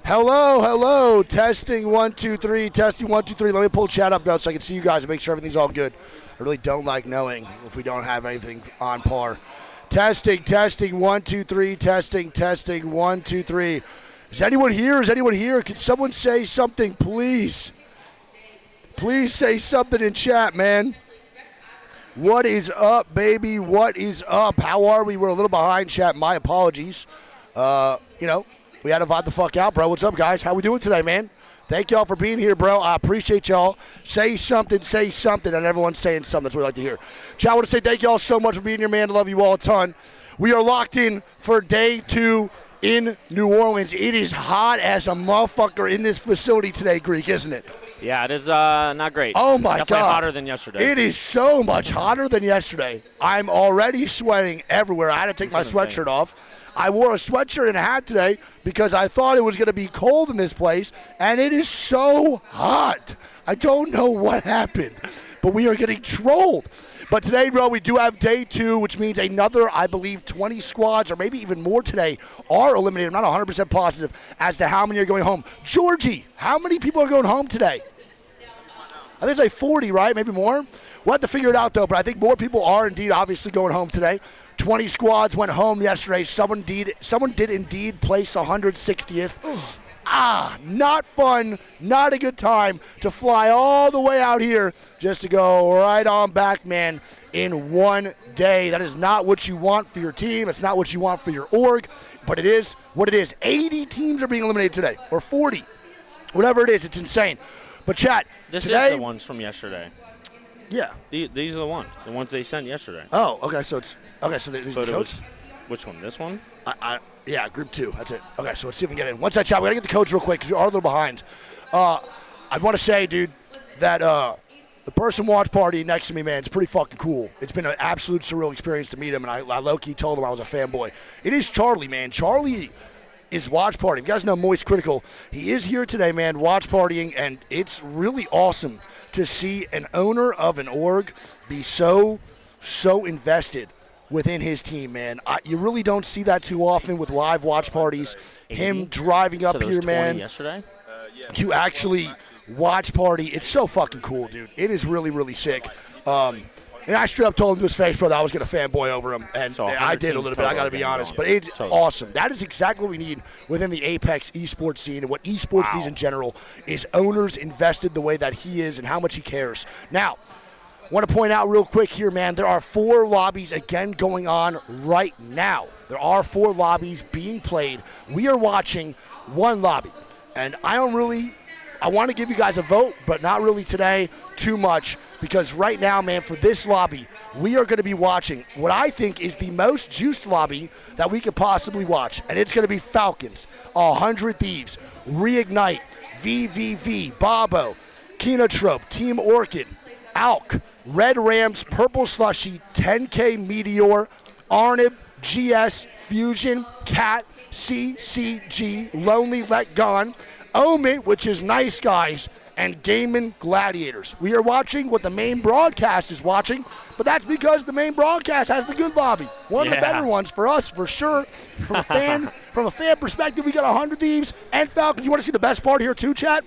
Hello. Testing 1 2 3. Testing 1 2 3. Let me pull chat up now so I can see you guys and make sure everything's all good. I really don't like knowing if we don't have anything on par. Testing 1 2 3. Testing 1 2 3. Is anyone here? Can someone say something, please? Please say something in chat, man. What is up, baby? What is up? How are we? We're a little behind, chat. My apologies. We had to vibe the fuck out, bro. What's up, guys? How we doing today, man? Thank y'all for being here, bro. I appreciate y'all. Say something, and everyone's saying something. That's what we like to hear. Chat, I want to say thank y'all so much for being here, man. I love you all a ton. We are locked in for day 2 in New Orleans. It is hot as a motherfucker in this facility today, Greek, isn't it? Yeah, it is not great. Oh, my Definitely God. hotter than yesterday. It is so much hotter than yesterday. I'm already sweating everywhere. I had to take my sweatshirt off. I wore a sweatshirt and a hat today because I thought it was going to be cold in this place, and it is so hot. I don't know what happened, but we are getting trolled. But today, bro, we do have day 2, which means another, I believe, 20 squads or maybe even more today are eliminated. I'm not 100% positive as to how many are going home. Georgie, how many people are going home today? I think it's like 40, right? Maybe more. We'll have to figure it out, though. But I think more people are indeed obviously going home today. 20 squads went home yesterday. Someone did indeed place 160th. Not fun. Not a good time to fly all the way out here just to go right on back, man, in one day. That is not what you want for your team. It's not what you want for your org. But it is what it is. 80 teams are being eliminated today, or 40. Whatever it is, it's insane. But chat, this today, is the ones from yesterday. Yeah. These are the ones they sent yesterday. Oh, okay. So these are the codes? Which one? This one? Yeah, group 2. That's it. Okay, so let's see if we can get in. Once that chat, we got to get the codes real quick because we are a little behind. I want to say, dude, that the person watch party next to me, man, it's pretty fucking cool. It's been an absolute surreal experience to meet him, and I low-key told him I was a fanboy. It is Charlie, man. Charlie is watch partying. You guys know Moist Critical. He is here today, man, watch partying, and it's really awesome to see an owner of an org be so invested within his team, man. You really don't see that too often with live watch parties. Him driving up here, man, yesterday? To actually watch party. It's so fucking cool, dude. It is really, really sick. And I straight up told him to his face, brother, I was going to fanboy over him. And so I did a little bit, I got to be honest. But it's awesome. That is exactly what we need within the Apex esports scene. And what esports needs in general is owners invested the way that he is and how much he cares. Now, I want to point out real quick here, man, there are 4 lobbies again going on right now. There are 4 lobbies being played. We are watching one lobby. And I want to give you guys a vote, but not really today too much. Because right now, man, for this lobby, we are going to be watching what I think is the most juiced lobby that we could possibly watch. And it's going to be Falcons, 100 Thieves, Reignite, VVV, Bobo, Kinotrope, Team Orchid, ALK, Red Rams, Purple Slushy, 10K Meteor, Arnib, GS, Fusion, Cat, CCG, Lonely Let Gone, Omit, which is Nice Guys, and Gameplan Gladiators. We are watching what the main broadcast is watching, but that's because the main broadcast has the good lobby. One of the better ones for us, for sure. From a fan perspective, we got 100 Thieves and Falcons. You want to see the best part here too, chat?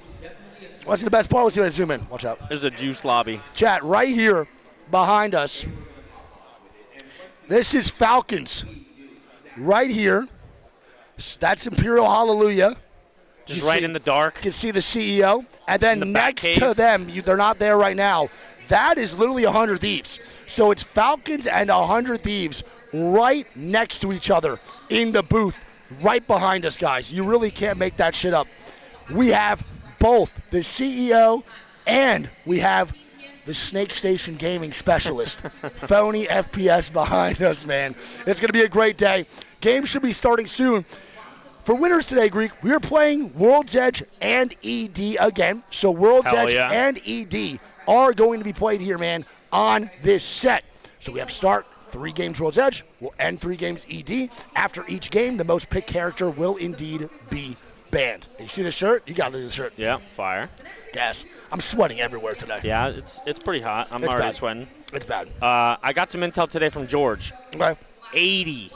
Want to see the best part? Let's see if I zoom in. Watch out. This is a juice lobby. Chat, right here behind us. This is Falcons. Right here. That's Imperial Hallelujah. Just right in the dark. You can see the CEO. And then next to them, they're not there right now, that is literally 100 Thieves. So it's Falcons and 100 Thieves right next to each other in the booth right behind us, guys. You really can't make that shit up. We have both the CEO and we have the Snake Station Gaming Specialist. Phony FPS behind us, man. It's going to be a great day. Games should be starting soon. For winners today, Greek, we are playing World's Edge and ED again. So World's Edge and ED are going to be played here, man, on this set. So we have start 3 games World's Edge. We'll end 3 games ED. After each game, the most picked character will indeed be banned. You see the shirt? You got the shirt. Yeah, fire. Gas. I'm sweating everywhere today. Yeah, it's pretty hot. I'm already sweating. It's bad. I got some intel today from George. Okay. 80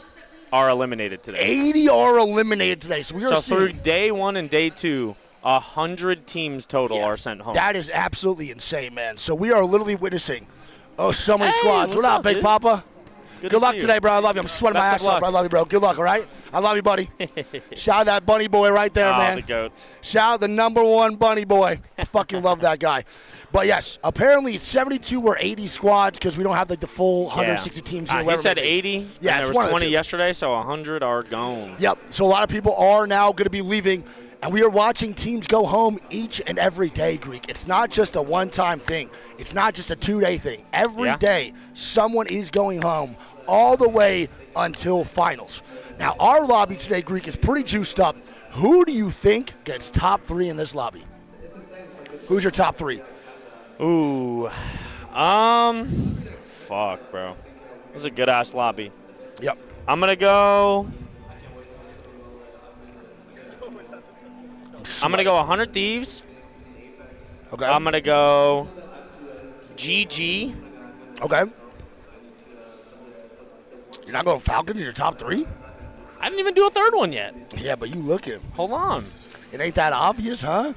are eliminated today. 80 are eliminated today. So we are seeing through day 1 and day 2, 100 teams total are sent home. That is absolutely insane, man. So we are literally witnessing so many Hey, squads. What up, Big dude? Papa? Good Good luck see you. today, bro. I love you. I'm sweating my Best ass of off, bro. I luck. love you, bro. Good luck, all right? I love you, buddy. Shout out that bunny boy right there, man. The GOAT. Shout out the #1 bunny boy. I fucking love that guy. But, yes, apparently it's 72 or 80 squads because we don't have, like, the full 160 teams here. He said 80, Yeah, and it's there one was of the 20 two. yesterday, so 100 are gone. Yep. So a lot of people are now going to be leaving, and we are watching teams go home each and every day, Greek. It's not just a one-time thing. It's not just a 2-day thing. Every day, someone is going home all the way until finals. Now, our lobby today, Greek, is pretty juiced up. Who do you think gets top 3 in this lobby? Who's your top 3? Ooh. Fuck, bro. This is a good-ass lobby. Yep. I'm going to go 100 Thieves. Okay. I'm going to go GG. Okay. You're not going Falcons in your top 3? I didn't even do a third one yet. Yeah, but you looking. Hold on. It ain't that obvious, huh?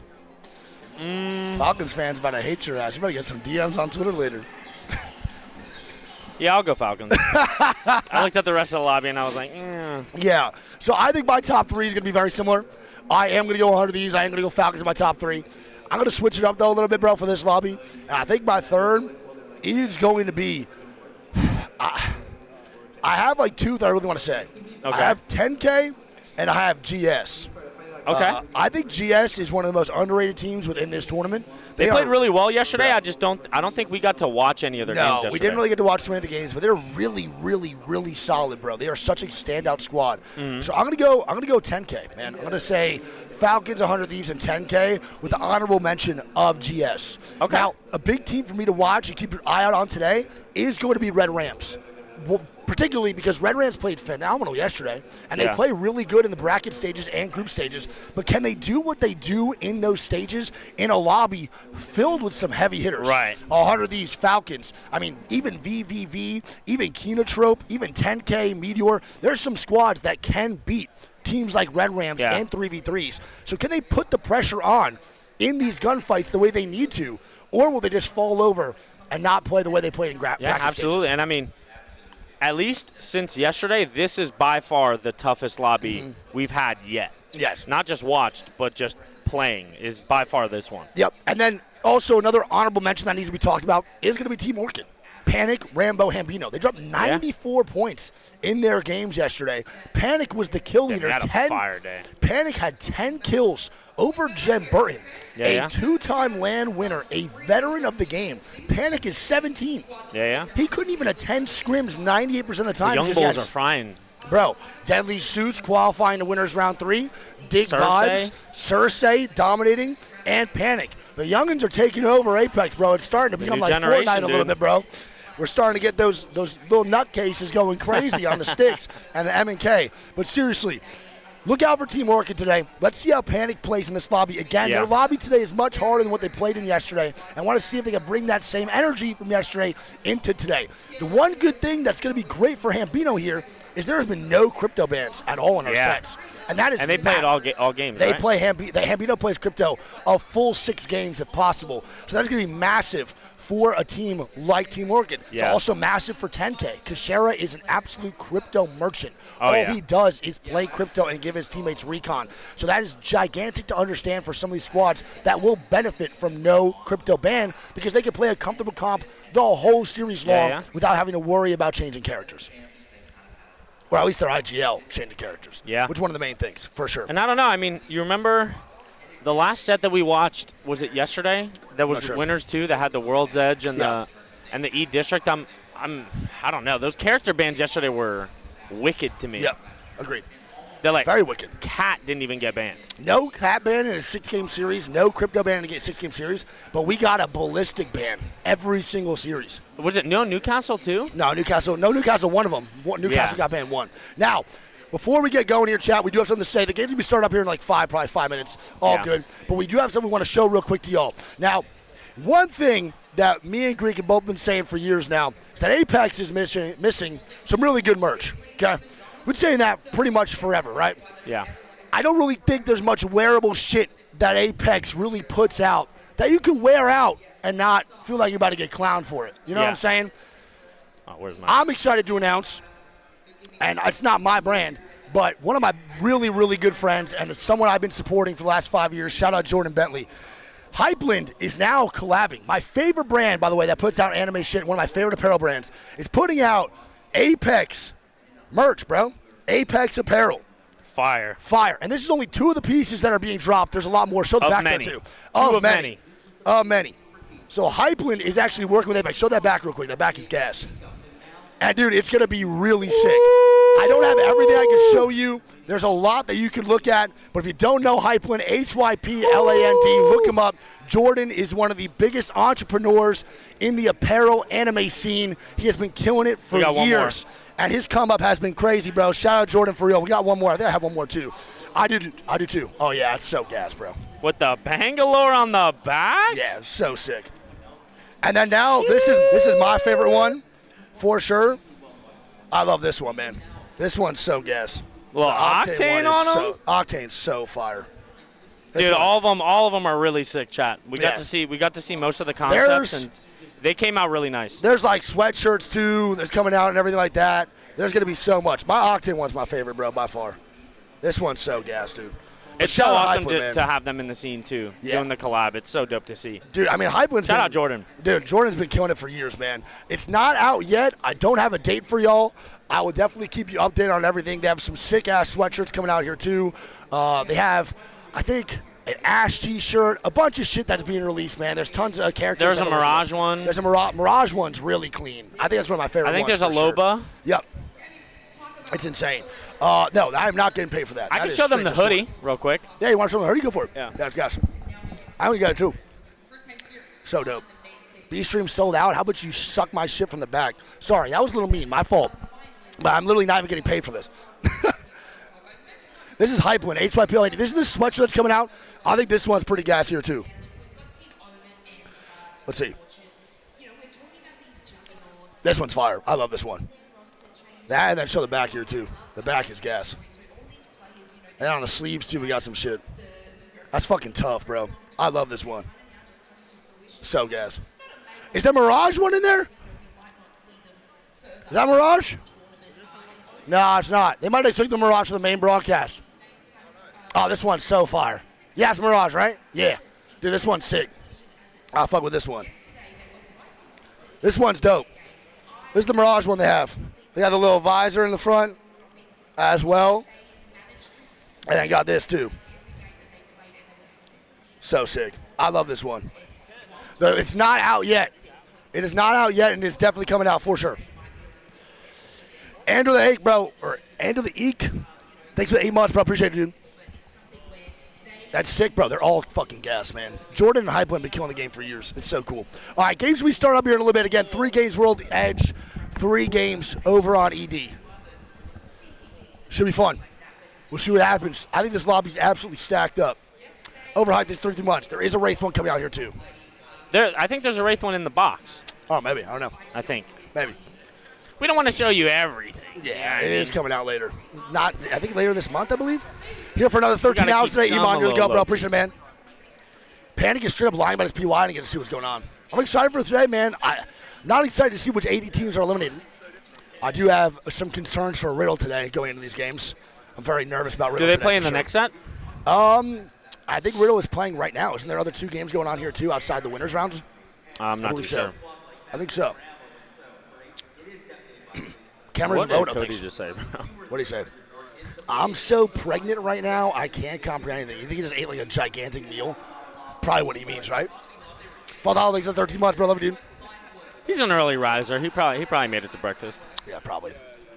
Falcons fans about to hate your ass. You better get some DMs on Twitter later. Yeah, I'll go Falcons. I looked at the rest of the lobby, and I was like, Yeah. So I think my top 3 is going to be very similar. I am going to go 100 of these. I am going to go Falcons in my top 3. I'm going to switch it up, though, a little bit, bro, for this lobby. And I think my third is going to be I have, like, 2 that I really want to say. Okay. I have 10K, and I have GS. okay. I think GS is one of the most underrated teams within this tournament. They played are, really well yesterday. Yeah. I don't think we got to watch any of their games No, yesterday. we didn't really get to watch too many of the games, but they're really, really, really solid, bro. They are such a standout squad. So I'm gonna go 10K, man. I'm gonna say Falcons, 100 Thieves, and 10K with the honorable mention of GS. Okay. Now, a big team for me to watch and keep your eye out on today is going to be Red Rams. Well, particularly because Red Rams played phenomenal yesterday, and they play really good in the bracket stages and group stages. But can they do what they do in those stages in a lobby filled with some heavy hitters? Right. 100 of these Falcons. I mean, even VVV, even Kenotrope, even 10K, Meteor. There's some squads that can beat teams like Red Rams and 3v3s. So can they put the pressure on in these gunfights the way they need to, or will they just fall over and not play the way they played in bracket stages? Yeah, absolutely. And I mean, at least since yesterday, this is by far the toughest lobby we've had yet. Yes. Not just watched, but just playing is by far this one. Yep. And then also another honorable mention that needs to be talked about is going to be Team Orchid. Panic, Rambo, Hambino. They dropped 94 points in their games yesterday. Panic was the kill leader. They had a fire day. Panic had 10 kills over Jen Burton, a two-time LAN winner, a veteran of the game. Panic is 17. Yeah. He couldn't even attend scrims 98% of the time. The young bulls are frying. Bro, Deadly Suits qualifying to winners round 3. Dig Vibes, Cersei dominating, and Panic. The youngins are taking over Apex, bro. It's starting to become like Fortnite a little bit, bro. We're starting to get those little nutcases going crazy on the sticks and the M&K. But seriously, look out for Team Orchid today. Let's see how Panic plays in this lobby. Again, their lobby today is much harder than what they played in yesterday. I want to see if they can bring that same energy from yesterday into today. The one good thing that's going to be great for Hambino here is there has been no crypto bans at all in our sets. And that is they play it all games, They right? play Hambino plays crypto a full 6 games if possible. So that's going to be massive for a team like Team Orchid. It's also massive for 10K because Shara is an absolute crypto merchant. All he does is play crypto and give his teammates recon. So that is gigantic to understand for some of these squads that will benefit from no crypto ban because they can play a comfortable comp the whole series long without having to worry about changing characters. Or at least their IGL changing characters. Yeah. Which is one of the main things, for sure. And I don't know. I mean, you remember the last set that we watched, was it yesterday? That was winners too, that had the World's Edge and the E District. I don't know. Those character bans yesterday were wicked to me. Yep. Agreed. They're like very wicked. Cat didn't even get banned. No Cat ban in a 6-game series, no crypto ban in a 6-game series, but we got a ballistic ban every single series. Was it Newcastle too? No, Newcastle, one of them. Newcastle got banned one. Now, before we get going here, chat, we do have something to say. The game's going to be starting up here in like probably 5 minutes. All good. But we do have something we want to show real quick to y'all. Now, one thing that me and Greek have both been saying for years now is that Apex is missing some really good merch. Okay? been saying that pretty much forever, right? Yeah. I don't really think there's much wearable shit that Apex really puts out that you can wear out and not feel like you're about to get clowned for it. You know what I'm saying? Oh, where's my? I'm excited to announce, and it's not my brand, but one of my really, really good friends and it's someone I've been supporting for the last 5 years, shout out Jordan Bentley. Hypeland is now collabing. My favorite brand, by the way, that puts out anime shit, one of my favorite apparel brands, is putting out Apex merch, bro. Apex apparel. Fire. And this is only 2 of the pieces that are being dropped. There's a lot more. Show the back there, too. Of many. So Hypeland is actually working with Apex. Show that back real quick. That back is gas. And, dude, it's going to be really sick. I don't have everything I can show you. There's a lot that you can look at. But if you don't know Hypeland, Hypland, look him up. Jordan is one of the biggest entrepreneurs in the apparel anime scene. He has been killing it for years. And his come up has been crazy, bro. Shout out Jordan for real. We got one more. I think I have one more, too. I do too. Oh, yeah, it's so gas, bro. With the Bangalore on the back? Yeah, it's so sick. And then now, this is my favorite one, for sure. I love this one, man. This one's so gas. Little Octane on them? Octane's so fire. Dude, all of them are really sick, chat. We got to see most of the concepts, and they came out really nice. There's like sweatshirts too that's coming out and everything like that. There's gonna be so much. My Octane one's my favorite, bro, by far. This one's so gas, dude. It's so awesome to have them in the scene too, doing the collab. It's so dope to see. Dude, I mean, Hypeland's shout out Jordan. Dude, Jordan's been killing it for years, man. It's not out yet. I don't have a date for y'all. I will definitely keep you updated on everything. They have some sick-ass sweatshirts coming out here too. They have, I think, an Ash T-shirt, a bunch of shit that's being released, man. There's tons of characters. There's a Mirage one. There's a Mirage one's really clean. I think that's one of my favorite ones. I think there's a Loba. Sure. Yep. It's insane. No, I'm not getting paid for that. I can show them the hoodie real quick. Yeah, you want to show them the hoodie? Go for it. Yeah. Guys. I only got it too. So dope. B-Stream sold out. How about you suck my shit from the back? Sorry, that was a little mean. My fault. But I'm literally not even getting paid for this. This is Hypeland, HYPL. This is the sweatshirt that's coming out. I think this one's pretty gas here too. Let's see. This one's fire. I love this one. And then show the back here too. The back is gas. And on the sleeves too, we got some shit. That's fucking tough, bro. I love this one. So gas. Is that Mirage one in there? Is that Mirage? No, it's not. They might have took the Mirage for the main broadcast. Oh, this one's so fire. Yeah, it's Mirage, right? Yeah. Dude, this one's sick. I'll fuck with this one. This one's dope. This is the Mirage one they have. They got the little visor in the front as well. And I got this too. So sick. I love this one. It's not out yet. It is not out yet, and it's definitely coming out for sure. Andrew the Eek, bro, or Andrew the Eek. Thanks for the 8 months, bro. Appreciate it, dude. That's sick, bro. They're all fucking gas, man. Jordan and Hypeland have been killing the game for years. It's so cool. All right, games we start up here in a little bit. Again, 3 games World Edge, 3 games over on ED. Should be fun. We'll see what happens. I think this lobby's absolutely stacked up. Overhyped this 3 months. There is a Wraith one coming out here, too. I think there's a Wraith one in the box. Oh, maybe. I don't know. I think. Maybe. We don't want to show you everything. Yeah, it is coming out later. I think later this month, I believe. Here for another 13 hours today. Iman, you're the go, bro. Appreciate it, man. Panic is straight up lying about his PY and get to see what's going on. I'm excited for today, man. I'm not excited to see which 80 teams are eliminated. I do have some concerns for Riddle today going into these games. I'm very nervous about Riddle. Do they play in the next set? I think Riddle is playing right now. Isn't there other 2 games going on here, too, outside the winners rounds? I'm not too sure. I think so. Cameron's what did Cody just say, bro? What did he say? I'm so pregnant right now, I can't comprehend anything. You think he just ate like a gigantic meal? Probably what he means, right? Fall thanks for 13 months, bro. Love you, dude. He's an early riser. He probably made it to breakfast. Yeah, probably.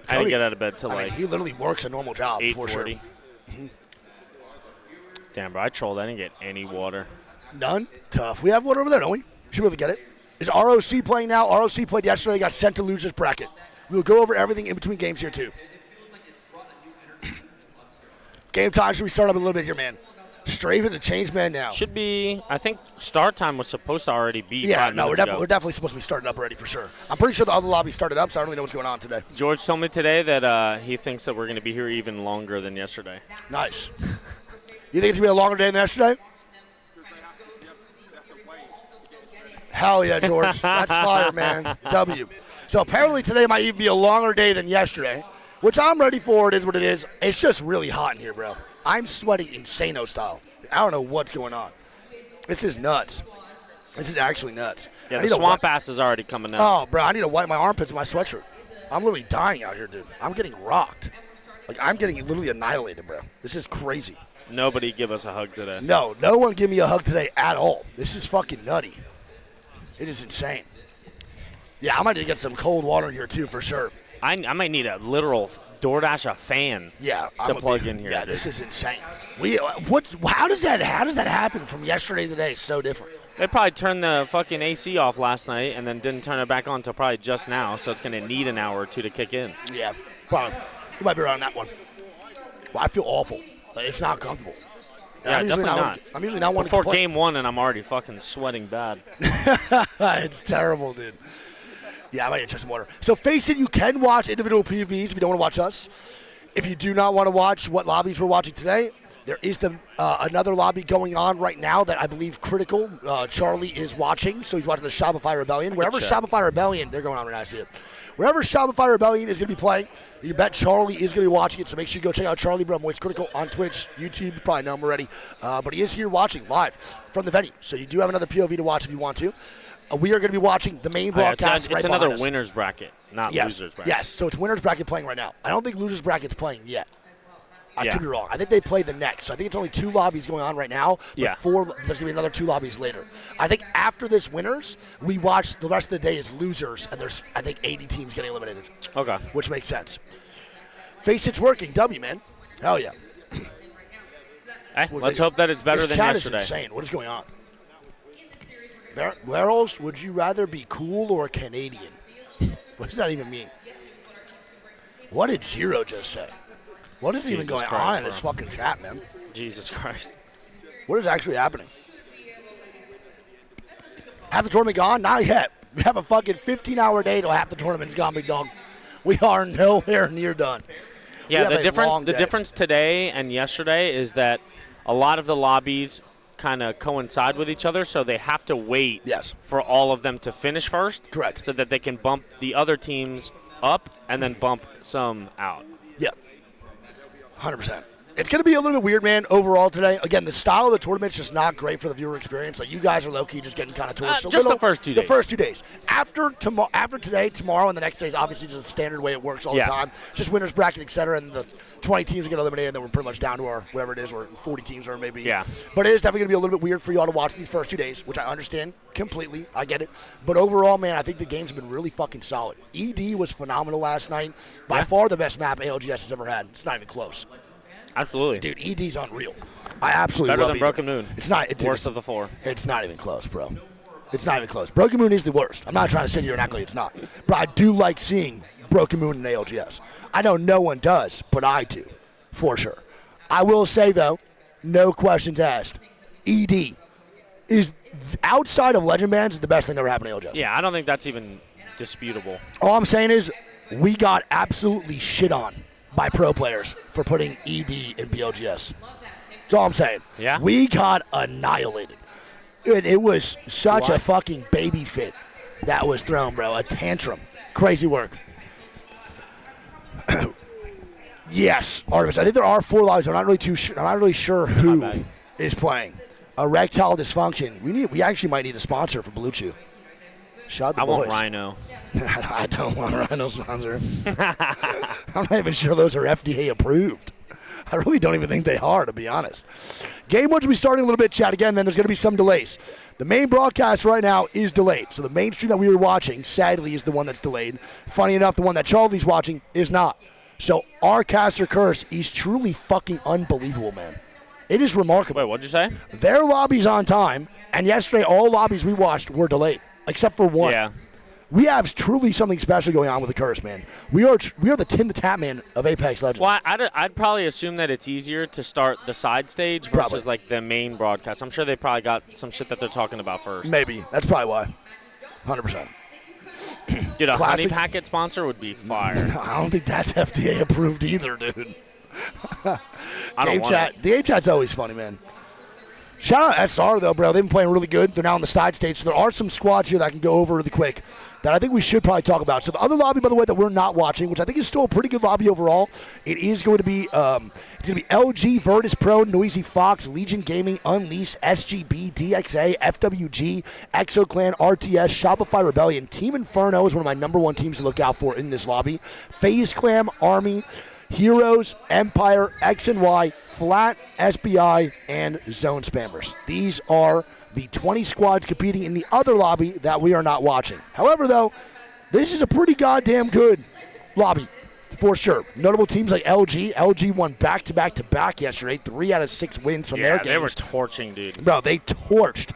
I didn't get out of bed till like he literally works a normal job 8:40. For sure. Mm-hmm. Damn, bro, I trolled. I didn't get any water. None? Tough. We have water over there, don't we? Should be able to get it. Is ROC playing now? ROC played yesterday. They got sent to losers bracket. We will go over everything in between games here, too. Game time. Should we start up a little bit here, man? Straven's a changed man now. Should be. I think start time was supposed to already be. Yeah, 5 no, we're minutes ago. definitely supposed to be starting up already for sure. I'm pretty sure the other lobby started up, so I don't really know what's going on today. George told me today that he thinks that we're going to be here even longer than yesterday. Nice. You think it's going to be a longer day than yesterday? Hell yeah, George. That's fire, man. W. So apparently today might even be a longer day than yesterday, which I'm ready for. It is what it is. It's just really hot in here, bro. I'm sweating insano style. I don't know what's going on. This is nuts. This is actually nuts. Yeah, the swamp ass is already coming out. Oh, bro, I need to wipe my armpits with my sweatshirt. I'm literally dying out here, dude. I'm getting rocked. Like, I'm getting literally annihilated, bro. This is crazy. Nobody give us a hug today. No one give me a hug today at all. This is fucking nutty. It is insane. Yeah, I might need to get some cold water in here, too, for sure. I might need a literal DoorDash a fan to plug in here. Yeah, this is insane. How does that happen from yesterday to today? It's so different. They probably turned the fucking AC off last night and then didn't turn it back on until probably just now, so it's going to need an hour or two to kick in. Yeah, probably. You might be right on that one. Well, I feel awful. It's not comfortable. Yeah, definitely not. I'm usually not one to Before complain. game one, and I'm already fucking sweating bad. It's terrible, dude. Yeah, I might need to check some water. So face it, you can watch individual PVs if you don't want to watch us. If you do not want to watch what lobbies we're watching today, there is another lobby going on right now that I believe Critical Charlie is watching. So he's watching the Shopify Rebellion. Wherever Shopify Rebellion, they're going on right now, I see it. Wherever Shopify Rebellion is going to be playing, you bet Charlie is going to be watching it. So make sure you go check out Charlie Brumwitz Critical on Twitch, YouTube. You probably know him already. But he is here watching live from the venue. So you do have another POV to watch if you want to. We are going to be watching the main broadcast it's another winner's bracket, not loser's bracket. Yes, so it's winner's bracket playing right now. I don't think loser's bracket's playing yet. I could be wrong. I think they play the next. So I think it's only 2 lobbies going on right now. But there's going to be another 2 lobbies later. I think after this winners, we watch the rest of the day as losers, and there's, I think, 80 teams getting eliminated. Okay. Which makes sense. Face it's working. W, man. Hell yeah. Hey, let's hope that it's better than yesterday. This chat is insane. What is going on? Werrolls, would you rather be cool or Canadian? What does that even mean? What did Zero just say? What is even going on in this fucking chat, man? Jesus Christ. What is actually happening? Half the tournament gone? Not yet. We have a fucking 15-hour day till half the tournament's gone, big dog. We are nowhere near done. Yeah, the difference today and yesterday is that a lot of the lobbies kind of coincide with each other, so they have to wait for all of them to finish first. Correct. So that they can bump the other teams up and then bump some out. Yeah. 100%. It's going to be a little bit weird, man, overall today. Again, the style of the tournament's just not great for the viewer experience. Like, you guys are low-key just getting kind of torched just the first 2 days. The first 2 days. After today, tomorrow, and the next day is obviously just the standard way it works all the time. Just winner's bracket, et cetera, and the 20 teams get eliminated, and then we're pretty much down to our whatever it is, or 40 teams or maybe. Yeah. But it is definitely going to be a little bit weird for y'all to watch these first 2 days, which I understand completely. I get it. But overall, man, I think the games have been really fucking solid. ED was phenomenal last night. By far the best map ALGS has ever had. It's not even close. Absolutely. Dude, ED's unreal. I absolutely Better love than ED. Broken Moon. It's not. Worst of the 4. It's not even close, bro. It's not even close. Broken Moon is the worst. I'm not trying to sit here and act like it's not. But I do like seeing Broken Moon in ALGS. I know no one does, but I do, for sure. I will say, though, no questions asked, ED is, outside of Legend Bands, the best thing that ever happened to ALGS. Yeah, I don't think that's even disputable. All I'm saying is we got absolutely shit on by pro players for putting ED in BLGS. That's all I'm saying. Yeah. We got annihilated. It was such a fucking baby fit that was thrown, bro. A tantrum. Crazy work. Yes, Artemis. I think there are 4 lives. I'm not really sure who is playing. Erectile dysfunction. We actually might need a sponsor for Blue Chew. Shout the boys. I want Rhino. I don't want a Rhino sponsor. I'm not even sure those are FDA approved. I really don't even think they are, to be honest. Game 1 will be starting a little bit, chat. Again, then there's going to be some delays. The main broadcast right now is delayed. So the main stream that we were watching, sadly, is the one that's delayed. Funny enough, the one that Charlie's watching is not. So our caster curse is truly fucking unbelievable, man. It is remarkable. Wait, what'd you say? Their lobby's on time, and yesterday all lobbies we watched were delayed, except for one. Yeah. We have truly something special going on with the curse, man. We are the Tim the Tap Man of Apex Legends. Well, I'd probably assume that it's easier to start the side stage versus like the main broadcast. I'm sure they probably got some shit that they're talking about first. Maybe. That's probably why. 100%. Dude, a Honey Packet sponsor would be fire. I don't think that's FDA approved either, dude. Game chat. The A-chat's always funny, man. Shout out SR, though, bro. They've been playing really good. They're now on the side stage, so there are some squads here that I can go over really quick that I think we should probably talk about. So the other lobby, by the way, that we're not watching, which I think is still a pretty good lobby overall, it is going to be LG, Virtus Pro, Noisy Fox, Legion Gaming, Unleashed, SGB, DXA, FWG, ExoClan, RTS, Shopify Rebellion. Team Inferno is one of my number one teams to look out for in this lobby. FaZe Clan, Army, Heroes, Empire, X and Y, Flat, SBI, and Zone Spammers. These are the 20 squads competing in the other lobby that we are not watching. However, though, this is a pretty goddamn good lobby for sure. Notable teams like LG. LG won back-to-back-to-back yesterday. 3 out of 6 wins from their games. They were torching, dude. Bro, they torched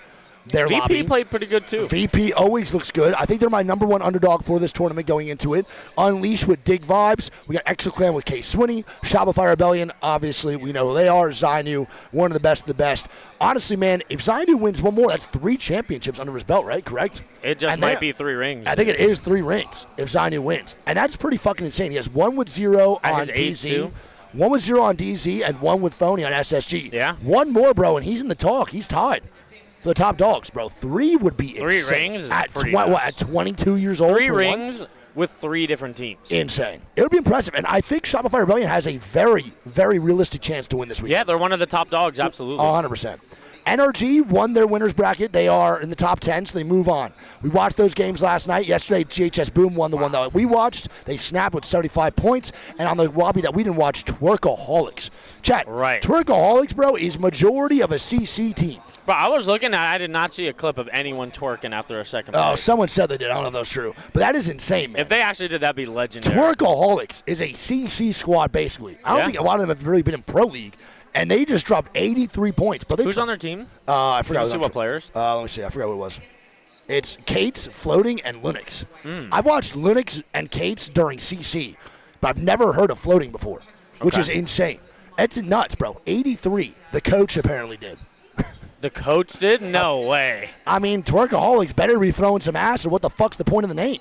their lobby. VP played pretty good, too. VP always looks good. I think they're my number one underdog for this tournament going into it. Unleashed with Dig Vibes. We got ExoClan with K Swinney. Shopify Rebellion, obviously, we know who they are. Zainu, one of the best of the best. Honestly, man, if Zainu wins one more, that's 3 championships under his belt, right? Correct? It just might be 3 rings. I think it is 3 rings if Zainu wins. And that's pretty fucking insane. He has 1 with 0 on DZ. 1 with 0 on DZ and 1 with Phony on SSG. Yeah. 1 more, bro, and he's in the talk. He's tied for the top dogs, bro. 3 would be 3 insane. rings is at pretty nuts. At 22 years old? 3 rings with 3 different teams. Insane. It would be impressive. And I think Shopify Rebellion has a very, very realistic chance to win this week. Yeah, they're one of the top dogs, absolutely. 100%. NRG won their winners bracket. They are in the top 10, so they move on. We watched those games last night. Yesterday, GHS Boom won the one that we watched. They snapped with 75 points. And on the lobby that we didn't watch, Twerkaholics. Chat, right. Twerkaholics, bro, is majority of a CC team. But I was looking I did not see a clip of anyone twerking after a second break. Oh, someone said they did. I don't know if that's true. But that is insane, man. If they actually did, that'd be legendary. Twerkaholics is a CC squad, basically. I don't think a lot of them have really been in Pro League. And they just dropped 83 points. But who's on their team? I forgot. See what players? Let me see. I forgot what it was. It's Kates, Floating, and Lunix. I've watched Lunix and Kates during CC, but I've never heard of Floating before, which is insane. It's nuts, bro. 83. The coach apparently did. The coach did? No way. I mean, Twerkaholics better be throwing some ass, or what the fuck's the point of the name?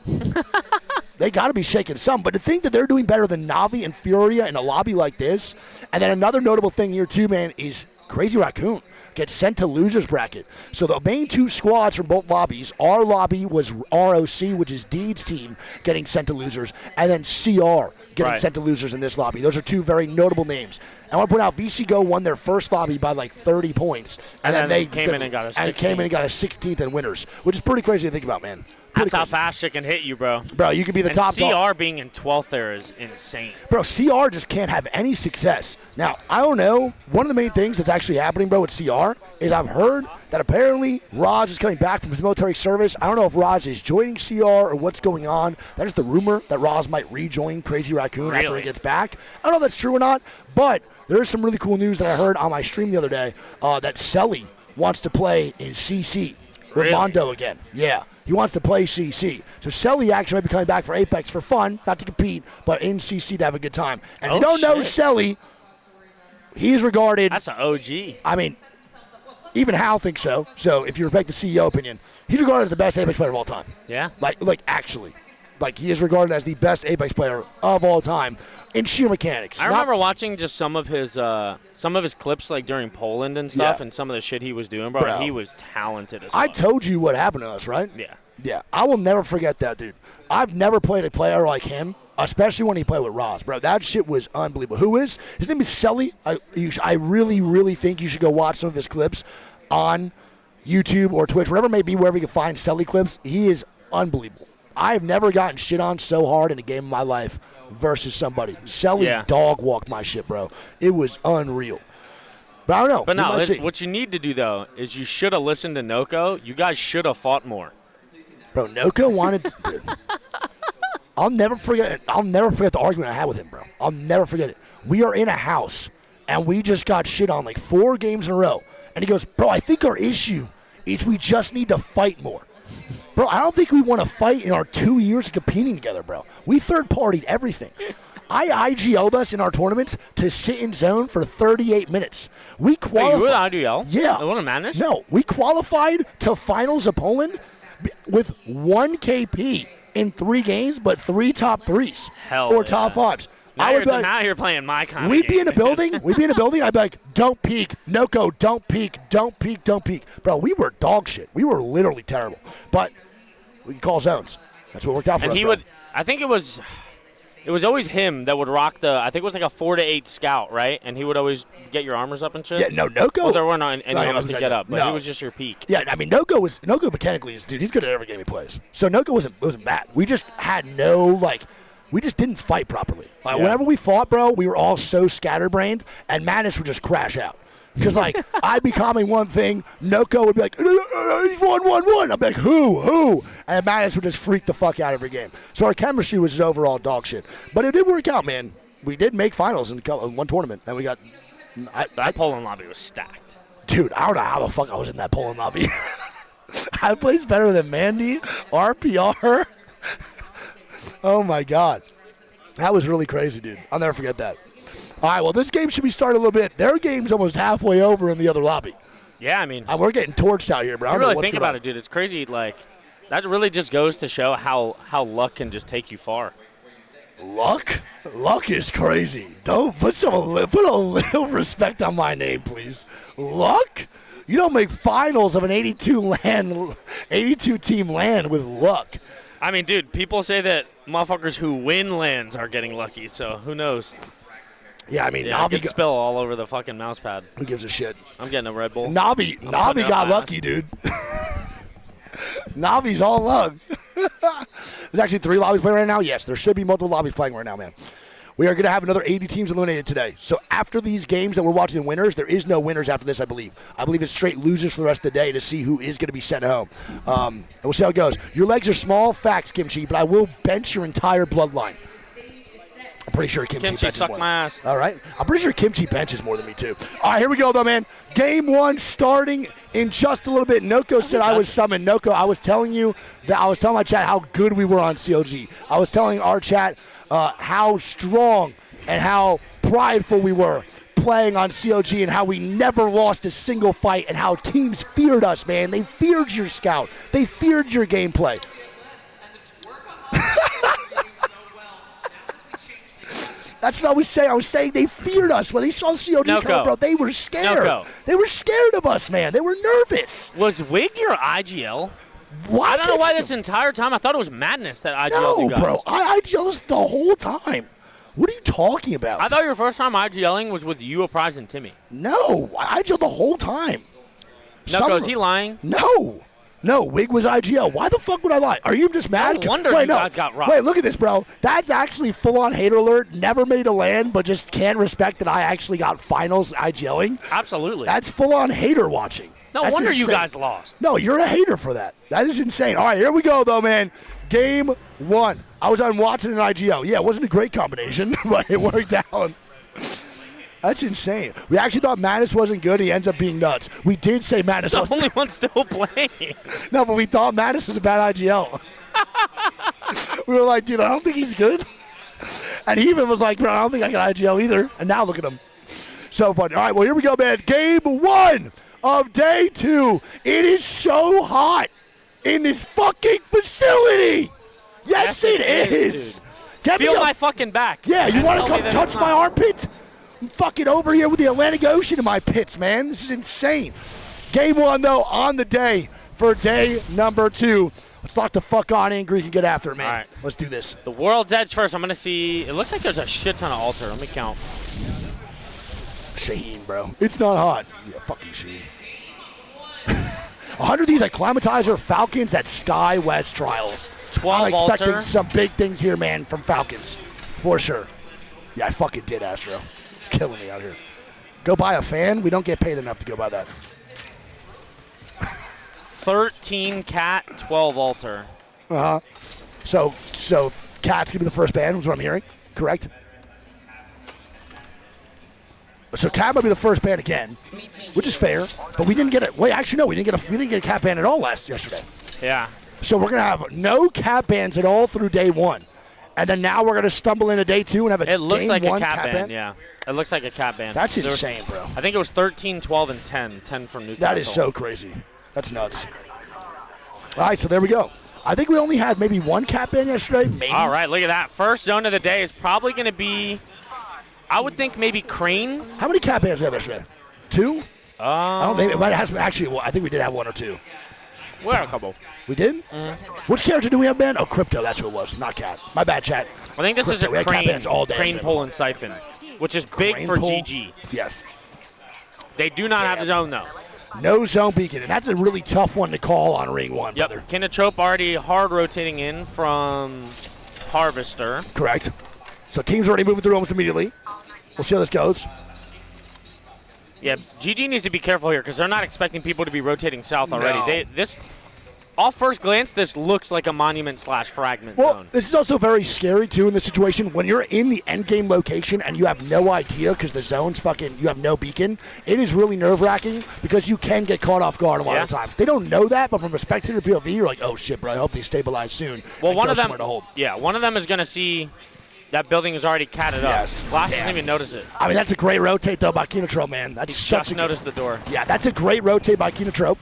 They got to be shaking some. But to think that they're doing better than Navi and Furia in a lobby like this, and then another notable thing here too, man, is Crazy Raccoon gets sent to losers bracket. So the main 2 squads from both lobbies, our lobby was ROC, which is Deed's team, getting sent to losers, and then CR getting sent to losers in this lobby. Those are 2 very notable names. And I want to point out, VC Go won their first lobby by like 30 points, and then they came in and got a 16th in winners, which is pretty crazy to think about, man. That's how fast shit can hit you, bro. Bro, you could be the top dog. CR being in 12th there is insane. Bro, CR just can't have any success. Now, I don't know. One of the main things that's actually happening, bro, with CR is I've heard that apparently Raj is coming back from his military service. I don't know if Raj is joining CR or what's going on. That is the rumor that Raj might rejoin Crazy Raccoon after he gets back. I don't know if that's true or not, but there's some really cool news that I heard on my stream the other day that Selly wants to play in CC with Mondo again. Yeah. He wants to play CC. So Selly actually might be coming back for Apex for fun, not to compete, but in CC to have a good time. And if you don't know Selly, he's regarded. That's an OG. I mean, even Hal thinks so. So if you respect the CEO opinion, he's regarded as the best Apex player of all time. Yeah. Like actually. Like, he is regarded as the best Apex player of all time in sheer mechanics. I remember watching just some of his clips, like, during Poland and stuff, and some of the shit he was doing, bro. He was talented as fuck. I told you what happened to us, right? Yeah. Yeah. I will never forget that, dude. I've never played a player like him, especially when he played with Roz, bro. That shit was unbelievable. His name is Selly. I really, really think you should go watch some of his clips on YouTube or Twitch, wherever it may be, wherever you can find Selly clips. He is unbelievable. I've never gotten shit on so hard in a game of my life versus somebody. Selly dog walked my shit, bro. It was unreal. But I don't know. But no, what you need to do, though, is you should have listened to Noko. You guys should have fought more. Bro, Noko wanted to do. I'll never forget the argument I had with him, bro. I'll never forget it. We are in a house, and we just got shit on like 4 games in a row. And he goes, bro, I think our issue is we just need to fight more. Bro, I don't think we won a fight in our 2 years of competing together, bro. We third-partied everything. I IGL'd us in our tournaments to sit in zone for 38 minutes. We qualified. Wait, you were the IGL? Yeah. It wasn't Madness? No, we qualified to finals of Poland with 1 KP in 3 games, but 3 top 3s or top 5s. Now you're playing my kind of game. We'd be in a building. I'd be like, don't peek. Noko, don't peek. Don't peek. Don't peek. Bro, we were dog shit. We were literally terrible. But we could call zones. That's what worked out for us. And he would, I think it was always him that would rock the, I think it was like a 4 to 8 scout, right? And he would always get your armers up and shit. Yeah, no, Noko. Well, there weren't anyone else to get up, but he was just your peak. Yeah, I mean, Noko mechanically is, dude, he's good at every game he plays. So Noko wasn't bad. We just had we just didn't fight properly. Whenever we fought, bro, we were all so scatterbrained, and Madness would just crash out. Because, I'd be commenting one thing, Noko would be like, he's 1-1-1. I'd be like, who? And Madness would just freak the fuck out every game. So our chemistry was just overall dog shit. But it did work out, man. We did make finals in one tournament, and we got... That Poland lobby was stacked. Dude, I don't know how the fuck I was in that Poland lobby. I placed better than Mandy, RPR. Oh, my God. That was really crazy, dude. I'll never forget that. All right, well, this game should be starting a little bit. Their game's almost halfway over in the other lobby. Yeah, I mean. We're getting torched out here, bro. You really think about it, dude. It's crazy. That really just goes to show how luck can just take you far. Luck? Luck is crazy. Don't put a little respect on my name, please. Luck? You don't make finals of an 82 team LAN with luck. I mean, dude, people say that motherfuckers who win LANs are getting lucky, so who knows? Yeah, I mean, Navi could spill all over the fucking mouse pad. Who gives a shit? I'm getting a Red Bull. Navi got lucky, dude. Navi's all luck. There's actually 3 lobbies playing right now. Yes, there should be multiple lobbies playing right now, man. We are going to have another 80 teams eliminated today. So after these games that we're watching the winners, there is no winners after this, I believe. I believe it's straight losers for the rest of the day to see who is going to be sent home. And we'll see how it goes. Your legs are small, facts, Kimchi, but I will bench your entire bloodline. I'm pretty sure Kimchi benches suck more. My ass. All right. I'm pretty sure Kimchi benches more than me, too. All right, here we go, though, man. Game 1 starting in just a little bit. Noko said I was summoned. Noko, I was telling my chat how good we were on CLG. I was telling our chat how strong and how prideful we were playing on CLG and how we never lost a single fight and how teams feared us, man. They feared your scout. They feared your gameplay. That's what I was saying. I was saying they feared us. When they saw CLG come, bro, they were scared. They were scared of us, man. They were nervous. Was Wig your IGL? Why I don't know why this entire time I thought it was Madness that IGL you guys. No, bro. I IGL us the whole time. What are you talking about? I thought your first time IGLing was with you, Prize, and Timmy. No, I IGL the whole time. No, is he lying? No, Wig was IGL. Why the fuck would I lie? Are you just mad? No wonder you guys got robbed. Wait, look at this, bro. That's actually full-on hater alert. Never made a LAN, but just can't respect that I actually got finals IGLing. Absolutely. That's full-on hater watching. No wonder you guys lost. No, you're a hater for that. That is insane. All right, here we go, though, man. Game 1. I was on Watson and IGL. Yeah, it wasn't a great combination, but it worked out. That's insane. We actually thought Madness wasn't good. He ends up being nuts. We did say Madness was the only one still playing. No, but we thought Madness was a bad IGL. We were like, dude, I don't think he's good. And he even was like, bro, I don't think I can IGL either. And now look at him. So funny. All right, well, here we go, man. Game 1 of day 2. It is so hot in this fucking facility. Yes, it is. Feel my fucking back. Yeah, you want to come touch my armpit? I'm fucking over here with the Atlantic Ocean in my pits, man. This is insane. Game 1, though, on the day for day number 2. Let's lock the fuck on in. Greek can get after it, man. All right. Let's do this. The World's Edge first. I'm going to see. It looks like there's a shit ton of altar. Let me count. Shaheen, bro. It's not hot. Yeah, fuck you, Shaheen. 100 of these acclimatizer Falcons at Sky West Trials. 12 I'm expecting altar. some big things here, man, from Falcons. For sure. Yeah, I fucking did, Astro. Killing me out here. Go buy a fan? We don't get paid enough to go buy that. 13 cat, 12 altar. Uh-huh. So Cat's going to be the first ban, is what I'm hearing. Correct? So Cat might be the first ban again, which is fair. But we didn't get it. Wait, actually, no. We didn't get a Cat ban at all yesterday. Yeah. So we're going to have no cap bans at all through day one. And then now we're going to stumble into day 2 and have a It looks game like 1 a cap ban, yeah. It looks like a cap ban. That's insane, bro. I think it was 13, 12, and 10. 10 from Newcastle. That is so crazy. That's nuts. All right, so there we go. I think we only had maybe 1 cap ban yesterday, maybe. All right, look at that. First zone of the day is probably going to be, I would think maybe Crane. How many cap bans did we have yesterday? 2? I don't think it might have actually. Well, I think we did have 1 or 2. We had a couple. We did? Which character do we have banned? Oh, Crypto. That's who it was. Not Cat. My bad, chat. I think this Crypto. is a We had cap Crane, bans all day Crane yesterday. Pull and Siphon, which is big Crane for pull? GG. Yes. They do not have a zone, though. No zone beacon, and that's a really tough one to call on ring 1, Yep. brother. Kinatrope already hard rotating in from Harvester. Correct. So teams already moving through almost immediately. We'll see how this goes. Yeah, GG needs to be careful here because they're not expecting people to be rotating south already. No. Off first glance, this looks like a monument/fragment Well, zone. this is also very scary, too, in this situation. When you're in the end game location and you have no idea because the zone's fucking, you have no beacon, it is really nerve-wracking because you can get caught off guard a lot of times. They don't know that, but from a spectator POV, you're like, oh, shit, bro, I hope they stabilize soon. Well, and one go of them, somewhere to hold. yeah, one of them is going to see that building is already catted Yes. up. Last Damn. doesn't even notice it. I mean, that's a great rotate, though, by Kinatrope, man. That's He such just a noticed the door. Yeah, that's a great rotate by Kinatrope.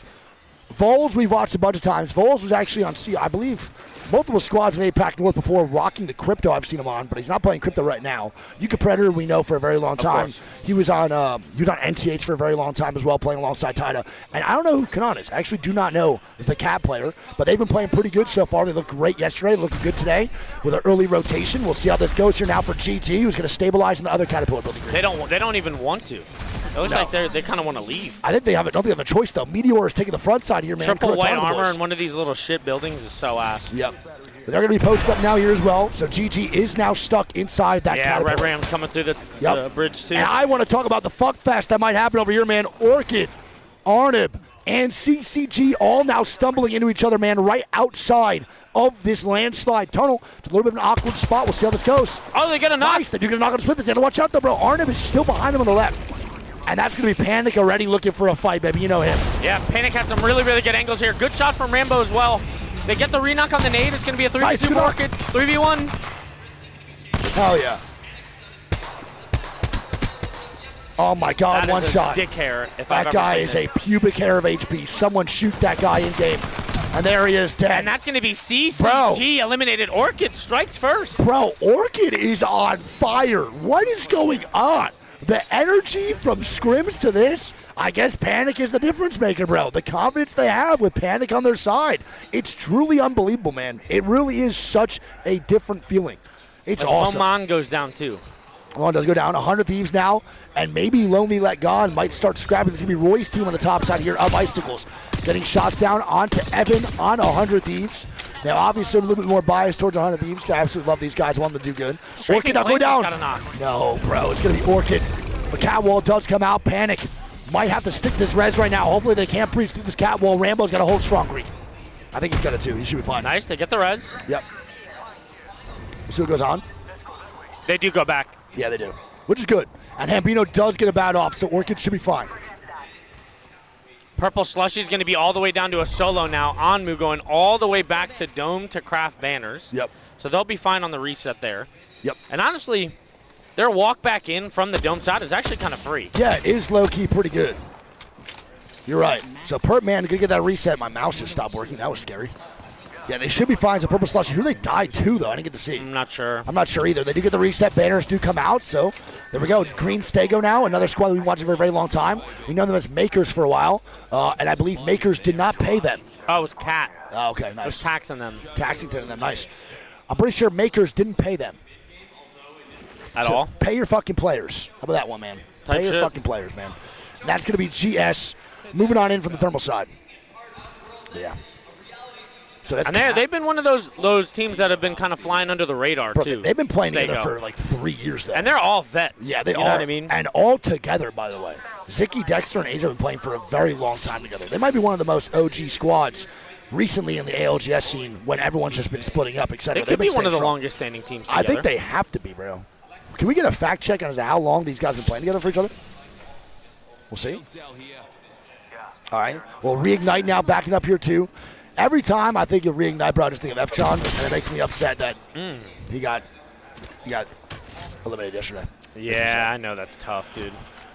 Vols, we've watched a bunch of times. Vols was actually on, I believe, multiple squads in APAC North before rocking the Crypto I've seen him on, but he's not playing Crypto right now. Yuka Predator, we know for a very long time. Course. He was on NTH for a very long time as well, playing alongside Taida. And I don't know who Kanan is. I actually do not know the Cat player, but they've been playing pretty good so far. They looked great yesterday. They looked good today with an early rotation. We'll see how this goes here now for GG, who's going to stabilize in the other Caterpillar building. They don't even want to. It looks like they kind of want to leave. I think they don't think they have a choice, though. Meteor is taking the front side here, man. Triple white Kurotan armor boys. in one of these little shit buildings is so ass. Yep. They're going to be posted up now here as well. So GG is now stuck inside that Yeah, Caterpillar. Red Ram's coming through the bridge too. And I want to talk about the fuck fest that might happen over here, man. Orchid, Arnib, and CCG all now stumbling into each other, man, right outside of this landslide tunnel. It's a little bit of an awkward spot. We'll see how this goes. Oh, they get a knock. Nice. They do get a knock on the Swift. They have to watch out, though, bro. Arnib is still behind them on the left. And that's going to be Panic already looking for a fight, baby. You know him. Yeah, Panic has some really, really good angles here. Good shot from Rambo as well. They get the re-knock on the nade. It's going to be a 3v2 Nice, good knock. Orchid. 3v1. Hell yeah. Oh, my God, That one is a shot. dick hair, if I've That ever guy seen is it. a pubic hair of HP. Someone shoot that guy in game. And there he is, dead. And that's going to be CCG Bro. eliminated. Orchid strikes first. Bro, Orchid is on fire. What is going on? The energy from scrims to this, I guess Panic is the difference maker, bro. The confidence they have with Panic on their side. It's truly unbelievable, man. It really is such a different feeling. It's awesome. Oman goes down too. Oman does go down. 100 Thieves now, and maybe Lonely Let Gone might start scrapping. This is going to be Roy's team on the top side here of Icicles. Getting shots down onto Evan on 100 Thieves. Now, obviously, I'm a little bit more biased towards 100 Thieves. I absolutely love these guys. I want them to do good. Orchid not going down. Got a knock. No, bro. It's going to be Orchid. The Catwall does come out. Panic might have to stick this res right now. Hopefully, they can't breach through this Catwall. Rambo's got to hold strong Greek. I think he's got it, too. He should be fine. Nice. They get the res. Yep. We'll see what goes on. They do go back. Yeah, they do. Which is good. And Hambino does get a bat off, so Orchid should be fine. Purple Slushy is going to be all the way down to a solo now. Onmu going all the way back to Dome to craft banners. Yep. So they'll be fine on the reset there. Yep. And honestly, their walk back in from the Dome side is actually kind of free. Yeah, it is low-key pretty good. You're right. So Perp, man, going to get that reset. My mouse just stopped working. That was scary. Yeah, they should be fine. So Purple Slushy. Who they died to, though? I didn't get to see. I'm not sure. I'm not sure either. They do get the reset. Banners do come out, so there we go. Green Stego now, another squad we've been watching for a very long time. We know them as Makers for a while, and I believe Makers did not pay them. Oh, it was Cat. Oh, okay, It was nice. taxing them Taxington and them, nice. I'm pretty sure Makers didn't pay them. at So all. Pay your fucking players. How about that one, man? Type Pay your shit. fucking players, man. And that's going to be GS moving on in from the thermal side. Yeah. So that's And they've been one of those teams that have been kind of flying under the radar, Bro, too. they've been playing together Stego. for like 3 years, though. And they're all vets. Yeah, they you are. know what I mean? And all together, by the way. Zicky, Dexter, and Asia have been playing for a very long time together. They might be one of the most OG squads recently in the ALGS scene when everyone's just been splitting up, etc. They could be one of the longest standing teams I together. think they have to be, bro. Can we get a fact check on as to how long these guys have been playing together for each other? We'll see. All right. Well, Reignite now backing up here, too. Every time I think of Reignite, bro, I just think of F-Chon, and it makes me upset that he got eliminated yesterday. Yeah, I know that's tough, dude.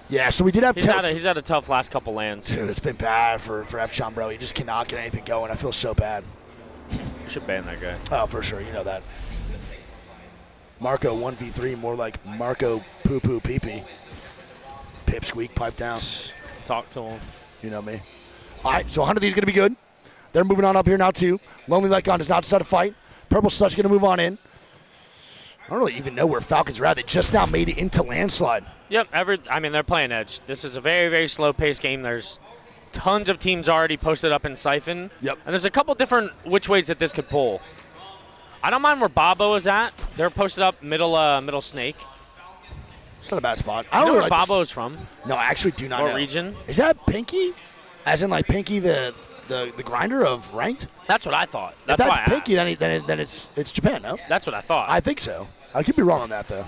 Yeah, so we did have... He's had a tough last couple lands. Dude, it's been bad for F-Chon, bro. He just cannot get anything going. I feel so bad. You should ban that guy. Oh, for sure. You know that. Marco 1v3, more like Marco poo-poo pee-pee. Pipsqueak, pipe down. Talk to him. You know me. All right, so 100 of these going to be good. They're moving on up here now, too. Lonely Lycon does not decide to fight. Purple Sludge going to move on in. I don't really even know where Falcons are at. They just now made it into Landslide. Yep. They're playing Edge. This is a very, very slow-paced game. There's tons of teams already posted up in Siphon. Yep. And there's a couple different which ways that this could pull. I don't mind where Bobo is at. They're posted up middle snake. It's not a bad spot. I don't know where like Bobo's from. No, I actually do not know. What region? Is that Pinky? As in, like, Pinky the grinder of Ranked? That's what I thought. If that's Pinky, then it's Japan, no? That's what I thought. I think so. I could be wrong on that, though.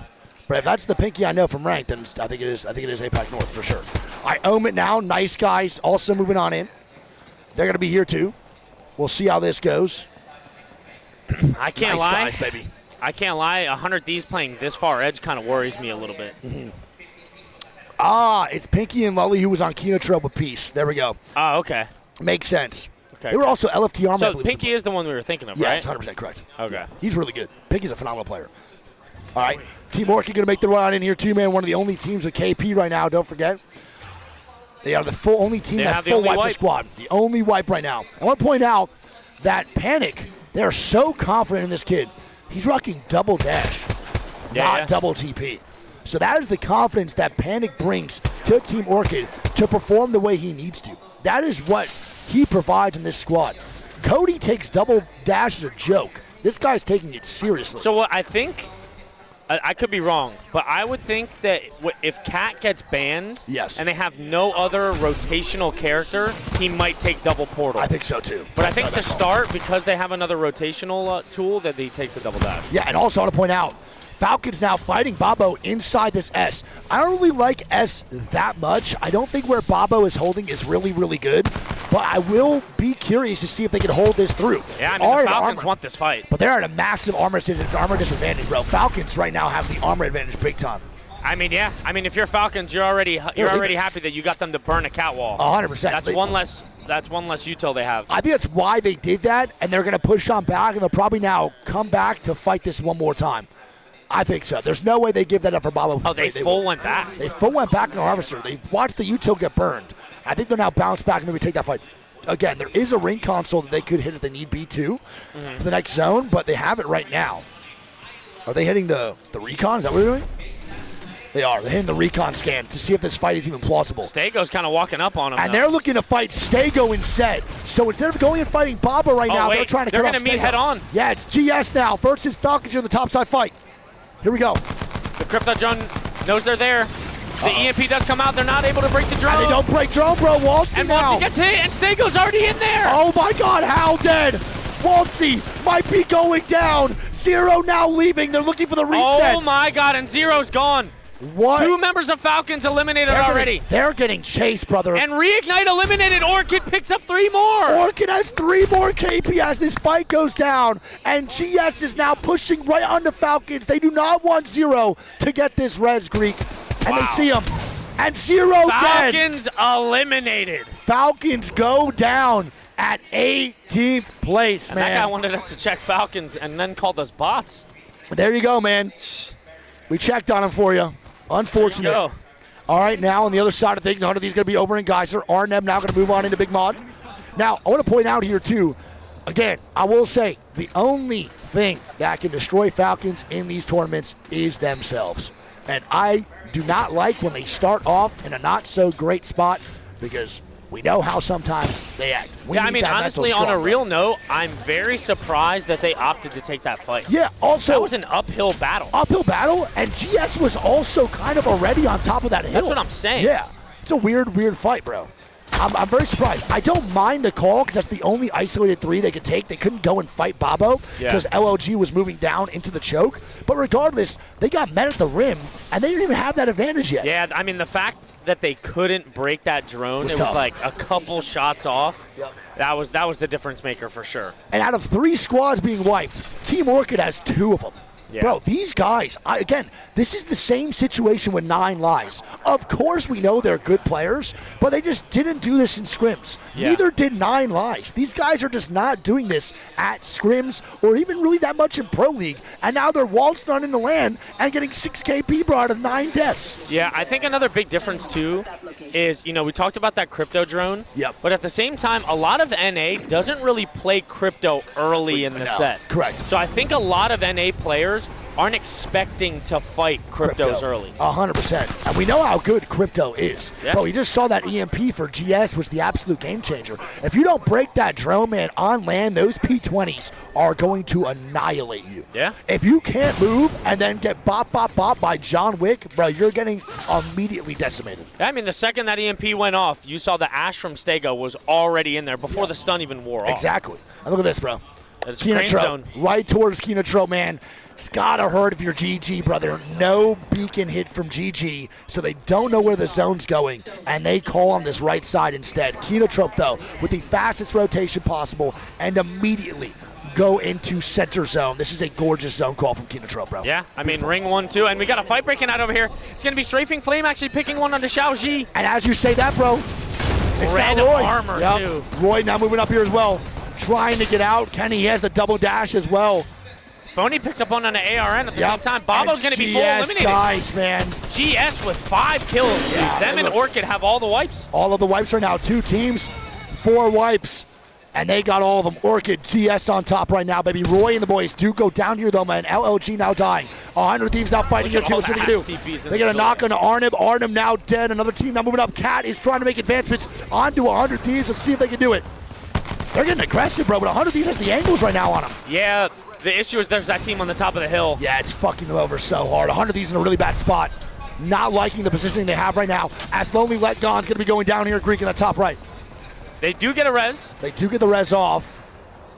But if that's the Pinky I know from Ranked, then I think it is APAC North for sure. I own it now. Nice guys also moving on in. They're going to be here, too. We'll see how this goes. I can't nice lie. Guys, baby. I can't lie. 100 Thieves playing this far Edge kind of worries me a little bit. It's Pinky and Lully who was on Kino Trail with Peace. There we go. Oh, okay. Makes sense. Okay. They were also LFT Army. So Pinky is the one we were thinking of, yeah, right? Yeah, it's 100% correct. Okay. Yeah, he's really good. Pinky's a phenomenal player. All right. Team Orchid going to make the run in here, too, man. One of the only teams with KP right now, don't forget. They are the only team that full wiper squad. The only wipe right now. I want to point out that Panic, they are so confident in this kid. He's rocking double dash, not double TP. So that is the confidence that Panic brings to Team Orchid to perform the way he needs to. That is what he provides in this squad. Cody takes double dash as a joke. This guy's taking it seriously. So what I think, I could be wrong, but I would think that if Cat gets banned and they have no other rotational character, he might take double portal. I think so too. But I think to start, because they have another rotational tool, that he takes a double dash. Yeah, and also I want to point out, Falcons now fighting Bobo inside this S. I don't really like S that much. I don't think where Bobo is holding is really, really good. But I will be curious to see if they can hold this through. Yeah, the Falcons want this fight. But they're at a massive armor disadvantage, bro. Falcons right now have the armor advantage big time. Yeah. If you're Falcons, you're already happy that you got them to burn a cat wall. 100%. That's one less util they have. I think that's why they did that, and they're going to push on back, and they'll probably now come back to fight this one more time. I think so. There's no way they give that up for Bobo. Oh, they full went back. They full went back in the Harvester. They watched the util get burned. I think they'll now bounce back and maybe take that fight. Again, there is a ring console that they could hit if they need B2 for the next zone, but they have it right now. Are they hitting the recon? Is that what they're doing? They are. They're hitting the recon scan to see if this fight is even plausible. Stego's kind of walking up on him. And they're looking to fight Stego instead. So instead of going and fighting Bobo right now, they're trying to cut off Stego. They're going to meet head on. Yeah, it's GS now versus Falcons in the topside fight. Here we go. The Crypto drone knows they're there. The EMP does come out. They're not able to break the drone. And they don't break drone, bro. Waltzy now. And Waltzy gets hit, and Stego's already in there. Oh, my God. How dead? Waltzy might be going down. Zero now leaving. They're looking for the reset. Oh, my God. And Zero's gone. What? 2 members of Falcons eliminated already. They're getting chased, brother. And Reignite eliminated. Orchid picks up 3 more. Orchid has 3 more KP as this fight goes down. And GS is now pushing right on the Falcons. They do not want Zero to get this res, Greek. And they see him. And Zero dead. Falcons eliminated. Falcons go down at 18th place, man. That guy wanted us to check Falcons and then called us bots. There you go, man. We checked on him for you. Unfortunate. All right, now on the other side of things, 100 of these going to be over in Geyser. Arnhem now going to move on into Big Mod. Now, I want to point out here, too, again, I will say, the only thing that can destroy Falcons in these tournaments is themselves. And I do not like when they start off in a not-so-great spot because we know how sometimes they act. Honestly, on a real note, I'm very surprised that they opted to take that fight. Yeah, also... That was an uphill battle. And GS was also kind of already on top of that hill. That's what I'm saying. Yeah. It's a weird fight, bro. I'm very surprised. I don't mind the call because that's the only isolated 3 they could take. They couldn't go and fight Bobo because LLG was moving down into the choke. But regardless, they got met at the rim, and they didn't even have that advantage yet. Yeah, I mean, the fact that they couldn't break that drone, it was like a couple shots off. Yep. That was the difference maker for sure. And out of 3 squads being wiped, Team Orchid has 2 of them. Yeah. Bro, these guys, again, this is the same situation with 9 Lives. Of course we know they're good players, but they just didn't do this in scrims. Yeah. Neither did 9 Lives. These guys are just not doing this at scrims or even really that much in Pro League, and now they're waltzed on in the land and getting 6 KP bro out of 9 deaths. Yeah, I think another big difference, too, is, we talked about that crypto drone, but at the same time, a lot of NA doesn't really play crypto early in the set. Correct. So I think a lot of NA players aren't expecting to fight cryptos early. 100%. And we know how good crypto is. Yeah. Bro, you just saw that EMP for GS was the absolute game changer. If you don't break that drone, man, on land, those P20s are going to annihilate you. Yeah. If you can't move and then get bop by John Wick, bro, you're getting immediately decimated. I mean, the second that EMP went off, you saw the Ash from Stego was already in there before the stun even wore off. Exactly. And look at this, bro. That's Crane zone. Right towards Kinatro, man. It's gotta hurt if you're GG, brother. No beacon hit from GG, so they don't know where the zone's going, and they call on this right side instead. Kinotrope, though, with the fastest rotation possible, and immediately go into center zone. This is a gorgeous zone call from Kinotrope, bro. Yeah, I mean, ring 1-2, and we got a fight breaking out over here. It's going to be Strafing Flame actually picking one onto Xiaoji. And as you say that, bro, it's Red now Roy. armor, too. Roy now moving up here as well, trying to get out. Kenny has the double dash as well. Phony picks up on an ARN at the same time. Bobo's going to be full eliminated. Guys, man. GS with 5 kills. Yeah, Them and Orchid have all the wipes. All of the wipes are now 2 teams, 4 wipes, and they got all of them. Orchid, GS on top right now, baby. Roy and the boys do go down here, though, man. LLG now dying. 100 Thieves now fighting here, too. What's they going to do? They get a knock on Arnib. Arnib now dead. Another team now moving up. Cat is trying to make advancements onto 100 Thieves. Let's see if they can do it. They're getting aggressive, bro, but 100 Thieves has the angles right now on them. Yeah. The issue is there's that team on the top of the hill. Yeah, it's fucking them over so hard. 100 Thieves in a really bad spot. Not liking the positioning they have right now. As Lonely Let Gone's going to be going down here, Greek in the top right. They do get a res. They do get the res off.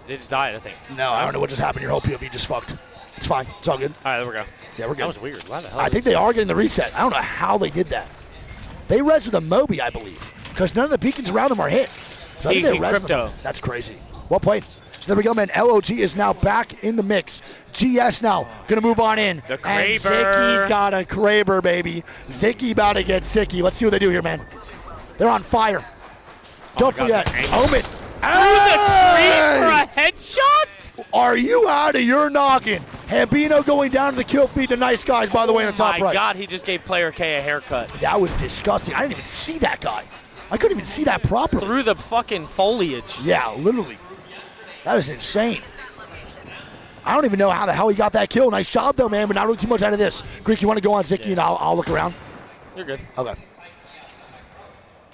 They just died, I think. No, I don't know what just happened. Your whole POV just fucked. It's fine. It's all good. All right, there we go. Yeah, we're good. That was weird. Why the hell I think they are getting the reset. I don't know how they did that. They res with a Moby, I believe, because none of the beacons around them are hit. So I think they res crypto. That's crazy. Well played. So there we go, man. LOG is now back in the mix. GS now going to move on in. The Kraber. And Zicky's got a Kraber, baby. Zicky about to get Zicky. Let's see what they do here, man. They're on fire. Don't forget, Omen. Through the tree for a headshot? Are you out of your noggin? Hambino going down to the kill feed to Nice Guys, by the way, in the top right. Oh my God, he just gave Player K a haircut. That was disgusting. I didn't even see that guy. I couldn't even see that properly. Through the fucking foliage. Yeah, literally. That was insane. I don't even know how the hell he got that kill. Nice job, though, man, but not really too much out of this. Greek, you want to go on Zicky, and I'll look around? You're good. Okay.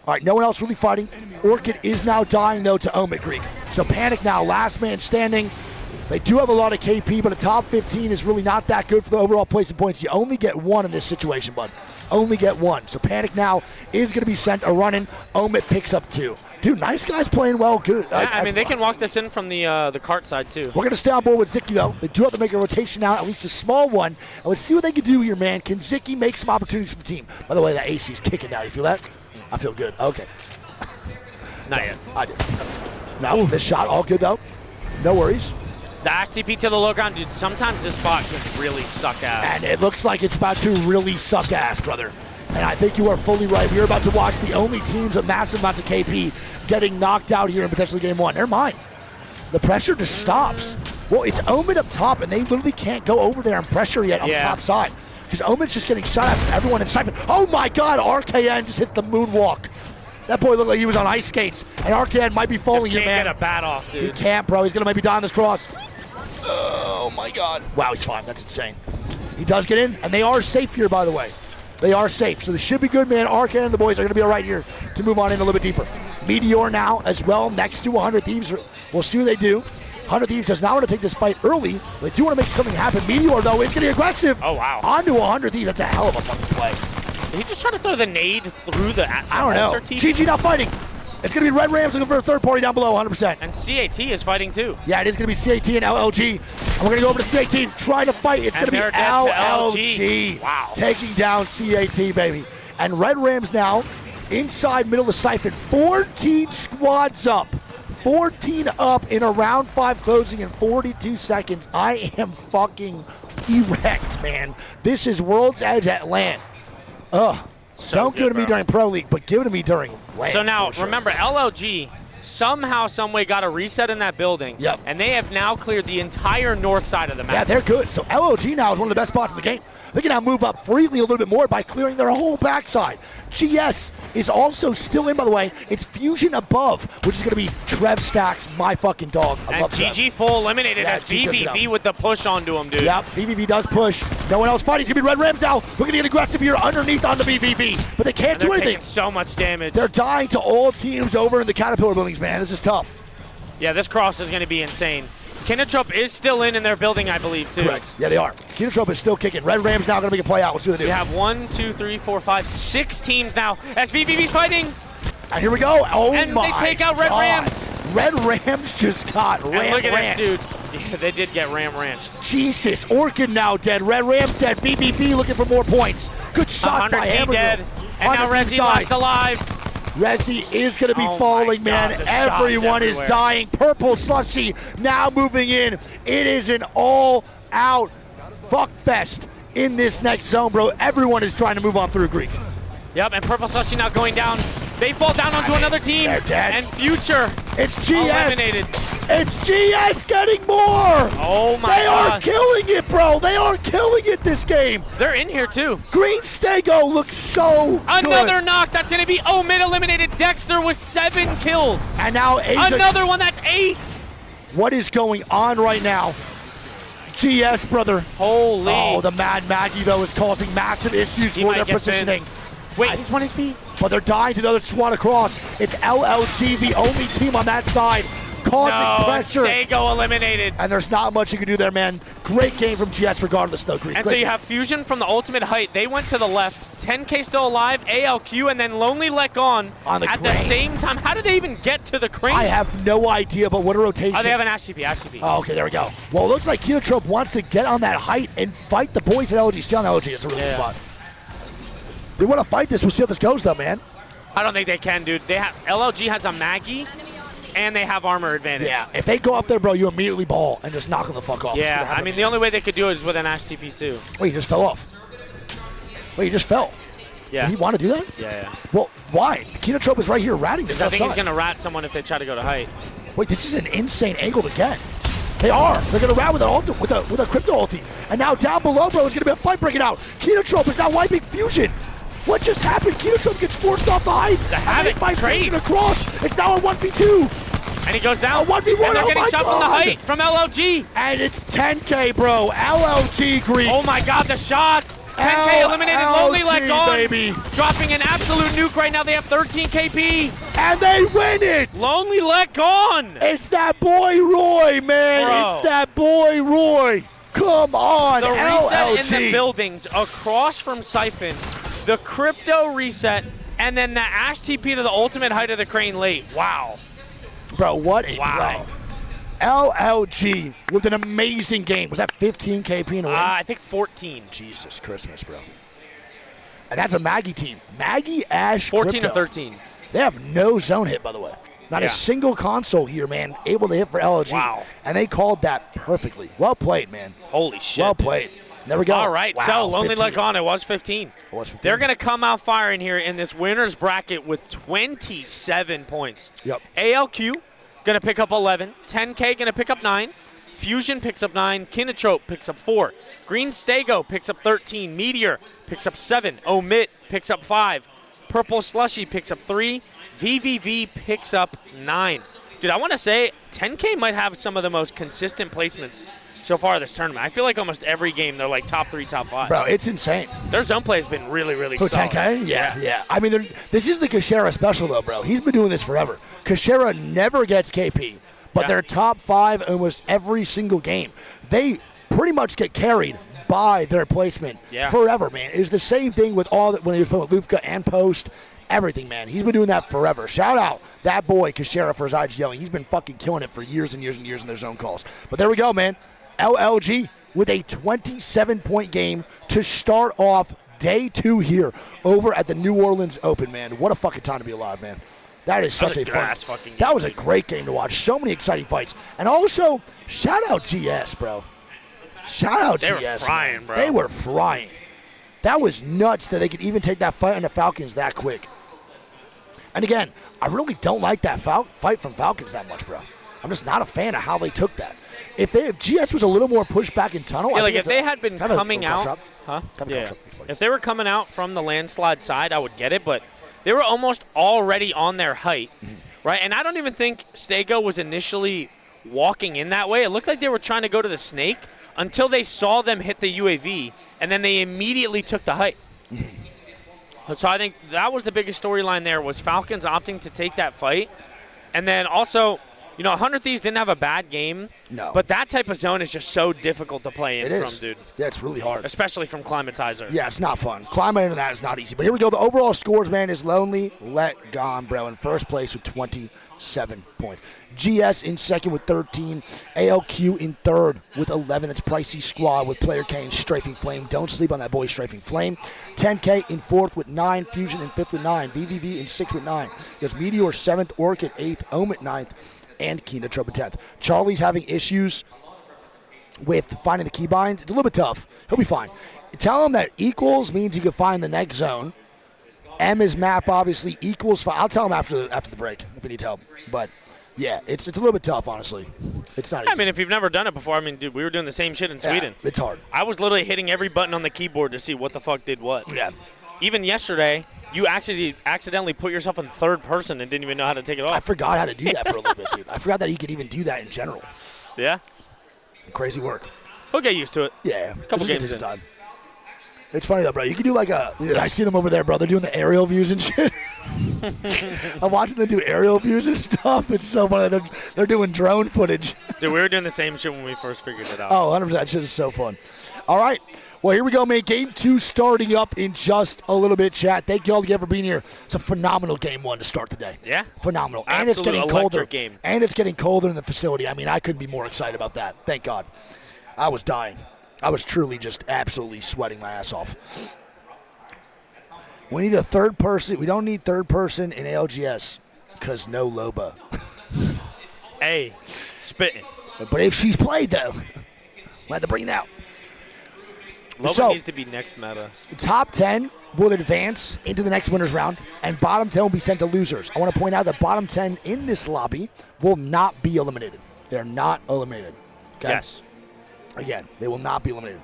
All right, no one else really fighting. Orchid is now dying, though, to Omid Greek. So Panic now, last man standing. They do have a lot of KP, but a top 15 is really not that good for the overall placing points. You only get 1 in this situation, bud. Only get 1. So Panic now is going to be sent a running. Omid picks up 2. Dude, Nice Guys playing well. Good. Yeah, I mean, they can walk this in from the cart side, too. We're going to stay on board with Zicky, though. They do have to make a rotation now, at least a small one. And let's see what they can do here, man. Can Zicky make some opportunities for the team? By the way, that AC is kicking now. You feel that? I feel good. Okay. Not yet. I did. No, this shot all good, though. No worries. The HTP to the low ground, dude, sometimes this spot can really suck ass. And it looks like it's about to really suck ass, brother. And I think you are fully right. We're about to watch the only teams with massive amounts of KP getting knocked out here in potentially game 1. Never mind. The pressure just stops. Well, it's Omen up top, and they literally can't go over there and pressure yet on the top side. Because Omen's just getting shot at from everyone in Siphon. Oh my God, RKN just hit the moonwalk. That boy looked like he was on ice skates. And RKN might be falling here, man. Just can't get a bat off, dude. He can't, bro. He's going to maybe die on this cross. Oh my God. Wow, he's fine. That's insane. He does get in, and they are safe here, by the way. They are safe, so this should be good, man. RKN and the boys are going to be all right here to move on in a little bit deeper. Meteor now as well, next to 100 Thieves. We'll see what they do. 100 Thieves does not want to take this fight early. They do want to make something happen. Meteor, though, is getting aggressive. Oh, wow. Onto 100 Thieves. That's a hell of a fucking play. Did he just try to throw the nade through the I don't know. GG not fighting. It's going to be Red Rams looking for a third party down below, 100%. And CAT is fighting too. Yeah, it is going to be CAT and LLG. And we're going to go over to CAT, trying to fight. It's going to be LLG. Wow. Taking down CAT, baby. And Red Rams now inside middle of the siphon. 14 squads up. 14 up in a round 5 closing in 42 seconds. I am fucking erect, man. This is World's Edge at LAN. Don't give it to me during Pro League, but give it to me during LAN. So now, remember, LLG somehow, someway got a reset in that building. Yep. And they have now cleared the entire north side of the map. Yeah, they're good. So LLG now is one of the best spots in the game. They can now move up freely a little bit more by clearing their whole backside. GS is also still in, by the way. It's Fusion above, which is going to be Trev Stacks, my fucking dog. I love Trev. GG full eliminated as VVV with the push onto him, dude. Yep, VVV does push. No one else fighting. It's going to be Red Rams now. Looking to get aggressive here underneath on the VVV. But they can't do anything. Taking so much damage. They're dying to all teams over in the Caterpillar buildings, man. This is tough. Yeah, this cross is going to be insane. Kinnetrop is still in their building, I believe, too. Correct. Yeah, they are. Kinnetrop is still kicking. Red Rams now going to make a play out. Let's see what they do. We have 1, 2, 3, 4, 5, 6 teams now as VVV's fighting. And here we go. Oh, and my they take out Red God. Rams. Red Rams just got Ram Look at Ranched. this, dude. Yeah, they did get Ram Ranched. Jesus. Orchid now dead. Red Rams dead. BBB looking for more points. Good shots by Hammergill. dead. And now Resi last alive. Resi is going to be falling, man. Everyone is dying. Purple Slushy now moving in. It is an all-out fuck fest in this next zone, bro. Everyone is trying to move on through Greek. Yep, and Purple Slushy now going down. They fall down onto another team. They're dead. And Future it's GS. eliminated. It's GS getting more. Oh, my They God. are killing it, bro. They are killing it this game. They're in here, too. Green Stego looks so Another good. knock. That's going to be Omid eliminated. Dexter with 7 kills. And now Asia. Another one. That's 8. What is going on right now? GS, brother. Holy. Oh, the Mad Maggie, though, is causing massive issues for their positioning. Wait, he's 1 HP. But they're dying to the other squad across. It's LLG, the only team on that side, causing pressure. Stego eliminated. And there's not much you can do there, man. Great game from GS regardless, though, Greek. And so you have Fusion from the Ultimate Height. They went to the left. 10K still alive, ALQ, and then Lonely Let Gone on the at the same time. How did they even get to the crane? I have no idea, but what a rotation. Oh, they have an HTP. Oh, okay, there we go. Well, it looks like Kinnetrop wants to get on that height and fight the boys at LG. Still on LG. It's a really good spot. They want to fight this. We'll see how this goes, though, man. I don't think they can, dude. LLG has a Maggie, and they have armor advantage. Yeah, if they go up there, bro, you immediately ball and just knock them the fuck off. Yeah, I mean, the only way they could do it is with an HTP, too. Wait, he just fell off. Wait, he just fell. Yeah. Did he want to do that? Yeah. Well, why? Kinnetrop is right here ratting this. I think he's going to rat someone if they try to go to height. Wait, this is an insane angle to get. They are. They're going to rat with a crypto ulti. And now down below, bro, is going to be a fight breaking out. Kinnetrop is now wiping Fusion. What just happened? Kinnetrop gets forced off the height. The Havoc by Fusion across. It's now a 1v2. And he goes down. A 1v1. And they're getting shot from the height from LLG. And it's 10K, bro. LLG Greek. Oh, my God, the shots. 10K eliminated. Lonely Let Gone. Baby. Dropping an absolute nuke right now. They have 13 KP. And they win it. Lonely Let Gone. It's that boy Roy, man. Bro. It's that boy Roy. Come on, The LLG. reset in the buildings across from Siphon, the crypto reset, and then the Ash TP to the ultimate height of the crane late. Wow. Bro, what a wow. LLG with an amazing game. Was that 15 KP in a win? I think 14. Jesus Christmas, bro. And that's a Maggie team. Maggie, Ash, 14 crypto. to 13. They have no zone hit, by the way. Not a single console here, man, able to hit for LLG. Wow. And they called that perfectly. Well played, man. Holy shit. Well played. There we go. All right, wow, so Lonely 15. Let Gone, it was 15. They're going to come out firing here in this winner's bracket with 27 points. Yep. ALQ going to pick up 11. 10K going to pick up 9. Fusion picks up 9. Kinnetrop picks up 4. Green Stego picks up 13. Meteor picks up 7. Omit picks up 5. Purple Slushy picks up 3. VVV picks up 9. Dude, I want to say 10K might have some of the most consistent placements so far this tournament. I feel like almost every game they're like top 3, top 5. Bro, it's insane. Their zone play has been really, really Who, solid. 10K? Yeah. I mean, this is the Kashera special, though, bro. He's been doing this forever. Kashera never gets KP, but they're top 5 almost every single game. They pretty much get carried by their placement forever, man. It's the same thing with all that when he was playing with Lufka and Post. everything, man. He's been doing that forever. Shout out that boy, Kashera, for his IG yelling. He's been fucking killing it for years and years and years in their zone calls. But there we go, man. LLG with a 27-point game to start off day 2 here over at the New Orleans Open, man. What a fucking time to be alive, man. That is such a fun. Fucking game. That was a great game to watch. So many exciting fights. And also, shout out GS, bro. Shout out GS. They were frying, bro. They were frying. That was nuts that they could even take that fight on the Falcons that quick. And again, I really don't like that fight from Falcons that much, bro. I'm just not a fan of how they took that. If GS was a little more pushed back in tunnel, yeah, like if they had been coming out, if they were coming out from the landslide side, I would get it, but they were almost already on their height, right? And I don't even think Stego was initially walking in that way. It looked like they were trying to go to the snake until they saw them hit the UAV, and then they immediately took the height. So I think that was the biggest storyline there, was Falcons opting to take that fight. And then also, 100 Thieves didn't have a bad game. No. But that type of zone is just so difficult to play in from, dude. Yeah, it's really hard. Especially from Climatizer. Yeah, it's not fun. Climbing into that is not easy. But here we go. The overall scores, man, is Lonely Let Gone, bro, in first place with 27 points. GS in second with 13. ALQ in third with 11. That's Pricey Squad with Player K and Strafing Flame. Don't sleep on that boy, Strafing Flame. 10K in fourth with 9. Fusion in fifth with 9. VVV in sixth with 9. There's Meteor 7th, Orc at 8th, Ohm at 9th, and Kina Trouble 10th. Charlie's having issues with finding the keybinds. It's a little bit tough. He'll be fine. Tell him that equals means you can find the next zone. M is map, obviously. Equals. I'll tell him after the break if he needs help. But yeah, it's a little bit tough, honestly. It's not easy. I mean, if you've never done it before, dude, we were doing the same shit in Sweden. It's hard. I was literally hitting every button on the keyboard to see what the fuck did what. Yeah. Even yesterday, you actually accidentally put yourself in third person and didn't even know how to take it off. I forgot how to do that for a little bit, dude. I forgot that you could even do that in general. Yeah. Crazy work. We'll get used to it. Yeah. Couple games in. Time. It's funny, though, bro. You can do I see them over there, bro. They're doing the aerial views and shit. I'm watching them do aerial views and stuff. It's so funny. They're doing drone footage. Dude, we were doing the same shit when we first figured it out. Oh, 100%. That shit is so fun. All right. Well, here we go, man. Game 2 starting up in just a little bit, chat. Thank you all again for being here. It's a phenomenal game 1 to start today. Yeah? Phenomenal. Absolute and it's getting colder. Game. And it's getting colder in the facility. I couldn't be more excited about that. Thank God. I was dying. I was truly just absolutely sweating my ass off. We need a third person. We don't need third person in ALGS because no Loba. Hey, spitting. But if she's played, though, we'll have to bring it out. Loba needs to be next meta. Top 10 will advance into the next winners round, and bottom 10 will be sent to losers. I want to point out that bottom 10 in this lobby will not be eliminated. They're not eliminated. Okay? Yes. Again, they will not be eliminated.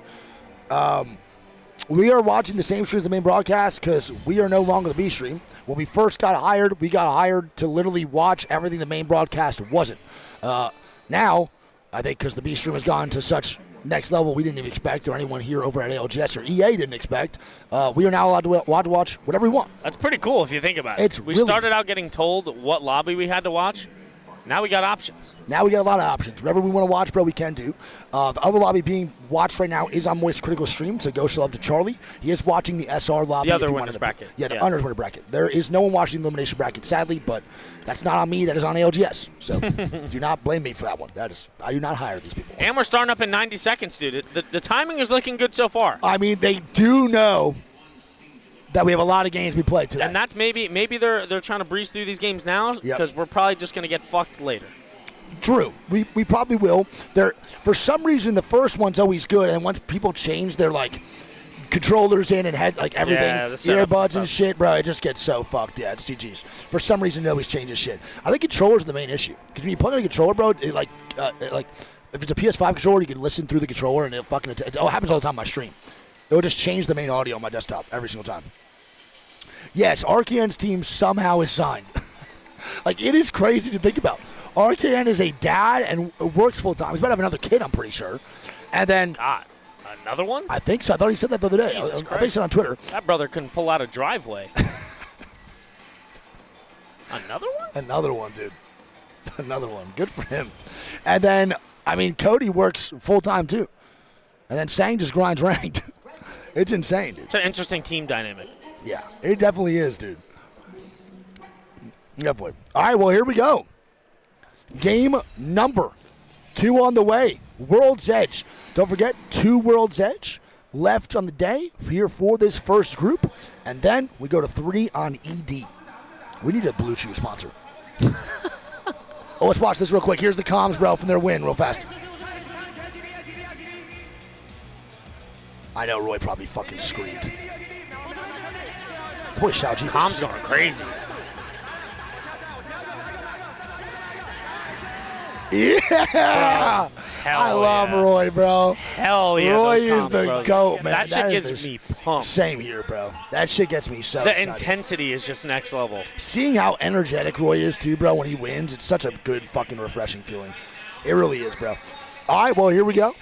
We are watching the same stream as the main broadcast because we are no longer the B stream. When we first got hired, we got hired to literally watch everything the main broadcast wasn't. Now, I think because the B stream has gone to such next level we didn't even expect, or anyone here over at ALGS or EA didn't expect, we are now allowed to watch whatever we want. That's pretty cool if you think about it. We started out getting told what lobby we had to watch. Now we got options. Now we got a lot of options. Whatever we want to watch, bro, we can do. The other lobby being watched right now is on Moist Critical Stream, so go show love to Charlie. He is watching the SR lobby. The other winners bracket. Yeah, the other winner bracket. There is no one watching the elimination bracket, sadly, but that's not on me. That is on ALGS. So do not blame me for that one. I do not hire these people. And we're starting up in 90 seconds, dude. The timing is looking good so far. They do know that we have a lot of games we played today. And that's maybe they're trying to breeze through these games now because we're probably just going to get fucked later. True. We probably will. For some reason, the first one's always good, and once people change their, controllers in and everything, earbuds and shit, bro, it just gets so fucked. Yeah, it's GG's. For some reason, it always changes shit. I think controllers are the main issue. Because when you plug in a controller, bro, if it's a PS5 controller, you can listen through the controller, and it happens all the time on my stream. It will just change the main audio on my desktop every single time. Yes, RKN's team somehow is signed. It is crazy to think about. RKN is a dad and works full-time. He's about to have another kid, I'm pretty sure. And then... God, another one? I think so. I thought he said that the other day. I think he said on Twitter. That brother couldn't pull out a driveway. Another one? Another one, dude. Another one. Good for him. And then, Cody works full-time, too. And then Sang just grinds ranked. It's insane, dude. It's an interesting team dynamic. Yeah, it definitely is, dude. Definitely. All right, well, here we go. Game number 2 on the way. World's Edge. Don't forget, 2 World's Edge left on the day here for this first group. And then we go to 3 on ED. We need a Blue Chew sponsor. Oh, let's watch this real quick. Here's the comms, bro, from their win real fast. I know Roy probably fucking screamed. Boy, Xiao Ji. Comms going crazy. Yeah! I love Roy, bro. Hell yeah. Roy is the GOAT, man. That shit gets me pumped. Same here, bro. That shit gets me so excited. The intensity is just next level. Seeing how energetic Roy is, too, bro, when he wins, it's such a good fucking refreshing feeling. It really is, bro. All right, well, here we go.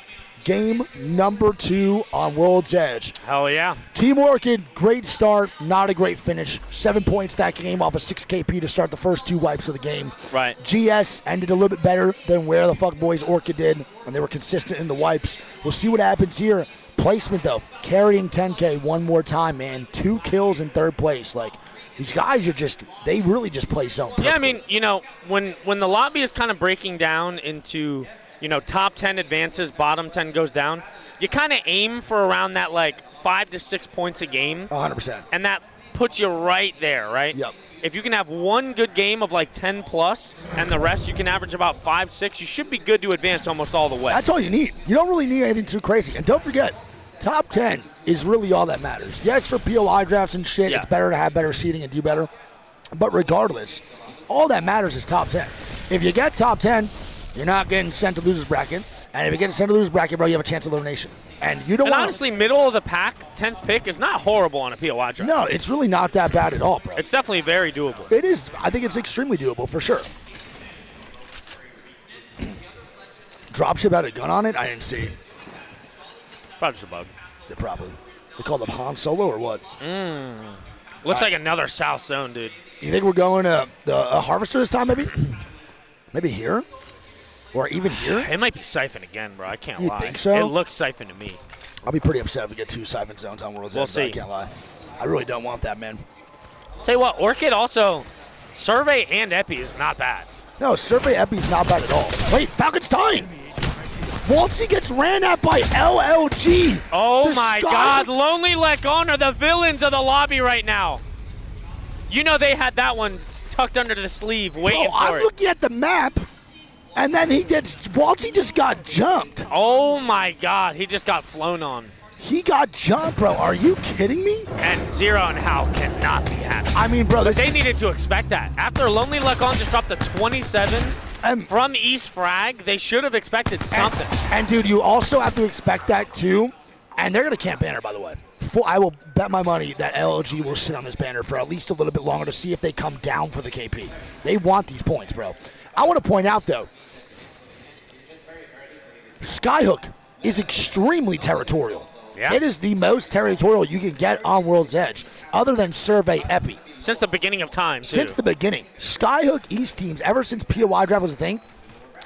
Game number 2 on World's Edge. Hell yeah. Team Orchid, great start, not a great finish. 7 points that game off a 6 KP to start the first 2 wipes of the game. Right. GS ended a little bit better than where the fuck boys Orchid did, and they were consistent in the wipes. We'll see what happens here. Placement, though, carrying 10K one more time, man. 2 kills in 3rd place. Like, these guys are just, they really just play zone perfectly. Yeah, I mean, you know, when the lobby is kind of breaking down into, you know, top 10 advances, bottom 10 goes down, you kind of aim for around that, like, 5 to 6 points a game. 100%. And that puts you right there, right? Yep. If you can have one good game of, like, 10 plus, and the rest you can average about 5, 6, you should be good to advance almost all the way. That's all you need. You don't really need anything too crazy. And don't forget, top 10 is really all that matters. Yes, for POI drafts and shit, It's better to have better seating and do better. But regardless, all that matters is top 10. If you get top 10, you're not getting sent to losers bracket, and if you get sent to losers bracket, bro, you have a chance of elimination. And you don't want. Honestly, middle of the pack, 10th pick is not horrible on a POI draft. No, it's really not that bad at all, bro. It's definitely very doable. It is. I think it's extremely doable for sure. Dropship had a gun on it. I didn't see. Probably just a bug. They probably. They called him Han Solo or what? Looks like another South Zone, dude. You think we're going to the Harvester this time, maybe? Maybe here? Or even here? It might be Siphon again, bro. I can't lie. You think so? It looks Siphon to me. I'll be pretty upset if we get 2 Siphon zones on World's Edge. We'll see. I can't lie. I really don't want that, man. Tell you what, Orchid also, Survey and Epi is not bad. No, Survey Epi's not bad at all. Wait, Falcons tying! Waltzy gets ran at by LLG. Oh my God, Lonely Let Gone are the villains of the lobby right now. You know they had that one tucked under the sleeve waiting for it. I'm looking at the map, and then Waltzy just got jumped. Oh my God, he just got flown on. He got jumped, bro. Are you kidding me? And Zero and Hal cannot be happy. I mean, bro, they needed to expect that. After Lonely Let Gone just dropped the 27 from East Frag, they should have expected something. And dude, you also have to expect that too. And they're going to camp banner, by the way. I will bet my money that LLG will sit on this banner for at least a little bit longer to see if they come down for the KP. They want these points, bro. I want to point out, though, Skyhook is extremely territorial. Yeah. It is the most territorial you can get on World's Edge, other than Survey Epi. Since the beginning of time, too. Since the beginning. Skyhook East teams, ever since POI draft was a thing,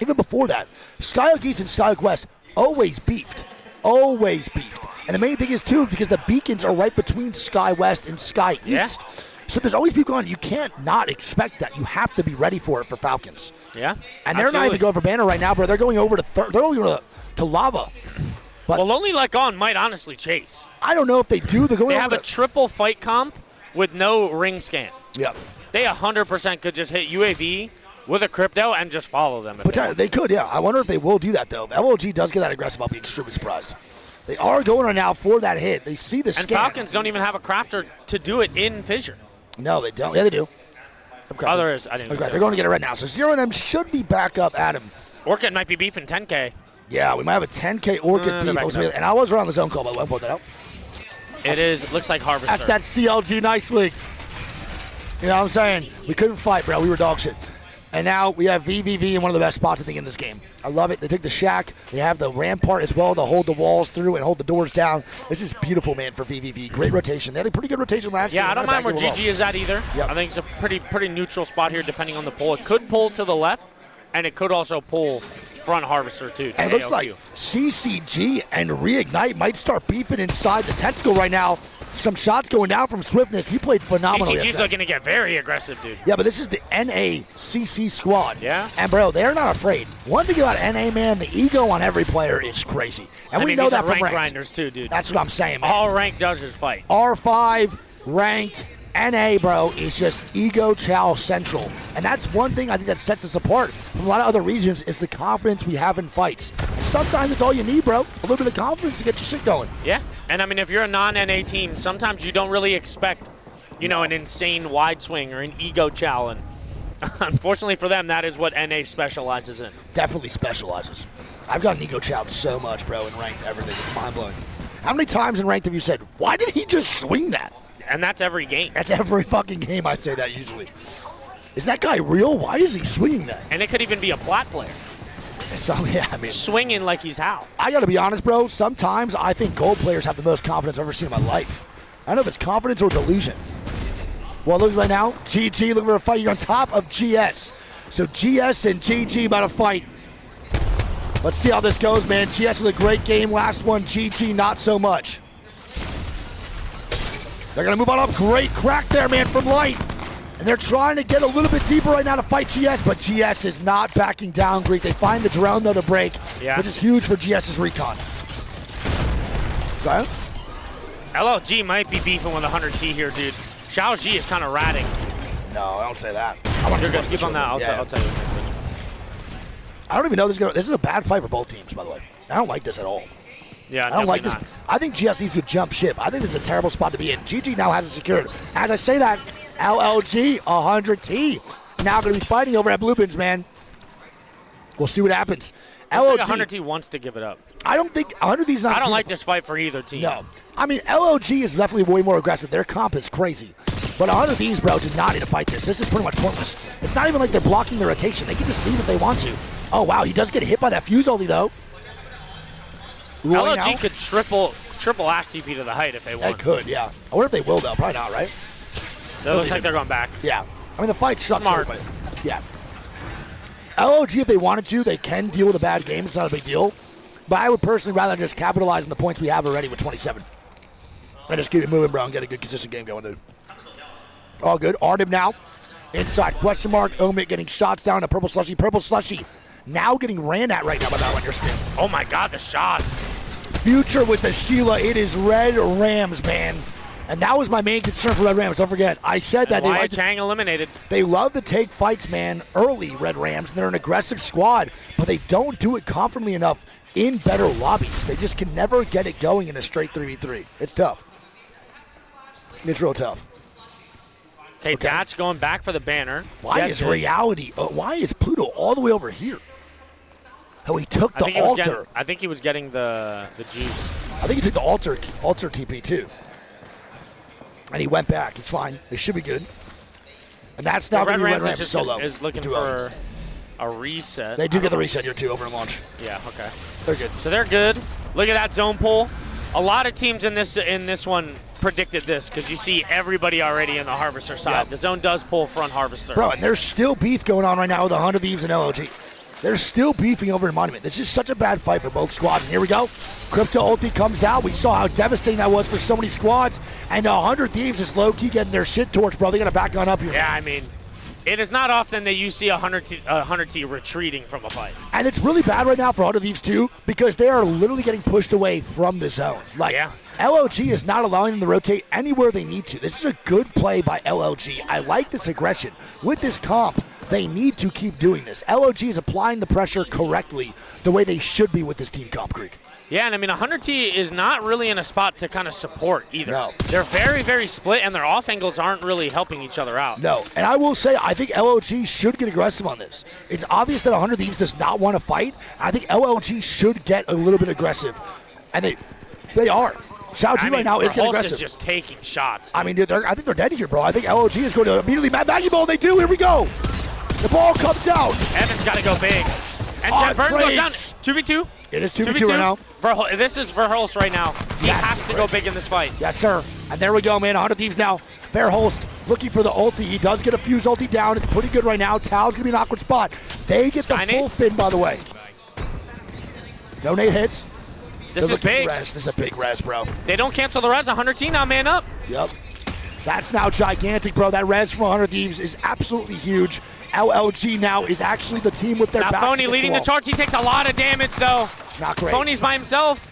even before that, Skyhook East and Skyhook West always beefed. Always beefed. And the main thing is, too, because the beacons are right between Sky West and Sky East. Yeah. So there's always people going, you can't not expect that. You have to be ready for it for Falcons. Yeah. And they're not even going for banner right now, bro. They're going over to they're going over to lava. But well, Lonely Let Gone might honestly chase. I don't know if they do. They have a triple fight comp with no ring scan. Yep. They 100% could just hit UAV with a crypto and just follow them. But they could, yeah. I wonder if they will do that, though. If LOG does get that aggressive, I'll be extremely surprised. They are going right now for that hit. They see the scan. And Falcons don't even have a crafter to do it in Fissure. No, they don't. Yeah, they do. Oh, there is. I didn't know. They're going to get it right now. So Zero of them should be back up at him. Orchid might be beefing 10K. Yeah, we might have a 10K Orchid beef. And I was around the zone call, by the way. I'll point that out. It looks like Harvester. That's that CLG NiceWigg. You know what I'm saying? We couldn't fight, bro. We were dog shit. And now we have VVV in one of the best spots, I think, in this game. I love it. They take the shack. They have the rampart as well to hold the walls through and hold the doors down. This is beautiful, man, for VVV. Great rotation. They had a pretty good rotation last game. Yeah, I don't mind where GG is at either. Yep. I think it's a pretty neutral spot here depending on the pull. It could pull to the left, and it could also pull front Harvester, too. And it looks like CCG and Reignite might start beefing inside the tentacle right now. some shots going down from Swiftness. He played phenomenal CCG's yesterday. looking to get very aggressive, dude. Yeah, but this is the NACC squad. Yeah. And, bro, they're not afraid. One thing about NA, man, the ego on every player is crazy. And we know that from rank ranked. grinders, too, dude. That's what I'm saying, man. All ranked judges fight. R5, ranked, NA, bro, is just ego chow central. And that's one thing I think that sets us apart from a lot of other regions is the confidence we have in fights. And sometimes it's all you need, bro. A little bit of confidence to get your shit going. Yeah. And, I mean, if you're a non-NA team, sometimes you don't really expect, you know, an insane wide swing or an ego chow. And unfortunately for them, that is what NA specializes in. Definitely specializes. I've gotten ego chowed so much, bro, in ranked everything. It's mind-blowing. How many times in ranked have you said, why did he just swing that? And that's every game. That's every fucking game I say that usually. Is that guy real? Why is he swinging that? And it could even be a plat player. So, yeah, I mean. Swinging like he's how. I got to be honest, bro. Sometimes I think gold players have the most confidence I've ever seen in my life. I don't know if it's confidence or delusion. Well, look right now. GG looking for a fight. You're on top of GS. So GS and GG about to fight. Let's see how this goes, man. GS with a great game. Last one, GG not so much. They're going to move on up. Great crack there, man, from Light. And they're trying to get a little bit deeper right now to fight GS, but GS is not backing down, Greek. They find the drone, though, to break, which is huge for GS's recon. Okay. LLG might be beefing with 100T here, dude. Xiao Ji is kind of ratting. No, I don't say that. You're good. Keep on that. I'll tell you. I don't even know this is a bad fight for both teams, by the way. I don't like this at all. Yeah, I don't like this. not. I think GS needs to jump ship. I think this is a terrible spot to be in. GG now has it secured. As I say that, LLG 100T now going to be fighting over at Bluepins, man. We'll see what happens. LLG, like 100T wants to give it up. I don't think 100T's not. I don't like this fight for either team. No. I mean, LLG is definitely way more aggressive. Their comp is crazy. But 100T's, bro, do not need to fight this. This is pretty much pointless. It's not even like they're blocking the rotation. They can just leave if they want to. Oh, wow. He does get hit by that fuse ulti, though. LLG could triple Ash TP to the height if they want. They could, yeah. I wonder if they will, though. Probably not, right? It looks like they're going back. Yeah. I mean, the fight sucks. Smart. But yeah. LOG, if they wanted to, they can deal with a bad game. It's not a big deal. But I would personally rather just capitalize on the points we have already with 27. And just keep it moving, bro, and get a good, consistent game going, dude. All good. Artem now. Inside question mark. Omit getting shots down to Purple Slushy. Purple Slushy now getting ran at right now by that one. Your spin. Oh, my God, the shots. Future with the Sheila. It is Red Rams, man. And that was my main concern for Red Rams. Don't forget, I said that Wyatt Chang eliminated. They love to take fights, man, early, Red Rams. And they're an aggressive squad, but they don't do it confidently enough in better lobbies. They just can never get it going in a straight 3v3. It's tough. It's real tough. Okay, Datch going back for the banner. Why is Reality? Why is Pluto all the way over here? Oh, he took the altar. I think he was getting the juice. I think he took the altar TP too. And he went back. It's fine. It should be good. And that's not going to be Red Rams solo. Is looking for a reset. They do get the reset here too over in launch. Yeah, okay. They're good. So they're good. Look at that zone pull. A lot of teams in this one predicted this because you see everybody already in the Harvester side. Yep. The zone does pull front Harvester. Bro, and there's still beef going on right now with the 100 Thieves and LOG. They're still beefing over in Monument. This is such a bad fight for both squads. And here we go. Crypto ulti comes out. We saw how devastating that was for so many squads. And 100 Thieves is low-key getting their shit torched, bro. They got to back on up here. Yeah, I mean, it is not often that you see a 100T retreating from a fight. And it's really bad right now for 100 Thieves, too, because they are literally getting pushed away from the zone. Like, LOG is not allowing them to rotate anywhere they need to. This is a good play by LOG. I like this aggression. With this comp, they need to keep doing this. LOG is applying the pressure correctly the way they should be with this team comp, Greek. Yeah, and I mean, 100T is not really in a spot to kind of support either. No. They're very, very split, and their off angles aren't really helping each other out. No, and I will say, I think LOG should get aggressive on this. It's obvious that 100 Thieves does not want to fight. I think LOG should get a little bit aggressive, and they are. Xiao Ji right now is getting aggressive. Is just taking shots. Dude. I mean, dude, I think they're dead here, bro. I think LOG is going to immediately Maggie Ball. They do. Here we go. The ball comes out. Evan's got to go big. And Jet Burton goes down. 2v2. It is 2v2 right now. This is Verhulst right now. He has to go big in this fight. Yes, sir. And there we go, man. 100 Thieves now. Verhulst looking for the ulti. He does get a fuse ulti down. It's pretty good right now. Tao's going to be an awkward spot. They get the full fin, by the way. No nade hits. This is big. This is a big res, bro. They don't cancel the res. 100T now, man up. Yep. That's now gigantic, bro. That res from 100 Thieves is absolutely huge. LLG now is actually the team with their backs Phony against leading the wall. charts. He takes a lot of damage, though. It's not great. Phony's by himself.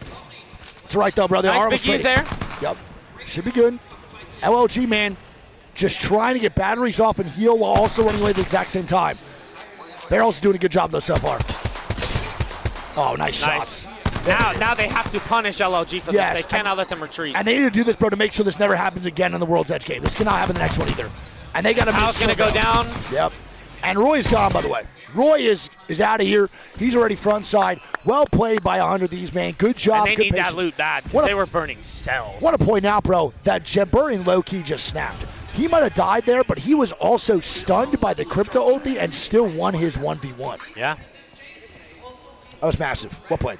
It's right, though, bro. Nice big E's there. Yep. Should be good. LLG, man, just trying to get batteries off and heal while also running away at the exact same time. Barrel's doing a good job, though, so far. Oh, nice shots. Now they have to punish LLG for this. They cannot let them retreat. And they need to do this, bro, to make sure this never happens again in the World's Edge game. This cannot happen the next one either. And they got to make sure. Hal's going to go down. Yep. And Roy's gone, by the way. Roy is out of here. He's already front side. Well played by 100 Thieves, man. Good job. And they need that loot bad because they were burning cells. I want to point out, bro, that Jemburian low-key just snapped. He might have died there, but he was also stunned by the crypto ulti and still won his 1v1. Yeah. That was massive. Well played.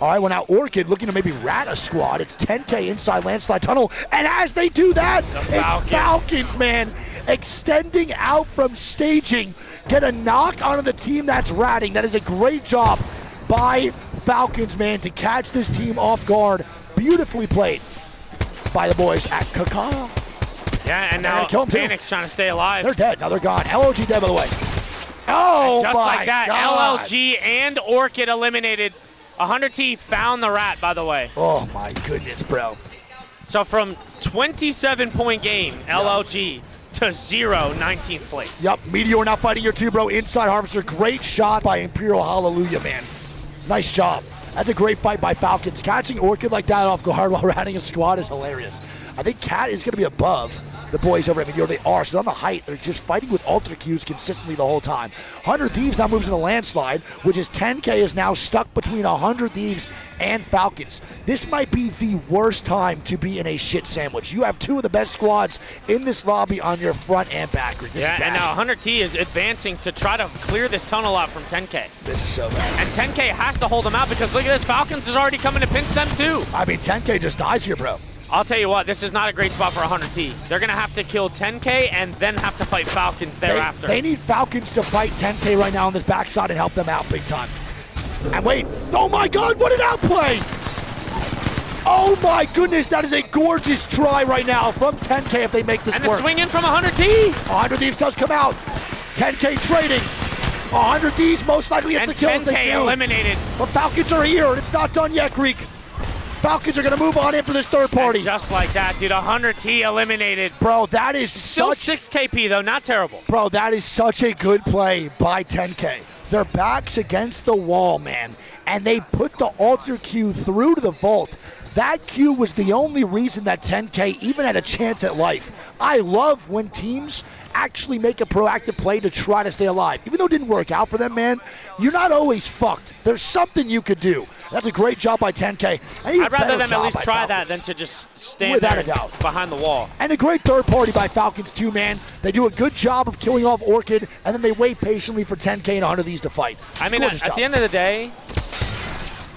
All right, well, now Orchid looking to maybe rat a squad. It's 10K inside landslide tunnel. And as they do that, it's Falcons, man, extending out from staging. Get a knock onto the team that's ratting. That is a great job by Falcons, man, to catch this team off guard. Beautifully played by the boys at Kakao. Yeah, and now Panic's trying to stay alive. They're dead. Now they're gone. LOG dead, by the way. Oh, just my like that, God. LLG and Orchid eliminated. 100T found the rat, by the way. Oh, my goodness, bro. So from 27-point game, LLG to 0, 19th place. Yep, Meteor now fighting here too, bro. Inside Harvester, great shot by Imperial Hallelujah, man. Nice job. That's a great fight by Falcons. Catching Orchid like that off guard while ratting a squad is hilarious. I think Cat is going to be above the boys over at Meteor. They are, so on the height, they're just fighting with Ultra Qs consistently the whole time. 100 Thieves now moves in a landslide, which is 10K is now stuck between 100 Thieves and Falcons. This might be the worst time to be in a shit sandwich. You have two of the best squads in this lobby on your front and back. This is bad. And now 100T is advancing to try to clear this tunnel out from 10K. This is so bad. And 10K has to hold them out because look at this, Falcons is already coming to pinch them too. I mean, 10K just dies here, bro. I'll tell you what, this is not a great spot for 100T. They're going to have to kill 10K and then have to fight Falcons thereafter. They need Falcons to fight 10K right now on this backside and help them out big time. And wait, oh my God, what an outplay! Oh my goodness, that is a gorgeous try right now from 10K if they make this work. And the swing in from 100T. 100 Thieves does come out. 10K trading. 100 Thieves most likely gets the kills. 10K eliminated. But Falcons are here and it's not done yet, Greek. Falcons are going to move on in for this third party. And just like that, dude, 100T eliminated. Bro, that is still 6 KP, though, not terrible. Bro, that is such a good play by 10K. Their backs against the wall, man, and they put the Alter Q through to the vault. That Q was the only reason that 10K even had a chance at life. I love when teams actually make a proactive play to try to stay alive. Even though it didn't work out for them, man, you're not always fucked. There's something you could do. That's a great job by 10K. I'd rather them at least try that than to just stand there behind the wall. And a great third party by Falcons too, man. They do a good job of killing off Orchid, and then they wait patiently for 10K and 100 of these to fight. I mean, at the end of the day,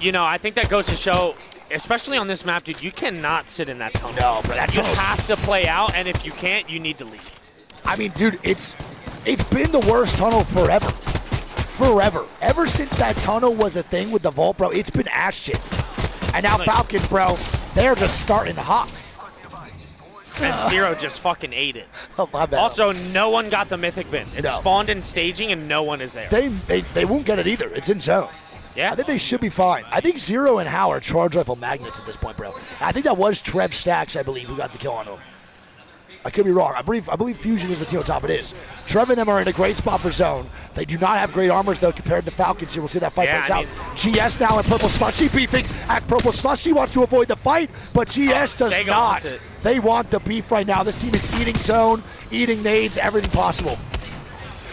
you know, I think that goes to show, especially on this map, dude, you cannot sit in that tunnel. No, bro, that tunnel. You have to play out, and if you can't, you need to leave. I mean, dude, it's been the worst tunnel forever. Forever. Ever since that tunnel was a thing with the vault, bro, it's been ass shit. And now Falcons, bro, they're just starting hot. And Zero just fucking ate it. Oh, my bad. Also, no one got the Mythic Bin. It spawned in staging, and no one is there. They won't get it either. It's in zone. Yeah. I think they should be fine. I think Zero and Hao are charge rifle magnets at this point, bro. I think that was Trev Stacks, I believe, who got the kill on him. I could be wrong. I believe Fusion is the team on top. It is. Trev and them are in a great spot for zone. They do not have great armors, though, compared to Falcons here. We'll see that fight breaks out. GS now in Purple Slushy beefing as Purple Slushy wants to avoid the fight, but GS does not. They want the beef right now. This team is eating zone, eating nades, everything possible.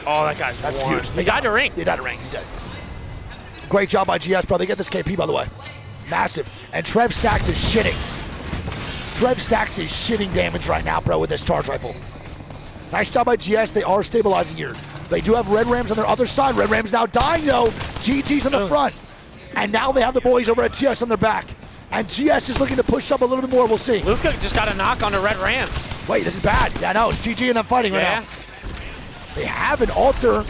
Oh, that guy's huge. They died to ring. They died to ring. He's dead. Great job by GS, bro. They get this KP, by the way. Massive. And Trev Stacks is shitting. Trev Stacks is shitting damage right now, bro, with this charge rifle. Nice job by GS. They are stabilizing here. They do have Red Rams on their other side. Red Rams now dying, though. GG's on the front. And now they have the boys over at GS on their back. And GS is looking to push up a little bit more. We'll see. Luca just got a knock on the Red Rams. Wait, this is bad. Yeah, I know. It's GG and them fighting right now. They have an Alter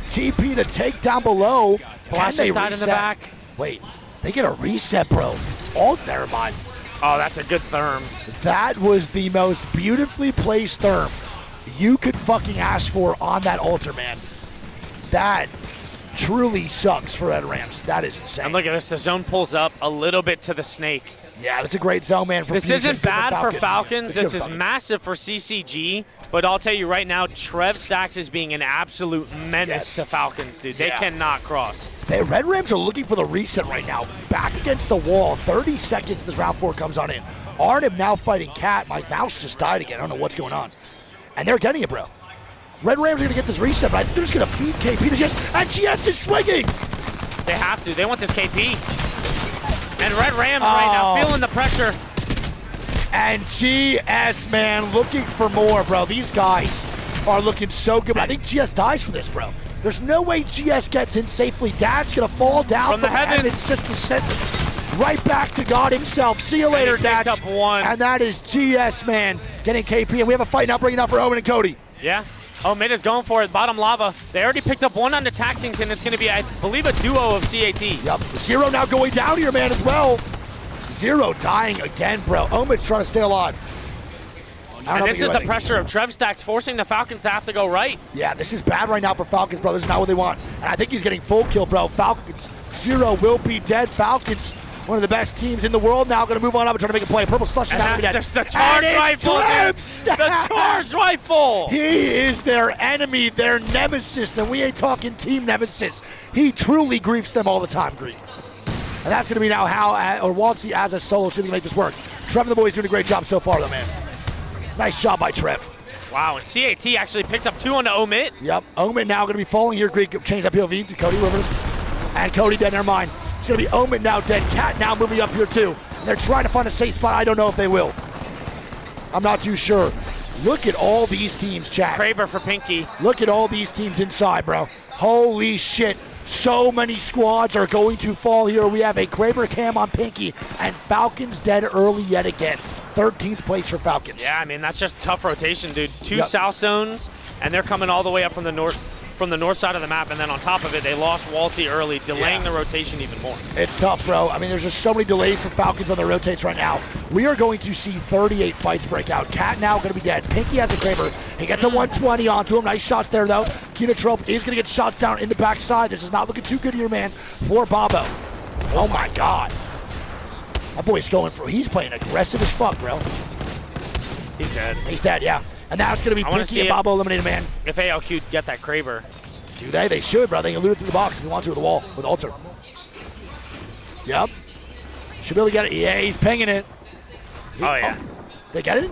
TP to take down below. Blast just died in the back. Wait. They get a reset, bro. Oh, never mind. Oh, that's a good therm. That was the most beautifully placed therm you could fucking ask for on that altar, man. That truly sucks for Red Rams. That is insane. And look at this. The zone pulls up a little bit to the snake. Yeah, that's a great zone, man. This isn't bad for Falcons. This is massive for CCG. But I'll tell you right now, Trev Stacks is being an absolute menace to Falcons, dude. They cannot cross. The Red Rams are looking for the reset right now. Back against the wall. 30 seconds this round 4 comes on in. Arnim now fighting Cat. My mouse just died again. I don't know what's going on. And they're getting it, bro. Red Rams are going to get this reset, but I think they're just going to feed KP to GS. And GS is swinging! They have to. They want this KP. And Red Rams right now feeling the pressure. And GS, man, looking for more, bro. These guys are looking so good. But I think GS dies for this, bro. There's no way GS gets in safely. Dad's going to fall down from the heavens. It's just descent right back to God himself. See you later, Dad. And that is GS, man, getting KP. And we have a fight now bringing up for Omen and Cody. Yeah. Mid is going for it. Bottom lava. They already picked up one onto Taxington. It's going to be, I believe, a duo of CAT. Yep. Zero now going down here, man, as well. Zero dying again, bro. Omen's trying to stay alive. And this is the pressure of Trev Stacks forcing the Falcons to have to go right. Yeah, this is bad right now for Falcons, bro. This is not what they want. And I think he's getting full kill, bro. Falcons, Zero will be dead. Falcons, one of the best teams in the world, now going to move on up and try to make a play. Purple Slush is now dead. The charge rifle. The charge rifle. He is their enemy, their nemesis, and we ain't talking team nemesis. He truly griefs them all the time, Greek. And that's going to be now how, or Waltzy as a solo, see if he can make this work. Trev and the boys doing a great job so far, though, man. Nice job by Trev. Wow, and CAT actually picks up 2 on the Omit. Yep, Omen now going to be falling here. Greek change that POV to Cody Rivers. And Cody dead, never mind. It's going to be Omen now dead. Cat now moving up here too. And they're trying to find a safe spot. I don't know if they will. I'm not too sure. Look at all these teams, chat. Kraber for Pinky. Look at all these teams inside, bro. Holy shit. So many squads are going to fall here. We have a Kraber cam on Pinky, and Falcons dead early yet again. 13th place for Falcons. Yeah, I mean, that's just tough rotation, dude. 2 south zones, and they're coming all the way up from the north side of the map, and then on top of it, they lost Walty early, delaying the rotation even more. It's tough, bro. I mean, there's just so many delays for Falcons on their rotates right now. We are going to see 38 fights break out. Cat now going to be dead. Pinky has a Kraber. He gets a 120 onto him. Nice shots there, though. Kinotrope is going to get shots down in the backside. This is not looking too good here, man, for Bobo. Oh, my God. That boy's going for, he's playing aggressive as fuck, bro. He's dead. He's dead, yeah. And now it's going to be Pinky and Bobo eliminated, man. If ALQ get that Kraber. Do they? They should, bro. They can loot it through the box if you want to with the wall, with Alter. Yep. Should be able to get it. Yeah, he's pinging it. Oh, yeah. They get it?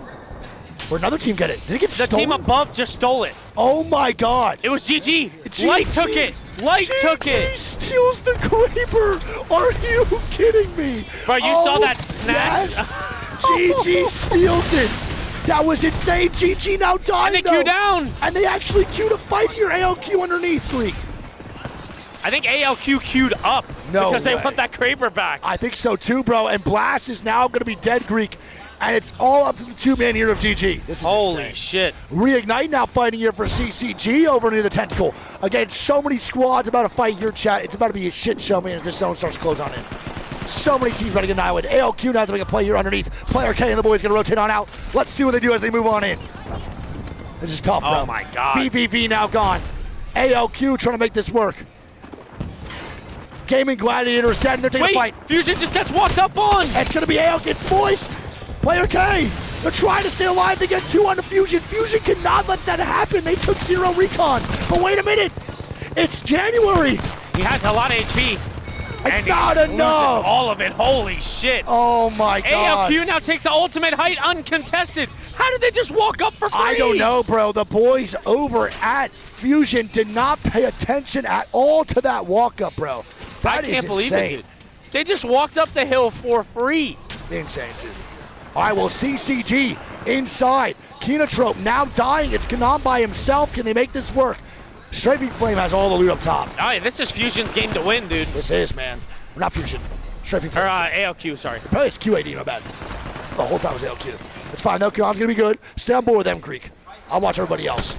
Or another team get it? Did it get stolen? The team above just stole it. Oh, my God. It was GG. Light took it. Light took it. GG steals the Kraber. Are you kidding me? Bro, you saw that snatch? Yes. GG steals it. That was insane. GG now dying, and they queue down. And they actually queued a fight here. ALQ underneath, Greek. I think ALQ queued up because they want that Kraber back. I think so too, bro. And Blast is now going to be dead, Greek. And it's all up to the 2-man here of GG. This is holy insane. Shit. Reignite now fighting here for CCG over near the Tentacle. Again, so many squads about to fight here, chat. It's about to be a shit show, man, as this zone starts to close on in. So many teams about to get annihilated. ALQ now has to make a play here underneath. Player K and the boys going to rotate on out. Let's see what they do as they move on in. This is tough, bro. Oh, my God. BVV now gone. ALQ trying to make this work. Gaming Gladiator is dead, and they're taking a fight. Fusion just gets walked up on. It's going to be ALQ. Boys, Player K, they're trying to stay alive. They get 2 on the Fusion. Fusion cannot let that happen. They took 0 recon. But wait a minute. It's January. He has a lot of HP. It's not enough. All of it. Holy shit. Oh, my God. ALQ now takes the ultimate height uncontested. How did they just walk up for free? I don't know, bro. The boys over at Fusion did not pay attention at all to that walk-up, bro. That is insane. I can't believe it, dude. They just walked up the hill for free. Insane, dude. All right, well, CCG inside. Kinotrope now dying. It's Kanan by himself. Can they make this work? Strafing Flame has all the loot up top. Oh, yeah, this is Fusion's game to win, dude. This is, man. We're not Fusion. Strafing Flame. Or ALQ, sorry. Probably it's QAD, my bad. The whole time it was ALQ. It's fine, though. Kanan's going to be good. Stay on board with them, Creek. I'll watch everybody else.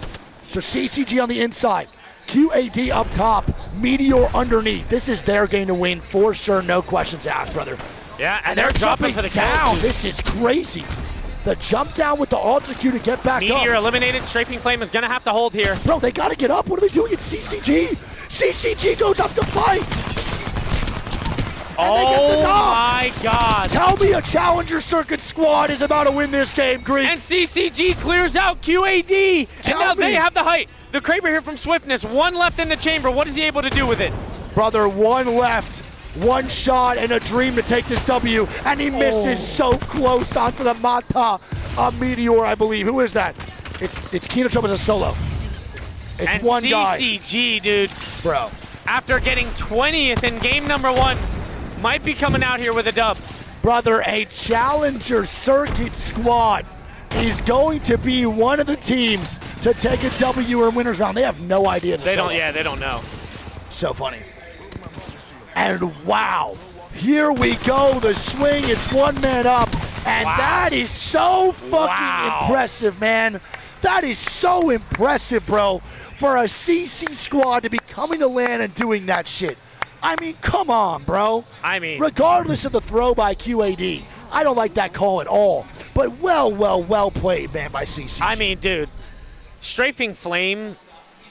So CCG on the inside. QAD up top, Meteor underneath. This is their game to win for sure, no questions asked, brother. Yeah, and they're jumping for the down. kills. This is crazy. The jump down with the Alter Q to get back up. Meteor eliminated. Strafing Flame is going to have to hold here. Bro, they got to get up. What are they doing? It's CCG. CCG goes up to fight. And they get the knock. My God. Tell me a Challenger Circuit squad is about to win this game, Greek. And CCG clears out QAD. And now they have the height. The Kraber here from Swiftness. One left in the chamber. What is he able to do with it? Brother, one left. One shot and a dream to take this W, and he misses so close onto the Mata Meteor, I believe. Who is that? It's Kino Trump as a solo. It's and one guy. CCG, dude. Bro. After getting 20th in game number 1, might be coming out here with a dub. Brother, a Challenger Circuit squad is going to be one of the teams to take a W or winners round. They have no idea. They don't know. So funny. And wow, here we go, the swing, it's one man up, and that is so fucking impressive, man. That is so impressive, bro, for a CC squad to be coming to land and doing that shit. I mean, come on, bro. Regardless of the throw by QAD, I don't like that call at all, but well played, man, by CC. I mean, dude, Strafing Flame,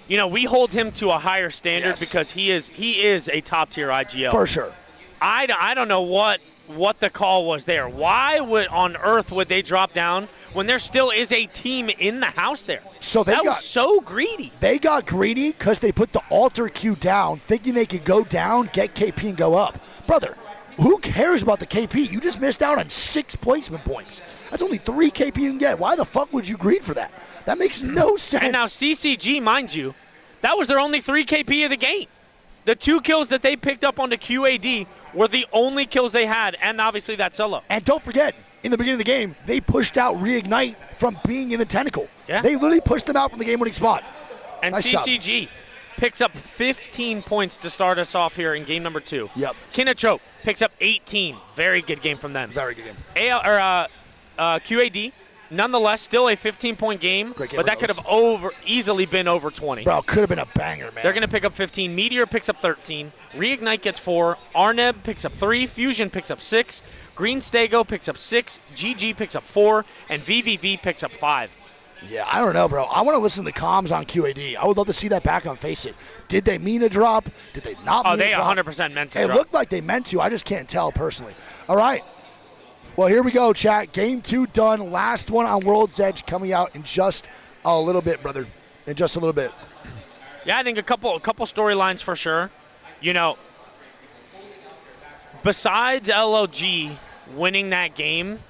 you know, we hold him to a higher standard because he is a top-tier IGL. For sure. I don't know what the call was there. Why on earth would they drop down when there still is a team in the house there? So that was so greedy. They got greedy because they put the Alter Q down, thinking they could go down, get KP, and go up. Brother, who cares about the KP? You just missed out on 6 placement points. That's only 3 KP you can get. Why the fuck would you greed for that? That makes no sense. And now CCG, mind you, that was their only 3 KP of the game. The 2 kills that they picked up on the QAD were the only kills they had, and obviously that solo. And don't forget, in the beginning of the game, they pushed out Reignite from being in the tentacle. Yeah. They literally pushed them out from the game-winning spot. And nice CCG job. Picks up 15 points to start us off here in game number 2. Yep. Kinatrope picks up 18. Very good game from them. Very good game. QAD, nonetheless, still a 15-point game, but that could have easily been over 20. Bro, could have been a banger, man. They're going to pick up 15. Meteor picks up 13. Reignite gets 4. Arneb picks up 3. Fusion picks up 6. Green Stego picks up 6. GG picks up 4. And VVV picks up 5. Yeah, I don't know, bro. I want to listen to the comms on QAD. I would love to see that back on Face It. Did they mean to drop? Did they not mean to drop? Oh, they 100% meant to drop. It looked like they meant to. I just can't tell personally. All right. Well, here we go, chat. Game 2 done. Last one on World's Edge coming out in just a little bit, brother. In just a little bit. Yeah, I think a couple storylines for sure. You know, besides LLG winning that game,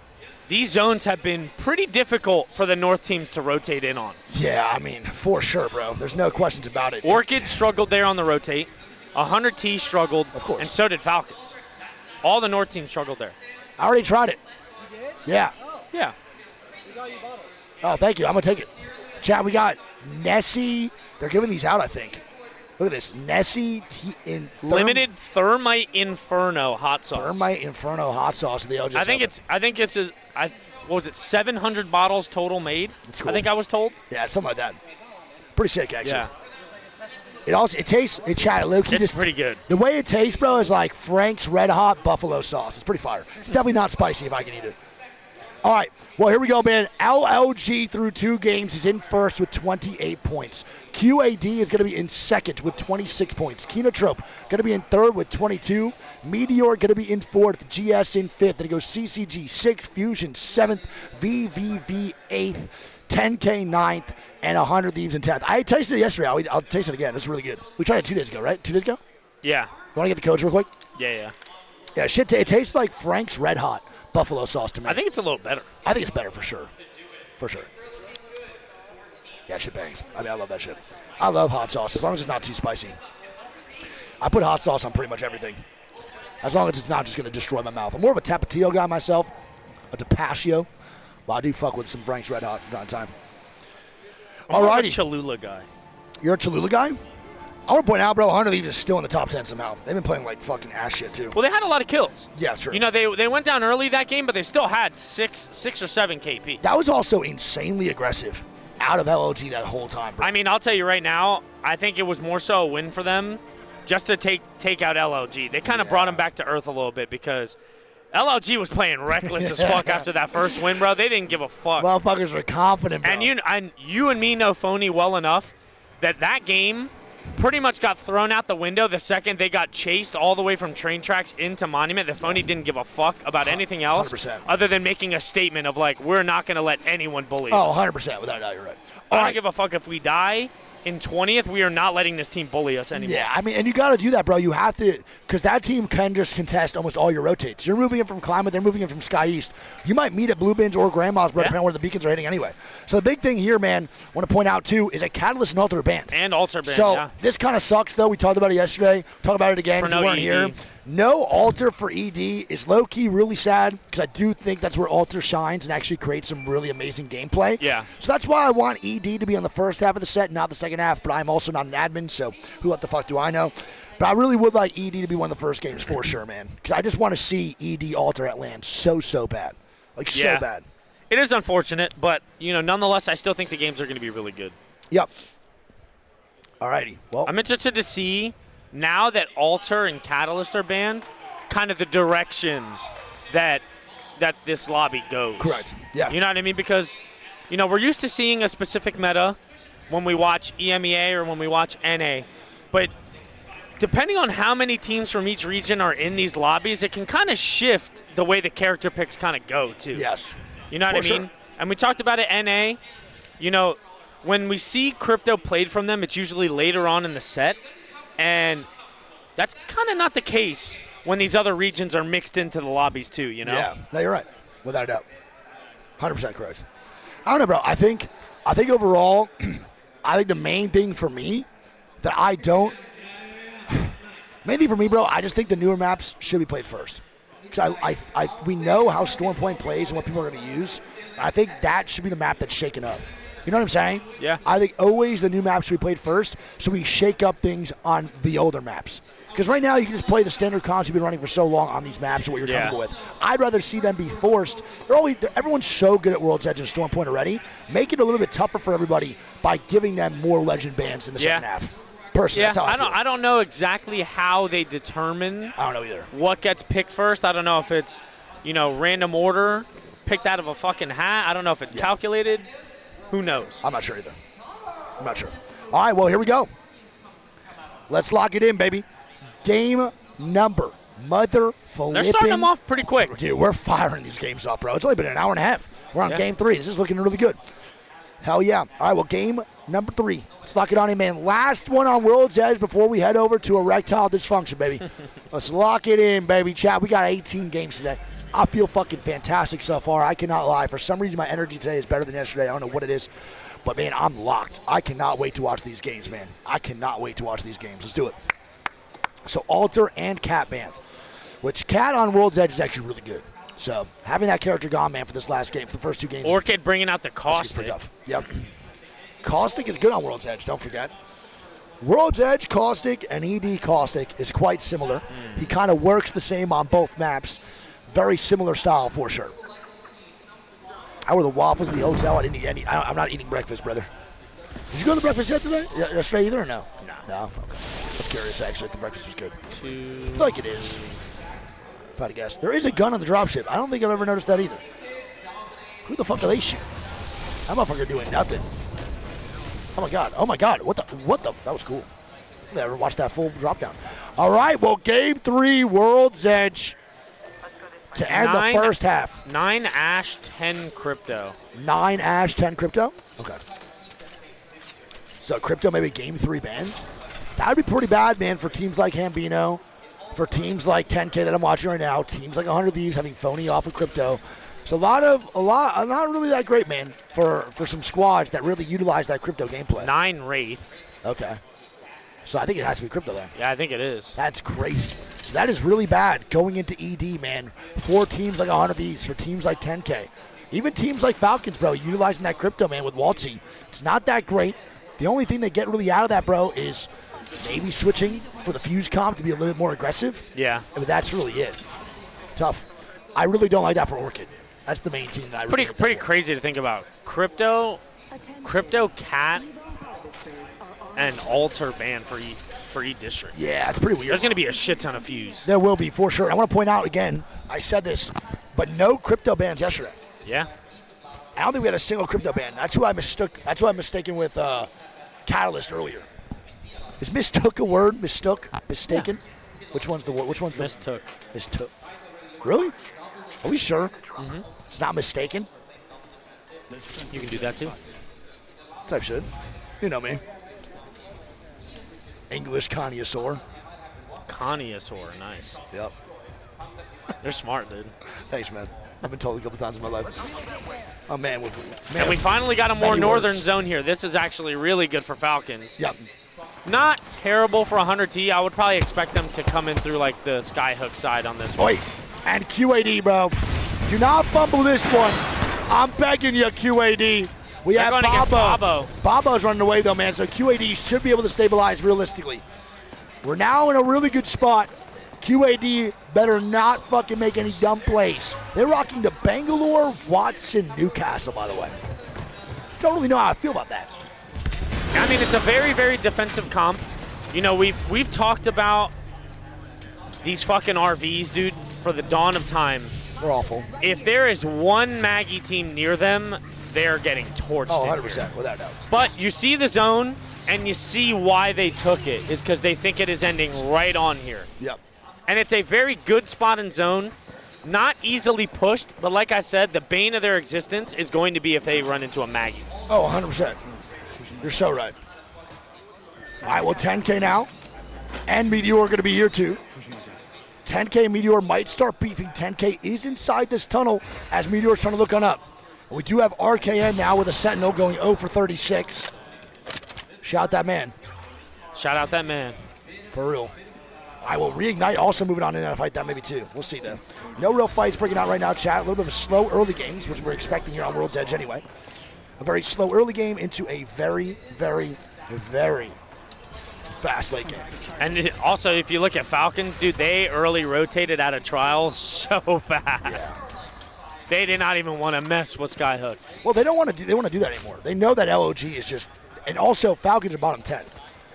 these zones have been pretty difficult for the North teams to rotate in on. Yeah, I mean, for sure, bro. There's no questions about it. Orchid struggled there on the rotate. 100T struggled. Of course. And so did Falcons. All the North teams struggled there. I already tried it. You did? Yeah. Oh. Yeah. We got you bottles. Oh, thank you. I'm going to take it. Chat, we got Nessie. They're giving these out, I think. Look at this. Nessie Limited Thermite Inferno hot sauce. Thermite Inferno hot sauce of the LGS. I think it's what was it, 700 bottles total made? That's cool. I think I was told. Yeah, something like that. Pretty sick, actually. Yeah. It tastes, It's pretty good. The way it tastes, bro, is like Frank's Red Hot Buffalo sauce. It's pretty fire. It's definitely not spicy if I can eat it. All right, well, here we go, man. LLG through 2 games is in first with 28 points. QAD is going to be in second with 26 points. Kinotrope going to be in third with 22. Meteor going to be in fourth. GS in fifth. Then it goes CCG 6th, Fusion 7th, VVV 8th, 10K 9th, and 100 Thieves in 10th. I tasted it yesterday. I'll taste it again. It's really good. We tried it 2 days ago, right? 2 days ago? Yeah. You want to get the codes real quick? Yeah. Yeah, shit. It tastes like Frank's Red Hot Buffalo sauce to me. I think it's a little better. I think it's better for sure. For sure. Yeah, shit bangs. I mean, I love that shit. I love hot sauce as long as it's not too spicy. I put hot sauce on pretty much everything. As long as it's not just going to destroy my mouth. I'm more of a Tapatio guy myself. A Tapatio. Well, I do fuck with some Frank's Red Hot from time to time. I'm a Alrighty. Cholula guy. You're a Cholula guy? I want to point out, bro, 100 Thieves is still in the top 10 somehow. They've been playing like fucking ass shit, too. Well, they had a lot of kills. Yeah, sure. You know, they went down early that game, but they still had 6 or 7 KP. That was also insanely aggressive. out of LLG that whole time, bro. I mean, I'll tell you right now, I think it was more so a win for them just to take out LLG. They kind of brought him back to earth a little bit because LLG was playing reckless as fuck after that first win, bro. They didn't give a fuck. Motherfuckers were confident, bro. And you and me know Phony well enough that game pretty much got thrown out the window the second they got chased all the way from train tracks into Monument. That Phony didn't give a fuck about anything else 100%. other than making a statement of, like, we're not going to let anyone bully us. Oh, 100%. Without a doubt, you're right. I don't give a fuck if we die in 20th. We are not letting this team bully us anymore. Yeah, I mean, and you got to do that, bro. You have to, because that team can just contest almost all your rotates. You're moving it from Climate, they're moving it from Sky East. You might meet at Blue Bins or Grandma's, bro, depending on where the beacons are hitting anyway. So the big thing here, man, I want to point out, too, is a Catalyst and Alter banned. And Alter banned, So this kind of sucks, though. We talked about it yesterday. Talk about it again if you weren't here. No Alter for ED is low-key really sad because I do think that's where Alter shines and actually creates some really amazing gameplay. Yeah. So that's why I want ED to be on the first half of the set, not the second half, but I'm also not an admin, so who the fuck do I know? But I really would like ED to be one of the first games for sure, man, because I just want to see ED Alter at land so bad. Like, so bad. It is unfortunate, but, nonetheless, I still think the games are going to be really good. Yep. Alrighty. Well, I'm interested to see, now that Alter and Catalyst are banned, kind of the direction that this lobby goes. Correct. Yeah. You know what I mean? Because, we're used to seeing a specific meta when we watch EMEA or when we watch NA. But depending on how many teams from each region are in these lobbies, it can kind of shift the way the character picks kind of go, too. Yes. You know what I mean? Sure. And we talked about it NA. When we see Crypto played from them, it's usually later on in the set. And that's kind of not the case when these other regions are mixed into the lobbies too, Yeah, no, you're right. Without a doubt. 100% correct. I don't know, bro. I think overall, I think the main thing for me I just think the newer maps should be played first. Because we know how Stormpoint plays and what people are going to use. I think that should be the map that's shaken up. You know what I'm saying? Yeah. I think always the new maps should be played first, so we shake up things on the older maps. Because right now you can just play the standard comps you've been running for so long on these maps and what you're comfortable with. I'd rather see them be forced. Everyone's so good at World's Edge and Stormpoint already. Make it a little bit tougher for everybody by giving them more legend bans in the second half. Personally, that's how I feel. I don't know exactly how they determine. I don't know either. What gets picked first? I don't know if it's, random order picked out of a fucking hat. I don't know if it's calculated. Who knows? I'm not sure either. I'm not sure. All right, well, here we go. Let's lock it in, baby. Game number. Mother flipping. They're starting them off pretty quick. Dude, we're firing these games up, bro. It's only been an hour and a half. We're on game 3. This is looking really good. Hell yeah. All right, well, game number 3. Let's lock it on in, man. Last one on World's Edge before we head over to erectile dysfunction, baby. Let's lock it in, baby. Chat, we got 18 games today. I feel fucking fantastic so far. I cannot lie. For some reason, my energy today is better than yesterday. I don't know what it is. But, man, I'm locked. I cannot wait to watch these games, man. I cannot wait to watch these games. Let's do it. So, Alter and Cat banned, which Cat on World's Edge is actually really good. So, having that character gone, man, for this last game, for the first 2 games. Orchid bringing out the Caustic. Pretty tough. Yep. Caustic is good on World's Edge, don't forget. World's Edge Caustic and ED Caustic is quite similar. He kind of works the same on both maps. Very similar style for sure. How were the waffles in the hotel? I didn't eat any. I'm not eating breakfast, brother. Did you go to breakfast yet today? Yesterday either or no? No. Okay. I was curious actually if the breakfast was good. I feel like it is. If I had to guess. There is a gun on the dropship. I don't think I've ever noticed that either. Who the fuck are they shooting? That motherfucker doing nothing. Oh my god. What the? That was cool. I never watched that full drop down. All right. Well, game 3, World's Edge. To end the first half. 9 Ash, 10 Crypto. 9 Ash, 10 Crypto? Okay. So Crypto maybe game 3 ban? That would be pretty bad, man, for teams like Hambino, for teams like 10K that I'm watching right now, teams like 100 Thieves having Phony off of Crypto. So not really that great, man, for some squads that really utilize that Crypto gameplay. 9 Wraith. Okay. So I think it has to be Crypto then. Yeah, I think it is. That's crazy. So that is really bad going into ED, man, for teams like 100 Thieves, for teams like 10K. Even teams like Falcons, bro, utilizing that Crypto, man, with Waltzy. It's not that great. The only thing they get really out of that, bro, is maybe switching for the Fuse comp to be a little bit more aggressive. Yeah. But that's really it. Tough. I really don't like that for Orchid. That's the main team that I really pretty crazy to think about. Crypto Crypto, Cat, and Alter ban for E district. Yeah, it's pretty weird. There's going to be a shit ton of fuse. There will be, for sure. I want to point out again, I said this, but no crypto bans yesterday. Yeah. I don't think we had a single crypto ban. That's who I mistook. That's who I'm mistaken with Catalyst earlier. Is mistook a word? Mistook? Mistaken? Yeah. Which one's the word? Which one's the mistook? Mistook. Really? Are we sure? Mm-hmm. It's not mistaken? You can do that too. Type shit. You know me. English connoisseur. Connoisseur, nice. Yep. They're smart, dude. Thanks, man. I've been told a couple times in my life. Oh, man. And we finally got a more northern zone here. This is actually really good for Falcons. Yep. Not terrible for 100T. I would probably expect them to come in through like the skyhook side on this one. Wait, and QAD, bro. Do not fumble this one. I'm begging you, QAD. We have Bobo. Bobo's running away, though, man, so QAD should be able to stabilize realistically. We're now in a really good spot. QAD better not fucking make any dumb plays. They're rocking the Bangalore, Watson, Newcastle, by the way. Don't really know how I feel about that. I mean, it's a very, very defensive comp. You know, we've talked about these fucking RVs, dude, for the dawn of time. They're awful. If there is one Maggie team near them, they're getting torched. Oh, 100%, without a doubt. But you see the zone, and you see why they took it. Is because they think it is ending right on here. Yep. And it's a very good spot in zone. Not easily pushed, but like I said, the bane of their existence is going to be if they run into a Maggie. Oh, 100%. You're so right. All right, well, 10K now. And Meteor are going to be here, too. 10K Meteor might start beefing. 10K is inside this tunnel as Meteor's trying to look on up. We do have RKN now with a Sentinel going 0 for 36. Shout that man. Shout out that man. For real. I will reignite, also moving on in that fight, that maybe too. We'll see though. No real fights breaking out right now, chat. A little bit of a slow early games, which we're expecting here on World's Edge anyway. A very slow early game into a very, very, very fast late game. And also, if you look at Falcons, dude, they early rotated out of trials so fast. Yeah. They did not even want to mess with Skyhook. Well, they don't want to do. They want to do that anymore. They know that LOG is just, and also Falcons are bottom 10.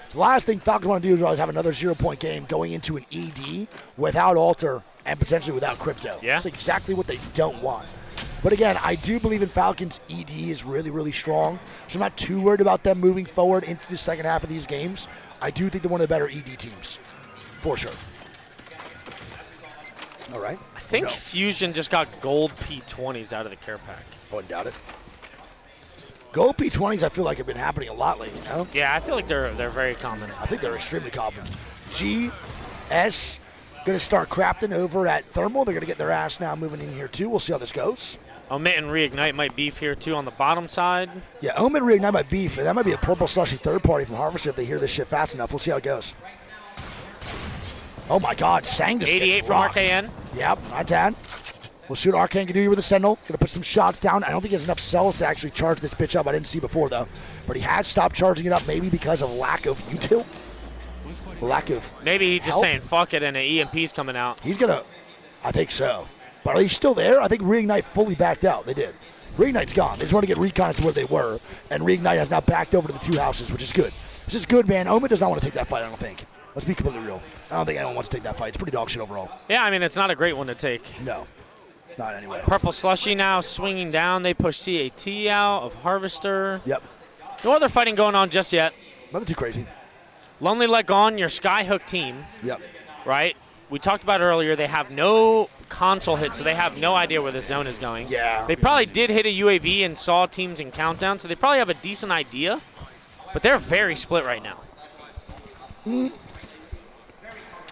The last thing Falcons want to do is always have another 0-point game going into an ED without Alter and potentially without Crypto. Yeah. That's exactly what they don't want. But again, I do believe in Falcons' ED is really, really strong. So I'm not too worried about them moving forward into the second half of these games. I do think they're one of the better ED teams, for sure. All right. I think Fusion just got gold P20s out of the care pack. I wouldn't doubt it. Gold P20s, I feel like have been happening a lot lately, you know? Yeah, I feel like they're very common. I think they're extremely common. GS going to start crafting over at Thermal. They're going to get their ass now moving in here too. We'll see how this goes. Omit and Reignite might beef here too on the bottom side. Yeah, Omit and Reignite might beef. That might be a purple slushy third party from Harvester if they hear this shit fast enough. We'll see how it goes. Oh my God, Sang just 88 gets from rocked. RKN. Yep, not bad. We'll see what Arcane can do here with the Sentinel. Going to put some shots down. I don't think he has enough cells to actually charge this bitch up. I didn't see before, though. But he has stopped charging it up, maybe because of lack of util. Lack of Maybe he's just health. saying, fuck it, and an EMP's coming out. He's going to, I think so. But are they still there? I think Reignite fully backed out. They did. Reignite's gone. They just want to get Recon as to where they were. And Reignite has now backed over to the two houses, which is good. This is good, man. Omen does not want to take that fight, I don't think. Let's be completely real. I don't think anyone wants to take that fight. It's pretty dog shit overall. Yeah, I mean, it's not a great one to take. No. Not anyway. Purple Slushy now swinging down. They push CAT out of Harvester. Yep. No other fighting going on just yet. Nothing too crazy. Lonely Leg on your Skyhook team. Yep. Right? We talked about earlier, they have no console hit, so they have no idea where the zone is going. Yeah. They probably did hit a UAV and saw teams in countdown, so they probably have a decent idea. But they're very split right now.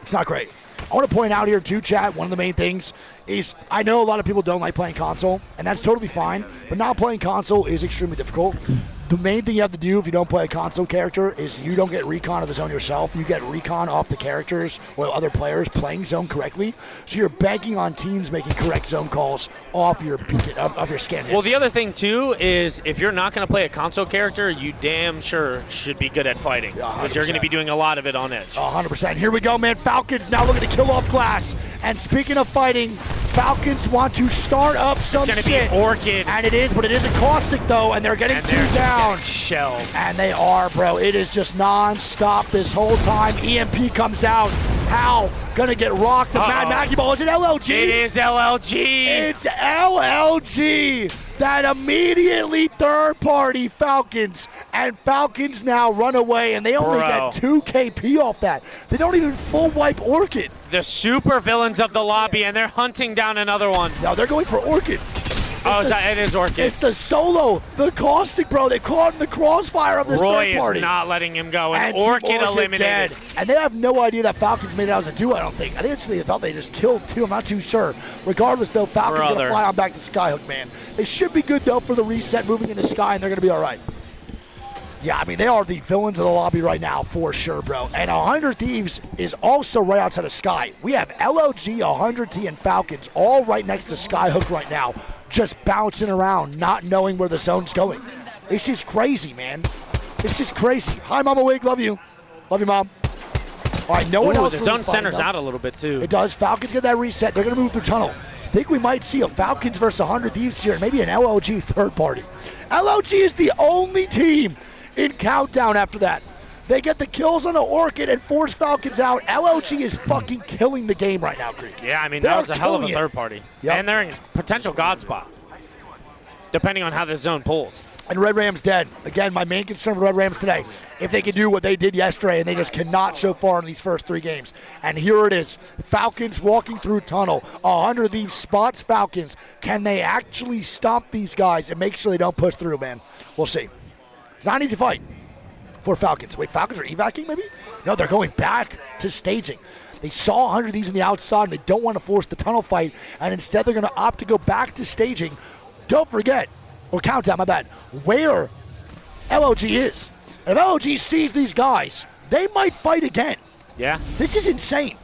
It's not great. I want to point out here, too, chat, one of the main things is I know a lot of people don't like playing console, and that's totally fine, but not playing console is extremely difficult. The main thing you have to do if you don't play a console character is you don't get recon of the zone yourself. You get recon off the characters or other players playing zone correctly. So you're banking on teams making correct zone calls off your beacon, of your scan hits. Well, the other thing, too, is if you're not going to play a console character, you damn sure should be good at fighting. Because you're going to be doing a lot of it on edge. 100%. Here we go, man. Falcons now looking to kill off Glass. And speaking of fighting, Falcons want to start up some shit. It's going to be Orchid. And it is, but it is a caustic, though, and they're getting two down. Shelled. And they are, bro. It is just non-stop this whole time. EMP comes out. Hal gonna get rocked. The Mad Maggie ball. Is it LLG? It is LLG. It's LLG. That immediately third-party Falcons. And Falcons now run away, and they only get 2 KP off that. They don't even full wipe Orchid. The super villains of the lobby, and they're hunting down another one. No, they're going for Orchid. It is Orchid. It's the solo, the caustic, bro. They caught in the crossfire of this Roy third party. is not letting him go, and Orchid eliminated. Dead. And they have no idea that Falcons made it out as a duo, I don't think. I think they thought they just killed 2. I'm not too sure. Regardless, though, Falcons going to fly on back to Skyhook, man. They should be good, though, for the reset moving into Sky, and they're going to be all right. Yeah, I mean, they are the villains of the lobby right now, for sure, bro. And 100 Thieves is also right outside of Sky. We have LLG, 100T, and Falcons all right next to Skyhook right now, just bouncing around, not knowing where the zone's going. It's just crazy, man. It's just crazy. Hi, Mama Wig. Love you. Love you, Mom. All right, no one else. The zone centers out a little bit, too. It does. Falcons get that reset. They're going to move through tunnel. I think we might see a Falcons versus 100 Thieves here, and maybe an LLG third party. LLG is the only team in Countdown after that. They get the kills on the Orchid and force Falcons out. LLG is fucking killing the game right now, Greek. Yeah, I mean, that was a hell of a third party. Yep. And they're in potential God spot, depending on how this zone pulls. And Red Ram's dead. Again, my main concern with Red Rams today, if they can do what they did yesterday, and they just cannot so far in these first 3 games. And here it is. Falcons walking through tunnel. 100 Thieves spots Falcons. Can they actually stomp these guys and make sure they don't push through, man? We'll see. It's not an easy fight for Falcons. Wait, Falcons are evacing maybe? No, they're going back to staging. They saw 100 of these on the outside, and they don't want to force the tunnel fight, and instead they're going to opt to go back to staging. Don't forget, or Countdown, my bad, where LLG is. And if LLG sees these guys, they might fight again. Yeah. This is insane.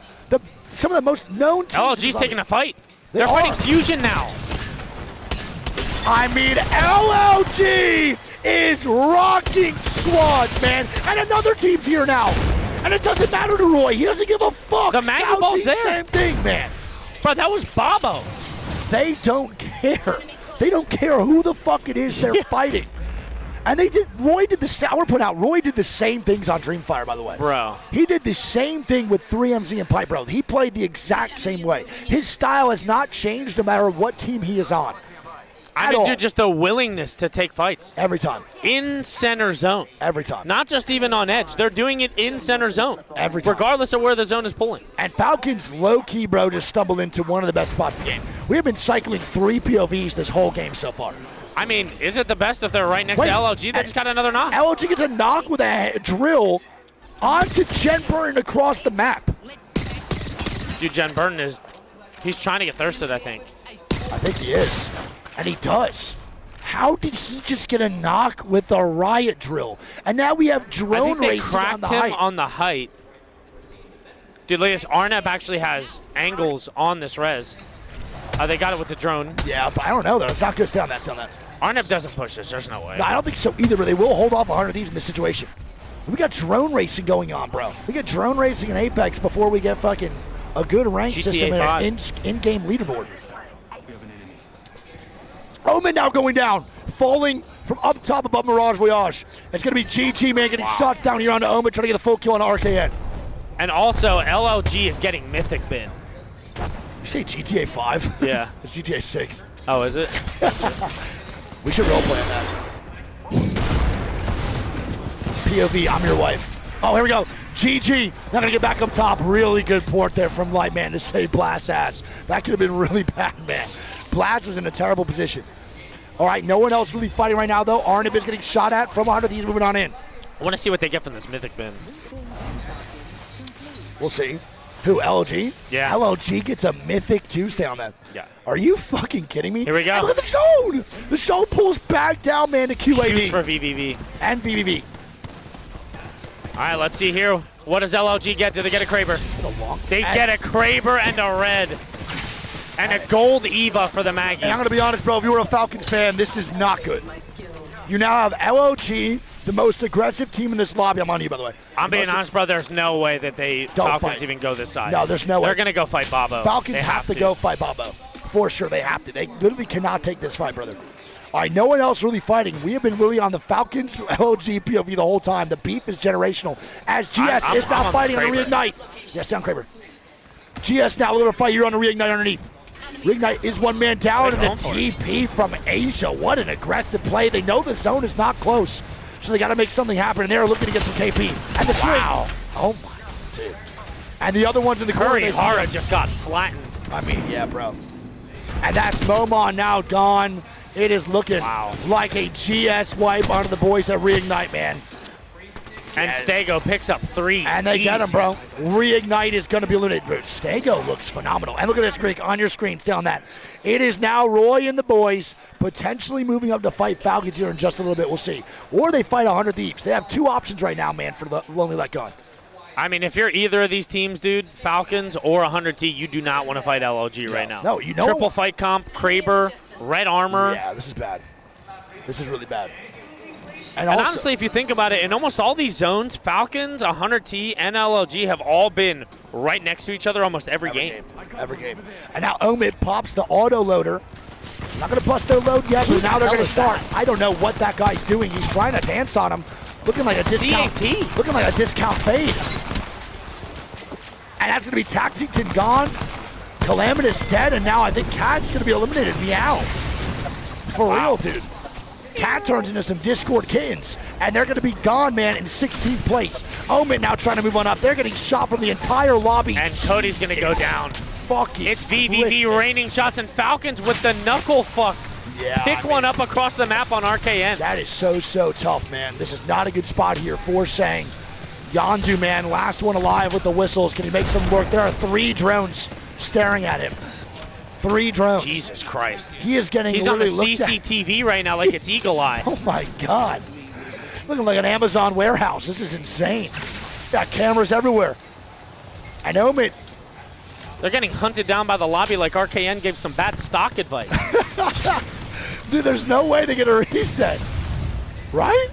Some of the most known teams. LLG's taking a fight. They're fighting Fusion now. I mean, LLG is rocking squads, man. And another team's here now. And it doesn't matter to Roy. He doesn't give a fuck. The Maggie ball's there. Same thing, man. Bro, that was Bobo. They don't care. They don't care who the fuck it is they're fighting. And Roy did the, I want to point out, Roy did the same things on Dreamfire, by the way. Bro. He did the same thing with 3MZ and Pipe, bro. He played the exact same way. His style has not changed no matter what team he is on. I mean, dude, just the willingness to take fights. Every time. In center zone. Every time. Not just even on edge. They're doing it in center zone. Every time. Regardless of where the zone is pulling. And Falcons, low-key, bro, just stumbled into one of the best spots in the game. We have been cycling 3 POVs this whole game so far. I mean, is it the best if they're right next to LLG? They just got another knock. LLG gets a knock with a drill onto Jen Burton across the map. Dude, Jen Burton he's trying to get thirsted, I think. I think he is. And he does. How did he just get a knock with a riot drill? And now we have drone racing on the height. I think they cracked him on the height. Dude, look at this. Arneb actually has angles on this res. They got it with the drone. Yeah, but I don't know, though. It's not good. Stay on that. Stay on that. Arneb doesn't push this. There's no way. No, I don't think so either, but they will hold off 100 of these in this situation. We got drone racing going on, bro. We got drone racing in Apex before we get fucking a good rank system and in-game leaderboard. Omen now going down, falling from up top above Mirage Voyage. It's going to be GG, man, getting shots down here on the Omen, trying to get a full kill on RKN. And also, LLG is getting Mythic Bin. You say GTA 5? Yeah. It's GTA 6. Oh, is it? We should roleplay on that. POV, I'm your wife. Oh, here we go. GG. Not going to get back up top. Really good port there from Lightman to save Blast's ass. That could have been really bad, man. Blast is in a terrible position. All right, no one else really fighting right now, though. Arnib is getting shot at from 100. He's moving on in. I want to see what they get from this Mythic Bin. We'll see. Who, LLG? Yeah. LLG gets a Mythic Tuesday on that. Yeah. Are you fucking kidding me? Here we go. And look at the zone. The zone pulls back down, man, to QAD. Shoots for VVV. And VVV. All right, let's see here. What does LLG get? Do they get a Kraber? They get a Kraber and a red. And a gold Eva for the Maggie. And I'm going to be honest, bro, if you were a Falcons fan, this is not good. You now have LOG, the most aggressive team in this lobby. I'm on you, by the way. I'm being honest, bro, there's no way that Falcons even go this side. No, there's no way. They're going to go fight Bobo. Falcons have to go fight Bobo. for sure. They have to. They literally cannot take this fight, brother. All right, no one else really fighting. We have been really on the Falcons LG POV the whole time. The beef is generational. As GS is now fighting on the reignite. Yes, down Kraber. GS now a little fight here on the reignite underneath. Reignite is one man down, and the TP from Asia. What an aggressive play. They know the zone is not close, so they got to make something happen, and they're looking to get some KP. And the swing. Wow. Oh, my, dude. And the other ones in the corner. Hara just got flattened. I mean, yeah, bro. And that's Momon now gone. It is looking like a GS wipe onto the boys at Reignite, man. And Stego picks up 3. And they get him, bro. Reignite is going to be eliminated. Bro, Stego looks phenomenal. And look at this, Greek, on your screen. Stay on that. It is now Roy and the boys potentially moving up to fight Falcons here in just a little bit. We'll see. Or they fight 100 Thieves. They have 2 options right now, man, for the Lonely Let Gone. I mean, if you're either of these teams, dude, Falcons or 100T, you do not want to fight LLG right now. No, you know. Triple fight comp, Kraber, red armor. Yeah, this is bad. This is really bad. And honestly, if you think about it, in almost all these zones, Falcons, 100T, and LLG have all been right next to each other almost every game. Every game. And now Omid pops the auto loader. Not going to bust their load yet, but now they're going to start. I don't know what that guy's doing. He's trying to dance on him. Looking like a discount. CAT. Looking like a discount fade. And that's going to be Taxington gone. Calamitous dead, and now I think Cat's going to be eliminated. Meow. For real, dude. Cat turns into some Discord kittens, and they're going to be gone, man, in 16th place. Omen now trying to move on up. They're getting shot from the entire lobby. And Cody's going to go down. Fucking It's VVV raining shots, and Falcons with the knuckle fuck. Yeah, Pick one up across the map on RKN. That is so tough, man. This is not a good spot here for Sang. Yondu, man, last one alive with the whistles. Can he make some work? There are 3 drones staring at him. 3 drones. Jesus Christ. He is getting He's on the looked CCTV right now like it's Eagle Eye. Oh, my God. Looking like an Amazon warehouse. This is insane. Got cameras everywhere. And Omid. They're getting hunted down by the lobby like RKN gave some bad stock advice. Dude, there's no way they get a reset. Right?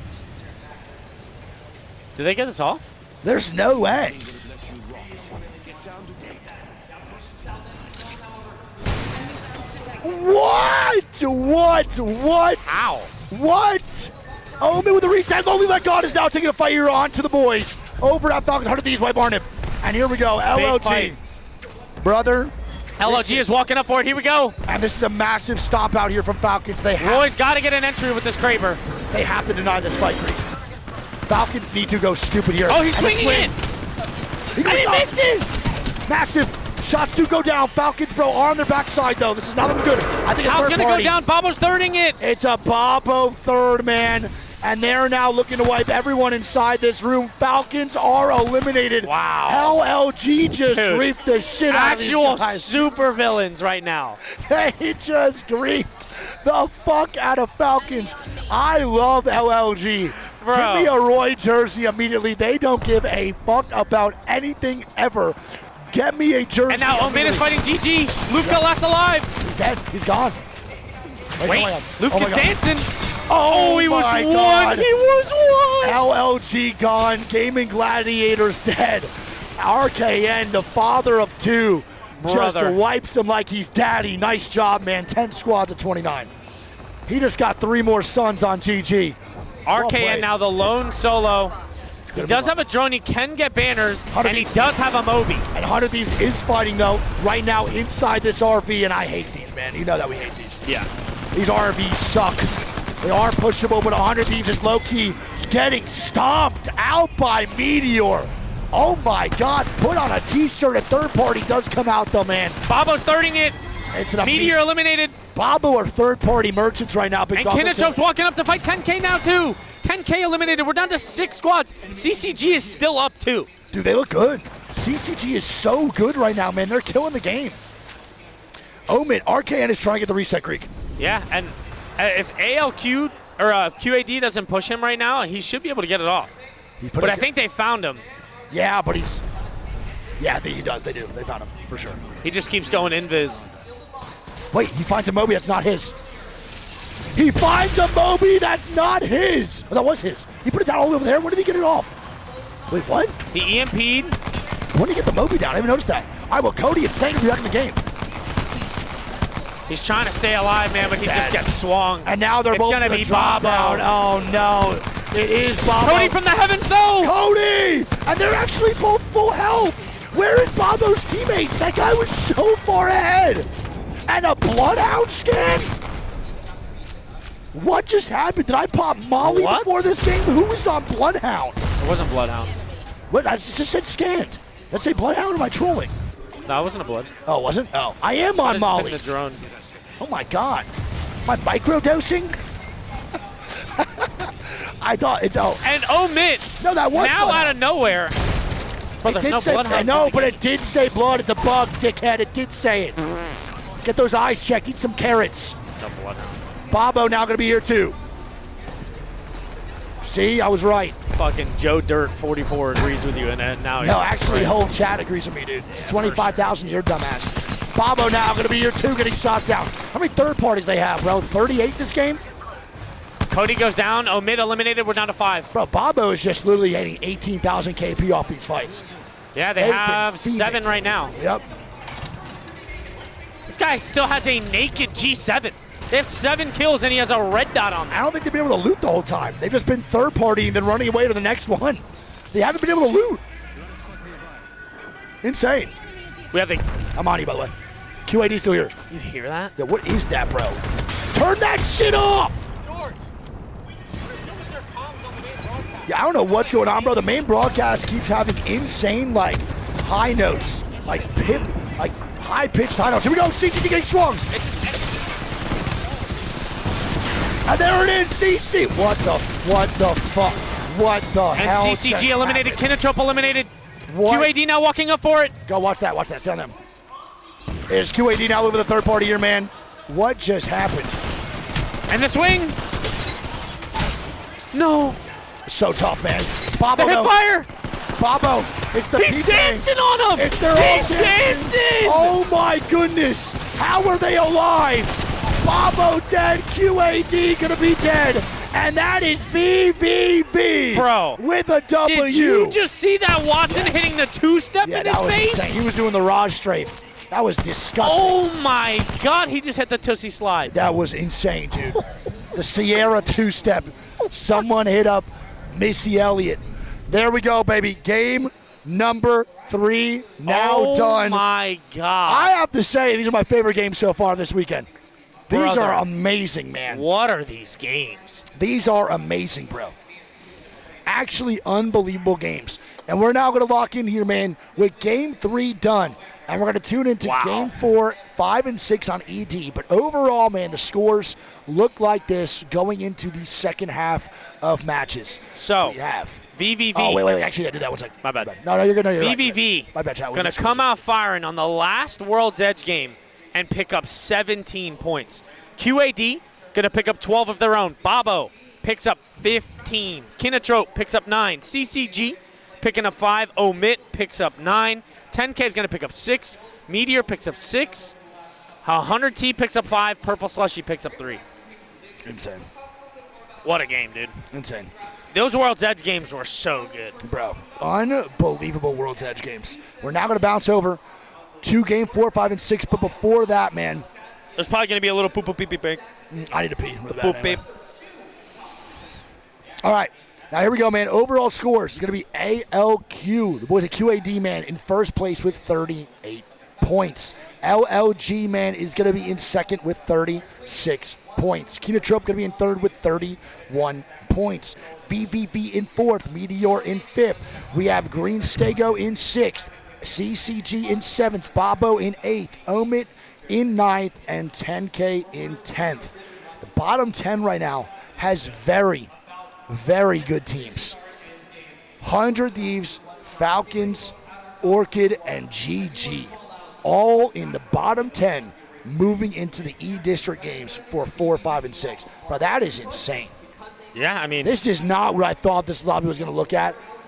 Do they get us off? There's no way. What? Ow. What? Omen with the reset. Lonely Let God is now taking a fight here on to the boys. Over at Falcons, 100 Thieves, White Barnum. And here we go, LLG. Brother. LLG is walking up for it. Here we go. And this is a massive stomp out here from Falcons. Roy's got to get an entry with this Kraber. They have to deny this fight, Creek. Falcons need to go stupid here. Oh, he's swinging in. And he misses. Massive shots do go down. Falcons, bro, are on their backside, though. This is not looking good. I think it's How's going to go down? Bobo's thirding it. It's a Bobo third, man. And they're now looking to wipe everyone inside this room. Falcons are eliminated. Wow. LLG just griefed the shit out of these guys. Actual super villains right now. They just griefed the fuck out of Falcons. I love LLG. Bro. Give me a Roy jersey immediately. They don't give a fuck about anything ever. Get me a jersey. And now Omen is fighting GG. Luke got last alive. He's dead. He's gone. Wait, Luke is dancing. Oh, he was my one. God. He was one. LLG gone. Gaming Gladiators dead. RKN, the father of 2, just wipes him like he's daddy. Nice job, man. 10 squads of 29. He just got 3 more sons on GG. RKN now the lone solo. He does have a drone. He can get banners, and he does have a Moby. And 100 Thieves is fighting, though, right now inside this RV, and I hate these, man. You know that we hate these. Yeah. These RVs suck. They are pushable, but 100 Thieves is low-key. It's getting stomped out by Meteor. Oh, my God. Put on a T-shirt. A third party does come out, though, man. Bobo's thirding it. It's an Meteor eliminated. Bobo are third-party merchants right now. And Kinnichok's walking up to fight 10K now, too. 10K eliminated. We're down to 6 squads. CCG is still up, too. Dude, they look good. CCG is so good right now, man. They're killing the game. Omid, RKN is trying to get the reset, Creek. Yeah, and if ALQ or if QAD doesn't push him right now, he should be able to get it off. But I think they found him. Yeah, but he's... Yeah, I think he does. They do. They found him, for sure. He just keeps going invis. Wait, he finds a Moby that's not his. He finds a Moby that's not his. Oh, that was his. He put it down all the way over there. When did he get it off? Wait, what? He EMP'd. When did he get the Moby down? I didn't even notice that. All right, well, Cody, it's saying to be back in the game. He's trying to stay alive, man, but he just gets swung. And now they're both going to be drop down. Oh, no. It is Bobo. Cody from the heavens, though. Cody! And they're actually both full health. Where is Bobo's teammate? That guy was so far ahead. And a Bloodhound scan? What just happened? Did I pop Molly before this game? Who was on Bloodhound? It wasn't Bloodhound. What? I just said scanned. Did I say Bloodhound or am I trolling? No, it wasn't a Blood. Oh, it wasn't? Oh, I am on Molly. The drone. Oh, my God. Am I microdosing? I thought it's And omit. No, that was now Bloodhound. out of nowhere. But it did say Bloodhound. No, but it did say blood. It's a bug, dickhead. It did say it. Get those eyes checked. Eat some carrots. No Bloodhound. Bobo now going to be here too. See, I was right. Fucking Joe Dirt 44 agrees with you, and now No, actually, right. whole chat agrees with me, dude. It's 25,000. You're dumbass. Bobo now going to be here too, getting shot down. How many third parties they have, bro? 38 this game. Cody goes down. Omid eliminated. We're down to 5. Bro, Bobo is just literally getting 18,000 KP off these fights. Yeah, they have 7 right now. Yep. This guy still has a naked G7. They have 7 kills, and he has a red dot on them. I don't think they've been able to loot the whole time. They've just been third party and then running away to the next one. They haven't been able to loot. Insane. We have the... I'm on you, by the way. QAD still here. You hear that? Yeah, what is that, bro? Turn that shit off! Yeah, I don't know what's going on, bro. The main broadcast keeps having insane, like, high notes. Like, high-pitched high notes. Here we go. CCG getting swung. And there it is, CC. What the fuck? What the hell? And CCG eliminated. Kinatrop eliminated. What? QAD now walking up for it. Go watch that. Stay on them. Is QAD now over the third party here, man? What just happened? And the swing. No. So tough, man. Bobo, They hit fire. Bobo, it's the He's dancing on him. It's their He's dancing. Oh my goodness. How are they alive? Bobo dead, QAD gonna be dead. And that is BBB. Bro. With a W. Did you just see that Watson hitting the 2-step in his face? Insane. He was doing the Raj strafe. That was disgusting. Oh my God, he just hit the Tootsie slide. That was insane, dude. The Sierra 2-step. Someone hit up Missy Elliott. There we go, baby. Game number 3 now done. Oh my God. I have to say, these are my favorite games so far this weekend. These Brother, are amazing, man. What are these games? These are amazing, bro. Actually unbelievable games. And we're now going to lock in here, man, with Game 3 done. And we're going to tune into Game 4, 5, and 6 on ED. But overall, man, the scores look like this going into the second half of matches. So, we have VVV. Oh, wait. Actually, I did that one second. My bad. No, you're good. No, you're VVV. Right. My bad, chat. Going to come out firing on the last World's Edge game and pick up 17 points. QAD going to pick up 12 of their own. Bobo picks up 15. Kinatrope picks up 9. CCG picking up 5. Omit picks up 9. 10K is going to pick up 6. Meteor picks up 6. 100T picks up 5. Purple Slushy picks up 3. Insane. What a game, dude. Insane. Those World's Edge games were so good. Bro, unbelievable World's Edge games. We're now going to bounce over to Game 4, 5, and 6. But before that, man. There's probably going to be a little poop-poop-beep-beep. I need to pee. Really bad, Poop-beep. All right. Now, here we go, man. Overall scores is going to be ALQ. The boys at QAD, man, in first place with 38 points. LLG, man, is going to be in second with 36 points. Kinatrope going to be in third with 31 points. BBB in fourth. Meteor in fifth. We have Green Stego in sixth. CCG in seventh. Bobo in eighth. Omit in ninth. And 10K in 10th. The bottom 10 right now has very good teams. 100 Thieves, Falcons, Orchid, and GG. All in the bottom 10 moving into the E-District games for 4, 5, and 6. Bro, that is insane. Yeah, I mean. This is not what I thought this lobby was going to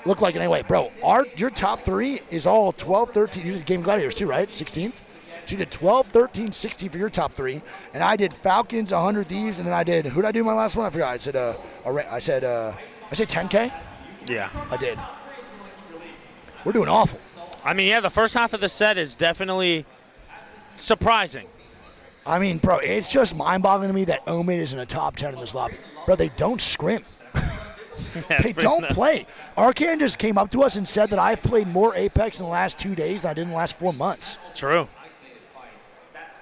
look like anyway. Bro, your top 3 is all 12, 13. You did Game Gladiators too, right? 16th? So you did 12, 13, 16 for your top 3. And I did Falcons, 100 Thieves, and then I did, who did I do my last one? I forgot. I said 10K? Yeah. I did. We're doing awful. I mean, yeah, the first half of the set is definitely surprising. I mean, bro, it's just mind-boggling to me that Omen is in a top 10 in this lobby. Bro, they don't scrim. They don't play. Arcan just came up to us and said that I've played more Apex in the last 2 days than I did in the last 4 months. True.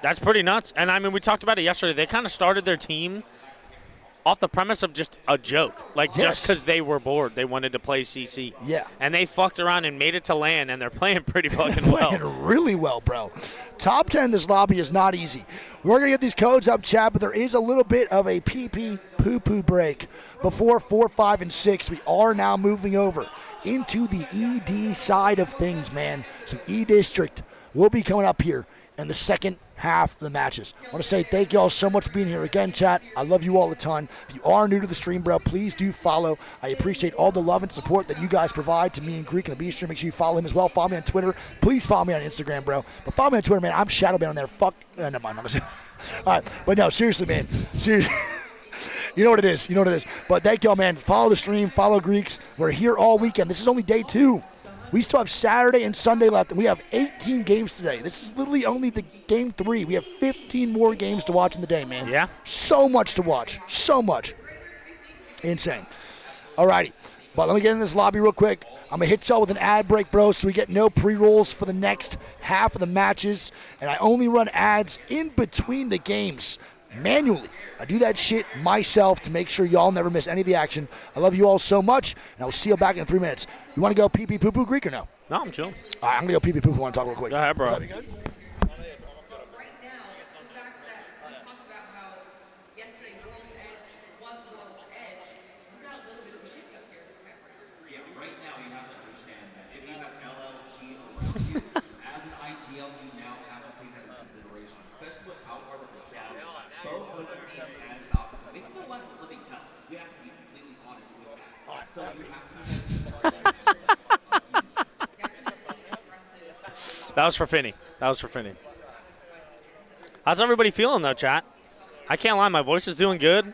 That's pretty nuts. And, I mean, we talked about it yesterday. They kind of started their team off the premise of just a joke. Like, just because they were bored, they wanted to play CC. Yeah. And they fucked around and made it to LAN, and they're playing pretty fucking well. Playing really well, bro. Top 10 in this lobby is not easy. We're going to get these codes up, chat, but there is a little bit of a pee-pee poo-poo break before 4, 5, and 6. We are now moving over into the ED side of things, man. So E-District will be coming up here in the second half of the matches. I want to say thank you all so much for being here again, chat. I love you all a ton. If you are new to the stream, bro, please do follow. I appreciate all the love and support that you guys provide to me and Greek and the B stream. Make sure you follow him as well. Follow me on Twitter. Please follow me on Instagram, bro. But follow me on Twitter, man. I'm Shadowban on there. Fuck. Never mind. I'm gonna say. All right. But no, seriously, man. Seriously. You know what it is. You know what it is. But thank y'all, man. Follow the stream. Follow Greeks. We're here all weekend. This is only day 2. We still have Saturday and Sunday left, and we have 18 games today. This is literally only the game 3. We have 15 more games to watch in the day, man. Yeah. So much to watch. So much. Insane. All righty. But let me get in this lobby real quick. I'm going to hit y'all with an ad break, bro, so we get no pre-rolls for the next half of the matches. And I only run ads in between the games manually. I do that shit myself to make sure y'all never miss any of the action. I love you all so much, and I will see you back in 3 minutes. You want to go pee-pee poo-poo Greek or no? No, I'm chill. All right, I'm going to go pee-pee poo-poo. I want to talk real quick. Go ahead, bro. Is that good? Right now, the fact that we talked about how yesterday World's Edge was World's Edge, we got a little bit of a shake-up here this time around. Yeah, right now you have to understand that if you have LLG around you, as an ITL, you now have to take that into consideration, especially with how hard of a challenge both Living Teams and Falcons. They can go life with living hell. We have to be completely honest with that. So you have to That was for Finney. That was for Finney. How's everybody feeling, though, chat? I can't lie. My voice is doing good.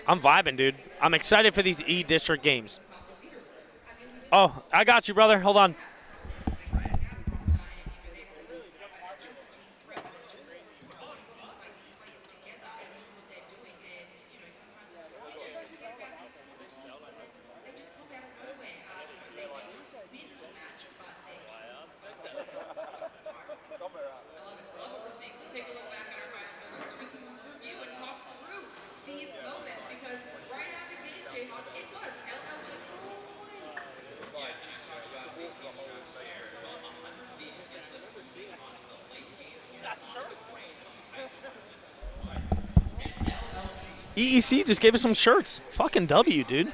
I'm vibing, dude. I'm excited for these E-District games. Oh, I got you, brother. Hold on. Take a look back at our five stars so we can review and talk through these moments because right out of the gate, Jayhawk, it was LLG. Yeah, and I talked about these teams trying to stare. Well, 100 these gets a moving onto the late game. Got shirts. EEC just gave us some shirts. Fucking W, dude.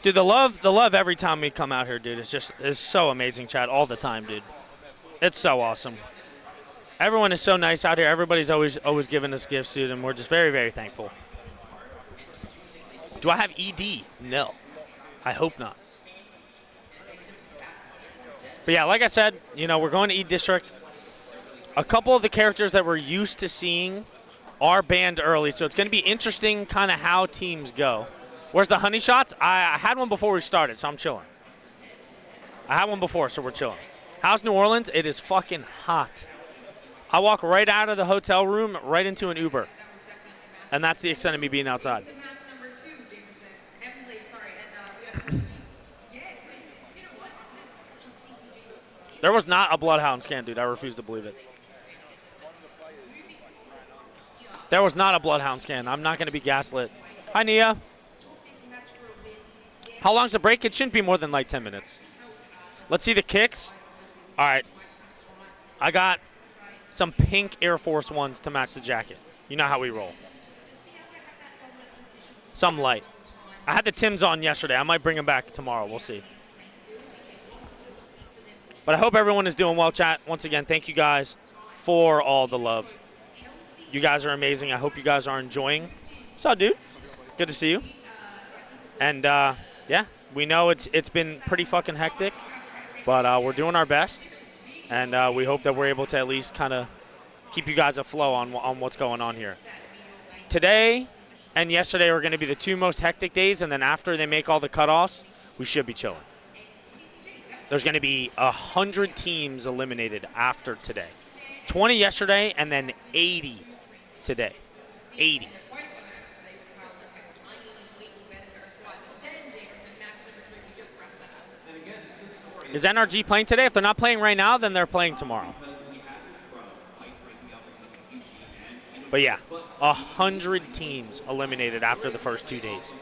Dude, the love every time we come out here, dude, is so amazing, chat, all the time, dude. It's so awesome. Everyone is so nice out here. Everybody's always giving us gifts, dude, and we're just very, very thankful. Do I have ED? No. I hope not. But yeah, like I said, you know, we're going to E-District. A couple of the characters that we're used to seeing are banned early, so it's going to be interesting kind of how teams go. Where's the honey shots? I had one before we started, so I'm chilling. I had one before, so we're chilling. How's New Orleans? It is fucking hot. I walk right out of the hotel room, right into an Uber. And that's the extent of me being outside. Match number 2, Jamerson. Emily, sorry, and we have yeah, so you know what? Touch on CCG. There was not a Bloodhound scan, dude. I refuse to believe it. There was not a Bloodhound scan. I'm not going to be gaslit. Hi, Nia. How long's the break? It shouldn't be more than like 10 minutes. Let's see the kicks. All right. I got some pink Air Force Ones to match the jacket. You know how we roll. Some light. I had the Tims on yesterday. I might bring them back tomorrow. We'll see. But I hope everyone is doing well, chat. Once again, thank you guys for all the love. You guys are amazing. I hope you guys are enjoying. What's up, dude? Good to see you. And, yeah, we know it's been pretty fucking hectic, but we're doing our best. And we hope that we're able to at least kind of keep you guys afloat on what's going on here. Today and yesterday are going to be the 2 most hectic days, and then after they make all the cutoffs, we should be chilling. There's going to be 100 teams eliminated after today. 20 yesterday and then 80 today. 80. Quite a few matches today, just how like IED, Wake, Benefit, squad. Then Jamerson, match number 3, we just wrapped that up. And again, it's this story. Is NRG playing today? If they're not playing right now, then they're playing tomorrow. Because we had this crowd fight breaking out between the UG and But yeah, 100 teams eliminated after the first 2 days.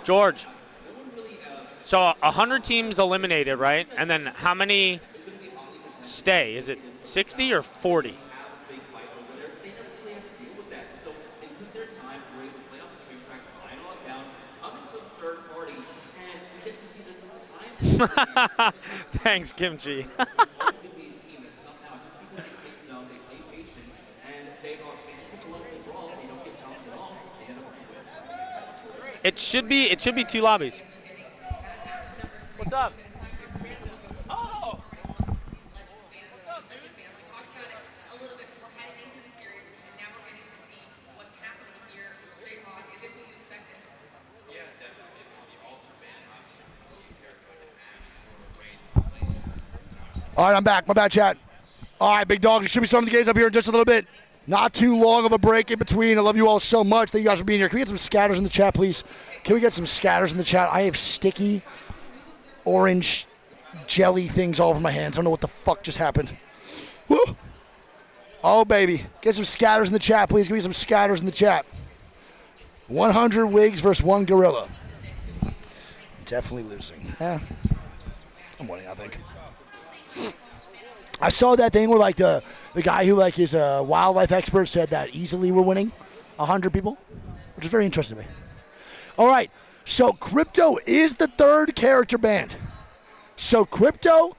George, so 100 teams eliminated, right? And then how many stay? Is it 60 or 40? Thanks, Kimchi. It should be 2 lobbies. What's up? Oh. We talked about it a little bit before heading into the series, and now we're getting to see what's happening here. Jayhawk, is this what you expected? Yeah, definitely. The Ultra Band, obviously, the character and Ash range. All right, I'm back. My bad, chat. All right, big dogs. There should be some of the games up here in just a little bit. Not too long of a break in between. I love you all so much. Thank you guys for being here. Can we get some scatters in the chat, please? Can we get some scatters in the chat? I have sticky orange jelly things all over my hands. I don't know what the fuck just happened. Woo. Oh, baby. Get some scatters in the chat, please. Give me some scatters in the chat. 100 wigs versus 1 gorilla. Definitely losing. Yeah. I'm winning, I think. I saw that thing where like the guy who like is a wildlife expert said that easily we're winning 100 people, which is very interesting to me. All right, so Crypto is the 3rd character banned. So Crypto,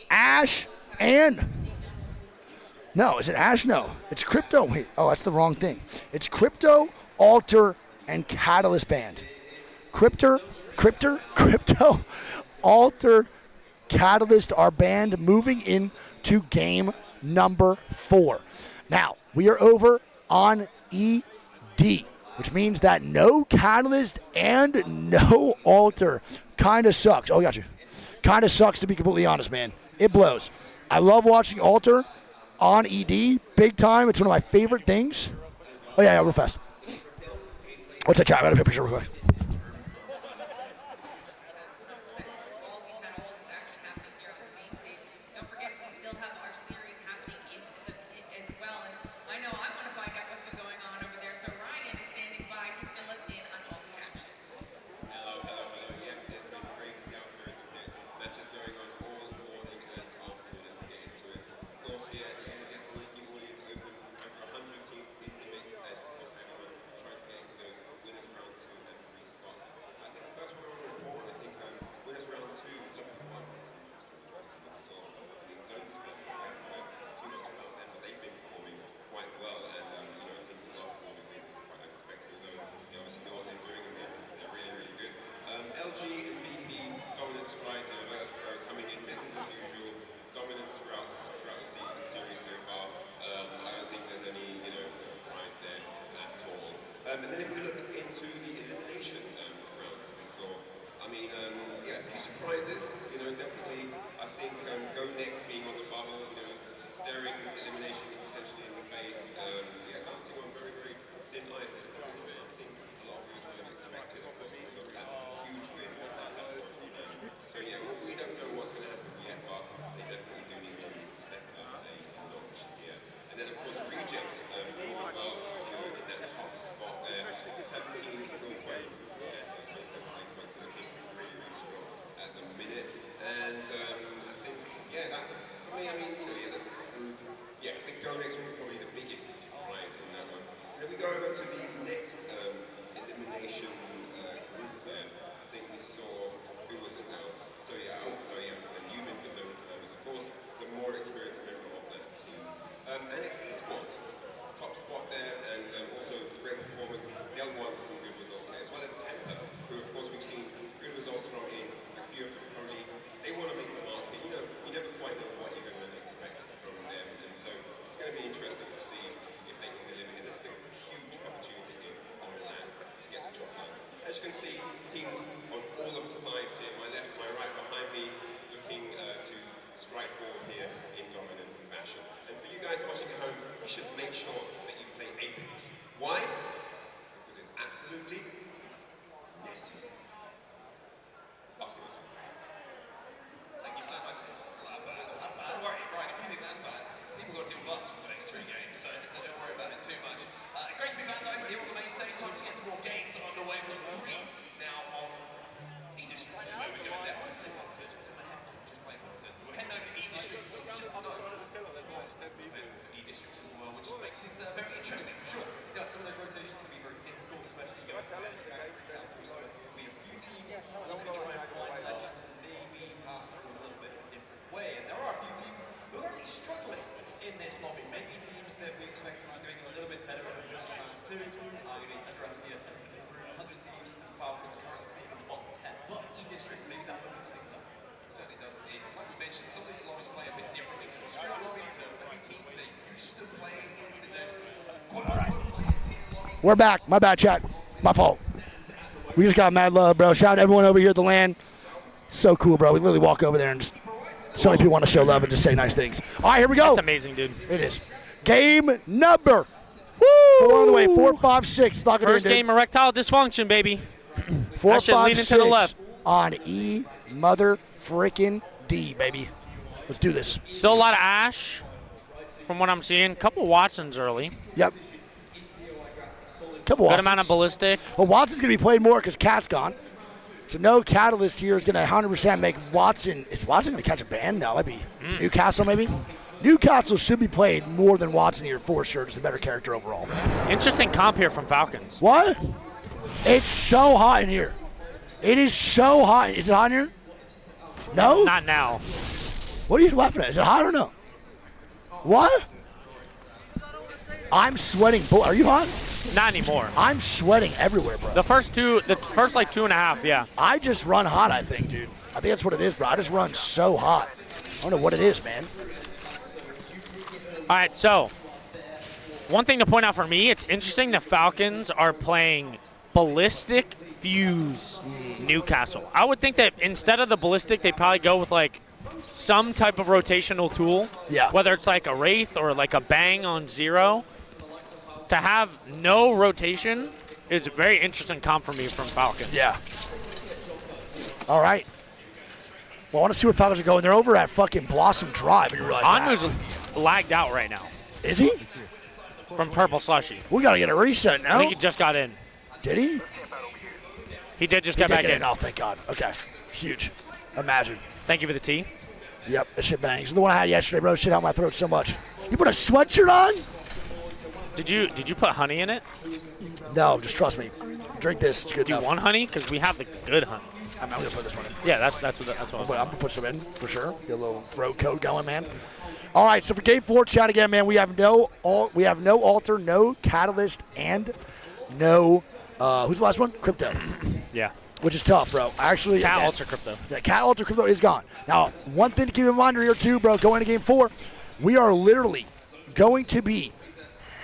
Ash, and no, is it Ash? No, it's Crypto. Wait, oh, that's the wrong thing. It's Crypto, Alter, and Catalyst banned. Crypto, Alter, Catalyst are banned, moving into game number 4. Now, we are over on ED, which means that no Catalyst and no Alter. Kind of sucks. Oh, got you. Kind of sucks, to be completely honest, man. It blows. I love watching Alter on ED, big time. It's one of my favorite things. Oh, yeah, real fast. What's that, chat? I got a picture real quick. LG and VP dominant strides, Virtus Pro coming in business as usual, dominant throughout the series so far. I don't think there's any surprise there at all. And then if we look into the elimination rounds that we saw, I mean, yeah, a few surprises. Definitely. I think Go Next being on the bubble, staring elimination potentially in the face. Yeah, dancing on very, very thin ice is probably not something a lot of viewers would have expected. Of course, because of that huge win that's up. So yeah, we don't know what's going to happen yet, but they definitely do need to step up a notch here. And then of course Reject performing well, in that top spot there, 17 kill points. Yeah, those 27 place points looking really, really strong at the minute. And I think, yeah, that for me, I mean, yeah, the group, yeah, I think Go Next will be probably the biggest surprise in that one. And if we go over to the next elimination group there, I think we saw, who was it now? So yeah, Newman for Zone Survivors, of course, the more experienced member of that team. Annex Esports, top spot there, and also great performance. They'll want some good results there, as well as Temper, who of course we've seen good results from in a few of the pro leagues. They want to make the mark, and you never quite know what you're going to expect from them, and so it's going to be interesting to see if they can deliver. And this is a huge opportunity here on land to get the job done. As you can see, teams on all of the sides here, my left, my right, behind guys watching at home, you should make sure that you play Apex. Why? Because it's absolutely necessary. I'll see myself. Thank you so much. It's not that bad. Don't worry, Brian, if you think that's bad, people got to deal with us for the next 3 games, so don't worry about it too much. Great to be back though here on the main stage. Time to get some more games underway. We've got 3 now on E-District, which is where we're going now. I'm saying Wanted, it's in my head, I'm just playing Wanted. We're heading over to E-District to see just know for E-District as well, which makes things very interesting for sure. Yeah, some of those rotations can be very difficult, especially going for Legend back, for example. So there'll be a few teams that are going to try and find Legends and maybe pass through a little bit of a different way. And there are a few teams who are only struggling in this lobby. Maybe teams that we expect to be doing a little bit better in Village Round 2 are going to address the room. 100 Thieves and Falcons currently sitting in the bottom 10. But E-District, maybe that opens things up. It certainly does indeed. Like we mentioned, some of these lobbies play a bit differently to a script lobby, to maybe teams they used to play against. Those quote-unquote tier lobbies. We're back. My bad, chat. My fault. We just got mad love, bro. Shout out to everyone over here at the LAN. So cool, bro. We literally walk over there and just so many people want to show love and just say nice things. All right, here we go. That's amazing, dude. It is. Game number 4 on the way. 4, 5, 6. Lock it First in, dude. game erectile dysfunction, baby. 4, I should 5, lean into 6 the left. on E mother frickin' D, baby. Let's do this. Still a lot of Ash from what I'm seeing. Couple Watsons early. Yep. Couple Good Watsons. amount of ballistic. Well, Watson's going to be played more because Cat's gone. So no Catalyst here is going to 100% make Watson. Is Watson going to catch a ban? No, that'd be Newcastle maybe. Newcastle should be played more than Watson here for sure. Just a better character overall. Interesting comp here from Falcons. What? It's so hot in here. It is so hot. Is it hot in here? No? Not now. What are you laughing at? Is it hot or no? What? I'm sweating. Are you hot? Not anymore. I'm sweating everywhere, bro. The first like 2.5, yeah. I just run hot, I think, dude. I think that's what it is, bro. I just run so hot. I don't know what it is, man. All right, so one thing to point out for me, it's interesting the Falcons are playing Ballistic Fuse Newcastle. I would think that instead of the Ballistic, they'd probably go with like some type of rotational tool. Yeah. Whether it's like a Wraith or like a Bang on 0. To have no rotation is a very interesting comp for me from Falcons. Yeah. All right. Well, I want to see where Falcons are going. They're over at fucking Blossom Drive. You realize Anu's that. lagged out right now Is he? from Purple Slushy. We got to get a reset now. I think he just got in. Did he? He did just He get did back get in. Oh, thank God. Okay. Huge. Imagine. Thank you for the tea. Yep, that shit bangs. The one I had yesterday, bro, shit out my throat so much. You put a sweatshirt on? Did you put honey in it? No, just trust me. Drink this. It's good Do you enough. want honey? Because we have the good honey. I'm going to put this one in. Yeah, that's what I'm I'm going to put some in for sure. Get a little throat coat going, man. All right, so for Game 4, chat again, man, we have no altar, no catalyst, and no who's the last one? Crypto, Yeah. which is tough, bro. Actually, Cat again, Ultra Crypto. the Cat Ultra Crypto is gone. Now, one thing to keep in mind here too, bro, going into Game 4, we are literally going to be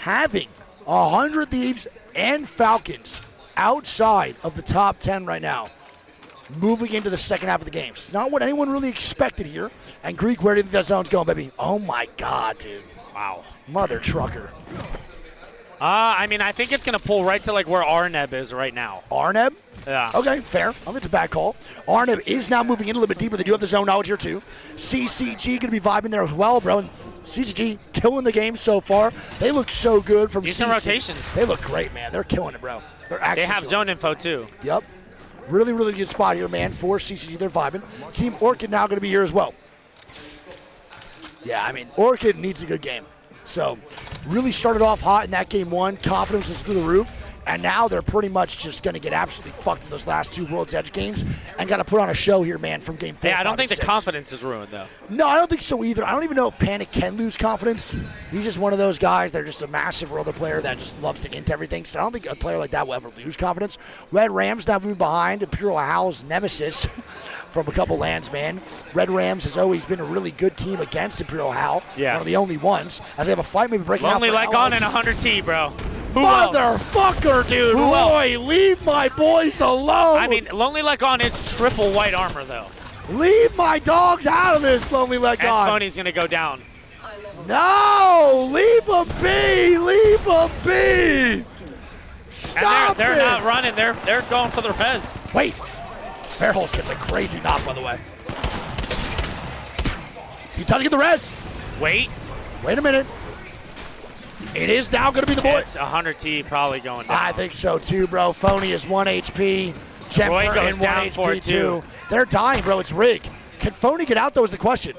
having 100 Thieves and Falcons outside of the top 10 right now, moving into the second half of the game. It's not what anyone really expected here. And Greek, where do you think that zone's going, baby? Oh my God, dude. Wow. Mother trucker. I mean, I think it's going to pull right to like where Arneb is right now. Arneb? Yeah. Okay, fair. I think it's a bad call. Arneb is now moving in a little bit deeper. They do have the zone knowledge here, too. CCG going to be vibing there as well, bro. And CCG killing the game so far. They look so good from Decent CC. rotations. They look great, man. They're killing it, bro. They're actually They have killing zone info too. it. Yep. Really, really good spot here, man, for CCG. They're vibing. Team Orchid now going to be here as well. Yeah, I mean, Orchid needs a good game. So, really started off hot in that game 1. Confidence is through the roof. And now they're pretty much just going to get absolutely fucked in those last 2 World's Edge games and got to put on a show here, man, from game 4. Yeah, I don't 5, think and the 6. confidence is ruined though. No, I don't think so either. I don't even know if Panic can lose confidence. He's just one of those guys. They're just a massive roller player that just loves to int everything. So I don't think a player like that will ever lose confidence. Red Rams now moving behind Imperial Howl's nemesis from a couple lands, man. Red Rams has always been a really good team against Imperial Howl. Yeah. One of the only ones. As they have a fight maybe breaking Lonely out for Like on allies. and 100T, bro. Who else? Motherfucker, dude. Who else? Roy, leave my boys alone. I mean, Lonely Like on is triple white armor though. leave my dogs out of this, Lonely Leg And On. Phony's gonna go down. No! him be! Leave him be! Stop They're it! not running. They're going for the res. Wait. Fairholz gets a crazy knock, by the way. He does get the res. Wait a minute. It is now going to be the boy. It's 100T probably going down. I think so too, bro. Phony is 1 HP. Roy Jemper goes in 1 down for HP it, too. too. They're dying, bro. It's Rig. Can Phony get out, though, is the question.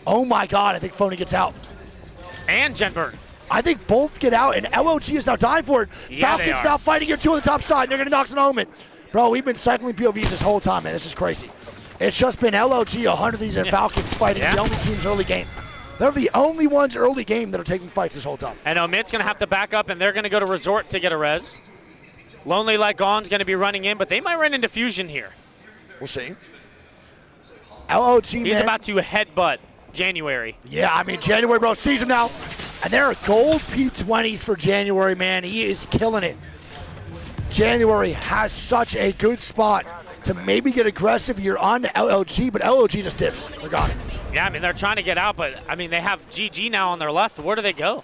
Oh, my God. I think Phony gets out. And Jenburn. I think both get out, and LOG is now dying for it. Yeah, Falcons now fighting here, 2 on the top side. They're going to knock an omen. Bro, we've been cycling POVs this whole time, man. This is crazy. It's just been LOG, 100 of these, and Falcons fighting the only teams early game. They're the only ones early game that are taking fights this whole time. And Omit's going to have to back up, and they're going to go to Resort to get a res. Lonely Like Gone's going to be running in, but they might run into Fusion here. We'll see. LOG, He's about to headbutt January. Yeah, I mean, January, bro, sees him now. And there are gold P20s for January, man. He is killing it. January has such a good spot to maybe get aggressive here on LLG, but LLG just dips. They're gone. Yeah, I mean, they're trying to get out, but, I mean, they have GG now on their left. Where do they go?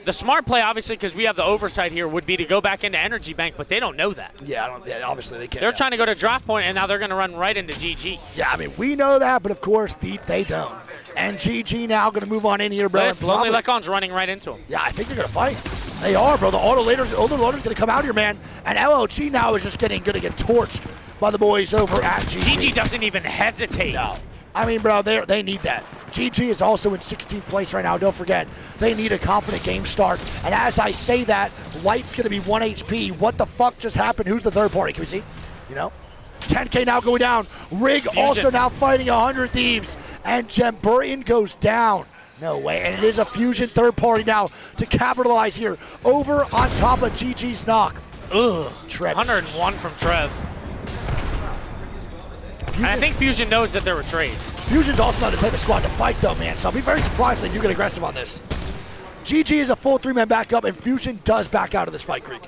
The smart play, obviously, because we have the oversight here, would be to go back into Energy Bank, but they don't know that. Yeah, obviously they can't. They're trying to go to draft point, and now they're going to run right into GG. Yeah, I mean, we know that, but of course, they don't. And GG now going to move on in here, bro. This Lonely Lecon's running right into him. Yeah, I think they're going to fight. They are, bro. The loader's going to come out here, man. And LOG now is just going to get torched by the boys over at GG. GG doesn't even hesitate. No. I mean, bro, they need that. GG is also in 16th place right now. Don't forget, they need a confident game start. And as I say that, Light's going to be 1 HP. What the fuck just happened? Who's the third party? Can we see? You know? 10K now going down. Rig Fusion. also now fighting 100 Thieves. And Jemburton goes down. No way. And it is a Fusion third party now to capitalize here. Over on top of GG's knock. Ugh. Trev. 101 from Trev. And I think Fusion knows that there were trades. Fusion's also not the type of squad to fight, though, man. So I'll be very surprised if you get aggressive on this. GG is a full 3-man backup, and Fusion does back out of this fight, Greek.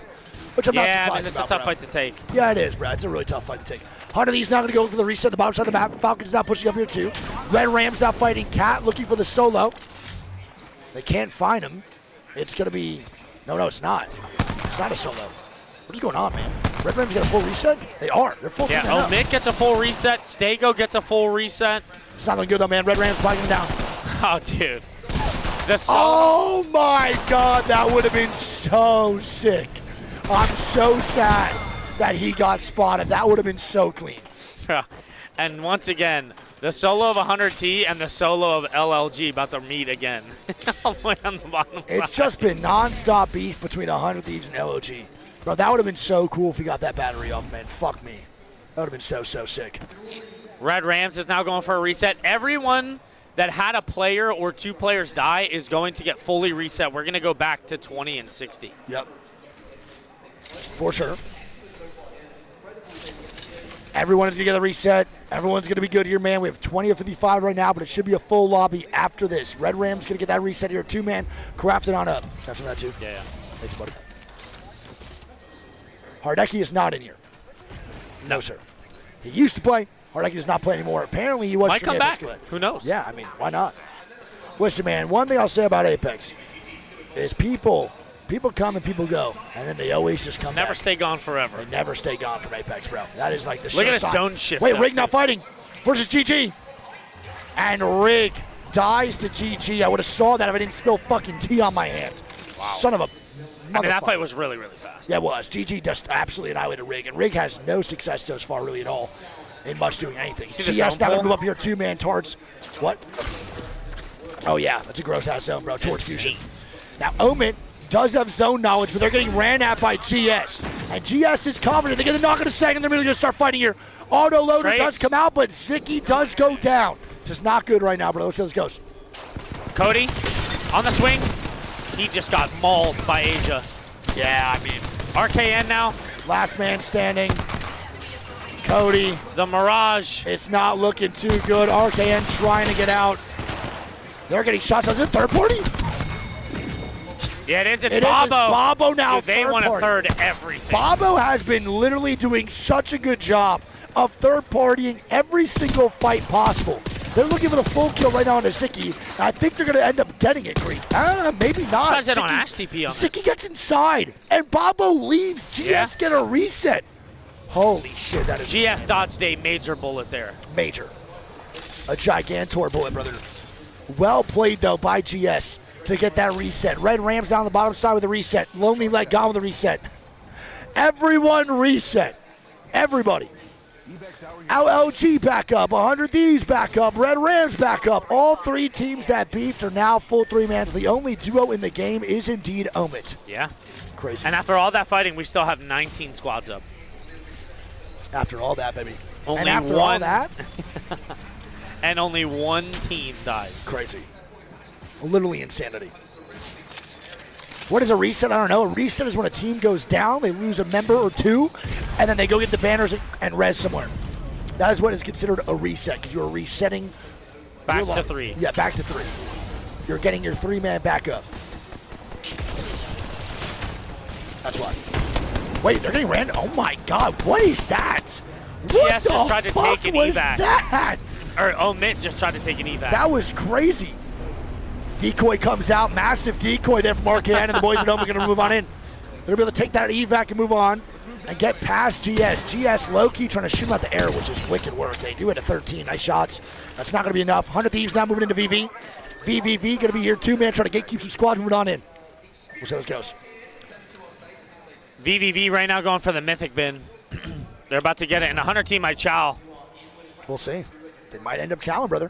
Which I'm not surprised I mean, it's a tough fight to take. Yeah, it is, bro. It's a really tough fight to take. 100 of these now going to go for the reset, the bottom side of the map. Falcons now pushing up here, too. Red Rams now fighting Cat, looking for the solo. They can't find him. It's going to be... No, it's not. It's not a solo. What is going on, man? Red Rams get a full reset? They are. They're full. Yeah, Omid gets a full reset. Stego gets a full reset. It's not looking good, though, man. Red Rams biting him down. Oh, dude. Oh, my God. That would have been so sick. I'm so sad that he got spotted. That would have been so clean. And once again, the solo of 100T and the solo of LLG about to meet again. All the way on the bottom It's side. just been nonstop beef between 100 Thieves and LOG. Bro, that would have been so cool if we got that battery off, man. Fuck me. That would have been so sick. Red Rams is now going for a reset. Everyone that had a player or 2 players die is going to get fully reset. We're going to go back to 20 and 60. Yep. For sure. Everyone is going to get a reset. Everyone's going to be good here, man. We have 20 of 55 right now, but it should be a full lobby after this. Red Rams going to get that reset here, too, man. Craft it on up. Have some of that, too. Yeah. Thanks, buddy. Hardecki is not in here. No, sir. He used to play. Hardecki does not play anymore. Apparently, he was. Might come back. Who knows? Yeah, I mean, why not? Listen, man, one thing I'll say about Apex is people come and people go, and then they always just come Never back. stay gone forever. They never stay gone from Apex, bro. That is like the Look at his sign. zone shift. Wait, Rig now fighting versus GG. And Rig dies to GG. I would have saw that if I didn't spill fucking tea on my hand. Wow. Son of a I mean, that fight was really, really fast. Yeah, it was. GG just absolutely annihilated Rig, and Rig has no success so far really at all in much doing anything. GS now going to move up here, 2-man towards what? Oh, yeah, that's a gross-ass zone, bro, towards Fusion. Now, Omen does have zone knowledge, but they're getting ran at by GS. And GS is confident. They get the knock in a second. They're really going to start fighting here. Auto loader does come out, but Zicky does go down. Just not good right now, bro. Let's see how this goes. Cody on the swing. He just got mauled by Asia. Yeah, I mean. RKN now. Last man standing. Cody. The Mirage. It's not looking too good. RKN trying to get out. They're getting shots. Is it third party? Yeah, it is. It's Bobo. It's Bobo now. Dude, they want to third everything. Bobo has been literally doing such a good job of third partying every single fight possible. They're looking for the full kill right now on Siki. I think they're going to end up getting it, Greek. Maybe not. Surprised they don't Ash TP on Siki gets inside, and Bobo leaves. GS get a reset. Holy shit, that is GS insane. dodged a major bullet there. Major. A gigantor bullet, brother. Well played, though, by GS to get that reset. Red Rams down the bottom side with a reset. Lonely Leg gone with a reset. Everyone reset. Everybody. ALGS back up. 100 Thieves back up. Red Rams back up. All three teams that beefed are now full three-mans. The only duo in the game is indeed Omit. Yeah. Crazy. And after all that fighting, we still have 19 squads up. After all that, baby. Only and after one, all that? and only one team dies. Crazy. Literally insanity. What is a reset? I don't know. A reset is when a team goes down, they lose a member or two, and then they go get the banners and res somewhere. That is what is considered a reset, because you're resetting. Back to 3. Yeah, back to 3. You're getting your 3-man back up. That's why. Wait, they're getting ran. Oh my God, what is that? What GS just tried to take an was evac. That? Or Omit just tried to take an evac. That was crazy. Decoy comes out, massive decoy there from RKN, and the boys at home are going to move on in. They're going to be able to take that evac and move on and get past GS. GS low-key trying to shoot him out the air, which is wicked work. They do it at 13. Nice shots. That's not going to be enough. 100 Thieves now moving into VV. VVV going to be here, 2-man, trying to gatekeep some squad, moving on in. We'll see how this goes. VVV right now going for the mythic bin. They're about to get it, and the 100 team might chow. We'll see. They might end up chowing, brother.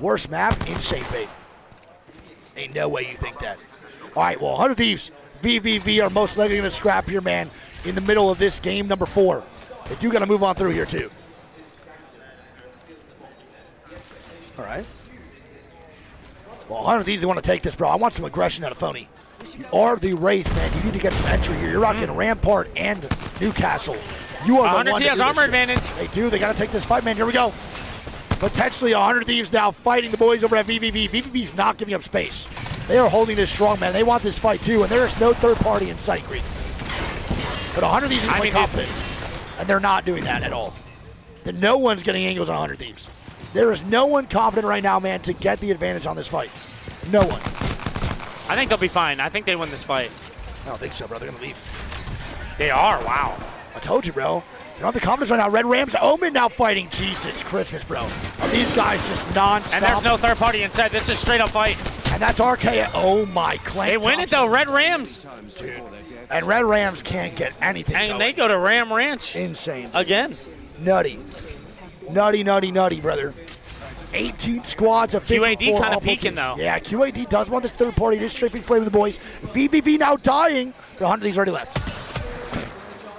Worst map, insane bait. Ain't no way you think that. All right, well, 100 Thieves, VVV are most likely going to scrap here, man, in the middle of this game number 4. They do got to move on through here, too. All right. Well, 100 Thieves, they want to take this, bro. I want some aggression out of Phony. You are the Wraith, man. You need to get some entry here. You're rocking Rampart and Newcastle. You are the 100 one Thieves to do armor this shit. advantage. They do. They got to take this fight, man. Here we go. Potentially 100 Thieves now fighting the boys over at VVV. VVV's not giving up space. They are holding this strong, man. They want this fight, too, and there is no third party in sight, Greek. But 100 Thieves is quite confident, and they're not doing that at all. No one's getting angles on 100 Thieves. There is no one confident right now, man, to get the advantage on this fight. No one. I think they'll be fine. I think they win this fight. I don't think so, bro. They're going to leave. They are. Wow. I told you, bro. They don't have the confidence right now. Red Rams, Omen now fighting. Jesus Christmas, bro. Are these guys just non-stop? And there's no third party inside. This is straight up fight. And that's RK. Oh, my. Clank They win it, though. Red Rams. Dude. And Red Rams can't get anything And going. they go to Ram Ranch. Insane. Again. Nutty. Nutty, brother. 18 squads of QAD kind of peeking, though. Yeah, QAD does want this third party. It is straight flame of the boys. VVV now dying. The 100 Thieves already left.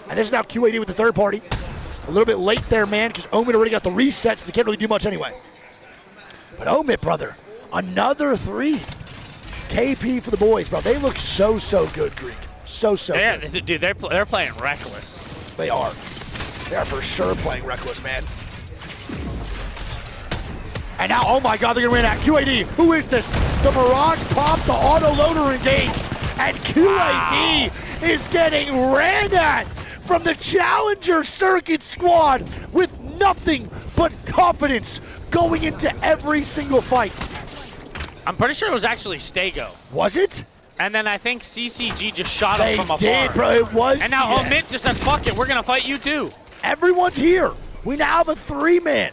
And this is now QAD with the third party. A little bit late there, man, because Omid already got the reset, so they can't really do much anyway. But Omid, brother, another 3. KP for the boys, bro. They look so good, Greek. So good. Dude, they're playing reckless. They are. They are for sure playing reckless, man. And now, oh my God, they're gonna win at QAD. Who is this? The Mirage Pop, the auto loader engaged. And QAD is getting ran at from the Challenger Circuit squad with nothing but confidence going into every single fight. I'm pretty sure it was actually Stego. Was it? And then I think CCG just shot him from afar. They did, bro. It was. And now Omid just says, fuck it, we're gonna fight you too. Everyone's here. We now have a 3-man.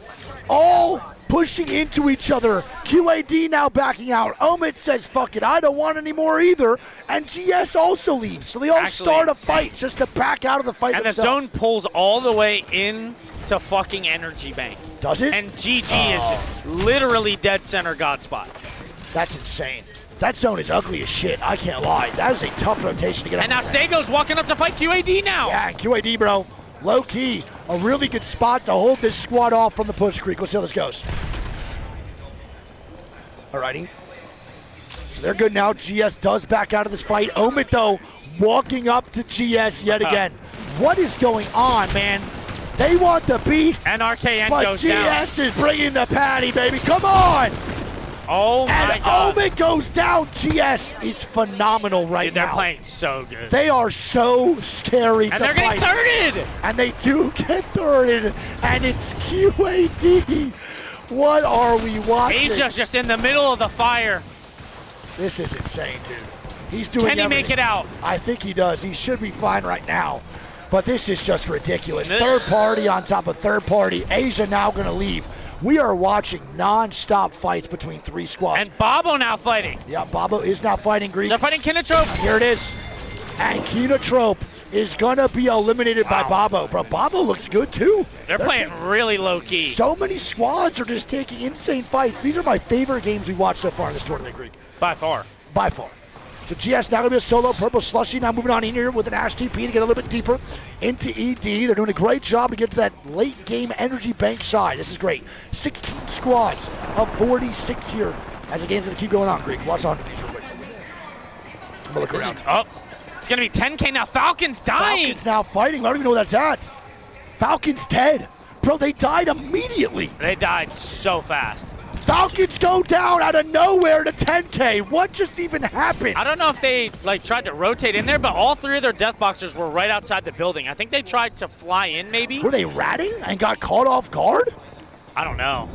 All pushing into each other. QAD now backing out. Omid says, fuck it, I don't want any more either. And GS also leaves. So they all start a fight just to back out of the fight and themselves. the zone pulls all the way in to fucking Energy Bank. Does it? And GG is literally dead center God spot. That's insane. That zone is ugly as shit. I can't lie. That is a tough rotation to get out. And now Stego's walking up to fight QAD now. Yeah, and QAD, bro. Low key. A really good spot to hold this squad off from the push creek. Let's see how this goes. Alrighty. So they're good now. GS does back out of this fight. Omid, though, walking up to GS yet again. What is going on, man? They want the beef. And RKN but goes GS down. is bringing the patty, baby. Come on. Oh, my God. And Omid goes down. GS is phenomenal right They're now. playing so good. They are so scary to And they're getting fight. thirded. And they do get thirded. And it's QAD What are we watching? Asia's just in the middle of the fire. This is insane, dude. He's doing Can he everything. make it out? I think he does. He should be fine right now. But this is just ridiculous. Third party on top of third party. Asia now going to leave. We are watching non-stop fights between three squads. And Bobo now fighting. Yeah, Bobo is now fighting Greek. They're fighting Kinatrope. Here it is. And Kinatrope is going to be eliminated by Bobo. Bro, Bobo looks good, too. They're playing really low-key. So many squads are just taking insane fights. These are my favorite games we watched so far in this tournament, Greek. By far. By far. So GS now going to be a solo. Purple Slushy now moving on in here with an Ash TP to get a little bit deeper into ED. They're doing a great job to get to that late game energy bank side. This is great. 16 squads of 46 here as the game's going to keep going on, Greek. Watch on to these real quick. I'm going to look around. Oh, it's going to be 10K now. Falcons dying. Falcons now fighting. I don't even know where that's at. Falcons dead. Bro, they died immediately. They died so fast. Falcons go down out of nowhere to 10K. What just even happened? I don't know if they tried to rotate in there, but all three of their death boxers were right outside the building. I think they tried to fly in maybe. Were they ratting and got caught off guard? I don't know.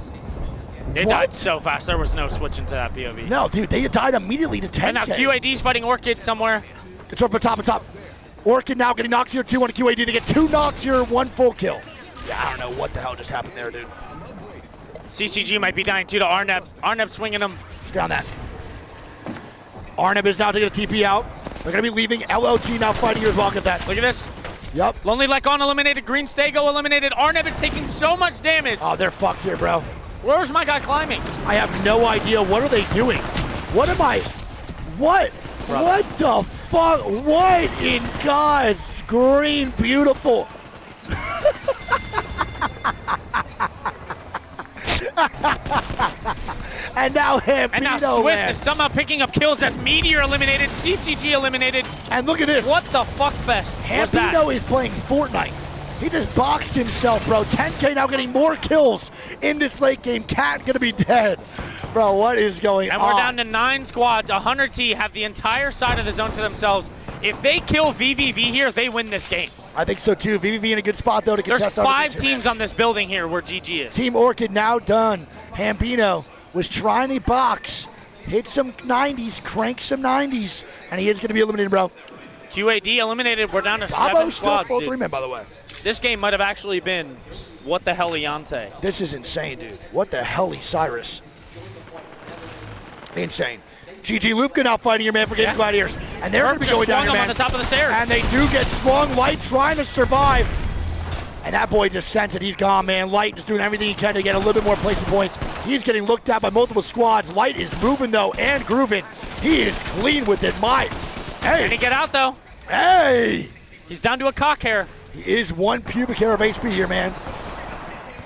They What? died so fast. There was no switching to that POV. No, dude, they died immediately to 10K. And now QAD's fighting Orchid somewhere. It's up on top. Orchid now getting knocks here, 2 on QAD. They get 2 knocks here, 1 full kill. Yeah, I don't know what the hell just happened there, dude. CCG might be dying too to Arneb. Arneb swinging him. Stay on that. Arneb is now taking a TP out. They're going to be leaving. LLG now fighting here as well. Get that. Look at this. Yep. Lonely Lycon eliminated. Green Stego eliminated. Arneb is taking so much damage. Oh, they're fucked here, bro. Where's my guy climbing? I have no idea. What are they doing? What am I? What? Brother. What the fuck? What in God's green beautiful? And now Hampino And now Swift lands. is somehow picking up kills as Meteor eliminated, CCG eliminated. And look at this. What the fuck fest was that? Hampino is playing Fortnite. He just boxed himself, bro. 10K now getting more kills in this late game. Cat gonna be dead. Bro, what is going on? And we're down to 9 squads. 100T have the entire side of the zone to themselves. If they kill VVV here, they win this game. I think so too. VVV in a good spot though to There's contest. 5 teams on this building here where GG is. Team Orchid now done. Hampino was trying to box, hit some 90s, crank some 90s, and he is going to be eliminated, bro. QAD eliminated. We're down to 7 Babo's still squads, full dude. 3-man, by the way. This game might have actually been what the hell Iante. This is insane, dude. What the hell, Cyrus? Insane. GG Lufka now fighting your man for Gaming Gladiators. And they're going to be going down here, him man. on the top of the stairs. And they do get swung. Light trying to survive. And that boy just sends it. He's gone, man. Light just doing everything he can to get a little bit more placement points. He's getting looked at by multiple squads. Light is moving, though, and grooving. He is clean with it. Can he Hey. get out, though? Hey. He's down to a cock hair. He is 1 pubic hair of HP here, man.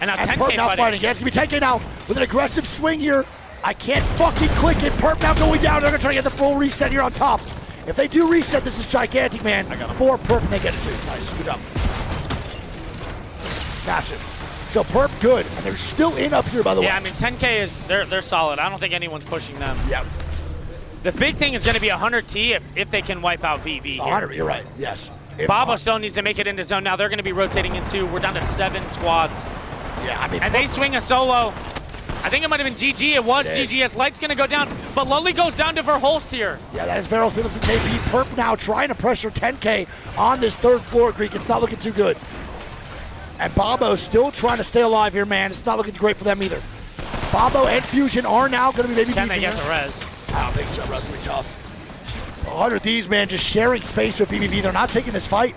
And now And 10K Perp now fighting. Yeah, it's going to be 10K now with an aggressive swing here. I can't fucking click it. Perp now going down. They're going to try to get the full reset here on top. If they do reset, this is gigantic, man. For Perp, and they get it too. Nice. Good job. Massive. So Perp good, and they're still in up here, by the way. Yeah, I mean, 10K is, they're solid. I don't think anyone's pushing them. Yep. The big thing is going to be 100T if they can wipe out VV here. 100, you're right. Yes. If Bobo still needs to make it into zone. Now they're going to be rotating in 2. We're down to 7 squads. Yeah, I mean, And they swing a solo. I think it might have been GG. It was It is. GG. As Light's going to go down. But Lully goes down to Verholst here. yeah, that is Verrill Phillips and KP. Perp now trying to pressure 10K on this 3rd floor, Greek. It's not looking too good. And Bobo still trying to stay alive here, man. It's not looking great for them either. Bobo and Fusion are now going to be maybe Can they beefing get here. the res? I don't think so, bro. It's going to be tough. 100 Thieves, man, just sharing space with VVV. They're not taking this fight.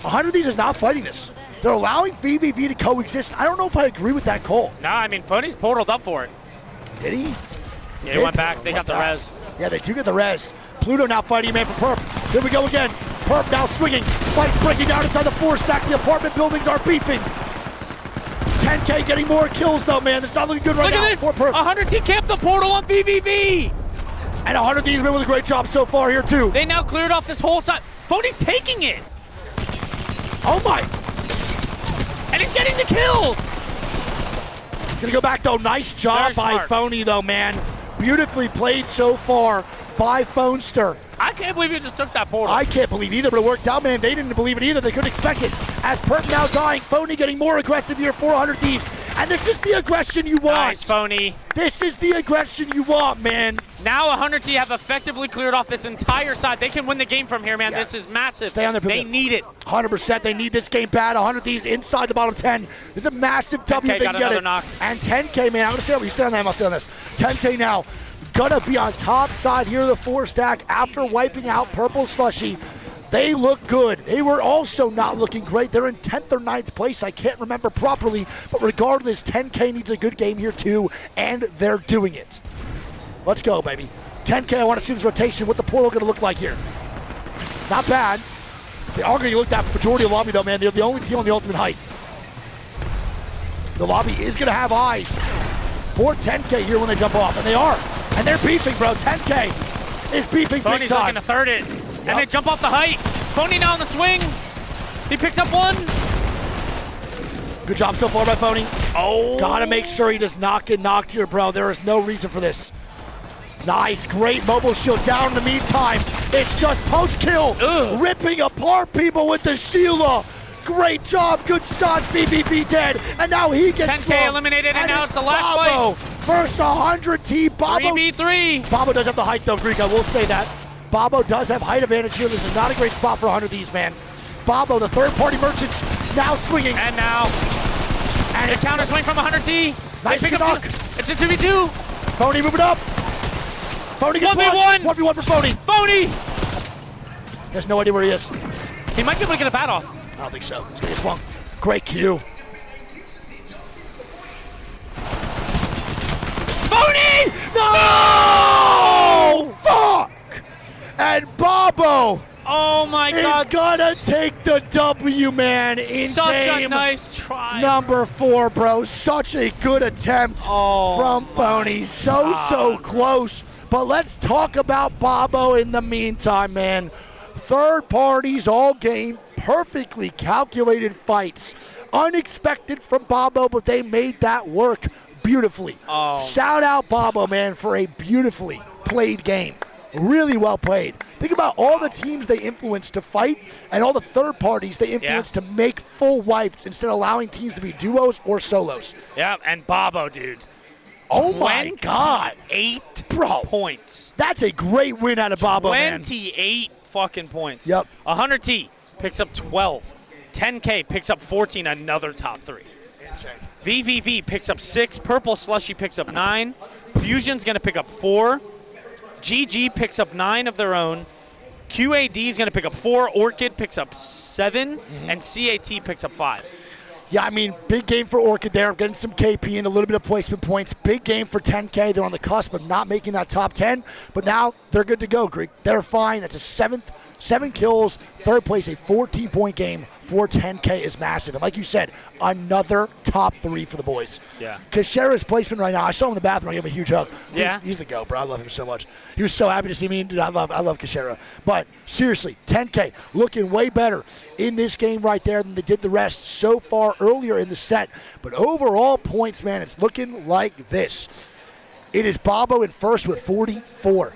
100 Thieves is not fighting this. They're allowing VVV to coexist. I don't know if I agree with that call. No, I mean, Phony's portaled up for it. Did he? Yeah, he went back. They got the res. Yeah, they do get the res. Pluto now fighting man for Perp. Here we go again. Perp now swinging. Fights breaking down inside the 4 stack. The apartment buildings are beefing. 10K getting more kills though, man. It's not looking good right Look now at this. for Perp. 100T camped the portal on VVV. And 100 Thieves been with a great job so far here too. They now cleared off this whole side. Phony's taking it. Oh my. And he's getting the kills. Gonna go back though. Nice job Very by smart. Phony though, man. Beautifully played so far by Phonester. I can't believe he just took that portal. I can't believe either, but it worked out, man. They didn't believe it either. They couldn't expect it. As Perp now dying, Phony getting more aggressive here, 400 Thieves. And this is the aggression you want. Nice, Phony. This is the aggression you want, man. Now 100T have effectively cleared off this entire side. They can win the game from here, man. Yeah. This is massive. Stay on their They pivot. need it. 100%. They need this game bad. 100 Thieves inside the bottom 10. This is a massive W if they got can get another it. knock. And 10K, man. I'm going to stay on. You stay on that. I'll stay on this. 10K now. Gonna be on top side here, the 4 stack after wiping out Purple Slushy. They look good. They were also not looking great. They're in 10th or 9th place. I can't remember properly, but regardless, 10K needs a good game here too, and they're doing it. Let's go, baby. 10K, I want to see this rotation. What the portal going to look like here? It's not bad. They are going to look at the majority of lobby, though, man. They're the only team on the ultimate height. The lobby is going to have eyes for 10K here when they jump off, and they are. And they're beefing, bro. 10K is beefing Phony's big time. looking to third it. And they jump off the height. Phony now on the swing. He picks up one. Good job so far by Phony. Oh. Gotta make sure he does not get knocked here, bro. There is no reason for this. Nice, great mobile shield down in the meantime. It's just post-kill. Ripping apart people with the Sheila. Great job, good shots, VVV dead. And now he gets 10K slung. eliminated, and now it's the last Babo versus 100T. Babo 3v3. Babo does have the height though, Greek, I will say that. Babo does have height advantage here. This is not a great spot for 100 Thieves, man. Babo, the third-party merchants, now swinging. And now, And the it's counter swing from 100T. Nice They pick knock. up two. It's a 2v2. Phony moving up. Phony gets 1v1. 1v1 for Phony. Phony. Has no idea where he is. He might be able to get a bat off. I don't think so. He's gonna get swung. Great Q. Phony! No! Fuck! And Babo Oh my God. is gonna take the W, man, in Such game a nice try. number 4, bro. Such a good attempt from Phony. So close. But let's talk about Babo in the meantime, man. Third parties all game, perfectly calculated fights. Unexpected from Babo, but they made that work beautifully. Shout out Babo, man, for a beautifully played game. Really well played. Think about all the teams they influenced to fight and all the third parties they influenced to make full wipes instead of allowing teams to be duos or solos. Yeah, and Babo, dude. Oh my God. 8 Bro. points. That's a great win out of Babo, man. 28 fucking points. Yep. 100T picks up 12. 10K picks up 14, another top 3. Insane. VVV picks up 6. Purple Slushy picks up 9. Fusion's going to pick up 4. GG picks up 9 of their own. QAD is going to pick up 4. Orchid picks up 7. And CAT picks up 5. Yeah, I mean, big game for Orchid there. Getting some KP and a little bit of placement points. Big game for 10K. They're on the cusp of not making that top 10. But now they're good to go, Greek. They're fine. That's a 7 kills, third place, a 14-point game for 10K is massive. And like you said, another top 3 for the boys. Yeah. Kashera's placement right now, I saw him in the bathroom. I gave him a huge hug. Yeah. He's the GOAT, bro. I love him so much. He was so happy to see me. Dude, I love Kashera. But seriously, 10K looking way better in this game right there than they did the rest so far earlier in the set. But overall points, man, it's looking like this. It is Babo in first with 44.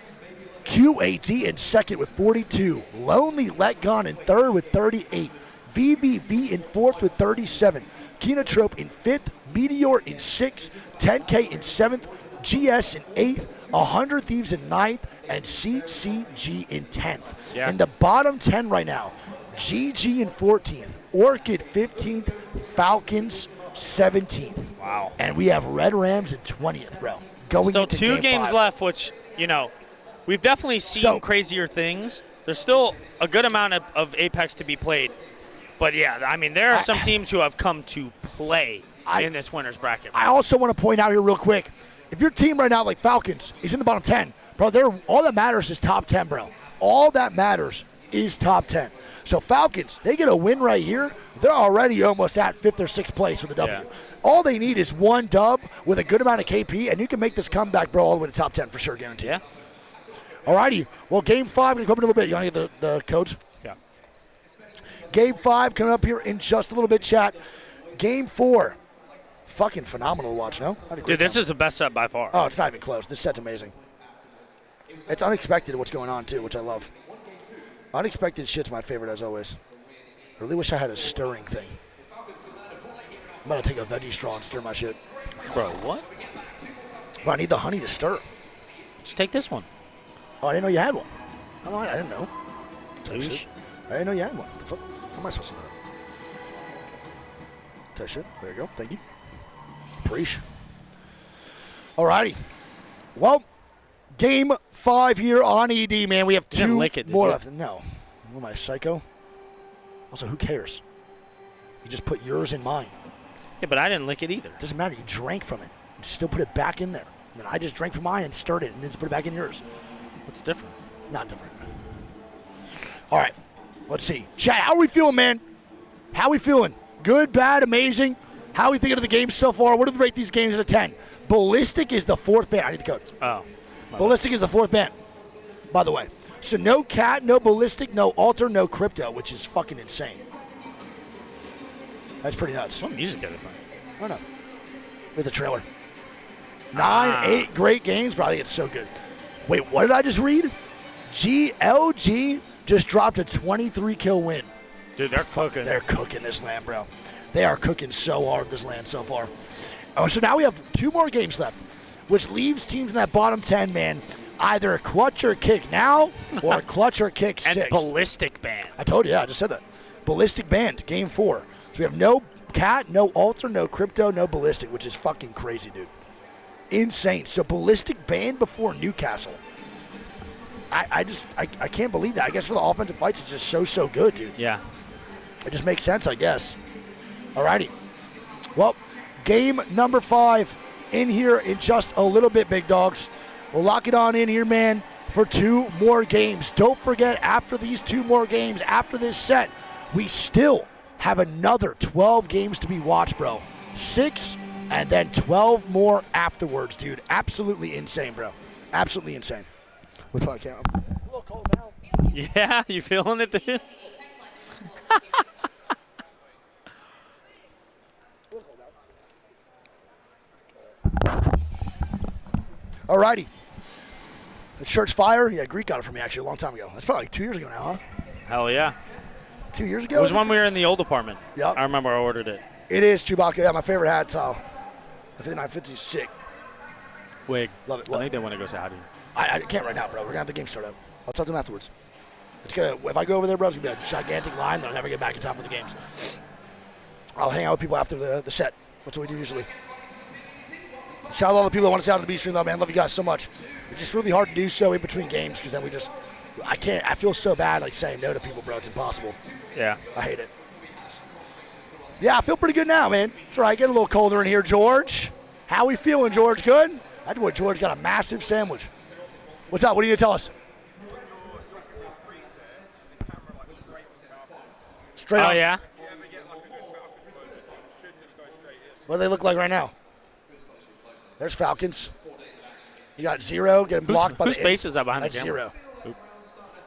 QAD in second with 42. Lonely Letgon in third with 38. VVV in fourth with 37. Kinotrope in fifth. Meteor in sixth. 10K in seventh. GS in eighth. 100 Thieves in ninth. And CCG in 10th. Yeah. In the bottom 10 right now, GG in 14th. Orchid 15th. Falcons 17th. Wow. And we have Red Rams in 20th, bro. Going Still into 2 game games 5. left, which, you know, we've definitely seen So- crazier things. There's still a good amount of Apex to be played. But, yeah, I mean, there are some teams who have come to play in this winner's bracket. I also want to point out here real quick, if your team right now, like Falcons, is in the bottom 10, bro, all that matters is top 10, bro. All that matters is top 10. So Falcons, they get a win right here, they're already almost at 5th or 6th place with a W. Yeah. All they need is one dub with a good amount of KP, and you can make this comeback, bro, all the way to top 10 for sure, guaranteed. Yeah. Alrighty, well, Game 5, going to come up in a little bit. You want to get the codes? Yeah. Game 5 coming up here in just a little bit, chat. Game 4, fucking phenomenal to watch, no? Dude, this is the best set by far. Oh, it's not even close. This set's amazing. It's unexpected what's going on, too, which I love. Unexpected shit's my favorite, as always. I really wish I had a stirring thing. I'm about to take a veggie straw and stir my shit. Bro, what? Bro, I need the honey to stir. Just take this one. Oh, I didn't know you had one. Oh, I didn't know. Douche. I didn't know you had one. The fuck? How am I supposed to know that? Type shit. There you go. Thank you. Preach. Alrighty. Well, game 5 here on ED, man. We have two more left. No. What am I, psycho? Also, who cares? You just put yours in mine. Yeah, but I didn't lick it either. Doesn't matter. You drank from it and still put it back in there. And then I just drank from mine and stirred it and then just put it back in yours. What's different? Not different. All right. Let's see. Chat, how are we feeling, man? How are we feeling? Good, bad, amazing? How are we thinking of the games so far? What do we rate these games out of 10? Ballistic is the 4th ban. I need the code. Oh. Ballistic is the 4th ban, by the way. So no cat, no ballistic, no alter, no crypto, which is fucking insane. That's pretty nuts. What music did it play? I don't know. With the trailer. 9, 8 great games, bro. I think it's so good. Wait, what did I just read? GLG just dropped a 23-kill win. Dude, they're cooking. They're cooking this land, bro. They are cooking so hard this land so far. Oh, so now we have 2 more games left, which leaves teams in that bottom 10, man, either clutch or kick now or clutch or kick 6. And ballistic ban. I told you, yeah, I just said that. Ballistic banned, game 4. So we have no cat, no alter, no crypto, no ballistic, which is fucking crazy, dude. Insane. So ballistic banned before Newcastle. I can't believe that. I guess for the offensive fights, it's just so good, dude. Yeah. It just makes sense, I guess. Alrighty. Well, game number 5 in here in just a little bit, big dogs. We'll lock it on in here, man, for 2 more games. Don't forget, after these 2 more games, after this set, we still have another 12 games to be watched, bro. 6 and then 12 more afterwards, dude. Absolutely insane, bro. Absolutely insane. We probably can't. I'm a little cold now. Yeah, you feeling it, dude? Alrighty. The shirt's fire. Yeah, Greek got it for me actually a long time ago. That's probably like 2 years ago now, huh? Hell yeah. 2 years ago? It was when we were in the old apartment. Yep. I remember I ordered it. It is Chewbacca. Yeah, my favorite hat style. I think 950's sick. Wig. Love it. I think they want to go say hi to you. I can't right now, bro. We're going to have the game start up. I'll talk to them afterwards. If I go over there, bro, it's going to be a gigantic line that I'll never get back in time for the games. I'll hang out with people after the set. That's what we do usually. Shout out to all the people that want to say out to the B stream, though, man. Love you guys so much. It's just really hard to do so in between games because then I feel so bad like saying no to people, bro. It's impossible. Yeah. I hate it. Yeah, I feel pretty good now, man. It's all right. Getting a little colder in here, George. How we feeling, George? Good? That boy George got a massive sandwich. What's up? What are you going to tell us? Straight up. Oh, yeah? What do they look like right now? There's Falcons. You got 0 getting blocked by the... Whose face is that behind the camera? 0. Oop.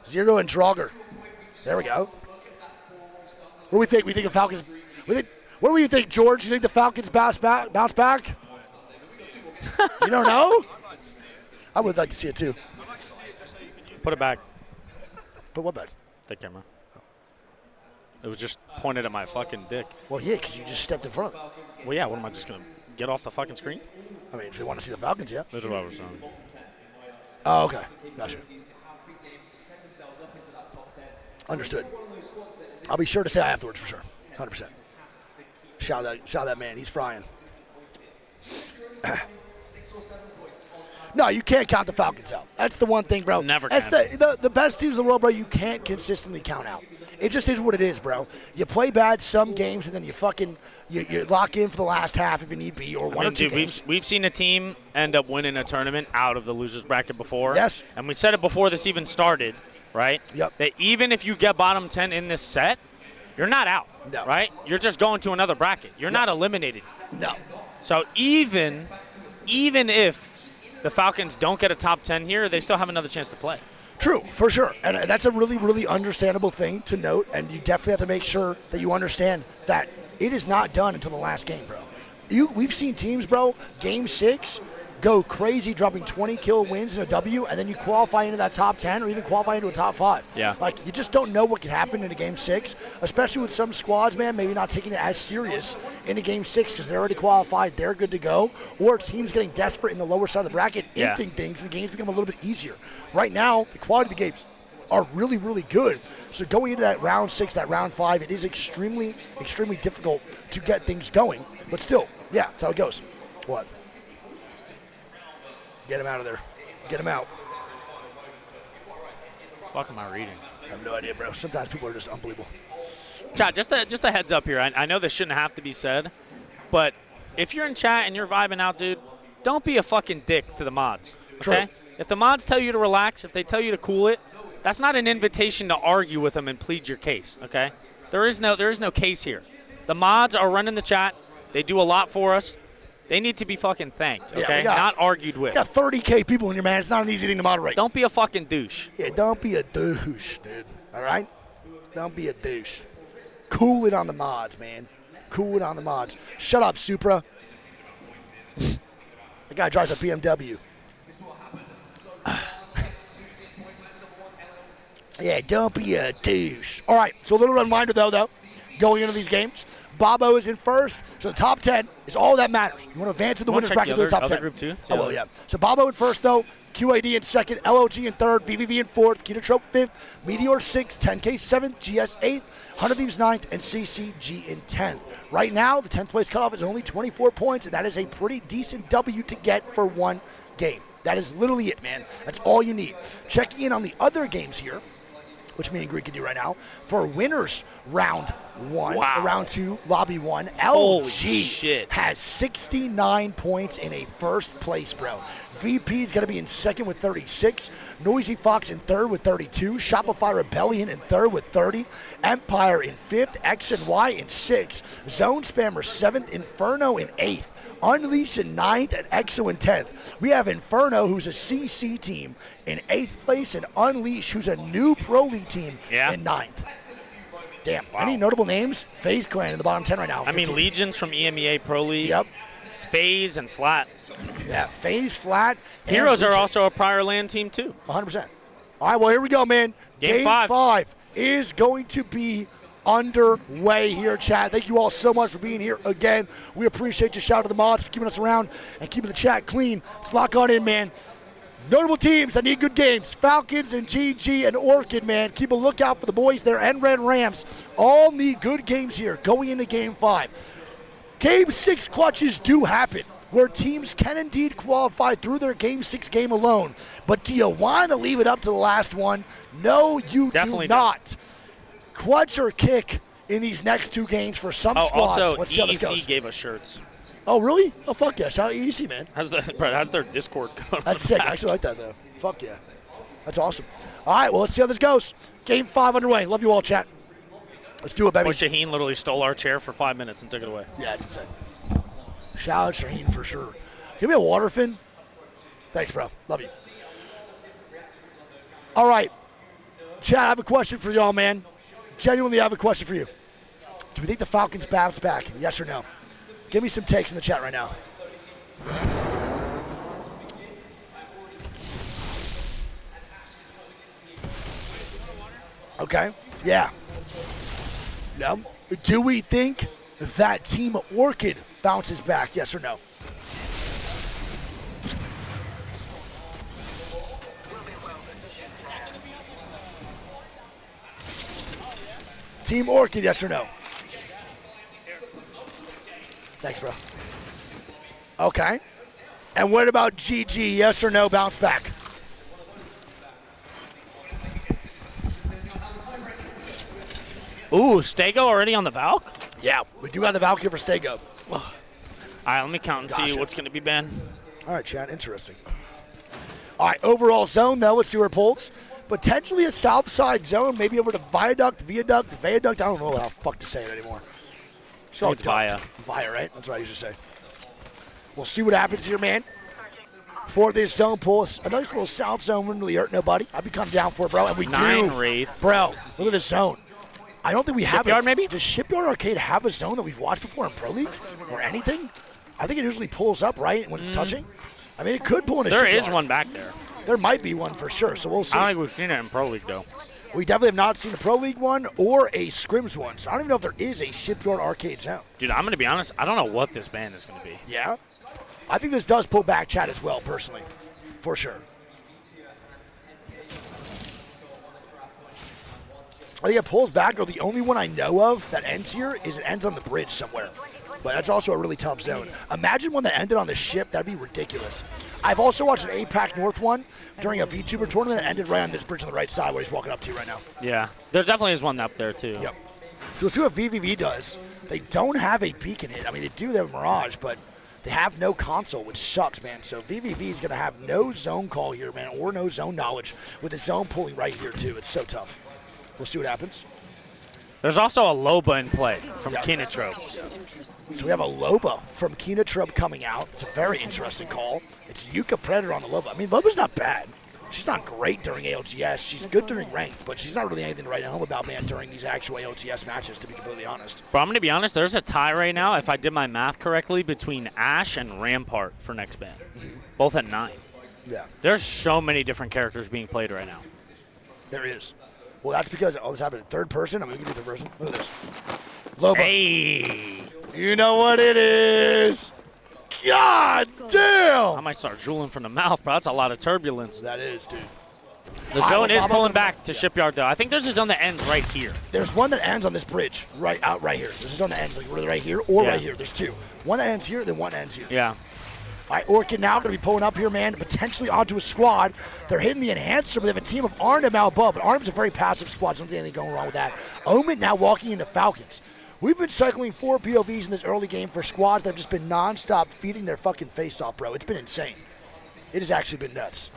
0 and Draugr. There we go. What do we think? We think the Falcons... What do you think, George? You think the Falcons bounce back? You don't know? I would like to see it, too. Put it back. Put what back? The camera. It was just pointed at my fucking dick. Well, yeah, because you just stepped in front of it. Well, yeah, what am I just going to get off the fucking screen? I mean, if you want to see the Falcons, yeah. That's what I was saying. Oh, okay. Gotcha. Understood. I'll be sure to say hi afterwards for sure. 100%. Shout out that man. He's frying. No, you can't count the Falcons out. That's the one thing, bro. Never That's can. the best teams in the world, bro. You can't consistently count out. It just is what it is, bro. You play bad some games, and then you lock in for the last half if you need be, or one or two games. We've seen a team end up winning a tournament out of the losers bracket before. Yes. And we said it before this even started, right? Yep. That even if you get bottom 10 in this set, you're not out. No. Right? You're just going to another bracket. You're not eliminated. No. So even if the Falcons don't get a top 10 here, they still have another chance to play. True, for sure. And that's a really, really understandable thing to note, and you definitely have to make sure that you understand that it is not done until the last game, bro. We've seen teams, bro, game 6, go crazy dropping 20-kill wins in a W, and then you qualify into that top 10 or even qualify into a top 5. Yeah. Like, you just don't know what can happen in a Game 6, especially with some squads, man, maybe not taking it as serious in a Game 6 because they're already qualified, they're good to go, or teams getting desperate in the lower side of the bracket, emptying things, and the games become a little bit easier. Right now, the quality of the games are really, really good. So going into that round 6, that round 5, it is extremely, extremely difficult to get things going. But still, yeah, that's how it goes. What? Get him out of there. Get him out. Fuck am I reading? I have no idea, bro. Sometimes people are just unbelievable. Chat, just a heads up here. I know this shouldn't have to be said, but if you're in chat and you're vibing out, dude, don't be a fucking dick to the mods, okay? True. If the mods tell you to relax, if they tell you to cool it, that's not an invitation to argue with them and plead your case, okay? There is no case here. The mods are running the chat. They do a lot for us. They need to be fucking thanked, okay? Not argued with. You got 30K people in your man. It's not an easy thing to moderate. Don't be a fucking douche. Yeah, don't be a douche, dude. All right? Don't be a douche. Cool it on the mods, man. Cool it on the mods. Shut up, Supra. That guy drives a BMW. Yeah, don't be a douche. All right, so a little reminder, though, going into these games. Bobo is in first, so the top 10 is all that matters. You want to advance in the winners bracket to the top 10. Group too? Oh, well, yeah. So Bobo in first, though. QAD in second, LOG in third, VVV in fourth, Kinotrope fifth, Meteor sixth, 10K seventh, GS eighth, 100 Thieves ninth, and CCG in 10th. Right now, the 10th place cutoff is only 24 points, and that is a pretty decent W to get for one game. That is literally it, man. That's all you need. Checking in on the other games here, which me and Greek can do right now, for winners round 1, round 2, lobby 1, LG has 69 points in a first place, bro. VP is going to be in second with 36, Noisy Fox in third with 32, Shopify Rebellion in third with 30, Empire in fifth, X and Y in sixth, Zone Spammer 7th, Inferno in 8th, Unleash in 9th, and Exo in 10th. We have Inferno, who's a CC team, in 8th place, and Unleash, who's a new Pro League team, in 9th. Damn. Wow. Any notable names? FaZe Clan in the bottom 10 right now. I mean, Legions from EMEA Pro League. Yep. FaZe and Flat. Yeah, FaZe, Flat. Heroes are also a prior land team, too. 100%. All right, well, here we go, man. Game 5 is going to be underway here, chat. Thank you all so much for being here again. We appreciate you. Shout out to the mods for keeping us around and keeping the chat clean. Let's lock on in, man. Notable teams that need good games. Falcons and GG and Orchid, man. Keep a lookout for the boys there and Red Rams. All need good games here going into Game 5. Game 6 clutches do happen, where teams can indeed qualify through their Game 6 game alone. But do you want to leave it up to the last one? No, you do not. Clutch or kick in these next 2 games for some squads. Also, Let's see how this goes. EEC gave us shirts. Oh, really? Oh, fuck yeah. Shout out EEC, man. How's their Discord going? That's sick. I actually like that, though. Fuck yeah. That's awesome. All right, well, let's see how this goes. Game 5 underway. Love you all, chat. Let's do it, baby. Boy, Shaheen literally stole our chair for 5 minutes and took it away. Yeah, it's insane. Shout out Shaheen for sure. Give me a water, Finn. Thanks, bro. Love you. All right. Chat, I have a question for y'all, man. Genuinely, I have a question for you. Do we think the Falcons bounce back? Yes or no? Give me some takes in the chat right now. Okay. Yeah. No. Do we think that Team Orchid bounces back? Yes or no? Team Orchid, yes or no? Thanks, bro. Okay. And what about GG, yes or no, bounce back? Ooh, Stego already on the Valk? Yeah, we do have the Valk here for Stego. All right, let me count and see what's going to be banned. All right, Chad, interesting. All right, overall zone, though, let's see where it pulls. Potentially a south side zone, maybe over to Viaduct. I don't know how the fuck to say it anymore. It's Via. Via, right? That's what I usually say. We'll see what happens here, man. For this zone pull, a nice little south zone wouldn't really hurt nobody. I'd be coming down for it, bro. And we 9 do. Wraith. Bro, look at this zone. I don't think we have it. Shipyard, maybe? Does Shipyard Arcade have a zone that we've watched before in Pro League or anything? I think it usually pulls up, right, when it's touching? I mean, it could pull in a There shipyard. is one back there. There might be one for sure, so we'll see. I don't think we've seen it in Pro League, though. We definitely have not seen a Pro League one or a Scrims one, so I don't even know if there is a Shipyard Arcade Zone. Dude, I'm going to be honest. I don't know what this ban is going to be. Yeah? I think this does pull back chat as well, personally, for sure. I think it pulls back, or the only one I know of that ends here is it ends on the bridge somewhere. But that's also a really tough zone. Imagine one that ended on the ship. That'd be ridiculous. I've also watched an APAC North one during a VTuber tournament that ended right on this bridge on the right side where he's walking up to right now. Yeah, there definitely is one up there, too. Yep. So we'll see what VVV does. They don't have a beacon hit. I mean, they do have Mirage, but they have no console, which sucks, man. So VVV is going to have no zone call here, man, or no zone knowledge with the zone pulling right here, too. It's so tough. We'll see what happens. There's also a Loba in play from Kinatrope. So we have a Loba from Kinatrope coming out. It's a very interesting call. It's Yuka Predator on the Loba. I mean, Loba's not bad. She's not great during ALGS. She's good during ranked, but she's not really anything to write home about, man, during these actual ALGS matches, to be completely honest. But I'm going to be honest, there's a tie right now, if I did my math correctly, between Ashe and Rampart for next ban. Both at 9. Yeah. There's so many different characters being played right now. There is. Well, that's because all this happened in third person. I mean, we can do third person. Look at this. Loba. Hey! You know what it is. God damn! I might start drooling from the mouth, bro. That's a lot of turbulence. That is, dude. The zone is pulling back to Shipyard, though. I think there's a zone that ends right here. There's one that ends on this bridge, right here. There's a zone that ends like right here or right here. There's two. One that ends here, then one that ends here. Yeah. All right, Orchid now going to be pulling up here, man, potentially onto a squad. They're hitting the enhancer, but they have a team of Arnhem out above. But Arnhem's a very passive squad, so I don't see anything going wrong with that. Omen now walking into Falcons. We've been cycling 4 POVs in this early game for squads that have just been nonstop feeding their fucking face off, bro. It's been insane. It has actually been nuts.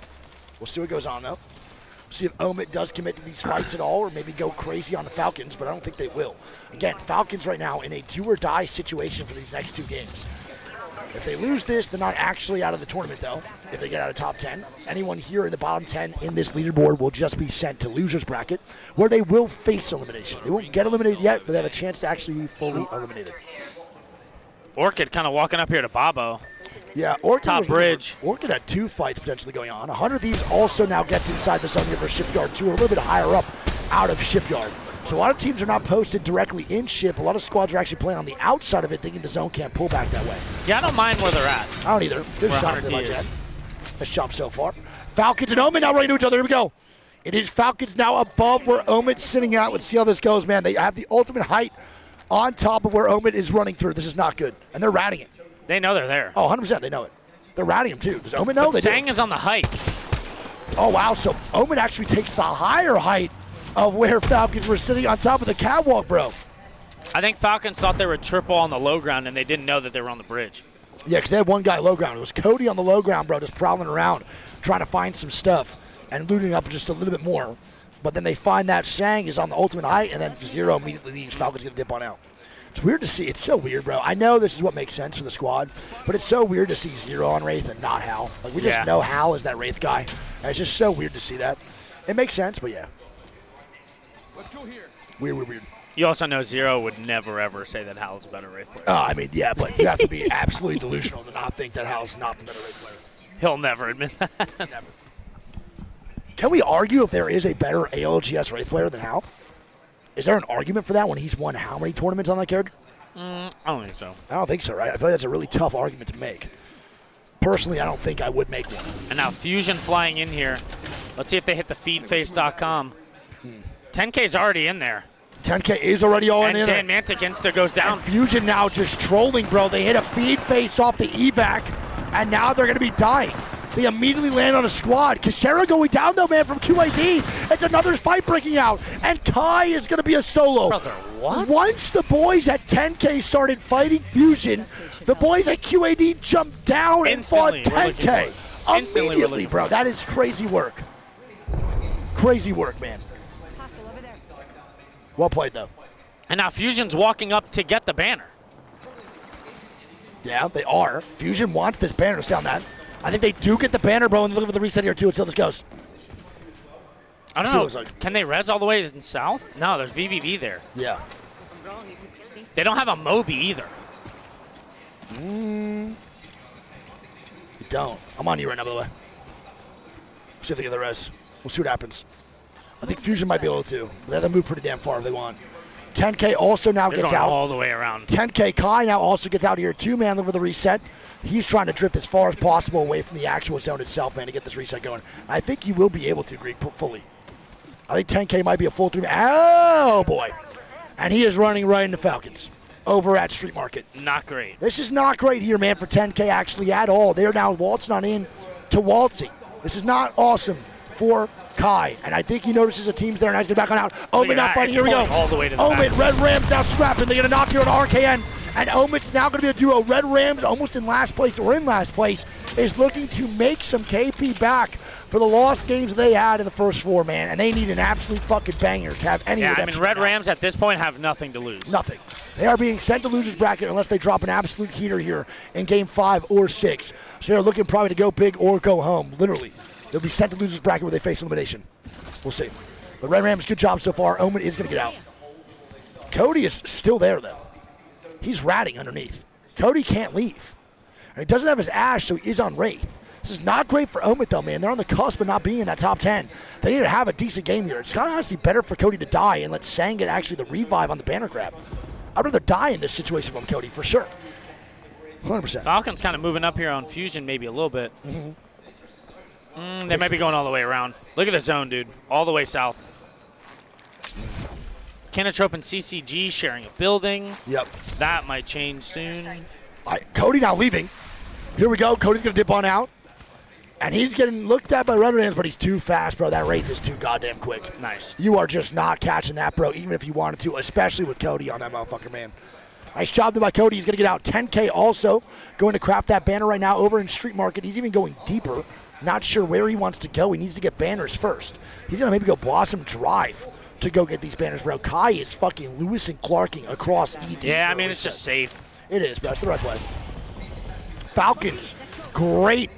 We'll see what goes on, though. We'll see if Omen does commit to these fights at all or maybe go crazy on the Falcons, but I don't think they will. Again, Falcons right now in a do-or-die situation for these next 2 games. If they lose this, they're not actually out of the tournament, though, if they get out of top 10. Anyone here in the bottom 10 in this leaderboard will just be sent to loser's bracket, where they will face elimination. They won't get eliminated yet, but they have a chance to actually be fully eliminated. Orchid kind of walking up here to Bobo. Yeah, Orchid Top bridge. Orchid had 2 fights potentially going on. 100 Thieves also now gets inside the zone here for Shipyard, too, a little bit higher up out of Shipyard. So a lot of teams are not posted directly in ship. A lot of squads are actually playing on the outside of it, thinking the zone can't pull back that way. Yeah, I don't mind where they're at. I don't either. Good Where shot 100 there by is. Jen. Nice job so far. Falcons and Omen now running to each other. Here we go. It is Falcons now above where Omen's sitting out. Let's see how this goes, man. They have the ultimate height on top of where Omen is running through. This is not good. And they're ratting it. They know they're there. Oh, 100%. They know it. They're ratting him, too. Does Omen know? But They do. Sang is on the height. Oh, wow. So Omen actually takes the higher height of where Falcons were sitting on top of the catwalk, bro. I think Falcons thought they were triple on the low ground, and they didn't know that they were on the bridge. Yeah, because they had one guy low ground. It was Cody on the low ground, bro, just prowling around, trying to find some stuff and looting up just a little bit more. But then they find that Sang is on the ultimate height, and then Zero immediately leaves. Falcons going to dip on out. It's weird to see. It's so weird, bro. I know this is what makes sense for the squad, but it's so weird to see Zero on Wraith and not Hal. Like, we just know Hal is that Wraith guy. And it's just so weird to see that. It makes sense, but yeah. Let's go here. Weird. You also know Zero would never, ever say that Hal's a better Wraith player. I mean, yeah, but you have to be absolutely delusional to not think that Hal's not the better Wraith player. He'll never admit that. Never. Can we argue if there is a better ALGS Wraith player than Hal? Is there an argument for that when he's won how many tournaments on that character? I don't think so. I don't think so, right? I feel like that's a really tough argument to make. Personally, I don't think I would make one. And now Fusion flying in here. Let's see if they hit the feedface.com. 10K's already in there. 10K is already all in And there. Dan Mantic insta goes down. And Fusion now just trolling, bro. They hit a feed face off the evac, and now they're going to be dying. They immediately land on a squad. Kashera going down, though, man, from QAD. It's another fight breaking out, and Kai is going to be a solo. Brother, what? Once the boys at 10K started fighting Fusion, the boys at QAD jumped down and fought Instantly, 10K. Immediately, bro. That is crazy work. Crazy work, man. Well played, though. And now Fusion's walking up to get the banner. Yeah, they are. Fusion wants this banner to stay on that. I think they do get the banner, bro, and look for the reset here, too. Let's see how this goes. I don't See what it know. looks like. Can they res all the way in south? No, there's VVV there. Yeah. They don't have a Moby either. They don't. I'm on you right now, by the way. See if they get the res. We'll see what happens. I think Fusion might be able to. They have to move pretty damn far if they want. 10K also now They're gets going out. all the way around. 10K Kai now also gets out here too, man, looking for the reset. He's trying to drift as far as possible away from the actual zone itself, man, to get this reset going. I think he will be able to, Greek, fully. I think 10K might be a full 3 man. Oh, boy. And he is running right into Falcons over at Street Market. Not great. This is not great here, man, for 10K actually at all. They're now waltzing on in to Waltzy. This is not awesome for Kai. And I think he notices a team's there, and he's back on out. Omen not fighting. Here we go. All the way to the Omen, back. Red Rams now scrapping. They're going to knock here on RKN. And Omen's now going to be a duo. Red Rams, almost in last place, or in last place, is looking to make some KP back for the lost games they had in the first 4, man. And they need an absolute fucking banger to have any redemption. Red Rams at this point have nothing to lose. Nothing. They are being sent to losers bracket unless they drop an absolute heater here in game 5 or 6. So they're looking probably to go big or go home, literally. They'll be sent to losers bracket where they face elimination. We'll see. The Red Rams, good job so far. Omen is going to get out. Cody is still there, though. He's ratting underneath. Cody can't leave. And he doesn't have his Ash, so he is on Wraith. This is not great for Omen, though, man. They're on the cusp of not being in that top 10. They need to have a decent game here. It's kind of honestly better for Cody to die and let Sang get actually the revive on the banner grab. I'd rather die in this situation from Cody, for sure. 100%. Falcons kind of moving up here on Fusion maybe a little bit. They might be going all the way around. Look at the zone, dude. All the way south. Canatrope and CCG sharing a building. Yep. That might change soon. All right, Cody now leaving. Here we go. Cody's going to dip on out. And he's getting looked at by Red Rams, but he's too fast, bro. That Wraith is too goddamn quick. Nice. You are just not catching that, bro, even if you wanted to, especially with Cody on that motherfucker, man. Nice job there by Cody. He's going to get out. 10K also going to craft that banner right now over in Street Market. He's even going deeper. Not sure where he wants to go. He needs to get banners first. He's going to maybe go Blossom Drive to go get these banners, bro. Kai is fucking Lewis and Clarking across ED. Yeah, I mean, it's just safe. It is, bro. It's the right play. Falcons, great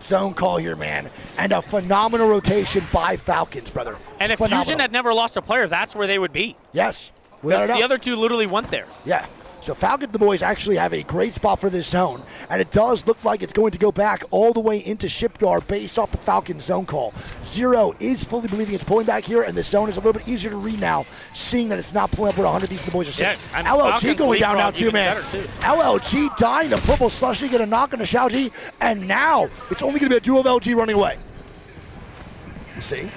zone call here, man. And a phenomenal rotation by Falcons, brother. And if Phenomenal. Fusion had never lost a player, that's where they would be. Yes. Because the other two literally went there. Yeah. So Falcon, the boys actually have a great spot for this zone, and it does look like it's going to go back all the way into Shipyard based off the Falcon zone call. Zero is fully believing it's pulling back here, and the zone is a little bit easier to read now, seeing that it's not pulling up where 100 these the boys are sitting. Yeah, and LLG Falcons going down now too, even man. better, too. LLG dying, the purple slushy, get a knock on the Xiaoji, and now it's only going to be a duo of LG running away. You see?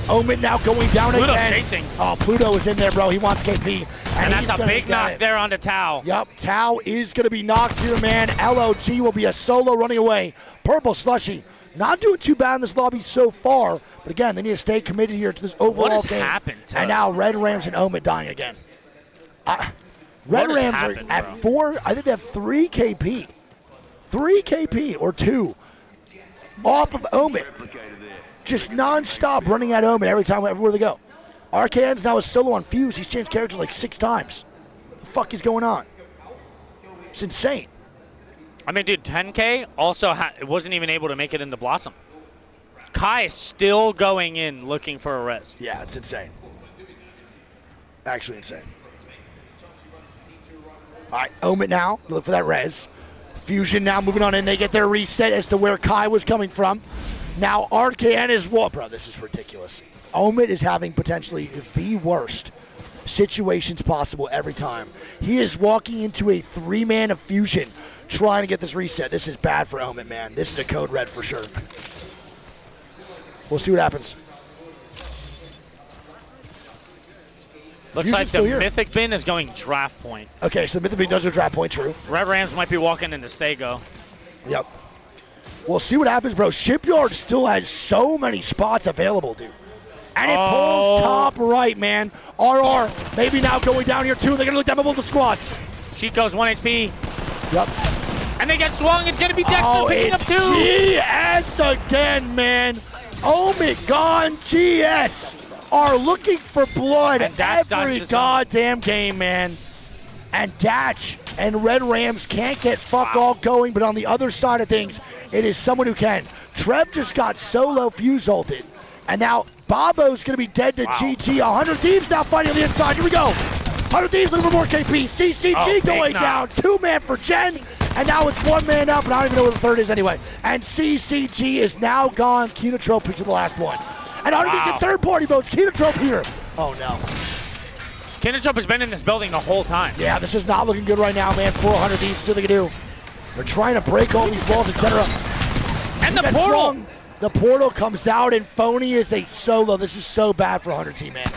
Omen now going down Pluto's again. chasing. Oh, Pluto is in there, bro. He wants KP. And he's that's a gonna big get knock it. there onto Tau. Yep, Tau is going to be knocked here, man. LOG will be a solo running away. Purple Slushy not doing too bad in this lobby so far, but again, they need to stay committed here to this overall What has game. happened to And now Red Rams and Omen dying again. Red What has Rams happened, are at bro? 4, I think they have 3 KP. 3 KP or 2 off of Omen. Just non-stop running at Omen every time, everywhere they go. Arcane's now a solo on Fuse. He's changed characters like 6 times. What the fuck is going on? It's insane. I mean, dude, 10K also wasn't even able to make it into Blossom. Kai is still going in looking for a res. Yeah, it's insane. Actually insane. All right, Omen now. Look for that res. Fusion now moving on in. They get their reset as to where Kai was coming from. Now RKN is what? Bro, this is ridiculous. Omen is having potentially the worst situations possible every time. He is walking into a 3-man of Fusion trying to get this reset. This is bad for Omen, man. This is a code red for sure. We'll see what happens. Looks Fusion's like the still here. Mythic Bin is going draft point. Okay, so Mythic does a draft point, true. Red Rams might be walking into Stego. Yep. We'll see what happens, bro. Shipyard still has so many spots available, dude. And it pulls top right, man. RR maybe now going down here, too. They're going to look down both the squads. Chico's 1 HP. Yep. And they get swung. It's going to be Dexter picking up it's 2. GS again, man. Omegon GS are looking for blood And Datch every dodges the goddamn game, man. And Datch and Red Rams can't get fuck all going, but on the other side of things, it is someone who can. Trev just got solo fuse ulted, and now Bobo's going to be dead to GG. 100 Thieves now fighting on the inside. Here we go. 100 Thieves looking for more KP. CCG big going down. knocks. 2-man for Jen. And now it's one man up, and I don't even know where the third is anyway. And CCG is now gone. Kenotrope to the last one. And I don't even get third party votes. Kenotrope here. Oh, no. Kenotrope has been in this building the whole time. Yeah, this is not looking good right now, man. 400 Thieves, see what they can do. They're trying to break all these walls, etc. And the portal. Swung. The portal comes out, and Phony is a solo. This is so bad for 100 Team, man.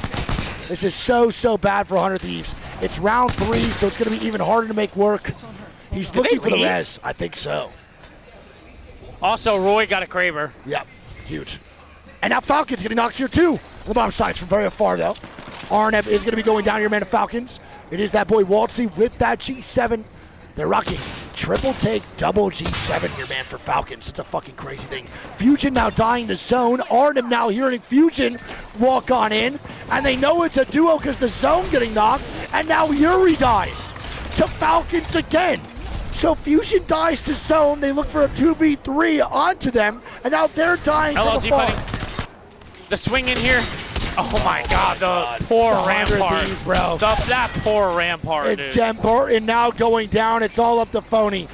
This is so bad for 100 Thieves. It's round 3, so it's going to be even harder to make work. He's looking for the res. I think so. Also, Roy got a Kraber. Yep, huge. And now Falcons getting knocks here, too. On the bottom side, from very far, though. Arneb is going to be going down here, man, to Falcons. It is that boy Waltzy with that G7. They're rocking triple take, double G7 here, man, for Falcons. It's a fucking crazy thing. Fusion now dying to zone. Arnhem now hearing Fusion walk on in. And they know it's a duo because the zone getting knocked. And now Yuri dies to Falcons again. So Fusion dies to zone. They look for a 2v3 onto them. And now they're dying from afar. fighting. The swing in here. Oh my God, the poor Rampart. These, bro. That poor Rampart, It's dude. Jem Burton now going down. It's all up to Phony.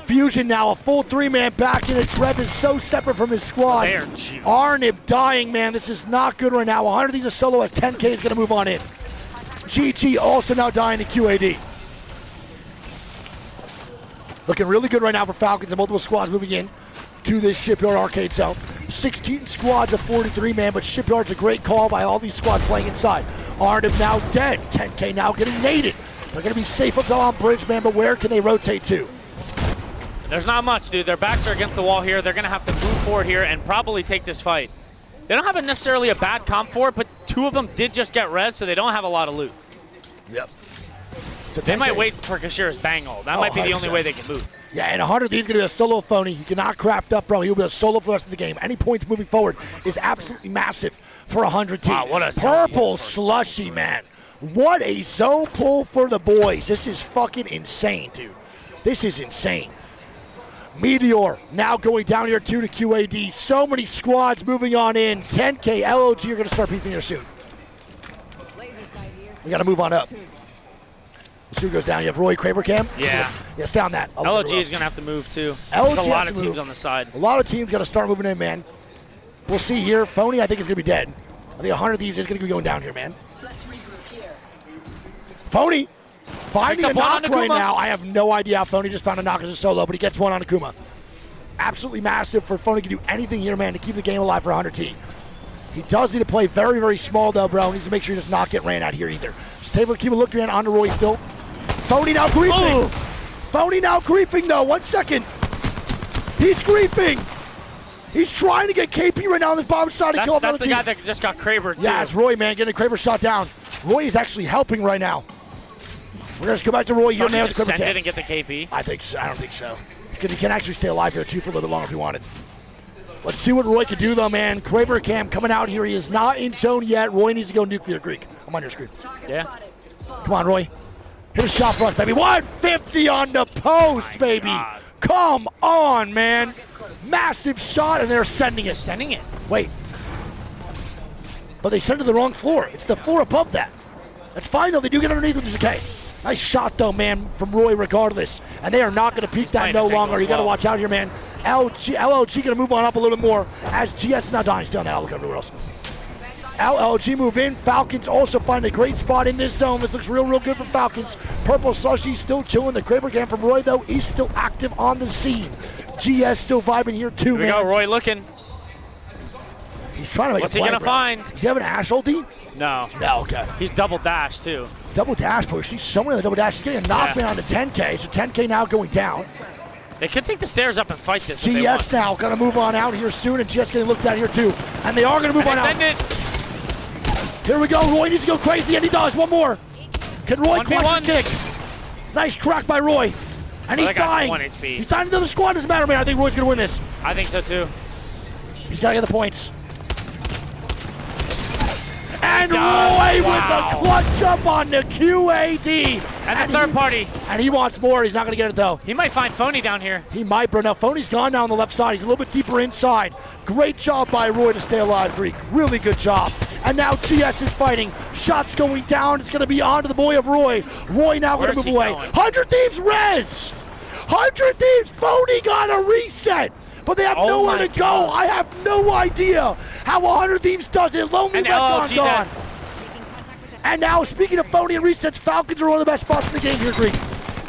Fusion now, a full 3-man back in it. Trev is so separate from his squad. Arnib dying, man. This is not good right now. 100 These are solo as 10K is going to move on in. GG also now dying to QAD. Looking really good right now for Falcons and multiple squads moving in to this Shipyard arcade zone. 16 squads of 43, man, but Shipyard's a great call by all these squads playing inside. Arnhem now dead. 10K now getting naded. They're going to be safe up on bridge, man, but where can they rotate to? There's not much, dude. Their backs are against the wall here. They're going to have to move forward here and probably take this fight. They don't have necessarily a bad comp for it, but 2 of them did just get res, so they don't have a lot of loot. Yep. So they might wait for Kashira's bangle. That might be the only way they can move. Yeah, and 100 These going to be a solo Phony. He cannot craft up, bro. He'll be a solo for the rest of the game. Any points moving forward is absolutely massive for 100 Team. Wow, what a purple slushy, man. What a zone pull for the boys. This is fucking insane, dude. This is insane. Meteor now going down here too to QAD. So many squads moving on in. 10K, LOG are going to start beefing here soon. We got to move on up. Soon goes down. You have Roy Kraber Cam? Yeah. Yeah, stay on that. LOG is going to have to move too. LOG There's a lot of teams on the side. A lot of teams got to start moving in, man. We'll see here. Phony, I think, is going to be dead. I think 100 Thieves is going to be going down here, man. Phony finding a knock right now. I have no idea how Phony just found a knock as a solo, but he gets one on Akuma. Absolutely massive for Phony to do anything here, man, to keep the game alive for 100 T. He does need to play very, very small, though, bro. He needs to make sure he does not get ran out here either. Just able to keep a look, man, on to Roy still. Phony now griefing. Phony now griefing, though. 1 second. He's griefing. He's trying to get KP right now on the bottom side to kill another team. That's the guy that just got Kraber, too. Yeah, it's Roy, man, getting a Kraber shot down. Roy is actually helping right now. We're going to go back to Roy here, man. Just send it and get the KP? I think so. I don't think so. Because he can actually stay alive here, too, for a little bit longer if he wanted. Let's see what Roy can do, though, man. Kraber Cam coming out here. He is not in zone yet. Roy needs to go Nuclear Greek. I'm on your screen. Yeah. Come on, Roy. Hit a shot for us, baby. 150 on the post, baby. God. Come on, man. Massive shot, and they're sending it. Sending it. Wait. But they sent it to the wrong floor. It's the floor above that. That's fine, though. They do get underneath, which is okay. Nice shot, though, man, from Roy regardless. And they are not going to peek that no longer. You got to watch out here, man. LLG going to move on up a little bit more as GS is now dying. Still on that. I'll look everywhere else. LLG move in. Falcons also find a great spot in this zone. This looks real, real good for Falcons. Purple Slushy still chilling. The Kraber Cam from Roy, though, he's still active on the scene. GS still vibing here, too, man. Here we go, Roy looking. He's trying to make What's a play, he going to find? Does he have an Ash ulti? No. No, okay. He's double dash, too. Double dash, but we see so many of the double dash. He's getting a knockdown on the 10K, so 10K now going down. They could take the stairs up and fight this. GS now going to move on out here soon, and GS getting looked at here too. And they are going to move on out. Send it. Here we go. Roy needs to go crazy, and he does. One more. Can Roy clutch the kick? Nice crack by Roy. And he's dying. 1 HP. He's dying to the squad. Doesn't matter, man. I think Roy's going to win this. I think so, too. He's got to get the points. And Roy with the clutch up on the QAD. And the third party. And he wants more. He's not going to get it, though. He might find Phony down here. He might, bro. Now, Phony's gone now on the left side. He's a little bit deeper inside. Great job by Roy to stay alive, Greek. Really good job. And now GS is fighting. Shots going down. It's going to be on to the boy of Roy. Roy now going to move away. 100 Thieves res. 100 Thieves, Phony got a reset. But they have nowhere to go. I have no idea how 100 Thieves does it. Lonely Recon gone. And now, speaking of Phony and resets, Falcons are one of the best spots in the game here, Green.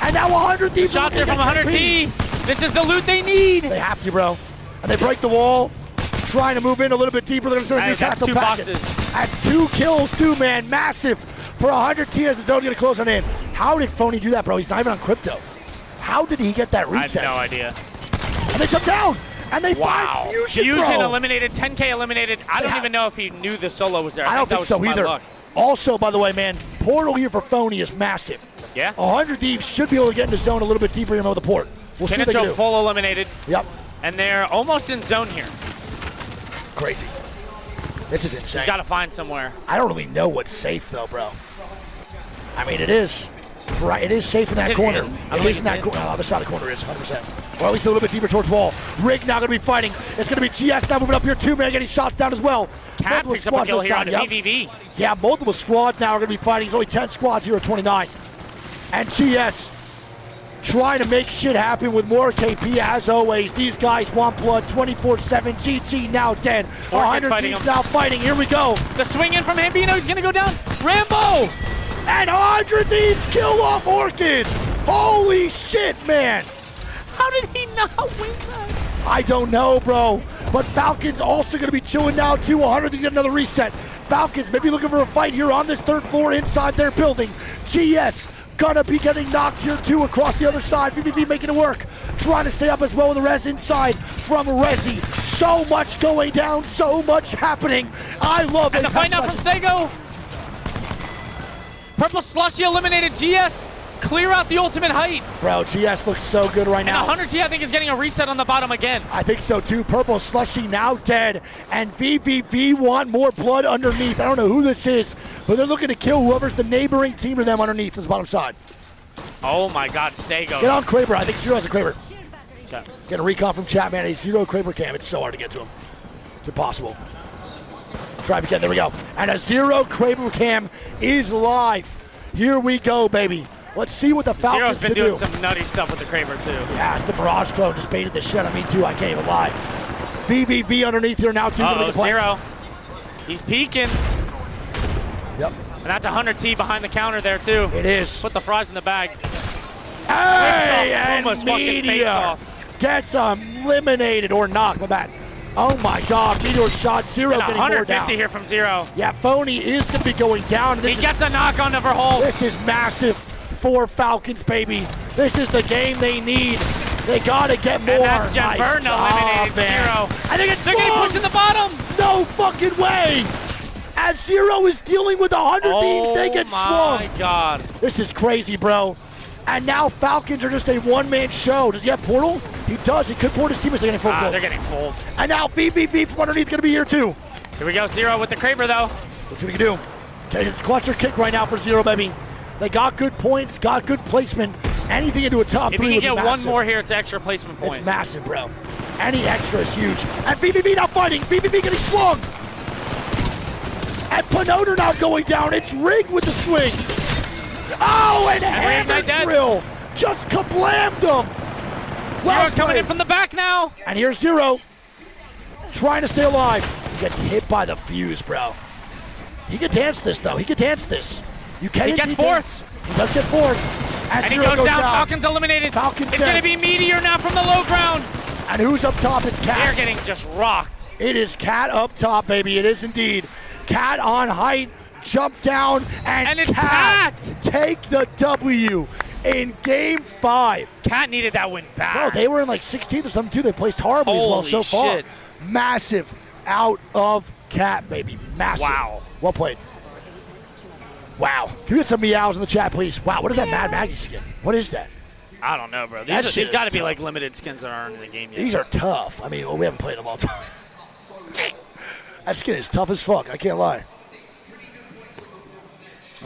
And now 100 Thieves. Shots here from 100 T. This is the loot they need. They have to, bro. And they break the wall, trying to move in a little bit deeper. They're going to send a Newcastle packet. That's 2 kills, too, man. Massive for 100 T as the zone's going to close on in. How did Phony do that, bro? He's not even on crypto. How did he get that reset? I have no idea. And they jump down. And they find Fusion, eliminated, 10K eliminated. I don't even know if he knew the solo was there. I don't think so either. Luck. Also, by the way, man, portal here for Phony is massive. Yeah. 100 Thieves should be able to get into zone a little bit deeper with the port. We'll see what they can do. Full eliminated. Yep. And they're almost in zone here. Crazy. This is insane. He's got to find somewhere. I don't really know what's safe, though, bro. I mean, it is. Right, it is safe in that corner. It is in that corner. Other side of the corner is 100%. Or at least a little bit deeper towards wall. Rig now going to be fighting. It's going to be GS now moving up here too, man, getting shots down as well. Cat picks up a kill here on the VVV. Yeah, multiple squads now are going to be fighting. There's only 10 squads here at 29. And GS trying to make shit happen with more KP as always. These guys want blood 24/7. GG now dead. 100 Thieves now fighting. Here we go. The swing in from Hambino. He's going to go down. Rambo! And 100 Thieves kill off Orchid. Holy shit, man. How did he not win that? I don't know, bro. But Falcons also going to be chilling now, too. 100 Thieves get another reset. Falcons maybe looking for a fight here on this 3rd floor inside their building. GS gonna be getting knocked here, too, across the other side. VVV making it work. Trying to stay up as well with the res inside from Resi. So much going down, so much happening. I love it. And the fight now from Stego. Purple Slushy eliminated GS. Clear out the ultimate height. Bro, GS looks so good right now. And 100 T, I think, is getting a reset on the bottom again. I think so, too. Purple Slushy now dead. And VVV want more blood underneath. I don't know who this is, but they're looking to kill whoever's the neighboring team to them underneath this bottom side. Oh, my God. Stego. Get on Kraber. I think Zero has a Kraber. Okay. Get a recon from chat, man. A Zero Kraber cam. It's so hard to get to him. It's impossible. Try again. There we go. And a Zero Kraber cam is live. Here we go, baby. Let's see what the Falcons can do. Zero's been doing some nutty stuff with the Kraber, too. Yeah, it's the Mirage clone. Just baited the shit out of me, too. I can't even lie. VVV underneath here now, too. Zero. He's peeking. Yep. And that's 100 T behind the counter there, too. It is. Put the fries in the bag. Hey, and Media gets eliminated or knocked. My bad. Oh, my God. Meteor shot. Zero getting more down. 150 here from Zero. Yeah, Phony is going to be going down. He gets a knock on Neverholz. This is massive for Falcons, baby. This is the game they need. They got to get more. And that's Jen Burton eliminated Zero. I think it's They're getting pushed in the bottom. No fucking way. As Zero is dealing with 100 Thieves, they get swung. Oh, my God. This is crazy, bro. And now Falcons are just a one-man show. Does he have portal? He does. He could port his teammates. They're getting full. They're getting full. And now VVV from underneath going to be here, too. Here we go. Zero with the Kraber, though. Let's see what we can do. Okay, it's clutch or kick right now for Zero, baby. They got good points, got good placement. Anything into a top 3 would be massive. If you can get one more here, it's extra placement point. It's massive, bro. Any extra is huge. And VVV now fighting. VVV getting swung. And Pinoter now going down. It's Rig with the swing. Oh, and Hammer Drill just kablammed him. Zero's coming in from the back now. And here's Zero trying to stay alive. He gets hit by the fuse, bro. He can dance this, though. He can dance this. You can. He gets fourth. He does get fourth. And he goes down. Falcons eliminated. Falcons it's going to be Meteor now from the low ground. And who's up top? It's Cat. They're getting just rocked. It is Cat up top, baby. It is indeed. Cat on height. Jump down. And it's Cat take the W in Game 5. Cat needed that win back. Bro, they were in like 16th or something, too. They placed horribly as well so far. Shit. Massive out of Cat, baby. Massive. Wow. Well played. Wow. Can we get some meows in the chat, please? Wow, what is that Mad Maggie skin? What is that? I don't know, bro. These got to be like limited skins that aren't in the game yet. These are tough. I mean, we haven't played them all the time. That skin is tough as fuck. I can't lie.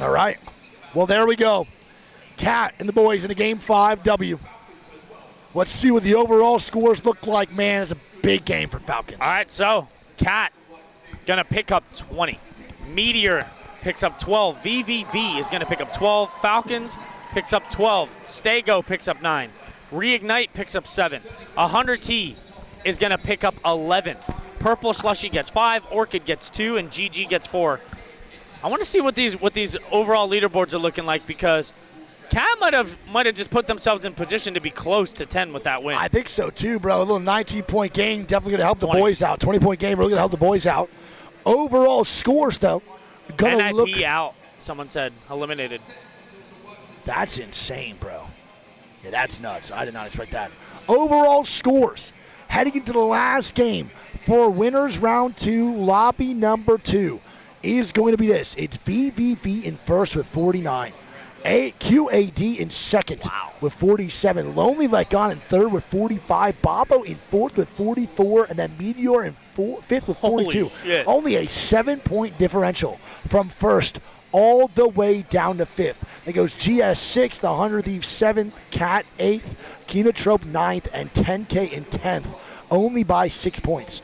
All right. Well, there we go. Cat and the boys in a Game 5 W. Let's see what the overall scores look like, man. It's a big game for Falcons. All right, so Cat going to pick up 20. Meteor picks up 12. VVV is going to pick up 12. Falcons picks up 12. Stego picks up 9. Reignite picks up 7. 100T is going to pick up 11. Purple Slushy gets 5. Orchid gets 2, and GG gets 4. I want to see what these overall leaderboards are looking like, because Cat might have just put themselves in position to be close to 10 with that win. I think so too, bro. A little 19-point game definitely going to help the boys out. 20-point game really going to help the boys out. Overall scores, though, going to look out. Someone said eliminated. That's insane, bro. Yeah, that's nuts. I did not expect that. Overall scores heading into the last game for winners round 2, lobby number 2 is going to be this. It's VVV in first with 49. QAD in second with 47. Lonely Legon in third with 45. Bobo in fourth with 44. And then Meteor in fifth with 42. Only a 7-point differential from first all the way down to fifth. It goes GS 6th, the 100 Thief 7th, Cat 8th, Kenotrope 9th, and 10K in 10th, only by 6 points.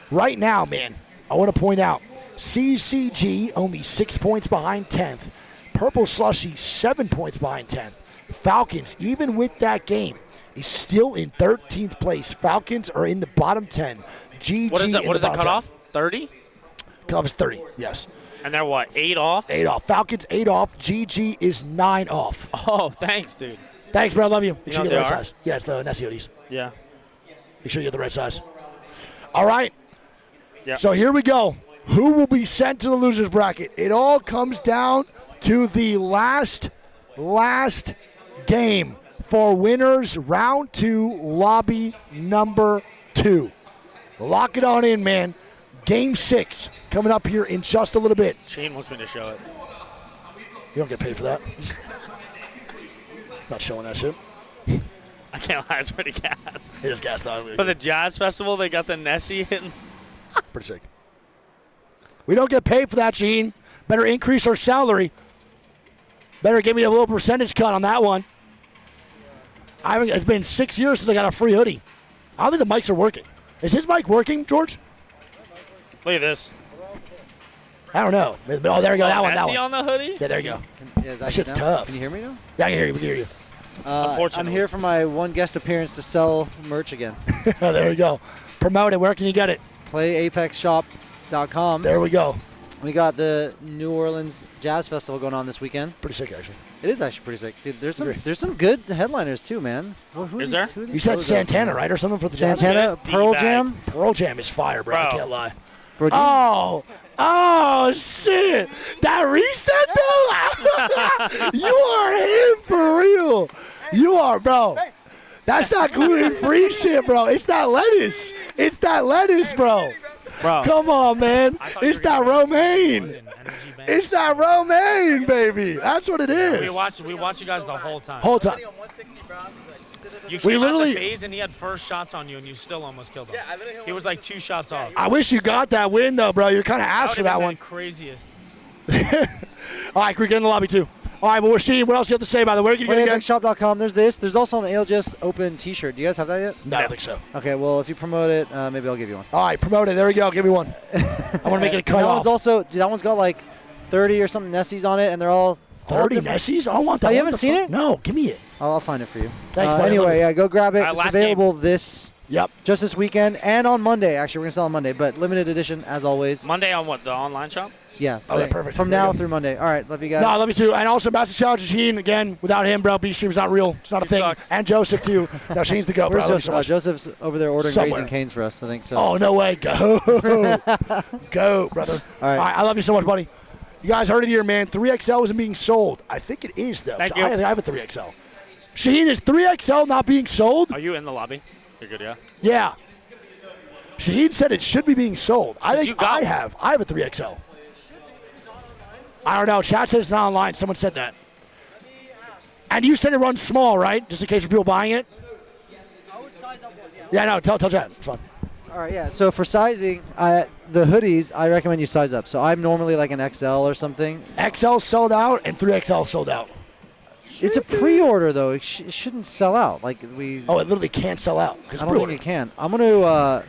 Right now, man, I want to point out, CCG only 6 points behind 10th. Purple Slushy 7 points behind 10th. Falcons, even with that game, is still in 13th place. Falcons are in the bottom 10. GG What is that cut off? 30? Cut off is 30, yes. And they're what, 8 off? 8 off. Falcons 8 off. GG is 9 off. Oh, thanks, dude. Thanks, bro. I love you. Make sure you get the right are? size. Yeah, it's the NiceWigg VODs. Yeah. Make sure you get the right size. All right. Yep. So here we go. Who will be sent to the losers bracket? It all comes down to the last game for winners round 2, lobby number 2. Lock it on in, man. Game 6 coming up here in just a little bit. Shane wants me to show it. You don't get paid for that. Not showing that shit. I can't lie, it's pretty gas. It is gas though. For the Jazz Festival, they got the Nessie hitting. Pretty sick. We don't get paid for that, Sheen. Better increase our salary. Better give me a little percentage cut on that one. It's been 6 years since I got a free hoodie. I don't think the mics are working. Is his mic working, George? Look at this. I don't know. Oh, there you go. That one. Nessie on the hoodie? Yeah, there you go. Yeah, That shit's tough. Can you hear me now? Yeah, I can hear you. We can hear you. I'm Unfortunately. here for my one guest appearance to sell merch again. There we go. Promote it. Where can you get it? PlayApexShop.com. There we go. We got the New Orleans Jazz Festival going on this weekend. Pretty sick, actually. It is actually pretty sick, dude. There's some good headliners too, man. Is there? You said Santana, right, or something for the Jazz? Santana, Yes, Pearl D-bag. Jam. Pearl Jam is fire, bro. I Bro. can't lie. Bro, do you- Oh, shit. That reset, though? You are him for real. You are, bro. That's not gluten-free shit, bro. It's that lettuce. It's that lettuce, bro. Bro. Come on, man. It's that romaine. It's that romaine, baby. That's what it is. We watched you guys the whole time. Whole time. You We came literally- out the phase and he had first shots on you and you still almost killed him. He was like 2 shots off. I wish you got that win, though, bro. You're kind of asked for that one. Craziest. All right, can we get in the lobby, too? All right, well, Rasheem, what else do you have to say, by the way? Where can you get it again? PlayApexShop.com. There's this. There's also an ALGS Open T-shirt. Do you guys have that yet? No, I don't think so. Okay, well, if you promote it, maybe I'll give you one. All right, promote it. There we go. Give me one. I want to make it a cut that off. one's also, dude, that one's got like 30 or something Nessies on it, and they're all 30 different. Nessies? I don't want that. Oh, you What haven't the seen fuck? it? No, give me it. I'll find it for you. Thanks, buddy. I love Anyway, it. yeah, go grab it. It's last available this Yep. just this weekend and on Monday. Actually, we're going to sell on Monday, but limited edition as always. Monday on what? The online shop? Yeah. Okay, perfect. From There you now go. through Monday. All right, love you guys. No, I love you too. And also, Master Challenge Sheen, again, without him, bro, B-Stream's not real. It's not a He thing. sucks. And Joseph, too. No, Sheen's the GOAT, bro. I Where's love you so Joseph? much. Joseph's over there ordering Somewhere. Raising Canes for us, I think so. Oh, no way. Go. Go, brother. All right. I love you so much, buddy. You guys heard it here, man. 3XL isn't being sold. I think it is, though. Thank So you. I have a 3XL. Sheen, is 3XL not being sold? Are you in the lobby? You're good, yeah? Yeah. Shahid said it should be being sold. I You think got I one. have. I have a 3XL. I don't know. Chat says it's not online. Someone said that. And you said it runs small, right? Just in case for people buying it? Yeah, no. Tell Chat. It's fine. All right, yeah. So for sizing, the hoodies, I recommend you size up. So I'm normally like an XL or something. XL sold out and 3XL sold out. It's a pre-order though. It shouldn't sell out. Like we. Oh, it literally can't sell out. I don't think it can. I'm gonna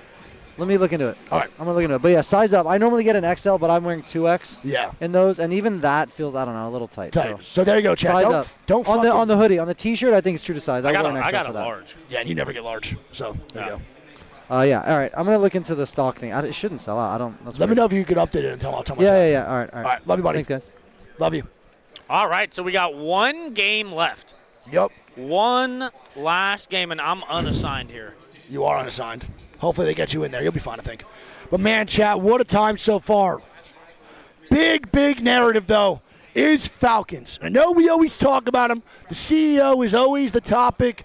Let me look into it. All right. I'm going to look into it. But, yeah, size up. I normally get an XL, but I'm wearing 2X Yeah. in those. And even that feels, I don't know, a little tight. So there you go, Chad. Size Don't, up. don't on the hoodie. On the T-shirt, I think it's true to size. I got wear an XL a for that. large. Yeah, and you never get large. So there you go. Yeah, all right. I'm going to look into the stock thing. It shouldn't sell out. That's Let me weird. know if you could update it and tell me. Yeah. All right. All right. Love you, buddy. Thanks, guys. Love you. All right, so we got one game left. Yep. One last game, and I'm unassigned here. You are unassigned. Hopefully they get you in there. You'll be fine, I think. But, man, chat, what a time so far. Big narrative, though, is Falcons. I know we always talk about them. The CEO is always the topic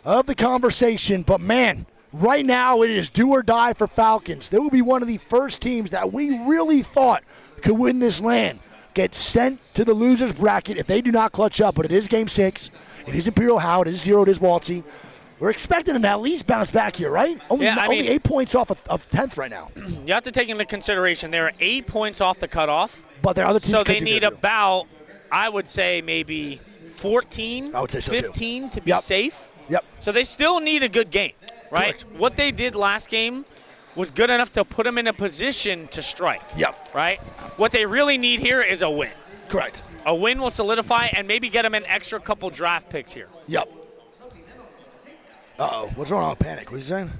of the conversation. But, man, right now it is do or die for Falcons. They will be one of the first teams that we really thought could win this land, get sent to the losers bracket if they do not clutch up. But it is Game 6. It is Imperial How. It is 0. It is Waltzy. We're expecting them to at least bounce back here, right? Only 8 points off of 10th right now. You have to take into consideration they're 8 points off the cutoff. But there are other teams. So they need about, I would say, maybe 14, I would say so 15 to be safe. Yep. So they still need a good game, right? Correct. What they did last game was good enough to put them in a position to strike. Yep. Right? What they really need here is a win. Correct. A win will solidify and maybe get them an extra couple draft picks here. Yep. Uh-oh. What's going on with Panic? What are you saying?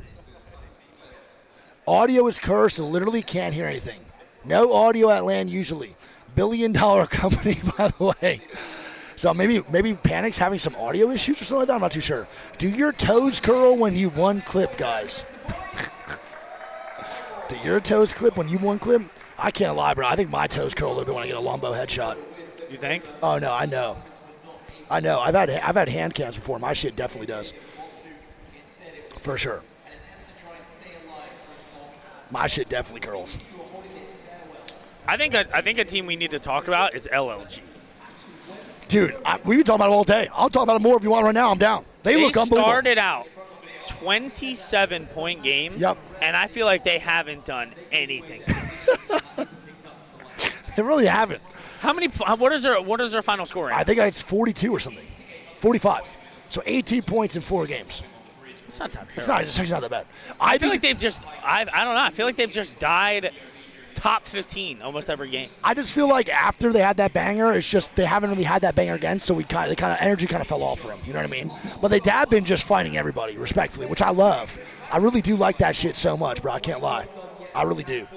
Audio is cursed and literally can't hear anything. No audio at LAN usually. $1 billion company, by the way. So maybe Panic's having some audio issues or something like that. I'm not too sure. Do your toes curl when you one clip, guys? Do your toes clip when you one clip? I can't lie, bro. I think my toes curl a little bit when I get a Lombo headshot. You think? Oh, no, I know. I've had hand cams before. My shit definitely does. For sure. My shit definitely curls. I think a team we need to talk about is LLG. Dude, we've been talking about it all day. I'll talk about it more if you want right now. I'm down. They look unbelievable. They started out 27-point game. Yep. And I feel like they haven't done anything since. They really haven't. What is their final score? I think it's 42 or something. 45. So 18 points in 4 games. It's not that terrible. It's actually not that bad. I feel like they've just I don't know. I feel like they've just died top 15 almost every game. I just feel like after they had that banger, it's just they haven't really had that banger again, so energy kind of fell off for them. You know what I mean? But they have been just fighting everybody respectfully, which I love. I really do like that shit so much, bro. I can't lie. I really do.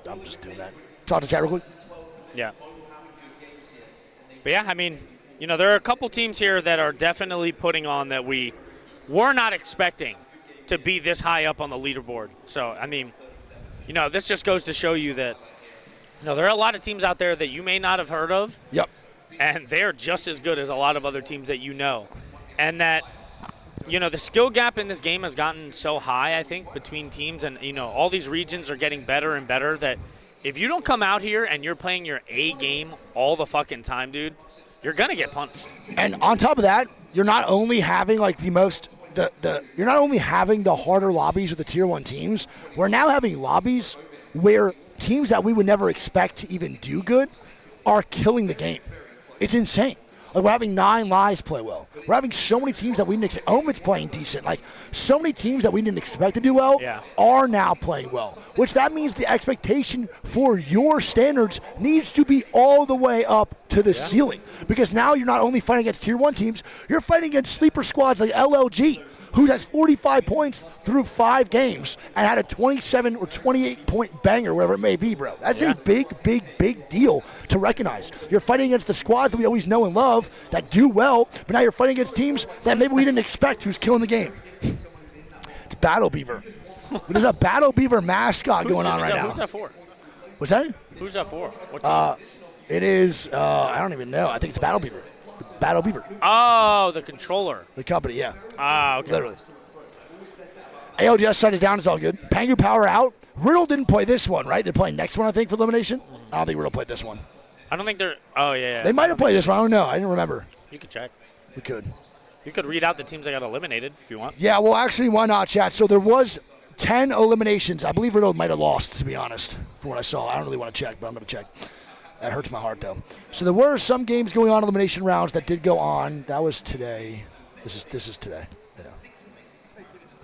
I'm just doing that. Talk to chat real quick. Yeah. But yeah, I mean, there are a couple teams here that are definitely putting on that we were not expecting to be this high up on the leaderboard. So, I mean, this just goes to show you that, there are a lot of teams out there that you may not have heard of. Yep. And they're just as good as a lot of other teams that you know. And that, the skill gap in this game has gotten so high, I think, between teams. And, all these regions are getting better and better that if you don't come out here and you're playing your A game all the fucking time, dude, you're going to get punished. And on top of that, you're not only having like you're not only having the harder lobbies with the tier 1 teams, we're now having lobbies where teams that we would never expect to even do good are killing the game. It's insane. Like, we're having 9 Lives play well. We're having so many teams that we didn't expect. Omen's playing decent. Like, so many teams that we didn't expect to do well are now playing well, which that means the expectation for your standards needs to be all the way up to the ceiling. Because now you're not only fighting against tier 1 teams, you're fighting against sleeper squads like LLG, who has 45 points through 5 games and had a 27 or 28-point banger, wherever it may be, bro. That's a big deal to recognize. You're fighting against the squads that we always know and love that do well, but now you're fighting against teams that maybe we didn't expect who's killing the game. It's Battle Beaver. There's a Battle Beaver mascot going on right now. Who's that for? What's that? Who's that for? It is, I don't even know. I think it's Battle Beaver. Battle Beaver. Oh, the controller. The company, yeah. Ah, okay. Literally. ALGS shut it down. It's all good. Pangu Power out. Riddle didn't play this one, right? They're playing next one, I think, for elimination. I don't think Riddle played this one. I don't think they're. Oh, yeah. They might have played this one. I don't know. I didn't remember. You could check. We could. You could read out the teams that got eliminated if you want. Yeah, well, actually, why not, chat? So there was 10 eliminations. I believe Riddle might have lost, to be honest, from what I saw. I don't really want to check, but I'm going to check. That hurts my heart, though. So there were some games going on, elimination rounds, that did go on. That was today. This is today.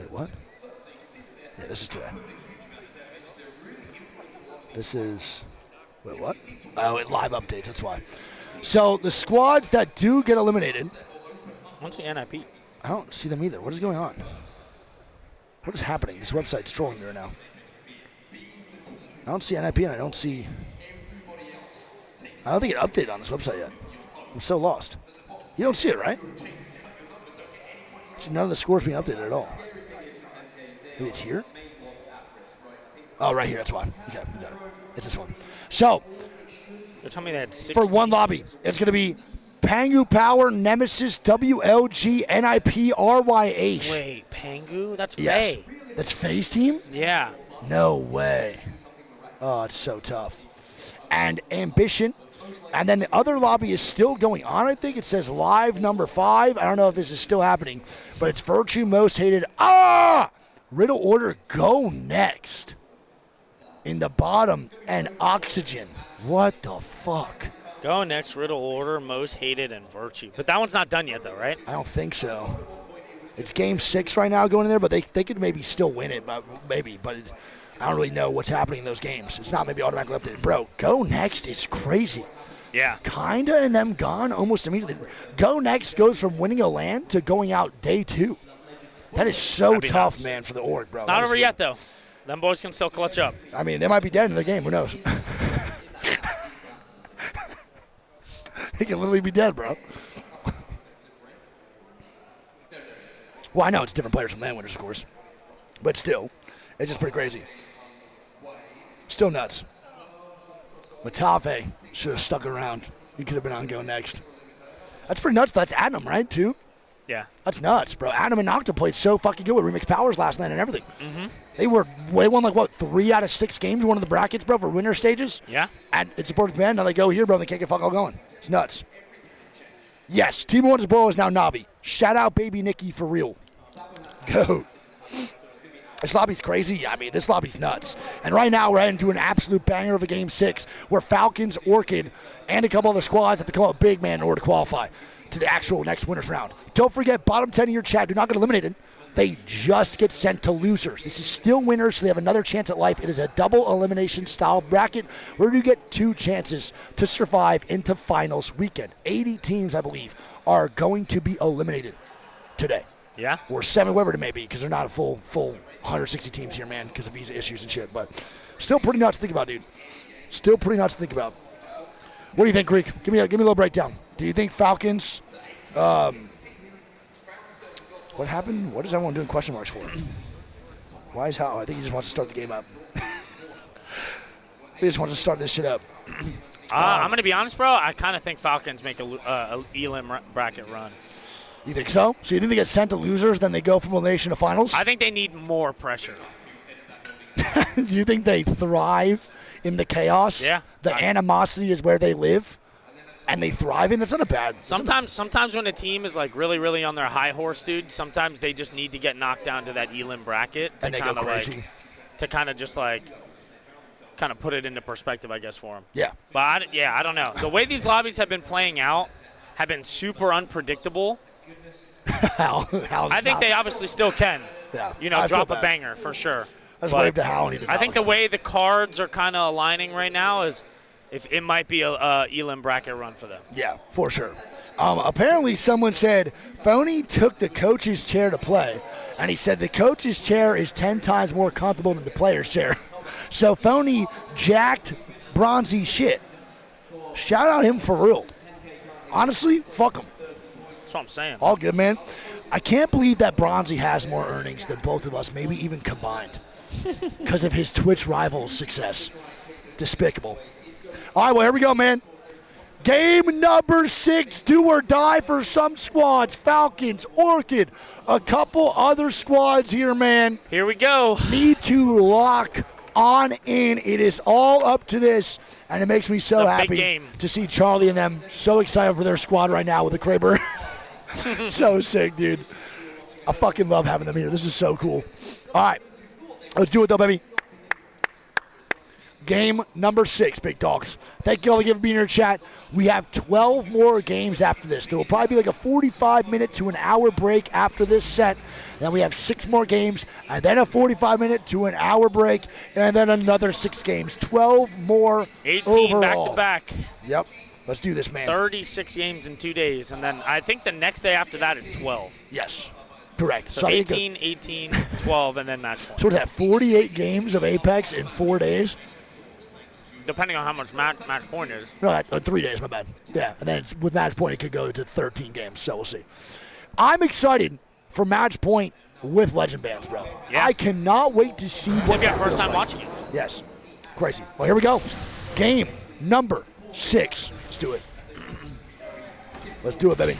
Wait, what? Yeah, this is today. This is, wait, what? Oh, it live updates, that's why. So the squads that do get eliminated. I don't see NIP. I don't see them either. What is going on? What is happening? This website's trolling me right now. I don't see NIP and I don't think it updated on this website yet. I'm so lost. You don't see it, right? None of the scores being updated at all. Maybe it's here? Oh, right here. That's why. Okay, we got it. It's this one. So, They're telling me they had 6 for one lobby, it's going to be Pangu Power, Nemesis, WLG, NIP, RYH. Wait, Pangu? That's Yes. Faye. That's Faye's team? Yeah. No way. Oh, it's so tough. And Ambition. And then the other lobby is still going on, I think. It says live number 5. I don't know if this is still happening, but it's Virtue Most Hated. Riddle Order go next. In the bottom, and Oxygen. What the fuck? Go next, Riddle Order, Most Hated, and Virtue. But that one's not done yet, though, right? I don't think so. It's game 6 right now going in there, but they could maybe still win it, but I don't really know what's happening in those games. It's not maybe automatically updated. Bro, go next is crazy. Yeah. Kinda, and them gone almost immediately. Go next goes from winning a LAN to going out day 2. That is so tough, nuts. man, for the org, bro. It's not over yet, though. Them boys can still clutch up. I mean, they might be dead in the game. Who knows? They can literally be dead, bro. Well, I know it's different players from LAN winners, of course. But still, it's just pretty crazy. Still nuts. Matafe should have stuck around. He could have been on Go Next. That's pretty nuts. That's Adam, right, too? Yeah. That's nuts, bro. Adam and Nocta played so fucking good with Remix Powers last night and everything. Mm-hmm. They won like, what, 3 out of 6 games, one of the brackets, bro, for winner stages? Yeah. And it's supported command. Now they go here, bro, and they can't get fuck all going. It's nuts. Yes, Team One Borough is now Navi. Shout out Baby Nikki for real. Go. This lobby's crazy. I mean, this lobby's nuts. And right now we're heading to an absolute banger of a Game 6 where Falcons, Orchid, and a couple other squads have to come up big, man, in order to qualify to the actual next winners round. Don't forget, bottom 10 of your chat do not get eliminated. They just get sent to losers. This is still winners, so they have another chance at life. It is a double elimination style bracket where you get 2 chances to survive into finals weekend. 80 teams, I believe, are going to be eliminated today. Yeah. Or 7, whatever it may be, because they're not a full 160 teams here, man, because of visa issues and shit. But still pretty nuts to think about, dude. Still pretty nuts to think about. What do you think, Greek? Give me a little breakdown. Do you think Falcons? What happened? What is everyone doing question marks for? Why is Hal? I think he just wants to start the game up. He just wants to start this shit up. I'm going to be honest, bro. I kind of think Falcons make a Elim bracket run. You think so? So you think they get sent to losers, then they go from elimination to finals? I think they need more pressure. Do you think they thrive in the chaos? Yeah. The animosity is where they live, and they thrive in. That's not a bad. Sometimes when a team is like really, really on their high horse, dude, sometimes they just need to get knocked down to that Elim bracket to and they go crazy. To kind of just like kind of put it into perspective, I guess, for them. Yeah. But I don't know. The way these lobbies have been playing out have been super unpredictable. I think they obviously still can. Yeah. Drop a banger for sure. Let's wave to Hal. I think the way the cards are kind of aligning right now is if it might be a Elim bracket run for them. Yeah, for sure. Apparently someone said Phony took the coach's chair to play, and he said the coach's chair is 10 times more comfortable than the player's chair. So Phony jacked Bronzy shit. Shout out him for real. Honestly, fuck him. That's what I'm saying. All good, man. I can't believe that Bronzy has more earnings than both of us, maybe even combined, because of his Twitch rival's success. Despicable. All right, well, here we go, man. Game number 6, do or die for some squads. Falcons, Orchid, a couple other squads here, man. Here we go. Need to lock on in. It is all up to this, and it makes me so happy to see Charlie and them so excited for their squad right now with the Kraber. So sick, dude. I fucking love having them here. This is so cool. All right. Let's do it, though, baby. game number 6, big dogs. Thank you all again for being here in chat. We have 12 more games after this. There will probably be like a 45-minute to an hour break after this set. Then we have 6 more games, and then a 45-minute to an hour break, and then another 6 games. 12 more 18 overall. back-to-back. Yep. Let's do this, man. 36 games in 2 days, and then I think the next day after that is 12. Yes. Correct. So 18, 18, 12, and then match point. So what's that, 48 games of Apex in 4 days? Depending on how much match point is. No, 3 days, my bad. Yeah, and then with match point, it could go to 13 games, so we'll see. I'm excited for match point with Legend Bands, bro. Yeah. I cannot wait to see what Maybe our that first feels time like. watching it. Yes. Crazy. Well, here we go. Game number 6. Let's do it. Let's do it, baby.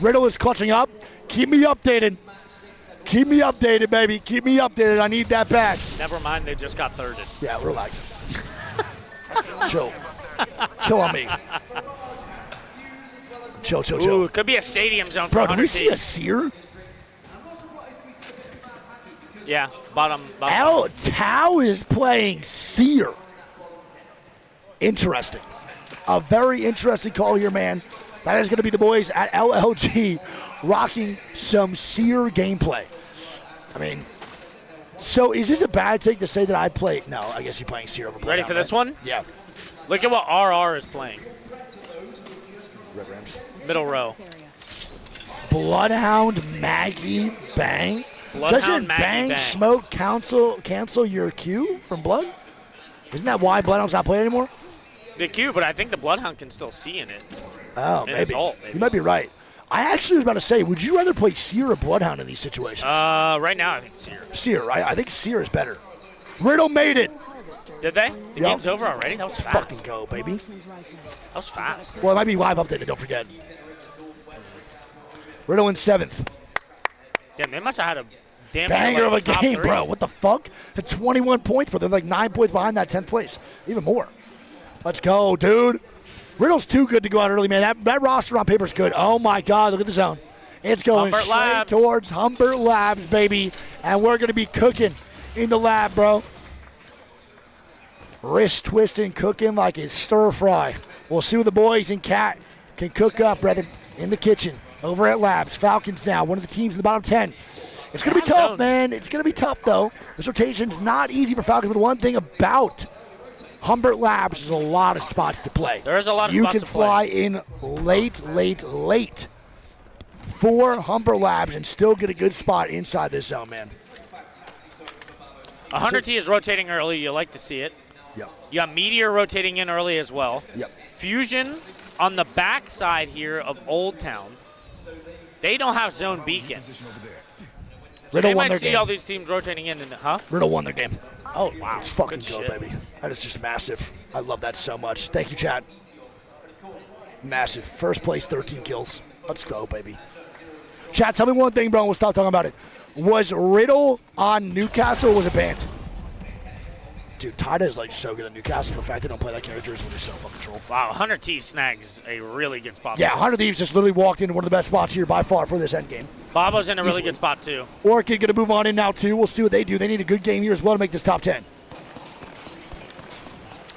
Riddle is clutching up. Keep me updated. Keep me updated, baby. Keep me updated. I need that back. Never mind, they just got thirded. Yeah, relax. Chill. Chill on me. Chill. Ooh, could be a stadium zone for Bro, do 100 we see a seer? Yeah, bottom. Tau is playing seer. Interesting. A very interesting call here, man. That is going to be the boys at LLG rocking some seer gameplay. I mean, so is this a bad take to say that I play? No, I guess you're playing seer over Bloodhound. Ready for this one? Yeah. Look at what RR is playing. Red Rams. Middle row. Bloodhound, Maggie, Bang. Bloodhound, Doesn't Maggie, Bang Smoke cancel your Q from Blood? Isn't that why Bloodhound's not playing anymore? The Q, but I think the Bloodhound can still see in it. Oh, In his maybe. ult, maybe. You might be right. I actually was about to say, would you rather play Seer or Bloodhound in these situations? Right now I think Seer. Seer, right? I think Seer is better. Riddle made it. Did they? The Yep. game's over already? That was Let's fast. fucking go, baby. That was fast. Well, it might be live updated, don't forget. Riddle in 7th. Damn, they must have had a damn Banger near, of like, a top game, 3. bro. What the fuck? At 21 points, bro. They're like 9 points behind that 10th place. Even more. Let's go, dude. Riddle's too good to go out early, man. That roster on paper is good. Oh, my God. Look at the zone. It's going Humbert straight Labs. towards Humbert Labs, baby. And we're going to be cooking in the lab, bro. Wrist twisting, cooking like it's stir fry. We'll see what the boys in Cat can cook up, brother, in the kitchen over at Labs. Falcons now, one of the teams in the bottom 10. It's going to be tough, man. It's going to be tough, though. This rotation's not easy for Falcons, but one thing about Humbert Labs is a lot of spots to play. There is a lot of you spots can to play. fly in late for Humbert Labs and still get a good spot inside this zone, man. 100T is rotating early. You like to see it. Yep. You got Meteor rotating in early as well. Yep. Fusion on the backside here of Old Town. They don't have zone beacon. So Riddle they won might their see game. all these teams rotating in, huh? Riddle won their game. Oh, wow. Let's fucking Good go, shit. baby. That is just massive. I love that so much. Thank you, chat. Massive. First place, 13 kills. Let's go, baby. Chat, tell me one thing, bro. We'll stop talking about it. Was Riddle on Newcastle or was it banned? Dude, Tida is like so good at Newcastle. The fact they don't play that character is really so fucking troll. Wow, 100T snags a really good spot. Yeah, for us. 100 Thieves just literally walked into one of the best spots here by far for this end game. Bobo's in a really Easily. good spot, too. Orchid going to move on in now, too. We'll see what they do. They need a good game here as well to make this top 10.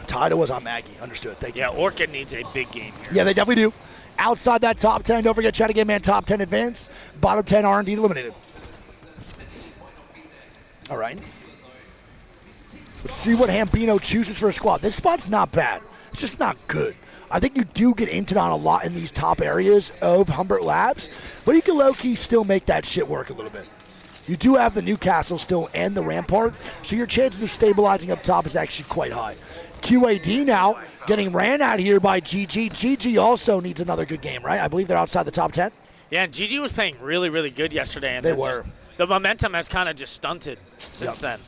Tida was on Maggie. Understood. Thank you. Yeah, Orchid needs a big game here. Yeah, they definitely do. Outside that top 10, don't forget, chat again, man, top 10 advance, bottom 10 R&D eliminated. All right. Let's see what Hambino chooses for a squad. This spot's not bad. It's just not good. I think you do get inted on a lot in these top areas of Humbert Labs, but you can low-key still make that shit work a little bit. You do have the Newcastle still and the Rampart, so your chances of stabilizing up top is actually quite high. QAD now getting ran out here by GG. GG also needs another good game, right? I believe they're outside the top 10. Yeah, and GG was playing really, really good yesterday. And They then were. the momentum has kind of just stunted since then.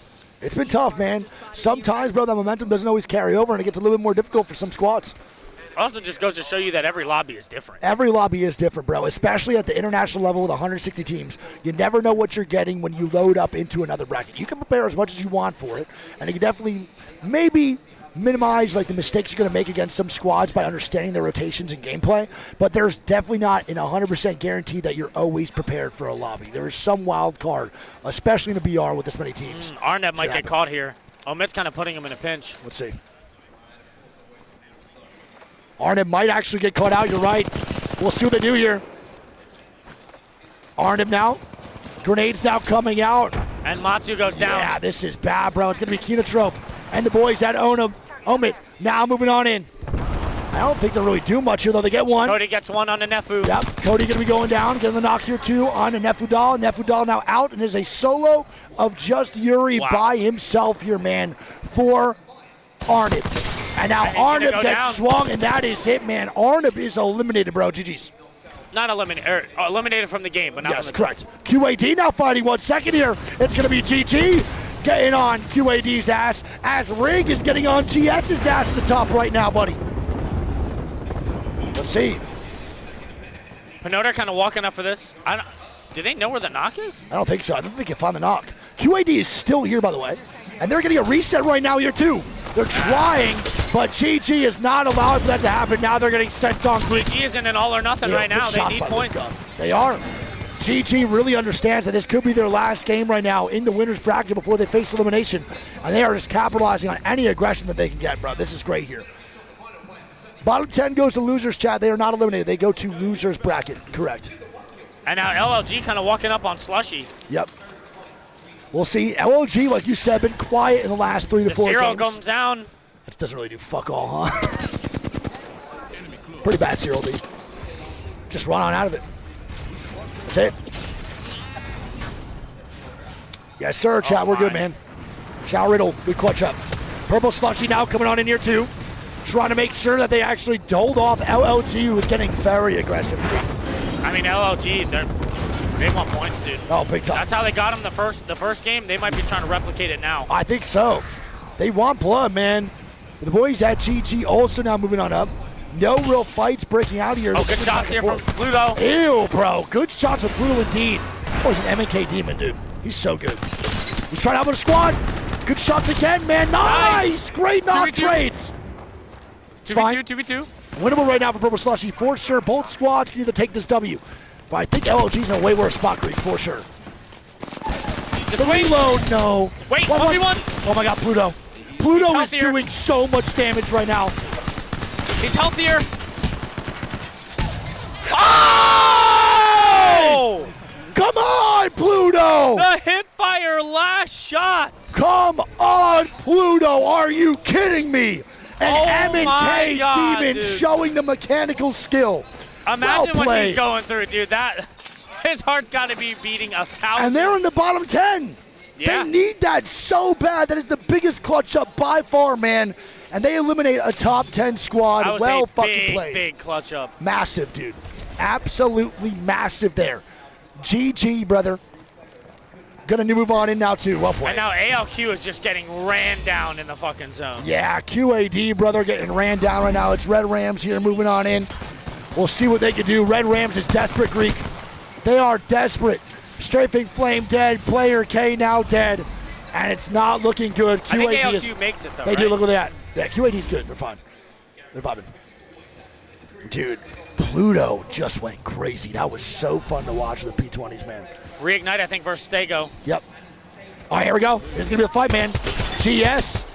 It's been tough, man. Sometimes, bro, that momentum doesn't always carry over, and it gets a little bit more difficult for some squads. Also just goes to show you that every lobby is different. Every lobby is different, bro, especially at the international level with 160 teams. You never know what you're getting when you load up into another bracket. You can prepare as much as you want for it, and you can definitely maybe minimize like the mistakes you're going to make against some squads by understanding their rotations and gameplay, but there's definitely not an 100% guarantee that you're always prepared for a lobby. There is some wild card, especially in a BR with this many teams. Arnett might get caught here. Omit's kind of putting him in a pinch. Let's see. Arnib might actually get caught out. You're right. We'll see what they do here. Arnib now. Grenades now coming out. And Matsu goes down. Yeah, this is bad, bro. It's going to be Kinotrope and the boys at Omit now moving on in. I don't think they'll really do much here, though. They get one. Cody gets one on the Nefu. Yep, Cody going to be going down. Getting the knock here, too, on the Nefu Doll. Nefu Doll now out, and there's a solo of just Yuri by himself here, man, for Arnib. And now Arnib gets swung, and that is it, man. Arnib is eliminated, bro. GG's. Not eliminated, eliminated from the game, but not yes, correct. QAD now fighting 1 second here. It's going to be GG getting on QAD's ass as Rig is getting on GS's ass at the top right now, buddy. Let's see. Pinota kind of walking up for this. Do they know where the knock is? I don't think so. I don't think they can find the knock. QAD is still here, by the way. And they're getting a reset right now here, too. They're trying, but GG is not allowing for that to happen. Now they're getting sent on Greek. GG is in an all or nothing right now. They need points. They are. GG really understands that this could be their last game right now in the winner's bracket before they face elimination. And they are just capitalizing on any aggression that they can get, bro. This is great here. Bottom 10 goes to losers, chat. They are not eliminated. They go to losers bracket. Correct. And now LLG kind of walking up on Slushy. Yep. We'll see. LLG, like you said, been quiet in the last 3 to 4 games. Cyril comes down. That doesn't really do fuck all, huh? Pretty bad, Cyril, dude. Just run on out of it. That's it. Yes, sir, chat. We're good, man. Shao Riddle, good clutch up. Purple Slushy now coming on in here, too. Trying to make sure that they actually doled off LLG, who is getting very aggressive. I mean, LLG, they want points, dude. Oh, big time. That's how they got him the first game. They might be trying to replicate it now. I think so. They want blood, man. The boys at GG also now moving on up. No real fights breaking out here. Oh, good shots here from Pluto. Ew, bro. Good shots from Pluto indeed. Oh, he's an MK demon, dude. He's so good. He's trying to help a squad. Good shots again, man. Nice. Great knock trades. 2v2, 2v2. Winnable right now for Purple Slushy, for sure. Both squads can either take this W. But I think LOG's in a way worse spot, Greek, for sure. The reload, no. Wait, 1v1. Oh my god, Pluto. Pluto is doing so much damage right now. He's healthier. Oh! Come on, Pluto! The hip fire last shot. Come on, Pluto. Are you kidding me? An M&K demon dude. showing the mechanical skill. Imagine what he's going through, dude. His heart's got to be beating 1,000. And they're in the bottom 10. Yeah. They need that so bad. That is the biggest clutch up by far, man. And they eliminate a top 10 squad. That was well a fucking played. Big clutch up. Massive, dude. Absolutely massive there. GG, brother. Gonna move on in now, too. Well played. And now ALQ is just getting ran down in the fucking zone. Yeah, QAD, brother, getting ran down right now. It's Red Rams here moving on in. We'll see what they can do. Red Rams is desperate, Greek. They are desperate. Strafing Flame dead. Player K now dead. And it's not looking good. QAD I think ALQ makes it, though, They do, look at that. Yeah, QAD's good. They're fine. They're vibing. Dude, Pluto just went crazy. That was so fun to watch with the P20s, man. Reignite, I think, versus Stego. Yep. All right, here we go. This is going to be the fight, man. GS,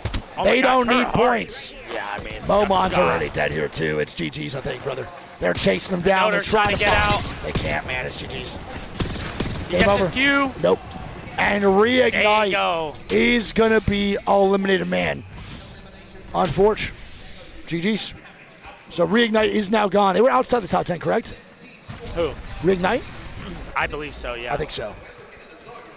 they don't need points. Yeah, I mean, Momon's already dead here, too. It's GG's, I think, brother. They're chasing him down. They're trying to get out. They can't, man. It's GG's. He gets his Q. Nope. And Reignite is going to be eliminated, man. Unfortunate. GG's. So Reignite is now gone. They were outside the top 10, correct? Who? Reignite? I believe so, yeah. I think so.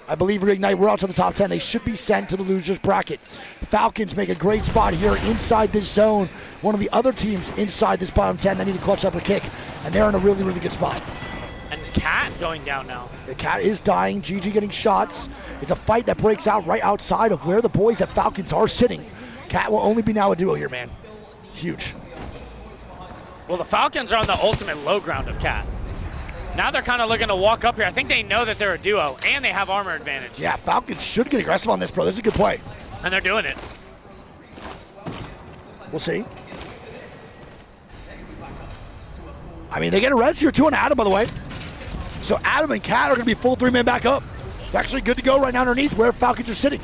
I believe Reignite, we're outside the top 10. They should be sent to the losers bracket. Falcons make a great spot here inside this zone. One of the other teams inside this bottom 10, they need to clutch up a kick. And they're in a really, really good spot. And Cat going down now. The Cat is dying. GG getting shots. It's a fight that breaks out right outside of where the boys at Falcons are sitting. Cat will only be now a duo here, man. Huge. Well, the Falcons are on the ultimate low ground of Cat. Now they're kind of looking to walk up here. I think they know that they're a duo, and they have armor advantage. Yeah, Falcons should get aggressive on this, bro. This is a good play. And they're doing it. We'll see. I mean, they get a res here, too, on Adam, by the way. So Adam and Cat are going to be full 3-man back up. They're actually good to go right now underneath where Falcons are sitting.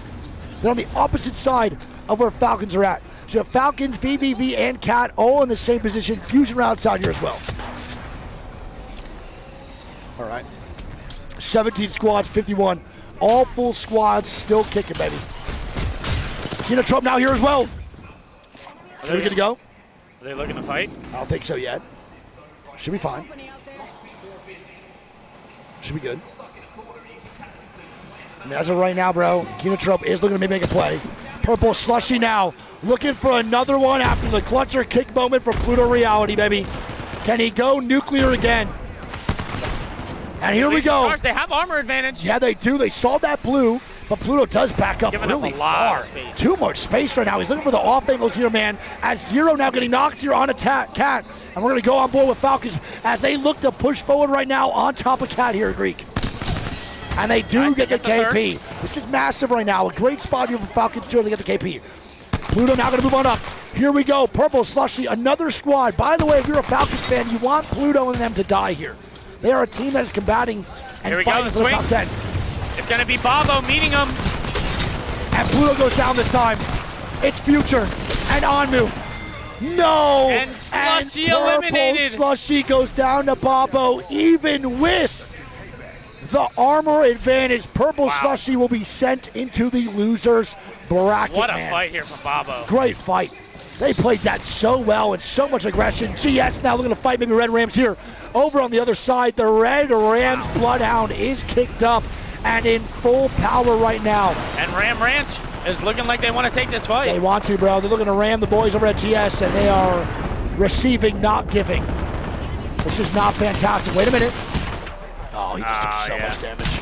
They're on the opposite side of where Falcons are at. So you have Falcons, VVV, and Cat all in the same position. Fusion are outside here as well. All right. 17 squads, 51. All full squads still kicking, baby. Keenan Trump now here as well. Are we good to go? Are they looking to fight? I don't think so yet. Should be fine. Should be good. I mean, as of right now, bro, Keenan Trump is looking to maybe make a play. Purple Slushy now, looking for another one after the clutcher kick moment for Pluto Reality, baby. Can he go nuclear again? And here we go. Charge. They have armor advantage. Yeah, they do. They saw that blue, but Pluto does back up Giving really up a lot far. of space. Too much space right now. He's looking for the off angles here, man. As Zero now getting knocked here on a Cat. And we're going to go on board with Falcons as they look to push forward right now on top of Cat here, Greek. And they do get the KP. This is massive right now. A great spot here for Falcons too. They get the KP. Pluto now going to move on up. Here we go. Purple Slushy, another squad. By the way, if you're a Falcons fan, you want Pluto and them to die here. They are a team that is combating and fighting for the top 10. It's going to be Bobo meeting him. And Pluto goes down this time. It's Future and Anmu. No! And Slushy Purple eliminated. Slushy goes down to Bobo, even with the armor advantage. Purple Slushy will be sent into the losers bracket. What a man. fight here from Bobo. Great fight. They played that so well and so much aggression. GS now looking to fight maybe Red Rams here. Over on the other side, the Red Rams Bloodhound is kicked up and in full power right now. And Ram Ranch is looking like they want to take this fight. They want to, bro. They're looking to ram the boys over at GS, and they are receiving, not giving. This is not fantastic. Wait a minute. Oh, he just took so much damage.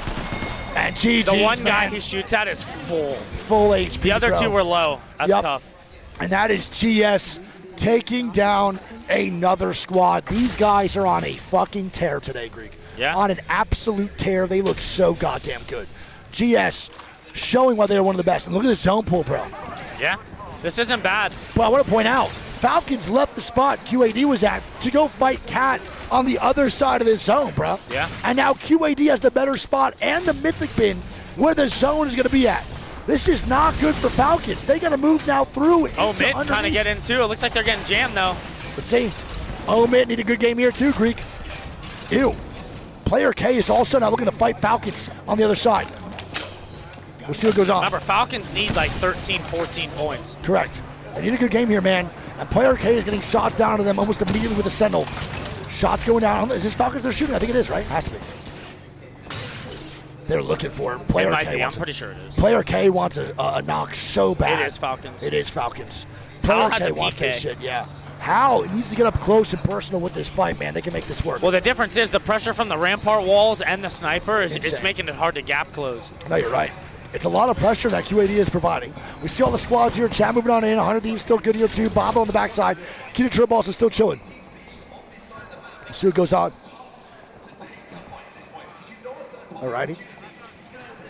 And GG's, the one guy man. he shoots at is full. Full HP, The other bro. two were low. That's tough. And that is GS taking down another squad. These guys are on a fucking tear today, Greek. Yeah. On an absolute tear. They look so goddamn good. GS showing why they're one of the best. And look at the zone pool, bro. Yeah. This isn't bad. But I want to point out, Falcons left the spot QAD was at to go fight Cat on the other side of this zone, bro. Yeah. And now QAD has the better spot and the mythic bin where the zone is going to be at. This is not good for Falcons. They got to move now through. Oh, Mid trying to get in too. It looks like they're getting jammed though. Let's see. Mid need a good game here too, Greek. Ew. Player K is also now looking to fight Falcons on the other side. We'll see what goes on. Remember, Falcons need like 13, 14 points. Correct. They need a good game here, man. And player K is getting shots down to them almost immediately with a Sentinel. Shots going down. Is this Falcons they're shooting? I think it is, right? Has to be. They're looking for it. Player It might K be. wants I'm pretty sure it is. Player K wants a knock so bad. It is Falcons. It is Falcons. How Player has K a wants PK? this shit, yeah. How? It needs to get up close and personal with this fight, man. They can make this work. Well, the difference is the pressure from the rampart walls and the sniper is Insane. it's making it hard to gap close. No, you're right. It's a lot of pressure that QAD is providing. We see all the squads here. Chad moving on in. 100 Thieves still good here too. Bobo on the backside. Keenan Trip also still chilling. Let's see what goes on. Alrighty.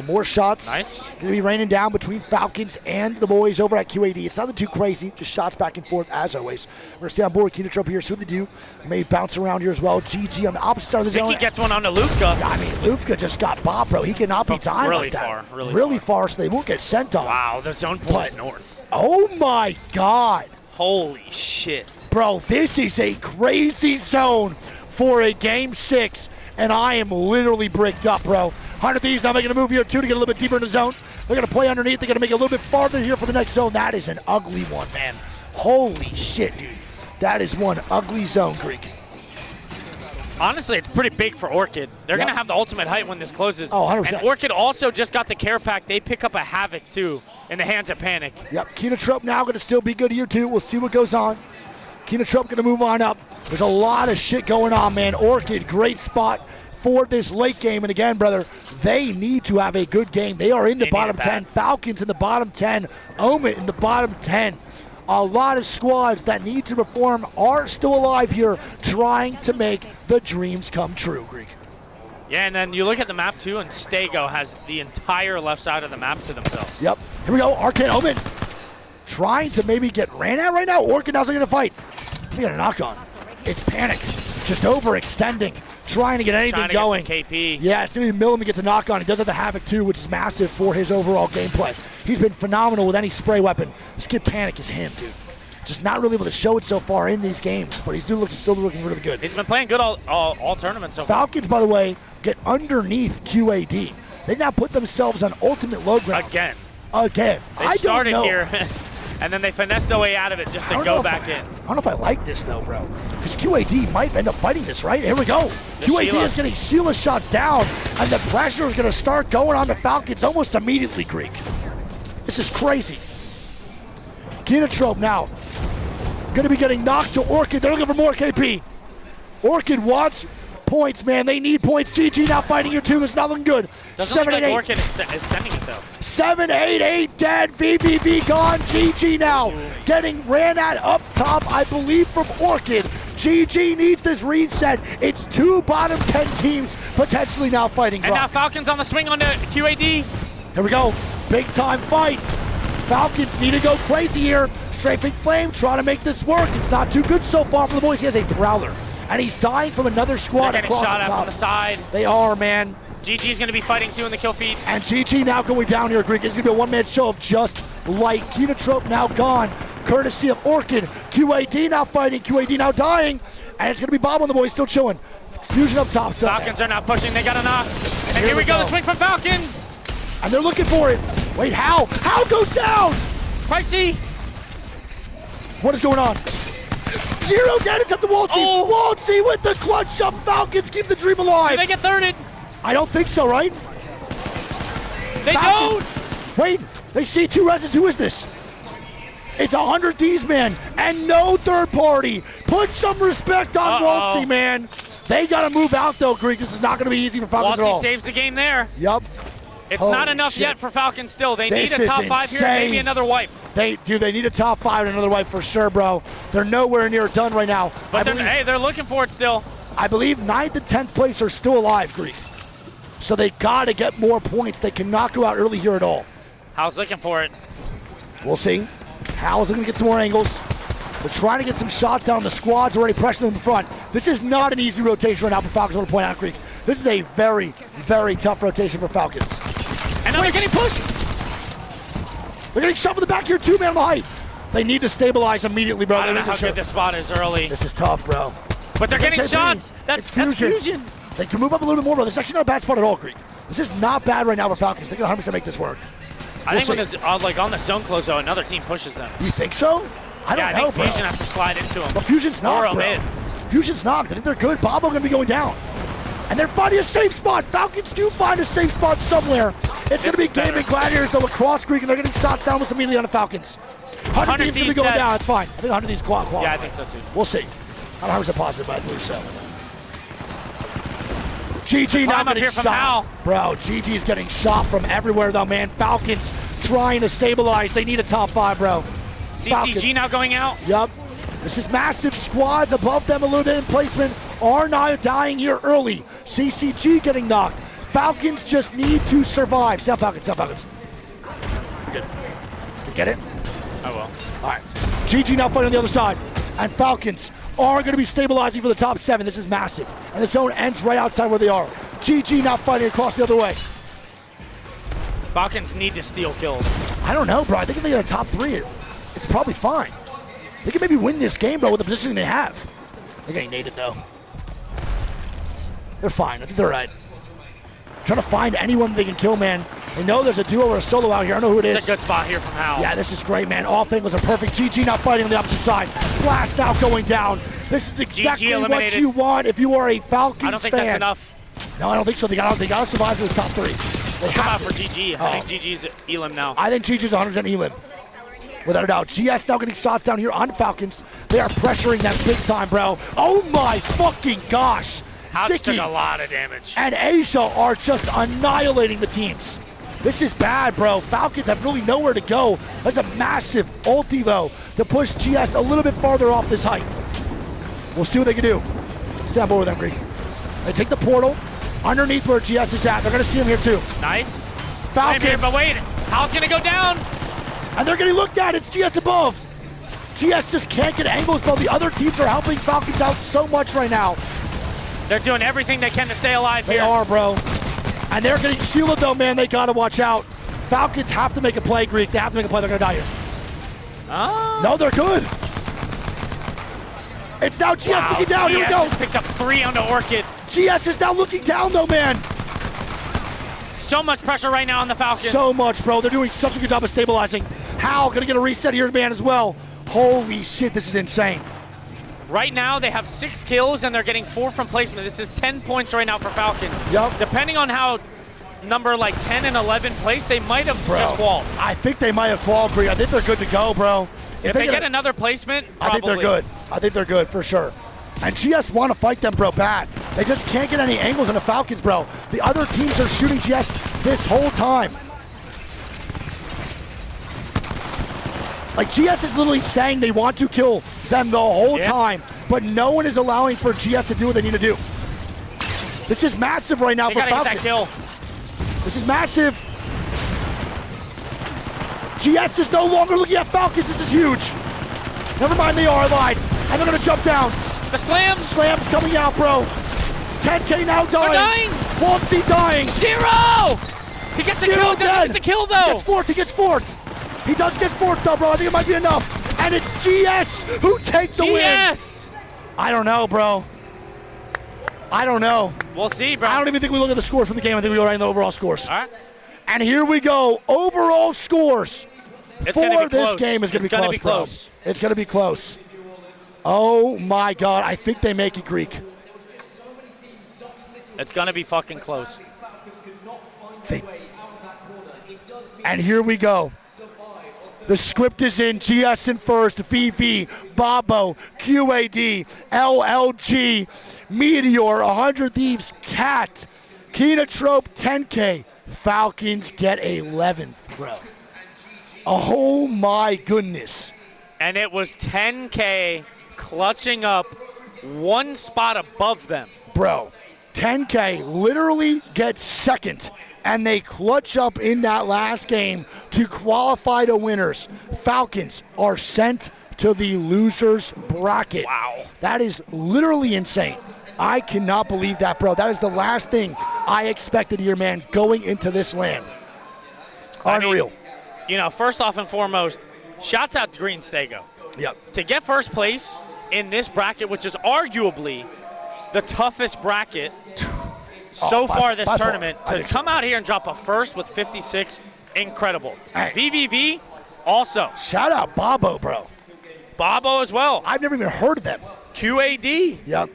More shots. Nice. Going to be raining down between Falcons and the boys over at QAD. It's nothing too crazy. Just shots back and forth as always. We're going to stay on board with Keenan Trump here. See what they do. May bounce around here as well. GG on the opposite side of the zone. Zicky gets one on to Lufka. I mean, Lufka just got Bob, bro. He cannot be timed really like that. far, really far, so they won't get sent on. Wow, the zone pulls But- north. Oh my God. Holy shit. Bro, this is a crazy zone for a game 6, and I am literally bricked up, bro. 100 Thieves now making a move here, too, to get a little bit deeper in the zone. They're going to play underneath. They're going to make it a little bit farther here for the next zone. That is an ugly one, man. Holy shit, dude. That is one ugly zone, Greek. Honestly, it's pretty big for Orchid. They're Yep. going to have the ultimate height when this closes. Oh, 100%. And Orchid also just got the care pack. They pick up a Havoc, too, in the hands of Panic. Yep, Keenan Trump now going to still be good here, too. We'll see what goes on. Keenan Trump going to move on up. There's a lot of shit going on, man. Orchid, great spot for this late game. And again, brother, they need to have a good game. They are in the They need bottom it bad. 10. Falcons in the bottom 10. Omen in the bottom 10. A lot of squads that need to perform are still alive here, trying to make the dreams come true, Greek. Yeah, and then you look at the map, too, and Stego has the entire left side of the map to themselves. Yep. Here we go. Arcane Omen trying to maybe get ran at right now. Orchid now's going to fight. We got a knock on. It's Panic just overextending. trying to get anything Trying to going. Get some KP. Yeah, it's going to be Millam to get the knock on. He does have the Havoc too, which is massive for his overall gameplay. He's been phenomenal with any spray weapon. This kid Panic is him, dude. Just not really able to show it so far in these games, but he's still looking really good. He's been playing good all tournaments so far. Falcons, by the way, get underneath QAD. They now put themselves on ultimate low ground. Again. They started here, and then they finessed their way out of it just to go back in. I don't know if I like this, though, bro. Because QAD might end up fighting this, right? Here we go. QAD is getting Sheila shots down, and the pressure is going to start going on the Falcons almost immediately, Greek. This is crazy. Kinotrope now going to be getting knocked to Orchid. They're looking for more KP. Orchid wants points, man. They need points. GG now fighting here, too. There's nothing good. Doesn't look like Orchid is sending it, though. 7-8-8 dead. BBB gone. GG now getting ran at up top, I believe, from Orchid. GG needs this reset. It's 2 bottom 10 teams potentially now fighting. And now Falcons on the swing on the QAD. Here we go. Big time fight. Falcons need to go crazy here. Strafing Flame trying to make this work. It's not too good so far for the boys. He has a Prowler. And he's dying from another squad They're getting across shot the at top. from the side. They are, man. GG's going to be fighting too in the kill feed. And GG now going down here, Greek. It's going to be a one-man show of just light. Kinotrope now gone, courtesy of Orchid. QAD now fighting. QAD now dying. And it's going to be Bob on the boys still chilling. Fusion up top still. Falcons are now pushing. They got a knock. And here we go. The swing from Falcons. And they're looking for it. Wait, how? How goes down? Pricey. What is going on? 0 dead. It's up to Waltzy. Oh. Waltzy with the clutch up. Falcons keep the dream alive. Do they get thirded? I don't think so, right? They Falcons. don't. Wait, they see 2 reses. Who is this? It's 100 D's, man, and no third party. Put some respect on Waltzy, man. They got to move out, though, Greek. This is not going to be easy for Falcons at all. Waltzy saves the game there. Yep. It's Holy not enough shit. yet for Falcons still. They This need a top is 5 here, insane. maybe another wipe. They need a top 5 and another wipe for sure, bro. They're nowhere near done right now. But they're looking for it still. I believe 9th and 10th place are still alive, Greek. So they got to get more points. They cannot go out early here at all. Hal's looking for it. We'll see. Hal's looking to get some more angles. They're trying to get some shots down. The squad's already pressuring them in the front. This is not an easy rotation right now for Falcons. I want to point out, Greek. This is a very, very tough rotation for Falcons. And now they're getting pushed. They're getting shoved in the back here, too, man, on the height. They need to stabilize immediately, bro. I don't know how good this spot is early. This is tough, bro. But they're getting shots. That's Fusion. They can move up a little bit more, bro. This is actually not a bad spot at all, Greek. This is not bad right now for Falcons. They can 100% make this work. I think when there's on the zone close, though, another team pushes them. You think so? I don't know, think bro. Fusion has to slide into them. But Fusion's knocked, Or bro. omit. Fusion's knocked. I think they're good. Bobo going to be going down. And they're finding a safe spot. Falcons do find a safe spot somewhere. It's going to be Gaming Gladiators, though, across Greek, and they're getting shots down almost immediately on the Falcons. 100 Thieves going to be going down. That's fine. I think 100 Thieves qualify. Yeah, I think so, too. We'll see. I'm 100% positive, but I believe so. GG now getting shot. Bro, GG's getting shot from everywhere, though, man. Falcons trying to stabilize. They need a top 5, bro. CCG Falcons. now going out. Yup. This is massive. Squads above them a little bit in placement are now dying here early. CCG getting knocked. Falcons just need to survive. Stop Falcons, stop Falcons. You're good. You get it? I will. All right. GG now fighting on the other side. And Falcons are going to be stabilizing for the top 7. This is massive. And the zone ends right outside where they are. GG now fighting across the other way. Falcons need to steal kills. I don't know, bro. I think if they get a top 3, it's probably fine. They can maybe win this game, bro, with the positioning they have. They're getting naded, though. They're fine. I think they're right. Trying to find anyone they can kill, man. They know there's a duo or a solo out here. I don't know who it is. It's a good spot here from Hal. Yeah, this is great, man. All angles are perfect. GG now fighting on the opposite side. Blast now going down. This is exactly what you want if you are a Falcons fan. I don't think that's enough. No, I don't think so. They got to survive to this top 3. They Come have out to. for GG. I think GG's Elim now. I think GG's 100% Elim. Without a doubt. GS now getting shots down here on Falcons. They are pressuring them big time, bro. Oh my fucking gosh. House took a lot of damage. And Asia are just annihilating the teams. This is bad, bro. Falcons have really nowhere to go. That's a massive ulti, though, to push GS a little bit farther off this height. We'll see what they can do. Stand by with them, Greek. They take the portal underneath where GS is at. They're going to see him here, too. Nice. Falcons. Here, but wait, Hal's going to go down. And they're getting looked at. It's GS above. GS just can't get angles, though. The other teams are helping Falcons out so much right now. They're doing everything they can to stay alive They here. are, bro. And they're getting shielded, though, man. They got to watch out. Falcons have to make a play, Greek. They have to make a play. They're going to die here. Oh. No, they're good. It's now GS looking down. Here we go. Just picked up 3 on the Orchid. GS is now looking down, though, man. So much pressure right now on the Falcons. So much, bro. They're doing such a good job of stabilizing. Hal going to get a reset here, man, as well. Holy shit, this is insane. Right now, they have 6 kills, and they're getting 4 from placement. This is 10 points right now for Falcons. Yep. Depending on how number like 10 and 11 place, they might have just qualled. I think they might have qualled, Greek. I think they're good to go, bro. If they get another placement, probably. I think they're good. I think they're good for sure. And GS want to fight them, bro, bad. They just can't get any angles on the Falcons, bro. The other teams are shooting GS this whole time. Like, GS is literally saying they want to kill them the whole time, but no one is allowing for GS to do what they need to do. This is massive right now for Falcons. Get that kill. This is massive. GS is no longer looking at Falcons. This is huge. Never mind, they are alive. And they're going to jump down. The slam. Slam's coming out, bro. 10K now dying. They're dying. Won't see dying. 0. He gets the kill. Doesn't get the kill, though. He gets fourth. He does get fourth, though, bro. I think it might be enough. And it's GS who take the win. GS. I don't know, bro. I don't know. We'll see, bro. I don't even think we look at the scores for the game. I think we go right in the overall scores. All right. And here we go. Overall scores for this game is going to be close, bro. It's going to be close. Oh, my God. I think they make it, Greek. It's going to be fucking close. And here we go. The script is in. GS in first. VV, Bobo, QAD, LLG, Meteor, 100 Thieves, Cat, Kenotrope, 10K. Falcons get 11th, bro. Oh, my goodness. And it was 10K clutching up 1 spot above them. Bro, 10K literally gets second, and they clutch up in that last game to qualify to winners. Falcons are sent to the losers bracket. Wow. That is literally insane. I cannot believe that, bro. That is the last thing I expected here, man, going into this land. Unreal. I mean, first off and foremost, shouts out to Green Stego. Yep. To get first place in this bracket, which is arguably the toughest bracket so far this tournament, to come out here and drop a first with 56, incredible. Hey. VVV, also. Shout out Bobo, bro. Bobo as well. I've never even heard of them. QAD. Yep.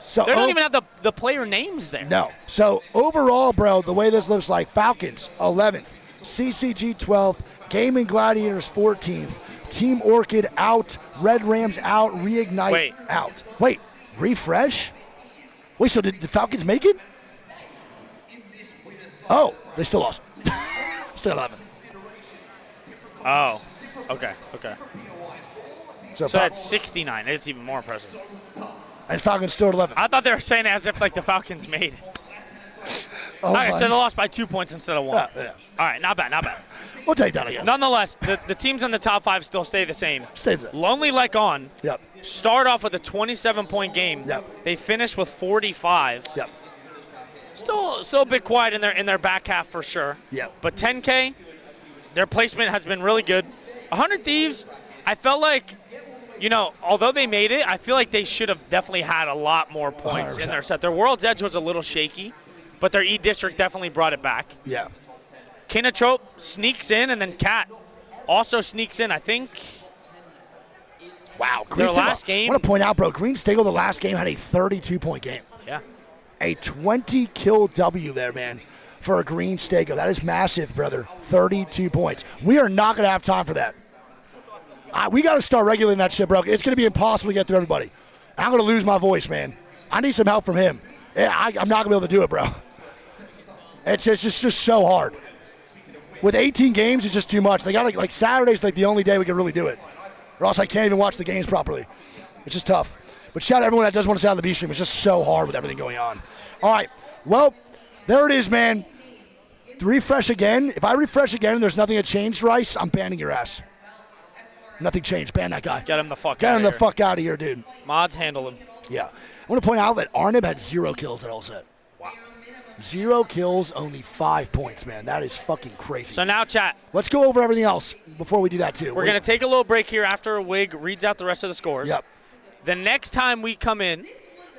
So they don't even have the player names there. No. So overall, bro, the way this looks like, Falcons 11th, CCG 12th, Gaming Gladiators 14th, Team Orchid out, Red Rams out, Reignite out. Wait, refresh? Wait, so did the Falcons make it? Oh, they still lost. Still 11th. Oh, okay. So that's 69. It's even more impressive. And Falcons still at 11th. I thought they were saying it as if the Falcons made it. All right, so they lost by 2 points instead of 1. Yeah. All right, not bad. We'll take that again. Nonetheless, the teams in the top 5 still stay the same. Lonely Like On. Yep. Start off with a 27-point game. Yep. They finish with 45. Yep. Still a bit quiet in their back half for sure. Yep. But 10K, their placement has been really good. 100 Thieves, I felt like, although they made it, I feel like they should have definitely had a lot more points 100%. in their set. Their World's Edge was a little shaky, but their E-District definitely brought it back. Yeah. Kenotrope sneaks in, and then Cat also sneaks in, I think. Wow. Their last game. I want to point out, bro, Green Stego, the last game, had a 32-point game. Yeah. A 20-kill W there, man, for a Green Stego. That is massive, brother. 32 points. We are not going to have time for that. We got to start regulating that shit, bro. It's going to be impossible to get through everybody. I'm going to lose my voice, man. I need some help from him. I'm not going to be able to do it, bro. It's just so hard. With 18 games, it's just too much. They got like Saturday's the only day we can really do it. Or else I can't even watch the games properly. It's just tough. But shout out everyone that does want to stay on the B stream. It's just so hard with everything going on. All right. Well, there it is, man. Refresh again. If I refresh again and there's nothing that changed, Rice, I'm banning your ass. Nothing changed. Ban that guy. Get him the fuck Get out him of the here. fuck out of here, dude. Mods handle him. Yeah. I want to point out that Arnhem had 0 kills at all set. Wow. 0 kills, only 5 points, man. That is fucking crazy. So now, chat. Let's go over everything else before we do that, too. We're going to take a little break here after Wig reads out the rest of the scores. Yep. The next time we come in,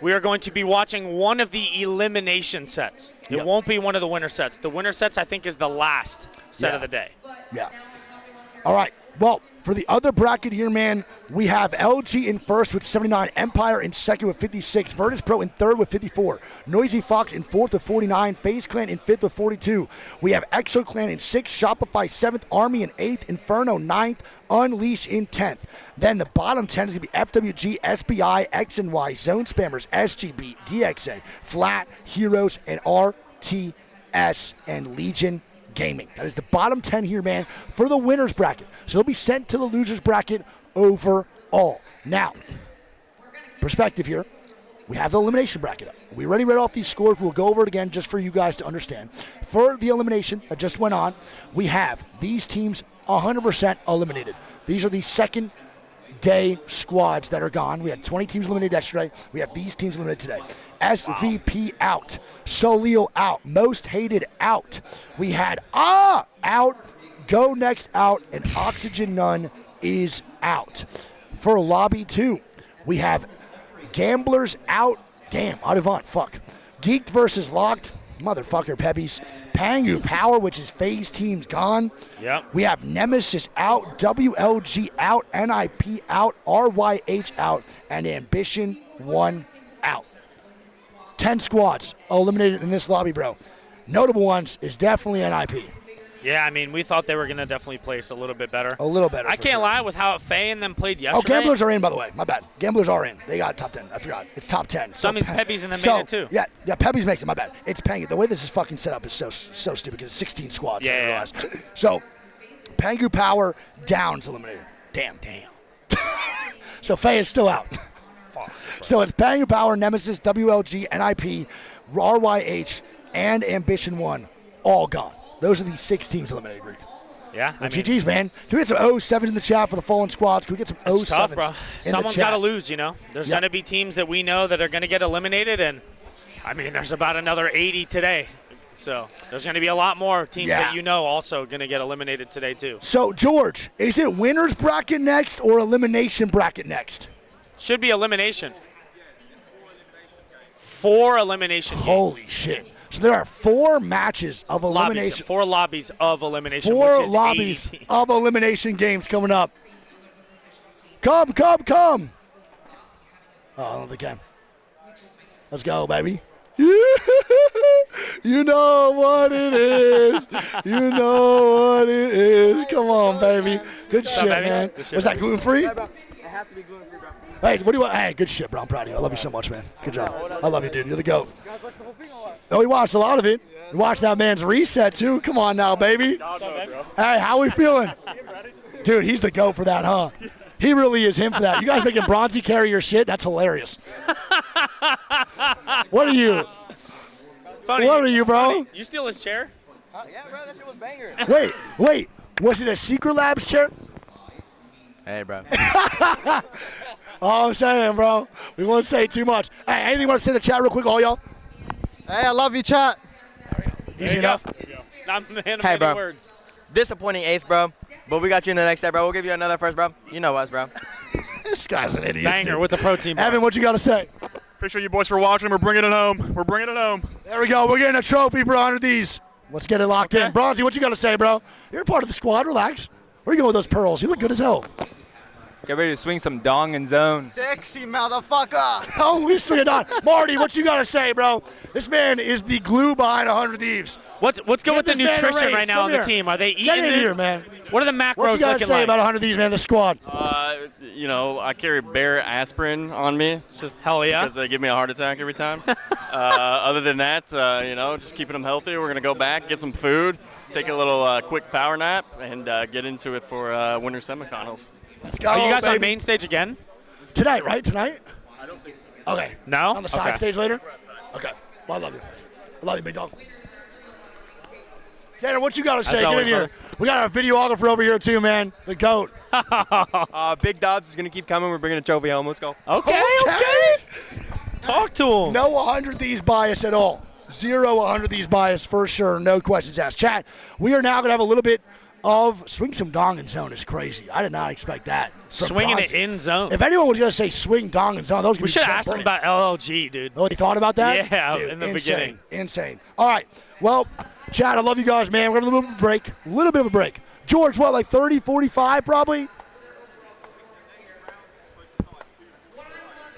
we are going to be watching one of the elimination sets. It Yep. won't be one of the winner sets. The winner sets, I think, is the last set of the day. Yeah. All right. Well, for the other bracket here, man, we have LG in first with 79, Empire in second with 56, Virtus Pro in third with 54, Noisy Fox in fourth with 49, FaZe Clan in fifth with 42. We have Exo Clan in sixth, Shopify seventh, Army in eighth, Inferno ninth, Unleash in 10th. Then the bottom 10 is going to be FWG, SBI, X and Y, Zone Spammers, SGB, DXA, Flat, Heroes, and RTS and Legion Gaming. That is the bottom 10 here, man, for the winners bracket. So they'll be sent to the losers bracket overall. Now, perspective here. We have the elimination bracket up. We already read off these scores. We'll go over it again just for you guys to understand. For the elimination that just went on, we have these teams 100% eliminated. These are the second day squads that are gone. We had 20 teams eliminated yesterday. We have these teams eliminated today. SVP out. Solio out. Most hated out. We had out. Go next out. And Oxygen None is out. For Lobby 2, we have Gamblers out. Damn, Audivant, fuck. Geeked versus Locked. Motherfucker, Pebbies. Pangu Power, which is FaZe teams gone. Yep. We have Nemesis out, WLG out, NIP out, RYH out, and Ambition 1 out. 10 squads eliminated in this lobby, bro. Notable ones is definitely NIP. Yeah, I mean, we thought they were going to definitely place a little bit better. A little better. I can't lie with how Faye and them played yesterday. Oh, Gamblers are in, by the way. My bad. Gamblers are in. They got top 10. I forgot. It's top 10. So that means Pebby's in the made it too. Yeah, Pebby's makes it. My bad. It's Pangu. The way this is fucking set up is so stupid because it's 16 squads. Yeah. So, Pangu Power Downs eliminated. Damn. So Faye is still out. Fuck. So it's Pangu Power, Nemesis, WLG, NIP, RYH, and Ambition 1 all gone. Those are the 6 teams eliminated, Greek. Yeah, I mean, GG's, man. Can we get some 07s in the chat for the fallen squads? Can we get some 07s it's tough, bro. in Someone's the chat? got to lose, you know. There's Yeah. going to be teams that we know that are going to get eliminated, and, I mean, there's about another 80 today. So there's going to be a lot more teams that you know also going to get eliminated today, too. So, George, is it winners bracket next or elimination bracket next? Should be elimination. 4 elimination games. Holy shit. So there are 4 matches of elimination. 4 lobbies of elimination, 4 which is lobbies 80. of elimination games coming up. Come. Oh, I don't think they can. Let's go, baby. You know what it is. Come on, baby. Good shit, baby? man. Good shit, Was that gluten-free? It has to be gluten-free, bro. Hey, what do you want? Hey, good shit, bro. I'm proud of you. I love you so much, man. Good job. I love you, dude. You're the GOAT. Oh, he watched a lot of it. He watched that man's reset, too. Come on now, baby. Hey, how we feeling? Dude, he's the GOAT for that, huh? He really is him for that. You guys making Bronzy carry your shit? That's hilarious. What are you? Funny. What are you, bro? Funny. You steal his chair? Yeah, bro, that shit was banger. Wait. Was it a Secret Labs chair? Hey, bro. All I'm saying, bro. We won't say too much. Hey, anything you want to say in the chat real quick, all y'all? Hey, I love you, chat. Easy enough. Not a man of Hey, many bro. words. Disappointing 8th, bro. But we got you in the next step, bro. We'll give you another first, bro. You know us, bro. This guy's an idiot. Banger dude. with the protein bar. Evan, what you got to say? Appreciate you boys for watching. We're bringing it home. There we go. We're getting a trophy for 100 of these. Let's get it locked in. Bronzy, what you got to say, bro? You're part of the squad. Relax. Where are you going with those pearls? You look good as hell. Get ready to swing some dong and zone. Sexy motherfucker. Oh, we're swinging on. Marty, what you got to say, bro? This man is the glue behind 100 Thieves. What's good Get with the this man a nutrition raise. right now Come on here. the team? Are they eating Get in it? here, man. What are the macros What you got to looking say like? about 100 Thieves, man, the squad? You know, I carry Bear aspirin on me. Just hell yeah. Because they give me a heart attack every time. Other than that, you know, just keeping them healthy. We're going to go back, get some food, take a little quick power nap, and get into it for winter semifinals. Let's go, Are you guys baby. on main stage again? Tonight, right? Tonight? I don't think so. Okay. No? On the side Okay. stage later? Okay. Well, I love you. I love you, big dog. Tanner, what you got to say? Get in always, here. brother. We got our videographer over here, too, man. The GOAT. Big Dobbs is going to keep coming. We're bringing a trophy home. Let's go. Okay. Talk to him. No 100 these bias at all. 0 100 these bias for sure. No questions asked. Chat, we are now going to have a little bit of swing some dong in zone is crazy. I did not expect that. Swinging it in zone. If anyone was going to say swing dong in zone, those we should have asked him about LLG, dude. Oh, you thought about that? Yeah, dude, in the insane, beginning. Insane. All right. Well, Chad, I love you guys, man. We're going to have a little bit of a break. A little bit of a break. George, what, like 30, 45 probably?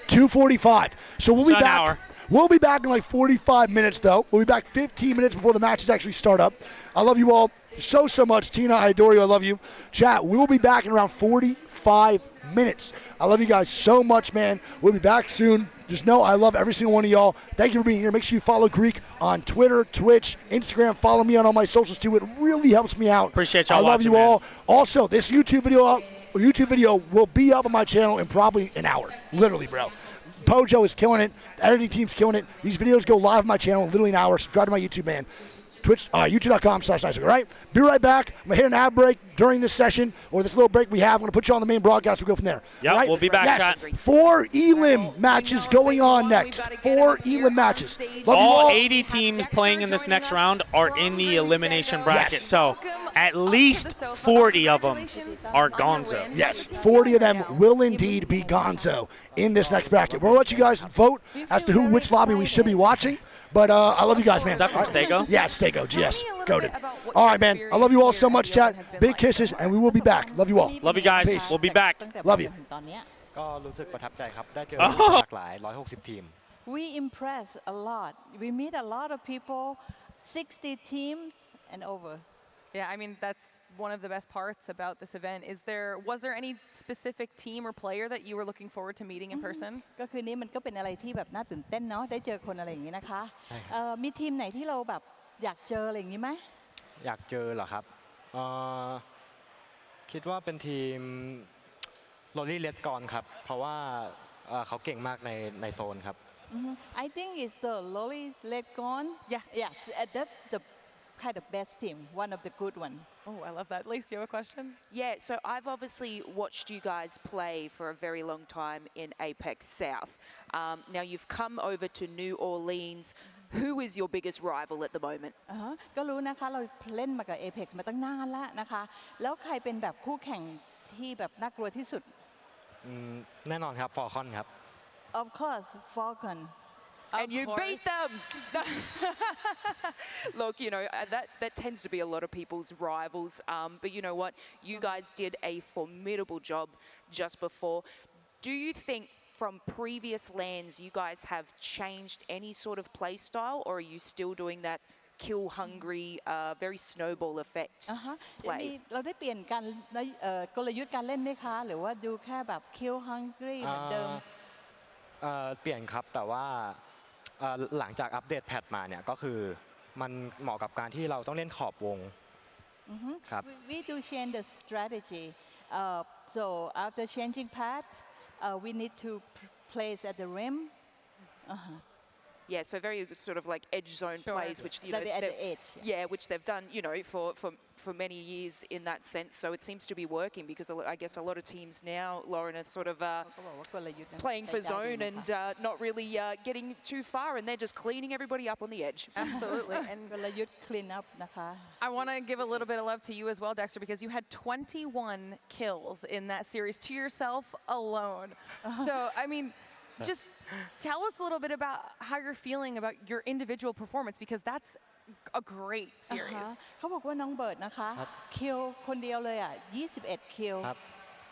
2:45. So we'll be back. Hour. We'll be back in like 45 minutes, though. We'll be back 15 minutes before the matches actually start up. I love you all so much. Tina, I adore you. I love you. Chat, we will be back in around 45 minutes. I love you guys so much, man. We'll be back soon. Just know I love every single one of y'all. Thank you for being here. Make sure you follow Greek on Twitter, Twitch, Instagram. Follow me on all my socials, too. It really helps me out. Appreciate y'all I love watching, you man. all. Also, this YouTube video will be up on my channel in probably an hour. Literally, bro. Pojo is killing it. The editing team's killing it. These videos go live on my channel in literally an hour. Subscribe to my YouTube, man. Twitch, youtube.com/NiceWigg, all right? Be right back. I'm going to hit an ad break during this session, or this little break we have. I'm going to put you on the main broadcast. We'll go from there. Yep, all right? we'll be back, yes, chat. 4 elim matches going on next. 4 elim matches. Love you all 80 teams playing in this next round are in the elimination bracket. Yes. So at least 40 of them are gonzo. Yes, 40 of them will indeed be gonzo in this next bracket. We'll let you guys vote as to which lobby we should be watching. But I love you guys, man. Is that from Stego? Yeah, Stego, GS. Goated. All right, man. I love you all so much, chat. Big kisses, and we will be back. Love you all. Love you guys. Peace. We'll be back. Love you. ก็รู้สึกประทับใจครับได้เจอหลากหลาย160 ทีม We impress a lot. We meet a lot of people, 60 teams and over. Yeah, I mean, that's one of the best parts about this event. Was there any specific team or player that you were looking forward to meeting in person? ก็คือนี้มันก็เป็นอะไรที่แบบน่าตื่นเต้นเนาะได้เจอคนอะไรอย่างนี้นะคะมีทีมไหนที่เราแบบอยากเจออะไรอย่างนี้ไหมอยากเจอเหรอครับคิดว่าเป็นทีมโรลลี่เลสกอนครับเพราะว่าเขาเก่งมากในโซนครับ I think it's the Lolly Legon. Yeah, that's the kind of best team, one of the good one. Oh, I love that. Lacey, you have a question? Yeah, so I've obviously watched you guys play for a very long time in Apex South. Now you've come over to New Orleans. Who is your biggest rival at the moment? ก็รู้นะคะเราเล่นมากับ Apex มาตั้งนานแล้วนะคะแล้วใครเป็นแบบคู่แข่งที่แบบน่ากลัวที่สุดแน่นอนครับฟอร์คอนครับ Of course, Falcon. And you beat them. Look, you know, that tends to be a lot of people's rivals. But you know what? You guys did a formidable job just before. Do you think from previous lands you guys have changed any sort of play style, or are you still doing that kill hungry, very snowball effect play? เราได้เปลี่ยนการกลยุทธ์การเล่นไหมคะหรือว่าดูแค่แบบ kill hungry เหมือนเดิมเปลี่ยนครับแต่ว่าหลังจากอัปเดตแพทมาเนี่ยก็คือมันเหมาะกับการที่เราต้องเล่นขอบวงครับ We do change the strategy. So after changing paths, we need to place at the rim. Yeah, so very sort of like edge zone plays, which you know, at the edge. Yeah, which they've done, you know, for many years in that sense. So it seems to be working because I guess a lot of teams now, Lauren, are sort of playing for zone and not really getting too far, and they're just cleaning everybody up on the edge. Absolutely. And กลยุทธ์ clean up นะคะ I want to give a little bit of love to you as well, Dexter, because you had 21 kills in that series to yourself alone. So, I mean, just tell us a little bit about how you're feeling about your individual performance, because that's a great series. เขาบอกว่าน้องเบิร์ดนะคะคิวคนเดียวเลยอ่ะ21คิว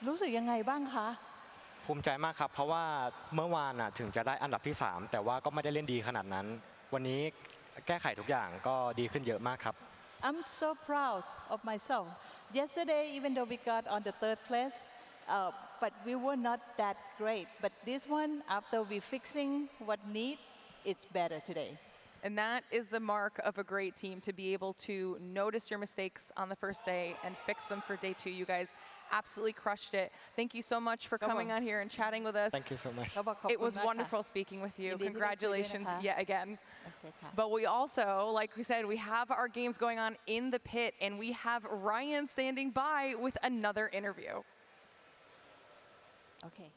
รู้สึกยังไงบ้างคะภูมิใจมากครับเพราะว่าเมื่อวานถึงจะได้อันดับที่3แต่ว่าก็ไม่ได้เล่นดีขนาดนั้นวันนี้แก้ไขทุกอย่างก็ดีขึ้นเยอะมากครับ I'm so proud of myself. Yesterday, even though we got on the 3rd place, but we were not that great. But this one, after we fixing what need, it's better today. And that is the mark of a great team, to be able to notice your mistakes on the first day and fix them for day 2. You guys absolutely crushed it. Thank you so much for coming on here and chatting with us. Thank you so much. It was wonderful speaking with you. Congratulations yet again. But we also, like we said, we have our games going on in the pit, and we have Ryan standing by with another interview. Okay.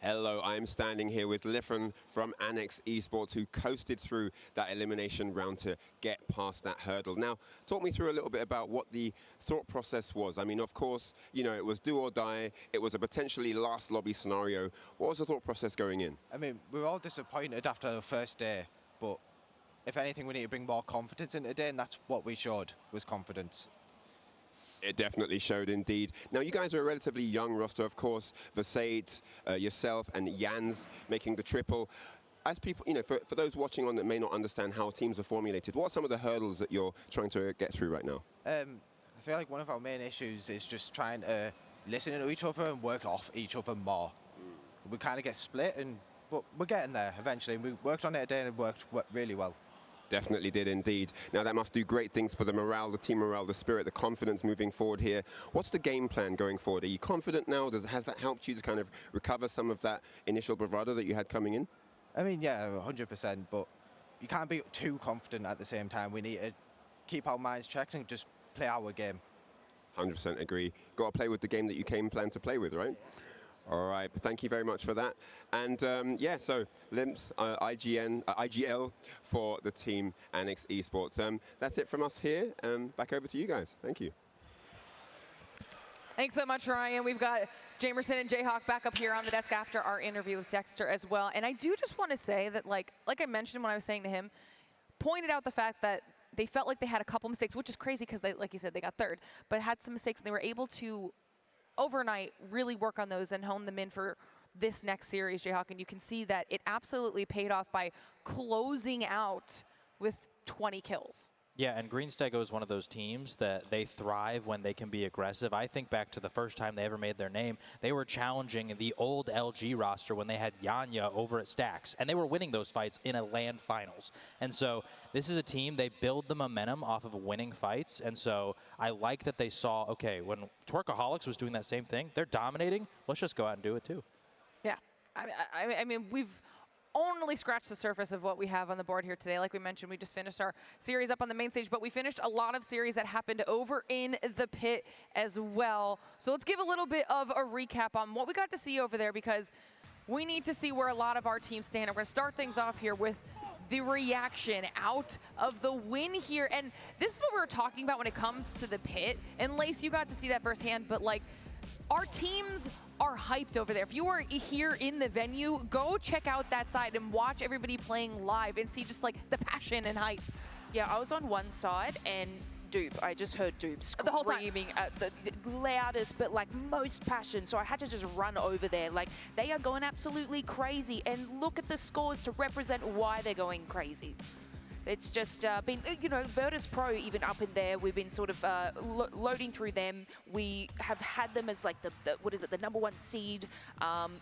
Hello, I'm standing here with Liffren from Annex Esports, who coasted through that elimination round to get past that hurdle. Now, talk me through a little bit about what the thought process was. I mean, of course, you know, it was do or die. It was a potentially last lobby scenario. What was the thought process going in? I mean, we were all disappointed after the first day, but if anything, we need to bring more confidence into the day, and that's what we showed, was confidence. It definitely showed indeed. Now, you guys are a relatively young roster, of course. Vasade, yourself, and Jans making the triple. As people, you know, for those watching on that may not understand how teams are formulated, what are some of the hurdles that you're trying to get through right now? I feel like one of our main issues is just trying to listen to each other and work off each other more. We kind of get split, but we're getting there eventually. We worked on it today and it worked really well. Definitely did indeed. Now that must do great things for the morale, the team morale, the spirit, the confidence moving forward here. What's the game plan going forward? Are you confident now? Has that helped you to kind of recover some of that initial bravado that you had coming in? I mean, yeah, 100%, but you can't be too confident at the same time. We need to keep our minds checked and just play our game. 100% agree. Got to play with the game that you plan to play with, right? All right, thank you very much for that. And yeah, so Limps, IGL for the team Annex Esports. That's it from us here. Back over to you guys. Thank you. Thanks so much, Ryan. We've got Jamerson and Jayhawk back up here on the desk after our interview with Dexter as well. And I do just want to say that, like I mentioned when I was saying to him, pointed out the fact that they felt like they had a couple mistakes, which is crazy because, like you said, they got third, but had some mistakes and they were able to overnight really work on those and hone them in for this next series, Jayhawk. And you can see that it absolutely paid off by closing out with 20 kills. Yeah, and Green Stego is one of those teams that they thrive when they can be aggressive. I think back to the first time they ever made their name, they were challenging the old LG roster when they had Yanya over at Stacks, and they were winning those fights in a LAN finals. And so this is a team, they build the momentum off of winning fights, and so I like that they saw, okay, when Twerkaholics was doing that same thing, they're dominating, let's just go out and do it too. Yeah, I mean, we've only scratched the surface of what we have on the board here today. Like we mentioned, we just finished our series up on the main stage, but we finished a lot of series that happened over in the pit as well. So let's give a little bit of a recap on what we got to see over there, because we need to see where a lot of our teams stand. We're going to start things off here with the reaction out of the win here. And this is what we were talking about when it comes to the pit. And Lace, you got to see that firsthand, but like, our teams are hyped over there. If you are here in the venue, go check out that side and watch everybody playing live and see just like the passion and hype. Yeah, I was on one side and Dupe. I just heard Dupe screaming at the loudest, but like most passion. So I had to just run over there. Like, they are going absolutely crazy. And look at the scores to represent why they're going crazy. It's just been, you know, Virtus Pro even up in there. We've been sort of loading through them. We have had them as like the #1 seed.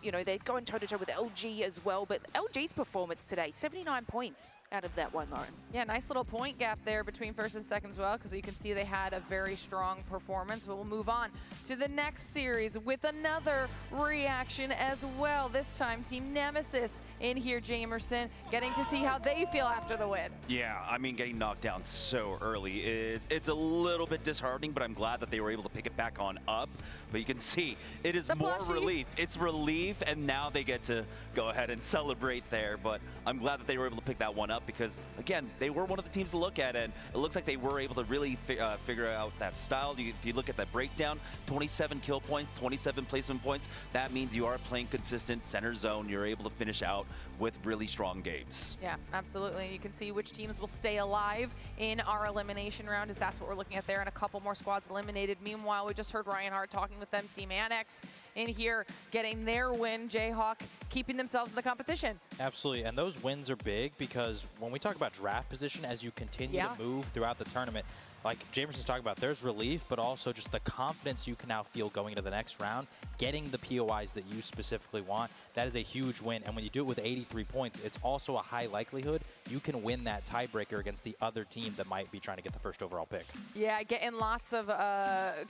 You know, they're going toe-to-toe with LG as well. But LG's performance today, 79 points out of that one, Lauren. Yeah, nice little point gap there between first and second as well, because you can see they had a very strong performance. But we'll move on to the next series with another reaction as well. This time, Team Nemesis in here, Jamerson, getting to see how they feel after the win. Yeah, I mean, getting knocked down so early, it's a little bit disheartening, but I'm glad that they were able to pick it back on up. But you can see, it is more relief. It's relief, and now they get to go ahead and celebrate there. But I'm glad that they were able to pick that one up because, again, they were one of the teams to look at, and it looks like they were able to really figure out that style. If you look at that breakdown, 27 kill points, 27 placement points, that means you are playing consistent center zone. You're able to finish out with really strong games. Yeah, absolutely. You can see which teams will stay alive in our elimination round, as that's what we're looking at there, and a couple more squads eliminated. Meanwhile, we just heard Ryan Hart talking with them. Team Annex in here getting their win. Jayhawk keeping themselves in the competition. Absolutely, and those wins are big because when we talk about draft position, as you continue to move throughout the tournament, like Jamerson's talking about, there's relief, but also just the confidence you can now feel going into the next round, getting the POIs that you specifically want. That is a huge win, and when you do it with 83 points, it's also a high likelihood you can win that tiebreaker against the other team that might be trying to get the first overall pick. Yeah, getting lots of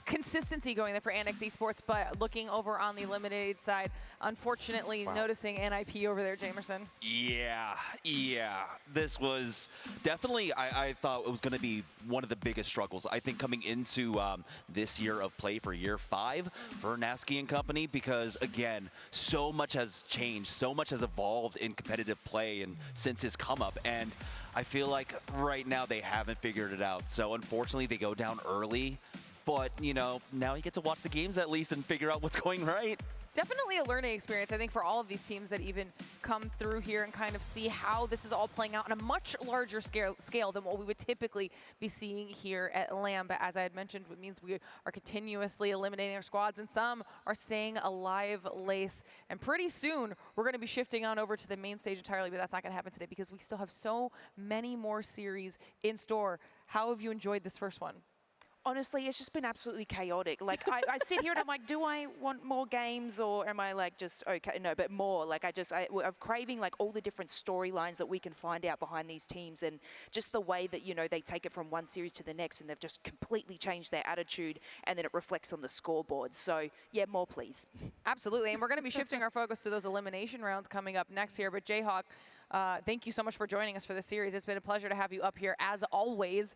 consistency going there for Annex Esports, but looking over on the eliminated side, unfortunately noticing NIP over there, Jamerson. Yeah. This was definitely, I thought it was going to be one of the biggest struggles. I think coming into this year of play for year 5 for Nasky and company, because again, so much has changed, so much has evolved in competitive play and since his come up, and I feel like right now they haven't figured it out. So unfortunately, they go down early, but you know, now you get to watch the games at least and figure out what's going right. Definitely a learning experience, I think, for all of these teams that even come through here and kind of see how this is all playing out on a much larger scale than what we would typically be seeing here at LAM. But as I had mentioned, it means we are continuously eliminating our squads, and some are staying alive lace. And pretty soon, we're going to be shifting on over to the main stage entirely, but that's not going to happen today because we still have so many more series in store. How have you enjoyed this first one? Honestly, it's just been absolutely chaotic. Like, I sit here and I'm like, do I want more games, or am I like just okay? No, but more. Like, I'm craving like all the different storylines that we can find out behind these teams, and just the way that, you know, they take it from one series to the next, and they've just completely changed their attitude, and then it reflects on the scoreboard. So yeah, more please. Absolutely, and we're going to be shifting our focus to those elimination rounds coming up next here. But Jayhawk, thank you so much for joining us for this series. It's been a pleasure to have you up here as always.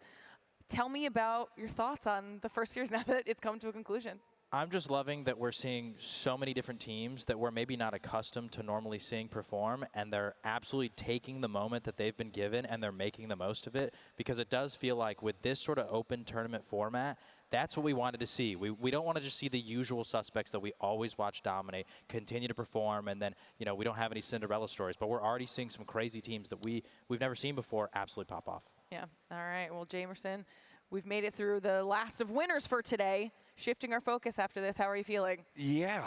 Tell me about your thoughts on the first series now that it's come to a conclusion. I'm just loving that we're seeing so many different teams that we're maybe not accustomed to normally seeing perform, and they're absolutely taking the moment that they've been given and they're making the most of it, because it does feel like with this sort of open tournament format, that's what we wanted to see. We don't want to just see the usual suspects that we always watch dominate, continue to perform, and then, you know, we don't have any Cinderella stories, but we're already seeing some crazy teams that we've never seen before absolutely pop off. Yeah, all right, well, Jamerson, we've made it through the last of winners for today. Shifting our focus after this, how are you feeling? Yeah,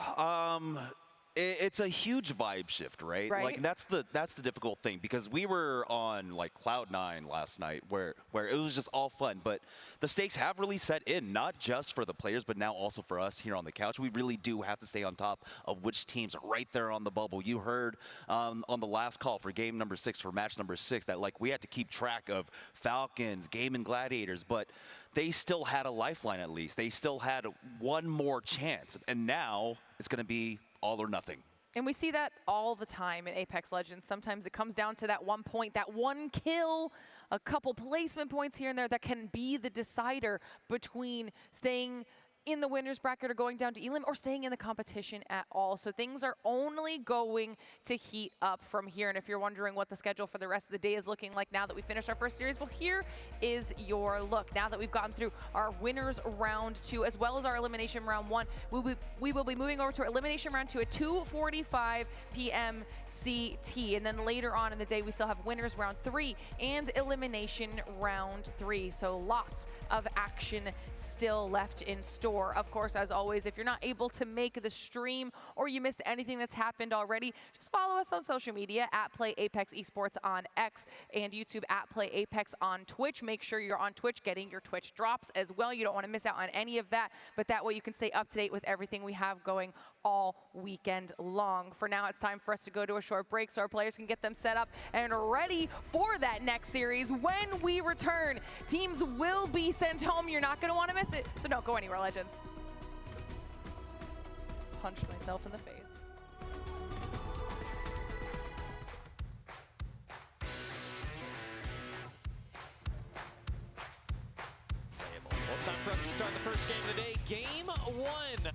it's a huge vibe shift, right? Right. Like that's the difficult thing, because we were on like cloud 9 last night where it was just all fun, but the stakes have really set in, not just for the players, but now also for us here on the couch. We really do have to stay on top of which teams are right there on the bubble. You heard on the last call for game number 6, for match number 6, that like we had to keep track of Falcons, Game and Gladiators, but they still had a lifeline at least. They still had one more chance, and now it's going to be all or nothing. And we see that all the time in Apex Legends. Sometimes it comes down to that one point, that one kill, a couple placement points here and there that can be the decider between staying in the winner's bracket or going down to Elim, or staying in the competition at all. So things are only going to heat up from here. And if you're wondering what the schedule for the rest of the day is looking like now that we finished our first series, well, here is your look. Now that we've gotten through our winners round 2, as well as our elimination round 1, we will be moving over to our elimination round 2 at 2:45 p.m. CT. And then later on in the day, we still have winners round 3 and elimination round 3. So lots of action still left in store. Of course, as always, if you're not able to make the stream or you missed anything that's happened already, just follow us on social media at Play Apex Esports on X and YouTube at Play Apex on Twitch. Make sure you're on Twitch getting your Twitch drops as well. You don't want to miss out on any of that, but that way you can stay up to date with everything we have going all weekend long. For now, it's time for us to go to a short break so our players can get them set up and ready for that next series. When we return, teams will be sent home. You're not going to want to miss it, so don't go anywhere, Legends. Punch myself in the face. Well, it's time for us to start the first game of the day. Game 1.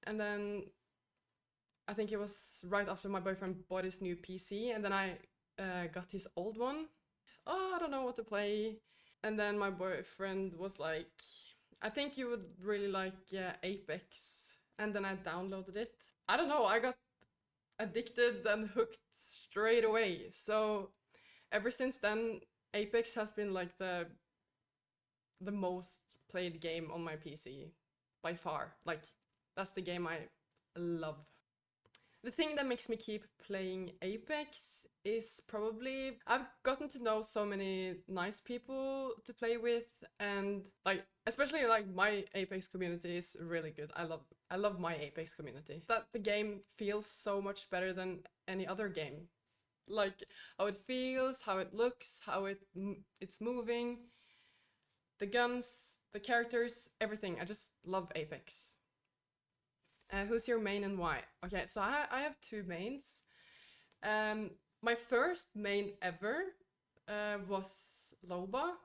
and then I think it was right after my boyfriend bought his new PC, and then I got his old one. Oh, I don't know what to play. And then my boyfriend was like, I think you would really like Apex. And then I downloaded it. I don't know, I got addicted and hooked straight away. So ever since then, Apex has been like the most played game on my PC by far. Like, that's the game I love. The thing that makes me keep playing Apex is probably I've gotten to know so many nice people to play with, and like especially like my Apex community is really good. I love my Apex community. That the game feels so much better than any other game. Like how it feels, how it looks, how it's moving, the guns, the characters, everything. I just love Apex. Who's your main and why? Okay, so I have two mains. My first main ever was Loba.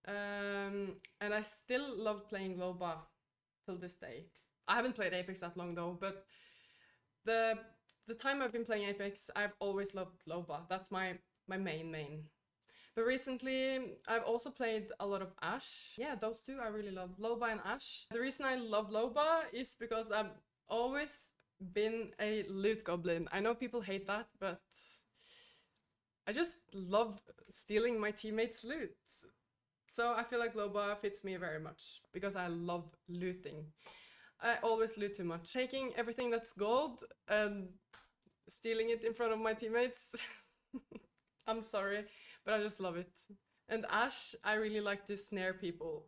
And I still love playing Loba till this day. I haven't played Apex that long though, but the time I've been playing Apex, I've always loved Loba. That's my main. But recently, I've also played a lot of Ashe. Yeah, those two I really love, Loba and Ashe. The reason I love Loba is because I've always been a loot goblin. I know people hate that, but I just love stealing my teammates' loot. So I feel like Loba fits me very much because I love looting. I always loot too much. Taking everything that's gold and stealing it in front of my teammates. I'm sorry, but I just love it. And Ashe, I really like to snare people.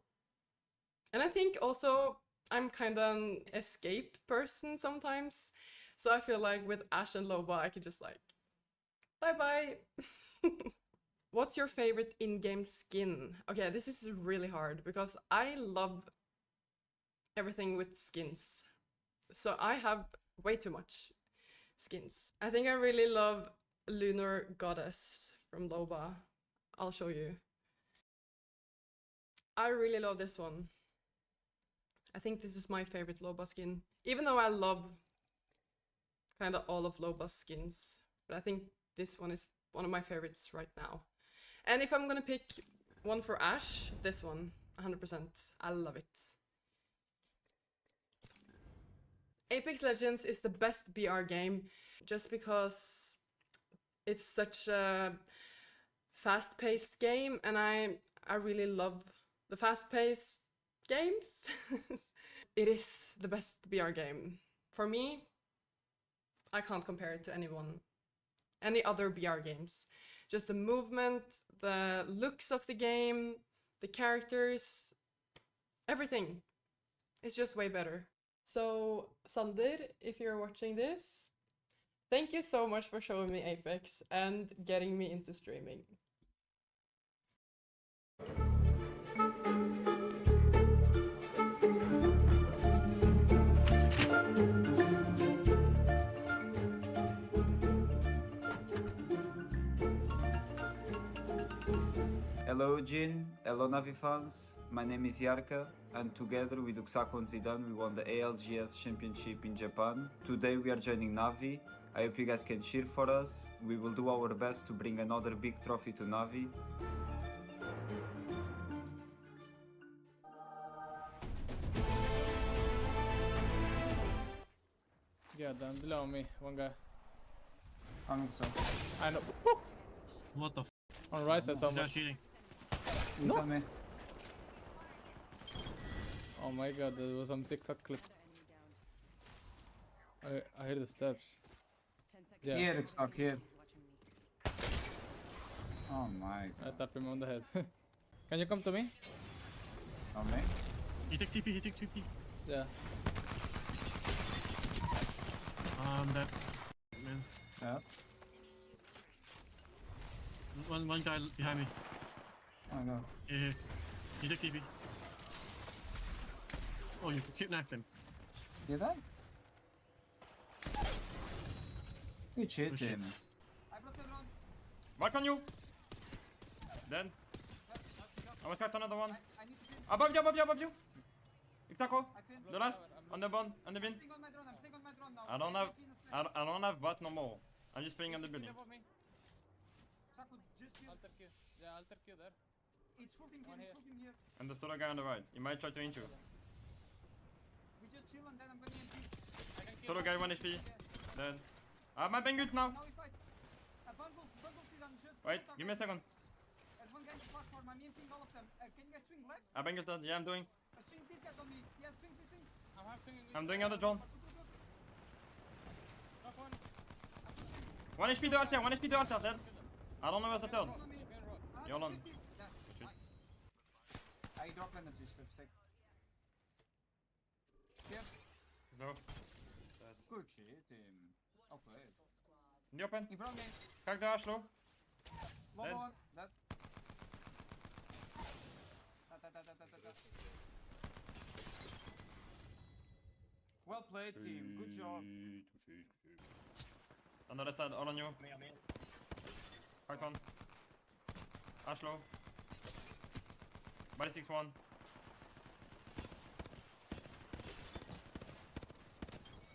And I think also I'm kind of an escape person sometimes. So I feel like with Ashe and Loba, I could just like, bye-bye. What's your favorite in-game skin? Okay, this is really hard because I love everything with skins. So I have way too much skins. I think I really love Lunar Goddess from Loba. I'll show you. I really love this one. I think this is my favorite Loba skin. Even though I love kind of all of Loba's skins. But I think this one is one of my favorites right now. And if I'm gonna pick one for Ashe, this one, 100%. I love it. Apex Legends is the best BR game just because it's such a fast-paced game, and I really love the fast-paced games. It is the best BR game. For me, I can't compare it to any other BR games. Just the movement, the looks of the game, the characters, everything. It's just way better. So, Sander, if you're watching this, thank you so much for showing me Apex and getting me into streaming. Hello Jin, hello Navi fans, my name is Yarka and together with Uksako and Zidane we won the ALGS Championship in Japan. Today we are joining Navi. I hope you guys can cheer for us. We will do our best to bring another big trophy to Navi. Yeah, down below me, one guy. I know. What the f? On right side someone. He's on me. Oh my god, there was some TikTok clip. I hear the steps. Yeah. Here, Uksako, here. Oh my god. I tapped him on the head. Can you come to me? On me? He took TP, he took TP. Yeah. That man. Yeah. One guy behind me. Oh my god. Here. He took TP. Oh, you kidnapped him. Did I? You cheating. Mark on you! Then. I will cut another one. Above you, above you, above you! Uksako, the last. On the bin. I don't have bot no more. I'm just playing on the building. Alter Q. Yeah, Alter Q there. It's fucking here. And the solo guy on the right. You might try to intro. We just chill and then I'm going to Solo guy 1 HP. Dead. I have my bang ult now. Now we fight. Bundle is on just. Wait, give me a second. There's one guy in the platform. I'm emptying all of them. Can you guys swing left? I bang ulted. Yeah, I'm doing. Swing these guys on me. Yeah, swing. I'm half swinging. I'm doing other drone. Knock one. 1 HP to altar. 1 HP to altar. Dead. I don't know where's the third. You hold on. I drop energy steps. Take. Here. No. Good shit, team. Well played. In the open. In front of me. Crack the Ashlow. One Dead. more. That. Well played, team. Good job. On the other side, all on you. Crack one. Ashlow. Body 6-1.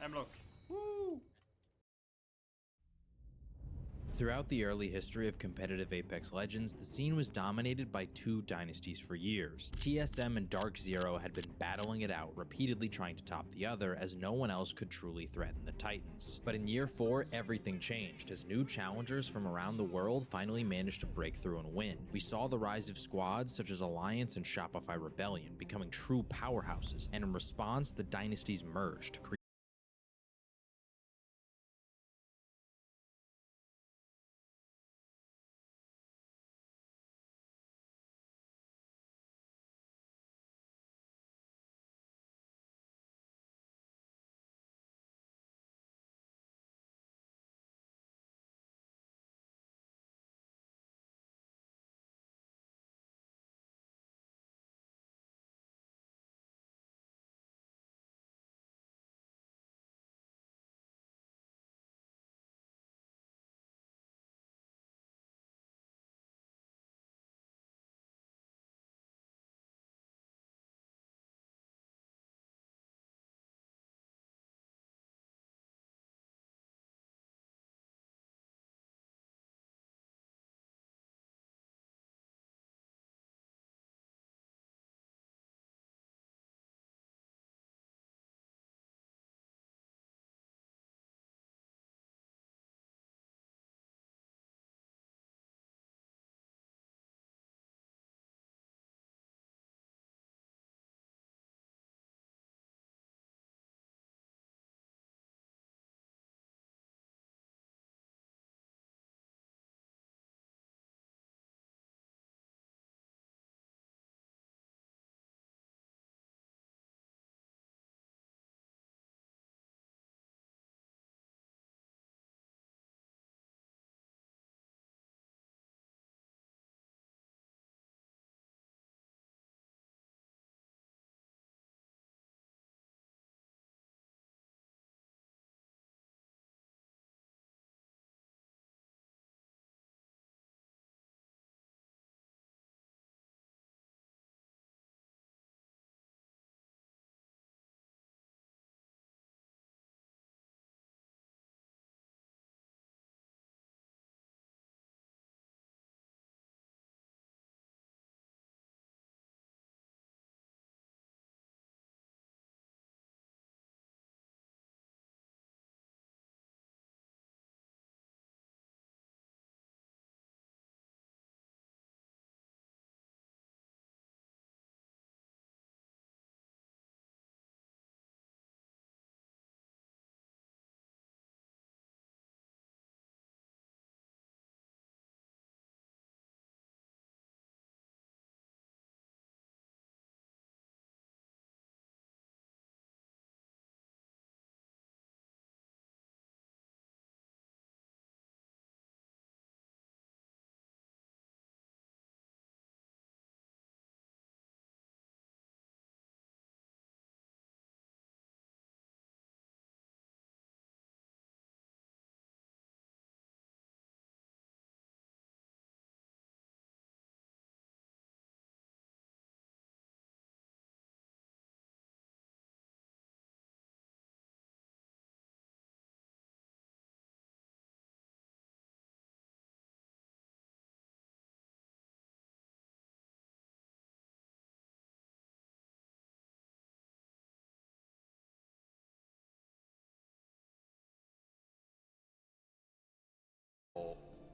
M-block. Woo! Throughout the early history of competitive Apex Legends, the scene was dominated by two dynasties for years. TSM and Dark Zero had been battling it out, repeatedly trying to top the other, as no one else could truly threaten the Titans. But in year 4, everything changed, as new challengers from around the world finally managed to break through and win. We saw the rise of squads such as Alliance and Shopify Rebellion becoming true powerhouses, and in response, the dynasties merged,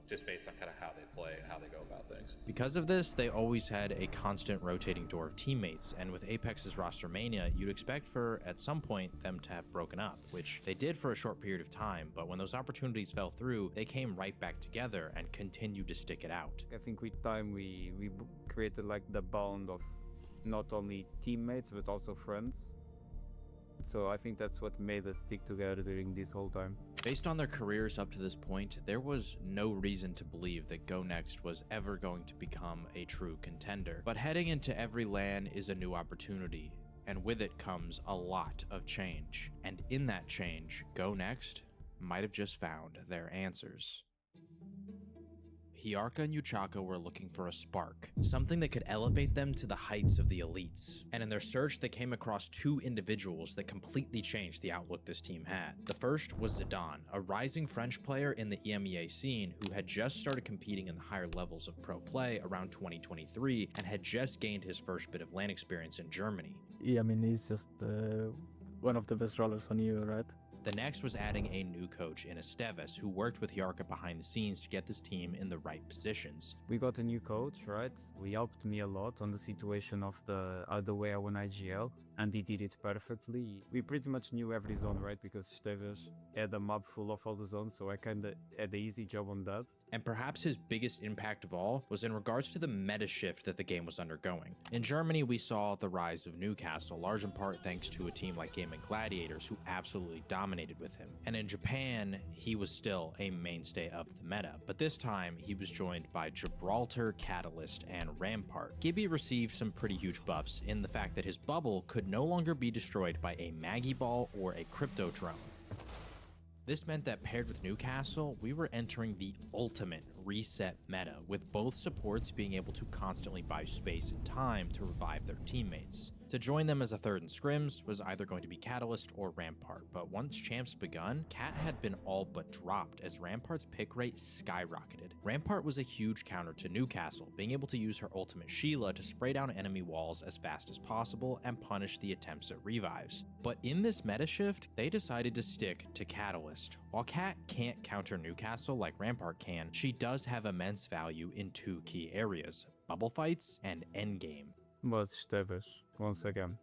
just based on kind of how they play and how they go about things. Because of this, they always had a constant rotating door of teammates, and with Apex's roster mania, you'd expect for, at some point, them to have broken up, which they did for a short period of time, but when those opportunities fell through, they came right back together and continued to stick it out. I think with time we created like the bond of not only teammates but also friends. So I think that's what made us stick together during this whole time. Based on their careers up to this point, there was no reason to believe that Go Next was ever going to become a true contender. But heading into every LAN is a new opportunity, and with it comes a lot of change. And in that change, Go Next might have just found their answers. Hyarka and Uchaka were looking for a spark, something that could elevate them to the heights of the elites. And in their search, they came across two individuals that completely changed the outlook this team had. The first was Zidane, a rising French player in the EMEA scene who had just started competing in the higher levels of pro play around 2023 and had just gained his first bit of LAN experience in Germany. Yeah, I mean, he's just one of the best rollers on you, right? The next was adding a new coach in Esteves, who worked with Hyarka behind the scenes to get this team in the right positions. We got a new coach, right? He helped me a lot on the situation of the way I won IGL, and he did it perfectly. We pretty much knew every zone, right? Because Esteves had a map full of all the zones, so I kinda had the easy job on that. And perhaps his biggest impact of all was in regards to the meta shift that the game was undergoing. In Germany, we saw the rise of Newcastle, large in part thanks to a team like Gameplan Gladiators, who absolutely dominated with him. And in Japan, he was still a mainstay of the meta, but this time he was joined by Gibraltar, Catalyst, and Rampart. Gibby received some pretty huge buffs in the fact that his bubble could no longer be destroyed by a Maggie Ball or a Crypto Drone. This meant that paired with Newcastle, we were entering the ultimate reset meta, with both supports being able to constantly buy space and time to revive their teammates. To join them as a third in scrims was either going to be Catalyst or Rampart, but once champs begun, Cat had been all but dropped as Rampart's pick rate skyrocketed. Rampart was a huge counter to Newcastle, being able to use her ultimate Sheila to spray down enemy walls as fast as possible and punish the attempts at revives. But in this meta shift, they decided to stick to Catalyst. While Cat can't counter Newcastle like Rampart can, she does have immense value in two key areas: bubble fights and endgame. Was Esteves, once again.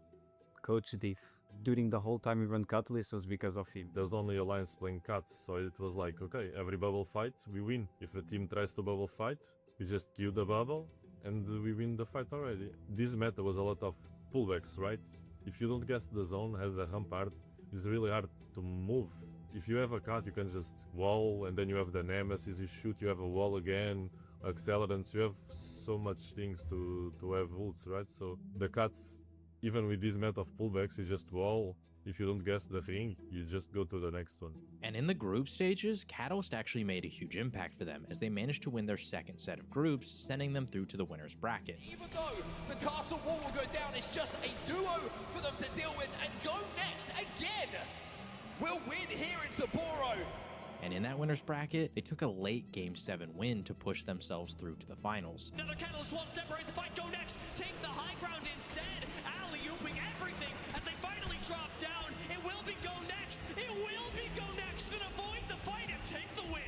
Coach Diff. During the whole time we run Catalyst was because of him. There's only alliance playing Cat, so it was like, okay, every bubble fight, we win. If a team tries to bubble fight, we just kill the bubble, and we win the fight already. This meta was a lot of pullbacks, right? If you don't guess the zone as a Rampart, it's really hard to move. If you have a Cat, you can just wall, and then you have the Nemesis, you shoot, you have a wall again, accelerants, you have so much things to have ults, right? So the Cats, even with this meta of pullbacks, is just wall. If you don't guess the ring, you just go to the next one. And in the group stages, Catalyst actually made a huge impact for them as they managed to win their second set of groups, sending them through to the winner's bracket. Even though the castle wall will go down, it's just a duo for them to deal with, and Go Next again will win here in Sapporo. And in that winner's bracket, they took a late Game 7 win to push themselves through to the finals. Another Catalyst won't separate the fight. Go Next, take the high ground instead. Alley-ooping everything as they finally drop down. It will be Go Next. It will be Go Next that avoid the fight and take the win.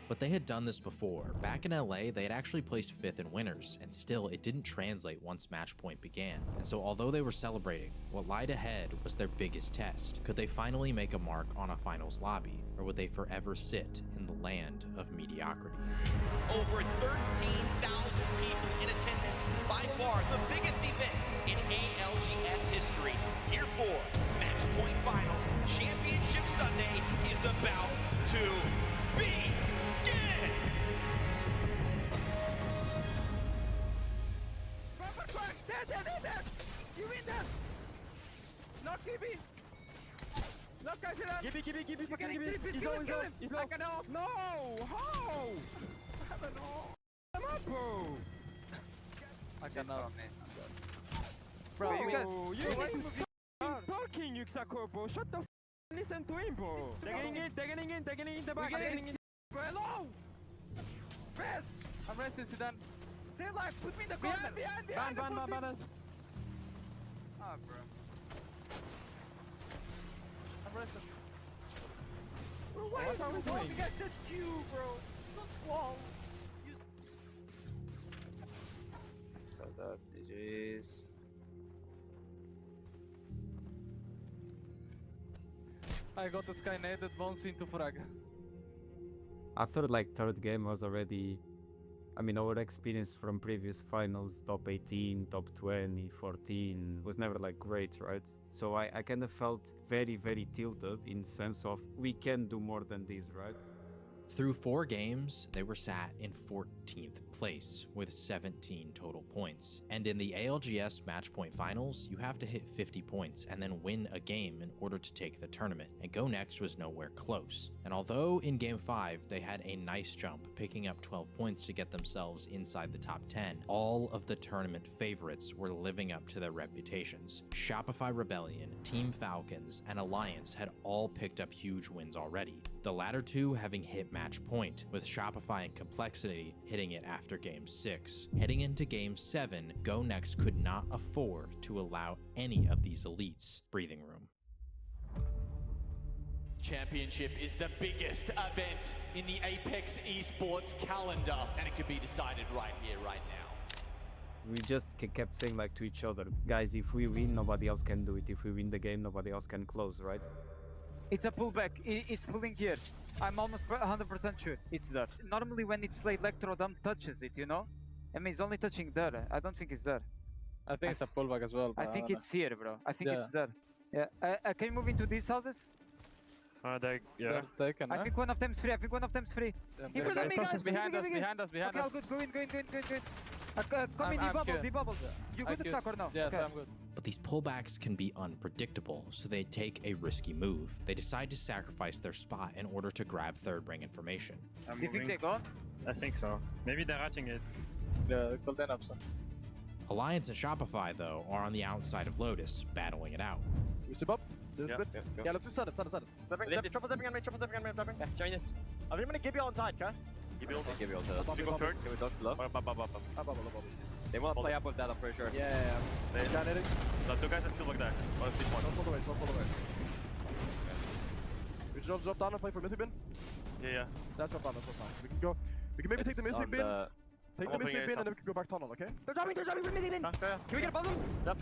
But they had done this before. Back in LA, they had actually placed 5th in winners, and still it didn't translate once match point began. And so although they were celebrating, what lied ahead was their biggest test. Could they finally make a mark on a finals lobby, or would they forever sit in the land of mediocrity? Over 13,000 people in attendance, by far the biggest event in ALGS history. Year 4, match point finals, Championship Sunday is about to begin. There! You win that! Not Gibby! Last guy sit down! Gibby, fucking Gibby! He's low! I cannot! No! How? I have an ult! I'm up, bro! I cannot. Bro, you need to talking, Yuxako, bro! Shut the f***! Listen to him, bro! They're getting in the back, Bro, hello! Best! I'm resting, Zidane. Stay alive, put me in the corner! Behind! Ban us! Ah, bro. I'm resting. Bro, why are you walking at the queue, bro? No! Wall. So that GG's. I got the Skynet bounce into frag. After like third game was already, I mean, our experience from previous finals, top 18, top 20, 14, was never like great, right? So I kind of felt very, very tilted in sense of we can do more than this, right? Through 4 games, they were sat in 14th place with 17 total points. And in the ALGS match point finals, you have to hit 50 points and then win a game in order to take the tournament. And Go Next was nowhere close. And although in game 5, they had a nice jump, picking up 12 points to get themselves inside the top 10, all of the tournament favorites were living up to their reputations. Shopify Rebellion, Team Falcons, and Alliance had all picked up huge wins already, the latter two having hit match point, with Shopify and Complexity hitting it after Game 6. Heading into Game 7, Go Next could not afford to allow any of these elites breathing room. Championship is the biggest event in the Apex esports calendar, and it could be decided right here, right now. We just kept saying like to each other, guys, if we win, nobody else can do it. If we win the game, nobody else can close, right? It's a pullback. It's pulling here. I'm almost 100% sure it's there. Normally when it's like Electrodome touches it, you know? I mean, it's only touching there. I don't think it's there. I think it's a pullback as well. I think it's here, bro. I think Yeah. it's there. Yeah. Can you move into these houses? Yeah. Taken, I think one of them's free. In front of me, guys. Behind us. Okay, all good. Go in. Come in, debubble. You good to suck or no? Yes, okay. I'm good. But these pullbacks can be unpredictable, so they take a risky move. They decide to sacrifice their spot in order to grab third ring information. Do you think they got? I think so. Maybe they're hatching it. Yeah, call that up, son. Alliance and Shopify, though, are on the outside of Lotus, battling it out. We sub up. This Yeah, bit. yeah. Let's do sun. Triple zipping on me. Yeah, join this. I'm gonna give you on side, okay? Give you all Give you on side. You go third. Give me dodge below. They want to play up with that, I'm pretty sure. Yeah. They Stand hitting. The two guys are still like that. What if this one? Don't pull away. We drop down and play for Mythic bin. Yeah. Let's drop down. We can go. We can maybe take the Mythic bin. Take the Mythic bin and then we can go back tunnel, okay? They're dropping with Mythic bin. Yeah. Can we get above them? Yep.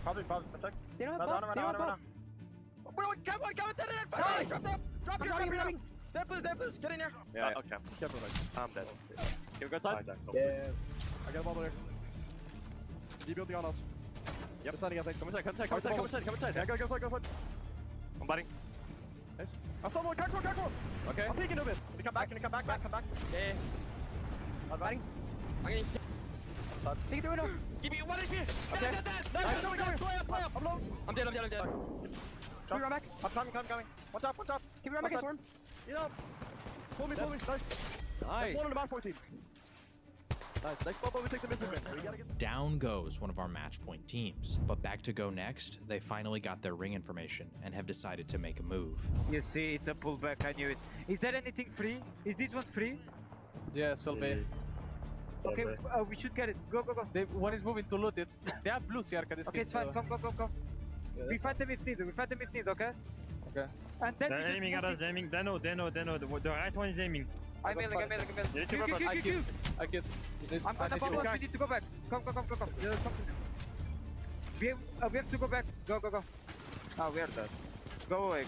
Probably. Protect. They don't have buff. They don't have buff. Come on, Nice. Drop here. There, please. Get in here. Yeah. Okay. Careful, guys. I'm dead. Can we go side? Yeah. I got a bubble here. Rebuilding on us. Yep. Standing, I think. Come inside. Yeah, go side. I'm batting. Nice. I'm still back one. Okay. I'm peeking a bit. Can you come back? Come back. Yeah. I'm batting. I'm getting. Peek the window. Give me 1 HP. Okay. Nice. Play up. I'm low. I'm dead. Can we run back? I'm coming. Watch out. Can we run back and storm? Yeah. Pull me. Nice. Nice. One on the back point team. Nice. Next bubble, we take the Mythic bin. We gotta get. Down goes one of our match point teams, but back to Go Next, they finally got their ring information and have decided to make a move. You see, it's a pullback. I knew it. Is there anything free? Is this one free? Yes, will be. Okay, we should get it. Go. One is moving to loot it. They have blue Siarka. Okay, it's fine. Come. Yeah, We fight them if need. Okay. Okay. And then They're aiming at us. They know. The right one is aiming. I'm ailing. You need to run back. I killed. I'm gonna bubble. We need to go back. Come. Yeah, come to me. We have to go back. Go. Oh, we are dead. Go away.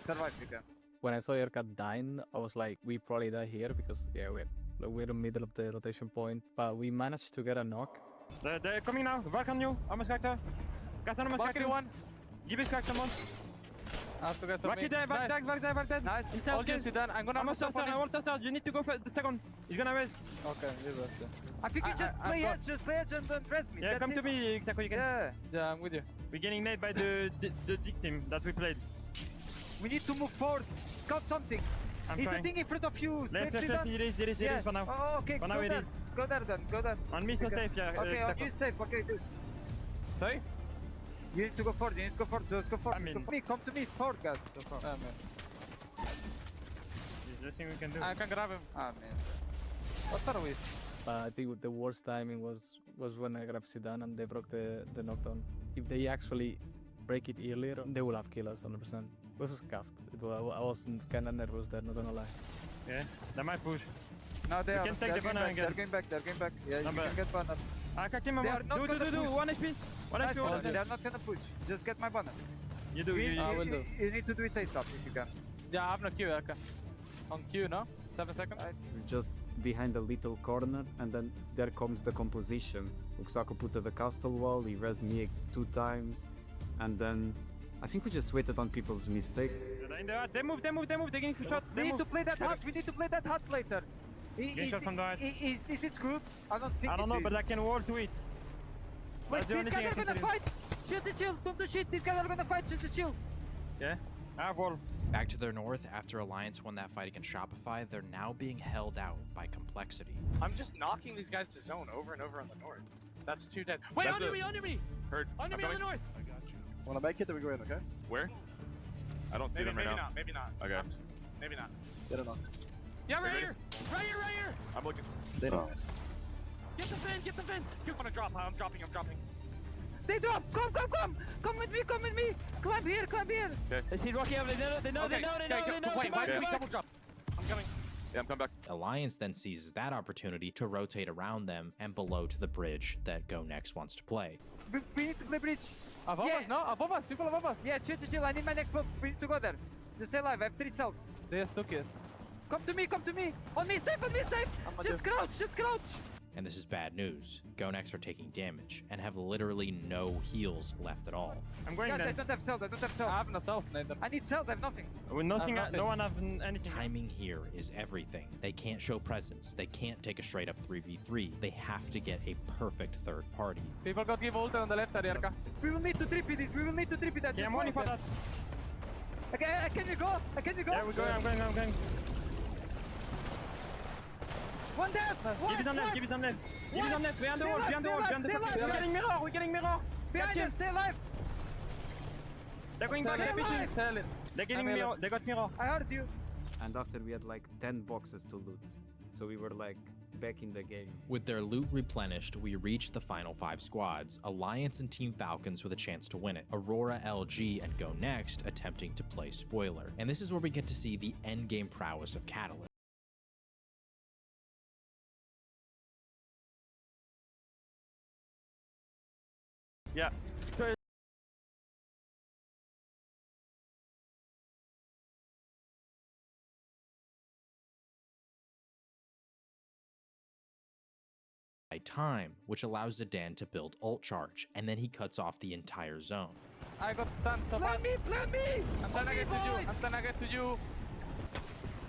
Survive, you can. When I saw Erka dying, I was like, we probably die here because yeah, we're in the middle of the rotation point, but we managed to get a knock. They're coming now. Back on you. I'm a character. Guys, I'm a character. one. Give his character one. I have to get some. Back there. Nice. All game Sudan. I'm gonna test out. I want test out. You need to go for the second. He's gonna raise. Okay, this was good. I think you just play edge and don't trust me. Yeah, That's come it. to me, exactly. You can. Yeah, I'm with you. We're getting made by the dick team that we played. We need to move forward. Scout something. I'm Is trying. the thing in front of you? Left. It is for now. Oh, okay. For now it is. Go there then. On me, so safe. Yeah. Okay, on you safe. Okay, dude. Safe? You need to go forward. Just go forward. I mean, come to me. Forward, guys. Oh, man. Is the thing we can do. I can grab him. Ah, man. What are we? I think the worst timing was when I grabbed Zidane and they broke the knockdown. If they actually break it earlier, they will have killed us 100%. It was a scuffed. I wasn't kind of nervous there, not gonna lie. Yeah, they might push. No, they You are. can take They're the going banner back. again. They're going back. They're going back. Yeah, No, you but- can get banner. I can kill my They boss. are not Do, gonna push. 1 HP. 1 Nice HP. one. all They dead. are not gonna push. Just get my banner. You do, you I will do. You need to do it ASAP if you can. Yeah, I have no Q, okay. On Q, no? 7 seconds? Just behind a little corner, and then there comes the composition. Uxako put to the castle wall, he rezzed me 2 times, and then I think we just waited on people's mistake. They move. They're getting shot. We need to play that hut. We need to play that hut later. Get shot from the hut. Is it good? I don't think I don't know, it is. but I can wall to it. Wait, That's the these only guys thing I are can gonna tell you. fight! Shield to shield! Don't do shit! These guys are gonna fight! Shield to shield! Yeah, I have wall. Back to their north, after Alliance won that fight against Shopify, they're now being held out by Complexity. I'm just knocking these guys to zone over and over on the north. That's 2 dead. Wait, That's under it. me, under me! Heard. Under I'm me on the coming. north! Wanna make it, then we go in, okay? Where? I don't see Maybe, them right maybe now. not, maybe not. Okay. Maybe not. Get it on. Yeah, right Ready? here! Right here, right here! I'm looking. They don't. Get the fin, get the fin! You're gonna drop, I'm dropping. They drop! Come! Come with me! Come with me! Climb here! Climb here! Okay. They see Rocky over, they know. Wait, why did we double drop? I'm coming. Yeah, I'm coming back. Alliance then seizes that opportunity to rotate around them and below to the bridge that Go Next wants to play. We need to play bridge! Above us, no? Above us, people above us. Yeah, chill to chill. I need my next pop. We need to go there. Just stay alive. I have 3 cells. They just took it. Come to me! Come to me! On me! Safe! On me! Safe! Just crouch! Just crouch! And this is bad news. Go Next are taking damage and have literally no heals left at all. I'm going Guys, I there. don't have cells. I don't have cells. I have no self, Nathan. I need cells. I have nothing. With nothing, I have no one have anything. Timing here is everything. They can't show presence. They can't take a straight up 3v3. They have to get a perfect third party. People got give ult on the left side, Erka. We will need to trip this. We will need to trip that. Yeah, I'm waiting for that. Okay, can you go? Can you go? Yeah, we're going. I'm going. One death! Give it on left. Give it on left. Give it on left. Behind the wall. Behind the wall. Behind the wall. We're getting mirror. We're getting mirror. Behind us, stay alive! They're going back. Tell it. They're getting mirror. They got mirror. I heard you. And after we had like 10 boxes to loot, so we were like back in the game. With their loot replenished, we reached the final 5 squads, Alliance and Team Falcons with a chance to win it, Aurora, LG, and Go Next attempting to play spoiler. And this is where we get to see the endgame prowess of Catalyst. Yeah. Time, which allows Zidane to build ult charge, and then he cuts off the entire zone. I got stunned so Plan fast. me! Plan me! I'm trying to get to you. I'm trying to get to you.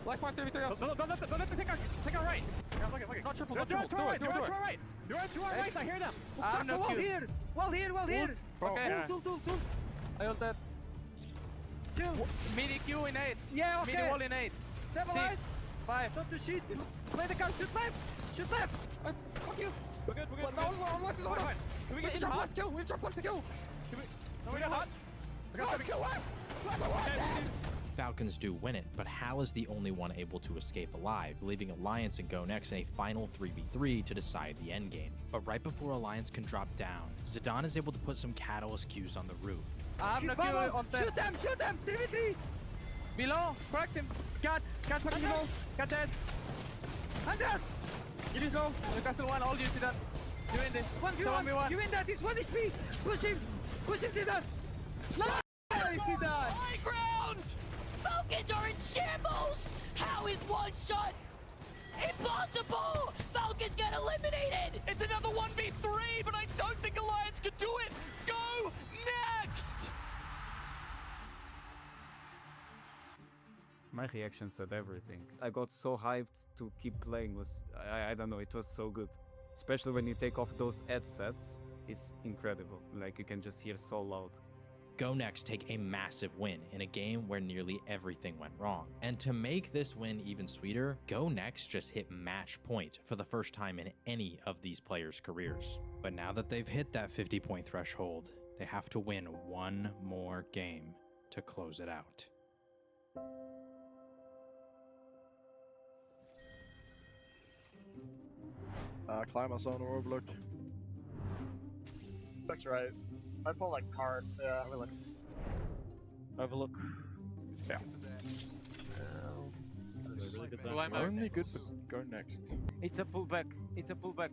Life 133 else. Don't let the take our right. Yeah, look it. Not triple, not triple. Do it. You're to our right. I hear them. I have no Wall Q. here! Wall here! Wall here! Okay. Tool. I ult that. 2. Midi Q in 8. Yeah, okay. Midi wall in 8. Stabilize. 6. 5. Don't do shit. Play the gun. Shoot left. Shoot left. Fuck you. We're good. Let's go. Can we get to hot kill? We drop the kill. No, we got hot. I got the kill left. Falcons do win it, but Hal is the only one able to escape alive, leaving Alliance and Go Next in a final 3v3 to decide the endgame. But right before Alliance can drop down, Zidane is able to put some Catalyst Qs on the roof. I have no Q on the... Shoot them! 3v3! Below. Cracked him. Cat fucking below. Cat dead. Under! Give it low. The castle one. All you see that. You in this. 1v1. You in that. It's 1 HP. Push him. Zidane. Nice, Zidane. High ground! Falcons are in shambles! How is one shot impossible? Falcons get eliminated! It's another 1v3, but I don't think Alliance can do it! Go next! My reaction said everything. I got so hyped to keep playing. I don't know, it was so good. Especially when you take off those headsets, it's incredible. Like you can just hear so loud. Go Next take a massive win in a game where nearly everything went wrong. And to make this win even sweeter, Go Next just hit match point for the first time in any of these players' careers. But now that they've hit that 50-point threshold, they have to win one more game to close it out. Climb us on Overlook. Looks right. I pull like hard. Yeah, I like Overlook. Yeah. Really good We're only good to go next. It's a pullback. It's a pullback.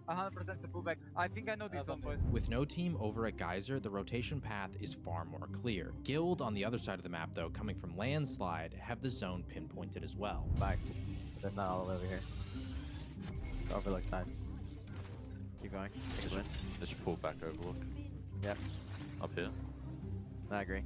100% a pullback. I think I know this one, boys. With no team over at Geyser, the rotation path is far more clear. Guild on the other side of the map, though, coming from Landslide, have the zone pinpointed as well. Back. They're not all over here. Overlook side. Keep going. Take a win. They should pull back overlook. Yep. Up here. I agree.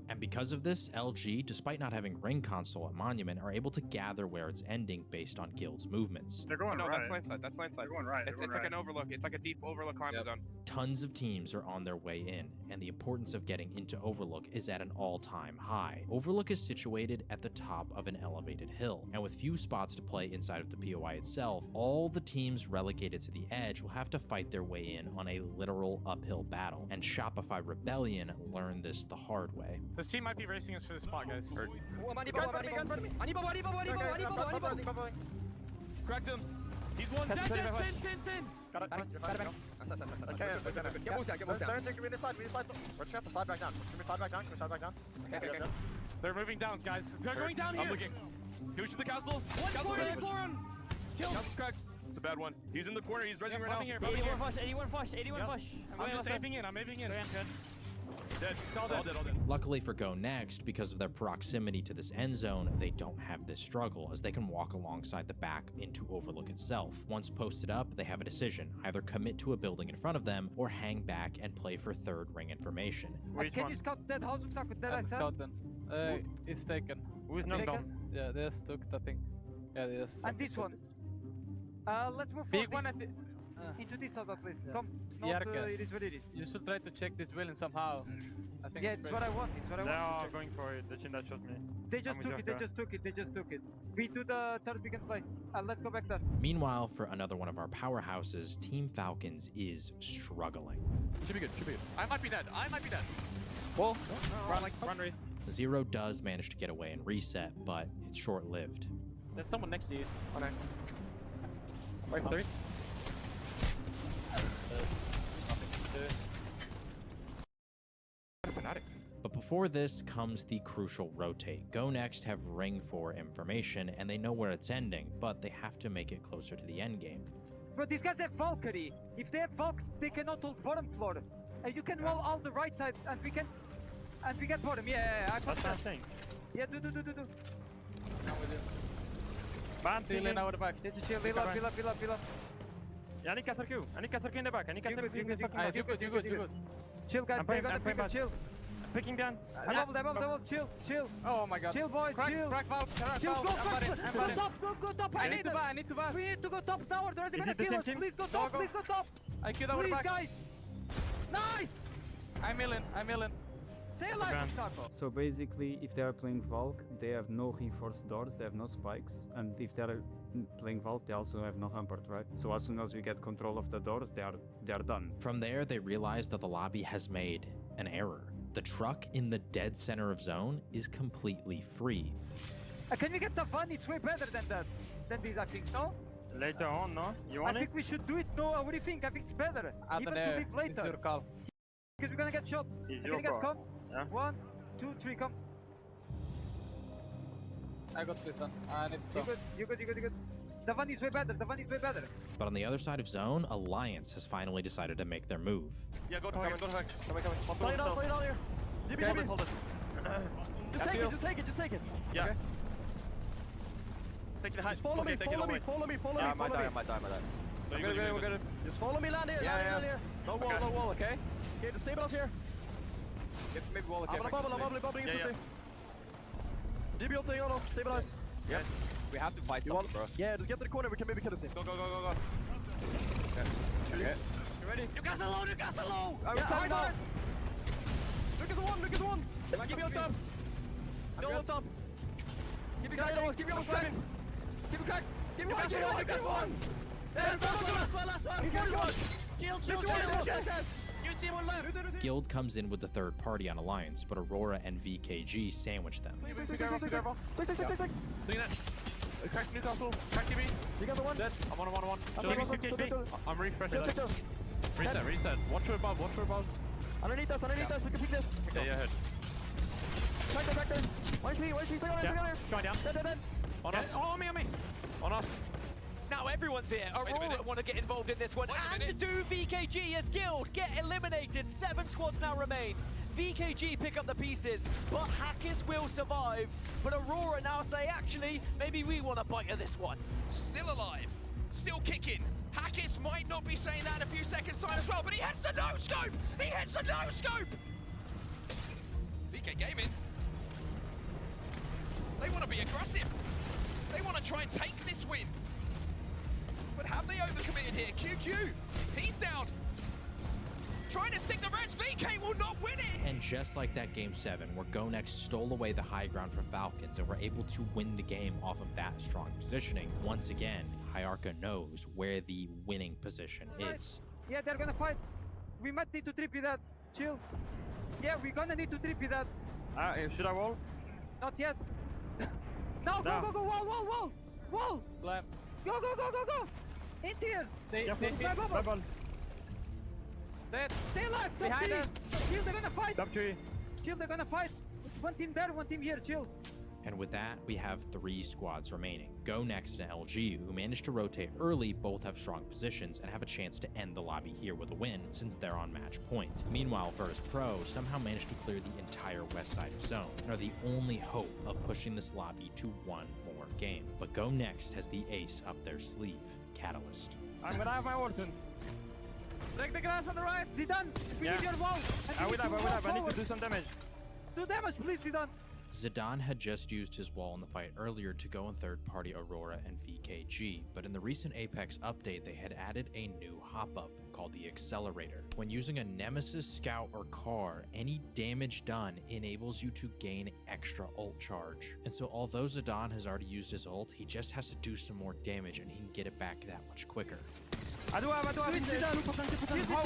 And because of this, LG, despite not having ring console at Monument, are able to gather where it's ending based on Guild's movements. They're going right. No, that's landslide. That's landslide. They're going right. It's like an overlook. It's like a deep overlook climb zone. Tons of teams are on their way in, and the importance of getting into Overlook is at an all-time high. Overlook is situated at the top of an elevated hill, and with few spots to play inside of the POI itself, all the teams relegated to the edge will have to fight their way in on a literal uphill battle, and Shopify Rebellion learned this the hard way. This team might be racing us for the spot, guys. Cracked him. He's one. Sin. Got it. Okay. Get moves down. Don't think we need slide. We're just gonna have to slide back down. Can we slide back down? Okay. They're moving down, guys. They're going down here. I'm looking. Can we shoot the castle? Floor him. Kill. Castle's cracked. It's a bad one. He's in the corner. He's ready right now. 81 flush. I'm just aiming in. Dead. All dead. Luckily for Go Next, because of their proximity to this end zone, they don't have this struggle, as they can walk alongside the back into Overlook itself. Once posted up, they have a decision: either commit to a building in front of them, or hang back and play for third ring information. Can you scout that house? Scout then. It's taken. Who is knocked down? Yeah, they just took that thing. Yeah, they just. And this one. Let's move Big forward. one at the... Into this house at least. Yeah. Come. It is what it is. You should try to check this villain somehow. I think it's what I want. They are going for it. The team that shot me. They just took it. We do the third big and play. Let's go back there. Meanwhile, for another one of our powerhouses, Team Falcons is struggling. Should be good. I might be dead. Whoa. Run raised. Zero does manage to get away and reset, but it's short-lived. There's someone next to you. Okay. Wait, 3. But before this comes the crucial rotate. Go Next have ring for information, and they know where it's ending, but they have to make it closer to the end game. But these guys have Valkyrie. If they have Valk, they cannot hold bottom floor. And you can wall all the right side, and we get bottom. Yeah. That's what I'm saying. Yeah, do. Man, healing out the back. Did you chill? Heal up. Yeah, I need Castle Q in the back. You good. Chill, guys. Chill. Picking down. Double. Chill. Oh my god. Chill, boys. Chill. Crack valve. Chill. Go top. I need to buy. We need to go top tower. They're gonna kill us. Please go top. I killed our back. Guys. Nice. I'm milling. Stay alive, Sako. So basically, if they are playing Valk, they have no reinforced doors, they have no spikes, and if they are playing Valk, they also have no rampart, right? So as soon as we get control of the doors, they are done. From there, they realize that the lobby has made an error. The truck in the dead center of zone is completely free. Can we get the fun? It's way better than these, I think, no? Later on, no? You want I think we should do it, no? What do you think? I think it's better. Even to leave later. It's your call. Because we're gonna get shot. Can you guys come? Yeah. 1, 2, 3, come. I got this done. I need to You good. The one is way better. But on the other side of zone, Alliance has finally decided to make their move. Yeah, go to Hex. Coming. Slay down. Hold it. Just take it. Yeah. Okay. Take the high. Follow me. Yeah, I might die. We're good. Just follow me, land here. Land here. No wall, okay? Okay, just stabilize here. Get maybe wall. I'm bubbling instantly. DB ulting on us, stabilize. Yes. We have to fight something, bro. Yeah, just get to the corner, we can maybe kill this thing. Go. Okay. You ready? You guys are low! Yeah, down. Look at the one! Keep me on top! No on top! Keep me cracked! Keep me cracked! Keep me one! Last one! Chill! You see one left! Guild comes in with the third party on Alliance, but Aurora and VKG sandwich them. Take. Crack Newcastle. Crack TV. You got the one? Dead. I'm on. I'm refreshing. Reset. Watch for above. Underneath us, we can pick this. Yeah, ahead. Back there. One HP, stay on there. Going down. Dead. On us. Oh, on me. On us. Now everyone's here. Aurora want to get involved in this one. And do VKG as Guild get eliminated. 7 squads now remain. VKG pick up the pieces, but Hackis will survive. But Aurora now say, actually, maybe we want a bite of this one. Still alive, still kicking. Hackis might not be saying that in a few seconds' time as well, but he hits the no-scope! He hits the no-scope! VK Gaming, they want to be aggressive. They want to try and take this win. But have they overcommitted here? QQ, he's down. Trying to stick the rest, VK will not win it! And just like that Game 7, where GoNext stole away the high ground for Falcons and were able to win the game off of that strong positioning, once again, Hyarka knows where the winning position is. Yeah, they're gonna fight. We might need to trippy that. Chill. Yeah, we're gonna need to trippy that. Should I wall? Not yet. No, go, wall! Left. Go! Into here! Bubble. Dead. Stay alive, top Behind 3! us. Chill, they're gonna fight! Top 3. Chill, they're gonna fight! One team there, one team here, chill. And with that, we have 3 squads remaining. GoNext and LG, who managed to rotate early, both have strong positions and have a chance to end the lobby here with a win, since they're on match point. Meanwhile, Virtus Pro somehow managed to clear the entire west side of zone, and are the only hope of pushing this lobby to one more game. But GoNext has the ace up their sleeve, Catalyst. I'm gonna have my ult soon. Break the glass on the right, Zidane! If you need your wall! I will have. I need to do some damage. Do damage, please, Zidane! Zidane had just used his wall in the fight earlier to go in third-party Aurora and VKG, but in the recent Apex update they had added a new hop-up called the Accelerator. When using a Nemesis, Scout, or Car, any damage done enables you to gain extra ult charge. And so although Zidane has already used his ult, he just has to do some more damage and he can get it back that much quicker. I do have.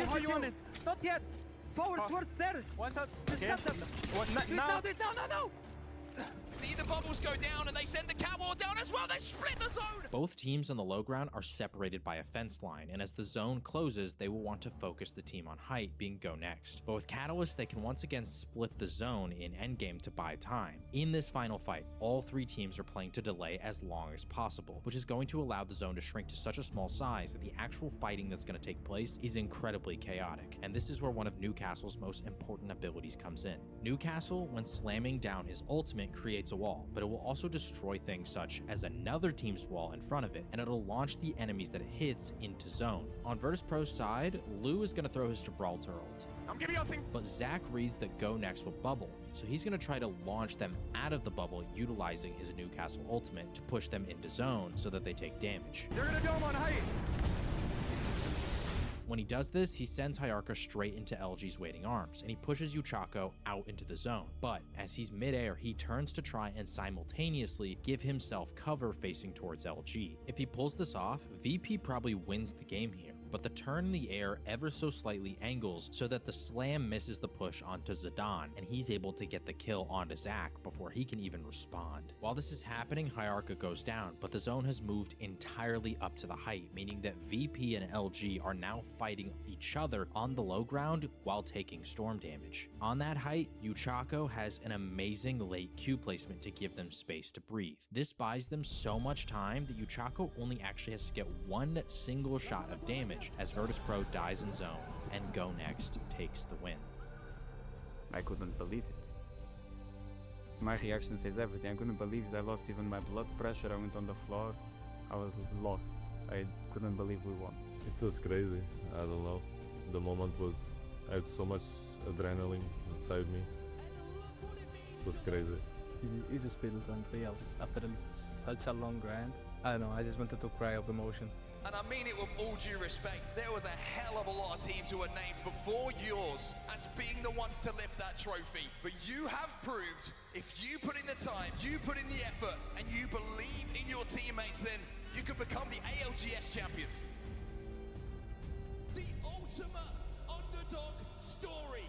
How you want it? Not yet! Forward, towards there! One shot. Okay. Now. Do it now! See the bubbles go down and they send the catwalk down as well. They split the zone. Both teams on the low ground are separated by a fence line, and as the zone closes, they will want to focus the team on height, being GoNext. But with Catalyst, they can once again split the zone in endgame to buy time. In this final fight, all 3 teams are playing to delay as long as possible, which is going to allow the zone to shrink to such a small size that the actual fighting that's going to take place is incredibly chaotic. And this is where one of Newcastle's most important abilities comes in. Newcastle, when slamming down his ultimate, creates a wall, but it will also destroy things such as another team's wall in front of it, and it'll launch the enemies that it hits into zone. On Virtus Pro's side, Lou is going to throw his Gibraltar ult. I'm giving ulting. But Zach reads that GoNext will bubble, so he's going to try to launch them out of the bubble utilizing his Newcastle ultimate to push them into zone so that they take damage. They're gonna dome on height. When he does this, he sends Hyarka straight into LG's waiting arms, and he pushes Yuchako out into the zone. But as he's midair, he turns to try and simultaneously give himself cover facing towards LG. If he pulls this off, VP probably wins the game here, but the turn in the air ever so slightly angles so that the slam misses the push onto Zidane, and he's able to get the kill onto Zach before he can even respond. While this is happening, Hyarka goes down, but the zone has moved entirely up to the height, meaning that VP and LG are now fighting each other on the low ground while taking storm damage. On that height, Yuchako has an amazing late Q placement to give them space to breathe. This buys them so much time that Yuchako only actually has to get one single shot of damage as Virtus Pro dies in zone and GoNext takes the win. I couldn't believe it. My reaction says everything. I couldn't believe it. I lost even my blood pressure. I went on the floor. I was lost. I couldn't believe we won. It was crazy. I don't know. The moment was, I had so much adrenaline inside me. It was crazy. It just felt unreal after such a long grind. I don't know, I just wanted to cry of emotion. And I mean it with all due respect, there was a hell of a lot of teams who were named before yours as being the ones to lift that trophy. But you have proved, if you put in the time, you put in the effort, and you believe in your teammates, then you could become the ALGS champions. The ultimate underdog story.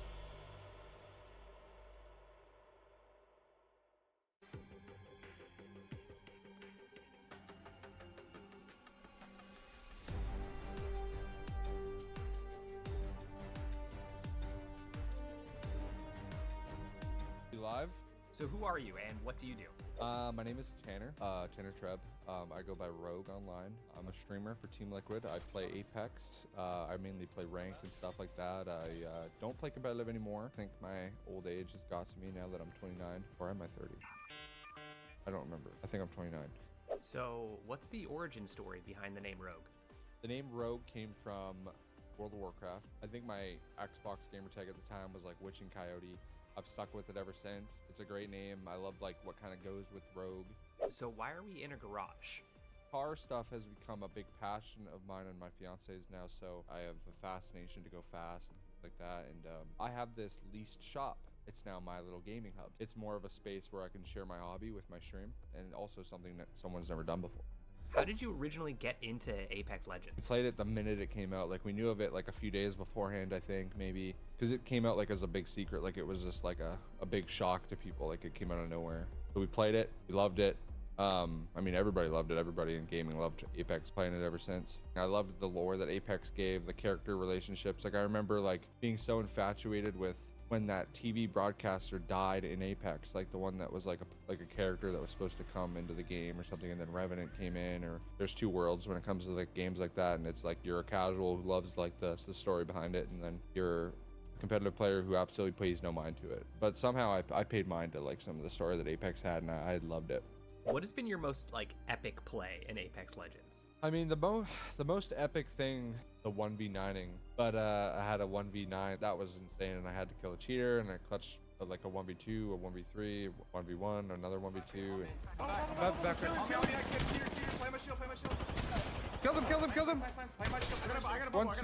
Live. So who are you and what do you do? My name is Tanner, Tanner Treb. I go by Rogue online. I'm a streamer for Team Liquid. I play Apex. I mainly play ranked and stuff like that. I don't play competitive anymore. I think my old age has got to me now that I'm 29, or am I 30? I don't remember. I think I'm 29. So what's the origin story behind the name Rogue? The name Rogue came from World of Warcraft. I think my Xbox gamertag at the time was like Witch and Coyote. I've stuck with it ever since. It's a great name. I love like what kind of goes with Rogue. So why are we in a garage? Car stuff has become a big passion of mine and my fiance's now, so I have a fascination to go fast and things like that. And I have this leased shop. It's now my little gaming hub. It's more of a space where I can share my hobby with my stream, and also something that someone's never done before. How did you originally get into Apex Legends? We played it the minute it came out. Like, we knew of it like a few days beforehand, I think, maybe, because it came out like as a big secret. Like, it was just like a big shock to people. Like, it came out of nowhere. So we played it, we loved it. I mean, everybody loved it. Everybody in gaming loved Apex, playing it ever since. I loved the lore that Apex gave, the character relationships. Like, I remember like being so infatuated with when that TV broadcaster died in Apex, like the one that was like a character that was supposed to come into the game or something, and then Revenant came in. Or there's two worlds when it comes to like games like that, and it's like you're a casual who loves like the story behind it, and then you're a competitive player who absolutely pays no mind to it. But somehow I paid mind to like some of the story that Apex had, and I loved it. What has been your most like epic play in Apex Legends? I mean, the most epic thing, the 1v9ing, but I had a 1v9 that was insane, and I had to kill a cheater, and I clutched like a 1v2, a 1v3, 1v1, another 1v2. Back. Play my shield. Kill them. Play my shield. I got a bomb. One.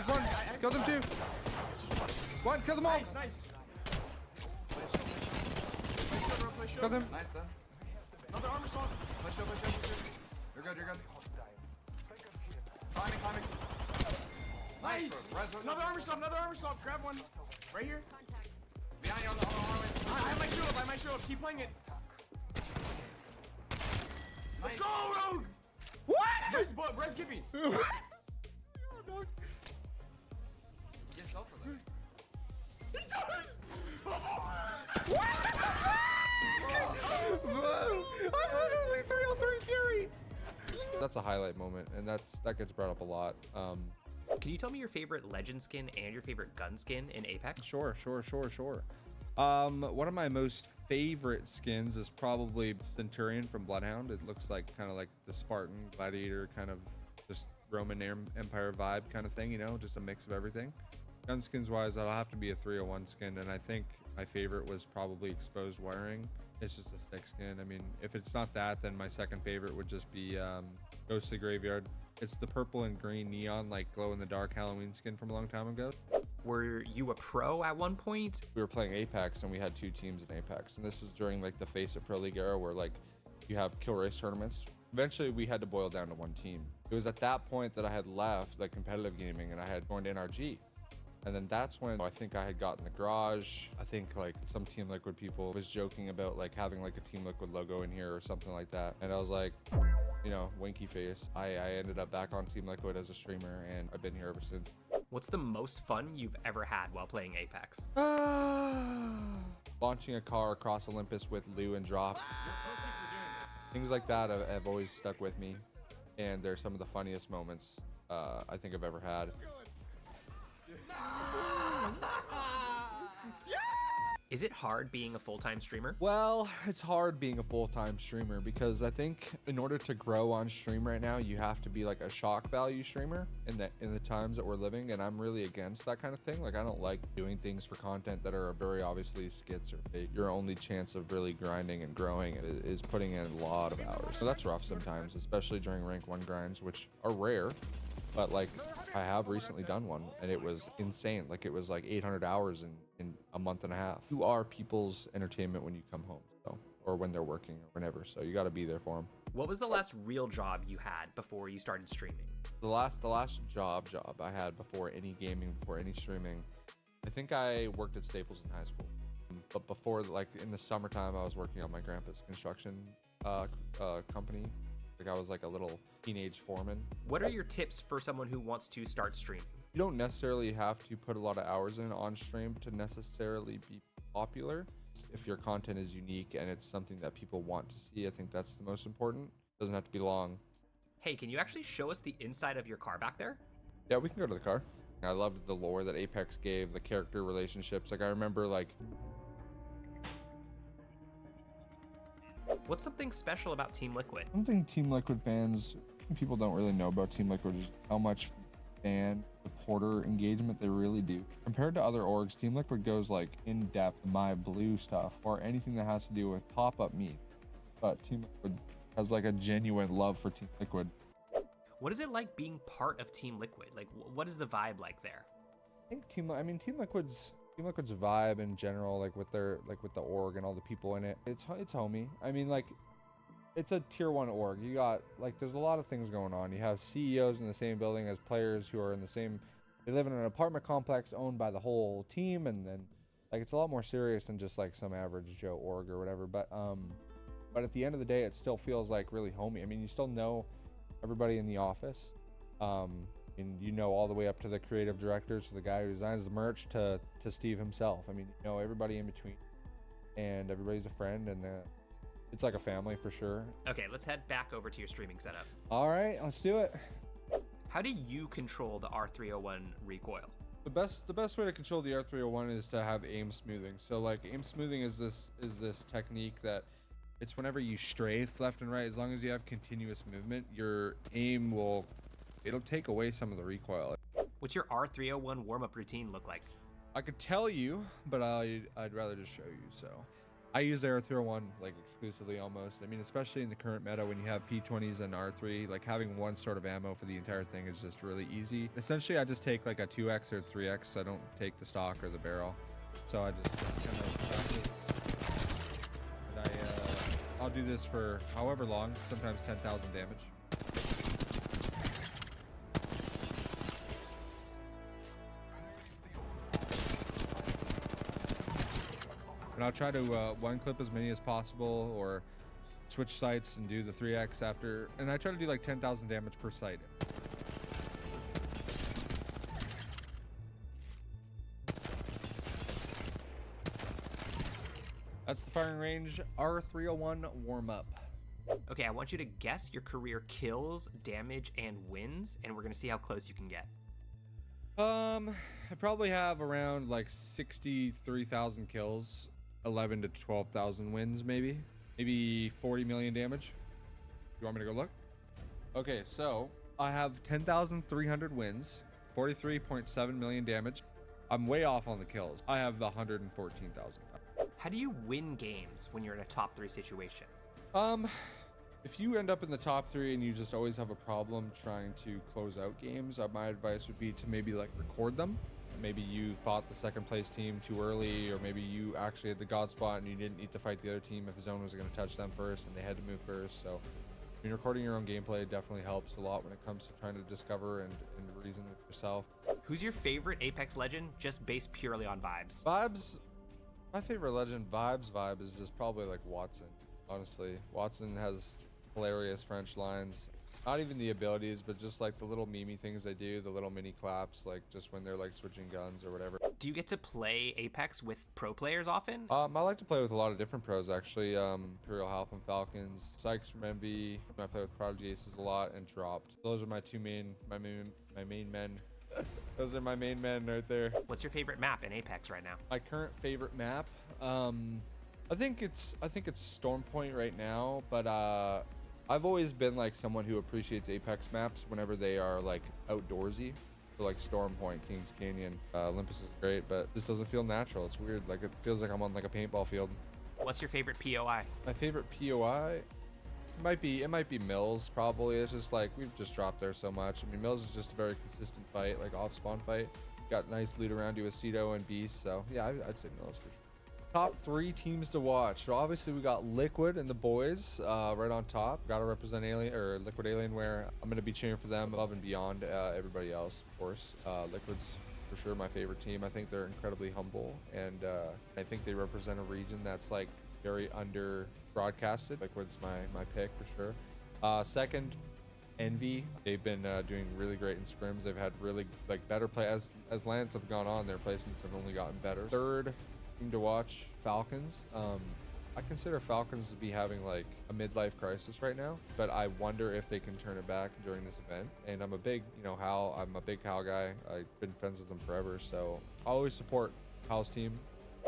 Kill them two. One. Kill them all. Nice. Kill them. Nice, then. Another armor swap. Play shield. You're good. Climbing. Nice. Another armor swap. Grab one. Right here. Behind you on the hallway. I have my shield up. Keep playing it. Let's go, Rogue! What? Res Gibby. Get self for that. He does! I'm literally 303 Fury! That's a highlight moment, and that gets brought up a lot. Can you tell me your favorite legend skin and your favorite gun skin in Apex? Sure. One of my most favorite skins is probably Centurion from Bloodhound. It looks like kind of like the Spartan gladiator, kind of just Roman Empire vibe kind of thing, you know, just a mix of everything. Gun skins wise, that'll have to be a 301 skin, and I think my favorite was probably Exposed Wiring. It's just a sick skin. I mean, if it's not that, then my second favorite would just be Ghost of the Graveyard. It's the purple and green neon, like glow-in-the-dark Halloween skin from a long time ago. Were you a pro at one point? We were playing Apex, and we had two teams in Apex, and this was during like the Face of Pro League era, where like you have kill race tournaments. Eventually, we had to boil down to one team. It was at that point that I had left like competitive gaming, and I had joined NRG. And then that's when I think I had gotten the garage. I think like some Team Liquid people was joking about like having like a Team Liquid logo in here or something like that. And I was like, you know, winky face. I ended up back on Team Liquid as a streamer, and I've been here ever since. What's the most fun you've ever had while playing Apex? Launching a car across Olympus with Lou and Drop. Things like that have always stuck with me. And they're some of the funniest moments I think I've ever had. Is it hard being a full-time streamer? Well, it's hard being a full-time streamer because I think in order to grow on stream right now, you have to be like a shock value streamer in the times that we're living, and I'm really against that kind of thing. Like, I don't like doing things for content that are very obviously skits or fake. Your only chance of really grinding and growing is putting in a lot of hours. So that's rough sometimes, especially during rank 1 grinds, which are rare. But like, I have recently done one, and it was insane. Like, it was like 800 hours in a month and a half. You are people's entertainment when you come home, so, or when they're working or whenever. So you got to be there for them. What was the last real job you had before you started streaming? The last job I had before any gaming, before any streaming, I think I worked at Staples in high school. But before, like in the summertime, I was working on my grandpa's construction company. Like, I was like a little teenage foreman. What are your tips for someone who wants to start streaming? You don't necessarily have to put a lot of hours in on stream to necessarily be popular. if your content is unique and it's something that people want to see, I think that's the most important. Doesn't have to be long. Hey, can you actually show us the inside of your car back there? Yeah, we can go to the car. I loved the lore that Apex gave, the character relationships. Like I remember like... What's something special about Team Liquid? Something Team Liquid fans, people don't really know about Team Liquid is how much fan supporter engagement they really do. Compared to other orgs, Team Liquid goes like in depth, my blue stuff, or anything that has to do with pop-up meat. But Team Liquid has like a genuine love for Team Liquid. What is it like being part of Team Liquid? Like, what is the vibe like there? I think Team Liquid's vibe in general, like with the org and all the people in it, it's homey. I mean, like, it's a tier 1 org. You got like, there's a lot of things going on. You have CEOs in the same building as players who are in the same. They live in an apartment complex owned by the whole team, and then like it's a lot more serious than just like some average Joe org or whatever. But at the end of the day, it still feels like really homey. I mean, you still know everybody in the office, and you know all the way up to the creative directors, to the guy who designs the merch, to Steve himself. I mean, you know everybody in between, and everybody's a friend, and it's like a family for sure. Okay, let's head back over to your streaming setup. All right, let's do it. How do you control the R301 recoil? The best way to control the R301 is to have aim smoothing. So like aim smoothing is this technique that it's whenever you strafe left and right, as long as you have continuous movement, your aim it'll take away some of the recoil. What's your R301 warm-up routine look like? I could tell you, but I'd rather just show you. So I use the R301 like exclusively almost. I mean, especially in the current meta when you have P20s and R3, like having one sort of ammo for the entire thing is just really easy. Essentially, I just take like a 2x or 3x. I don't take the stock or the barrel. So I just kind of practice. And I'll do this for however long, sometimes 10,000 damage. And I'll try to one clip as many as possible, or switch sights and do the 3x after. And I try to do like 10,000 damage per sight. That's the firing range R301 warm up. Okay, I want you to guess your career kills, damage, and wins, and we're gonna see how close you can get. I probably have around like 63,000 kills, 11 to 12,000 wins, maybe 40 million damage. You want me to go look? Okay, so I have 10,300 wins, 43.7 million damage. I'm way off on the kills. I have the 114,000. How do you win games when you're in a top 3 situation? If you end up in the top 3 and you just always have a problem trying to close out games, my advice would be to maybe like record them. Maybe you fought the second place team too early, or maybe you actually had the god spot and you didn't need to fight the other team if the zone was going to touch them first and they had to move first. So I mean, recording your own gameplay definitely helps a lot when it comes to trying to discover and reason with yourself. Who's your favorite Apex legend, just based purely on vibes? Vibes? My favorite legend vibe is just probably like Watson, honestly. Watson has hilarious French lines. Not even the abilities, but just like the little meme things they do, the little mini claps, like just when they're like switching guns or whatever. Do you get to play Apex with pro players often? I like to play with a lot of different pros actually. Imperial Half and Falcons, Sykes from MV. I play with Prodigy Aces a lot, and Dropped. Those are my main men. Those are my main men right there. What's your favorite map in Apex right now? My current favorite map, I think it's Storm Point right now, but I've always been like someone who appreciates Apex maps whenever they are like outdoorsy. So like Storm Point, Kings Canyon, Olympus is great, but this doesn't feel natural. It's weird. Like it feels like I'm on like a paintball field. What's your favorite POI? My favorite POI? It might be Mills probably. It's just like we've just dropped there so much. I mean, Mills is just a very consistent fight, like off spawn fight. Got nice loot around you with Cedo and Beast, so yeah, I'd say Mills for sure. Top 3 teams to watch. So obviously we got Liquid and the boys right on top. Got to represent Liquid Alienware. I'm gonna be cheering for them above and beyond everybody else, of course. Liquid's for sure my favorite team. I think they're incredibly humble, and I think they represent a region that's like very under broadcasted. Liquid's my pick for sure. Second, Envy. They've been doing really great in scrims. They've had really like better play as lands have gone on. Their placements have only gotten better. Third, team to watch, Falcons. I consider Falcons to be having like a midlife crisis right now, but I wonder if they can turn it back during this event. And I'm a big, Hal. I'm a big Hal guy. I've been friends with him forever, so I always support Hal's team.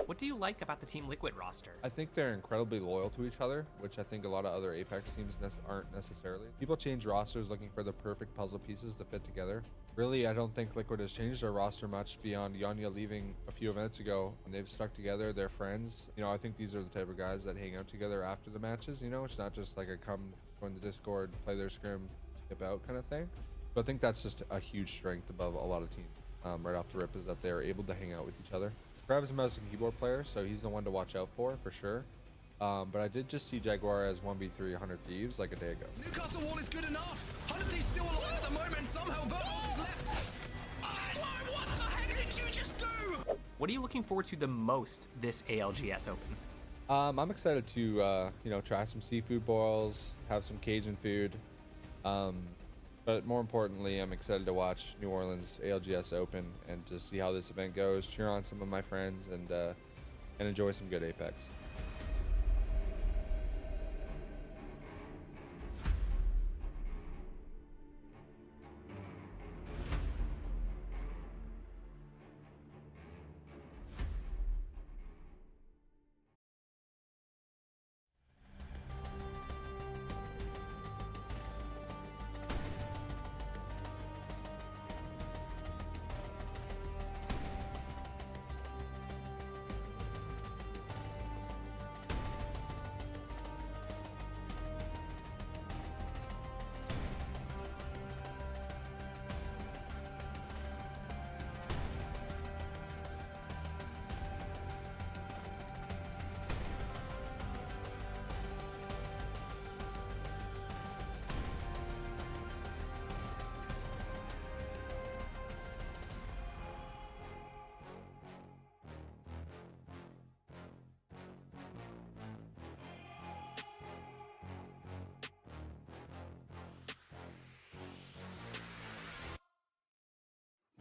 What do you like about the Team Liquid roster? I think they're incredibly loyal to each other, which I think a lot of other Apex teams aren't necessarily. People change rosters looking for the perfect puzzle pieces to fit together. Really, I don't think Liquid has changed their roster much beyond Yanya leaving a few events ago, and they've stuck together. They're friends. I think these are the type of guys that hang out together after the matches. It's not just like a go in the Discord, play their scrim, skip out kind of thing. So I think that's just a huge strength above a lot of teams right off the rip, is that they're able to hang out with each other. Krav's a mouse and keyboard player, so he's the one to watch out for sure. But I did just see Jaguar as 1v3 100 Thieves like a day ago. Newcastle wall is good enough. 100 Thieves still alive at the moment, and somehow Vertals is left. Whoa, what the heck did you just do? What are you looking forward to the most this ALGS Open? I'm excited to try some seafood boils, have some Cajun food. But more importantly, I'm excited to watch New Orleans ALGS Open and just see how this event goes, cheer on some of my friends, and enjoy some good Apex.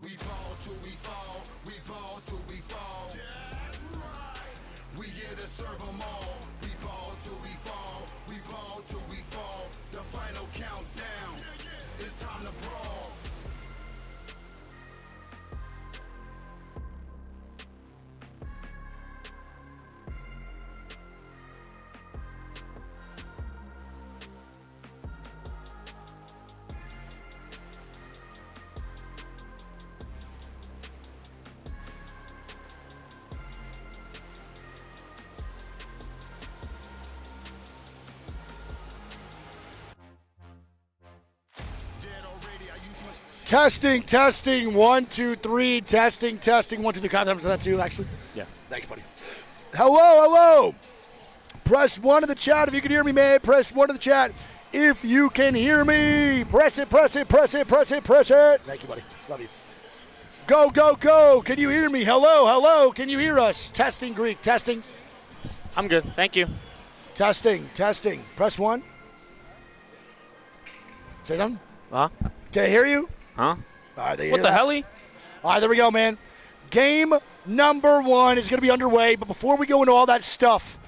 We ball till we fall, we ball till we fall. That's right. We here to serve them all. We ball till we fall, we ball till we fall. The final countdown, it's time to brawl. Testing, testing, 1, 2, 3, testing, 1, 2, 3. Count that too, actually. Yeah. Thanks, buddy. Hello. Press 1 in the chat if you can hear me, man. Press 1 in the chat if you can hear me. Press it. Thank you, buddy. Love you. Go. Can you hear me? Hello. Can you hear us? Testing, Greek. Testing. I'm good. Thank you. Testing. Press 1. Say something. Huh? Can I hear you? Huh? All right, What the helly? All right, there we go, man. Game number 1 is going to be underway, but before we go into all that stuff,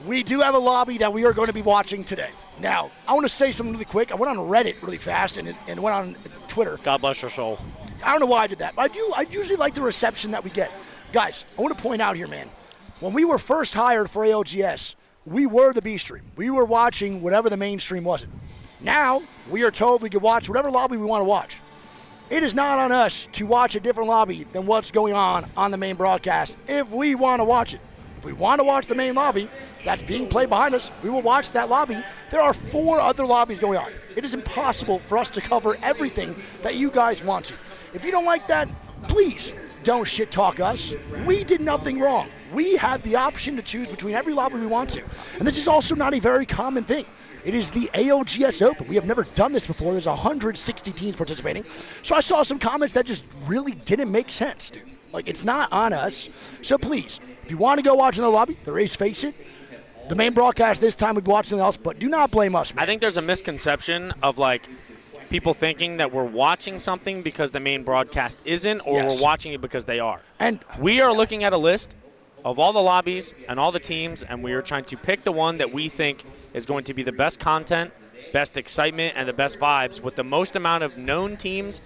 we do have a lobby that we are going to be watching today. Now, I want to say something really quick. I went on Reddit really fast and went on Twitter. God bless your soul. I don't know why I did that, but I usually like the reception that we get. Guys, I want to point out here, man. When we were first hired for ALGS, we were the B stream. We were watching whatever the mainstream wasn't. Now, we are told we can watch whatever lobby we want to watch. It is not on us to watch a different lobby than what's going on the main broadcast if we want to watch it. If we want to watch the main lobby that's being played behind us, we will watch that lobby. There are 4 other lobbies going on. It is impossible for us to cover everything that you guys want to. If you don't like that, please don't shit talk us. We did nothing wrong. We had the option to choose between every lobby we want to. And this is also not a very common thing. It is the ALGS Open. We have never done this before. There's 160 teams participating. So I saw some comments that just really didn't make sense, dude. Like, it's not on us. So please, if you want to go watch in the lobby, there is Face It. The main broadcast this time would be watching something else, but do not blame us, man. I think there's a misconception of, like, people thinking that we're watching something because the main broadcast isn't, or we're watching it because they are. And we are looking at a list of all the lobbies and all the teams, and we are trying to pick the one that we think is going to be the best content, best excitement, and the best vibes with the most amount of known teams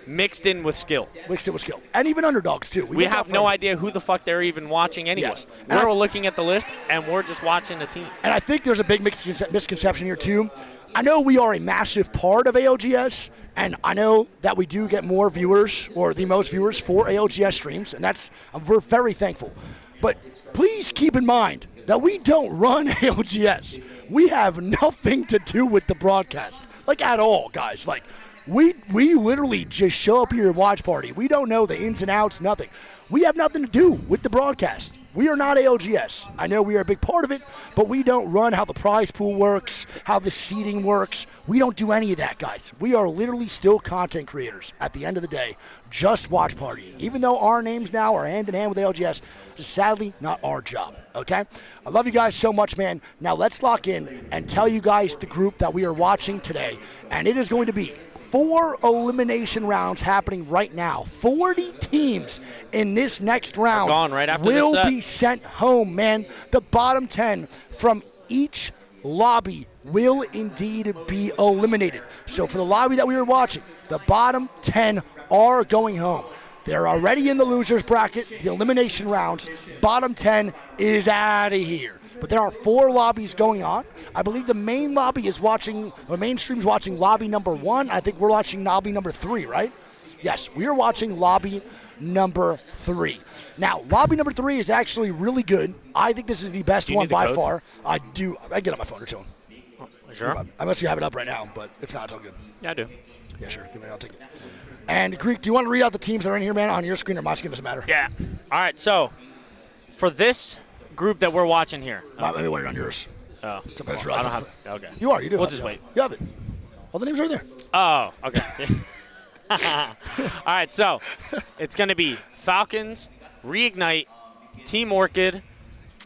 mixed in with skill. Mixed in with skill. And even underdogs, too. We have no idea who the fuck they're even watching anyway. Yes. We're looking at the list, and we're just watching the team. And I think there's a big misconception here, too. I know we are a massive part of ALGS, and I know that we do get more viewers, or the most viewers for ALGS streams, and we're very thankful. But please keep in mind that we don't run ALGS. We have nothing to do with the broadcast, like at all, guys. Like, we literally just show up here and watch party. We don't know the ins and outs, nothing. We have nothing to do with the broadcast. We are not ALGS. I know we are a big part of it, but we don't run how the prize pool works, how the seating works. We don't do any of that, guys. We are literally still content creators. At the end of the day, just watch party. Even though our names now are hand in hand with ALGS, just sadly not our job, okay? I love you guys so much, man. Now let's lock in and tell you guys the group that we are watching today, and it is going to be 4 elimination rounds happening right now. 40 teams in this next round will be sent home, man. The bottom 10 from each lobby will indeed be eliminated. So for the lobby that we were watching, the bottom 10 are going home. They're already in the losers bracket, the elimination rounds. Bottom 10 is out of here. But there are 4 lobbies going on. I believe the main lobby is watching, or main stream's watching lobby number 1. I think we're watching lobby number 3, right? Yes, we are watching lobby number 3. Now, lobby number 3 is actually really good. I think this is the best one by far. I do. I get on my phone or something. Sure. Unless you have it up right now, but if not, it's all good. Yeah, I do. Yeah, sure. Give me, I'll take it. And Greek, do you want to read out the teams that are in here, man, on your screen or my screen? Doesn't matter. Yeah. All right, so for this group that we're watching here. Let me wait on yours. Oh. I don't have. Okay. You are. You do. We'll just wait. You have it. All the names are there. Oh, okay. All right, so it's going to be Falcons, Reignite, Team Orchid,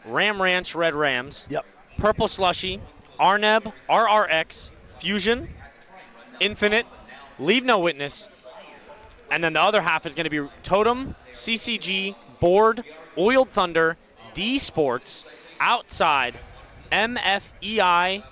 Ram Ranch Red Rams, Purple Slushy, Arneb, RRX, Fusion, Infinite, Leave No Witness, and then the other half is going to be Totem, CCG, Board, Oiled Thunder, D Sports, Outside, MFEI,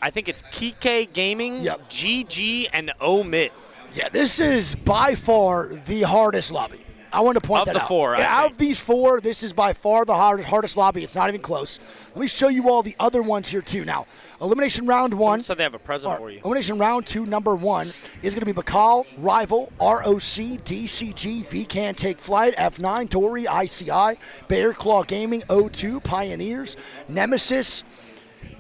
I think it's Kike Gaming, GG, and Omit. Yeah, this is by far the hardest lobby. I want to point that out. Of the 4, out of these 4, this is by far the hardest lobby. It's not even close. Let me show you all the other ones here, too. Now, elimination round 1. So they have a present for you. Elimination round 2, number 1, is going to be Bakal, Rival, ROC, DCG, VCan Take Flight, F9, Tori, ICI, Bear Claw Gaming, O2, Pioneers, Nemesis,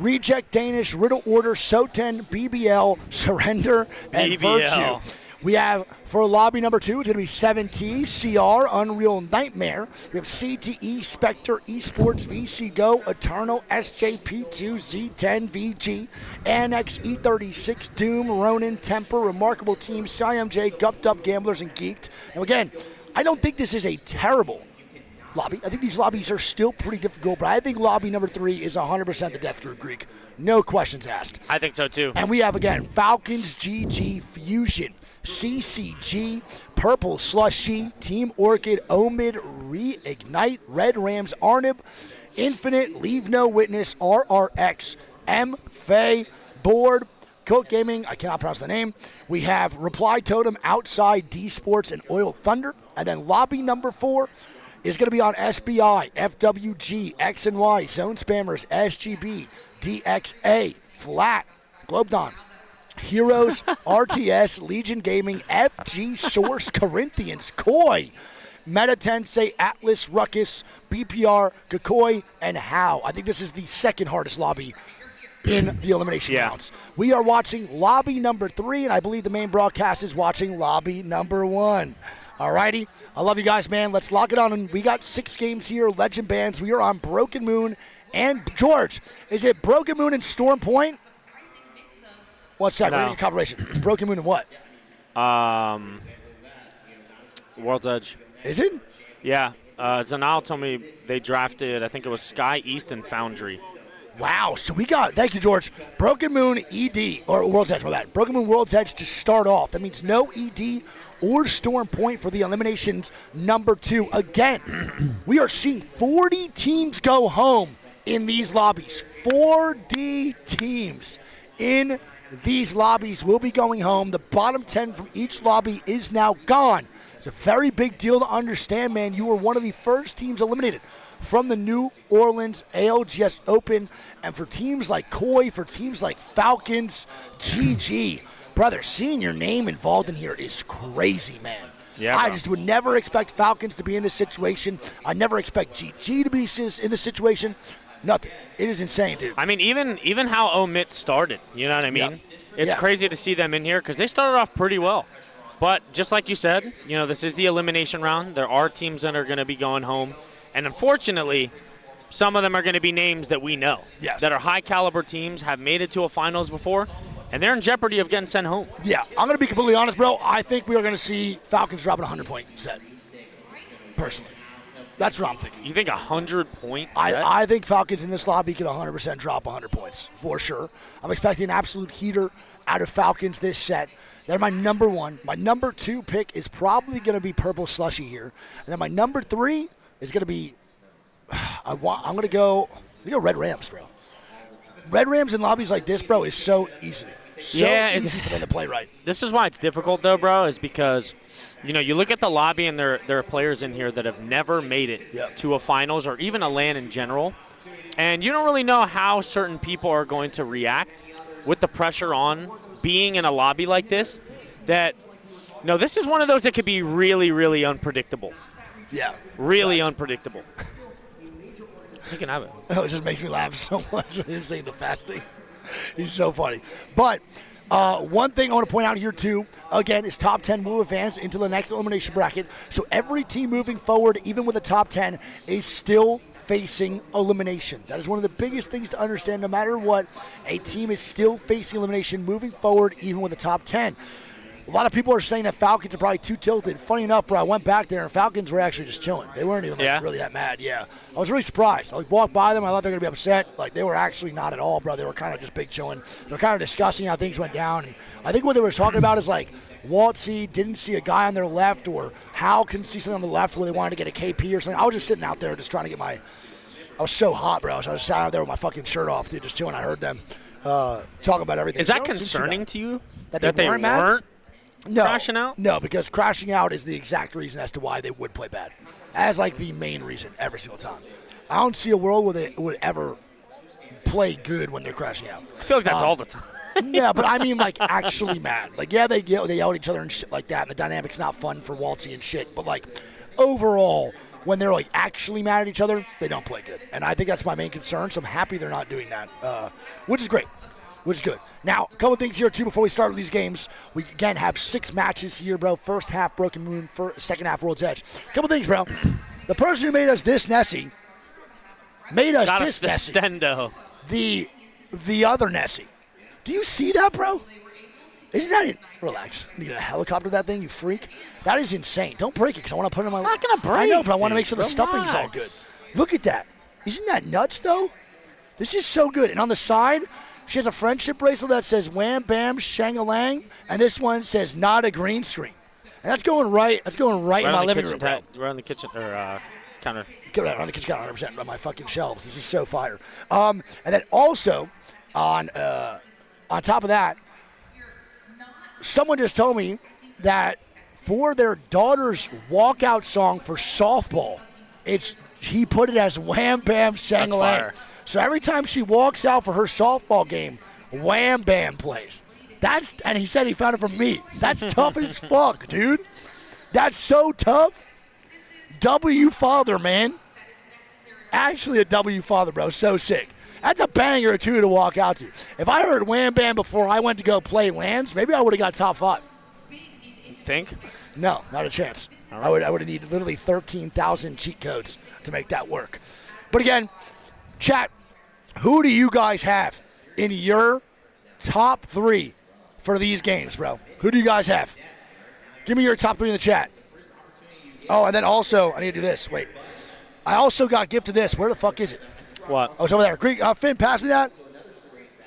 Reject Danish, Riddle Order, Soten, BBL, Surrender, and Virtue. We have, for lobby number 2, it's going to be 7T, CR, Unreal Nightmare. We have CTE, Spectre, Esports, VC Go, Eternal, SJP2, Z10, VG, Annex, E36, Doom, Ronin, Temper, Remarkable Team, CIMJ, Gupped Up Gamblers, and Geeked. And again, I don't think this is a terrible lobby. I think these lobbies are still pretty difficult, but I think lobby number 3 is 100% the Death Group, Greek. No questions asked. I think so, too. And we have, again, Falcons, GG, Fusion, CCG, Purple Slushy, Team Orchid, Omid, Reignite, Red Rams, Arnib, Infinite, Leave No Witness, RRX, M, Faye, Board, Coke Gaming, I cannot pronounce the name. We have Reply Totem, Outside, D Sports, and Oil Thunder. And then lobby number 4 is going to be on SBI, FWG, X and Y, Zone Spammers, SGB, DXA, Flat, Globedon, Heroes, RTS, Legion Gaming, FG Source, Corinthians, Koi, Meta Tensei, Atlas, Ruckus, BPR, Kakoi, and How. I think this is the second hardest lobby in the elimination rounds. We are watching lobby number 3, and I believe the main broadcast is watching lobby number 1. All righty. I love you guys, man. Let's lock it on. And we got 6 games here, Legend Bands. We are on Broken Moon. And, George, is it Broken Moon and Storm Point? One second. We're going to get confirmation. It's Broken Moon and what? World's Edge. Is it? Yeah. Zanal told me they drafted, I think it was Sky, East, and Foundry. Wow. So we got, thank you, George, Broken Moon, ED, or World's Edge, my bad. Broken Moon, World's Edge to start off. That means no ED or Storm Point for the eliminations number 2. Again, we are seeing 40 teams go home in these lobbies. 40 teams in these lobbies will be going home. The bottom 10 from each lobby is now gone. It's a very big deal to understand, man. You were one of the first teams eliminated from the New Orleans ALGS Open. And for teams like Koi, for teams like Falcons, GG, brother, seeing your name involved in here is crazy, man. Yeah, I just would never expect Falcons to be in this situation. I never expect GG to be in this situation. Nothing. It is insane, dude. I mean, even how Omit started, you know what I mean? Yep. It's crazy to see them in here because they started off pretty well. But just like you said, you know, this is the elimination round. There are teams that are going to be going home. And unfortunately, some of them are going to be names that we know. Yes. That are high-caliber teams, have made it to a finals before, and they're in jeopardy of getting sent home. Yeah, I'm going to be completely honest, bro. I think we are going to see Falcons drop a 100-point set, personally. That's what I'm thinking. You think 100-point set? I think Falcons in this lobby could 100% drop 100 points, for sure. I'm expecting an absolute heater out of Falcons this set. They're my number 1. My number 2 pick is probably going to be Purple Slushy here. And then my number 3 is going to be, I'm going to go Red Rams, bro. Red Rams in lobbies like this, bro, is so easy. So easy for them to play right. This is why it's difficult, though, bro, is because, you know, you look at the lobby and there are players in here that have never made it to a finals or even a LAN in general. And you don't really know how certain people are going to react with the pressure on being in a lobby like this. That, you know, this is one of those that could be really, really unpredictable. Yeah. Really unpredictable. You can have it. Oh, it just makes me laugh so much when you're saying the fasting. He's so funny. But one thing I want to point out here, too, again, is top 10 will advance into the next elimination bracket. So every team moving forward, even with the top 10, is still facing elimination. That is one of the biggest things to understand. No matter what, a team is still facing elimination moving forward, even with the top 10. A lot of people are saying that Falcons are probably too tilted. Funny enough, bro, I went back there, and Falcons were actually just chilling. They weren't even really that mad. Yeah, I was really surprised. I walked by them. I thought they were going to be upset. Like, they were actually not at all, bro. They were kind of just big chilling. They were kind of discussing how things went down. And I think what they were talking about is, like, Waltzy didn't see a guy on their left, or Hal couldn't see something on the left where they wanted to get a KP or something. I was just sitting out there just trying to get my – I was so hot, bro. So I was sat out there with my fucking shirt off, dude, just chilling. I heard them talking about everything. Is that concerning to you? That they weren't mad? No, crashing out? No, because crashing out is the exact reason as to why they would play bad. As, like, the main reason every single time. I don't see a world where they would ever play good when they're crashing out. I feel like that's all the time. Yeah, but I mean, like, actually mad. Like, yeah, they yell at each other and shit like that, and the dynamic's not fun for Waltzy and shit. But, like, overall, when they're, like, actually mad at each other, they don't play good. And I think that's my main concern, so I'm happy they're not doing that, which is great. Which is good. Now, a couple things here, too, before we start with these games. We, again, have 6 matches here, bro. First half, Broken Moon. Second half, World's Edge. A couple things, bro. The person who made us this Nessie made us this Nessie. Stendo. The other Nessie. Do you see that, bro? Isn't that it? Relax. You get a helicopter that thing, you freak? That is insane. Don't break it, because I want to put it in my... It's not going to break. I know, but I want to make sure the stuffing's all good. Look at that. Isn't that nuts, though? This is so good. And on the side... She has a friendship bracelet that says Wham Bam Shang-a-Lang, and this one says not a green screen. And that's going right in my living room. Right on the kitchen or counter. Right on the kitchen counter, 100% on my fucking shelves. This is so fire. And then also on top of that, someone just told me that for their daughter's walkout song for softball, he put it as Wham Bam Shang-a-Lang. So every time she walks out for her softball game, Wham Bam plays. And he said he found it from me. That's tough as fuck, dude. That's so tough. W father, man. Actually a W father, bro. So sick. That's a banger or two to walk out to. If I heard Wham Bam before I went to go play LANs, maybe I would have got top 5. Think? No, not a chance. Right. I would have needed literally 13,000 cheat codes to make that work. But again, chat, who do you guys have in your top 3 for these games, bro? Who do you guys have? Give me your top 3 in the chat. Oh, and then also, I need to do this. Wait. I also got gifted this. Where the fuck is it? What? Oh, it's over there. Finn, pass me that. You know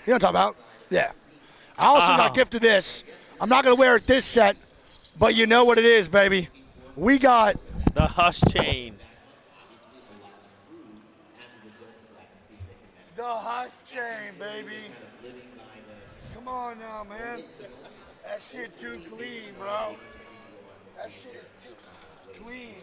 what I'm talking about? Yeah. I also got gifted this. I'm not going to wear it this set, But you know what it is, baby. We got the Hush chain. The Hush chain, baby. Come on now, man. That shit too clean, bro. That shit is too clean.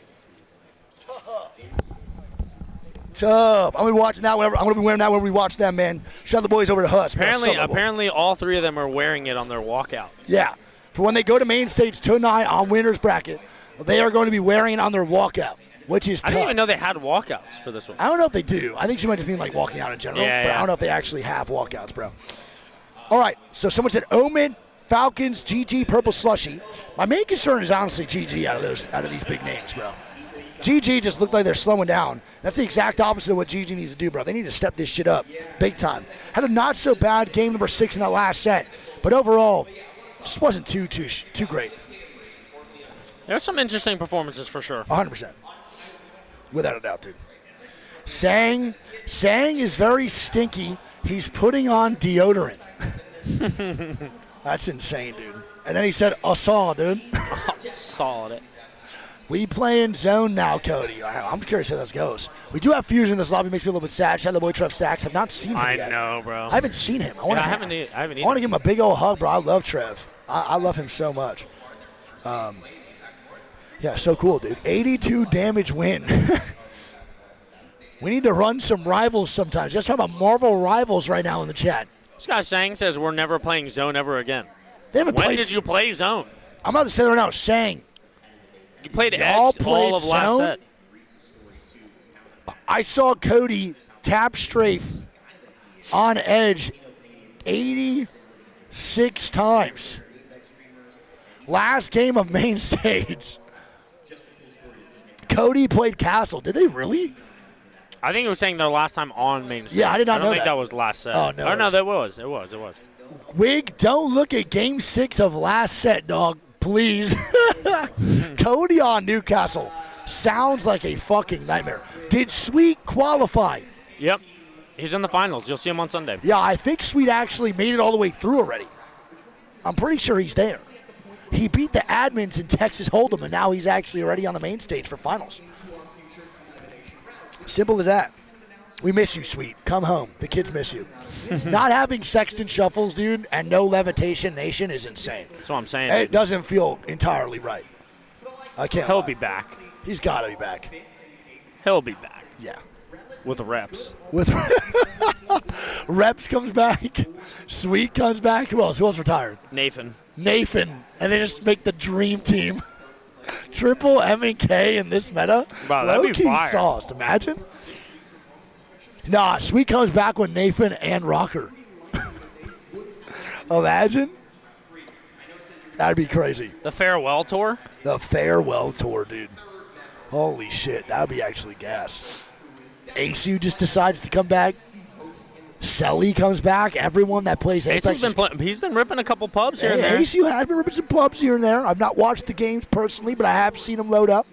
Tough. I'm gonna be watching that whenever. I'm gonna be wearing that when we watch them, man. Shout the boys over to Hush. Apparently, all three of them are wearing it on their walkout. Yeah. For when they go to main stage tonight on winners bracket, they are going to be wearing it on their walkout, which is tough. I didn't even know they had walkouts for this one. I don't know if they do. I think she might just mean like walking out in general. Yeah, but I don't know if they actually have walkouts, bro. All right. So someone said Omen, Falcons, GG, Purple Slushy. My main concern is honestly GG out of these big names, bro. GG just looked like they're slowing down. That's the exact opposite of what GG needs to do, bro. They need to step this shit up big time. Had a not so bad game number 6 in that last set, but overall, just wasn't too great. There's some interesting performances for sure. 100%. Without a doubt, dude. Sang is very stinky. He's putting on deodorant. That's insane, dude. And then he said, I saw, dude. Solid it. We playing zone now, Cody. I'm curious how this goes. We do have Fusion in this lobby. Makes me a little bit sad. Shout out to the boy Trev Stacks. I've not seen him yet. I know, bro. I haven't seen him. I haven't either. I want to give him a big old hug, bro. I love Trev. I love him so much. Yeah, so cool, dude. 82 damage win. We need to run some rivals sometimes. Just talking about Marvel Rivals right now in the chat. This guy Sang says we're never playing zone ever again. When did you play zone? I'm about to say right now, Sang. You played Y'all Edge played all of last zone? set. I saw Cody tap strafe on Edge 86 times. Last game of main stage. Cody played Castle. Did they really? I think it was saying their last time on main stage. Yeah, I did not know don't think that. that was last set. Oh, no. Oh, no, that was. It was. Wig, don't look at game 6 of last set, dog. Please. Cody on Newcastle. Sounds like a fucking nightmare. Did Sweet qualify? Yep. He's in the finals. You'll see him on Sunday. Yeah, I think Sweet actually made it all the way through already. I'm pretty sure he's there. He beat the admins in Texas Hold'em, and now he's actually already on the main stage for finals. Simple as that. We miss you, Sweet. Come home. The kids miss you. Not having Sexton shuffles, dude, and no Levitation Nation is insane. That's what I'm saying. It doesn't feel entirely right. I can't He'll lie. be back. He's got to be back. He'll be back. Yeah. With reps. Reps comes back. Sweet comes back. Who else? Who else retired? Nathan. And they just make the dream team. Triple M and K in this meta. Wow, that'd be Low-key fire. sauced. Imagine. Nah, Sweet comes back with Nathan and Rocker. Imagine. That'd be crazy. The farewell tour? The farewell tour, dude. Holy shit. That would be actually gas. Asu just decides to come back. Selly comes back. Everyone that plays Apex. He's been ripping a couple pubs here and there. Asu has been ripping some pubs here and there. I've not watched the games personally, but I have seen him load up.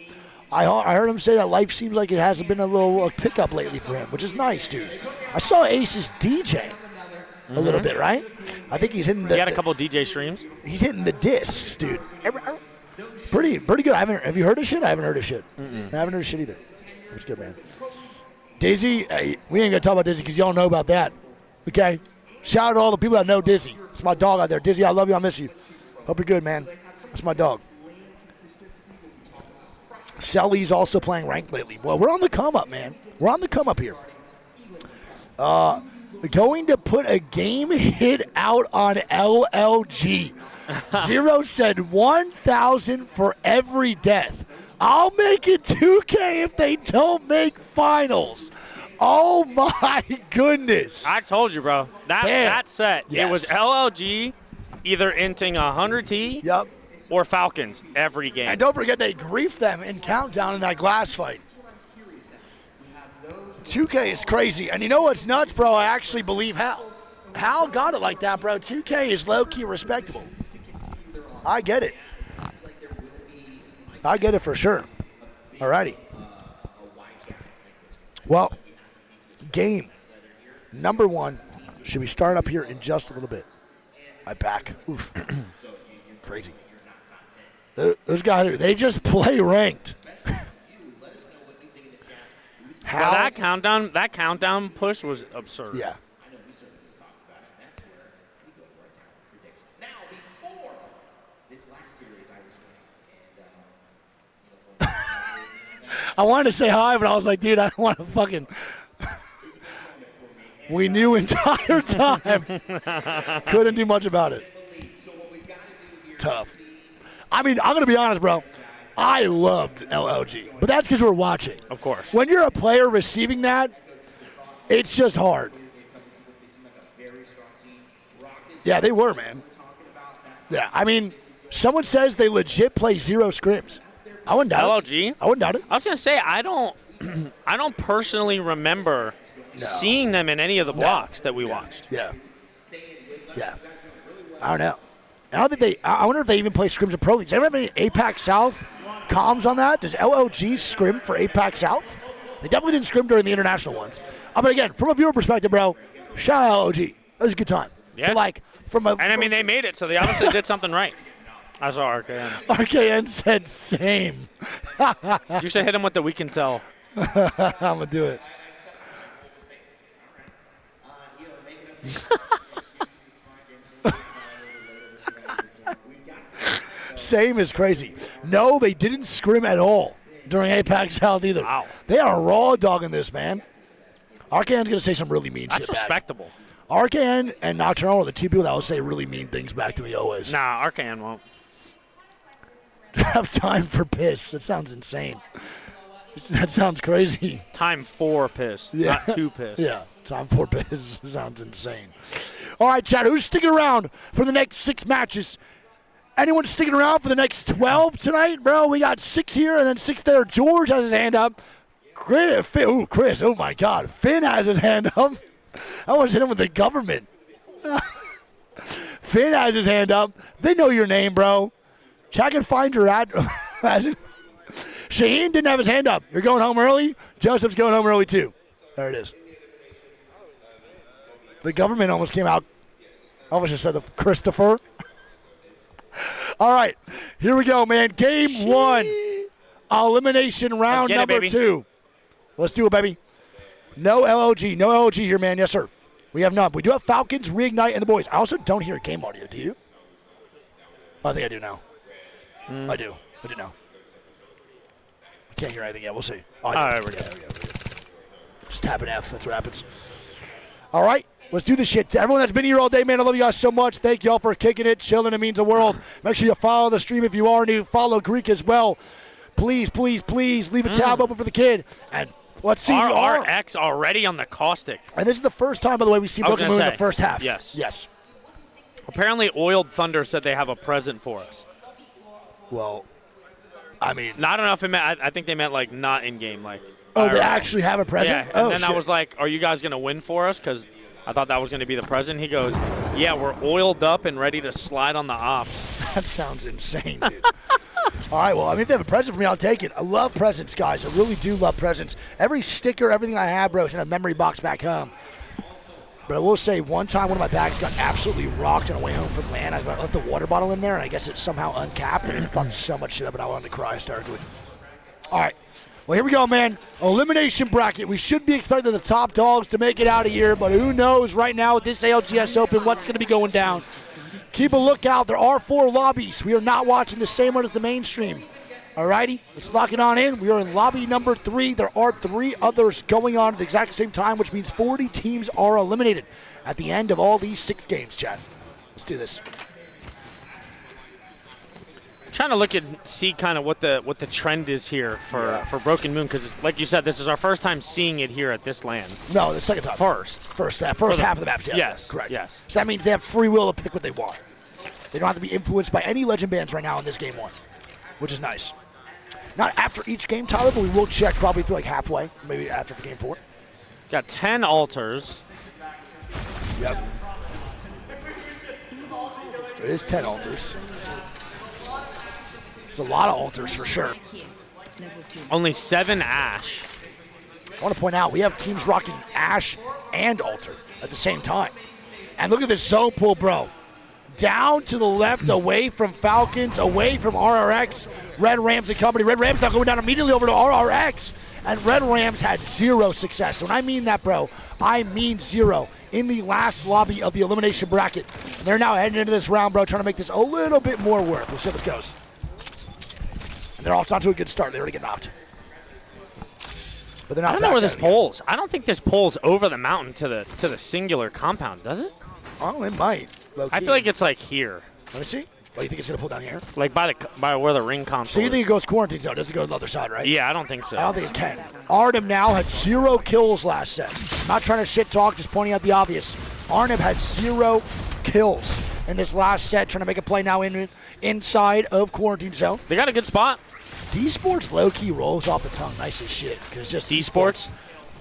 I heard him say that life seems like it hasn't been a little pickup lately for him, which is nice, dude. I saw Ace's DJ a little bit, right? I think he's hitting the. He had a couple DJ streams. He's hitting the discs, dude. Pretty good. Have you heard of shit? I haven't heard of shit. I haven't heard of shit either. It's good, man. Dizzy, we ain't gonna talk about Dizzy because y'all know about that. Okay? Shout out to all the people that know Dizzy. It's my dog out there. Dizzy, I love you. I miss you. Hope you're good, man. That's my dog. Selly's also playing ranked lately. Well, we're on the come up, man. We're on the come up here. Going to put a game hit out on LLG. Zero said 1,000 for every death. I'll make it 2K if they don't make finals. Oh, my goodness. I told you, bro. That set, Yes. it was LLG either inting 100T or Falcons every game. And don't forget they griefed them in Countdown in that glass fight. 2K is crazy. And you know what's nuts, bro? I actually believe Hal got it like that, bro. 2K is low-key respectable. I get it. I get it for sure. Alrighty. Well, game number 1. Should we start up here in just a little bit? My back. Oof. Crazy. Those guys, they just play ranked. Well, that countdown push was absurd. Yeah. I wanted to say hi, but I was like, dude, I don't want to fucking. We knew entire time. Couldn't do much about it. Tough. I mean, I'm going to be honest, bro. I loved LLG, but that's because we're watching. Of course. When you're a player receiving that, it's just hard. Yeah, they were, man. Yeah, I mean, someone says they legit play 0 scrims. I wouldn't doubt LLG? it. I wouldn't doubt it. I was gonna say I don't personally remember seeing them in any of the blocks that we watched. Yeah. Yeah. I don't know. I don't think they. I wonder if they even play scrims in pro leagues. Does anyone have any APAC South comms on that? Does LLG scrim for APAC South? They definitely didn't scrim during the international ones. But again, from a viewer perspective, bro, shout out LLG. That was a good time. Yeah. But like I mean, they made it, so they obviously did something right. I saw RKN. RKN said same. You should hit him with the we can tell. I'm gonna do it. Same is crazy. No, they didn't scrim at all during APAC South either. Wow. They are raw dogging this, man. RKN's gonna say some really mean shit That's back. respectable. RKN and Nocturnal are the two people that will say really mean things back to me always. Nah, RKN won't. Have time for piss. That sounds insane. That sounds crazy. Time for piss, not to piss. Yeah, time for piss. Sounds insane. All right, Chad, who's sticking around for the next 6 matches? Anyone sticking around for the next 12 tonight, bro? We got 6 here and then 6 there. George has his hand up. Chris, oh my God. Finn has his hand up. I want to hit him with the government. Finn has his hand up. They know your name, bro. Check and find your address. Shaheen didn't have his hand up. You're going home early. Joseph's going home early, too. There it is. The government almost came out. I almost just said the Christopher. All right. Here we go, man. Game 1. Elimination round number 2. Let's do it, baby. No LLG. No LLG here, man. Yes, sir. We have none. We do have Falcons, Reignite, and the boys. I also don't hear game audio. Do you? I think I do now. I do now. I can't hear anything yet. We'll see. Oh, all right, we're good. Just tap an F. That's what happens. All right. Let's do this shit. To everyone that's been here all day, man, I love you guys so much. Thank you all for kicking it, chilling. It means the world. Make sure you follow the stream if you are new. Follow Greek as well. Please, please, please leave a tab open for the kid. And let's see. RX already on the caustic. And this is the first time, by the way, we've seen Broken Moon in the first half. Yes. Apparently, Oiled Thunder said they have a present for us. Well, I mean, not enough. I think they meant like not in game, like. Oh, they actually have a present. Yeah, and then I was like, "Are you guys gonna win for us?" Because I thought that was gonna be the present. He goes, "Yeah, we're oiled up and ready to slide on the ops." That sounds insane, dude. All right, well, I mean, if they have a present for me, I'll take it. I love presents, guys. I really do love presents. Every sticker, everything I have, bro, is in a memory box back home. But I will say, one time, one of my bags got absolutely rocked on the way home from land. I left the water bottle in there, and I guess it somehow uncapped, and it fucked so much shit up, and I wanted to cry hysterically. All right. Well, here we go, man. Elimination bracket. We should be expecting the top dogs to make it out of here, but who knows right now with this ALGS Open what's going to be going down. Keep a lookout. There are 4 lobbies. We are not watching the same one as the mainstream. All righty, let's lock it on in. We are in lobby number 3. There are 3 others going on at the exact same time, which means 40 teams are eliminated at the end of all these 6 games, Chad. Let's do this. I'm trying to look and see kind of what the trend is here for Broken Moon, because like you said, this is our first time seeing it here at this land. No, the second time. First half of the maps, yes. Correct. Yes. So that means they have free will to pick what they want. They don't have to be influenced by any legend bands right now in this game 1, which is nice. Not after each game, Tyler, but we will check probably through like halfway, maybe after for game 4. Got 10 altars. Yep. There is 10 altars. There's a lot of altars for sure. Only 7 Ash. I want to point out we have teams rocking Ash and altar at the same time. And look at this zone pool, bro. down to the left, away from Falcons, away from RRX, Red Rams and company. Red Rams now going down immediately over to RRX, and Red Rams had 0 success. When I mean that, bro, I mean 0 in the last lobby of the elimination bracket. And they're now heading into this round, bro, trying to make this a little bit more worth. We'll see how this goes. And they're off to a good start. They already get knocked. But they're not. I don't know where this polls. I don't think this polls over the mountain to the singular compound, does it? Oh, it might. I feel like it's like here. Let me see. Oh, you think it's gonna pull down here? Like by where the ring console. So you think it goes quarantine zone? Doesn't go to the other side, right? Yeah, I don't think so. I don't think it can. Arnhem now had 0 kills last set. I'm not trying to shit talk, just pointing out the obvious. Arnhem had 0 kills in this last set, trying to make a play now inside of quarantine zone. They got a good spot. D-Sports low-key rolls off the tongue nice as shit. Because it's just D-Sports?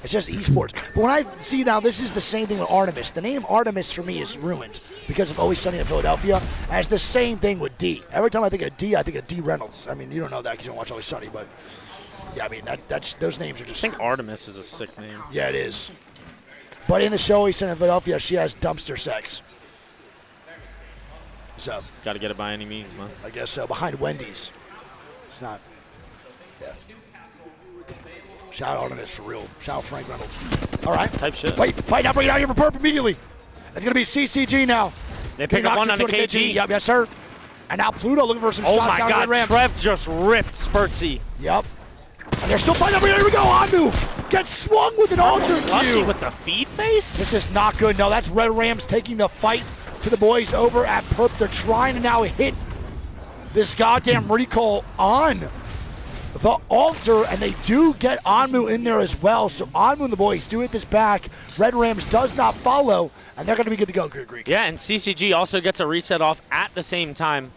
It's just esports. But when I see now, this is the same thing with Artemis. The name Artemis for me is ruined because of Always Sunny in Philadelphia. And it's the same thing with D. Every time I think of D, I think of D Reynolds. I mean, you don't know that because you don't watch Always Sunny, but yeah, I mean, that's those names are just. I think Artemis is a sick name. Yeah, it is. But in the show Always Sunny in Philadelphia, she has dumpster sex. So. Got to get it by any means, man. I guess so. Behind Wendy's. It's not. Yeah. Shout out Artemis for real. Shout out Frank Reynolds. All right. Type shit. Wait, fight now, bring it out here for Perp immediately. It's going to be CCG now. They pick up one on the KG. Yep, yes, sir. And now Pluto looking for some oh shots my down God, the ramp. Trev just ripped Spurtsy. Yep. And they're still fighting over here. Here we go. Anu gets swung with an alter Slushy Q. with the feed face? This is not good. No, that's Red Rams taking the fight to the boys over at Perp. They're trying to now hit this goddamn recall on the altar, and they do get Anmu in there as well. So Anmu and the boys do hit this back. Red Rams does not follow, and they're going to be good to go, Greek. Yeah, and CCG also gets a reset off at the same time.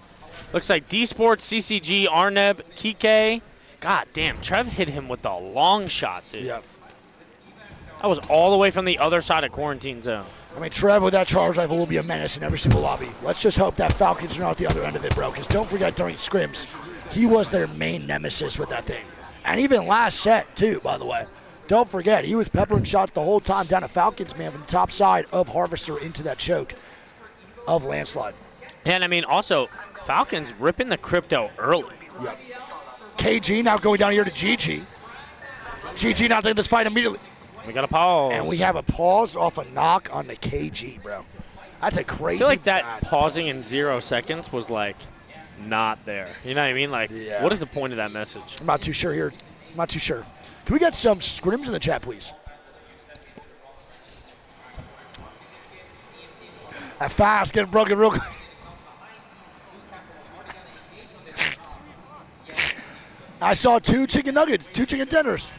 Looks like D-Sports, CCG, Arneb, Kike. God damn, Trev hit him with the long shot, dude. Yep. That was all the way from the other side of quarantine zone. I mean, Trev with that charge rifle will be a menace in every single lobby. Let's just hope that Falcons are not the other end of it, bro, because don't forget during scrims, he was their main nemesis with that thing. And even last set, too, by the way. Don't forget, he was peppering shots the whole time down to Falcons, man, from the top side of Harvester into that choke of Landslide. And, I mean, also, Falcons ripping the crypto early. Yep. KG now going down here to GG. GG now taking this fight immediately. We got a pause. And we have a pause off a knock on the KG, bro. That's a crazy. I feel like that pausing in 0 seconds was like not there. You know what I mean? Like, what is the point of that message? I'm not too sure here. I'm not too sure. Can we get some scrims in the chat, please? That fast getting broken real quick. I saw 2 chicken nuggets, 2 chicken tenders.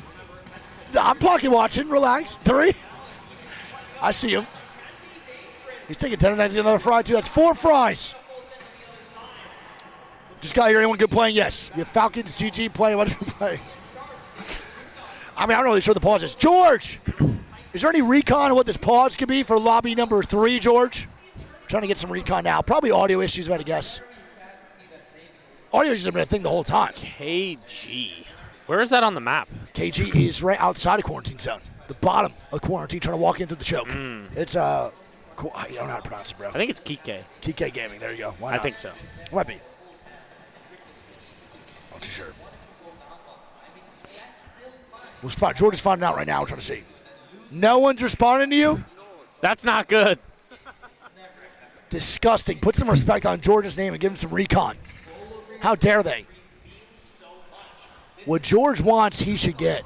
I'm pocket watching. Relax. 3. I see him. He's taking 10 and another fry, too. That's 4 fries. Just got here. Anyone good playing? Yes. We have Falcons, GG playing. What are you playing? I mean, I'm not really sure the pause is. George! Is there any recon of what this pause could be for lobby number 3, George? Trying to get some recon now. Probably audio issues, if I had to guess. Audio issues have been a thing the whole time. KG. Where is that on the map? KG is right outside of quarantine zone. The bottom of quarantine, trying to walk into the choke. It's, I don't know how to pronounce it, bro. I think it's Kike. Kike Gaming, there you go. Why I not? think so. Might be. Not too sure. George is finding out right now. We're trying to see. No one's responding to you? That's not good. Disgusting. Put some respect on George's name and give him some recon. How dare they? What George wants, he should get.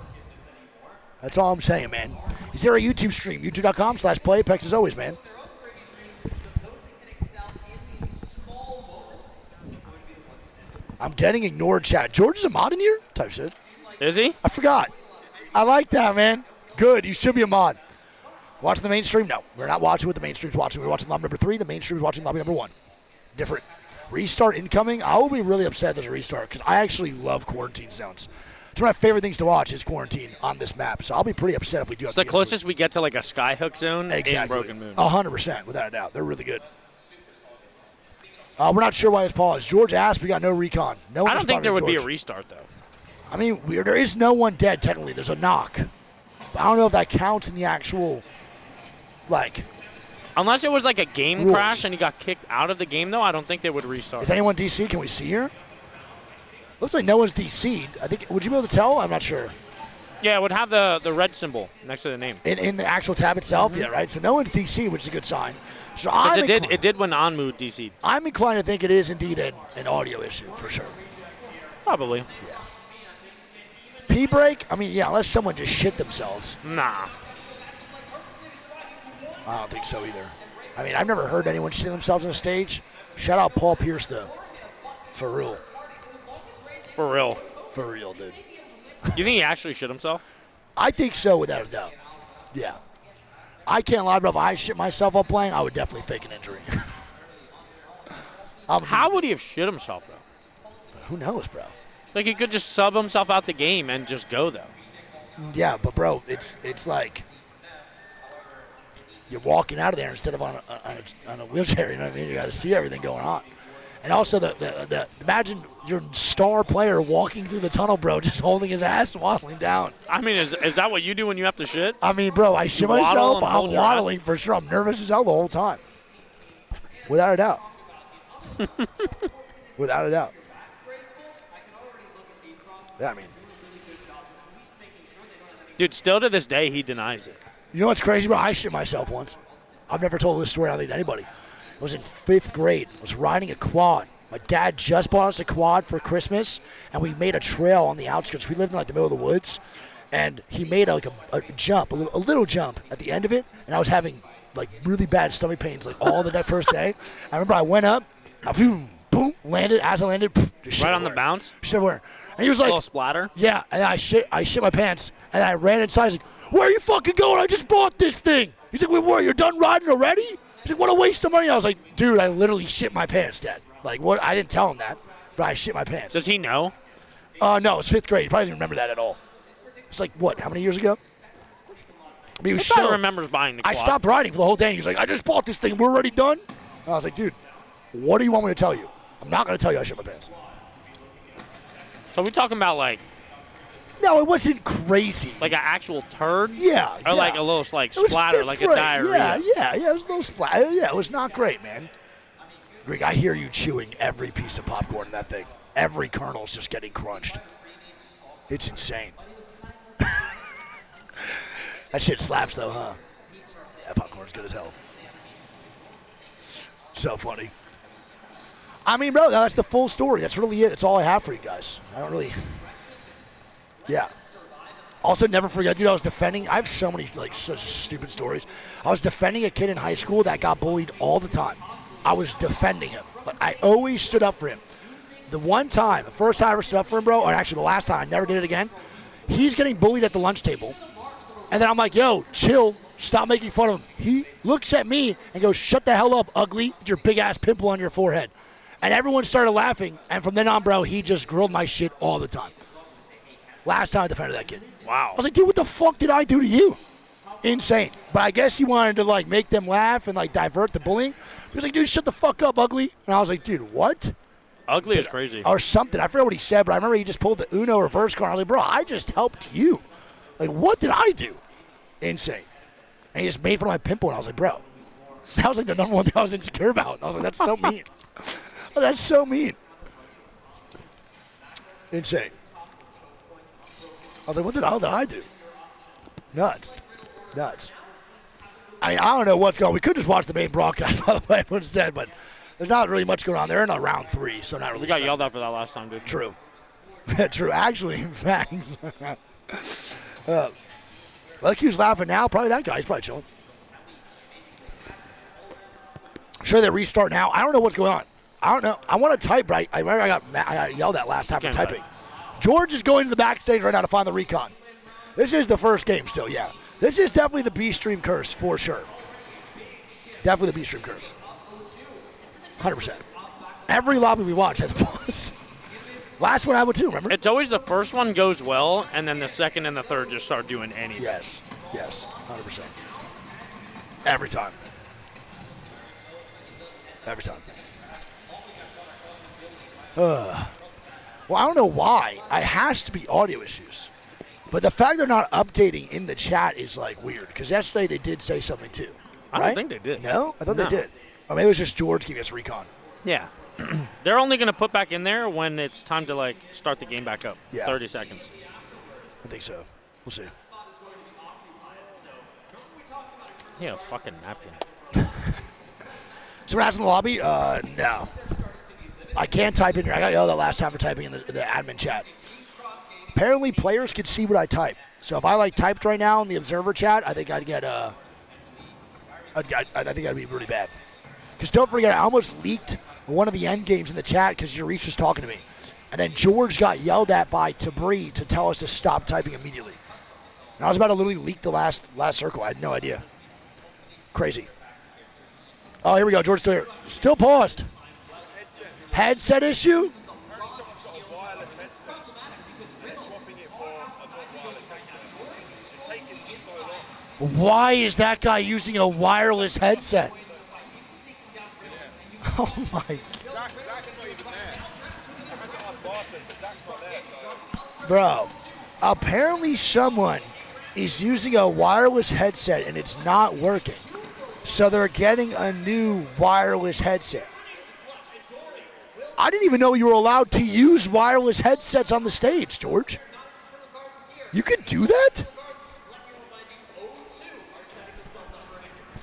That's all I'm saying, man. Is there a YouTube stream? YouTube.com/PlayApex as always, man. I'm getting ignored, chat. George is a mod in here? Type shit. Is he? I forgot. I like that, man. Good. You should be a mod. Watching the mainstream? No. We're not watching what the mainstream's watching. We're watching lobby number 3. The mainstream's watching lobby number 1. Different. Restart incoming. I will be really upset if there's a restart because I actually love quarantine zones. It's one of my favorite things to watch is quarantine on this map. So I'll be pretty upset if we do. It's the closest we get to like a skyhook zone in Broken Moon. 100%, without a doubt. They're really good. We're not sure why it's paused. George asked. We got no recon. No one I don't think there would George. be a restart though. I mean, there is no one dead technically. There's a knock. But I don't know if that counts in the actual, like, Unless it was like a game Rules. crash and he got kicked out of the game, though, I don't think they would restart. Is anyone DC? Can we see here? Looks like no one's DC'd. I think. Would you be able to tell? I'm not sure. Yeah, it would have the red symbol next to the name. In the actual tab itself, yeah, right. So no one's DC, which is a good sign. So it did when Anmu DC'd. I'm inclined to think it is indeed an audio issue for sure. Probably. Yeah. P break? I mean, yeah, unless someone just shit themselves. Nah. I don't think so either. I mean, I've never heard anyone shit themselves on a stage. Shout out Paul Pierce, though. For real. For real. For real, dude. You think he actually shit himself? I think so, without a doubt. Yeah. I can't lie, bro. If I shit myself while playing, I would definitely fake an injury. How would he have shit himself, though? Who knows, bro? Like, he could just sub himself out the game and just go, though. Yeah, but, bro, it's like you're walking out of there instead of on a wheelchair. You know what I mean? You got to see everything going on. And also, the imagine your star player walking through the tunnel, bro, just holding his ass, waddling down. I mean, is that what you do when you have to shit? I mean, bro, I shit myself. I'm waddling ass? for sure. I'm nervous as hell the whole time. Without a doubt. Without a doubt. Yeah, I mean. Dude, still to this day, he denies it. You know what's crazy, bro? I shit myself once. I've never told this story, I don't think, to anybody. I was in 5th grade. I was riding a quad. My dad just bought us a quad for Christmas, and we made a trail on the outskirts. We lived in, like, the middle of the woods, and he made, like, a jump, a little jump at the end of it, and I was having, like, really bad stomach pains, like, all the first day. I remember I went up, boom, boom, landed. As I landed, Right on the bounce? Shit everywhere. And he was like, a little splatter? Yeah, and I shit my pants, and I ran inside. He's like, where are you fucking going? I just bought this thing. He's like, wait, what, you're done riding already? He's like, what a waste of money. I was like, dude, I literally shit my pants, Dad. Like, what? I didn't tell him that, but I shit my pants. Does he know? No, it's 5th grade. He probably doesn't remember that at all. It's like, what, how many years ago? I mean, he was probably remembers buying the quad. I stopped riding for the whole day. He's like, I just bought this thing. We're already done? And I was like, dude, what do you want me to tell you? I'm not going to tell you I shit my pants. So we talking about, like... No, it wasn't crazy. Like an actual turd? Yeah. Or like a little splatter, like a diarrhea? Yeah, it was a little splatter. Yeah, it was not great, man. Greg, I hear you chewing every piece of popcorn in that thing. Every kernel's just getting crunched. It's insane. That shit slaps, though, huh? That popcorn's good as hell. So funny. I mean, bro, that's the full story. That's really it. That's all I have for you guys. I don't really... Yeah. Also, never forget, dude, I was defending. I have so many, like, such stupid stories. I was defending a kid in high school that got bullied all the time. I was defending him. But I always stood up for him. The first time I ever stood up for him, bro, or actually the last time, I never did it again. He's getting bullied at the lunch table. And then I'm like, yo, chill. Stop making fun of him. He looks at me and goes, shut the hell up, ugly, with your big-ass pimple on your forehead. And everyone started laughing. And from then on, bro, he just grilled my shit all the time. Last time I defended that kid. Wow. I was like, dude, what the fuck did I do to you? Insane. But I guess he wanted to, like, make them laugh and, like, divert the bullying. He was like, dude, shut the fuck up, ugly. And I was like, dude, what? Ugly is crazy. Or something. I forgot what he said, but I remember he just pulled the Uno reverse card. I was like, bro, I just helped you. Like, what did I do? Insane. And he just made fun of my pimple, and I was like, bro. That was, like, the number one thing I was insecure about. And I was like, that's so mean. That's so mean. Insane. I was like, what the hell did I do? Nuts. I mean, I don't know what's going on. We could just watch the main broadcast, by the way, instead, but there's not really much going on. They're in round 3, so not really. We got yelled at for that last time, dude. True. True. Actually, facts. Like he was laughing now. Probably that guy. He's probably chilling. Sure, they restart now. I don't know what's going on. I don't know. I want to type, but I remember I got yelled at last time for typing. George is going to the backstage right now to find the recon. This is the first game still, yeah. This is definitely the B-Stream curse for sure. Definitely the B-Stream curse. 100%. Every lobby we watch has a boss. Last one I would too, remember? It's always the first one goes well, and then the second and the third just start doing anything. Yes, 100%. Every time. Every time. Well, I don't know why. It has to be audio issues. But the fact they're not updating in the chat is, like, weird. Because yesterday they did say something, too. I don't think they did. No? I thought they did. Or maybe it was just George giving us recon. Yeah. They're only going to put back in there when it's time to, like, start the game back up. Yeah. 30 seconds. I think so. We'll see. Yeah, fucking napkin. Someone asked in the lobby? No. I can't type in here. I got yelled at last time for typing in the admin chat. Apparently, players can see what I type. So if I, like, typed right now in the observer chat, I think I'd get, I think that'd be really bad. Because don't forget, I almost leaked one of the end games in the chat because Jarice was talking to me. And then George got yelled at by Tabri to tell us to stop typing immediately. And I was about to literally leak the last circle. I had no idea. Crazy. Oh, here we go. George still here. Still paused. Headset issue? Why is that guy using a wireless headset? Oh my. Bro, apparently someone is using a wireless headset and it's not working. So they're getting a new wireless headset. I didn't even know you were allowed to use wireless headsets on the stage, George. You could do that?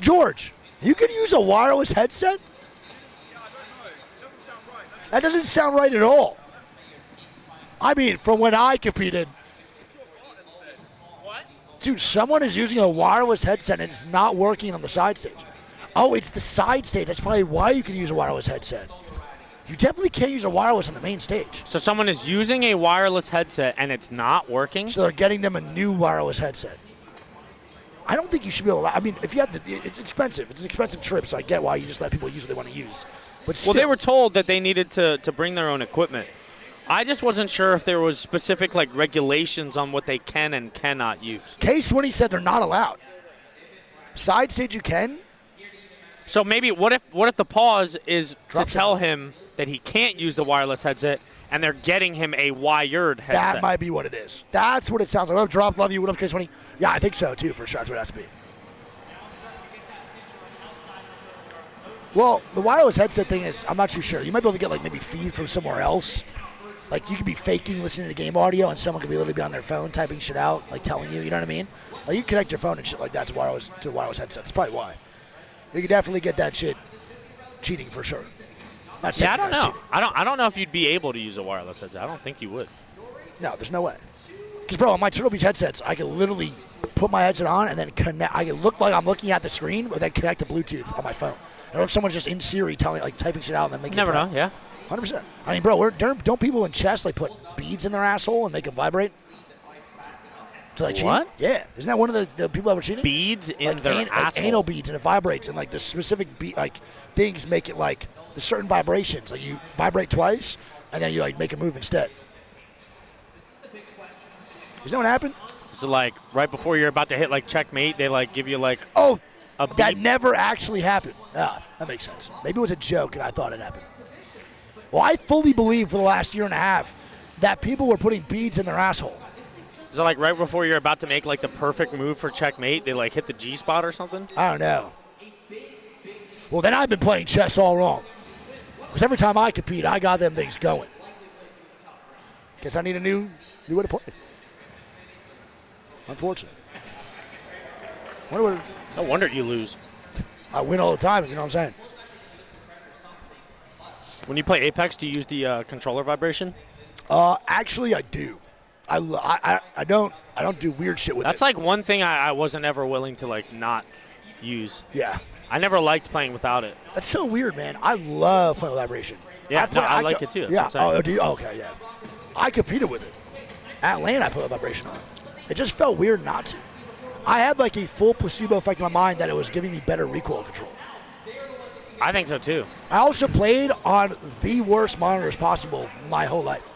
George, you could use a wireless headset? That doesn't sound right at all. I mean, from when I competed. What? Dude, someone is using a wireless headset and it's not working on the side stage. Oh, it's the side stage. That's probably why you can use a wireless headset. You definitely can't use a wireless on the main stage. So someone is using a wireless headset and it's not working? So they're getting them a new wireless headset. I don't think you should be able to. I mean, if you have it's expensive. It's an expensive trip, so I get why you just let people use what they want to use. But still. Well, they were told that they needed to bring their own equipment. I just wasn't sure if there was specific like regulations on what they can and cannot use. Case when he said they're not allowed. Side stage you can. So maybe what if the pause is to tell him that he can't use the wireless headset and they're getting him a wired headset? That might be what it is. That's what it sounds like. What up, Drop? Love you. What up, Case 20? Yeah, I think so too. For sure, that's what it has to be. Well, the wireless headset thing is, I'm not too sure. You might be able to get like maybe feed from somewhere else. Like you could be faking listening to game audio and someone could be literally be on their phone typing shit out, like telling you, you know what I mean? Like you connect your phone and shit like that to wireless headsets. That's probably why. You could definitely get that shit cheating for sure. Yeah, I don't know. I don't know if you'd be able to use a wireless headset. I don't think you would. No, there's no way. Because bro, on my Turtle Beach headsets, I can literally put my headset on and then connect. I can look like I'm looking at the screen, but then connect to Bluetooth on my phone. Or if someone's just in Siri telling, like typing shit out and then making. Never know. Yeah. 100%. I mean, bro, don't people in chess like put beads in their asshole and make them vibrate? To like what? Cheat? Yeah. Isn't that one of the people that were cheating? Beads in like their asshole. Like anal beads, and it vibrates, and like the specific things make it like the certain vibrations. Like you vibrate twice, and then you like make a move instead. Is that what happened? So like right before you're about to hit like checkmate, they like give you like a bead. That never actually happened. Ah, that makes sense. Maybe it was a joke, and I thought it happened. Well, I fully believe for the last year and a half that people were putting beads in their asshole. Is it like right before you're about to make like the perfect move for checkmate, they like hit the G spot or something? I don't know. Well, then I've been playing chess all wrong. Because every time I compete, I got them things going. Guess I need a new way to play. Unfortunate. No wonder you lose. I win all the time, you know what I'm saying? When you play Apex, do you use the controller vibration? Actually, I do. I don't do weird shit with it. That's like one thing I wasn't ever willing to like not use. Yeah. I never liked playing without it. That's so weird, man. I love playing with vibration. Yeah, I like it too. That's yeah. Oh, do you? Okay, yeah. I competed with it. At LAN, I put a vibration on. It just felt weird not to. I had like a full placebo effect in my mind that it was giving me better recoil control. I think so too. I also played on the worst monitors possible my whole life.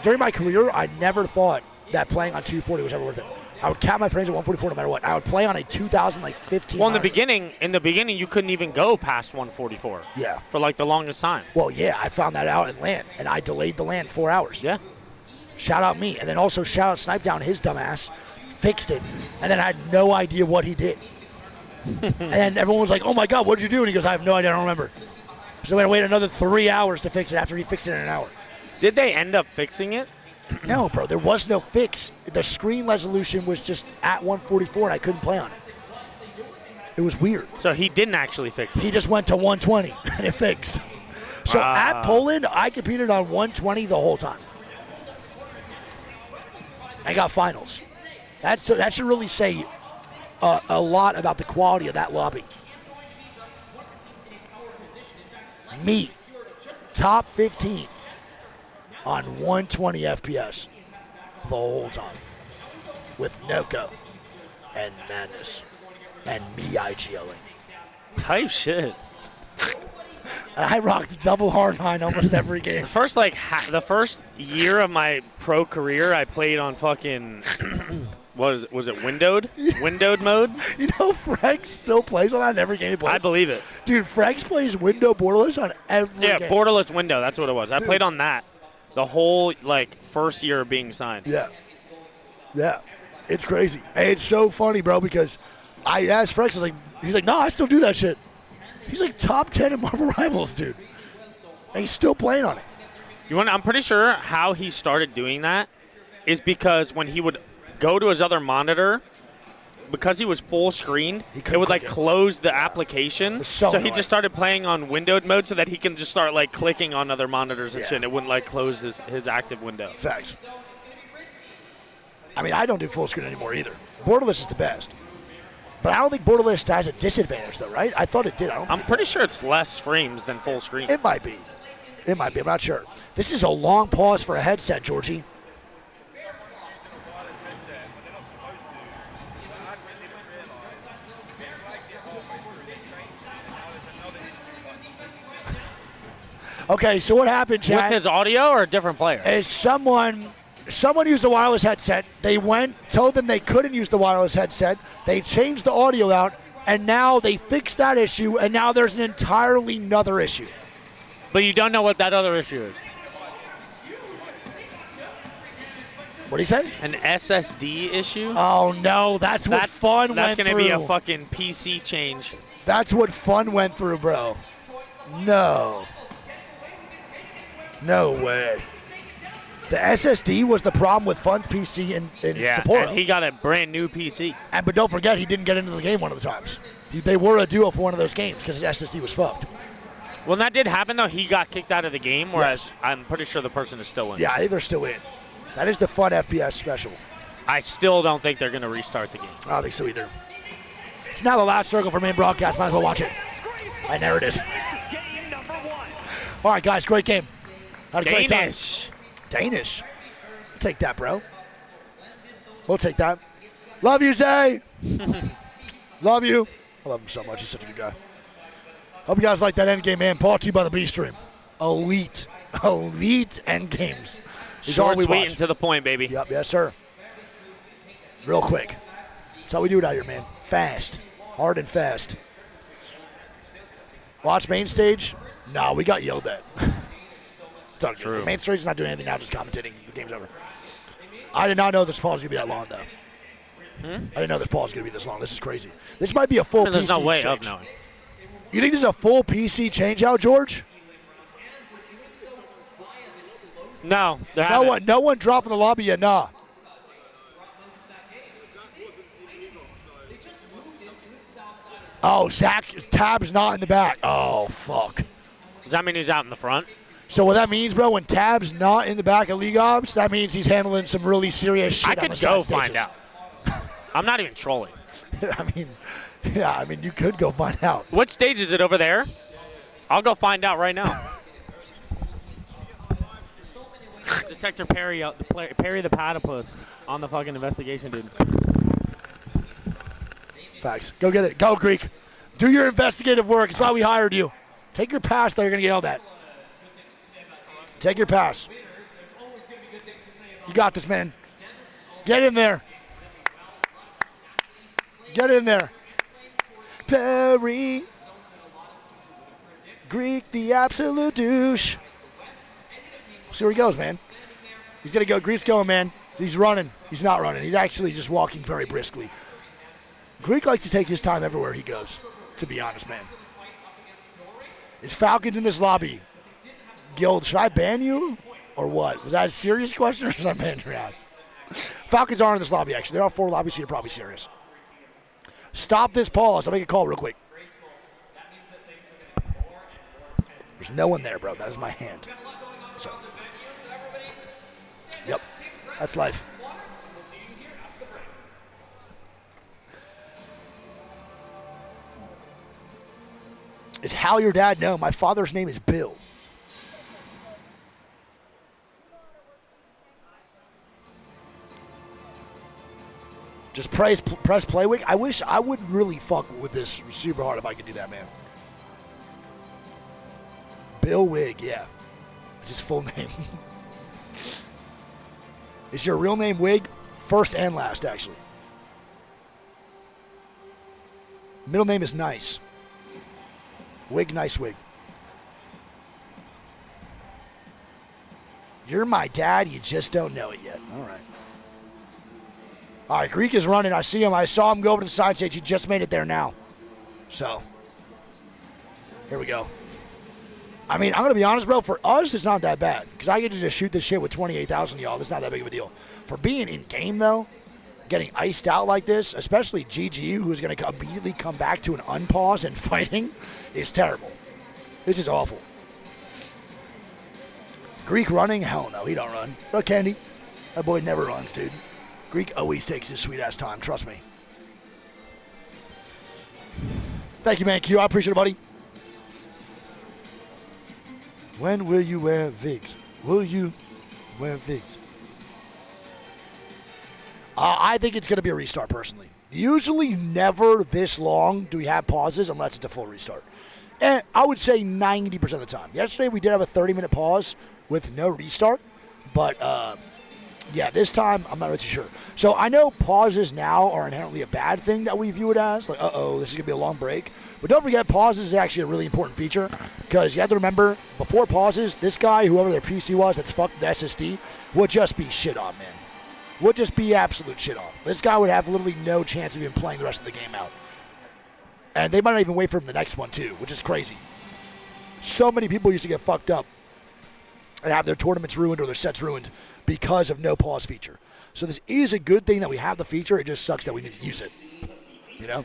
During my career, I never thought that playing on 240 was ever worth it. I would cap my frames at 144 no matter what. I would play on a 2015. Well, in the beginning, you couldn't even go past 144. Yeah. For like the longest time. Well, yeah, I found that out in LAN, and I delayed the LAN 4 hours. Yeah. Shout out me, and then also shout out Snipe Down, his dumbass, fixed it, and then I had no idea what he did. And everyone was like, oh my God, what did you do? And he goes, I have no idea, I don't remember. So we had to wait another 3 hours to fix it after he fixed it in an hour. Did they end up fixing it? No, bro, there was no fix. The screen resolution was just at 144 and I couldn't play on it. It was weird. So he didn't actually fix it? He just went to 120 and it fixed. So at Poland, I competed on 120 the whole time. I got finals. That should really say a lot about the quality of that lobby. Me, top 15 on 120 FPS the whole time with Noko and Madness and me IGLing. Type shit. I rocked double hardline almost every game. The first year of my pro career, I played on fucking was it windowed mode? You know, Frex still plays on that in every game he plays. I believe it, dude. Frex plays window borderless on every game. Yeah, borderless window. That's what it was. I played on that the whole first year of being signed. Yeah, it's crazy. Hey, it's so funny, bro. Because I asked Frex, he's like, no, I still do that shit. He's like top 10 in Marvel Rivals, dude. And he's still playing on it. I'm pretty sure how he started doing that is because when he would go to his other monitor, because he was full screened, it would close the application. So he just started playing on windowed mode so that he can just start clicking on other monitors and shit. It wouldn't close his active window. Facts. I mean, I don't do full screen anymore either. Borderless is the best. But I don't think borderless has a disadvantage, though, right? I thought it did. I'm pretty sure it's less frames than full screen. It might be. I'm not sure. This is a long pause for a headset, Georgie. Okay, so what happened, Chad? With his audio or a different player? Is someone used a wireless headset. They told them they couldn't use the wireless headset. They changed the audio out, and now they fixed that issue, and now there's an entirely another issue. But you don't know what that other issue is. What did he say? An SSD issue? Oh, no, that's what Fun went through. That's going to be a fucking PC change. That's what Fun went through, bro. No. No way. The SSD was the problem with Fun's PC in Sapporo. And he got a brand new PC. But don't forget, he didn't get into the game one of the times. They were a duo for one of those games because his SSD was fucked. Well, that did happen, though. He got kicked out of the game, whereas I'm pretty sure the person is still in. Yeah, I think they're still in. That is the Fun FPS special. I still don't think they're going to restart the game. I don't think so either. It's now the last circle for main broadcast. Might as well watch it. And there it is. All right, guys, great game. Had a great time. Danish. Take that, bro. We'll take that. Love you, Zay. Love you. I love him so much. He's such a good guy. Hope you guys like that endgame, man. Brought to you by the B-Stream. Elite endgames. Short, sweet, and to the point, baby. Yep, yes, sir. Real quick. That's how we do it out here, man. Fast. Hard and fast. Watch main stage. No, we got yelled at. It's all good. The main stage is not doing anything now, just commentating. The game's over. I did not know this pause was going to be that long, though. I didn't know this pause was going to be this long. This is crazy. This might be a full PC there's no way change. of knowing. You think this is a full PC change out, George? No. No one dropped in the lobby yet, nah. Oh, Zach, Tab's not in the back. Oh, fuck. Does that mean he's out in the front? So what that means, bro, when Tab's not in the back of League Ops, that means he's handling some really serious shit I on could the go side find stages. out. I'm not even trolling. I mean, you could go find out. What stage is it over there? I'll go find out right now. Detective Perry, Perry the Platypus on the fucking investigation, dude. Facts. Go get it. Go, Greek. Do your investigative work. It's why we hired you. Take your pass, though. You're going to get yelled at. Take your pass. You got this, man. Get in there. Get in there. Perry. Greek, the absolute douche. See where he goes, man. He's going to go. Greek's going, man. He's running. He's not running. He's actually just walking very briskly. Greek likes to take his time everywhere he goes, to be honest, man. Is Falcons in this lobby? Guild, should I ban you or what? Was that a serious question or should I ban your ass? Falcons are in this lobby, actually. There are 4 lobbies, so you're probably serious. Stop this pause. I'll make a call real quick. There's no one there, bro. That is my hand. So. Yep. That's life. Is Hal your dad? No, my father's name is Bill. Just press play wig. I wish I would really fuck with this super hard if I could do that, man. Bill Wig, yeah. That's his full name. Is your real name Wig? First and last, actually. Middle name is Nice. Wig, NiceWigg. You're my dad, you just don't know it yet. All right. All right, Greek is running. I see him. I saw him go over to the side stage. He just made it there now. So, here we go. I mean, I'm going to be honest, bro. For us, it's not that bad. Because I get to just shoot this shit with 28,000 y'all. That's not that big of a deal. For being in-game, though, getting iced out like this, especially GG, who's going to immediately come back to an unpause and fighting, is terrible. This is awful. Greek running? Hell no, he don't run. Look, Candy. That boy never runs, dude. Greek always takes his sweet-ass time. Trust me. Thank you, man. Q, I appreciate it, buddy. When will you wear Vigs? Will you wear Vigs? I think it's going to be a restart, personally. Usually never this long do we have pauses unless it's a full restart. And I would say 90% of the time. Yesterday we did have a 30-minute pause with no restart. But, yeah, this time I'm not really too sure. So I know pauses now are inherently a bad thing that we view it as. Like, this is going to be a long break. But don't forget, pauses is actually a really important feature. Because you have to remember, before pauses, this guy, whoever their PC was that's fucked the SSD, would just be shit on, man. Would just be absolute shit on. This guy would have literally no chance of even playing the rest of the game out. And they might not even wait for him the next one, too, which is crazy. So many people used to get fucked up and have their tournaments ruined or their sets ruined because of no pause feature. So this is a good thing that we have the feature. It just sucks that we need to use it. You know?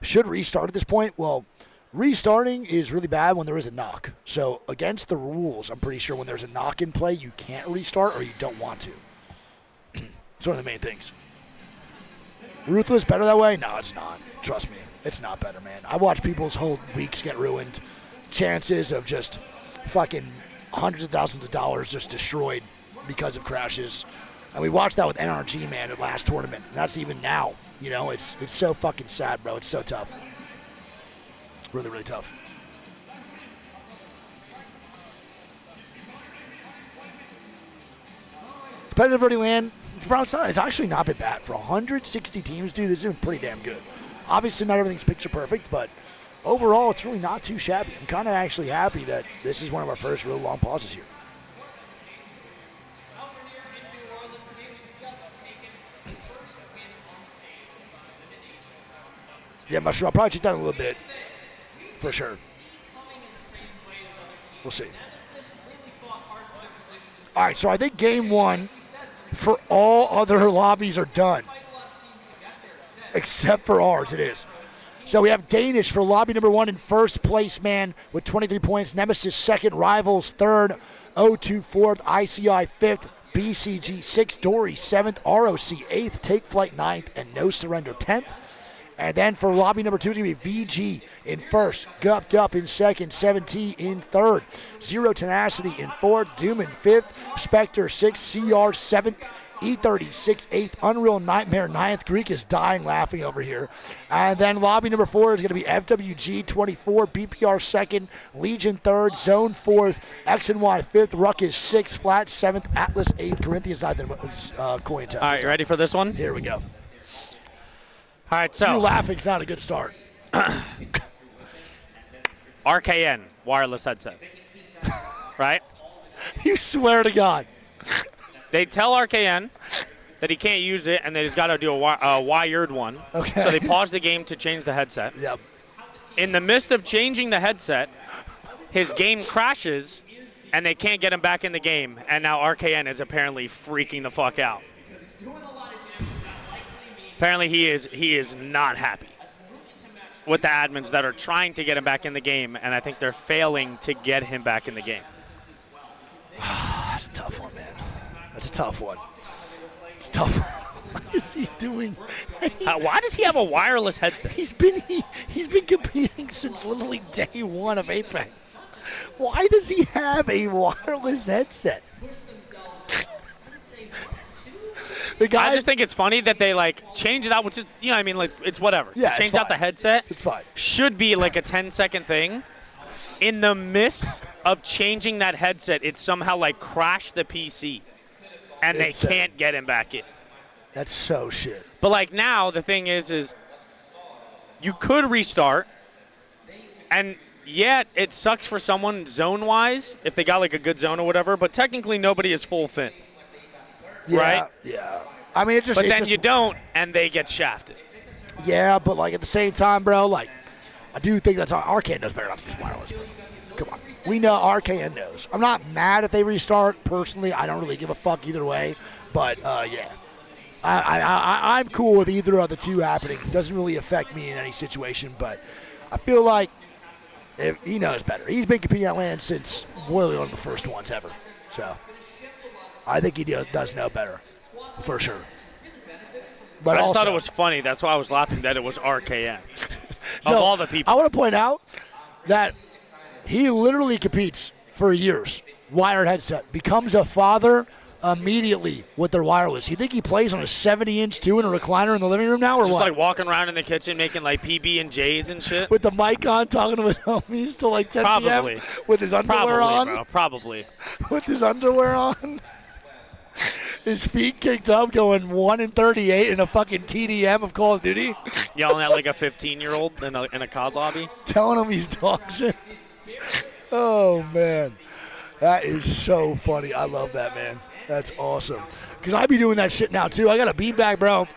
Should restart at this point? Well, restarting is really bad when there is a knock. So against the rules, I'm pretty sure when there's a knock in play, you can't restart or you don't want to. It's one of the main things. Ruthless better that way? No, it's not. Trust me. It's not better, man. I watch people's whole weeks get ruined. Chances of just fucking hundreds of thousands of dollars just destroyed because of crashes. And we watched that with NRG, man, at last tournament. And that's even now. You know, it's so fucking sad, bro. It's so tough. Really, really tough. Competitive already land. It's actually not been bad. For 160 teams, dude, this is pretty damn good. Obviously, not everything's picture perfect, but overall, it's really not too shabby. I'm kind of actually happy that this is one of our first real long pauses here. Yeah, Mushroom, I'll probably check that a little bit. For sure. We'll see. All right, so I think game one for all other lobbies are done. Except for ours, it is. So we have Danish for lobby number one in first place, man, with 23 points. Nemesis second, Rivals third, O2 fourth, ICI fifth, BCG sixth, Dory seventh, ROC eighth, Take Flight ninth, and No Surrender 10th. And then for lobby number two, it's going to be VG in first, Gupped Up in second, 7T in third, Zero Tenacity in fourth, Doom in fifth, Spectre sixth, CR seventh, E36 eighth, Unreal Nightmare ninth. Greek is dying laughing over here. And then lobby number four is going to be FWG 24, BPR second, Legion third, Zone fourth, X and Y fifth, Ruckus sixth, Flat seventh, Atlas eighth, Corinthians ninth, and Coin 10. All right, you ready for this one? Here we go. All right, so. You laughing's not a good start. RKN, wireless headset. Right? You swear to God. They tell RKN that he can't use it, and they just got to do a wired one. Okay. So they paused the game to change the headset. Yep. In the midst of changing the headset, his game crashes, and they can't get him back in the game. And now RKN is apparently freaking the fuck out. Apparently he is not happy with the admins that are trying to get him back in the game, and I think they're failing to get him back in the game. That's a tough one, man. That's a tough one. It's tough. What is he doing? Why does he have a wireless headset? He's been competing since literally day one of Apex. Why does he have a wireless headset? I just think it's funny that they change it out, which is what I mean, it's whatever. Yeah, to change out the headset, it's fine. Should be like a 10-second thing. In the midst of changing that headset, it somehow crashed the PC, and they can't get him back in. That's so shit. But now the thing is you could restart, and yeah, it sucks for someone zone-wise if they got a good zone or whatever. But technically, nobody is full fin. Yeah, right? Yeah. I mean, But then you don't, and they get shafted. Yeah, but at the same time, bro, I do think that's RKN knows better not to use wireless. Bro. Come on, we know RKN knows. I'm not mad if they restart. Personally, I don't really give a fuck either way. But yeah, I'm cool with either of the two happening. Doesn't really affect me in any situation. But I feel like if he knows better. He's been competing at LAN since really one of the first ones ever. So I think he does know better, for sure. But I just thought it was funny. That's why I was laughing that it was RKN. So, of all the people. I want to point out that he literally competes for years. Wired headset. Becomes a father immediately with their wireless. You think he plays on a 70-inch too in a recliner in the living room now, or just what? Walking around in the kitchen making PB and J's and shit. With the mic on, talking to his homies till 10 Probably. p.m. With his underwear on. Bro, probably. With his underwear on. His feet kicked up, going 1-38 in a fucking TDM of Call of Duty. Yelling at a 15-year-old in a COD lobby. Telling him he's dog shit. Oh, man. That is so funny. I love that, man. That's awesome. Because I be doing that shit now, too. I got a beanbag, bro.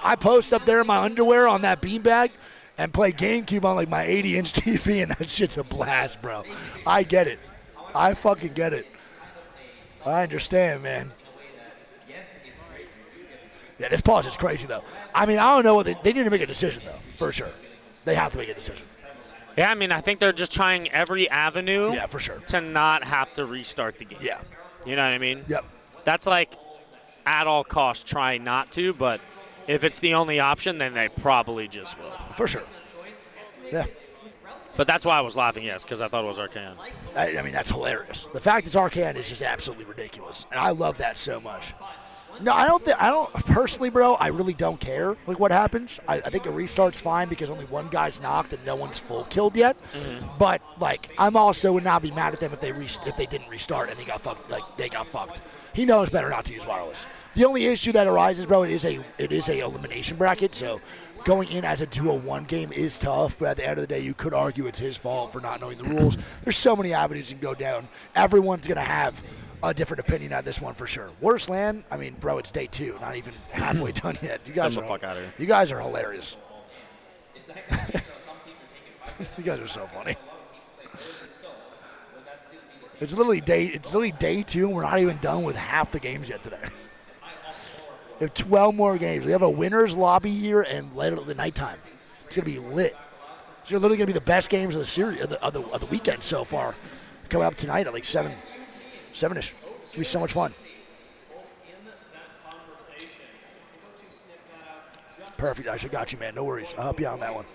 I post up there in my underwear on that beanbag and play GameCube on my 80-inch TV, and that shit's a blast, bro. I get it. I fucking get it. I understand, man. Yeah, this pause is crazy, though. I mean, I don't know what they need to make a decision, though, for sure. They have to make a decision. Yeah, I mean, I think they're just trying every avenue for sure. to not have to restart the game. Yeah. You know what I mean? Yep. That's at all costs, try not to, but if it's the only option, then they probably just will. For sure. Yeah. But that's why I was laughing, yes, because I thought it was RKN. I mean, that's hilarious. The fact it's RKN is just absolutely ridiculous, and I love that so much. No, I don't personally, bro, I really don't care what happens. I think a restart's fine because only one guy's knocked and no one's full killed yet. Mm-hmm. But I'm also would not be mad at them if they didn't restart and they got fucked. They got fucked. He knows better not to use wireless. The only issue that arises, bro, it is a elimination bracket, so going in as a 2-1 game is tough, but at the end of the day, you could argue it's his fault for not knowing the rules. There's so many avenues you can go down. Everyone's going to have a different opinion at this one for sure. Worst land, I mean, bro, it's day 2, not even halfway done yet. You guys are hilarious. You guys are so funny. It's literally day 2, and we're not even done with half the games yet today. We have 12 more games. We have a winner's lobby here and later the nighttime. It's gonna be lit. It's literally gonna be the best games of the series of the weekend so far. Coming up tonight at 7ish. It's gonna be so much fun. Perfect. I should got you, man. No worries. I'll help you out on that one.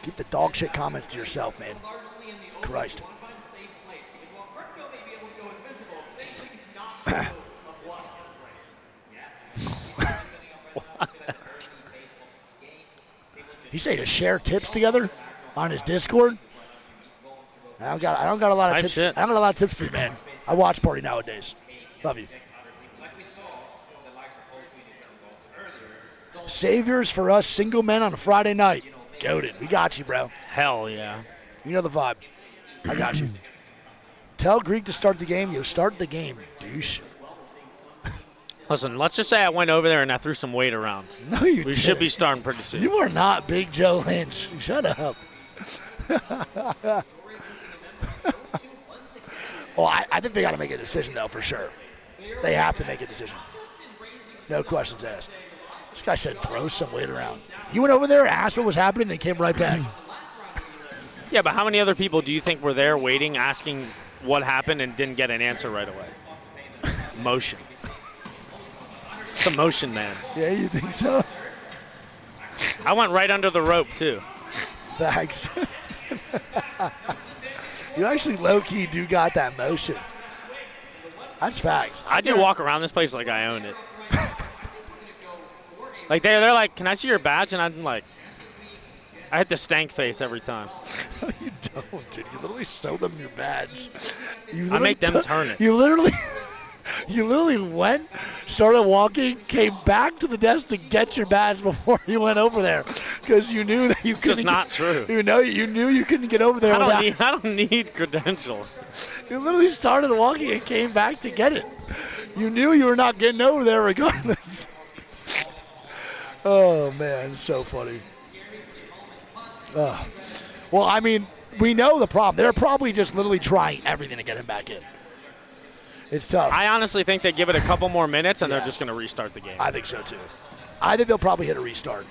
Keep the dog shit comments to yourself, man. Christ. He said to share tips together on his Discord. I don't got a lot of tips. Shit. I don't got a lot of tips for you, man. I watch party nowadays. Love you. Saviors for us single men on a Friday night. Goated. We got you, bro. Hell yeah. You know the vibe. I got you. Tell Greek to start the game. Yo, start the game, douche. Listen, let's just say I went over there and I threw some weight around. No, you We should didn't. be starting pretty soon. You are not Big Joe Lynch. Shut up. Well, I think they got to make a decision, though, for sure. They have to make a decision. No questions asked. This guy said throw some weight around. You went over there, asked what was happening, and then came right back. Yeah, but how many other people do you think were there waiting, asking what happened, and didn't get an answer right away? Motion. It's the motion, man. Yeah, you think so? I went right under the rope, too. Thanks. You actually low-key do got that motion. That's facts. I do walk around this place like I own it. Like, they're like, can I see your badge? And I'm like, I hit the stank face every time. No, you don't, dude. You literally show them your badge. I make them turn it. You literally went, started walking, came back to the desk to get your badge before you went over there because you knew that you couldn't. It's just not true. You knew you couldn't get over there. I don't need credentials. You literally started walking and came back to get it. You knew you were not getting over there regardless. Oh man, it's so funny. Well, I mean, we know the problem. They're probably just literally trying everything to get him back in. It's tough. I honestly think they give it a couple more minutes and they're just going to restart the game. I think so too. I think they'll probably hit a restart.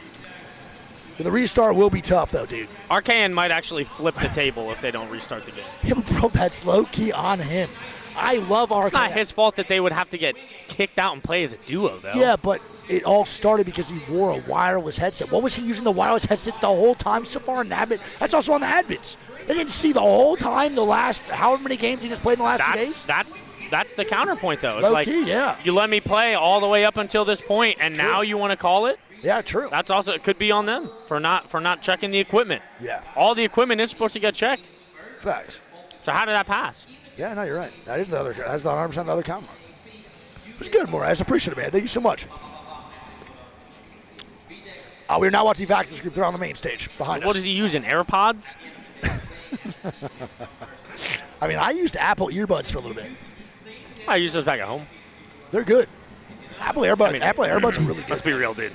But the restart will be tough though, dude. RKN might actually flip the table if they don't restart the game. Yeah, but bro, that's low-key on him. I love RKN. It's not his fault that they would have to get kicked out and play as a duo, though. Yeah, but it all started because he wore a wireless headset. What was he using the wireless headset the whole time so far in Admit? That's also on the Admits. They didn't see the whole time the last however many games he just played in the last 2 days. That's the counterpoint, though. It's low-key, yeah. You let me play all the way up until this point, and now you want to call it? Yeah, true. That's also, it could be on them for not checking the equipment. Yeah. All the equipment is supposed to get checked. Facts. So how did that pass? Yeah, no, you're right. That's the 100% the other comment. It was good, Moraz. Appreciate it, man. Thank you so much. We're now watching Vaxxers group. They're on the main stage behind us. What is he using, AirPods? I mean, I used Apple earbuds for a little bit. I use those back at home. They're good. Apple earbuds are really good. Let's be real, dude.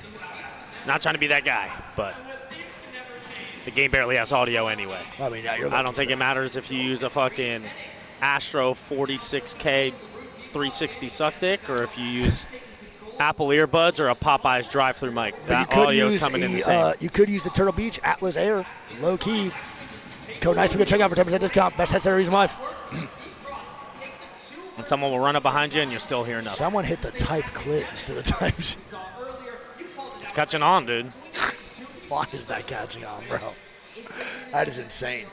Not trying to be that guy, but the game barely has audio anyway. I mean, yeah, I don't think it matters if you use a fucking Astro 46K 360 suck dick or if you use Apple earbuds or a Popeyes drive-through mic. That audio is coming in the same. You could use the Turtle Beach Atlas Air, low key. Code NiceWigg check out for 10% discount. Best headset of reason life. And someone will run up behind you and you'll still hear nothing. Someone hit the type click instead of type. It's catching on, dude. Why is that catching on, bro? That is insane.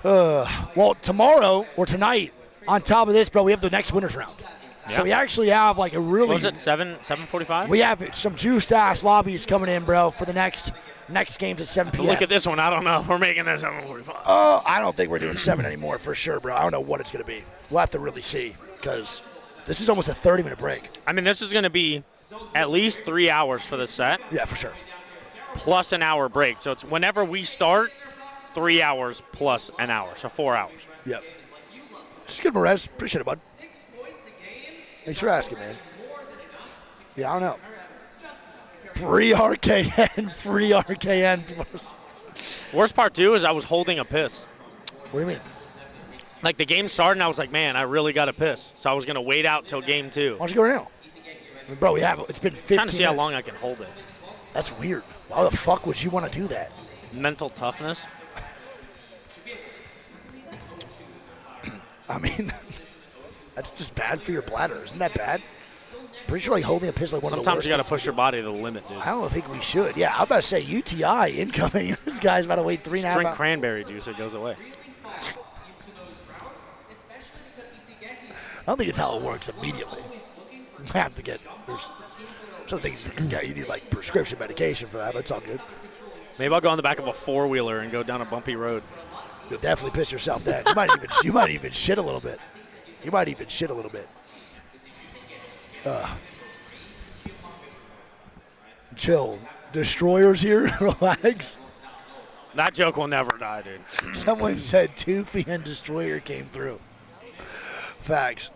Well, tomorrow or tonight, on top of this, bro, we have the next winners round. Yeah. So we actually have like a really. What was it, 7:45? We have some juiced ass lobbies coming in, bro, for the next games at 7 p.m. But look at this one. I don't know if we're making this 7:45. Oh, I don't think we're doing 7 anymore for sure, bro. I don't know what it's going to be. We'll have to really see because this is almost a 30-minute break. I mean, this is going to be at least 3 hours for the set. Yeah, for sure. Plus an hour break. So it's whenever we start, 3 hours plus an hour. So 4 hours. Yep. Just good, Perez. Appreciate it, bud. Thanks for asking, man. Yeah, I don't know. Free RKN, free RKN. Worst part, too, is I was holding a piss. What do you mean? Like, the game started, and I was like, man, I really got to piss. So I was going to wait out till game 2. Why don't you go now? I mean, bro, it's been 15 trying to see minutes. how long I can hold it. That's weird. Why the fuck would you want to do that? Mental toughness. I mean, that's just bad for your bladder. Isn't that bad? Pretty sure like holding a piss like one of the worst. Sometimes you got to push your body to the limit, dude. I don't think we should. Yeah, I'm about to say UTI incoming. This guy's about to wait 3.5 hours. Drink cranberry juice, it goes away. I don't think it's how it works immediately. You have to get, there's some things you need like prescription medication for that, but it's all good. Maybe I'll go on the back of a four-wheeler and go down a bumpy road. You'll definitely piss yourself then. You might even shit a little bit. You might even shit a little bit. Chill. Destroyers here. Relax. That joke will never die, dude. Someone said Toofy and Destroyer came through. Facts.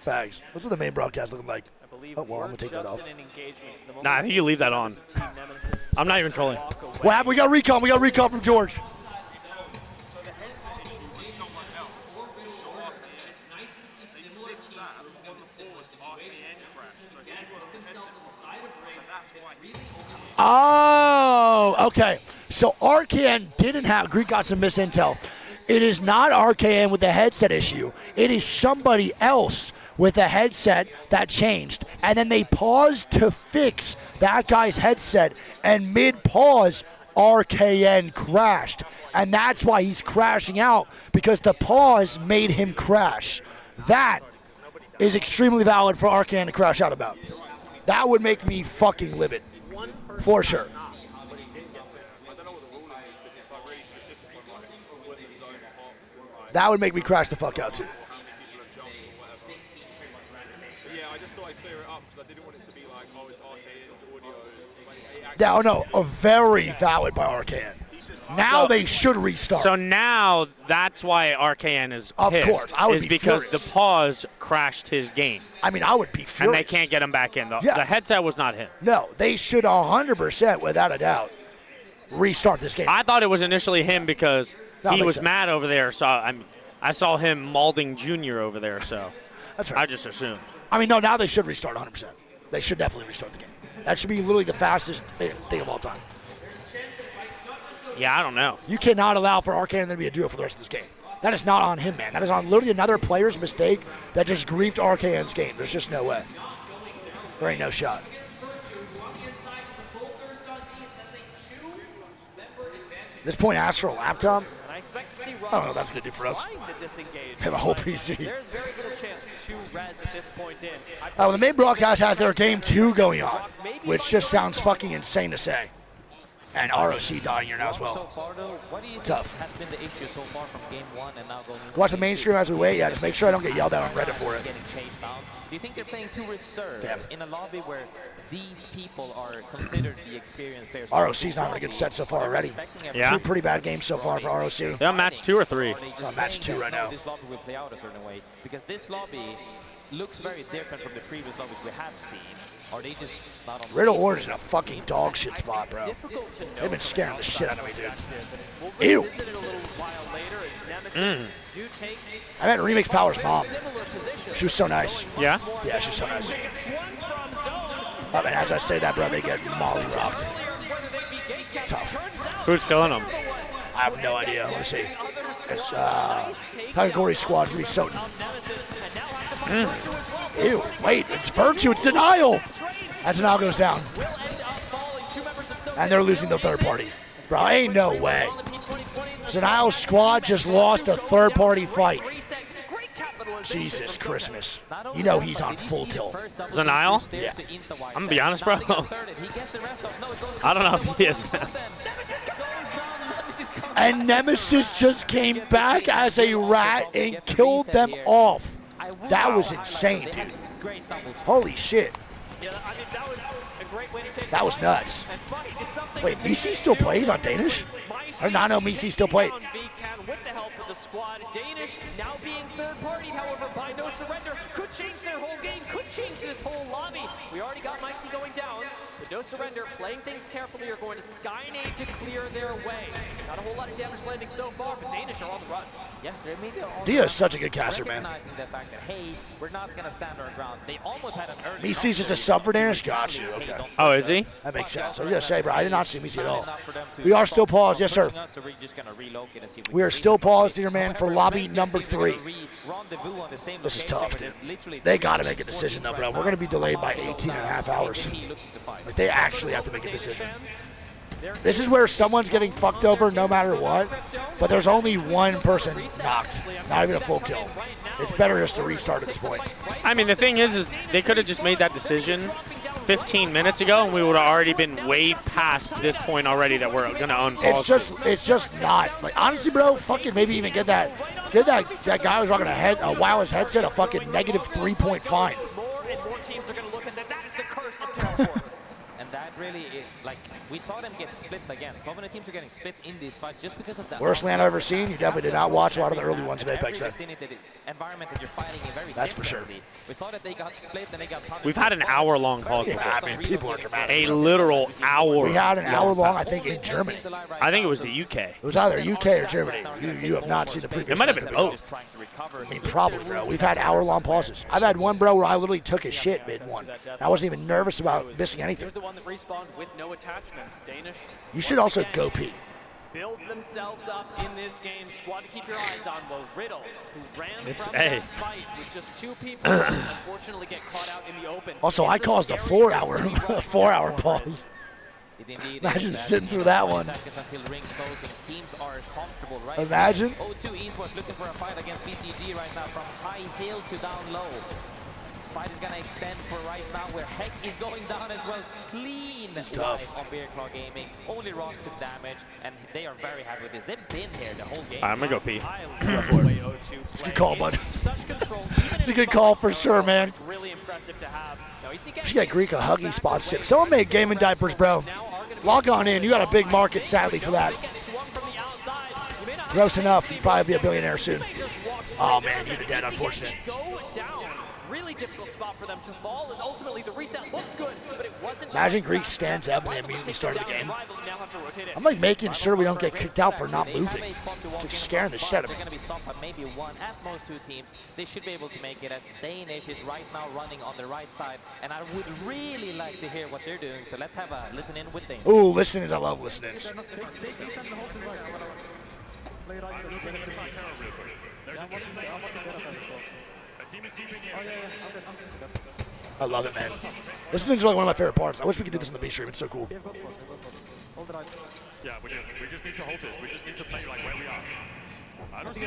Fags. What's the main broadcast looking like? Oh, well, I'm going to take that off. Nah, I think you leave that on. I'm not even trolling. What happened? We got recon. We got recon from George. Oh, okay. So RKN didn't have, Greek got some misintel. It is not RKN with the headset issue. It is somebody else with a headset that changed. And then they paused to fix that guy's headset, and mid-pause, RKN crashed. And that's why he's crashing out, because the pause made him crash. That is extremely valid for RKN to crash out about. That would make me fucking livid. For sure. That would make me crash the fuck out too. Yeah, I just thought I'd clear it up because I didn't want it to be like, oh, it's RKN's audio. Yeah, no, very valid by RKN. Now they should restart. So now that's why RKN is pissed. Of course, I would is be because furious. the pause crashed his game. I mean, I would be furious. And they can't get him back in. The headset was not him. No, they should 100%, without a doubt, restart this game. I thought it was initially him because No, he makes was sense. mad over there. So I saw him Malding Jr. over there. So That's right. I just assumed. I mean, no, now they should restart 100%. They should definitely restart the game. That should be literally the fastest thing of all time. Yeah, I don't know. You cannot allow for RKN to be a duo for the rest of this game. That is not on him, man. That is on literally another player's mistake that just griefed RKN's game. There's just no way. There ain't no shot. This point asks for a laptop. I expect to see I don't know what that's going to do for us. Have a whole PC. There's very little chance to res at this point in. Well, the main broadcast has their game 2 going on, which just sounds fucking insane to say. And ROC dying here now as well. Tough. Has been the issue so far from game 1 and now going Watch the main stream as we wait. Yeah, just make sure I don't get yelled at on Reddit for it. getting chased down. Do you think they're playing too reserved in a lobby where these people are considered the experienced players? ROC's not having a good set so far already. Yeah. 2 pretty bad games so far for ROC. They're on match 2 or 3. They're on match 2 right now. This lobby will play out a certain way because this lobby looks very different from the previous lobbies we have seen. Are they just not on Riddle Orange in a fucking dog shit spot, bro. They've been scaring the shit out of me, dude. Ew. I met Remix Power's mom. She was so nice. Yeah? Yeah, she's so nice. Oh, man, as I say that, bro, they get molly rocked. Tough. Who's killing them? I have no idea. Let me see. It's Takagori Squad's Resoten. Ew, wait, it's Virtue, it's Denial. That Denial goes down. And they're losing the third party. Bro, ain't no way. Denial Squad just lost a third party fight. Jesus Christmas. You know he's on full tilt. Denial? Yeah. I'm gonna be honest, bro. I don't know if he is. And Nemesis just came back as a rat and killed them off. That was insane, dude. Holy shit. That was nuts. Wait, BC still plays on Danish? I did not know BC still played. With the help of the squad, Danish now being third party, however, by No Surrender, could change their whole game, could change this whole lobby. We already got Micey going down, but No Surrender, playing things carefully, are going to Skynade to clear their way. Not a whole lot of damage landing so far, but Danish are on the run. Yeah, Dia is such a good caster, man. Recognizing the fact that, hey, we're not going to stand our ground. They almost had an early Misi's just a sub for Danish? Got you, okay. Oh, is he? That makes sense. I was going to say, bro, I did not see Misi at all. We are still paused, yes, sir. We are still paused here, man, for lobby number 3. This is tough, dude. They got to make a decision, though, bro. We're going to be delayed by 18 and a half hours. Like, they actually have to make a decision. This is where someone's getting fucked over no matter what, but there's only one person knocked, not even a full kill. It's better just to restart at this point. I mean, the thing is they could have just made that decision 15 minutes ago, and we would have already been way past this point already that we're gonna unpause. It's just not. Like, honestly, bro, fucking maybe even get that guy who's rocking a wireless headset a fucking -3-point fine. More and more teams are going to look at that. That is the curse of Teleport. And that really, like, we saw them get split again. So many teams are getting split in these fights just because of that. Worst land I've ever seen. You definitely did not watch a lot of the early ones in Apex then. Environment that you're fighting in very That's for sure. We saw that they got split and they got punished. We've had an hour-long pause before. Yeah, I mean, people are dramatic. A literal hour. We had an hour-long, I think, in Germany. I think it was the UK. It was either UK or Germany. You have not seen the previous. It might have been both. I mean, probably, bro. We've had hour-long pauses. I've had one, bro, where I literally took a shit mid-one. I wasn't even nervous about missing anything. The one that respawned with no attachments. Danish. You should also go pee. Build themselves up in this game. Squad to keep your eyes on. Well, Riddle, who ran It's from A. that fight with just 2 people, unfortunately get caught out in the open. Also, I caused a 4-hour pause. Imagine sitting through that one. Imagine. O2 Esports looking for a fight against BCG right now from high hill to down low. This fight is going to extend for right now where Heck is going down as well. Clean tough. on Beer Claw Gaming. Only Ross took damage, and they are very happy with this. They've been here the whole game. I'm going to go pee. It's a good call, bud. It's a good call for sure, man. Really impressive to have. You should get Greek a Huggy sponsorship. Someone made gaming diapers, bro. Log on in. You got a big market, sadly, for that. Gross enough. You'd probably be a billionaire soon. Oh, man, you're dead, unfortunate. Really difficult spot for them to fall as ultimately the reset looked good, but it wasn't. Imagine Greek stands up and they immediately started the game. I'm like making sure we don't get kicked out for not moving. It's like scaring the shit out of me. They're going to be stopped by maybe 1, at most 2 teams. They should be able to make it as Danish is right now running on the right side, and I would really like to hear what they're doing, so let's have a listen in with Danish. Ooh, listenings. I love listenings. I love it, man. Listening's like one of my favorite parts. I wish we could do this in the B stream. It's so cool. Yeah, we do. We just need to hold it. We just need to play like where we are. I don't see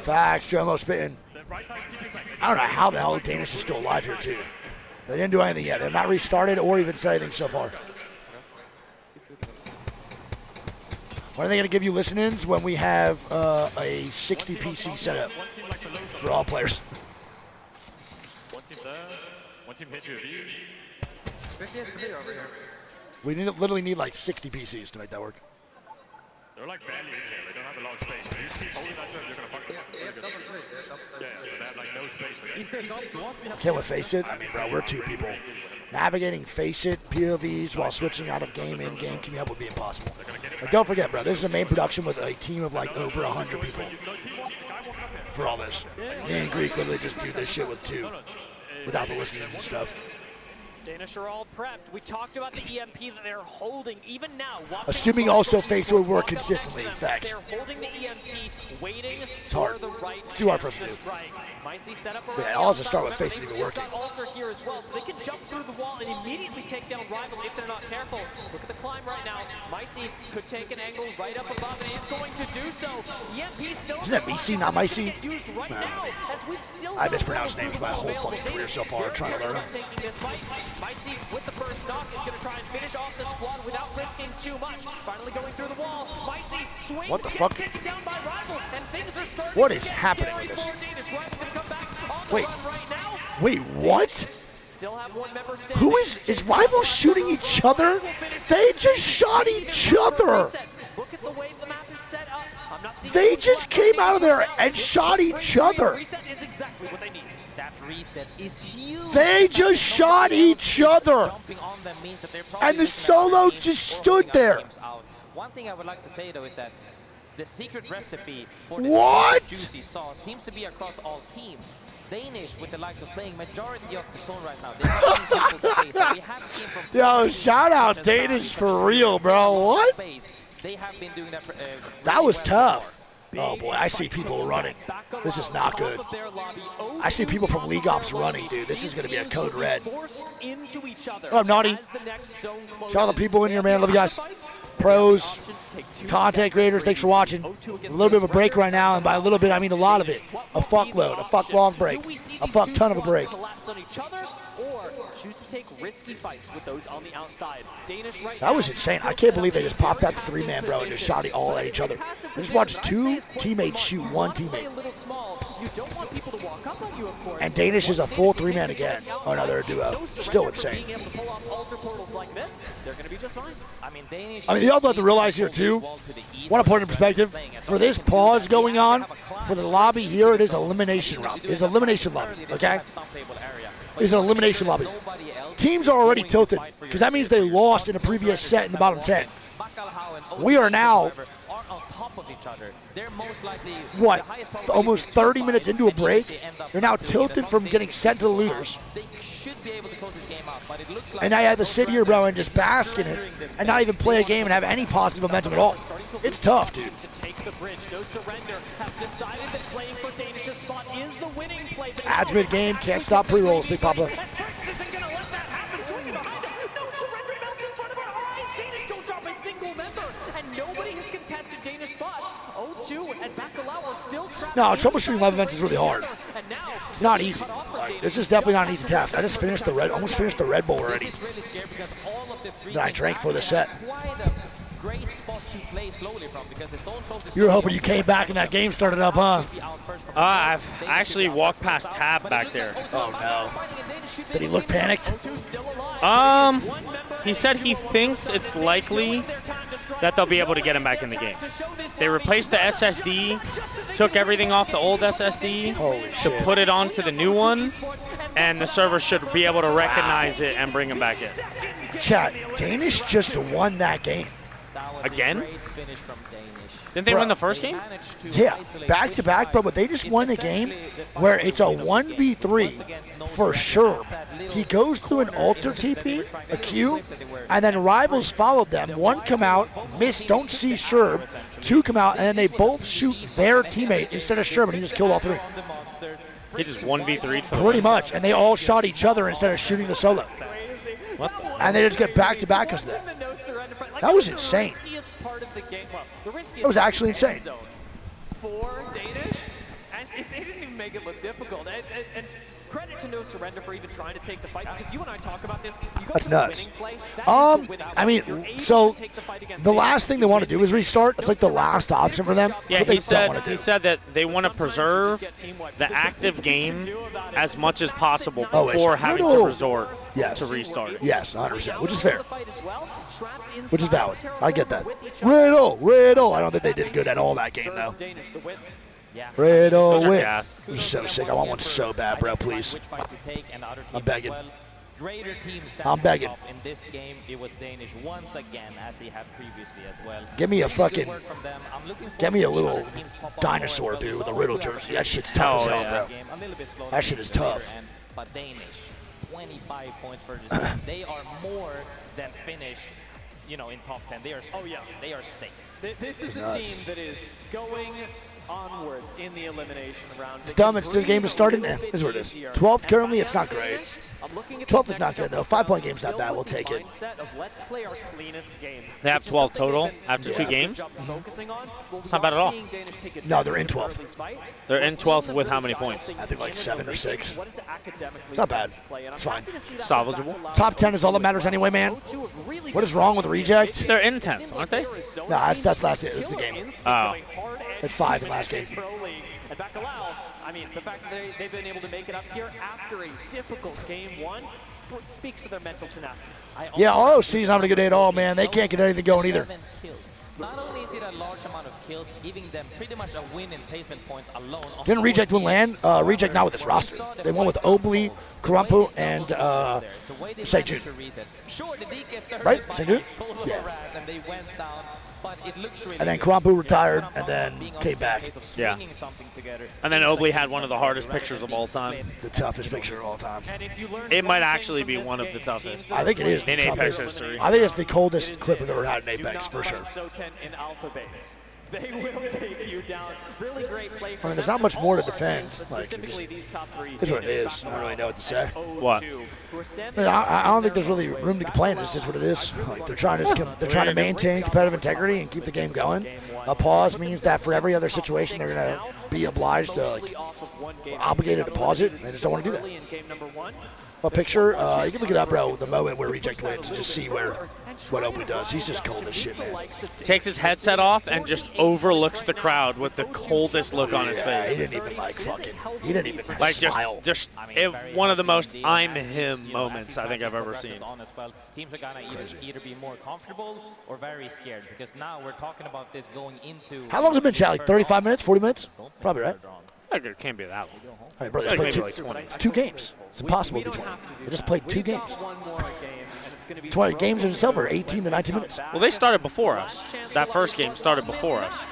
Facts, Jomo spitting. I don't know how the hell Danish is still alive here, too. They didn't do anything yet. They've not restarted or even said anything so far. When are they going to give you listen-ins? When we have a 60 PC setup for all players. One team there. One team hit you. We literally need like 60 PCs to make that work. They're like barely in there. They don't have a lot of space. If you keep holding that turn, you're going to fuck them up. Yeah, they have like no space. Can't with Face It? I mean, bro, we're 2 people. Navigating Face It POVs while switching out of game in game commute would be impossible. But don't forget, bro, this is a main production with a team of like over 100 people for all this. Me and Greek literally just do this shit with 2 without the listeners and stuff. Danish are all prepped. We talked about the EMP that they're holding even now. Assuming also Face It would work consistently, in fact. They're holding the EMP, waiting It's hard. for the right. It's too hard for us to do. Yeah, I'll just start with Face It even working. Alter here as well, so they can jump through the wall and immediately take down Rival if they're not careful. Look at the climb right now. Micey could take an angle right up above, and he's going to do so. EMP still. Isn't that Micey, not Micey? Used right now, as we've still I mispronounce names my whole fucking career so far, trying to learn them. taking this fight. Micey with the first knock is going to try and finish off the squad without risking too much. Finally going through the wall. Micey swings. What the fuck? Taken down by Rival, and things are starting What to is get happening scary with this? for Danish. Rival going to come back on the Wait. run right now. Wait, what? Still have one member standing. Who is Rival shooting each other? They just shot each other. Look at the way the map is set up. I'm not seeing They just came out of there and shot each other. Reset is exactly what they need. That reset is huge. They just shot each other. Jumping on them means that they're probably And the looking at solo teams just or stood moving there. teams out. One thing I would like to say though is that the secret recipe for the What? juicy sauce seems to be across all teams. Danish, with the likes of playing majority of the zone right now, they have seen people space that we have seen from Yo, shout out Danish for real, bro. What? They have been doing that. That was tough. Oh boy, I see people running. This is not good. I see people from League Ops running, dude. This is gonna be a code red. What up, Naughty? Shout out the people in here, man. Love you guys. Pros, content creators, thanks for watching. A little bit of a break right now, and by a little bit, I mean a lot of it. A fuckload, a fuck long break, a fuck ton of a break. Choose to take risky fights with those on the outside. Danish right That was insane. I can't believe they just popped that 3-man, bro, and just shot it all at each other. I just watched 2 teammates shoot 1 teammate. You don't want people to walk up on you, of course. And Danish is a full 3-man again. Oh no, they're a duo. Still insane. Being able to pull off ultra portals like this, they're going to be just fine. I mean, Danish. I mean, you also have to realize here too. Want to put in perspective for this pause going on for the lobby here. It is elimination round. It's elimination lobby. Okay. It's an elimination lobby. Teams are already tilted because that means they lost in a previous set in the bottom 10. We are now, what, almost 30 minutes into a break. They're now tilted from getting sent to the losers. And now you have to sit here, bro, and just bask in it and not even play a game and have any positive momentum at all. It's tough, dude. Ads mid-game, can't stop pre-rolls, Big Papa. No, troubleshooting live events is really hard. It's not easy. Like, this is definitely not an easy task. I just finished almost finished the Red Bull already that I drank for the set. You were hoping you came back and that game started up, huh? I've actually walked past Tab back there. Oh no. Did he look panicked? He said he thinks it's likely that they'll be able to get him back in the game. They replaced the SSD, took everything off the old SSD to put it onto the new one, and the server should be able to recognize it and bring him back in. Chat, Danish just won that game. Again? Didn't they win the first game? Yeah, back-to-back, bro, but they just won a game where it's a 1v3 for sure. He goes through an alter TP, a Q, and then rivals followed them. One come out, miss, don't see Sherb. Two come out, and then they both shoot their teammate instead of Sherb, and he just killed all three. He just 1v3'd for the Pretty much, and they all shot each other instead of shooting the solo. What? And they just get back-to-back because of that. That was insane. That was actually insane. For Danish, and they didn't even make it look difficult. And credit to No Surrender for even trying to take the fight, because you and I talk about this. That's nuts. I mean, so the last thing they want to do is restart. It's like the last option for them. Yeah, he said that they want to preserve the active game as much as possible before having to resort to restart. Yes, 100%, which is fair. Which is valid. I get that. Riddle. I don't think they did good at all that game, though. Riddle win. You're so sick. I want one so bad, bro, please. I'm begging. I'm begging. In this game, it was Danish once again, as they have previously as well. Give me a fucking, give me a little dinosaur, dude, with a Riddle jersey. That shit's tough as hell, bro. That shit is tough. But Danish, 25 points for this game. They are more than finished, in top 10. They are they are safe. This is a team that is going onwards in the elimination round. It's dumb. It's just game is starting. This is what it is. 12th currently. It's not great. 12th is not good though. 5-point game's not bad. We'll take it. They have 12 total after 2 games. It's not bad at all. No, they're in 12th. They're in 12th with how many points? I think like 7 or 6. It's not bad. It's fine. Salvageable. Top 10 is all that matters anyway, man. What is wrong with Reject? They're in 10th, aren't they? No, that's last year. This is the game. Oh. At 5 in last game. I mean, the fact that they've been able to make it up here after a difficult game 1 speaks to their mental tenacity. Yeah, ROC's having a good day at all, man. They can't get anything going either. Not only is it a large amount of kills, giving them pretty much a win in placement points alone. Didn't Reject win land? Reject not with this roster. They won with Obley, Karumpu, and St. Jude. Right? St. Jude? Yeah. And then Karumpu retired and then came back. Yeah. And then Obley had one of the hardest pictures of all time. The toughest picture of all time. It might actually be one of the toughest. I think it is in Apex history. I think it's the coldest clip we've ever had in Apex, for sure. They will take you down. Really great play. I mean, there's not much more to defend. Like, it's what it is. I don't really know what to say. What? I mean, I don't think there's really room to complain. It's just what it is. Like, they're trying to maintain competitive integrity and keep the game going. A pause means that for every other situation, they're gonna be obliged to, like, obligated to pause it. They just don't want to do that. a picture. You can look it up, bro. The moment where Reject wins, to just see what Opie does. He's just cold as shit, man. Takes his headset off and just overlooks the crowd with the coldest look on his face. He didn't even He didn't even like smile. just one of the most I'm him moments I think I've ever seen. Teams are gonna either be more comfortable or very scared, because now we're talking about this going into. How long has it been, Chad? Like 35 minutes, 40 minutes? Probably, right? It can't be that long. All right, bro, it's 2 games. It's impossible to be 20. They just played 2 games. 20 games in itself are 18 to 19 minutes. Well, they started before us. That first game started before us.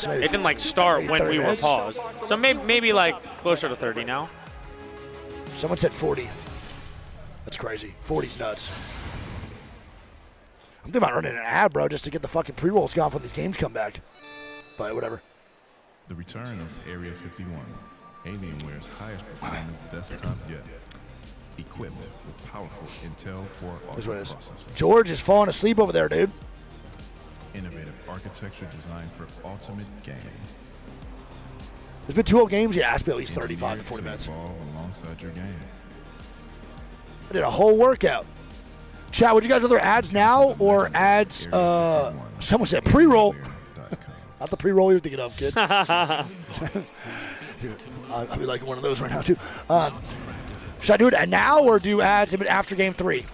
So it didn't like start when we were minutes. paused. So maybe like closer to 30 now. Someone said 40. That's crazy. 40's nuts. I'm thinking about running an ad, bro, just to get the fucking pre-rolls gone when these games come back. But whatever. The return of Area 51, Alienware's highest performance desktop yet. Equipped with powerful Intel Core That's what it is. processor. George is falling asleep over there, dude. Innovative architecture designed for ultimate gaming. There's been 2 whole games. Yeah, it's been at least 35 to 40 minutes. Evolve alongside your game. I did a whole workout. Chat, would you guys rather ads now or ads, someone said pre-roll. Not the pre-roll you're thinking of, kid. I'll be like one of those right now, too. Should I do it now or do ads after game 3?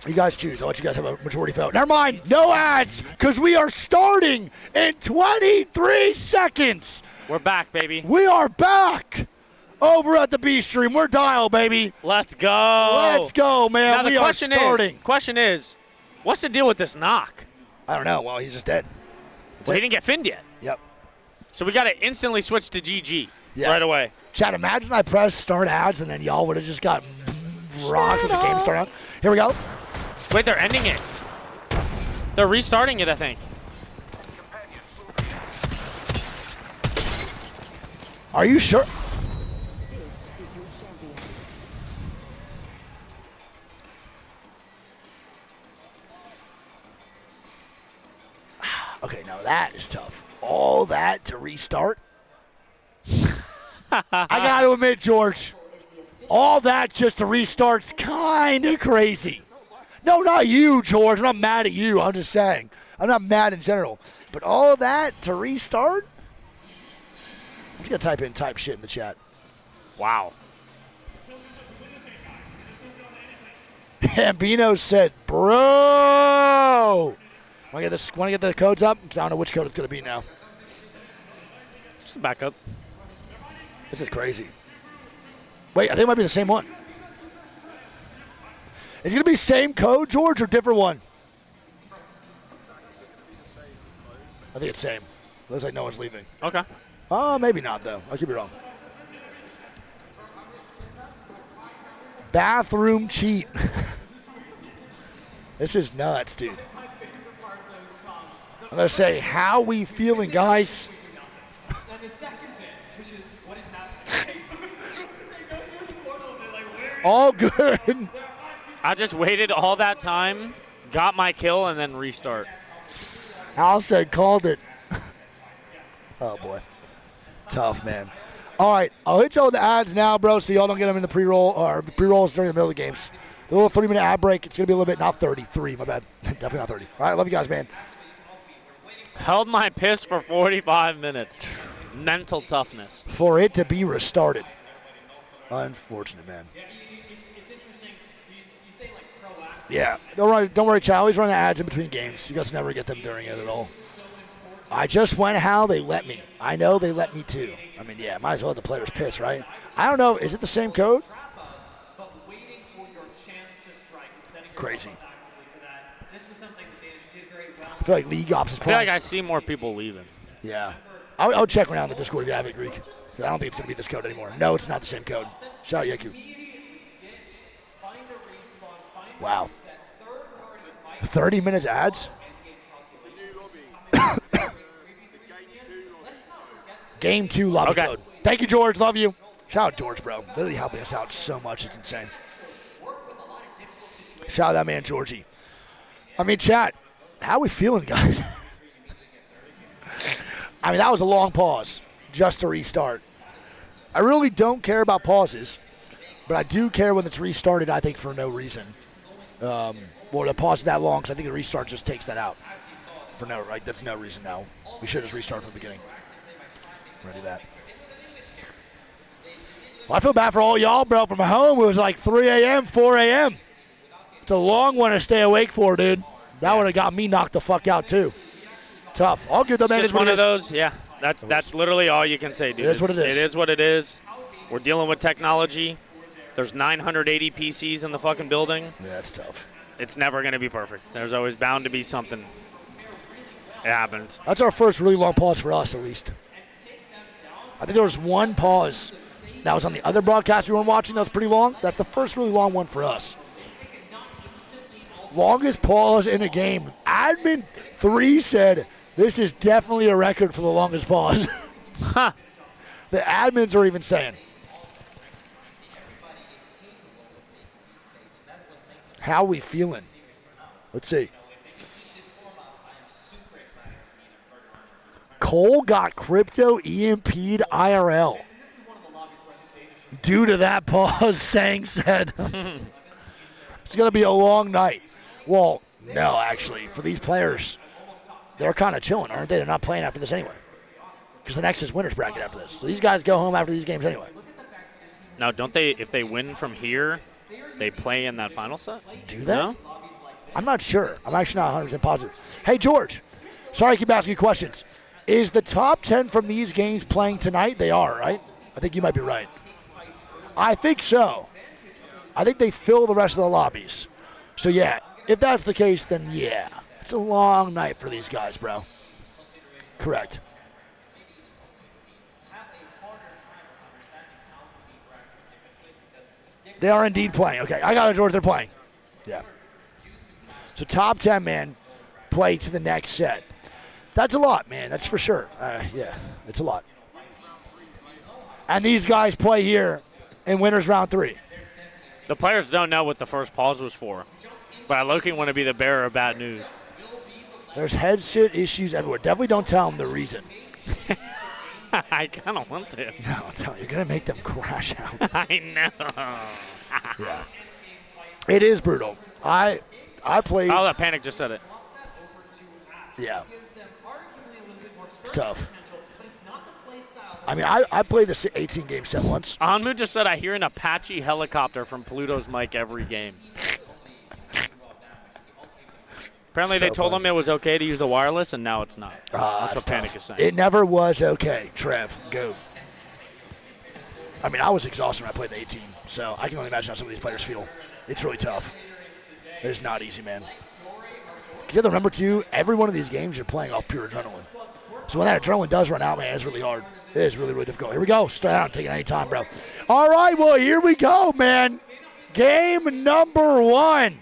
You guys choose. I'll let you guys have a majority vote. Never mind. No ads, because we are starting in 23 seconds. We're back, baby. We are back over at the B stream. We're dialed, baby. Let's go. Let's go, man. Now the we are starting. Question is, what's the deal with this knock? I don't know. Well, he's just dead. Well, he didn't get finned yet. Yep. So we got to instantly switch to GG right away. Chat, imagine I pressed start ads and then y'all would have just got rocked with the game start out. Here we go. Wait, they're ending it. They're restarting it, I think. Are you sure? Okay, now that is tough. All that to restart? I got to admit, George, all that just to restart's kind of crazy. No, not you, George. I'm not mad at you. I'm just saying. I'm not mad in general. But all that to restart? I'm just going to type shit in the chat. Wow. Ambino said, bro. Want to get the codes up? Because I don't know which code it's going to be now. Just back up. This is crazy. Wait, I think it might be the same one. Is it going to be same code, George, or different one? I think it's same. Looks like no one's leaving. Okay. Maybe not, though. I could be wrong. Bathroom cheat. This is nuts, dude. I'm going to say, how we feeling, guys? All good. I just waited all that time, got my kill, and then restart. Al said, called it. Oh, boy. Tough, man. All right, I'll hit y'all with the ads now, bro, so y'all don't get them in the pre-roll or pre-rolls during the middle of the games. The little 30-minute ad break, it's going to be a little bit, not 33, my bad. Definitely not 30. All right, love you guys, man. Held my piss for 45 minutes. Mental toughness. For it to be restarted. Unfortunate, man. Yeah, don't worry, Charlie. Always run the ads in between games. You guys never get them during it at all. I just went how they let me. I know they let me too. I mean, yeah, might as well let the players piss, right? I don't know. Is it the same code? Crazy. I feel like League Ops is I feel like I see more people leaving. Yeah. I'll check right now in the Discord if you have it, Greek. I don't think it's going to be this code anymore. No, it's not the same code. Shout out Yeku. Wow. 30 minutes ads? Game 2 lobby code. Thank you, George. Love you. Shout out George, bro. Literally helping us out so much. It's insane. Shout out that man, Georgie. I mean, chat, how we feeling, guys? I mean, that was a long pause just to restart. I really don't care about pauses. But I do care when it's restarted, I think, for no reason. Or the pause that long, because I think the restart just takes that out. For no, right? That's no reason now. We should just restart from the beginning. Ready that. Well, I feel bad for all y'all, bro. From home, it was like 3 a.m., 4 a.m. It's a long one to stay awake for, dude. That would have got me knocked the fuck out, too. Tough. All good, though, man. It's just one of those, yeah. That's literally all you can say, dude. It is what it is. It is what it is. We're dealing with technology. There's 980 PCs in the fucking building. Yeah, that's tough. It's never going to be perfect. There's always bound to be something. It happens. That's our first really long pause for us, at least. I think there was one pause that was on the other broadcast we were watching that was pretty long. That's the first really long one for us. Longest pause in a game. Admin 3 said this is definitely a record for the longest pause. The admins are even saying. How we feeling? Let's see. Cole got crypto EMP'd IRL. Due to that pause, Sang said. It's going to be a long night. Well, no, actually, for these players, they're kind of chilling, aren't they? They're not playing after this anyway. Because the next is winner's bracket after this. So these guys go home after these games anyway. Now, don't they, if they win from here, they play in that final set? Do they? No? I'm not sure. I'm actually not 100% positive. Hey, George. Sorry I keep asking you questions. Is the top 10 from these games playing tonight? They are, right? I think you might be right. I think so. I think they fill the rest of the lobbies. So, yeah, if that's the case, then yeah. It's a long night for these guys, bro. Correct. They are indeed playing. Okay, I got it, George. They're playing. Yeah. So top 10, man, play to the next set. That's a lot, man. That's for sure. Yeah, it's a lot. And these guys play here in winners round 3. The players don't know what the first pause was for. But I low-key want to be the bearer of bad news. There's headset issues everywhere. Definitely don't tell them the reason. I kind of want to. No, I'm telling you, you're going to make them crash out. I know. Yeah. It is brutal. I played. Oh, that Panic just said it. Yeah. It's tough. I mean, I played the 18-game set once. Hanmu just said, I hear an Apache helicopter from Pluto's mic every game. Apparently they told him it was okay to use the wireless, and now it's not. That's what Panic is saying. It never was okay, Trev. Go. I mean, I was exhausted when I played the 18, so I can only imagine how some of these players feel. It's really tough. It is not easy, man. Because the number 2, every one of these games you're playing off pure adrenaline. So when that adrenaline does run out, man, it's really hard. It is really, really difficult. Here we go. Start out, taking any time, bro. All right, well, here we go, man. Game number 1.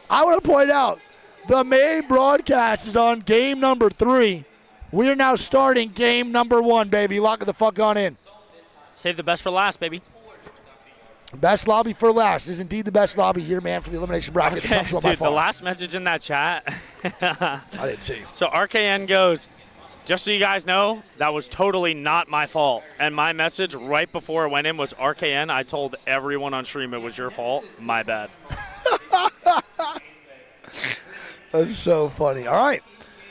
I want to point out, the main broadcast is on game number 3. We are now starting game number 1, baby. Lock it the fuck on in. Save the best for last, baby. Best lobby for last. This is indeed the best lobby here, man, for the elimination bracket. Okay, The dude, the last message in that chat. I didn't see. So RKN goes, just so you guys know, that was totally not my fault. And my message right before it went in was, RKN, I told everyone on stream it was your fault. My bad. That's so funny. All right.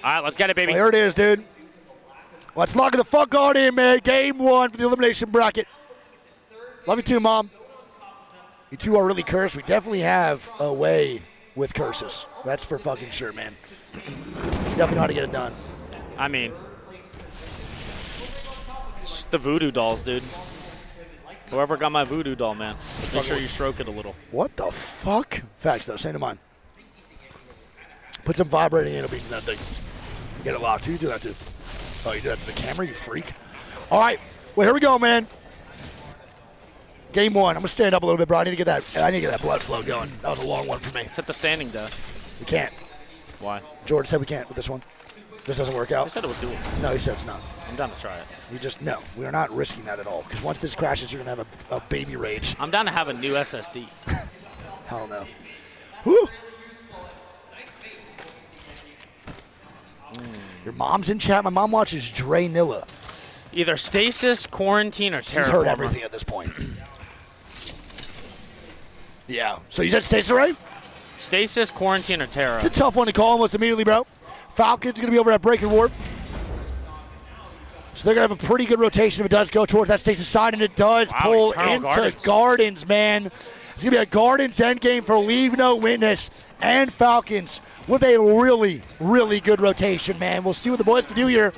All right, let's get it, baby. Well, here it is, dude. Let's lock it the fuck on in, man. Game 1 for the elimination bracket. Love you too, Mom. You two are really cursed. We definitely have a way with curses. That's for fucking sure, man. Definitely know how to get it done. I mean, it's the voodoo dolls, dude. Whoever got my voodoo doll, man, make sure you stroke it a little. What the fuck? Facts, though. Same to mine. Put some vibrating anal beads in that thing. Get it locked. You do that, too. Oh, you do that to the camera, you freak? All right. Well, here we go, man. Game 1. I'm going to stand up a little bit, bro. I need to get that blood flow going. That was a long one for me. It's at the standing desk. We can't. Why? George said we can't with this one. This doesn't work out. He said it was doable. No, he said it's not. I'm down to try it. No, we are not risking that at all. Because once this crashes, you're going to have a baby rage. I'm down to have a new SSD. Hell no. Woo! Your mom's in chat. My mom watches Dre Nilla. Either stasis, quarantine, or She's terraformer. heard everything at this point. Yeah. So you said stasis, right? Stasis, quarantine, or terra. It's a tough one to call almost immediately, bro. Falcons going to be over at Breaker Wharf. So they're going to have a pretty good rotation if it does go towards that stasis side, and it does pull into Gardens, man. It's going to be a Gardens endgame for Leave No Witness and Falcons with a really, really good rotation, man. We'll see what the boys can do here.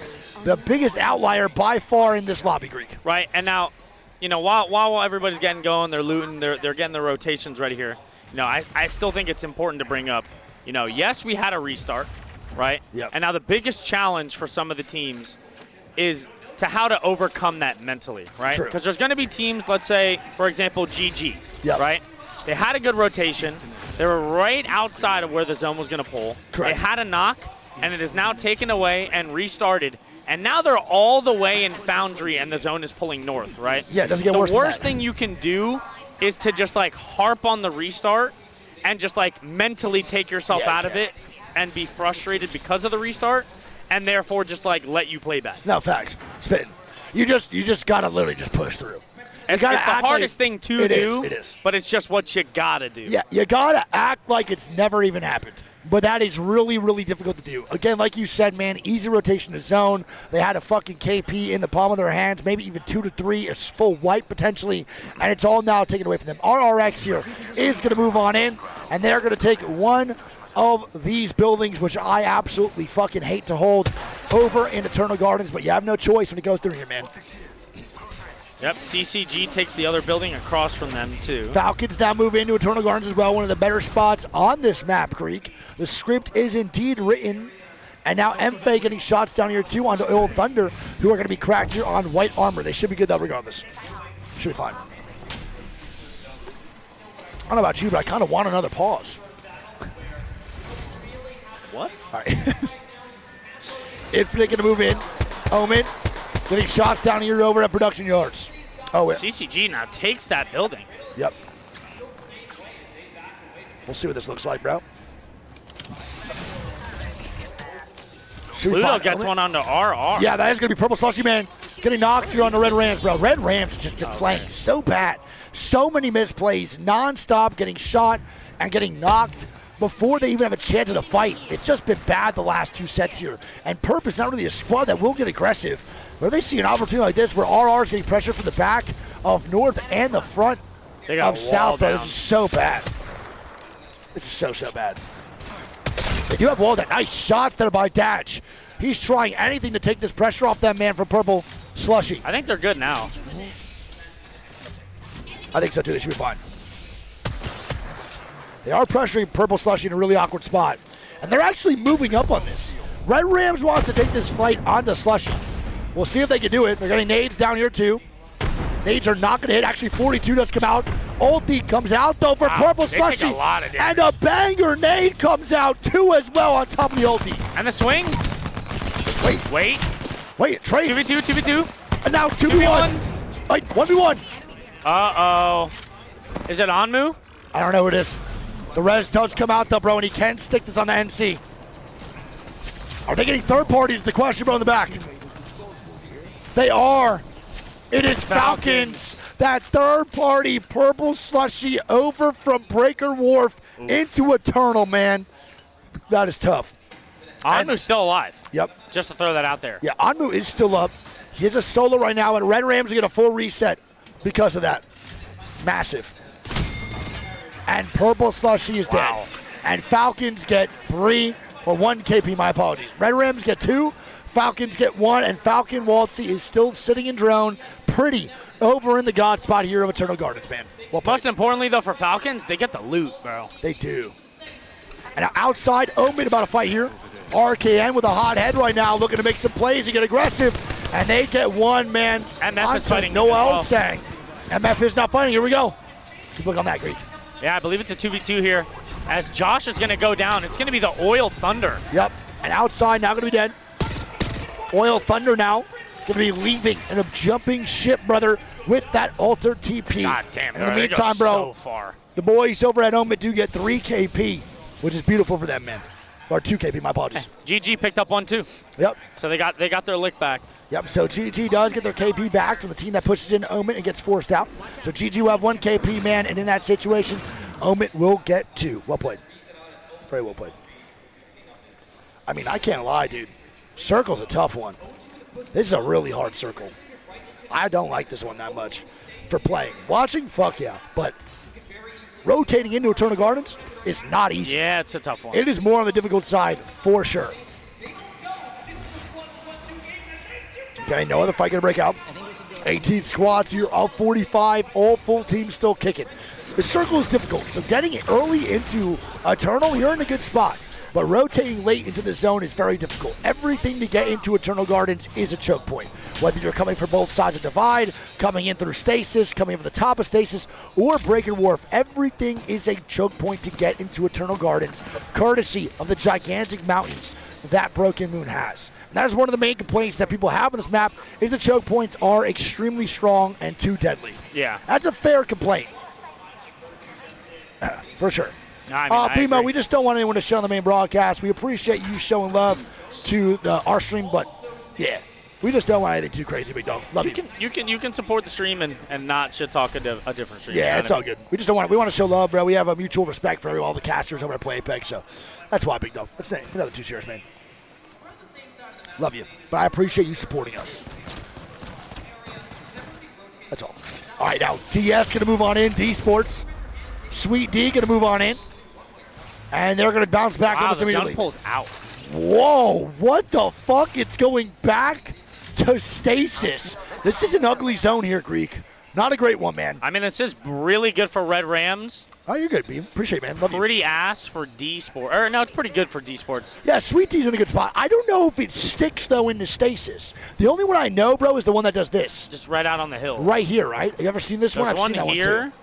The biggest outlier by far in this lobby, Greek. Right, and now, you know, while everybody's getting going, they're looting, they're getting their rotations ready here. You know, I still think it's important to bring up, you know, yes, we had a restart, right? Yep. And now the biggest challenge for some of the teams is to how to overcome that mentally, right? Because there's going to be teams, let's say, for example, GG, right? They had a good rotation. They were right outside of where the zone was going to pull. Correct. They had a knock, and it is now taken away and restarted. And now they're all the way in Foundry, and the zone is pulling north, right? Yeah, it doesn't get worse The than worst that. thing you can do is to just, like, harp on the restart and just, like, mentally take yourself out of it and be frustrated because of the restart, and therefore just, like, let you play bad. No, facts. Spitting. You just got to literally just push through. It's the hardest thing to do, it is. But it's just what you got to do. Yeah, you got to act like it's never even happened. But that is really, really difficult to do. Again, like you said, man, easy rotation to zone. They had a fucking KP in the palm of their hands, maybe even 2 to 3, a full wipe potentially, and it's all now taken away from them. RRX here is going to move on in, and they're going to take one of these buildings, which I absolutely fucking hate to hold, over in Eternal Gardens, but you have no choice when it goes through here, man. Yep, CCG takes the other building across from them, too. Falcons now move into Eternal Gardens as well, one of the better spots on this map, Greek. The script is indeed written, and now MFA getting shots down here, too, onto Oil Thunder, who are going to be cracked here on white armor. They should be good, though, regardless. Should be fine. I don't know about you, but I kind of want another pause. What? All right. Infinite going to move in. Omen getting shots down here over at Production Yards. Oh, yeah. CCG now takes that building. Yep. We'll see what this looks like, bro. Pluto gets one onto RR. Yeah, that is going to be Purple Slushy, man. Getting knocks here on the Red Rams, bro. Red Rams just been playing so bad. So many misplays, nonstop, getting shot and getting knocked before they even have a chance at a fight. It's just been bad the last 2 sets here. And Perp is not really a squad that will get aggressive. But if they see an opportunity like this where RR is getting pressure from the back of North and the front of South, bro, this is so bad. This is so bad. They do have wall down. Nice shots there by Datch. He's trying anything to take this pressure off that man from Purple Slushy. I think they're good now. I think so too. They should be fine. They are pressuring Purple Slushy in a really awkward spot. And they're actually moving up on this. Red Rams wants to take this fight onto Slushy. We'll see if they can do it. They're getting nades down here too. Nades are not going to hit. Actually, 42 does come out. Ulti comes out though for Purple Slushy. Take a lot of and a banger nade comes out too as well on top of the ulti. And the swing. Wait, Trace. 2v2, 2v2. And now 2v1. Like 1v1. Uh-oh. Is it Onmu? I don't know who it is. The res does come out though, bro, and he can stick this on the NC. Are they getting third parties? The question, bro, in the back. They are. It is Falcons. That third party Purple Slushy over from Breaker Wharf into Eternal, man. That is tough. Onmu's still alive. Yep. Just to throw that out there. Yeah, Onmu is still up. He has a solo right now, and Red Rams get a full reset because of that. Massive. And Purple Slushy is dead. And Falcons get 1 KP, my apologies. Red Rams get 2, Falcons get 1, and Falcon Waltzy is still sitting in drone pretty over in the God spot here of Eternal Gardens, man. Well, most importantly, though, for Falcons, they get the loot, bro. They do. And outside, Omen about to fight here. RKN with a hot head right now, looking to make some plays and get aggressive. And they get 1, man. MF is fighting Noel Sang. MF is not fighting. Here we go. Keep looking on that, Greek. Yeah, I believe it's a 2v2 here. As Josh is going to go down, it's going to be the Oil Thunder. Yep. And outside now going to be dead. Oil Thunder now going to be leaving in a jumping ship, brother, with that altered TP. God damn it. In the meantime, bro, so far. the boys over at Omen do get 3 KP, which is beautiful for them, man. Or 2 KP, my apologies. GG picked up 1 too. Yep. So they got their lick back. Yep, so GG does get their KP back from the team that pushes in Omen and gets forced out. So GG will have 1 KP, man, and in that situation, Omen will get 2. Well played. Very well played. I mean, I can't lie, dude. Circle's a tough one. This is a really hard circle. I don't like this one that much for playing. Watching, fuck yeah. But rotating into Eternal Gardens is not easy. Yeah, it's a tough one. It is more on the difficult side, for sure. Okay, no other fight gonna break out. 18 squads here, up 45, all full teams still kicking. The circle is difficult, so getting it early into Eternal, you're in a good spot. But rotating late into the zone is very difficult. Everything to get into Eternal Gardens is a choke point. Whether you're coming from both sides of Divide, coming in through Stasis, coming in from the top of Stasis, or Break and Wharf, everything is a choke point to get into Eternal Gardens, courtesy of the gigantic mountains that Broken Moon has. And that is one of the main complaints that people have on this map, is the choke points are extremely strong and too deadly. Yeah. That's a fair complaint. For sure. Pimo, we just don't want anyone to show on the main broadcast. We appreciate you showing love to our stream, but yeah, we just don't want anything too crazy, big dog. Love you. You can support the stream and not shit talk a different stream. Yeah, it's all good. We just don't want. We want to show love, bro. We have a mutual respect for all the casters over at Play Apex, so that's why, big dog. Let's say another 2 shares, man. Love you, but I appreciate you supporting us. That's all. All right, now DS gonna move on in. D Sports, Sweet D gonna move on in. And they're going to bounce back almost immediately. Pulls out. Whoa, what the fuck? It's going back to Stasis. This is an ugly zone here, Greek. Not a great one, man. I mean, this is really good for Red Rams. Oh, you're good, Beam. Appreciate it, man. Love pretty ass for D Sports. Or no, it's pretty good for D Sports. Yeah, Sweet D's in a good spot. I don't know if it sticks, though, into Stasis. The only one I know, bro, is the one that does this. Just right out on the hill. Right here, right? Have you ever seen this one? I've one seen that here. one, too.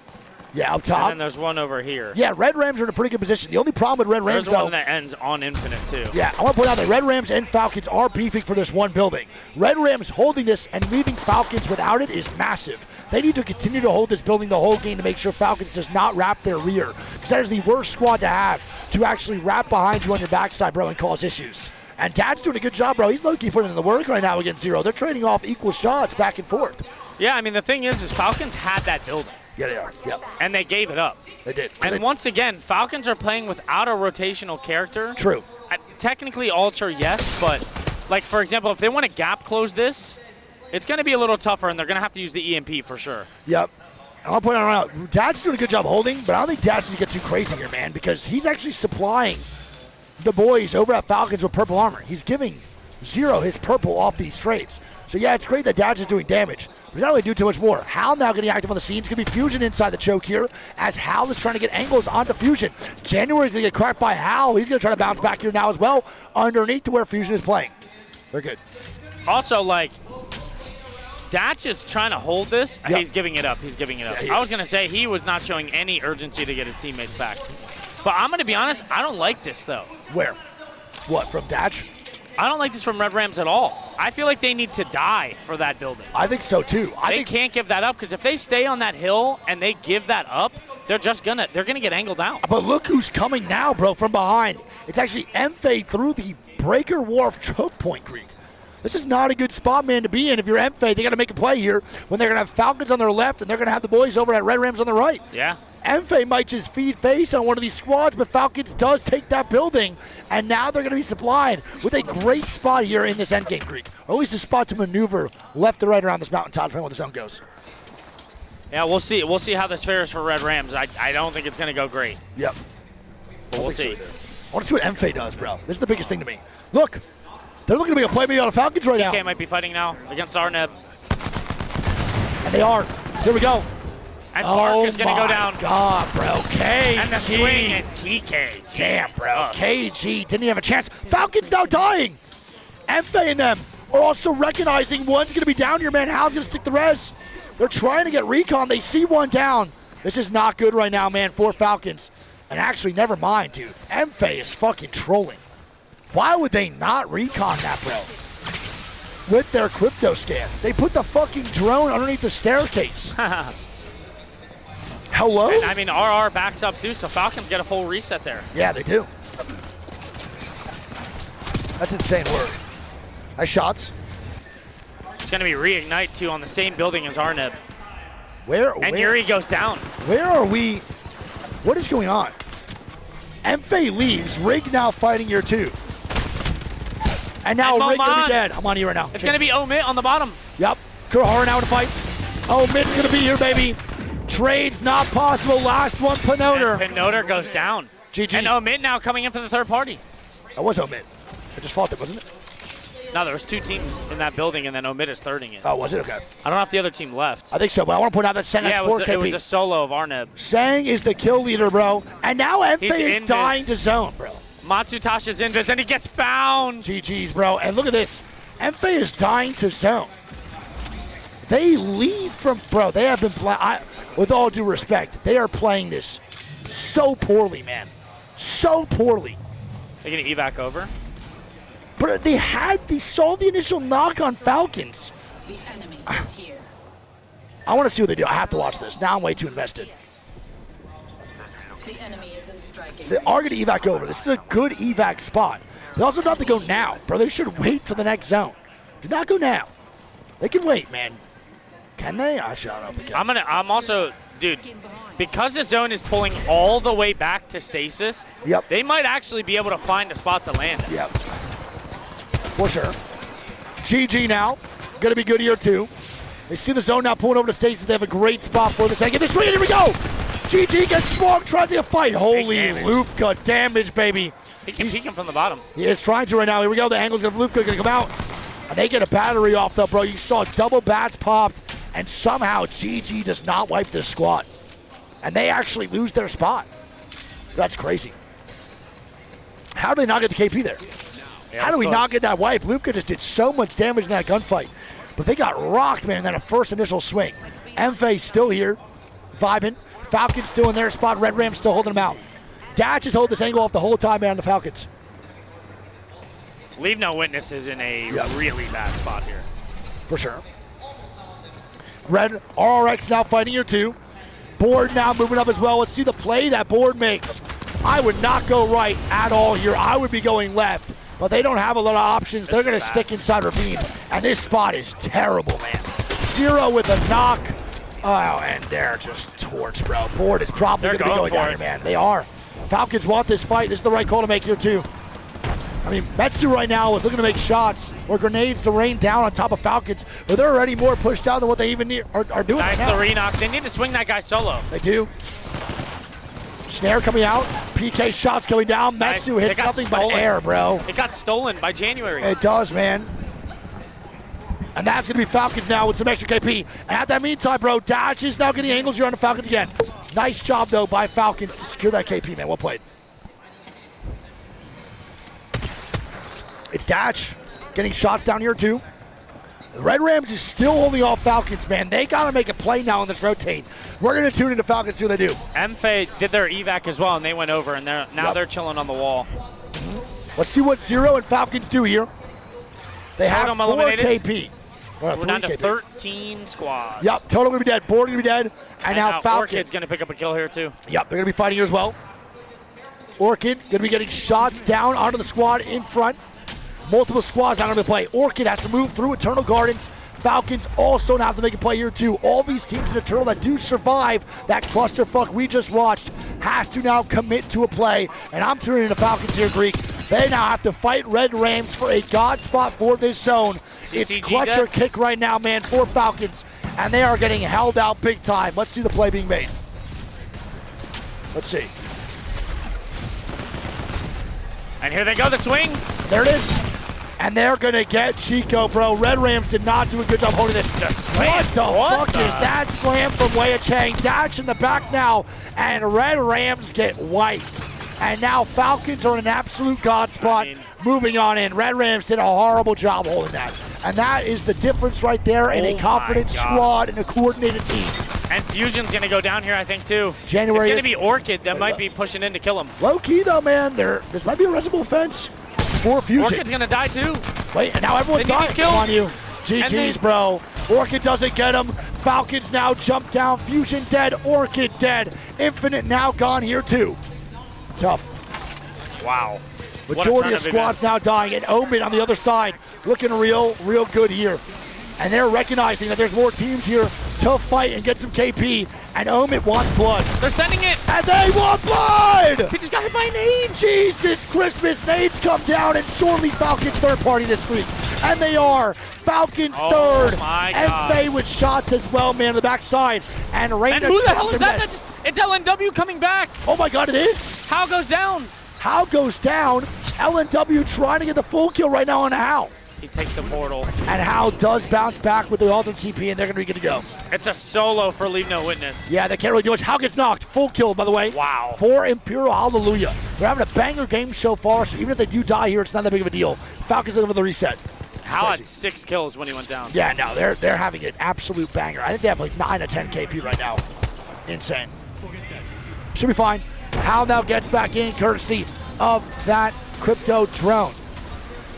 Yeah, up top. And then there's one over here. Yeah, Red Rams are in a pretty good position. The only problem with Red Rams, There's one that ends on Infinite, too. Yeah, I want to point out that Red Rams and Falcons are beefing for this one building. Red Rams holding this and leaving Falcons without it is massive. They need to continue to hold this building the whole game to make sure Falcons does not wrap their rear, because that is the worst squad to have, to actually wrap behind you on your backside, bro, and cause issues. And Dad's doing a good job, bro. He's low-key putting in the work right now against Zero. They're trading off equal shots back and forth. Yeah, I mean, the thing is Falcons had that building. Yeah, they are. Yep. And they gave it up. They did. And once again, Falcons are playing without a rotational character. True. Technically, Ultra, yes, but, like, for example, if they want to gap close this, it's going to be a little tougher, and they're going to have to use the EMP for sure. Yep. I want to point out right now, Dad's doing a good job holding, but I don't think Dad's going to get too crazy here, man, because he's actually supplying the boys over at Falcons with purple armor. He's giving Zero his purple off these trades. So, yeah, it's great that Dad's is doing damage, but he's not really doing too much more. Hal now getting active on the scene. It's going to be Fusion inside the choke here as Hal is trying to get angles onto Fusion. January's going to get cracked by Hal. He's going to try to bounce back here now as well underneath to where Fusion is playing. They're good. Also, like, Datch is trying to hold this, and he's giving it up. He's giving it up. I was going to say he was not showing any urgency to get his teammates back. But I'm going to be honest, I don't like this, though. Where? What, from Datch? I don't like this from Red Rams at all. I feel like they need to die for that building. I think so, too. They can't give that up, because if they stay on that hill and they give that up, they're gonna get angled out. But look who's coming now, bro, from behind. It's actually Mfe through the Breaker Wharf choke point, Greek. This is not a good spot, man, to be in. If you're Mfe, they got to make a play here when they're going to have Falcons on their left and they're going to have the boys over at Red Rams on the right. Yeah. Mfe might just feed face on one of these squads, but Falcons does take that building, and now they're going to be supplied with a great spot here in this endgame, Greek. Or at least a spot to maneuver left to right around this mountaintop, depending on where the zone goes. Yeah, we'll see. We'll see how this fares for Red Rams. I don't think it's going to go great. Yep. But we'll see. I want to see what Mfe does, bro. This is the biggest thing to me. Look, they're looking to make a play on the Falcons right now. DK might be fighting now against Arneb. And they are. Here we go. And Park is going to go down. Oh, my God, bro. KG. And the swing and TK. Damn, bro. KG didn't even have a chance. Falcons now dying. Mfe and them are also recognizing one's going to be down here, man. Hal's going to stick the res. They're trying to get recon. They see one down. This is not good right now, man, for Falcons. And actually, never mind, dude. Mfe is fucking trolling. Why would they not recon that, bro? With their crypto scan. They put the fucking drone underneath the staircase. Hello? And, I mean, RR backs up too, so Falcons get a full reset there. Yeah, they do. That's insane work. Nice shots. It's going to be Reignite, too, on the same building as Arneb. And Yuri goes down. Where are we? What is going on? Mfe leaves. Rig now fighting year 2. And now Rig gonna be dead. I'm on you right now. It's going to be Omit on the bottom. Yep. Kurahara now in the fight. Omit's going to be here, baby. Trade's not possible. Last one, Pinoter. And Pinoter goes down. GG. And Omit now coming in for the third party. That was Omit. I just fought them, wasn't it? No, there was 2 teams in that building, and then Omit is thirding it. Oh, was it? Okay. I don't know if the other team left. I think so, but I want to point out that Sang has 4 KP. It was a solo of Arneb. Sang is the kill leader, bro. And now Mfe is dying to zone, bro. Matsutasha's invis, and he gets found. GG's, bro. And look at this. Mfe is dying to zone. They leave from, bro, they have been playing, with all due respect, they are playing this so poorly, man. So poorly. They're going to evac over. But they saw the initial knock on Falcons. The enemy is here. I want to see what they do. I have to watch this. Now I'm way too invested. The enemy is in striking. They are going to evac over. This is a good evac spot. They also don't have to go now, bro. They should wait till the next zone. Do not go now. They can wait, man. Can they? Actually, I don't know if they can. I'm also, dude, because the zone is pulling all the way back to stasis, they might actually be able to find a spot to land. Yep. For sure. GG now. Going to be good here, too. They see the zone now pulling over to stasis. They have a great spot for this. Get this right. Here we go. GG gets smoked, trying to fight. Holy Lufka damage, baby. He can peek him from the bottom. He is trying to right now. Here we go. The angle's going to Lufka going to come out. And they get a battery off, though, bro. You saw double bats popped. And somehow GG does not wipe this squad. And they actually lose their spot. That's crazy. How did they not get the KP there? Yeah, how do we not get that wipe? Lufka just did so much damage in that gunfight. But they got rocked, man, in that first initial swing. Mfe still here, vibing. Falcons still in their spot. Red Ram still holding them out. Dash is holding this angle off the whole time, man, on the Falcons. Leave no witnesses in a really bad spot here. For sure. Red RRX now fighting here too. Board now moving up as well. Let's see the play that Board makes. I would not go right at all here. I would be going left, but they don't have a lot of options. They're going to stick inside Ravine, and this spot is terrible, man. Zero with a knock. Oh, and they're just torched, bro. Board is probably going to be going down here, man. They are. Falcons want this fight. This is the right call to make here too. I mean, Metsu right now is looking to make shots or grenades to rain down on top of Falcons, but they're already more pushed down than what they even are doing nice right now. The Renox. They need to swing that guy solo. They do. Snare coming out. PK shots coming down. Metsu hits nothing but air, bro. It got stolen by January. It does, man. And that's going to be Falcons now with some extra KP. And at that meantime, bro, Dash is now getting angles here on the Falcons again. Nice job, though, by Falcons to secure that KP, man. Well played. It's Dash getting shots down here, too. The Red Rams is still holding off Falcons, man. They got to make a play now on this rotate. We're going to tune into Falcons, see what they do. Mfe did their evac as well, and they went over, and they're chilling on the wall. Let's see what Zero and Falcons do here. They have 4 KP. We're down to 13 squads. Yep, Total going to be dead. Board going to be dead. And now Falcons. Orchid's going to pick up a kill here, too. Yep, they're going to be fighting here as well. Orchid going to be getting shots down onto the squad in front. Multiple squads not going to play. Orchid has to move through Eternal Gardens. Falcons also now have to make a play here too. All these teams in Eternal that do survive that clusterfuck we just watched has to now commit to a play. And I'm turning into Falcons here, Greek. They now have to fight Red Rams for a god spot for this zone. It's clutch or kick right now, man, for Falcons. And they are getting held out big time. Let's see the play being made. Let's see. And here they go, the swing. There it is. And they're going to get Chico, bro. Red Rams did not do a good job holding this. What the fuck is that slam from Wei Chang? Dash in the back now, and Red Rams get wiped. And now Falcons are in an absolute god spot, moving on in. Red Rams did a horrible job holding that. And that is the difference right there in a confident squad and a coordinated team. And Fusion's going to go down here, I think, too. January it's going to be Orchid that might be pushing in to kill him. Low key, though, man. This might be a residual offense for Fusion. Orchid's going to die, too. Wait, and now everyone's dying. Come on, you. GG's, bro. Orchid doesn't get him. Falcons now jump down. Fusion dead. Orchid dead. Infinite now gone here, too. Tough. Wow. Majority of squads now dying, and Omen on the other side looking real good here. And they're recognizing that there's more teams here to fight and get some KP, and Omen wants blood. They're sending it. And they want blood! He just got hit by a nade. Jesus Christmas, nades come down, and surely Falcons third party this week. And they are. Falcons third. My and God. Faye with shots as well, man, on the backside. And Reina. And who the hell is that? It's LNW coming back. Oh my God, it is? How goes down? How goes down? LNW trying to get the full kill right now on How. He takes the portal. And How does bounce back with the ultimate TP, and they're going to be good to go. It's a solo for Leave No Witness. Yeah, they can't really do much. How gets knocked. Full kill, by the way. Wow. For Imperial Hallelujah. They're having a banger game so far, so even if they do die here, it's not that big of a deal. Falcons looking for the reset. How had 6 kills when he went down. Yeah, no, they're having an absolute banger. I think they have like 9 to 10 KP right now. Insane. Should be fine. How now gets back in, courtesy of that crypto drone.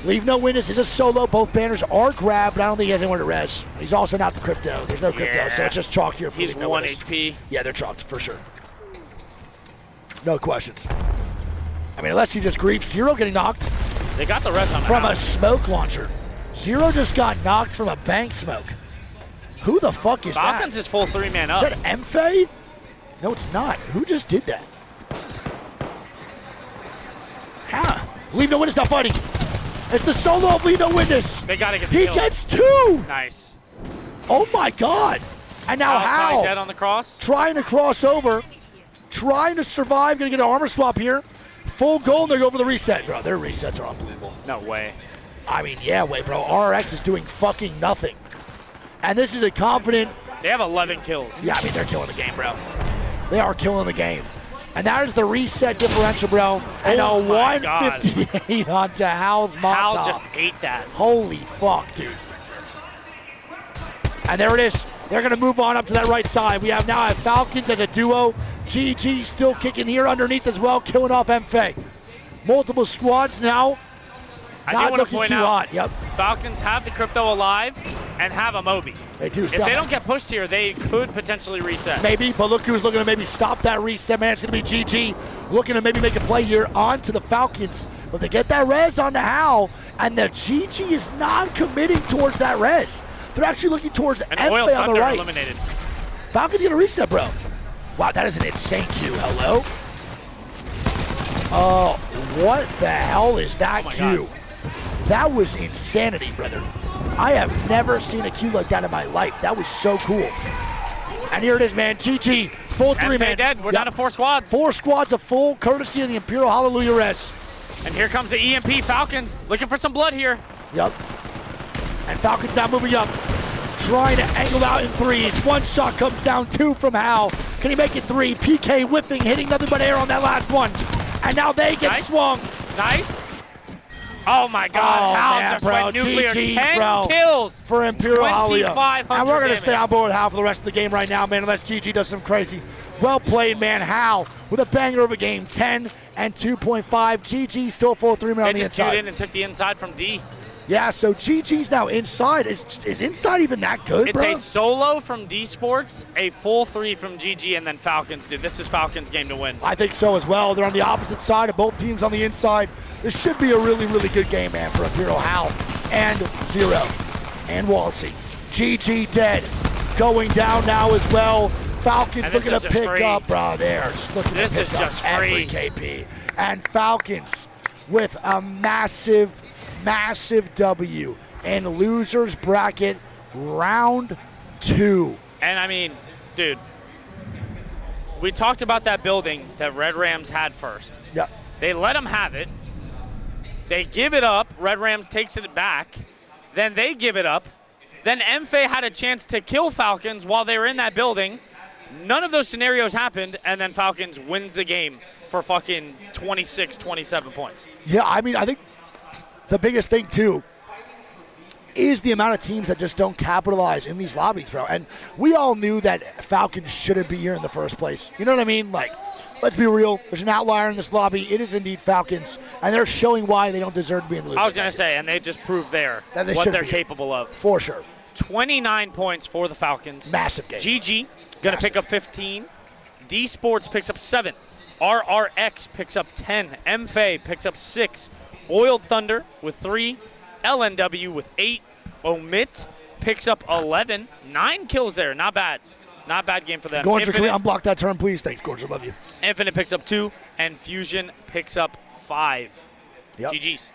Leave No Witness is a solo. Both banners are grabbed, but I don't think he has anyone to res. He's also not the crypto. There's no crypto, so it's just chalked here for He's Leave No 1 Witness. HP. Yeah, they're chalked for sure. No questions. I mean, unless he just grieves. Zero getting knocked. They got the res on from How. a smoke launcher. Zero just got knocked from a bank smoke. Who the fuck is that? Falcons is full 3-man up. Is that MFA? No, it's not. Who just did that? Huh? Leave No Witness not fighting. It's the solo of Leave No Witness. They gotta get the He kills. gets 2. Nice. Oh my God. And now How? Dead on the cross. Trying to cross over. Trying to survive. Gonna get an armor swap here. Full goal, and they go for the reset. Bro, their resets are unbelievable. No way. I mean, yeah, wait, bro. RX is doing fucking nothing. And this is a confident. They have 11 kills. Yeah, I mean, they're killing the game, bro. They are killing the game. And that is the reset differential, bro. And Oh a my 158 onto Hal's Molotov. Hal just ate that. Holy fuck, dude. And there it is. They're going to move on up to that right side. We have now Falcons as a duo. GG still kicking here underneath as well, killing off MFA. Multiple squads now. I do Not want to looking point too out, hot. Yep. Falcons have the crypto alive and have a Moby. They do. If they don't get pushed here, they could potentially reset. Maybe, but look who's looking to maybe stop that reset, man. It's going to be GG looking to maybe make a play here onto the Falcons. But they get that res on the How, and the GG is not committing towards that res. They're actually looking towards And Oil MFA on the Thunder right. eliminated. Falcons going to reset, bro. Wow, that is an insane Q. Hello? Oh, what the hell is that Q? That was insanity, brother. I have never seen a Q like that in my life. That was so cool. And here it is, man. GG. Full 3-man. dead. We're down to 4 squads. 4 squads of full, courtesy of the Imperial Hallelujah res. And here comes the EMP Falcons looking for some blood here. Yep. And Falcons now moving up. Trying to angle out in 3s. 1 shot comes down, 2 from Hal. Can he make it 3? PK whiffing, hitting nothing but air on that last one. And now they get swung. Nice. Oh my God, Hal man, just bro. went nuclear. GG, 10 bro. kills For Imperial Hallelujah. 2,500 And we're going to damage. stay on board with Hal for the rest of the game right now, man, unless GG does some crazy. Well played, man. Hal with a banger of a game. 10 and 2.5. GG still full 3-man on They the just queued inside. in and took the inside from D. Yeah, so GG's now inside. Is inside even that good, It's bro? a solo from D Sports, a full 3 from GG, and then Falcons did. This is Falcons' game to win. I think so as well. They're on the opposite side of both teams on the inside. This should be a really, really good game, man, for Imperial Hal and Zero and Walsey. GG dead. Going down now as well. Falcons And this looking is to just pick free. up, bro. They're just looking This to is pick up just every free. KP. And Falcons with a massive, massive W in losers bracket round 2. And I mean, dude, we talked about that building that Red Rams had first. Yep. They let them have it. They give it up. Red Rams takes it back. Then they give it up. Then MFA had a chance to kill Falcons while they were in that building. None of those scenarios happened, and then Falcons wins the game for fucking 26, 27 points. Yeah, I mean, I think the biggest thing, too, is the amount of teams that just don't capitalize in these lobbies, bro. And we all knew that Falcons shouldn't be here in the first place. You know what I mean? Like, let's be real. There's an outlier in this lobby. It is indeed Falcons, and they're showing why they don't deserve to be in the losers. I was going to say, and they just proved there That they what should they're be. capable of. For sure. 29 points for the Falcons. Massive game. GG going to pick up 15. D Sports picks up 7. RRX picks up 10. MFA picks up 6. Oiled Thunder with 3. LNW with 8. Omit picks up 11. 9 kills there. Not bad. Not bad game for them. Gorger, can we unblock that term, please? Thanks, Gorger. Love you. Infinite picks up 2. And Fusion picks up 5. Yep. GG's.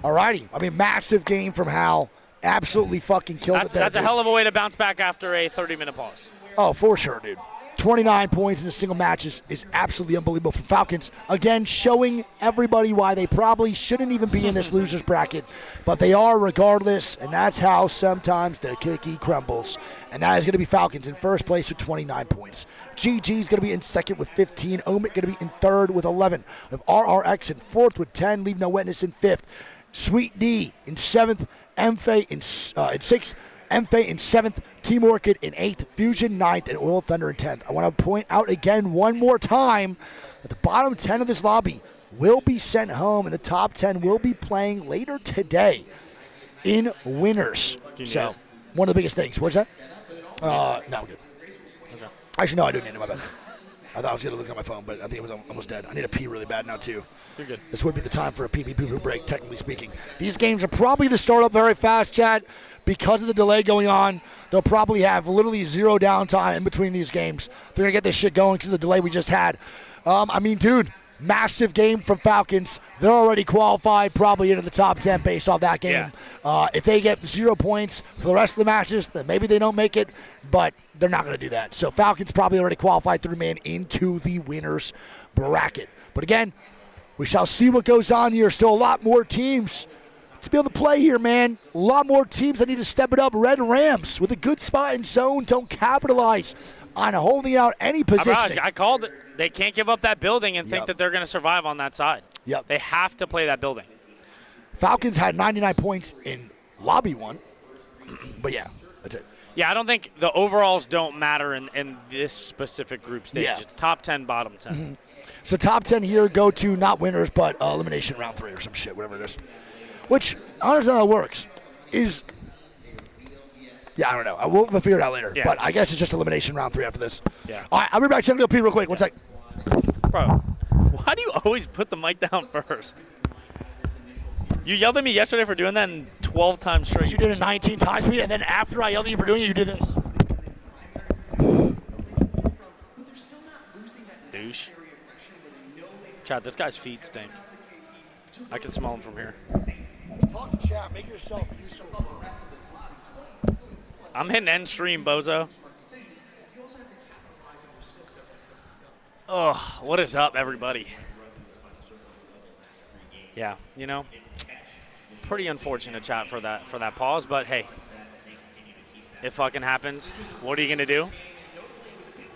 Alrighty. I mean, massive game from Hal. Absolutely fucking killed it there. That's a hell of a way to bounce back after a 30-minute pause. Oh, for sure, dude. 29 points in a single match is absolutely unbelievable from Falcons. Again, showing everybody why they probably shouldn't even be in this loser's bracket, but they are regardless, and that's how sometimes the cookie crumbles. And that is going to be Falcons in first place with 29 points. GG's going to be in second with 15. Omit going to be in third with 11. We have RRX in fourth with 10. Leave No Witness in fifth. Sweet D in seventh. MFA in sixth. MFA in 7th, Team Orchid in 8th, Fusion 9th, and Oil Thunder in 10th. I want to point out again one more time that the bottom 10 of this lobby will be sent home, and the top 10 will be playing later today in winners. So, one of the biggest things. What's that? No, we're good. Okay. Actually, no, I do need it. My bad. I thought I was going to look at my phone, but I think it was almost dead. I need a pee really bad now, too. You're good. This would be the time for a pee-pee-poo-poo break, technically speaking. These games are probably going to start up very fast, chat. Because of the delay going on, they'll probably have literally zero downtime in between these games. They're going to get this shit going because of the delay we just had. I mean, dude, massive game from Falcons. They're already qualified probably into the top 10 based off that game. Yeah. If they get 0 points for the rest of the matches, then maybe they don't make it, but they're not going to do that. So Falcons probably already qualified 3 man into the winners bracket. But again, we shall see what goes on here. Still a lot more teams to be able to play here, man. A lot more teams that need to step it up. Red Rams with a good spot in zone don't capitalize on holding out any position. I called it. They can't give up that building and think that they're going to survive on that side. Yep. They have to play that building. Falcons had 99 points in Lobby 1. But yeah, that's it. Yeah, I don't think the overalls don't matter in this specific group stage. Yeah. It's top 10, bottom 10. Mm-hmm. So top 10 here go to not winners, but elimination round 3 or some shit, whatever it is. Which, I don't know how it works. Yeah, I don't know. We'll figure it out later. Yeah. But I guess it's just elimination round 3 after this. Yeah. All right, I'll be back. I'm going to go pee real quick. One sec. Bro, why do you always put the mic down first? You yelled at me yesterday for doing that 12 times straight. You did it 19 times to me, and then after I yelled at you for doing it, you did this. Douche. Chad, this guy's feet stink. I can smell him from here. Talk to chat. Make yourself useful. I'm hitting end stream, bozo. Oh, what is up, everybody? Yeah, you know, pretty unfortunate, chat, for that pause, but hey, it fucking happens. What are you gonna do?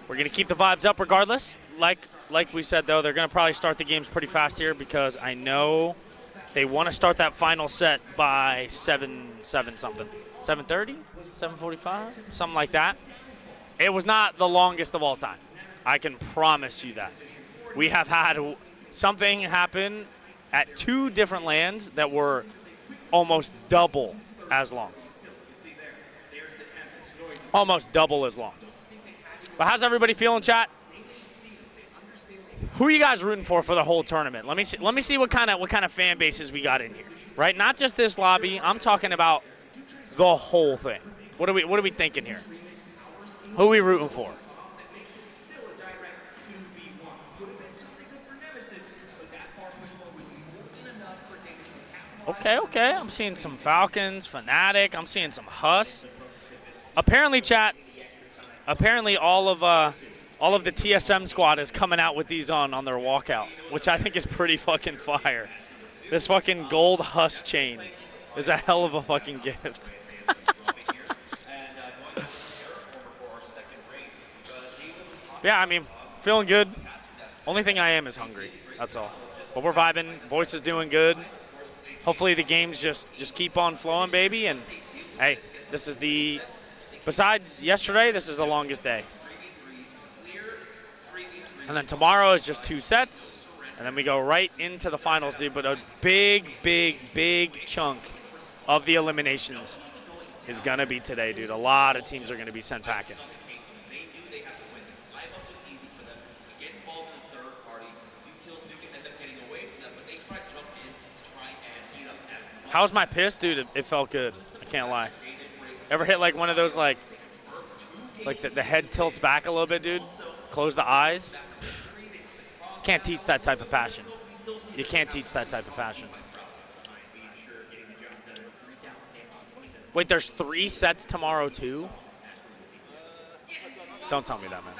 We're gonna keep the vibes up regardless. Like we said, though, they're gonna probably start the games pretty fast here because I know they want to start that final set by 7 something, 7:30, 7:45, something like that. It was not the longest of all time. I can promise you that. We have had something happen at 2 different lands that were almost double as long. Almost double as long. But how's everybody feeling, chat? Who are you guys rooting for the whole tournament? Let me see what kind of fan bases we got in here, right? Not just this lobby. I'm talking about the whole thing. What are we thinking here? Who are we rooting for? Okay. I'm seeing some Falcons, Fnatic. I'm seeing some Huss. Apparently, chat. Apparently, all of the TSM squad is coming out with these on their walkout, which I think is pretty fucking fire. This fucking gold Huss chain is a hell of a fucking gift. Yeah, I mean, feeling good. Only thing I am is hungry. That's all. But we're vibing. Voice is doing good. Hopefully the games just keep on flowing, baby. And hey, this is besides yesterday, this is the longest day. And then tomorrow is just 2 sets, and then we go right into the finals, dude. But a big chunk of the eliminations is going to be today, dude. A lot of teams are going to be sent packing. How's my piss, dude? It felt good. I can't lie. Ever hit like one of those like the head tilts back a little bit, dude? Close the eyes. Can't teach that type of passion. You can't teach that type of passion. Wait, there's 3 sets tomorrow too? Don't tell me that, man.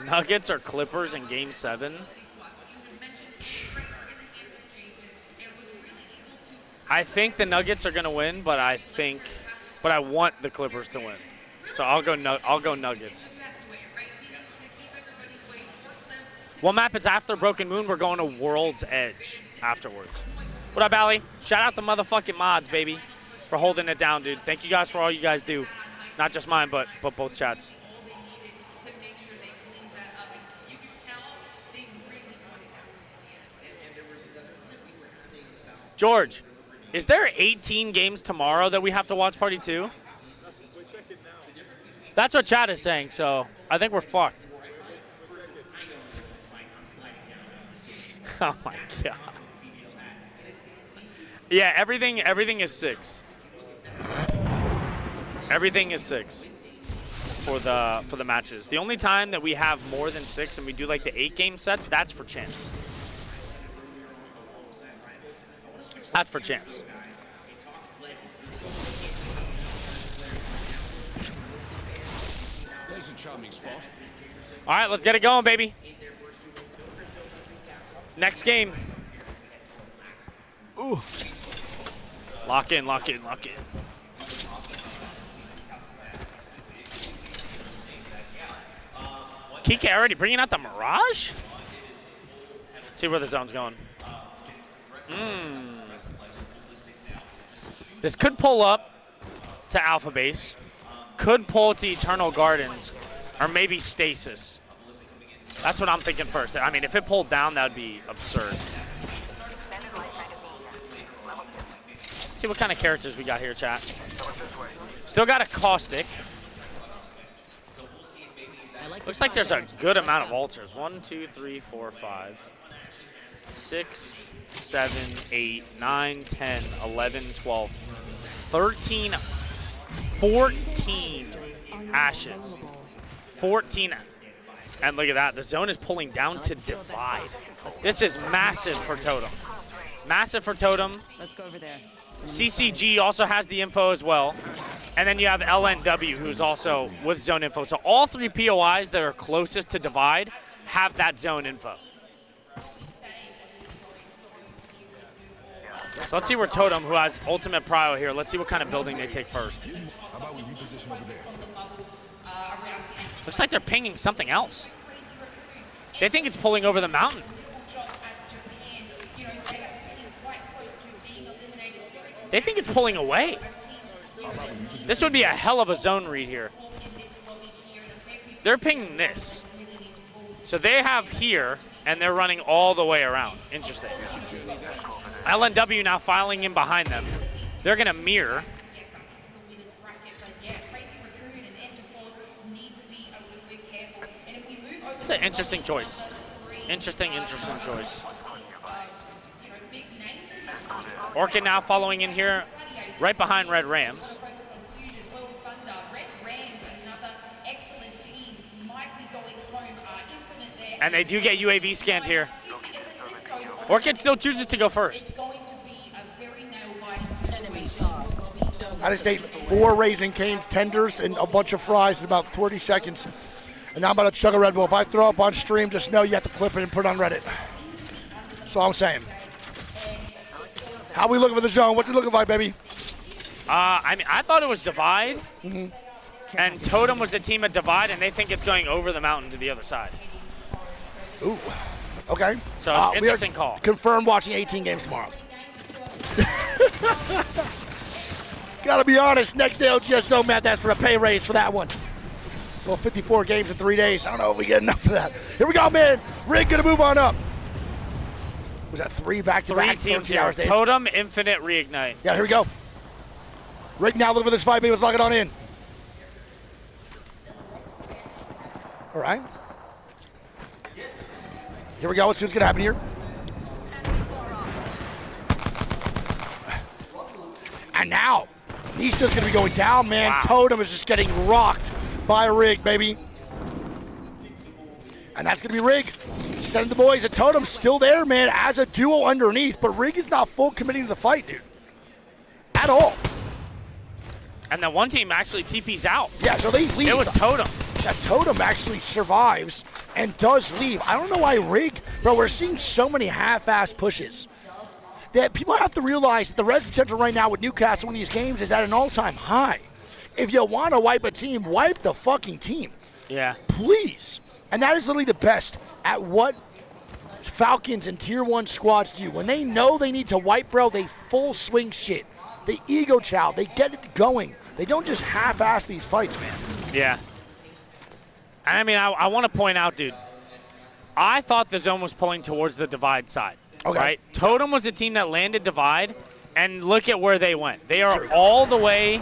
Nuggets or Clippers in Game 7? I think the Nuggets are gonna win, but I want the Clippers to win. So I'll go Nuggets. What map is after Broken Moon? We're going to World's Edge afterwards. What up, Allie? Shout out the motherfucking mods, baby, for holding it down, dude. Thank you guys for all you guys do. Not just mine, but both chats. George, is there 18 games tomorrow that we have to watch Party 2? That's what chat is saying, so I think we're fucked. Oh my god. Yeah, everything is 6. Everything is 6 for the matches. The only time that we have more than 6 and we do like the 8-game sets, that's for champs. That's for champs. There's a charming spot. All right, let's get it going, baby. Next game. Ooh. Lock in, lock in, lock in. Kike already bringing out the Mirage? Let's see where the zone's going. This could pull up to Alpha Base. Could pull to Eternal Gardens. Or maybe Stasis. That's what I'm thinking first. I mean, if it pulled down, that would be absurd. Let's see what kind of characters we got here, chat. Still got a Caustic. Looks like there's a good amount of altars. 1, 2, 3, 4, 5, 6, 7, 8, 9, 10, 11, 12, 13, 14 ashes. 14. And look at that. The zone is pulling down to divide. This is massive for Totem. Massive for Totem. Let's go over there. CCG also has the info as well. And then you have LNW, who's also with zone info. So all 3 POIs that are closest to divide have that zone info. So let's see where Totem, who has ultimate prio here, let's see what kind of building they take first. How about we reposition over there? Looks like they're pinging something else. They think it's pulling over the mountain. They think it's pulling away. This would be a hell of a zone read here. They're pinging this. So they have here, and they're running all the way around. Interesting. LNW now filing in behind them. They're going to mirror. It's an interesting choice. Interesting choice. Orchid now following in here, right behind Red Rams. And they do get UAV scanned here. Orchid still chooses to go first. I just ate 4 Raising Cane's tenders and a bunch of fries in about 30 seconds. And now I'm about to chug a Red Bull. If I throw up on stream, just know you have to clip it and put it on Reddit. That's all I'm saying. How we looking for the zone? What's it looking like, baby? I mean, I thought it was divide. And Totem was the team at divide, and they think it's going over the mountain to the other side. Ooh. Okay. So, interesting call. Confirmed watching 18 games tomorrow. Gotta be honest, next ALGS zone, Matt, that's for a pay raise for that one. Well, 54 games in 3 days. I don't know if we get enough for that. Here we go, man. Rig gonna move on up. Was that 3 back-to-back 3 teams 13 here. hours days? Totem, Infinite, Reignite. Yeah, here we go. Rig now looking for this fight, baby. Let's lock it on in. All right. Here we go. Let's see what's going to happen here. And now, Nisa's going to be going down, man. Wow. Totem is just getting rocked by Rig, baby. And that's going to be Rig. Sending the boys. A Totem's still there, man, as a duo underneath. But Rig is not full committing to the fight, dude. At all. And then one team actually TP's out. Yeah, so they leave. It was Totem. That Totem actually survives and does leave. I don't know why Rig, bro, we're seeing so many half-ass pushes that people have to realize that the res potential right now with Newcastle in these games is at an all-time high. If you want to wipe a team, wipe the fucking team. Yeah. Please. And that is literally the best at what Falcons and Tier 1 squads do. When they know they need to wipe, bro, they full swing shit. They ego chow. They get it going. They don't just half-ass these fights, man. Yeah. I mean, I want to point out, dude, I thought the zone was pulling towards the Divide side. Okay. Right? Totem was the team that landed Divide, and look at where they went. They are all the way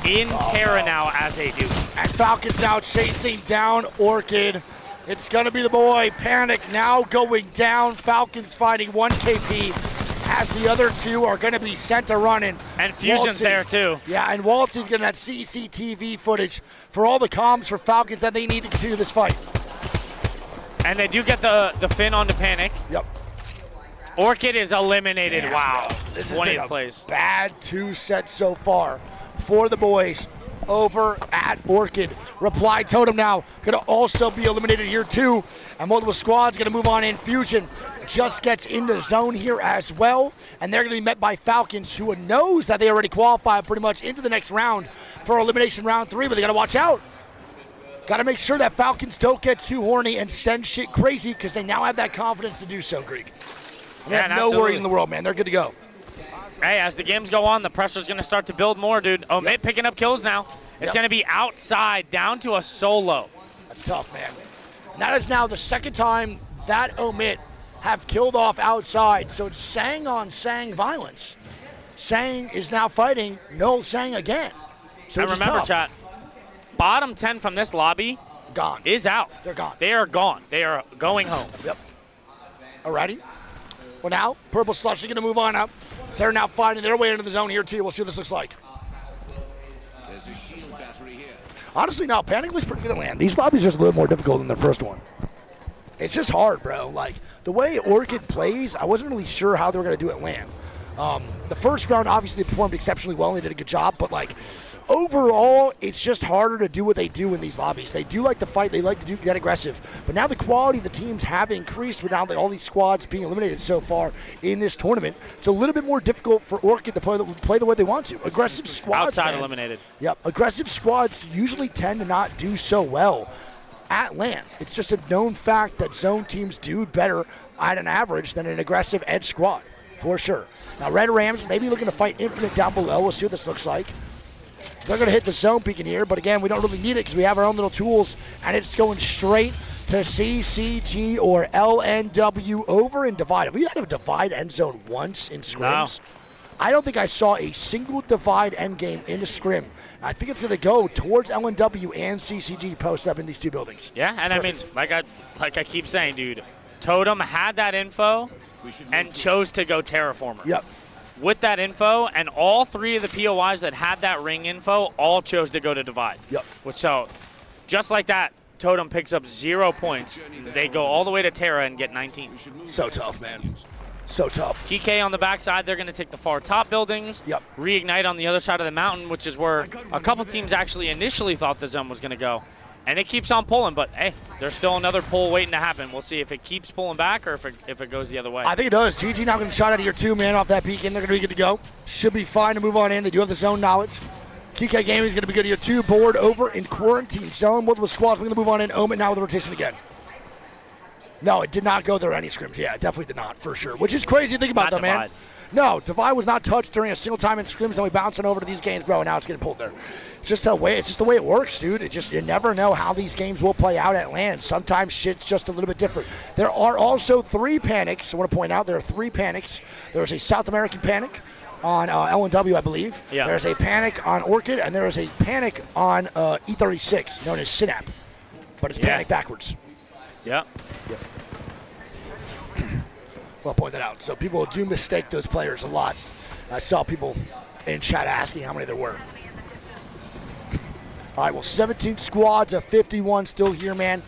in Terra now as a dude. And Falcons now chasing down Orchid. It's going to be the boy. Panic now going down. Falcons finding 1 KP as the other 2 are going to be sent to running. And Fusion's there too. Yeah, and Waltzy's getting that CCTV footage for all the comms for Falcons that they need to continue this fight. And they do get the Finn onto Panic. Yep. Orchid is eliminated. Damn, wow. bro. This has 20 been a plays. bad 2 sets so far for the boys over at Orchid. Reply Totem now going to also be eliminated here too. And multiple squads going to move on in. Fusion just gets into zone here as well. And they're going to be met by Falcons, who knows that they already qualified pretty much into the next round for elimination round 3. But they got to watch out. Got to make sure that Falcons don't get too horny and send shit crazy, because they now have that confidence to do so, Greek. And they have no worry in the world, man. They're good to go. Hey, as the games go on, the pressure's going to start to build more, dude. Omit picking up kills now. It's going to be outside, down to a solo. That's tough, man. And that is now the second time that Omit have killed off outside. So it's Sang on Sang violence. Sang is now fighting no Sang again. So and remember, chat, bottom 10 from this lobby gone. Is out. They're gone. They are gone. They are going home. Yep. Alrighty. Well, now, Purple Slush is going to move on up. They're now finding their way into the zone here, too. We'll see what this looks like. There's a shield battery here. Honestly, now, Panic looks pretty good at land. These lobbies are just a little more difficult than the first one. It's just hard, bro. Like, the way Orchid plays, I wasn't really sure how they were going to do at land. The first round, obviously, they performed exceptionally well, and they did a good job, but, like, overall, it's just harder to do what they do in these lobbies. They do like to fight. They like to get aggressive. But now the quality of the teams have increased with now all these squads being eliminated so far in this tournament. It's a little bit more difficult for Orchid to play the way they want to. Aggressive squads, outside man. eliminated. Yep. Aggressive squads usually tend to not do so well at land. It's just a known fact that zone teams do better at an average than an aggressive edge squad, for sure. Now, Red Rams maybe looking to fight Infinite down below. We'll see what this looks like. They're going to hit the zone peek in here, but again, we don't really need it because we have our own little tools, and it's going straight to CCG or LNW over in Divide. Have we had a Divide end zone once in scrims? No. I don't think I saw a single Divide end game in a scrim. I think it's going to go towards LNW and CCG post up in these 2 buildings. Yeah, and I mean, like I keep saying, dude, Totem had that info and chose to go Terraformer. Yep. With that info, and all 3 of the POIs that had that ring info all chose to go to Divide. Yep. So, just like that, Totem picks up 0 points. They go all the way to Terra and get 19. So tough, man. So tough. TK on the backside, they're going to take the far top buildings. Yep. Reignite on the other side of the mountain, which is where a couple teams actually initially thought the zone was going to go. And it keeps on pulling, but hey, there's still another pull waiting to happen. We'll see if it keeps pulling back or if it goes the other way. I think it does. GG now going to shot out of here 2, man, off that beacon. They're going to be good to go. Should be fine to move on in. They do have the zone knowledge. KK Gaming is going to be good here 2. Board over in quarantine zone. Multiple squads. We're going to move on in. Omen now with the rotation again. No, it did not go there any scrims. Yeah, it definitely did not, for sure. Which is crazy to think about, though, man. No, Divide was not touched during a single time in scrims, and we bouncing over to these games, bro, and now it's getting pulled there. It's just the way it works, dude. You never know how these games will play out at land. Sometimes shit's just a little bit different. There are also 3 panics. I want to point out there are 3 panics. There's a South American panic on LNW, I believe. Yeah. There's a panic on Orchid, and there is a panic on E36, known as Synap. but it's panic backwards. Yeah. Yep. Well, I'll point that out. So people do mistake those players a lot. I saw people in chat asking how many there were. All right, well, 17 squads of 51 still here, man.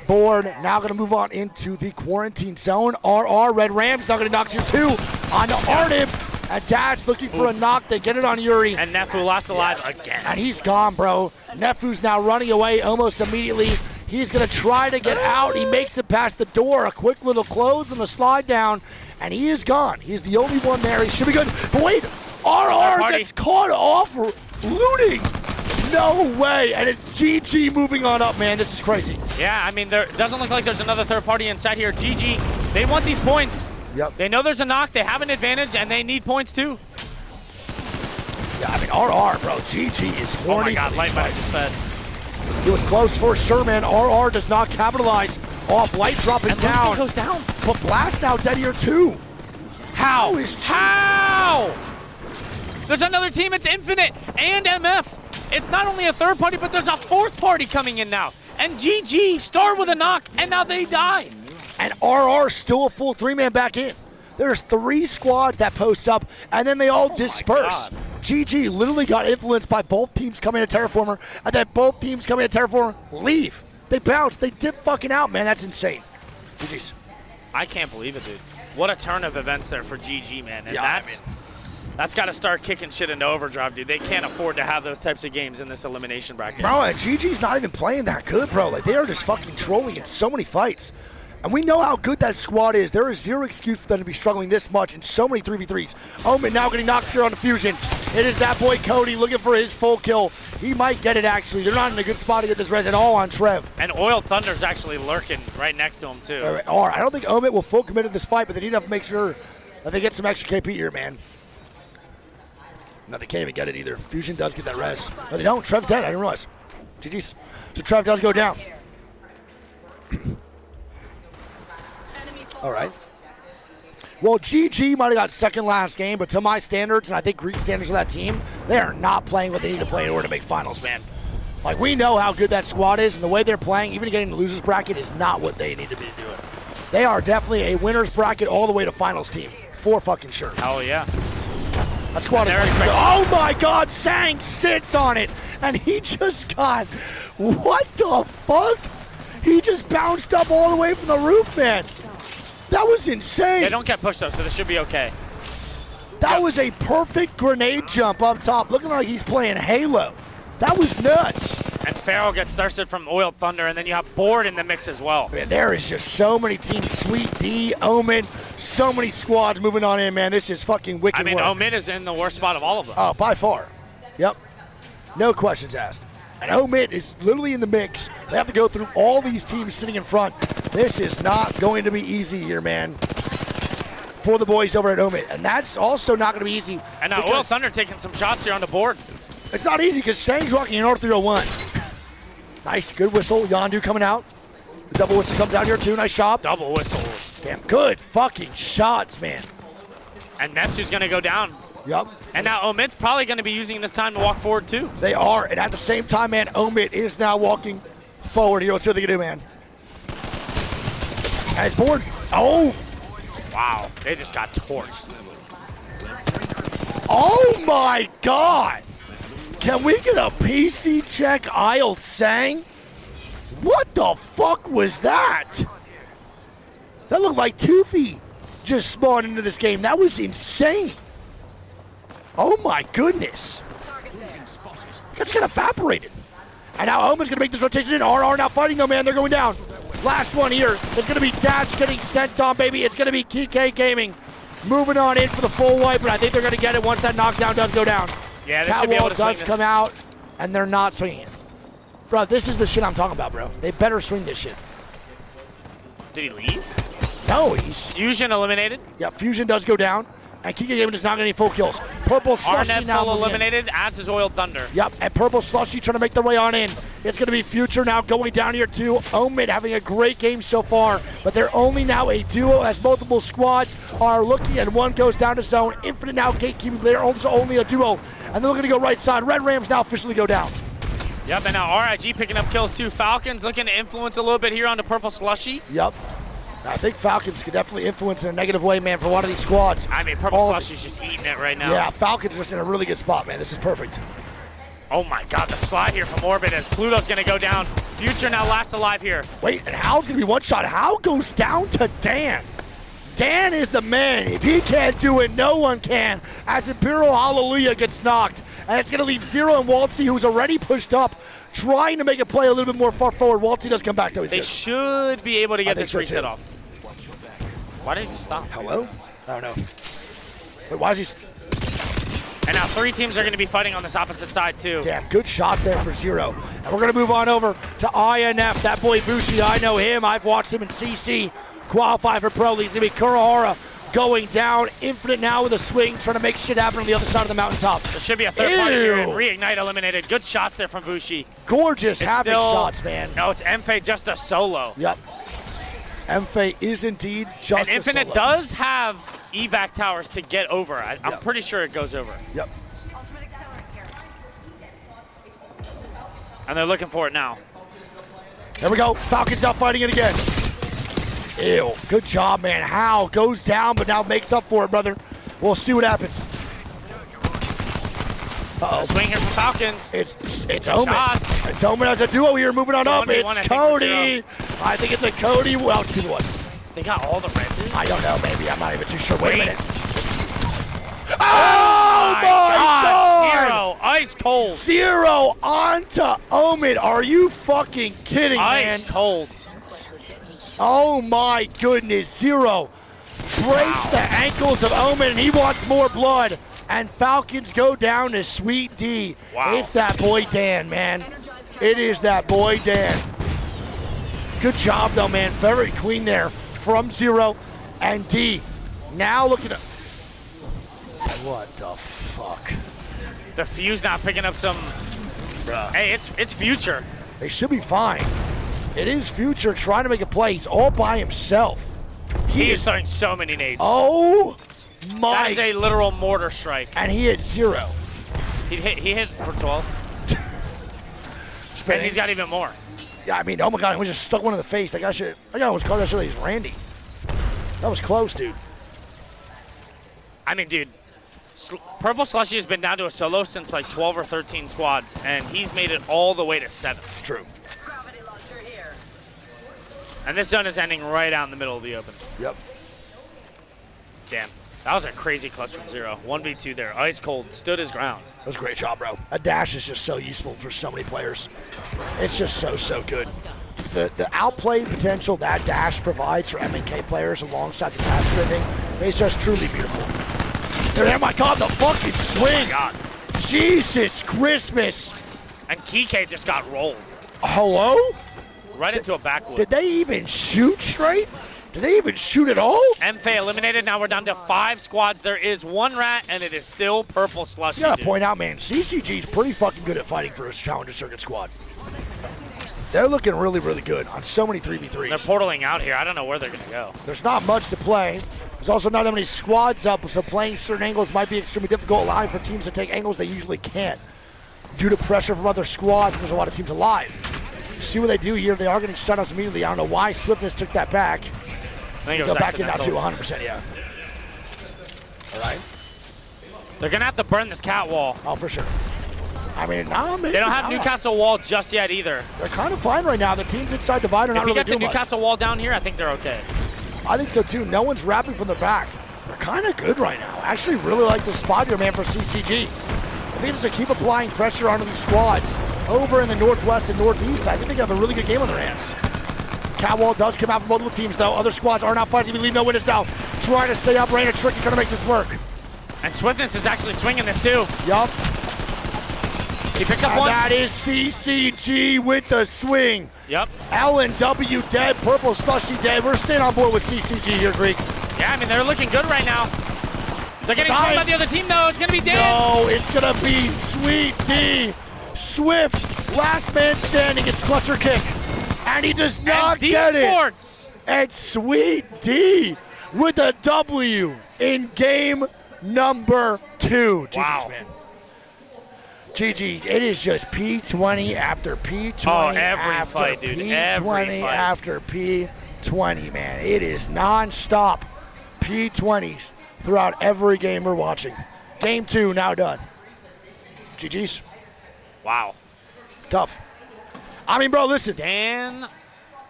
Board now going to move on into the quarantine zone. RR, Red Rams, now going to knock here too on Arnim. And Dash looking for a knock. They get it on Yuri. And Nefu lost alive again. And he's gone, bro. Nefu's now running away almost immediately. He's going to try to get out. He makes it past the door. A quick little close and the slide down. And he is gone. He's the only one there. He should be good. But wait, RR gets caught off looting. No way. And it's GG moving on up, man. This is crazy. Yeah, I mean, there doesn't look like there's another third party inside here. GG, they want these points. Yep. They know there's a knock. They have an advantage, and they need points too. Yeah, I mean, RR, bro. GG is horny. Oh my God, light just fed. It was close for sure, man. RR does not capitalize off light dropping down. Goes down. But Blast now dead here too. How is How? There's another team. It's Infinite and MF. It's not only a third party, but there's a fourth party coming in now. And GG start with a knock, and now they die. And RR still a full 3-man back in. There's 3 squads that post up, and then they all disperse. GG literally got influenced by both teams coming to Terraformer, and then both teams coming to Terraformer leave. They bounce. They dip fucking out, man. That's insane. GG's. I can't believe it, dude. What a turn of events there for GG, man. And Yeah, that's got to start kicking shit into overdrive, dude. They can't afford to have those types of games in this elimination bracket. Bro, and GG's not even playing that good, bro. Like, they are just fucking trolling in so many fights. And we know how good that squad is. There is zero excuse for them to be struggling this much in so many 3v3s. Omen now getting knocked here on the fusion. It is that boy Cody looking for his full kill. He might get it, actually. They're not in a good spot to get this res at all on Trev. And Oil Thunder's actually lurking right next to him, too. All right, I don't think Omen will full commit to this fight, but they need to make sure that they get some extra KP here, man. No, they can't even get it either. Fusion does get that res. No, they don't. Trev dead. I didn't realize. GG's. So Trev does go down. All right. Well, GG might have got second last game, but to my standards, and I think Greek standards of that team, they are not playing what they need to play in order to make finals, man. Like, we know how good that squad is, and the way they're playing, even getting the losers bracket, is not what they need to be doing. They are definitely a winners bracket all the way to finals team, for fucking sure. Hell yeah. That squad is like, oh my God, Sang sits on it, and he just got, what the fuck? He just bounced up all the way from the roof, man. That was insane. They don't get pushed, though, so this should be okay. That was a perfect grenade jump up top, looking like he's playing Halo. That was nuts. And Pharaoh gets thirsted from Oil Thunder, and then you have Board in the mix as well. Man, there is just so many teams. Sweet D, Omen, so many squads moving on in, man. This is fucking wicked I mean, work. Omen is in the worst spot of all of them. Oh, by far. Yep. No questions asked. And Omen is literally in the mix. They have to go through all these teams sitting in front. This is not going to be easy here, man, for the boys over at Omen. And that's also not going to be easy. And now Oil Thunder taking some shots here on the board. It's not easy because Sang's rocking an R301. Nice, good whistle. Yondu coming out. The double whistle comes out here too. Nice job. Double whistle. Damn, good fucking shots, man. And Netsu's going to go down. Yep. And now Omit's probably going to be using this time to walk forward too. They are, and at the same time, man, Omit is now walking forward here. Let's see what they can do, man. And it's Board. Oh! Wow, they just got torched. Oh my God! Can we get a PC check, Isle Sang? What the fuck was that? That looked like 2 feet just spawned into this game. That was insane. Oh my goodness. It just got evaporated. And now Omen's gonna make this rotation in. RR now fighting though, man. They're going down. Last one here. It's gonna be Dash getting sent on, baby. It's gonna be KK Gaming moving on in for the full wipe, but I think they're gonna get it once that knockdown does go down. Yeah, they should be able to swing does this. come out, and they're not swinging it. Bro, this is the shit I'm talking about, bro. They better swing this shit. Did he leave? No, he's... Fusion eliminated. Yeah, Fusion does go down, and KK Gaming does not get any full kills. Purple Slushy Arnett now full moving in. eliminated, as is Oil Thunder. Yep, and Purple Slushy trying to make their way on in. It's going to be Future now going down here too. Omen having a great game so far, but they're only now a duo as multiple squads are looking, and one goes down to zone. Infinite now gatekeeping. They're also only a duo, and they're looking to go right side. Red Rams now officially go down. Yep, and now RIG picking up kills too. Falcons looking to influence a little bit here on the Purple Slushy. Yep. I think Falcons could definitely influence in a negative way, man, for one of these squads. I mean, Purple Slushy's just eating it right now. Yeah, Falcons just in a really good spot, man. This is perfect. Oh my God, the slide here from Orbit as Pluto's gonna go down. Future now last alive here. Wait, and Hal's gonna be one shot. Hal goes down to Dan. Dan is the man. If he can't do it, no one can. As Imperial Hallelujah gets knocked. And it's gonna leave Zero and Waltzy, who's already pushed up, trying to make a play a little bit more far forward. Waltzy does come back though. They should be able to get this reset too. off. Why did he stop? Hello? I don't know. Wait, why is he... And now 3 teams are going to be fighting on this opposite side too. Damn, good shots there for Zero. And we're going to move on over to INF. That boy Bushi, I know him. I've watched him in CC qualify for Pro League. It's going to be Kurahara going down. Infinite now with a swing, trying to make shit happen on the other side of the mountaintop. There should be a third party here, and Reignite eliminated. Good shots there from Bushi. Gorgeous havoc shots, man. No, it's Mfe just a solo. Yep. Mfe is indeed just and Infinite a solo. does have evac towers to get over. I'm pretty sure it goes over. Yep. And they're looking for it now. There we go. Falcons out fighting it again. Ew. Good job, man. Hal goes down, but now makes up for it, brother. We'll see what happens. Uh-oh. Swing here for Falcons. It's Omen. It's Omen as a duo here, moving on up. It's Cody. I think it's a Cody. Well, it's 2-1. They got all the reses? I don't know, maybe. I'm not even too sure. Wait a minute. Oh my God! Zero, ice cold. Zero onto Omen. Are you fucking kidding, man? Ice cold. Oh my goodness. Zero breaks the ankles of Omen, and he wants more blood. And Falcons go down to Sweet D. Wow. It's that boy Dan, man. It is that boy Dan. Good job, though, man. Very clean there from Zero and D. Now looking at... What the fuck? The Fuse now picking up some... Hey, it's Future. They should be fine. It is Future trying to make a play. He's all by himself. He is throwing so many nades. Oh my! That is a literal mortar strike. And he hit 0. He hit for 12. And he's got even more. Yeah, I mean, oh my God, he was just stuck one in the face. That guy was called that shit like he's Randy. That was close, dude. I mean, dude, Purple Slushy has been down to a solo since like 12 or 13 squads, and he's made it all the way to 7. True. And this zone is ending right out in the middle of the open. Yep. Damn. That was a crazy clutch from Zero. 1v2 there. Ice cold. Stood his ground. That was a great job, bro. A dash is just so useful for so many players. It's just so good. The outplay potential that dash provides for MNK players alongside the dash stripping is just truly beautiful. Oh my God, the fucking swing. God. Jesus Christmas. And Kike just got rolled. Hello? Right into a backwood. Did they even shoot straight? Did they even shoot at all? Mfe eliminated. Now we're down to 5 squads. There is 1 rat, and it is still Purple Slushy. You gotta point out, man, CCG's pretty fucking good at fighting for his Challenger Circuit squad. They're looking really good on so many 3v3s. They're portaling out here. I don't know where they're going to go. There's not much to play. There's also not that many squads up, so playing certain angles might be extremely difficult, allowing for teams to take angles they usually can't due to pressure from other squads. There's a lot of teams alive. See what they do here. They are getting shutouts immediately. I don't know why Swiftness took that back. I think it was go back in now to accidental. 100%, yeah. All right. They're going to have to burn this cat wall. Oh, for sure. I mean, maybe they don't have Newcastle wall just yet either. They're kind of fine right now. The teams inside Divide are not really doing much. If he gets a Newcastle wall down here, I think they're okay. I think so too. No one's wrapping from the back. They're kind of good right now. I actually really like the spot here, man, for CCG. I think just to keep applying pressure onto these squads over in the northwest and northeast. I think they have a really good game on their hands. Catwall does come out from multiple teams, though. Other squads are not fighting. We leave no witness now. Trying to stay up, Rainer Tricky trying to make this work. And Swiftness is actually swinging this too. Yup. He picked up and one. That is CCG with the swing. Yep. L&W dead, Purple Slushy dead. We're staying on board with CCG here, Greek. Yeah, I mean, they're looking good right now. They're getting swung by the other team, though. It's going to be Dan. No, it's going to be Sweet D. Swift, last man standing. It's clutcher kick. And he does not get it. And Sweet D with a W in game number 2. Wow. GG's, man. GG's. It is just P20 after P20 Oh, every after fight, dude. P20 Every fight. after P20, man. It is non-stop P20s throughout every game we're watching. Game 2 now done. GG's. Wow. Tough. I mean, bro, listen. Dan,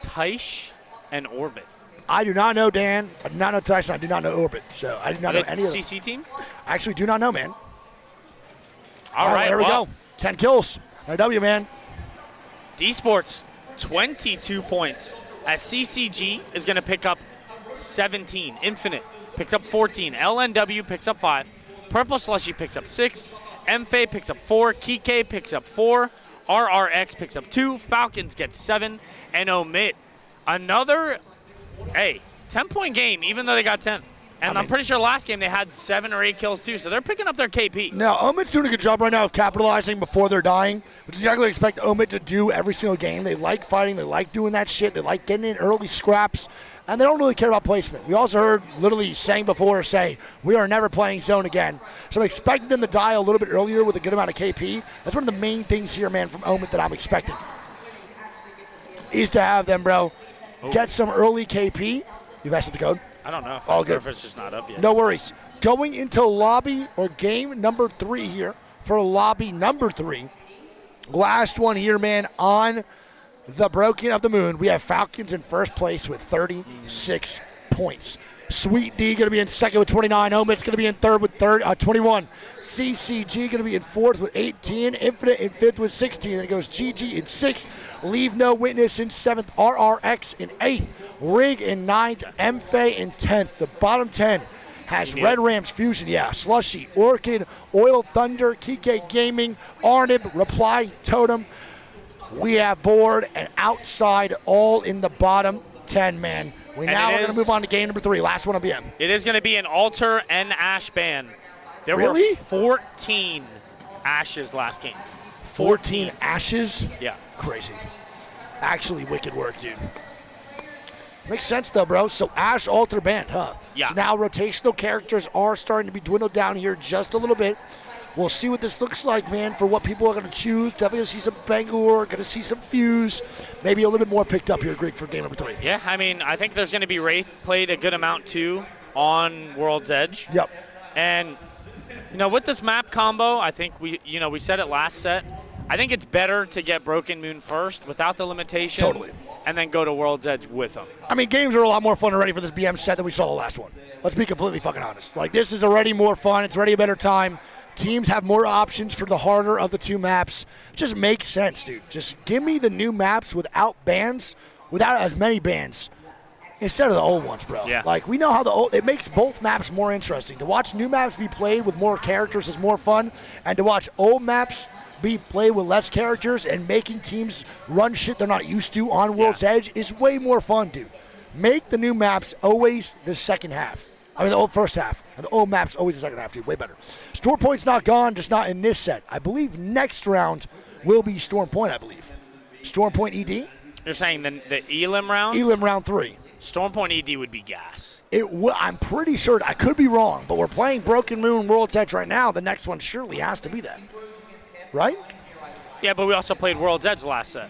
Taish, and Orbit. I do not know Dan. I do not know Tyson. I do not know Orbit. So I do not know any of them. CC team? I actually do not know, man. All right, there we well. go. 10 kills. A W, man. D-Sports, 22 points. As CCG is going to pick up 17. Infinite picks up 14. LNW picks up 5. Purple Slushy picks up 6. MFA picks up 4. Kike picks up 4. RRX picks up 2. Falcons get 7. And Omit, another, 10-point game, even though they got 10th. And I'm pretty sure last game they had 7 or 8 kills too, so they're picking up their KP. Now, Omit's doing a good job right now of capitalizing before they're dying, which is exactly what I expect Omit to do every single game. They like fighting. They like doing that shit. They like getting in early scraps, and they don't really care about placement. We also heard literally saying before, we are never playing zone again. So I'm expecting them to die a little bit earlier with a good amount of KP. That's one of the main things here, man, from Omit that I'm expecting, is to have them, bro, get some early KP. You messed with the code? I don't know. All good. If it's just not up yet. No worries. Going into lobby or game number 3 here for lobby number 3. Last one here, man, on the Broken of the Moon. We have Falcons in first place with 36 points. Sweet D going to be in second with 29. Omit's going to be in third with 21. CCG going to be in fourth with 18. Infinite in fifth with 16. Then it goes GG in sixth. Leave No Witness in seventh. RRX in eighth. Rig in ninth. MFA in 10th. The bottom 10 has Red Rams Fusion, Slushy, Orchid, Oil Thunder, Kike Gaming, Arnib, Reply, Totem. We have Board and Outside all in the bottom 10, man. We're going to move on to game number 3. Last one on BM. It is going to be an Alter and Ash ban. There Really? were 14 Ashes last game. 14 Ashes? Yeah. Crazy. Actually wicked work, dude. Makes sense, though, bro. So Ash Alter banned, huh? Yeah. So now rotational characters are starting to be dwindled down here just a little bit. We'll see what this looks like, man, for what people are going to choose. Definitely going to see some Bangor, going to see some Fuse. Maybe a little bit more picked up here, Greek, for game number 3. Yeah, I mean, I think there's going to be Wraith played a good amount, too, on World's Edge. Yep. And, with this map combo, I think we said it last set. I think it's better to get Broken Moon first without the limitations. Totally. And then go to World's Edge with them. I mean, games are a lot more fun already for this BM set than we saw the last one. Let's be completely fucking honest. Like, this is already more fun. It's already a better time. Teams have more options for the harder of the 2 maps. It just makes sense, dude. Just give me the new maps without bans, without as many bans, instead of the old ones, bro. Yeah. Like, we know how it makes both maps more interesting. To watch new maps be played with more characters is more fun, and to watch old maps be played with less characters and making teams run shit they're not used to on World's Edge is way more fun, dude. Make the new maps always the second half. I mean, the old first half. And the old map's always the second half, dude. Way better. Storm Point's not gone, just not in this set. I believe next round will be Storm Point, I believe. Storm Point ED? You're saying the Elim round? Elim round 3. Storm Point ED would be gas. I'm pretty sure. I could be wrong, but we're playing Broken Moon World's Edge right now. The next one surely has to be that. Right? Yeah, but we also played World's Edge last set.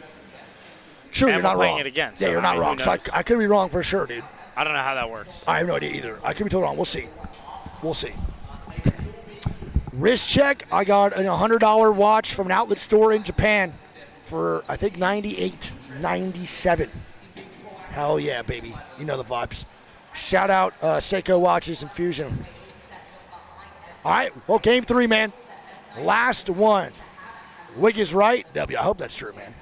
True, and you're not we're playing wrong. it again. Yeah, So, you're not wrong. So I could be wrong for sure, dude. I don't know how that works. I have no idea either. I could be totally wrong. We'll see. We'll see. Wrist check. I got a $100 watch from an outlet store in Japan for, I think, $98.97. Hell yeah, baby. You know the vibes. Shout out Seiko Watches and Fusion. All right. Well, game 3, man. Last one. Wig is right. W. I hope that's true, man.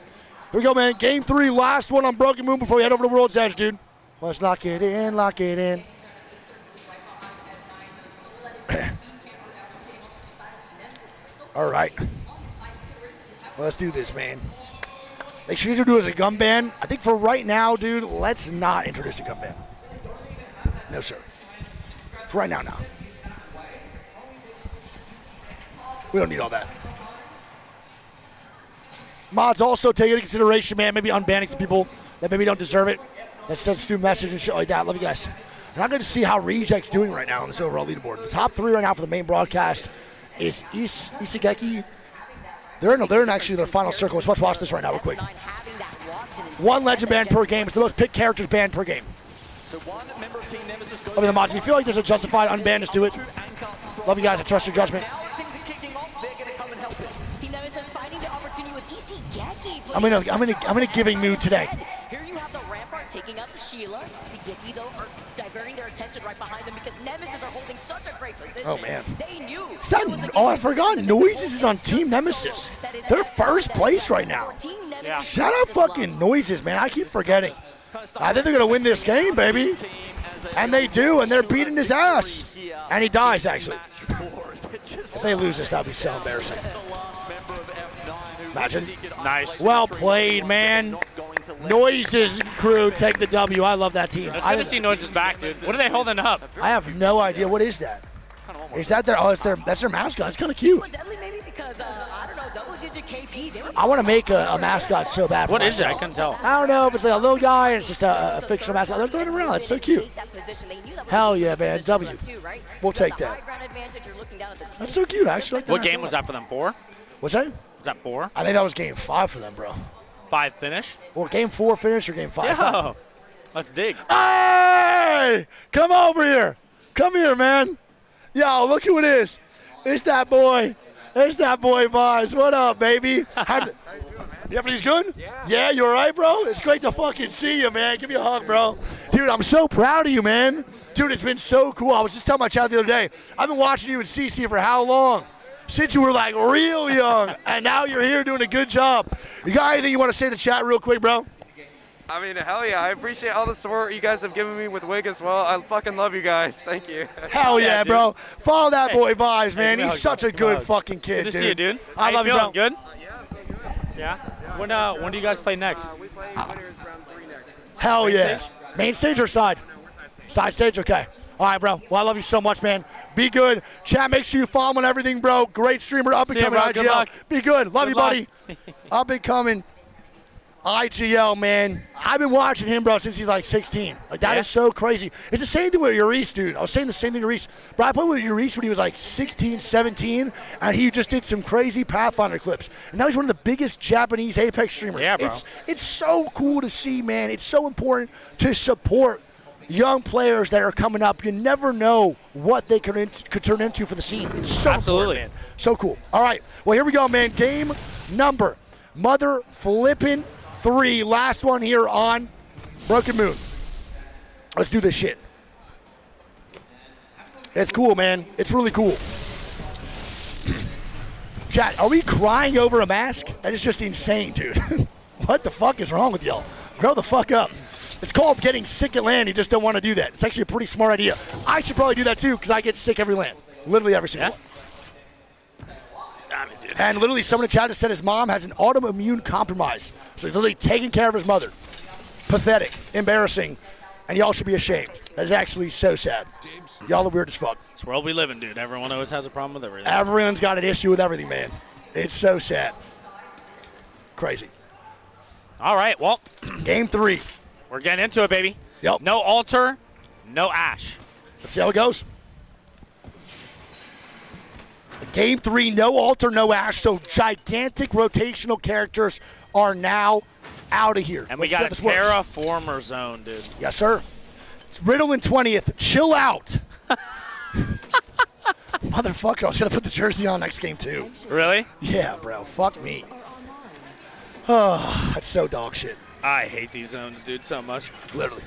Here we go, man. Game 3. Last one on Broken Moon before we head over to World's Edge, dude. Let's lock it in. Lock it in. All right. Let's do this, man. They should either do it as a gun ban. I think for right now, dude, let's not introduce a gun ban. No, sir. For right now, no. We don't need all that. Mods also take into consideration, man, maybe unbanning some people that maybe don't deserve it. That sends through message and shit like that. Love you guys. And I'm going to see how Reject's doing right now on this overall leaderboard. The top 3 right now for the main broadcast is Isageki, They're in actually their final circle. Let's watch this right now real quick. One legend banned per game. It's the most picked characters banned per game. Love you, the mods. If you feel like there's a justified unban, just do it. Love you guys. I trust your judgment. I'm in a giving mood today. Here you have the Rampart taking up Sheila. Sigeki, though, are diverting their attention right behind them because Nemesis are holding such a great position. Oh, man. They knew. I forgot. Noises is on Team Nemesis. They're first place right now. Yeah. Shout out fucking Noises, man. I keep forgetting. I think they're going to win this game, baby. And they do, and they're beating his ass. And he dies, actually. If they lose this, that would be so embarrassing. Imagine. Nice. Well played, man. Noises crew take the W. I love that team. It's good to see Noises back, dude. What are they holding up? I have no idea. What is that? Is that their? Oh, that's their mascot. It's kind of cute. I want to make a mascot so bad. What is it? I couldn't tell. I don't know if it's like a little guy. It's just a fictional mascot. They're throwing it around. It's so cute. Hell yeah, man. W. We'll take that. That's so cute, actually. What game was that for them? 4? What's that? Was that 4? I think that was game 5 for them, bro. 5 finish? Or game 4 finish or game 5? Yo, let's dig. Hey! Come over here. Come here, man. Yo, look who it is. It's that boy. It's that boy, Vaz. What up, baby? Everything's good? Yeah, you all right, bro? It's great to fucking see you, man. Give me a hug, bro. Dude, I'm so proud of you, man. Dude, it's been so cool. I was just telling my child the other day, I've been watching you in CC for how long? Since you were, like, real young, and now you're here doing a good job. You got anything you want to say in the chat real quick, bro? I mean, hell yeah. I appreciate all the support you guys have given me with Wig as well. I fucking love you guys. Thank you. Hell yeah, bro. Follow that boy Vibes, man. He's such a good fucking kid, Good to dude. see you, dude. I love you, bro. Good? Yeah. When do you guys play next? Hell yeah. Main stage or side? Side stage? Okay. All right, bro. Well, I love you so much, man. Be good. Chat, make sure you follow him on everything, bro. Great streamer, up and See ya, coming bro. Good IGL. luck. Be good. Love Good you, luck. buddy. Up and coming IGL, man. I've been watching him, bro, since he's like 16. Like, that is so crazy. It's the same thing with Urice, dude. I was saying the same thing to Urice. Bro, I played with Urice when he was like 16, 17, and he just did some crazy Pathfinder clips. And now he's one of the biggest Japanese Apex streamers. Yeah, bro. It's so cool to see, man. It's so important to support young players that are coming up. You never know what they could turn into for the scene. It's so important, man. So cool. All right. Well, here we go, man. Game number mother flippin' 3. Last one here on Broken Moon. Let's do this shit. It's cool, man. It's really cool. Chat, are we crying over a mask? That is just insane, dude. What the fuck is wrong with y'all? Grow the fuck up. It's called getting sick at land. You just don't want to do that. It's actually a pretty smart idea. I should probably do that too because I get sick every land. Literally every single one. And literally someone in chat just said his mom has an autoimmune compromise. So he's literally taking care of his mother. Pathetic. Embarrassing. And y'all should be ashamed. That is actually so sad. Y'all are weird as fuck. It's the world we live in, dude. Everyone always has a problem with everything. Everyone's got an issue with everything, man. It's so sad. Crazy. All right, well. Game 3. We're getting into it, baby. Yep. No altar, no ash. Let's see how it goes. Game 3, no altar, no ash. So gigantic rotational characters are now out of here. And Let's we see how got a this works. terraformer zone, dude. Yes, sir. It's Riddle in 20th. Chill out. Motherfucker, I was going to put the jersey on next game, too. Really? Yeah, bro. Fuck me. Oh, that's so dog shit. I hate these zones, dude, so much. Literally.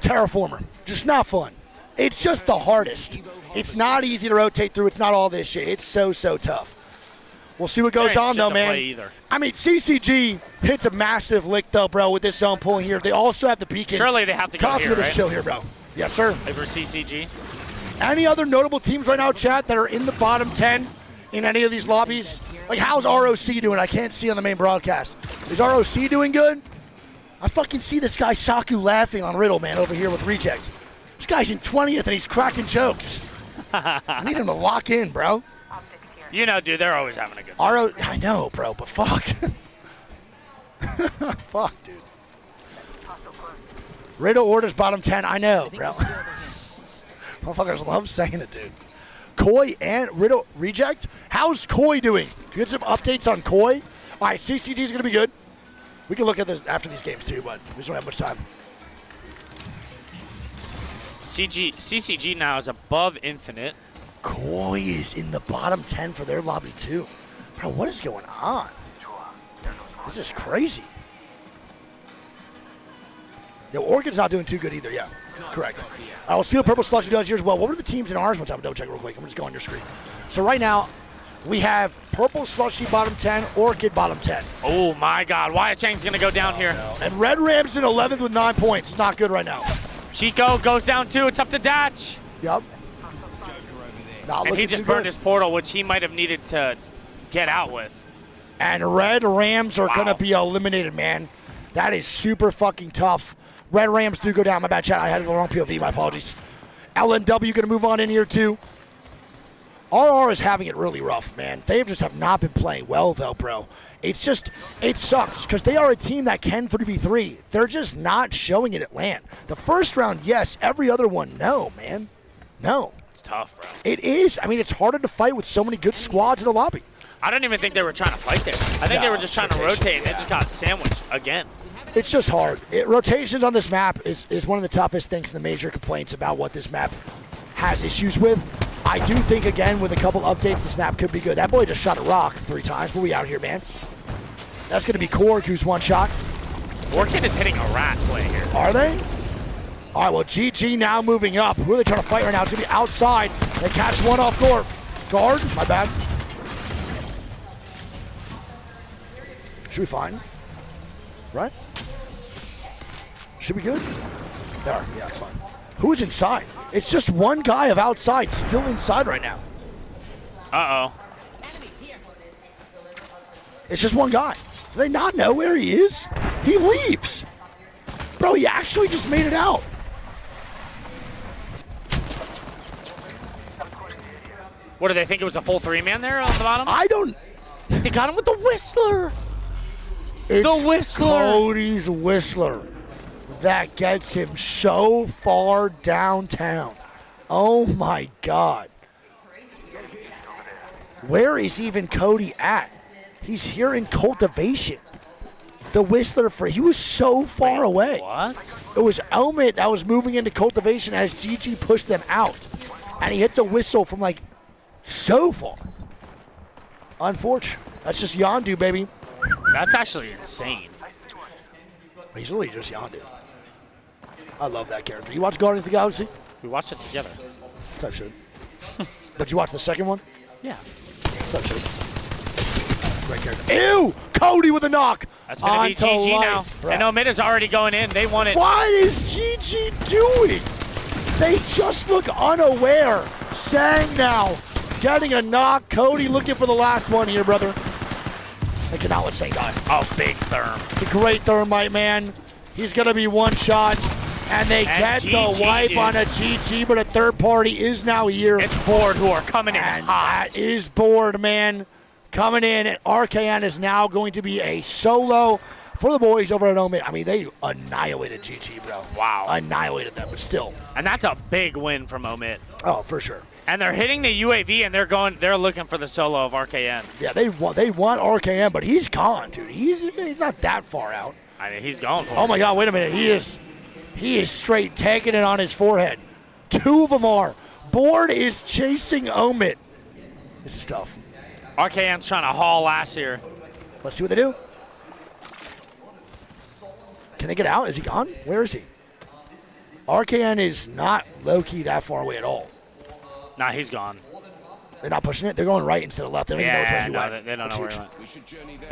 Terraformer. Just not fun. It's just the hardest. It's not easy to rotate through. It's not all this shit. It's so tough. We'll see what goes on, though, man. I mean, CCG hits a massive lick, though, bro, with this zone pulling here. They also have the beacon. Surely they have to go Cops here, gonna right? chill here, bro. Yes, sir. Over CCG. Any other notable teams right now, chat, that are in the bottom 10 in any of these lobbies? Like, how's ROC doing? I can't see on the main broadcast. Is ROC doing good? I fucking see this guy Saku laughing on Riddle, man, over here with Reject. This guy's in 20th, and he's cracking jokes. I need him to lock in, bro. You know, dude, they're always having a good time. I know, bro, but fuck. Fuck, dude. Riddle orders bottom 10. I know, bro. Motherfuckers love saying it, dude. Koi and Riddle reject. How's Koi doing? Can you get some updates on Koi? All right, CCG is going to be good. We can look at this after these games too, but we just don't have much time. CCG now is above Infinite. Koi is in the bottom 10 for their lobby too. Bro, what is going on? This is crazy. Yo, Orchid's not doing too good either, yeah. Correct. We'll see what Purple Slushy does here as well. What were the teams in ours? One time, double check real quick. I'm just going on your screen. So right now, we have Purple Slushy bottom 10, Orchid bottom 10. Oh my God, Wyatt Chang's gonna go down here. No. And Red Rams in 11th with 9 points. It's not good right now. Chico goes down too. It's up to Datch. Yep. And he just burned his portal, which he might have needed to get out with. And Red Rams are going to be eliminated, man. That is super fucking tough. Red Rams do go down. My bad, chat. I had the wrong POV. My apologies. LNW going to move on in here, too. RR is having it really rough, man. They just have not been playing well, though, bro. It's just, it sucks because they are a team that can 3v3. They're just not showing it at LAN. The first round, yes. Every other one, no, man. No. It's tough, bro. It is. I mean, it's harder to fight with so many good squads in the lobby. I don't even think they were trying to fight there. I think they were just trying to rotate, and they just got sandwiched again. It's just hard. Rotations on this map is one of the toughest things in the major complaints about what this map has issues with. I do think, again, with a couple updates, this map could be good. That boy just shot a rock 3 times. What we out here, man? That's going to be Korg, who's one shot. Orchid is hitting a rat play here. Are they? All right, well, GG now moving up. Who are they trying to fight right now? It's going to be outside. They catch one off guard. My bad. Should be fine. Right? Should be good. There, yeah, it's fine. Who's inside? It's just one guy of outside still inside right now. Uh-oh. It's just one guy. Do they not know where he is? He leaves. Bro, he actually just made it out. What, do they think it was a full 3-man there on the bottom? I don't... They got him with the Whistler. It's the Whistler. Cody's Whistler that gets him so far downtown. Oh my God. Where is even Cody at? He's here in cultivation. The Whistler, he was so far away. What? It was Elmit that was moving into cultivation as GG pushed them out. And he hits a whistle from like so far. Unfortunate. That's just Yondu, baby. That's actually insane. He's literally just Yondu. I love that character. You watch Guardians of the Galaxy? We watched it together. Type shit. Did you watch the second one? Yeah. Type shit. Great character. Ew! Cody with a knock. That's going to be GG now. Right. And Omid is already going in. They won it. What is GG doing? They just look unaware. Sang now getting a knock. Cody looking for the last one here, brother. They cannot let Sang die. Oh, big therm. It's a great thermite, man. He's going to be one shot. And they get GG, the wipe dude. on a GG, but a third party is now here. It's Board who are coming in hot. That is Board, man. Coming in, and RKN is now going to be a solo for the boys over at Omid. I mean, they annihilated GG, bro. Wow. Annihilated them, but still. And that's a big win from Omid. Oh, for sure. And they're hitting the UAV, and they're looking for the solo of RKN. Yeah, they want RKN, but he's gone, dude. He's not that far out. I mean, he's going for it. Oh my God, wait a minute. He is straight taking it on his forehead. 2 of them are. Board is chasing Omid. This is tough. RKN's trying to haul ass here. Let's see what they do. Can they get out? Is he gone? Where is he? RKN is not low-key that far away at all. Nah, he's gone. They're not pushing it. They're going right instead of left. They don't even know which way he went. They don't know where he went.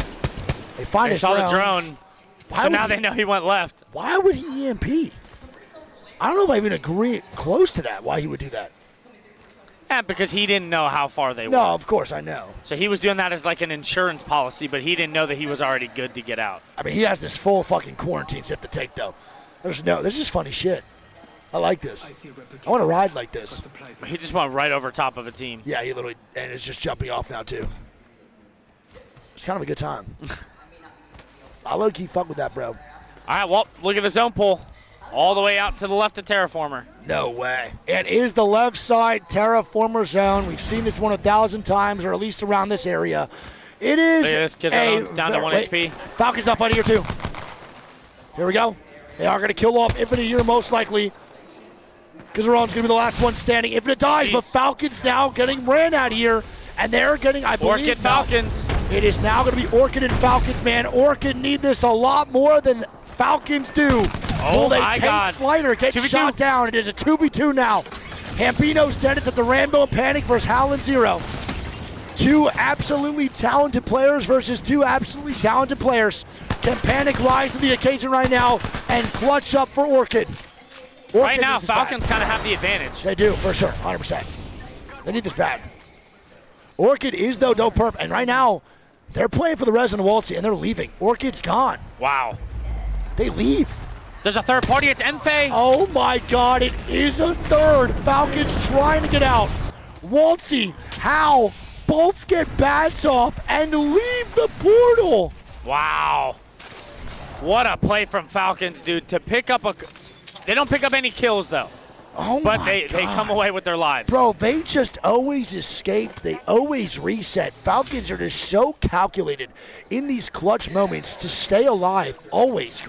They find They his saw the drone. So now they know he went left. Why would he EMP? I don't know if I even agree close to that, why he would do that. Yeah, because he didn't know how far they went. No, of course, I know. So he was doing that as like an insurance policy, but he didn't know that he was already good to get out. I mean, he has this full fucking quarantine zip to take, though. This is funny shit. I like this. I want to ride like this. He just went right over top of a team. Yeah, he literally, and it's just jumping off now, too. It's kind of a good time. I low-key fuck with that, bro. All right, well, look at the zone pull. All the way out to the left of Terraformer. No way. It is the left side Terraformer zone. We've seen this one 1,000 times, or at least around this area. It is Look at this, Kizzo's down to 1 HP. Falcons not fighting here too. Here we go. They are going to kill off Infinite here most likely. Kizzo's going to be the last one standing. Infinite dies, but Falcons now getting ran out here. And they're getting, I believe, Orchid Falcons. It is now going to be Orchid and Falcons, man. Orchid need this a lot more than Falcons do. Oh, Will they my take God. Flight or get 2v2. shot down? It is a 2v2 now. Hambino's dead. It's at the Rambo and Panic versus Howland Zero. Two absolutely talented players versus two absolutely talented players. Can Panic rise to the occasion right now and clutch up for Orchid? Right now, Falcons kind of have the advantage. They do, for sure, 100%. They need this bad. Orchid is, though, dope perp, and right now, they're playing for the Resident Waltzy, and they're leaving. Orchid's gone. Wow. They leave. There's a third party. It's Enfei. Oh, my God. It is a third. Falcons trying to get out. Waltzy, How, both get bats off and leave the portal. Wow. What a play from Falcons, dude. To pick up a... They don't pick up any kills, though. Oh, but my they God. come away with their lives. Bro, they just always escape. They always reset. Falcons are just so calculated in these clutch moments to stay alive. Always.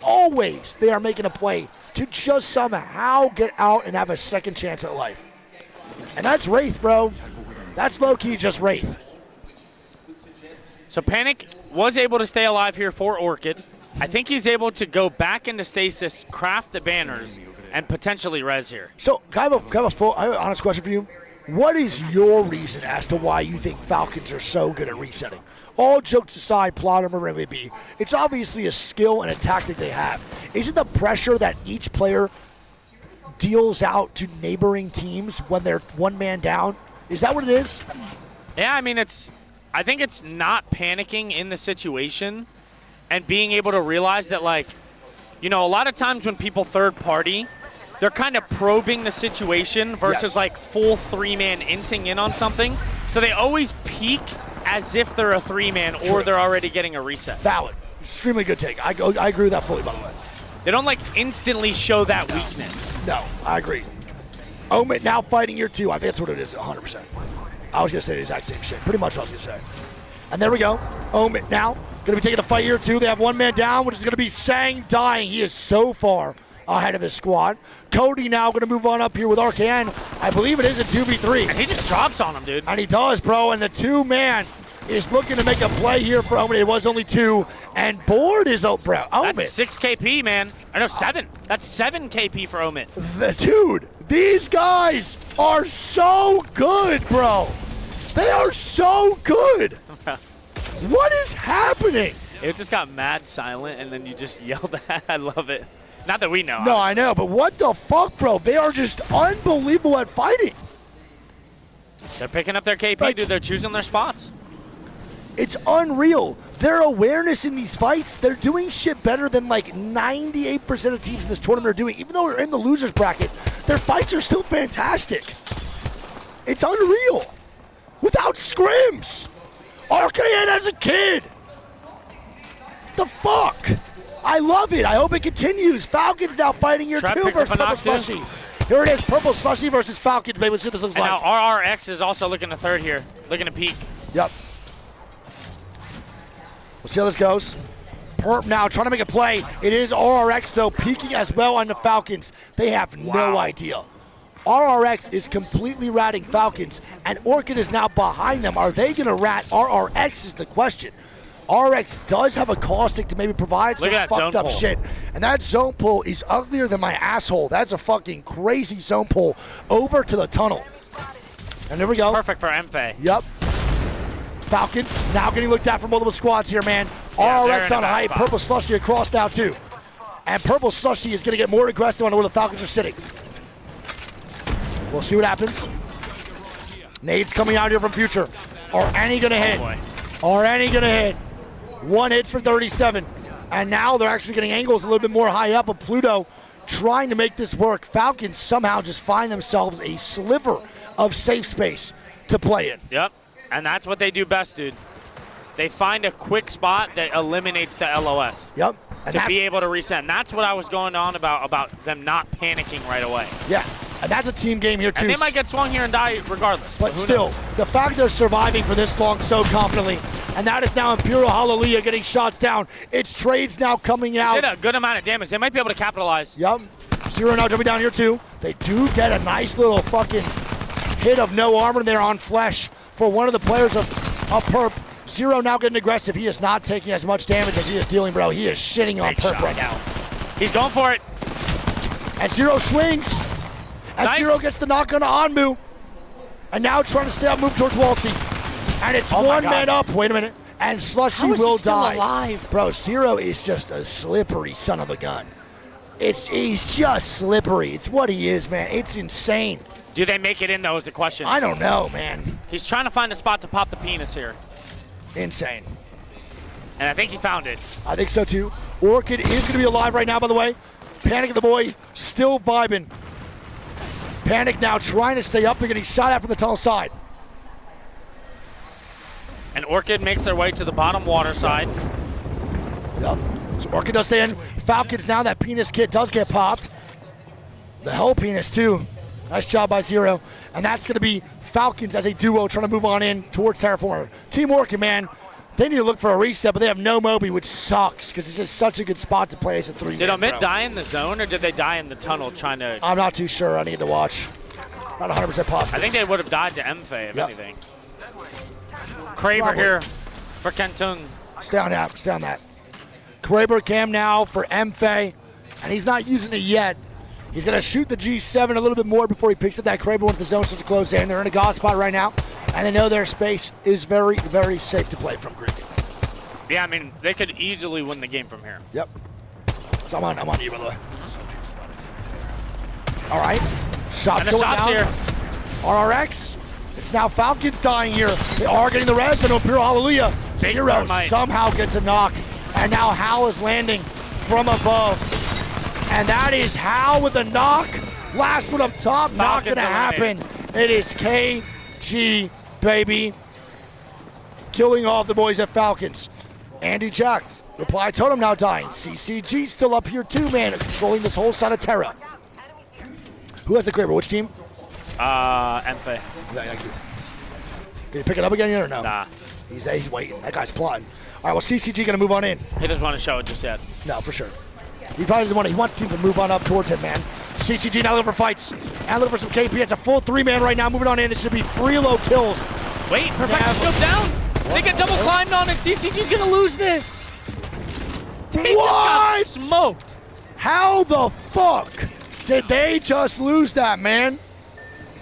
Always they are making a play to just somehow get out and have a second chance at life. And that's Wraith, bro. That's low-key just Wraith. So Panic was able to stay alive here for Orchid. I think he's able to go back into stasis, craft the banners, and potentially res here. So, kind of a full, honest question for you. What is your reason as to why you think Falcons are so good at resetting? All jokes aside, plotter or MVP, it's obviously a skill and a tactic they have. Is it the pressure that each player deals out to neighboring teams when they're one man down? Is that what it is? Yeah, I mean, I think it's not panicking in the situation and being able to realize that, like, you know, a lot of times when people third party, they're kind of probing the situation versus like full three-man inting in on something. So they always peek as if they're a three-man or they're already getting a reset. Valid. Extremely good take. I agree with that fully, by the way. They don't like instantly show that weakness. No, I agree. Omit now fighting here too. I think that's what it is, 100%. I was going to say the exact same shit. Pretty much what I was going to say. And there we go. Omit now going to be taking a fight here too. They have one man down, which is going to be Sang dying. He is so far ahead of his squad. Cody now going to move on up here with RKN. I believe it is a 2v3. And he just drops on him, dude. And he does, bro. And the two-man is looking to make a play here for Omen. It was only two. And board is out, bro. Omen. That's 6 KP, man. I know, 7. That's 7 KP for Omen. Dude, these guys are so good, bro. They are so good. What is happening? It just got mad silent, and then you just yelled that. I love it. Not that we know. No, I know, but what the fuck, bro? They are just unbelievable at fighting. They're picking up their KP, dude. They're choosing their spots. It's unreal. Their awareness in these fights, they're doing shit better than like 98% of teams in this tournament are doing. Even though we're in the losers bracket, their fights are still fantastic. It's unreal. Without scrims. RKN as a kid. The fuck? I love it. I hope it continues. Falcons now fighting here too versus Purple Slushy. Here it is, Purple Slushy versus Falcons. Baby, let's see what this looks and like. Now RRX is also looking to third here. Looking to peek. Yep. We'll see how this goes. Perp now trying to make a play. It is RRX, though, peeking as well on the Falcons. They have no idea. RRX is completely ratting Falcons, and Orchid is now behind them. Are they going to rat RRX is the question. RX does have a caustic to maybe provide some fucked up shit. And that zone pull is uglier than my asshole. That's a fucking crazy zone pull over to the tunnel. And there we go. Perfect for Enfei. Yep. Falcons now getting looked at for multiple squads here, man. RX on hype. Purple Slushy across now, too. And Purple Slushy is going to get more aggressive on where the Falcons are sitting. We'll see what happens. Nades coming out here from Future. Are any going to hit? Are any going to hit? 1 hits for 37. And now they're actually getting angles a little bit more high up. But Pluto trying to make this work. Falcons somehow just find themselves a sliver of safe space to play in. Yep. And that's what they do best, dude. They find a quick spot that eliminates the LOS. Yep. to be able to reset. And that's what I was going on about them not panicking right away. Yeah, and that's a team game here, too. And they might get swung here and die regardless. But who still, knows? the fact they're surviving for this long so confidently, and that is now Imperial Hallelujah getting shots down. It's trades now coming out. They did a good amount of damage. They might be able to capitalize. Yep. Zero now jumping down here, too. They do get a nice little fucking hit of no armor there on Flesh for one of the players of Perp. Zero now getting aggressive. He is not taking as much damage as he is dealing, bro. He is shitting on Perp right now. He's going for it. And Zero swings. And Nice. Zero gets the knock on Anmu. And now trying to stay up, move towards Waltzy. And it's Oh my one God. man up. Wait a minute. And Slushy How is he will still die. alive? Bro, Zero is just a slippery son of a gun. He's just slippery. It's what he is, man. It's insane. Do they make it in, though, is the question. I don't know, man. He's trying to find a spot to pop the penis here. Insane. And I think he found it. I think so, too. Orchid is going to be alive right now, by the way. Panic the boy still vibing. Panic now trying to stay up and getting shot at from the tunnel side. And Orchid makes their way to the bottom water side. Yep. So Orchid does stay in. Falcons now, that penis kit does get popped. The hell penis, too. Nice job by Zero. And that's going to be Falcons as a duo trying to move on in towards Terraformer. Team Orchid, man, they need to look for a reset, but they have no Moby, which sucks because this is such a good spot to play as a 3-man. Did Omid bro. die in the zone, or did they die in the tunnel trying to... I'm not too sure. I need to watch. Not 100% positive. I think they would have died to Mfe, if Yep. anything. Kraber Probably. here for Kentung. Stay on that. Stay on that. Kraber cam now for Mfe, and he's not using it yet. He's going to shoot the G7 a little bit more before he picks up that Kraber once the zone starts to close in. They're in a god spot right now, and they know their space is very, very safe to play from Greek. Yeah, I mean, they could easily win the game from here. Yep. So I'm on you, by the way. All right. Shots And the going shots down. here. RRX. It's now Falcons dying here. They are getting the res, and Imperial Hallelujah. Big Zero thermite. somehow gets a knock, and now Hal is landing from above. And that is Hal with a knock. Last one up top, not Falcons going to happen. It is KG, baby. Killing all of the boys at Falcons. Andy Jacks, Reply Totem now dying. CCG still up here too, man, controlling this whole side of Terra. Who has the Kraber? Which team? Mfe. Yeah, thank you. Did he pick it up again yet or no? Nah. He's waiting. That guy's plotting. All right, well, CCG going to move on in. He doesn't want to show it just yet. No, for sure. He probably doesn't want to. He wants the team to move on up towards him, man. CCG now looking for fights. And looking for some KP. It's a full 3-man right now. Moving on in. This should be Freelo kills. Wait, Perfection goes down. They get double climbed on, and CCG's going to lose this. They just got smoked. How the fuck did they just lose that, man?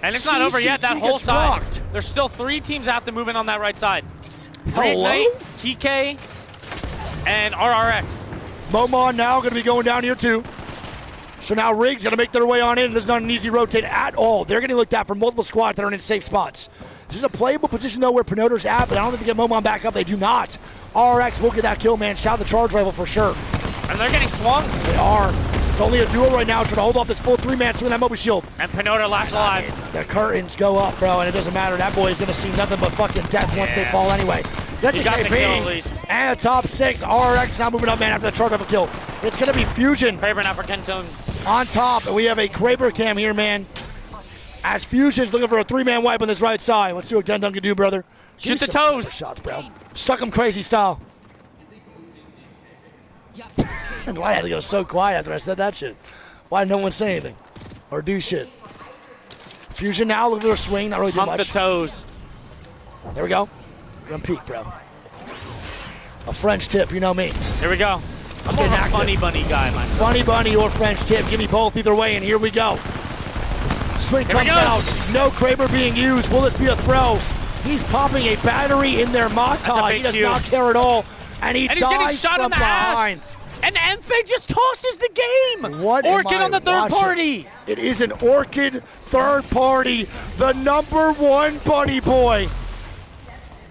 And it's not over yet, that CCG whole gets side. rocked. There's still 3 teams out there moving on that right side. Hello? Reignite, Kike, and RRX. Momon now going to be going down here too. So now Riggs going to make their way on in. This is not an easy rotate at all. They're getting looked at from multiple squads that are in safe spots. This is a playable position though where Pinoter's at, but I don't think they get Momon back up. They do not. RX will get that kill, man. Shout the charge rifle for sure. And they're getting swung. They are. It's only a duo right now trying to hold off this full 3-man swing that Moby Shield. And Pinoter last alive. The curtains go up, bro, and it doesn't matter. That boy is going to see nothing but fucking death once they fall anyway. That's He a got the KP. kill at least. And a top 6. RX now moving up, man, after the charge rifle kill. It's going to be Fusion. Kraber now for Kentung. On top, and we have a Kraber cam here, man. As Fusion's looking for a 3-man wipe on this right side. Let's see what Gundam can do, brother. Shoot the Give me some toes. shots, bro. Suck 'em crazy style. And why I had to go so quiet after I said that shit? Why did no one say anything or do shit? Fusion now looking for a swing, not really doing Hump much. the toes. There we go. Run peak, bro. A French tip, you know me. Here we go. I'm more of a funny bunny guy myself. Funny bunny or French tip. Give me both either way, and here we go. Swing Here we comes go. out. No Kraber being used. Will this be a throw? He's popping a battery in their Mata. He does cube. not care at all. And he And he's getting dies shot from in the behind. ass. And Mfe just tosses the game. What am Orchid I on the third watching? party. It is an Orchid third party. The #1 bunny boy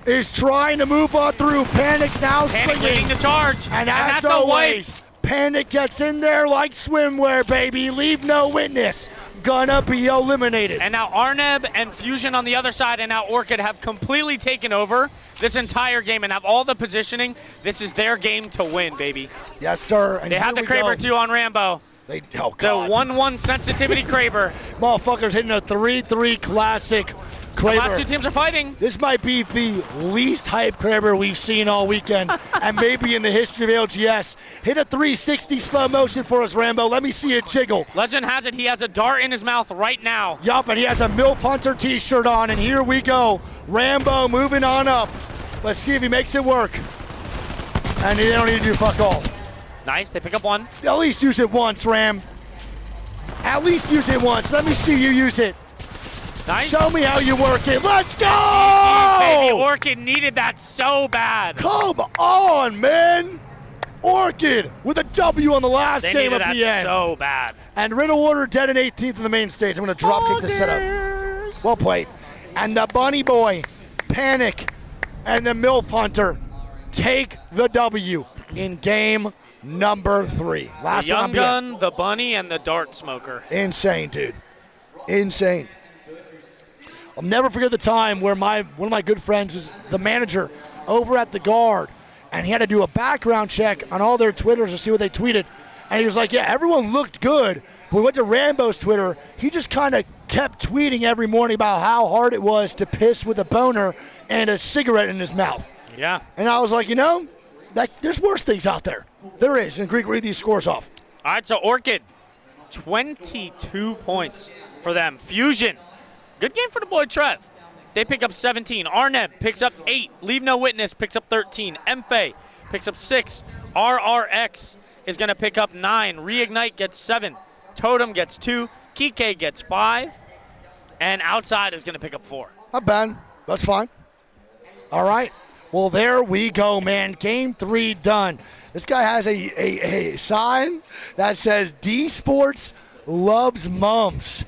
is trying to move on through. Panic now Panic swinging. leading the charge. And that's as a wipe. always, Panic gets in there like swimwear, baby. Leave no witness. gonna be eliminated. And now Arneb and Fusion on the other side, and now Orchid have completely taken over this entire game and have all the positioning. This is their game to win, baby. Yes, sir. And they have the Kraber too on Rambo. Oh, God. The 1-1 sensitivity Kraber. Motherfuckers hitting a 3-3 classic Kraber. The last two teams are fighting. This might be the least hype Kraber we've seen all weekend, and maybe in the history of ALGS. Hit a 360 slow motion for us, Rambo. Let me see it jiggle. Legend has it, he has a dart in his mouth right now. Yup, and he has a MILF Hunter t-shirt on, and here we go. Rambo moving on up. Let's see if he makes it work. And they don't need to do fuck all. Nice, they pick up one. At least use it once, Ram. At least use it once. Let me see you use it. Nice. Show me how you work it. Let's go! Baby, Orchid needed that so bad. Come on, man. Orchid with a W on the last They game needed of that the end. so bad. And Riddle Water dead in 18th in the main stage. I'm going to drop kick the setup. Well played. And the Bunny Boy, Panic, and the MILF Hunter take the W in game number 3. Last The Young one Gun, the Bunny, and the Dart Smoker. Insane, dude. Insane. I'll never forget the time where one of my good friends was the manager over at the Guard, and he had to do a background check on all their Twitters to see what they tweeted. And he was like, yeah, everyone looked good. When we went to Rambo's Twitter, he just kind of kept tweeting every morning about how hard it was to piss with a boner and a cigarette in his mouth. Yeah. And I was like, there's worse things out there. There is. And Greek, read these scores off. All right, so Orchid, 22 points for them. Fusion, good game for the boy Trev. They pick up 17. Arneb picks up 8. Leave No Witness picks up 13. Mfe picks up 6. RRX is going to pick up 9. Reignite gets 7. Totem gets 2. Kike gets 5. And Outside is going to pick up 4. Not bad. That's fine. All right. Well, there we go, man. Game 3 done. This guy has a sign that says D Sports loves mums.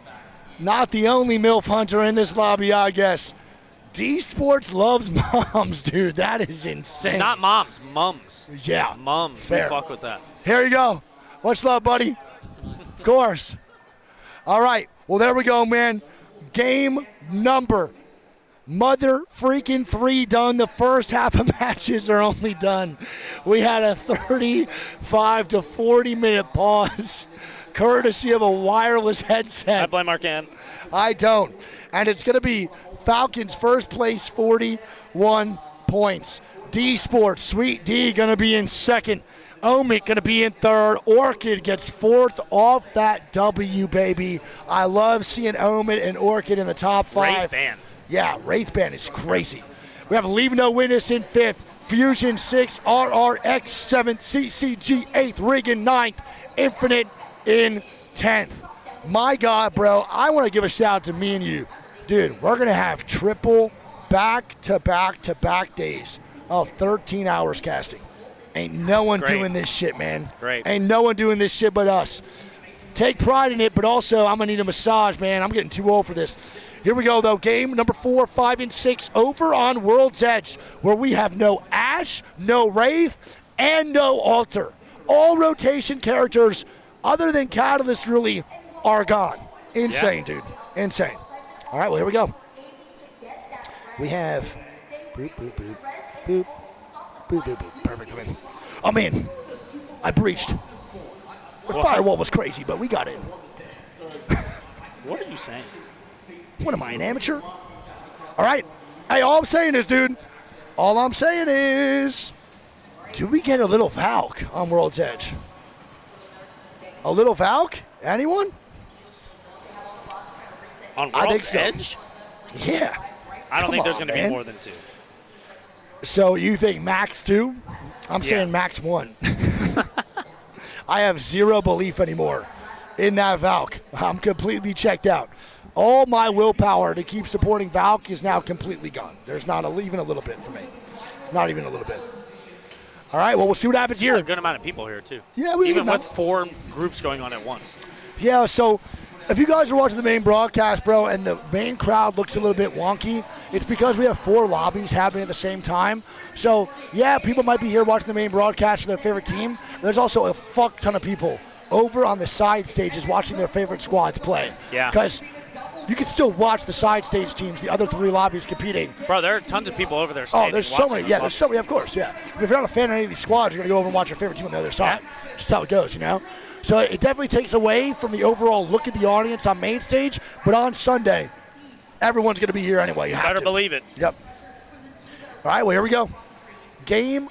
Not the only MILF Hunter in this lobby, I guess. D Sports loves moms, dude. That is insane. Not moms, mums. Yeah. Mums. Fair. We fuck with that. Here you go. Much love, buddy. Of course. All right. Well, there we go, man. Game number mother freaking 3 done. The first half of matches are only done. We had a 35 to 40 minute pause, courtesy of a wireless headset. I blame Arcan. I don't. And it's going to be Falcons first place, 41 points. D Sports, Sweet D, going to be in second. Omic going to be in third. Orchid gets 4th off that W, baby. I love seeing Omic and Orchid in the top 5. Great band. Yeah, Wraith Band is crazy. We have Leave No Witness in 5th, Fusion 6th, RRX 7th, CCG 8th, Rig in 9th, Infinite in 10th. My God, bro, I want to give a shout out to me and you. Dude, we're going to have triple back-to-back-to-back days of 13 hours casting. Ain't no one doing this shit, man. Great. Ain't no one doing this shit but us. Take pride in it, but also I'm going to need a massage, man. I'm getting too old for this. Here we go, though. Game number 4, 5, and 6 over on World's Edge, where we have no Ashe, no Wraith, and no Altar. All rotation characters, other than Catalyst, really are gone. Insane, dude. Insane. All right, well, here we go. We have boop, boop, boop, boop, boop, boop, boop. Perfect. I'm in. I breached. The firewall was crazy, but we got in. What are you saying? What am I, an amateur? All right. Hey, all I'm saying is, dude, all I'm saying is, do we get a little Valk on World's Edge? A little Valk? Anyone? On I think World's so. Edge? Yeah. I don't think there's going to be man. more than 2. So you think max 2? I'm saying max 1. I have zero belief anymore in that Valk. I'm completely checked out. All my willpower to keep supporting Valk is now completely gone. There's not even a little bit for me. Not even a little bit. All right, well, we'll see what happens here. A good amount of people here, too. Yeah, we even do with 4 groups going on at once. Yeah, so if you guys are watching the main broadcast, bro, and the main crowd looks a little bit wonky, it's because we have 4 lobbies happening at the same time. So, yeah, people might be here watching the main broadcast for their favorite team. There's also a fuck ton of people over on the side stages watching their favorite squads play. Yeah. Because you can still watch the side stage teams, the other 3 lobbies competing. Bro, there are tons of people over there. Oh, there's so many. Yeah, there's so many, of course, yeah. If you're not a fan of any of these squads, you're going to go over and watch your favorite team on the other side. Yeah. Just how it goes, you know? So it definitely takes away from the overall look at the audience on main stage, but on Sunday, everyone's going to be here anyway. You better believe it. Yep. All right, well, here we go. Game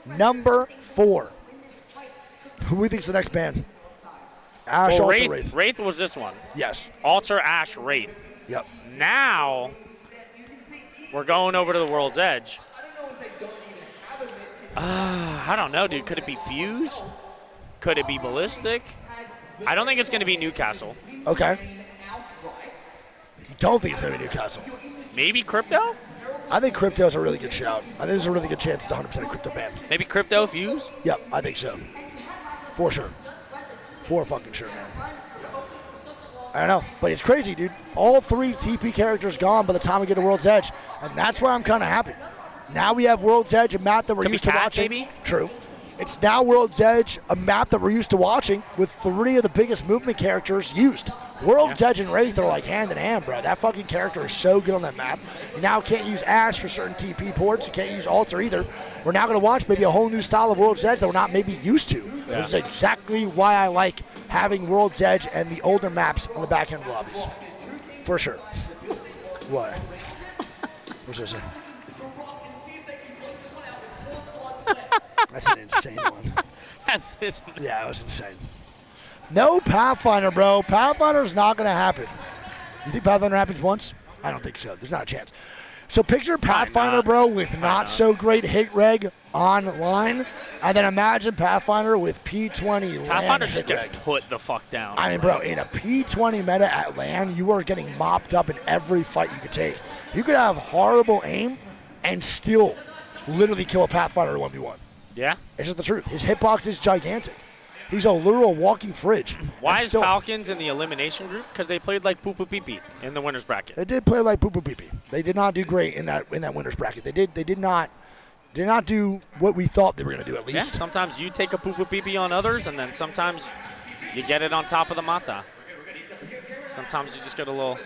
number 4. Who do we think's the next band? Ash, well, Alter, Wraith. Wraith was this one. Yes. Alter, Ash, Wraith. Yep. Now, we're going over to the World's Edge. I don't know, dude. Could it be Fuse? Could it be Ballistic? I don't think it's going to be Newcastle. Okay. Don't think it's going to be Newcastle. Maybe Crypto? I think Crypto's a really good shout. I think there's a really good chance it's 100% a Crypto band. Maybe Crypto, Fuse? Yep, I think so. For sure. For fucking sure, man. I don't know, but it's crazy, dude. All 3 TP characters gone by the time we get to World's Edge, and that's why I'm kind of happy. Now we have World's Edge, a map that we're used to watching. Maybe? True. It's now World's Edge, a map that we're used to watching with 3 of the biggest movement characters used. World's Edge and Wraith are like hand in hand, bro. That fucking character is so good on that map. You now can't use Ash for certain TP ports. You can't use Alter either. We're now going to watch maybe a whole new style of World's Edge that we're not maybe used to. Which is exactly why I like having World's Edge and the older maps on the back end of the lobbies. For sure. What? What's that say? That's an insane one. That's this. Yeah, it was insane. No Pathfinder, bro. Pathfinder's not going to happen. You think Pathfinder happens once? I don't think so. There's not a chance. So picture Pathfinder, bro, with not so great hit reg online, and then imagine Pathfinder with P20 Pathfinder LAN just hit gets reg. put the fuck down. I mean, bro, in a P20 meta at LAN, you are getting mopped up in every fight you could take. You could have horrible aim and still literally kill a Pathfinder 1v1. Yeah? It's just the truth. His hitbox is gigantic. He's a literal walking fridge. Why is Falcons in the elimination group? Because they played like poo poo pee pee in the winners bracket. They did play like poo poo pee pee. They did not do great in that winners bracket. They did not do what we thought they were going to do at least. Yeah, sometimes you take a poo poo pee pee on others, and then sometimes you get it on top of the mata. Sometimes you just get a little.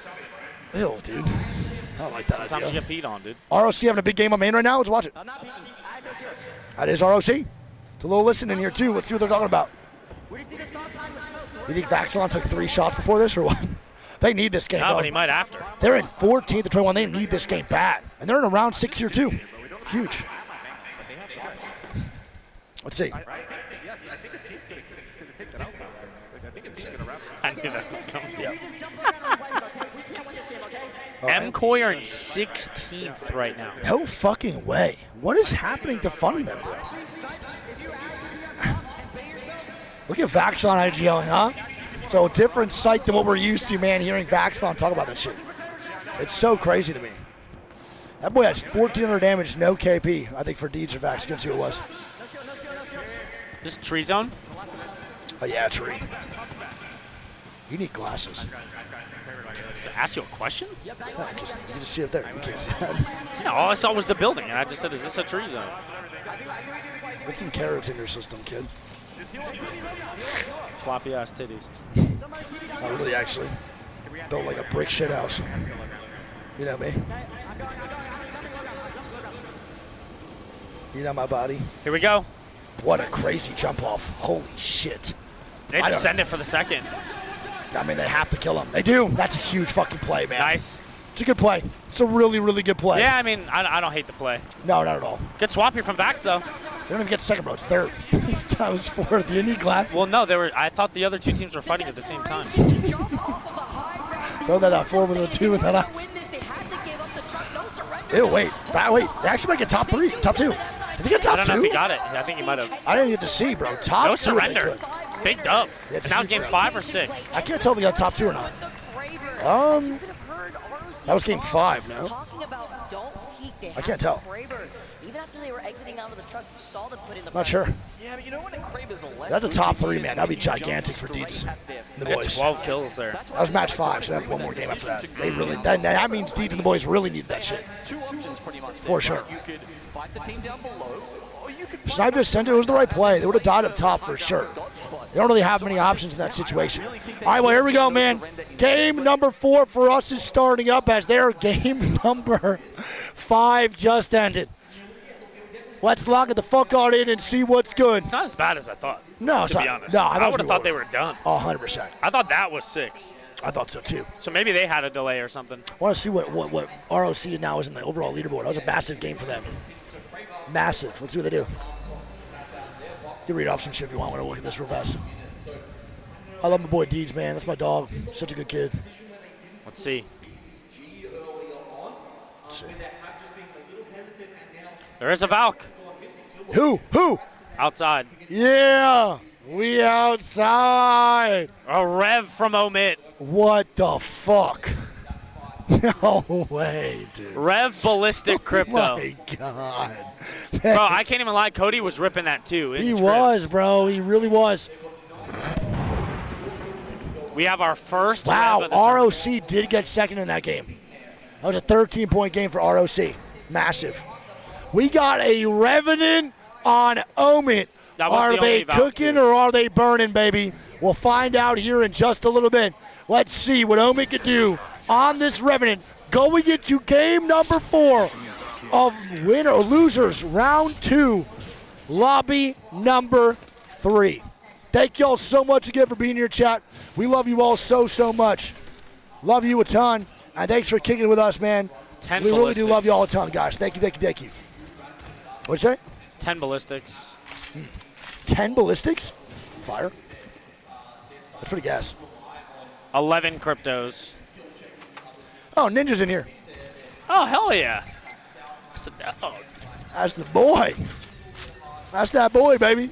Ew, dude. I don't like that Sometimes idea. you get peed on, dude. ROC having a big game on main right now. Let's watch it. That is ROC. It's a little listen in here too. Let's see what they're talking about. You think Vaxilon took 3 shots before this or what? They need this game. No, bro. but he might after. They're in 14th to 21. They need this game bad. And they're in a round 6 here too. Huge. Let's see. I knew that was coming. Yep. MCoy are in 16th right now. No fucking way. What is happening to fund them, bro? Look at Vaxilon IGLing, huh? So a different sight than what we're used to, man, hearing Vaxilon talk about that shit. It's so crazy to me. That boy has 1,400 damage, no KP, I think, for Deeds or Vax. Against who it was. This is tree zone? Oh, yeah, tree. You need glasses. To ask you a question? Yeah, you can just see it there. You can't see that. Yeah, all I saw was the building, and I just said, is this a tree zone? Put some carrots in your system, kid. Floppy ass titties. Not really, actually. Built like a brick shit house. You know me. You know my body. Here we go. What a crazy jump off. Holy shit. They just send it for the second. I mean, they have to kill him. They do. That's a huge fucking play, man. Nice. It's a good play. It's a really, really good play. Yeah, I mean, I don't hate the play. No, not at all. Good swap here from Vax, though. They don't even get second, bro. It's third. This time was fourth. You need glass. Well, no, I thought the other 2 teams were fighting at the same time. Throw that 4 with a 2 in that ice. Ew, wait. They actually might get top 3, top 2. Did they get top 2? I don't know if he got it. I think he might have. I didn't get to see, bro. Top 2. No surrender. Big dub. Yeah, now it's game 5 or 6. I can't tell if they got top 2 or not. That was game 5, no? I can't tell. Even after they were exiting out of the truck, you saw them put in the. Not sure. Yeah, but you know when a Crave is less. That's the top 3, man. That'd be gigantic for Deeds. The They had boys. 12 kills there. That was match 5, so they have one more game after that. They really. That means Deeds and the boys really need that shit. 2 options pretty much. For sure. You could fight the team down below, or you could. Snipe just sent it. It was the right play. They would have died up top for sure. They don't really have many options in that situation. All right, well, here we go, man. Game number 4 for us is starting up as their game number 5 just ended. Let's lock it the fuck out in and see what's good. It's not as bad as I thought. No, to be honest. No, I would have thought they were done. 100%. I thought that was 6. I thought so too. So maybe they had a delay or something. I want to see what ROC now is in the overall leaderboard. That was a massive game for them. Massive. Let's see what they do. You can read off some shit if you want. I want to look at this real fast. I love my boy Deeds, man. That's my dog. Such a good kid. Let's see. Let's see. There is a Valk. Who? Outside. Yeah. We outside. A Rev from Omit. What the fuck? No way, dude. Rev Ballistic Crypto. Oh my God. Bro, I can't even lie. Cody was ripping that too. He was, bro. He really was. We have our first. Wow, ROC did get second in that game. That was a 13-point game for ROC. Massive. We got a Revenant on Omit. Are they cooking or are they burning, baby? We'll find out here in just a little bit. Let's see what Omit could do on this Revenant going into game number 4 of winner or losers round 2, lobby number 3. Thank y'all so much again for being here, chat. We love you all so much. Love you a ton, and thanks for kicking it with us, man. 10 we really ballistics. do love you all a ton, guys. Thank you. What'd you say? 10 ballistics. 10 ballistics? Fire. That's pretty gas. 11 cryptos. Oh, Ninja's in here. Oh, hell yeah. Oh. That's the boy. That's that boy, baby.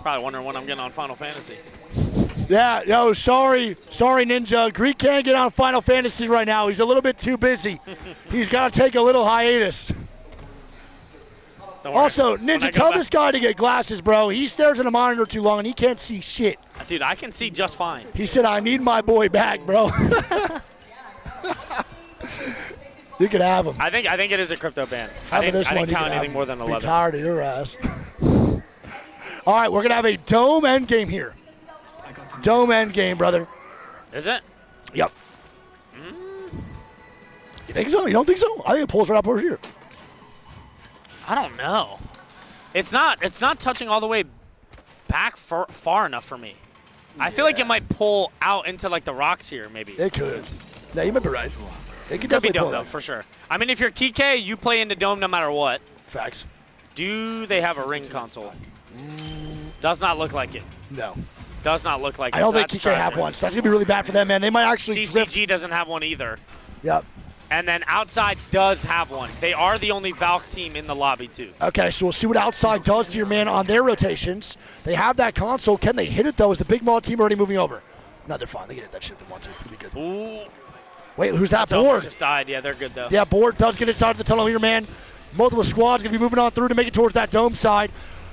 Probably wondering when I'm getting on Final Fantasy. Yeah, yo, sorry, Ninja. Greek can't get on Final Fantasy right now. He's a little bit too busy. He's got to take a little hiatus. Also, Ninja, tell this guy to get glasses, bro. He stares at a monitor too long and he can't see shit. Dude, I can see just fine. He said, I need my boy back, bro. You can have him. I think it is a crypto ban. After I this one, didn't you count can anything have more him. than Be 11. tired of your ass. All right, we're going to have a dome end game here. Dome end game, brother. Is it? Yep. You think so? You don't think so? I think it pulls right up over here. I don't know. It's not touching all the way back far enough for me. I feel like it might pull out into like the rocks here, maybe. It could. Yeah, you might be right. It could be definitely dome pull though, out. for sure. I mean, if you're Kike, you play in the dome no matter what. Facts. Do they have a ring console? Does not look like it. No. Does not look like it. I don't so think that's Kike have tragic. one, so that's going to be really bad for them, man. They might actually drift. CCG doesn't have one either. Yep. And then Outside does have one. They are the only Valk team in the lobby, too. Okay, so we'll see what Outside does to your man on their rotations. They have that console. Can they hit it, though? Is the big mall team already moving over? No, they're fine. They can hit that shit if they want to. It'll be good. Ooh. Wait, who's that That's board? just died. Yeah, they're good, though. Yeah, board does get inside the tunnel here, man. Multiple squads going to be moving on through to make it towards that dome side.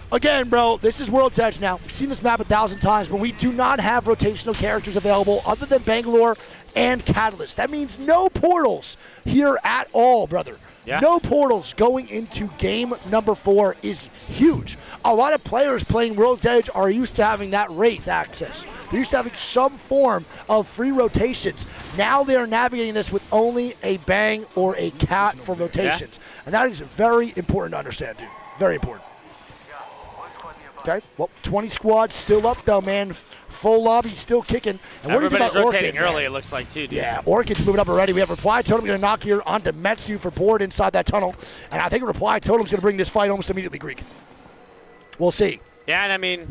Again, bro, this is World's Edge now. We've seen this map 1,000 times, but we do not have rotational characters available other than Bangalore and Catalyst. That means no portals here at all, brother. Yeah. No portals going into game number 4 is huge. A lot of players playing World's Edge are used to having that Wraith access. They're used to having some form of free rotations. Now they are navigating this with only a Bang or a Cat for rotations. Yeah. And that is very important to understand, dude. Very important. Okay, well, 20 squads still up, though, man. Full lobby still kicking. And what do you think Everybody's about rotating Orchid, early, man? it looks like, too, dude. Yeah, Orchid's moving up already. We have Reply Totem going to knock here onto Metsu for board inside that tunnel. And I think Reply Totem's going to bring this fight almost immediately, Greek. We'll see. Yeah, and I mean,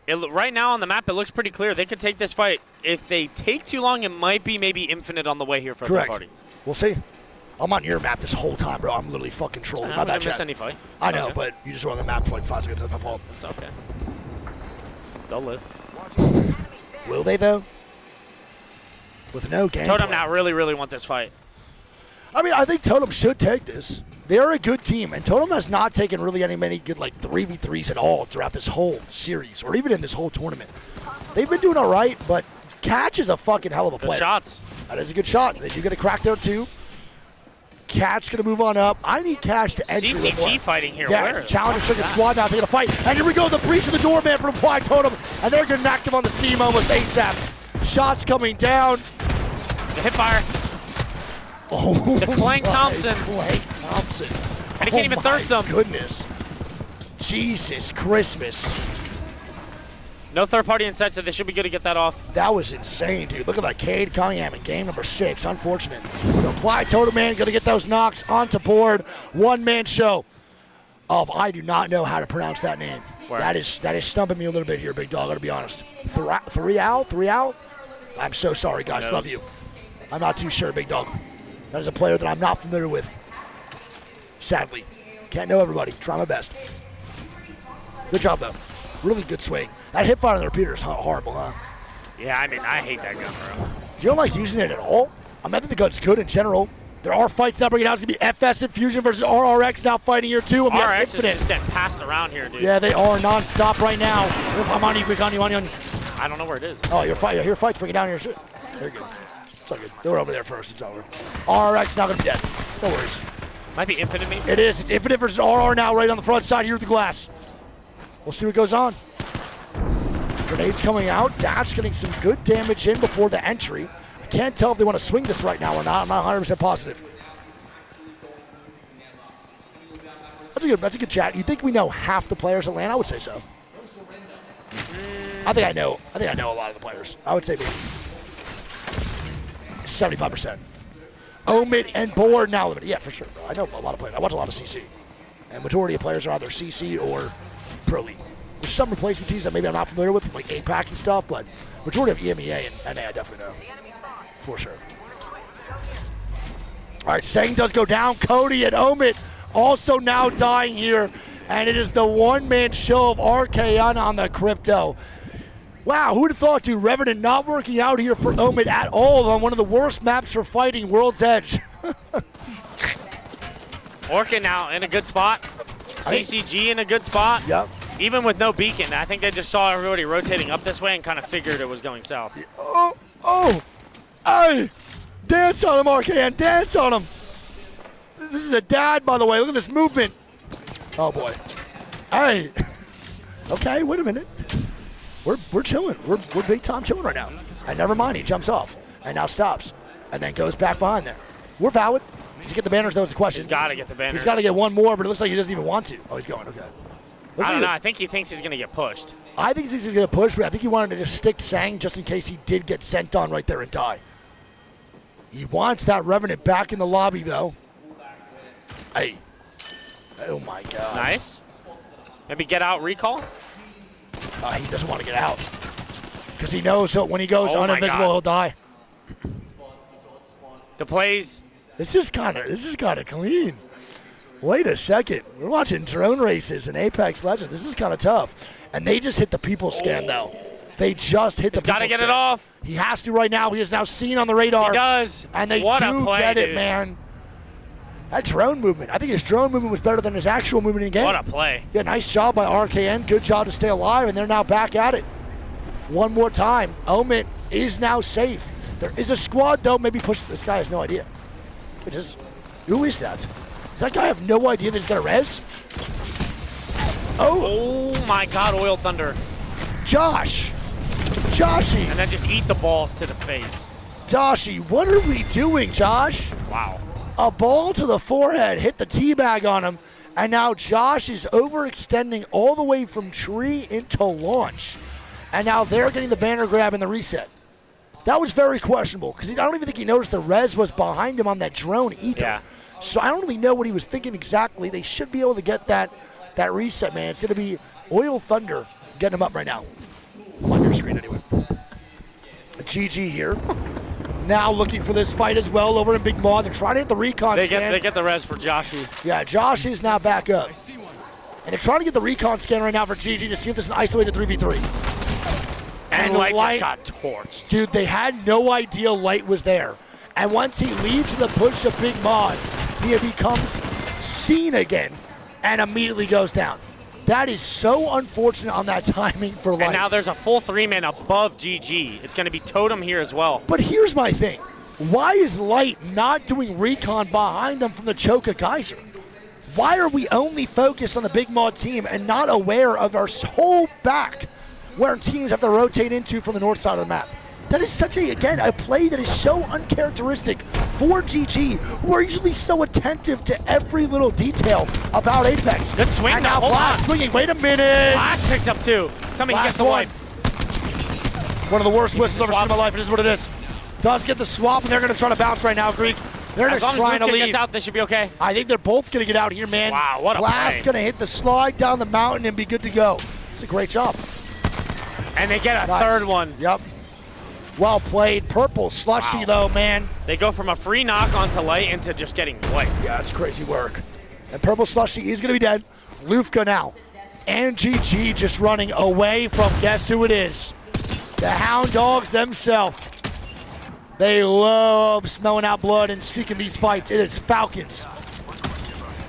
right now on the map, it looks pretty clear. They could take this fight. If they take too long, it might be maybe infinite on the way here for the party. We'll see. I'm on your map this whole time, bro. I'm literally fucking trolling. I'm going to miss any fight. I know, but you just were on the map for like 5 seconds. That's my fault. It's okay. They'll live. Will they, though? With no game. Totem now really want this fight. I mean, I think Totem should take this. They're a good team, and Totem has not taken really many good like 3v3s at all throughout this whole series, or even in this whole tournament. They've been doing all right, but Catch is a fucking hell of a player. Good shots. That is a good shot. They do get a crack there, too. Catch going to move on up. I need Catch to enter. CCG fighting here. Yeah, Where? it's Challenger Circuit Squad now. They're going to fight. And here we go. The breach of the door, man, from Fly Totem. And they're getting active on the seam almost ASAP. Shots coming down. The hip fire. Oh, the Clank Thompson. Clank Thompson. And he can't even thirst them. Goodness. Jesus Christmas. No third party inside, so they should be good to get that off. That was insane, dude. Look at that Cade Cunningham in game number 6. Unfortunate. So Fly Totem Man going to get those knocks onto board. One-man show of I do not know how to pronounce that name. Where? That is stumping me a little bit here, big dog. I got to be honest. Three out. I'm so sorry, guys. Love you. I'm not too sure, big dog. That is a player that I'm not familiar with. Sadly. Can't know everybody. Try my best. Good job, though. Really good swing. That hip fire on the repeater is horrible, huh? Yeah, I mean, I hate that gun, bro. You don't like using it at all? I think the gun's good in general. There are fights now bringing out. It's going to be FS Infusion versus RRX now fighting here, too. RRX is just getting passed around here, dude. Yeah, they are non-stop right now. I'm on you, quick, on you. I don't know where it is. Oh, you're fighting. Here, fights. Bring it down here. Very good. It's all good. They were over there first. It's over. RRX not going to be dead. No worries. Might be Infinite, maybe? It is. It's Infinite versus RR now right on the front side here with the glass. We'll see what goes on. Grenades coming out. Dash getting some good damage in before the entry. I can't tell if they want to swing this right now or not. I'm not 100% positive. That's a good chat. You think we know half the players at LAN? I would say so. I think I know a lot of the players. I would say maybe 75%. Omid and Board now limited. Yeah, for sure, bro. I know a lot of players. I watch a lot of CC. And majority of players are either CC or Pro League. There's some replacement teams that maybe I'm not familiar with, like APAC and stuff, but majority of EMEA and NA I definitely know. For sure. All right, Sang does go down. Cody and Omid also now dying here. And it is the one-man show of RKN on the Crypto. Wow, who would have thought, dude? Revenant not working out here for Omid at all on one of the worst maps for fighting, World's Edge. Orca now in a good spot. CCG in a good spot. Yep. Even with no beacon, I think they just saw everybody rotating up this way and kind of figured it was going south. Hey! Dance on him, RKN, dance on him! This is a dad, by the way. Look at this movement. Oh, boy. Hey! Okay, wait a minute. We're chilling. We're big time chilling right now. And never mind, he jumps off and now stops and then goes back behind there. We're valid. He's get the banners, though, is the question. He's got to get the banners. He's got to get one more, but it looks like he doesn't even want to. Oh, he's going, okay. I don't know. I think he thinks he's going to get pushed. I think he thinks he's going to push, but I think he wanted to just stick Sang just in case he did get sent on right there and die. He wants that Revenant back in the lobby, though. Hey. Oh, my God. Nice. Maybe get out recall? He doesn't want to get out because he knows that when he goes uninvisible, he'll die. The plays. This is kind of clean. Wait a second. We're watching drone races in Apex Legends. This is kind of tough. And they just hit the people scan, though. They just hit the people scan. He's got to get it off. He has to right now. He is now seen on the radar. He does. And they what do a play, get it, dude. man. That drone movement. I think his drone movement was better than his actual movement in game. What a play. Yeah, nice job by RKN. Good job to stay alive, and they're now back at it. One more time. Omid is now safe. There is a squad, though. Maybe push. This guy has no idea. Who is that? Does that guy have no idea that he's got a res? Oh my God, Oil Thunder. Joshy. And then just eat the balls to the face. Joshy, what are we doing, Josh? Wow. A ball to the forehead, hit the teabag on him, and now Josh is overextending all the way from tree into launch. And now they're getting the banner grab and the reset. That was very questionable, because I don't even think he noticed the res was behind him on that drone either. Yeah. So I don't really know what he was thinking exactly. They should be able to get that reset, man. It's going to be Oil Thunder getting him up right now. On your screen, anyway. GG here. Now looking for this fight as well over in Big Maw. They're trying to hit the recon scan. They get the res for Joshy. Yeah, Josh is now back up. And they're trying to get the recon scan right now for GG to see if this is an isolated 3v3. And Light just got torched. Dude, they had no idea Light was there. And once he leaves the push of Big Maw, he becomes seen again and immediately goes down. That is so unfortunate on that timing for Light. And now there's a full 3-man above GG. It's going to be Totem here as well. But here's my thing. Why is Light not doing recon behind them from the Choka Geyser? Why are we only focused on the Big Mod team and not aware of our whole back where teams have to rotate into from the north side of the map? That is such a play that is so uncharacteristic for GG, who are usually so attentive to every little detail about Apex. Good swing. And now Blast swinging. Wait a minute. Blast picks up 2. Somebody gets the wipe. One of the worst whistles I've ever seen in my life. It is what it is. Does get the swap, and they're going to try to bounce right now, Greek. They're as just long trying as to Luke leave. gets out, they should be okay. I think they're both going to get out here, man. Wow, what a Blast play. going to hit the slide down the mountain and be good to go. It's a great job. And they get a Nice. third one. Yep. Well played. Purple Slushy, though, man. They go from a free knock onto Light into just getting wiped. Yeah, it's crazy work. And Purple Slushy is going to be dead. Lufka now. And GG just running away from guess who it is. The Hound Dogs themselves. They love smelling out blood and seeking these fights. It is Falcons.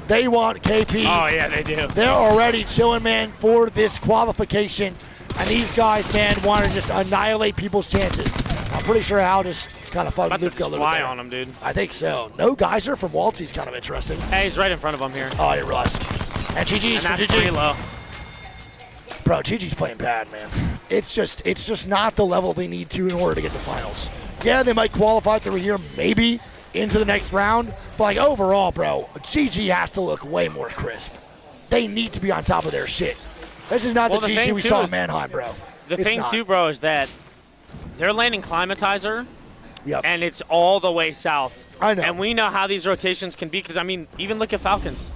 They want KP. Oh, yeah, they do. They're already chilling, man, for this qualification. And these guys, man, want to just annihilate people's chances. I'm pretty sure Hal just kind of fucked About to Lufka a little fly bit. on him, dude. I think so. No Geyser from Waltzy's kind of interesting. Hey, he's right in front of him here. Oh, I didn't realize. And GG's And for that's GG. pretty low. Bro, GG's playing bad, man. It's just not the level they need to in order to get the finals. Yeah, they might qualify through here, maybe into the next round. But like overall, bro, GG has to look way more crisp. They need to be on top of their shit. This is not the GG we saw in Mannheim, bro. The It's thing not. too, bro, is that they're landing Climatizer, and it's all the way south. I know. And we know how these rotations can be, because, I mean, even look at Falcons.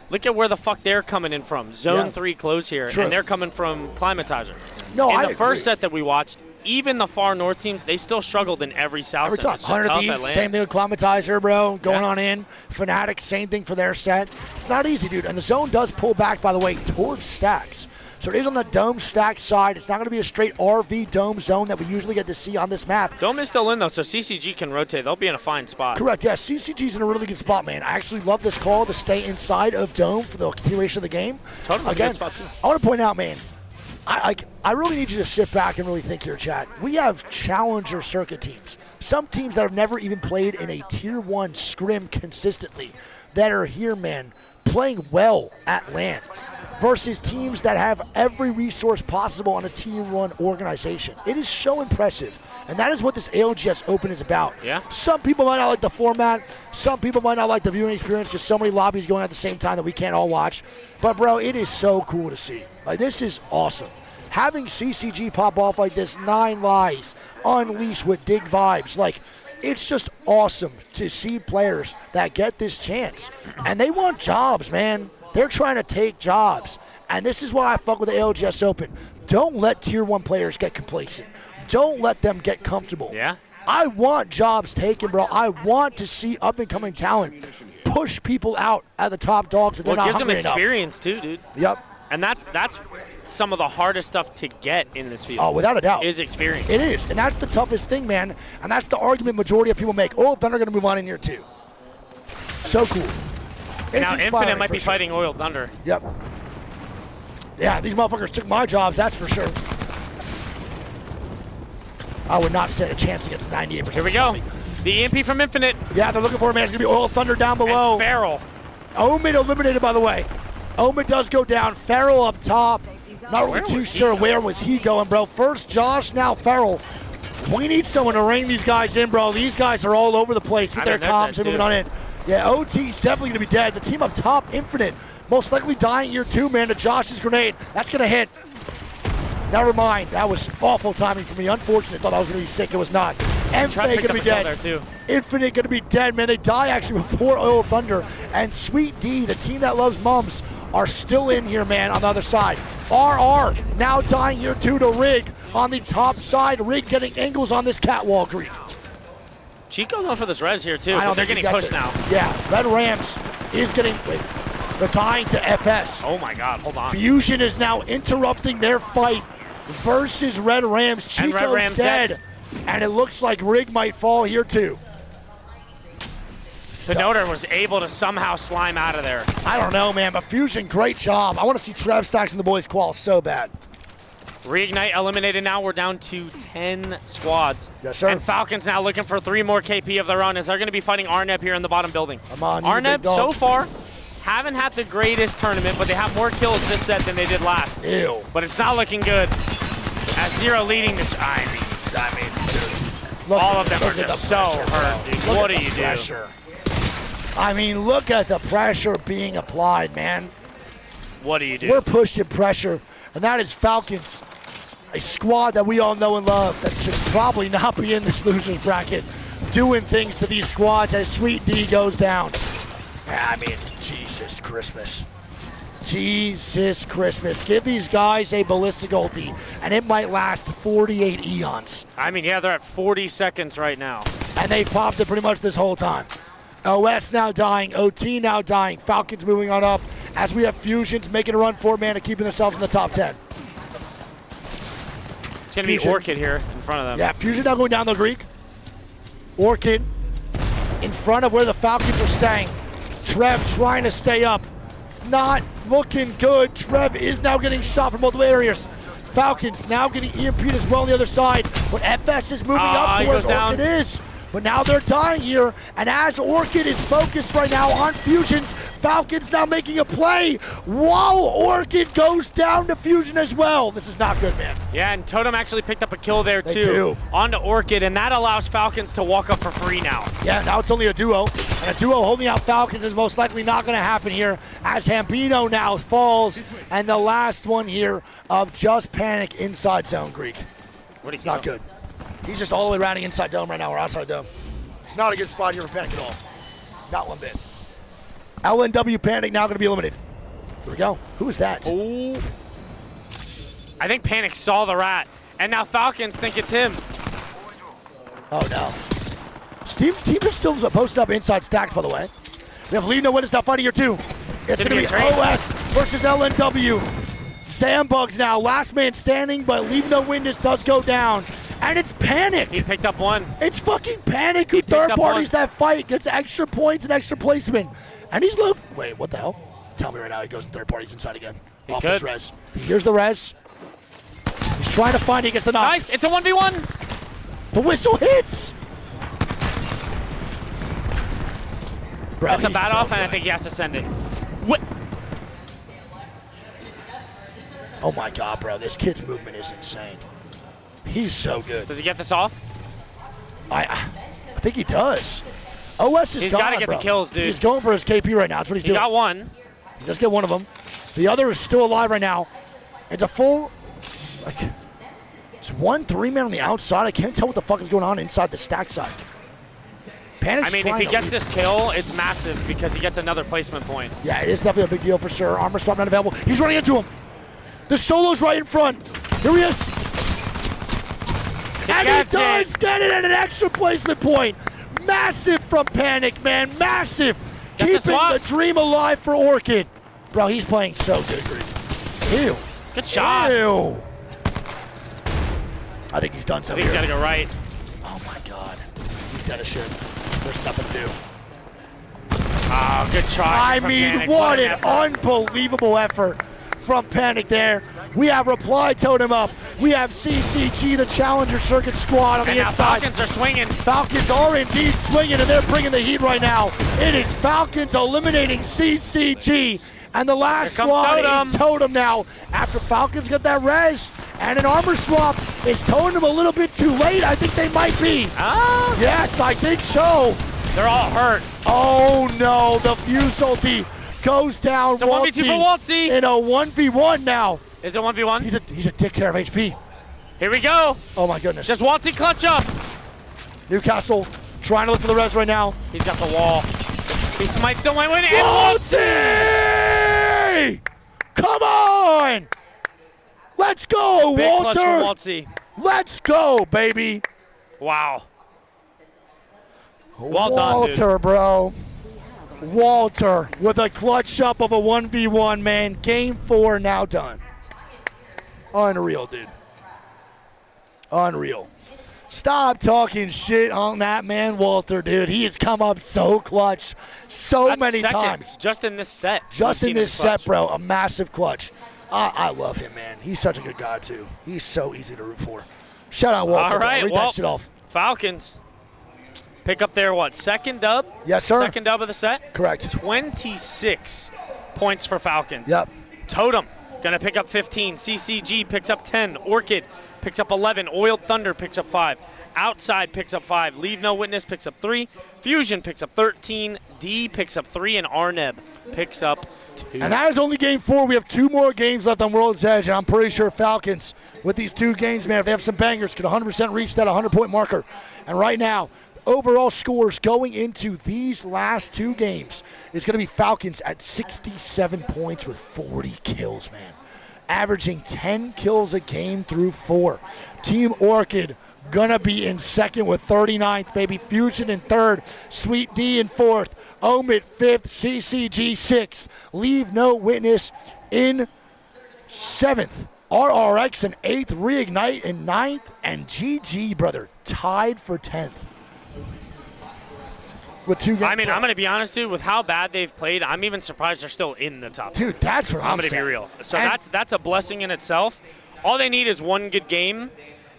Look at where the fuck they're coming in from. Zone 3 close here, True. and they're coming from Climatizer. No, in I the first agree. set that we watched, even the far north teams, they still struggled in every south Every set. time. It's just 100 tough Thieves, at land. same thing with Climatizer, bro. Going on in. Fnatic, same thing for their set. It's not easy, dude. And the zone does pull back, by the way, towards stacks. So it is on the dome stack side. It's not going to be a straight RV dome zone that we usually get to see on this map. Dome is still in, though, so CCG can rotate. They'll be in a fine spot. Correct, yeah. CCG's in a really good spot, man. I actually love this call to stay inside of dome for the continuation of the game. Totem's a good spot, too. I want to point out, man, I really need you to sit back and really think here, chat. We have challenger circuit teams. Some teams that have never even played in a tier 1 scrim consistently that are here, man, playing well at LAN versus teams that have every resource possible on a tier 1 organization. It is so impressive. And that is what this ALGS Open is about. Yeah. Some people might not like the format. Some people might not like the viewing experience because so many lobbies going at the same time that we can't all watch. But, bro, it is so cool to see. Like, this is awesome. Having CCG pop off like this, 9 Lives, Unleashed with Dig Vibes, like, it's just awesome to see players that get this chance. And they want jobs, man. They're trying to take jobs. And this is why I fuck with the ALGS Open. Don't let tier 1 players get complacent. Don't let them get comfortable. Yeah. I want jobs taken, bro. I want to see up-and-coming talent push people out at the top dogs if they're Well, it not gives them hungry enough. experience, too, dude. Yep. And that's some of the hardest stuff to get in this field. Oh, without a doubt. Is experience. It is, and that's the toughest thing, man. And that's the argument majority of people make. Oh, Thunder going to move on in year 2. So cool. It's Now, inspiring Infinite might for be sure. fighting Oil Thunder. Yep. Yeah, these motherfuckers took my jobs, that's for sure. I would not stand a chance against 98%. Here we go. The EMP from Infinite. Yeah, they're looking for a man. It's going to be Oil Thunder down below. And Feral. Omid eliminated, by the way. Omid does go down. Feral up top. Not really too sure where was he going, bro. First Josh, now Feral. We need someone to rein these guys in, bro. These guys are all over the place with their comms and moving on in. Yeah, OT's definitely going to be dead. The team up top, Infinite, most likely dying year 2, man, to Josh's grenade. That's going to hit. Never mind. That was awful timing for me. Unfortunate. Thought I was going to be sick. It was not. Infinite going to be dead. There too. Infinite going to be dead, man. They die actually before Oil Thunder. And Sweet D, the team that loves mums, are still in here, man, on the other side. RR now dying year 2 to Rig on the top side. Rig getting angles on this catwalk, Greek. Chico going for this res here, too. I don't But they're think he getting gets pushed it. now. Yeah, Red Rams is getting. Wait, they're dying to FS. Oh, my God. Hold on. Fusion is now interrupting their fight versus Red Rams. Chico And Red Rams dead. And it looks like Rig might fall here, too. Sonoda was able to somehow slime out of there. I don't know, man, but Fusion, great job. I want to see Trev Stacks and the boys qual so bad. Reignite eliminated now. We're down to 10 squads. Yes, sir. And Falcons now looking for 3 more KP of their own as they're going to be fighting Arneb here in the bottom building. Come on, you Arneb big dog. so far haven't had the greatest tournament, but they have more kills this set than they did last. Ew. But it's not looking good. As Zero leading the... I mean, Look all at- of them look are at just the so pressure, hurt, bro. dude. Look What at do the you do? pressure. I mean, look at the pressure being applied, man. What do you do? We're pushing pressure, and that is Falcons, a squad that we all know and love that should probably not be in this losers bracket, doing things to these squads as Sweet D goes down. I mean, Jesus Christmas. Jesus Christmas. Give these guys a ballistic ulti, and it might last 48 eons. I mean, yeah, they're at 40 seconds right now. And they popped it pretty much this whole time. OS now dying, OT now dying, Falcons moving on up as we have Fusions making a run for man to keeping themselves in the top 10. It's going to be Orchid here in front of them. Yeah, Fusion now going down the Greek. Orchid in front of where the Falcons are staying. Trev trying to stay up. It's not looking good. Trev is now getting shot from multiple areas. Falcons now getting EMP'd as well on the other side. But FS is moving up to he where goes down. Orchid is. But now they're dying here, and as Orchid is focused right now on Fusions, Falcons now making a play while Orchid goes down to Fusion as well. This is not good, man. Yeah, and Totem actually picked up a kill there They too. do. Onto Orchid, and that allows Falcons to walk up for free now. Yeah, now it's only a duo, and a duo holding out Falcons is most likely not going to happen here as Hambino now falls, and the last one here of Just Panic inside zone, Greek. It's not good. He's just all the way rounding inside dome right now, or outside dome. It's not a good spot here for Panic at all. Not one bit. LNW Panic now going to be eliminated. Here we go. Who is that? Oh. I think Panic saw the rat, and now Falcons think it's him. Oh, no. Team is still posted up inside stacks, by the way. We have Lee No Witness now fighting here, too. It's going to be OS versus LNW. Zambug's now last man standing, but Leave No Witness does go down. And it's Panic. He picked up one. It's fucking Panic who third parties that fight, gets extra points and extra placement. And he's wait, what the hell? Tell me right now he goes third parties inside again. Off his res. He hears the res. He's trying to find it, he gets the knock. Nice, it's a 1v1. The whistle hits. Bro, That's a he's bad so off, and I good. think he has to send it. What? Oh my God, bro, this kid's movement is insane. He's so good. Does he get this off? I think he does. OS is He's gone, got to get bro. the kills, dude. He's going for his KP right now. That's what he's He doing. got one. He does get one of them. The other is still alive right now. It's a full, it's 1-3 man on the outside. I can't tell what the fuck is going on inside the stack side. Panic's I mean, if trying he to gets leave. this kill, it's massive because he gets another placement point. Yeah, it is definitely a big deal for sure. Armor swap not available. He's running into him. The solo's right in front. Here he is. And he does get it at an extra placement point. Massive from Panic, man. Massive. Gets a Keeping swap. the dream alive for Orchid. Bro, he's playing so good, Green. Ew. Good shots. Ew. I think he's done so I think he's here. got to go right. Oh, my God. He's dead as shit. There's nothing to do. Oh, good try. I from mean, Panic. what an effort. unbelievable effort from Panic there. We have Reply Totem up. We have CCG, the Challenger Circuit squad on And the now inside. Falcons are swinging. Falcons are indeed swinging, and they're bringing the heat right now. It is Falcons eliminating CCG. And the last Here comes squad Totem. is Totem now. After Falcons get that res and an armor swap, is Totem a little bit too late? I think they might be. Ah. Yes, I think so. They're all hurt. Oh no, the Fuse ulti goes down. It's a 1v2 for Waltzy. In a 1v1 now. Is it 1v1? He's a dick care of HP. Here we go. Oh my goodness. Does Waltzy clutch up? Newcastle trying to look for the res right now. He's got the wall. He might still win. And Waltzy! Come on! Let's go, Big clutch Walter! from Waltzy. Let's go, baby! Wow. Well done, Walter, bro. Walter with a clutch up of a 1v1, man. Game 4 now done. Unreal, dude. Unreal. Stop talking shit on that man, Walter, dude. He has come up so clutch so That's many second, times. Just in this set. Just we've in seen this him clutch. set, bro. A massive clutch. I love him, man. He's such a good guy, too. He's so easy to root for. Shout out, Walter. All right, Read that shit off. Falcons pick up their, second dub? Yes, sir. Second dub of the set? Correct. 26 points for Falcons. Yep. Totem going to pick up 15. CCG picks up 10. Orchid picks up 11. Oiled Thunder picks up 5. Outside picks up 5. Leave No Witness picks up 3. Fusion picks up 13. D picks up 3. And Arneb picks up 2. And that is only game 4. We have 2 more games left on World's Edge, and I'm pretty sure Falcons, with these 2 games, man, if they have some bangers, could 100% reach that 100-point marker. And right now, overall scores going into these last 2 games is going to be Falcons at 67 points with 40 kills, man. Averaging 10 kills a game through 4. Team Orchid gonna be in second with 39th, baby. Fusion in third. Sweet D in fourth. Omit fifth. CCG sixth. Leave No Witness in seventh. RRX in eighth. Reignite in ninth. And GG, brother, tied for 10th. With 2 games. I mean, I'm going to be honest, dude, with how bad they've played, I'm even surprised they're still in the top. Dude, that's what I'm going to be saying. real. So that's a blessing in itself. All they need is 1 good game,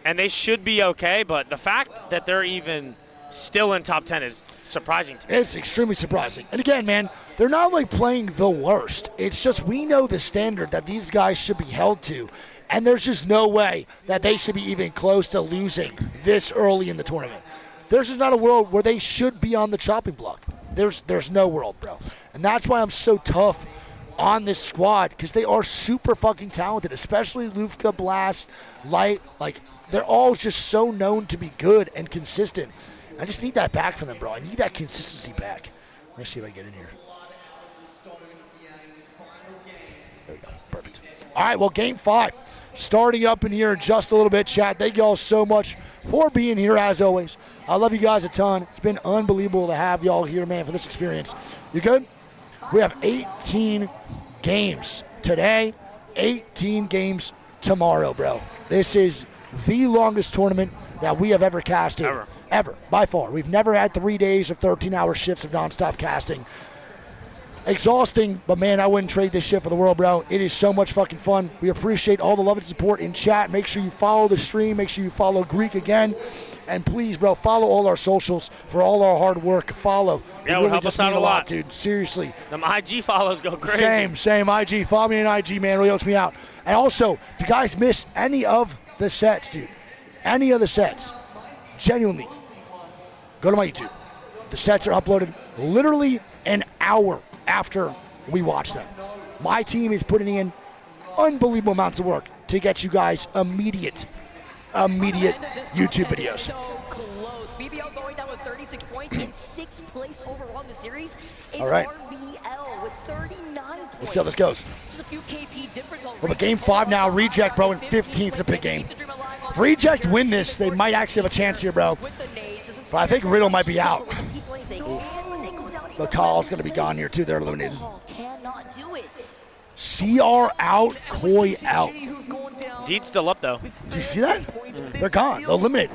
and they should be okay. But the fact that they're even still in top 10 is surprising to me. It's extremely surprising. And again, man, they're not like playing the worst. It's just we know the standard that these guys should be held to. And there's just no way that they should be even close to losing this early in the tournament. There's just not a world where they should be on the chopping block. There's no world, bro. And that's why I'm so tough on this squad, because they are super fucking talented, especially Lufka, Blast, Light. Like, they're all just so known to be good and consistent. I just need that back from them, bro. I need that consistency back. Let's see if I can get in here. There we go. Perfect. All right, well, Game 5 starting up in here in just a little bit, chat. Thank you all so much for being here, as always. I love you guys a ton. It's been unbelievable to have y'all here, man, for this experience. You good? We have 18 games today, 18 games tomorrow, bro. This is the longest tournament that we have ever casted. Ever, by far. We've never had 3 days of 13-hour shifts of nonstop casting. Exhausting, but man, I wouldn't trade this shit for the world, bro. It is so much fucking fun. We appreciate all the love and support in chat. Make sure you follow the stream. Make sure you follow Greek again. And please, bro, follow all our socials for all our hard work. Follow. Yeah, it really help just us out mean a lot, dude. Seriously. Them IG follows go crazy. Same IG. Follow me on IG, man. Really helps me out. And also, if you guys miss any of the sets, dude, any of the sets, genuinely, go to my YouTube. The sets are uploaded literally an hour after we watch them. My team is putting in unbelievable amounts of work to get you guys immediate YouTube videos. BBL going down with 36 points in 6th place overall in the series. All right. RBL with 39 points. Let's see how this goes. Just a few KP difference. Well, but Game 5 now, Reject, bro, in 15th is a big game. If Reject win this, they might actually have a chance here, bro. But I think Riddle might be out. McCall's going to be gone here, too. They're eliminated. CR out, Koi out. Deed's still up, though. Do you see that? They're gone. They're eliminated.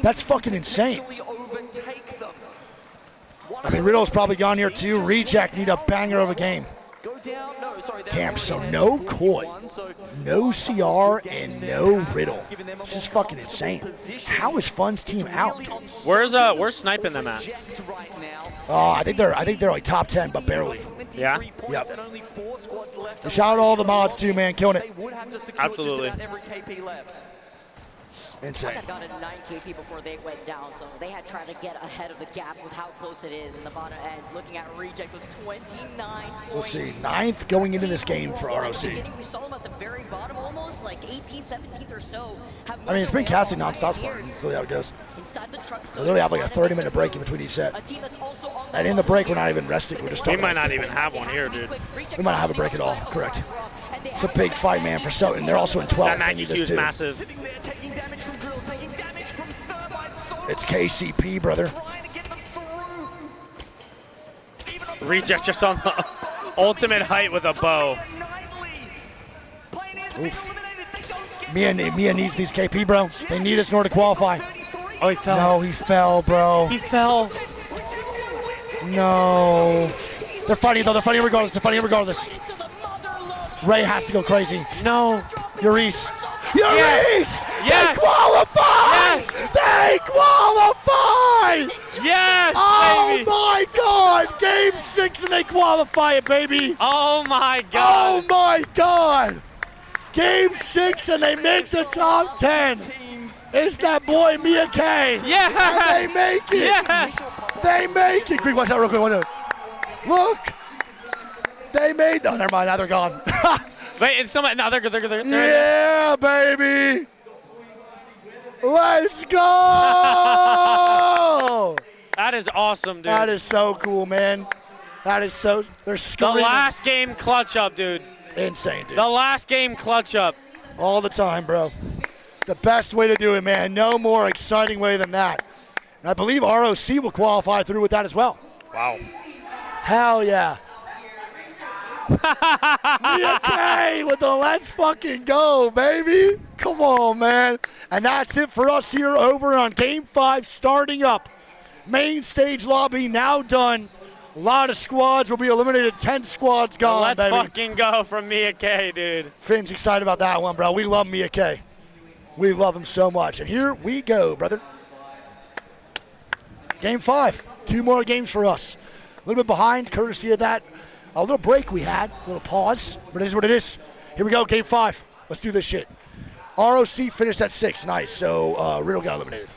That's fucking insane. I mean, Riddle's probably gone here, too. Reject need a banger of a game. Damn, so no Koi, no CR, and no Riddle. This is fucking insane. How is Fun's team out, dude? Where's sniping them at? I think they're like top 10, but barely. Yeah? Yep. Shout out to all the mods too, man, killing it. Absolutely. Insane. Got a 9 KP before they went down, so they had tried to get ahead of the gap with how close it is in the bottom end. Looking at Reject with 29 points. We'll see. 9th going into this game for ROC. We saw them at the very bottom, almost like 18th, 17th or so. I mean, it's been casting nonstop, Spartan. That's really how it goes. They literally have like a 30-minute break in between each set. And in the break, we're not even resting. We're just talking. We might not even have one here, dude. We might not have a break at all. Correct. It's a big fight, man, for Soten. They're also in 12. That 92 is massive. It's KCP, brother. Reject just on the ultimate height with a bow. Oof. Mia needs these KP, bro. They need this in order to qualify. Oh, he fell. No, he fell, bro. He fell. No. They're fighting, though. They're fighting regardless. Ray has to go crazy. No. Urice. Yes. They qualify! Yes. They qualify! Yes, oh baby. My God! Game 6 and they qualify it, baby. Oh my God. Oh my God! Game 6 and they make the top 10. It's that boy Mia K. Yes. And they make it. Yes. They make it. Quick, watch out real quick. Watch out. Look. They made. Oh, never mind. Now they're gone. Wait, it's somebody. No, they're good. Yeah, baby. Let's go. That is awesome, dude. That is so cool, man. That is so. They're The screaming. last game clutch up, dude. Insane, dude. The last game clutch up. All the time, bro. The best way to do it, man. No more exciting way than that. And I believe ROC will qualify through with that as well. Wow. Hell yeah. Mia K with the let's fucking go, baby. Come on, man. And that's it for us here over on Game 5 starting up. Main stage lobby now done. A lot of squads will be eliminated. 10 squads gone, Let's baby. fucking go from Mia K, dude. Finn's excited about that one, bro. We love Mia K. We love him so much. And here we go, brother. Game 5. 2 more games for us. A little bit behind, courtesy of that. A little break we had. A little pause. But it is what it is. Here we go, Game 5. Let's do this shit. ROC finished at 6. Nice. So, Riddle got eliminated.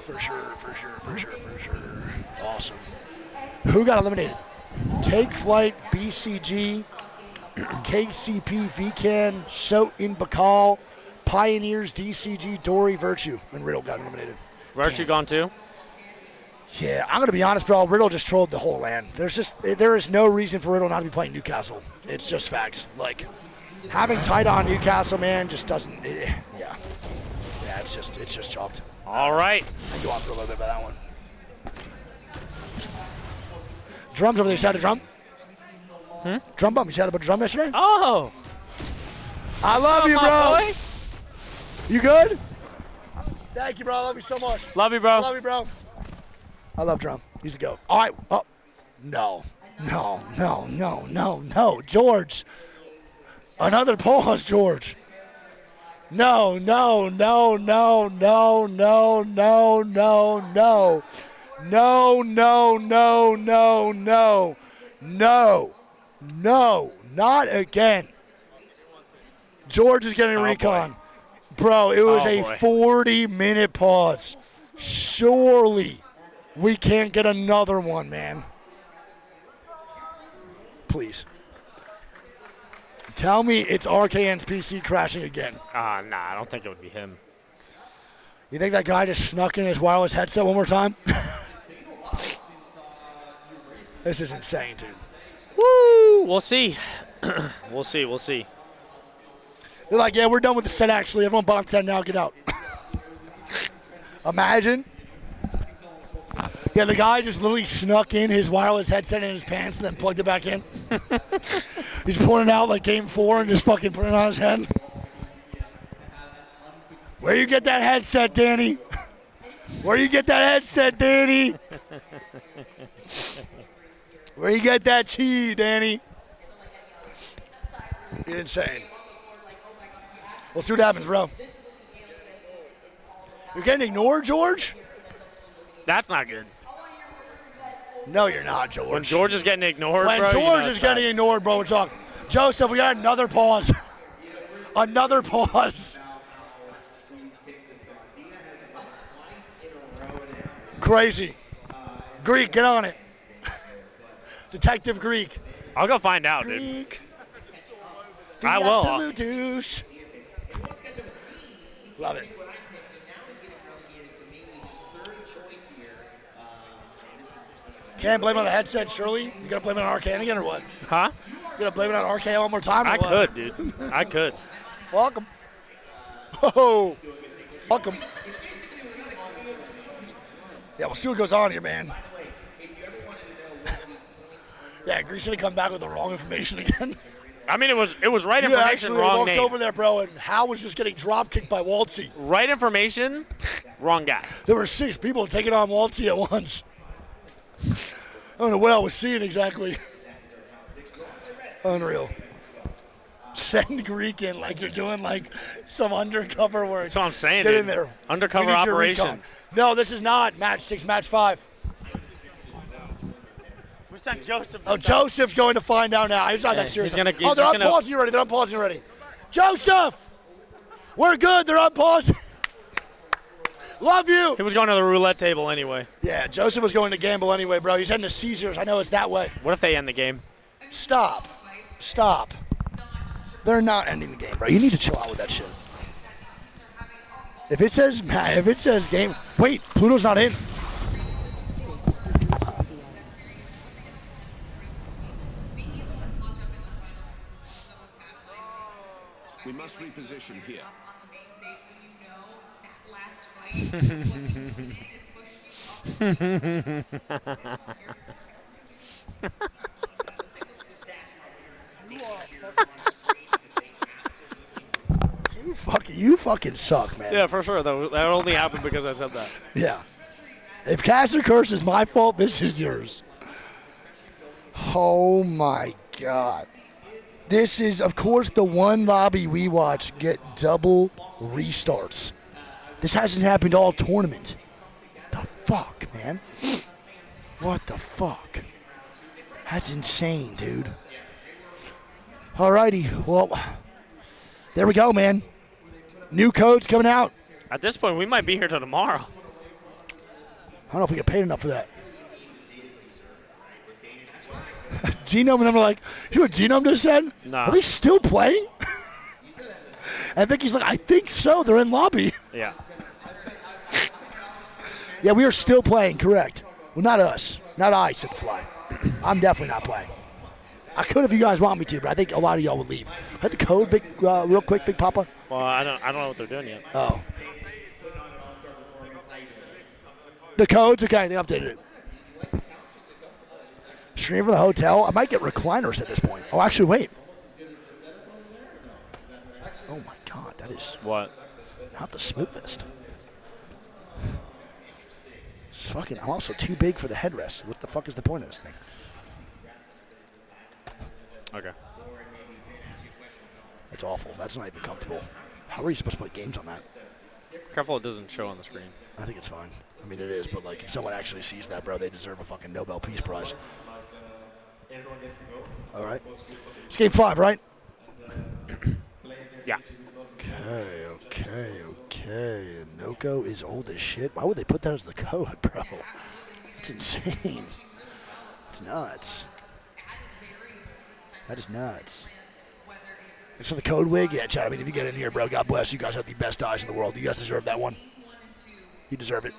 For sure. Awesome. Who got eliminated? Take Flight, BCG, KCP, VCAN, Sotin, Bakal, Pioneers, DCG, Dory, Virtue, and Riddle got eliminated. Virtue gone too? Yeah, I'm going to be honest, bro. Riddle just trolled the whole land. There is no reason for Riddle not to be playing Newcastle. It's just facts. Like, having tight on Newcastle, man, just doesn't. Yeah, it's just chopped. All right. I can go on for a little bit about that one. Drums over there. You had a drum? Drum bump. You had a drum yesterday? Oh. I love you, bro. Boy? You good? Thank you, bro. I love you so much. Love you, bro. Love you, bro. I love drum. He's a goat. All right. Oh. No. George. Another pause, George. No. No. Not again. George is getting recon. Boy. Bro, it was Oh, a boy. 40-minute pause. Surely we can't get another one, man. Please. Tell me it's RKN's PC crashing again. Nah, I don't think it would be him. You think that guy just snuck in his wireless headset one more time? This is insane, dude. Woo! We'll see. We'll see. They're like, yeah, we're done with the set, actually. Everyone bottom 10 now. Get out. Imagine. Yeah, the guy just literally snuck in his wireless headset in his pants and then plugged it back in. He's pulling it out like Game 4 and just fucking putting it on his head. Where you get that headset, Danny? Where you get that headset, Danny? Where you get that cheese, Danny? You're insane. We'll see what happens, bro. You're getting ignored, George? That's not good. No, you're not, George. When George is getting ignored, When bro, George is getting ignored, bro, we're talking. Joseph, we got another pause. Another pause. Crazy. Greek, get on it. Detective Greek. I'll go find out, Greek. dude. I will. Absolute douche. Love it. Can't blame it on the headset, surely? You gonna blame it on Arcane again or what? Huh? You gonna blame it on Arcane one more time or I what? could, dude. I could. Fuck him. Oh, fuck him. Yeah, we'll see what goes on here, man. Yeah, Greece gonna come back with the wrong information again. I mean, it was right Yeah, information, actually, wrong walked name. over there, bro, and Hal was just getting drop kicked by Waltzy. Right information, wrong guy. There were 6 people taking on Waltzy at once. I don't know what I was seeing exactly. Unreal. Send Greek in like you're doing like some undercover work. That's what I'm saying. Get dude. in there. Undercover We need your operation. recon. No, this is not match 6, match 5. We sent Joseph. Oh, Joseph's going to find out now. He's not that serious. he's Oh, gonna- they're unpausing already. They're unpausing already. Joseph! We're good. They're unpausing. Love you. He was going to the roulette table anyway. Yeah, Joseph was going to gamble anyway, bro. He's heading to Caesars. I know it's that way. What if they end the game? Stop. Stop. They're not ending the game, bro. You need to chill out with that shit. If it says game, wait, Pluto's not in. We must reposition here. You fucking suck, man. Yeah, for sure. Though that only happened because I said that. Yeah. If Caster Curse is my fault, this is yours. Oh my God. This is, of course, the one lobby we watch get double restarts. This hasn't happened all tournament. The fuck, man? What the fuck? That's insane, dude. Alrighty, well, there we go, man. New codes coming out. At this point, we might be here till tomorrow. I don't know if we get paid enough for that. Genome and them are like, you know what Genome just said? No. Are they still playing? And Vicky's like, I think so. They're in lobby. Yeah. Yeah, we are still playing, correct. Well, not us. Not I, said the fly. I'm definitely not playing. I could if you guys want me to, but I think a lot of y'all would leave. Hit the code, real quick, Big Papa. Well, I don't know what they're doing yet. Oh. The codes? Okay, they updated it. Stream from the hotel? I might get recliners at this point. Oh, actually, wait. Oh, my God. That is... What? Not the smoothest. It's fucking... I'm also too big for the headrest. What the fuck is the point of this thing? Okay. That's awful. That's not even comfortable. How are you supposed to play games on that? Careful it doesn't show on the screen. I think it's fine. I mean, it is, but, like, if someone actually sees that, bro, they deserve a fucking Nobel Peace Prize. All right. It's game 5, right? Yeah. Okay. Noko is old as shit. Why would they put that as the code, bro? It's insane. It's nuts. That is nuts. Thanks for the code wig. Yeah, chat. I mean, if you get in here, bro, God bless. You guys have the best eyes in the world. You guys deserve that one. You deserve it.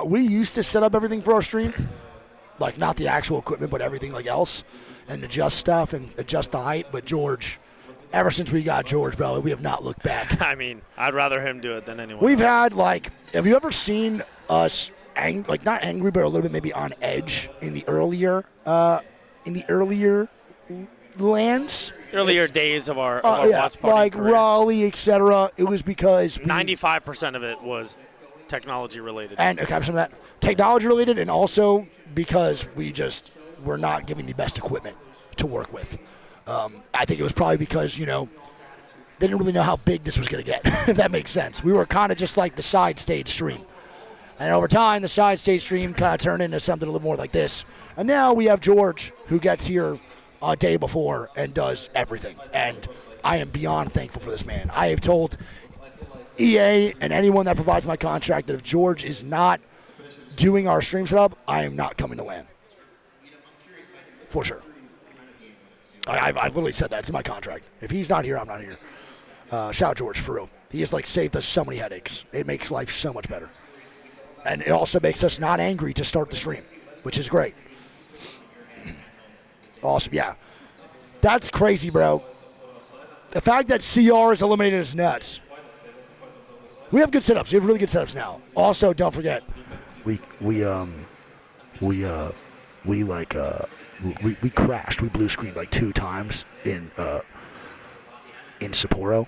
We used to set up everything for our stream. Like, not the actual equipment, but everything like else. And adjust stuff and adjust the height. But George, ever since we got George, bro, we have not looked back. I mean, I'd rather him do it than anyone. We've had, like, have you ever seen us, not angry, but a little bit maybe on edge in the earlier lands? Earlier days of our yeah, Watts Party like career. Raleigh, etc. It was because 95% of it was technology related. And okay, some of that technology related, and also because we just were not given the best equipment to work with. I think it was probably because, they didn't really know how big this was going to get, if that makes sense. We were kind of just like the side stage stream. And over time, the side stage stream kind of turned into something a little more like this. And now we have George, who gets here a day before and does everything. And I am beyond thankful for this man. I have told EA and anyone that provides my contract that if George is not doing our stream setup, I am not coming to LAN. For sure. I've literally said that. It's in my contract. If he's not here, I'm not here. Shout out George, for real. He has saved us so many headaches. It makes life so much better. And it also makes us not angry to start the stream, which is great. Awesome, yeah. That's crazy, bro. The fact that CR is eliminated is nuts. We have good setups. We have really good setups now. Also, don't forget, we crashed. We blue screened 2 times in Sapporo,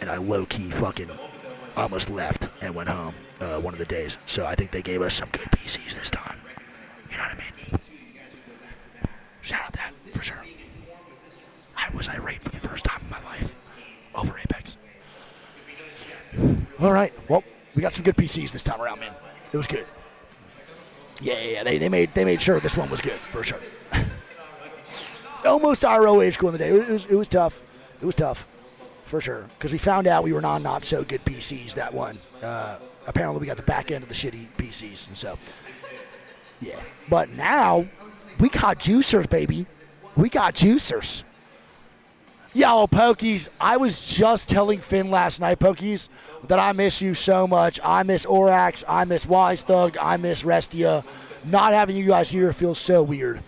and I low key fucking almost left and went home one of the days. So I think they gave us some good PCs this time. You know what I mean? Shout out that for sure. was irate for the first time in my life over Apex. All right. Well, we got some good PCs this time around, man. It was good. Yeah. They made sure this one was good for sure. Almost our age going the day. It was tough. It was tough for sure because we found out we were not so good PCs that one. Apparently, we got the back end of the shitty PCs, and so yeah. But now we got juicers, baby. We got juicers. Yo, Pokies, I was just telling Finn last night, Pokies, that I miss you so much. I miss Orax. I miss Wise Thug. I miss Restia. Not having you guys here feels so weird.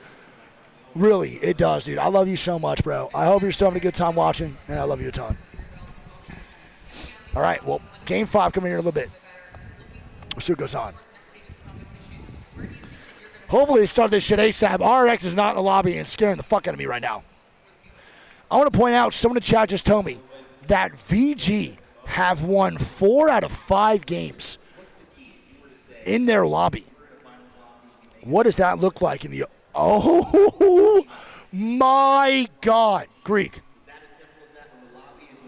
Really, it does, dude. I love you so much, bro. I hope you're still having a good time watching, and I love you a ton. All right, well, Game 5 coming here in a little bit. We'll see what goes on. Hopefully they start this shit ASAP. RX is not in the lobby and scaring the fuck out of me right now. I want to point out, someone in the chat just told me that VG have won 4 out of 5 games in their lobby. What does that look like in the... Oh, my God. Greek.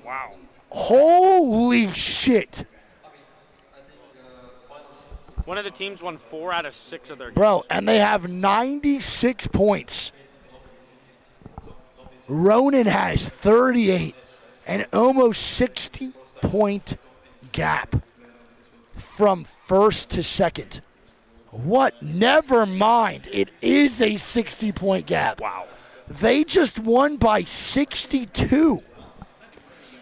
Wow. Holy shit. One of the teams won 4 out of 6 of their games. Bro, and they have 96 points. Ronan has 38, and almost 60-point gap from first to second. What? Never mind. It is a 60-point gap. Wow. They just won by 62.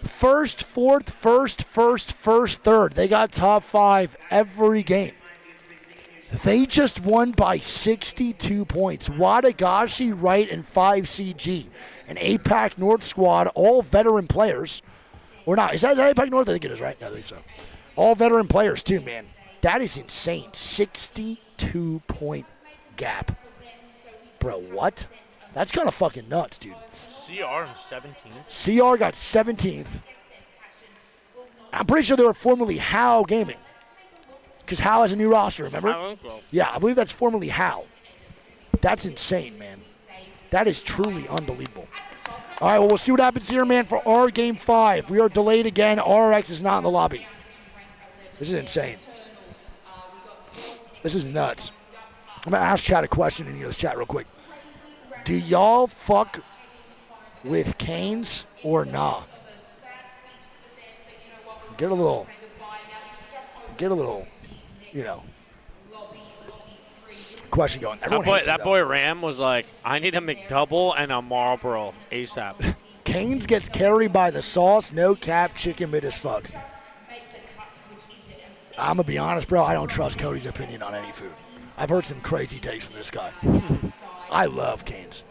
First, fourth, first, third. They got top 5 every game. They just won by 62 points. Wadagashi, Wright, and 5CG. An APAC North squad, all veteran players. Or not. Is that APAC North? I think it is, right? I think so. All veteran players, too, man. That is insane. 62-point gap. Bro, what? That's kind of fucking nuts, dude. CR in 17. CR got 17th. I'm pretty sure they were formerly HOW Gaming. Because HOW has a new roster, remember? I think so. Yeah, I believe that's formerly HOW. That's insane, man. That is truly unbelievable. All right, well, we'll see what happens here, man, for our Game 5. We are delayed again. RX is not in the lobby. This is insane. This is nuts. I'm going to ask chat a question in this chat real quick. Do y'all fuck with Canes or nah? Get a little, you know, question going. That boy Ram was like, I need a McDouble and a Marlboro ASAP. Canes gets carried by the sauce, no cap, chicken mid as fuck. I'm going to be honest, bro. I don't trust Cody's opinion on any food. I've heard some crazy takes from this guy. I love Canes.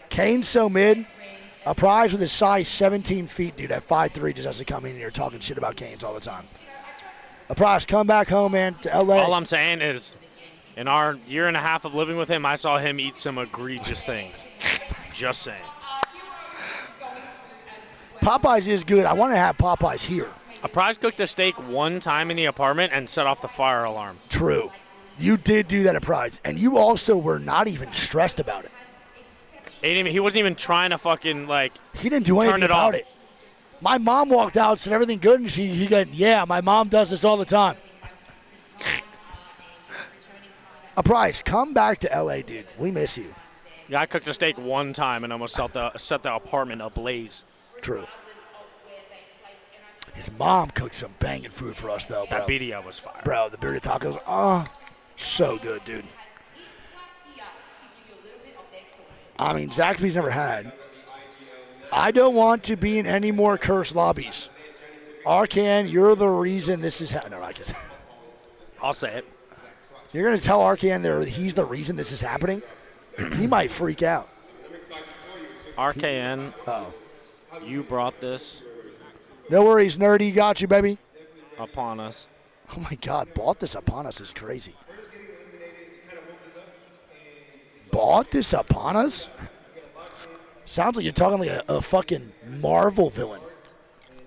Canes so mid. A prize with his size 17 feet, dude, at 5'3", just has to come in here talking shit about Canes all the time. A prize, come back home, man, to L.A. All I'm saying is, in our year and a half of living with him, I saw him eat some egregious things. Just saying. Popeyes is good. I want to have Popeyes here. A prize cooked a steak one time in the apartment and set off the fire alarm. True. You did do that at Prize, and you also were not even stressed about it. He wasn't even trying to fucking, he didn't do anything about it. My mom walked out, said everything good, and he got, yeah, my mom does this all the time. A Prize, come back to L.A., dude. We miss you. Yeah, I cooked a steak one time and almost set the apartment ablaze. True. His mom cooked some banging food for us, though, bro. That birria was fire. Bro, the birria tacos, so good, dude. I mean, Zaxby's never had. I don't want to be in any more cursed lobbies. Arcan, you're the reason this is happening. No, I guess. I'll say it. You're going to tell Arcan he's the reason this is happening? He might freak out. RKN, you brought this. No worries, nerdy. Got you, baby. Upon us. Oh, my God. Bought this upon us is crazy. Bought this upon us? Sounds like you're talking like a fucking Marvel villain.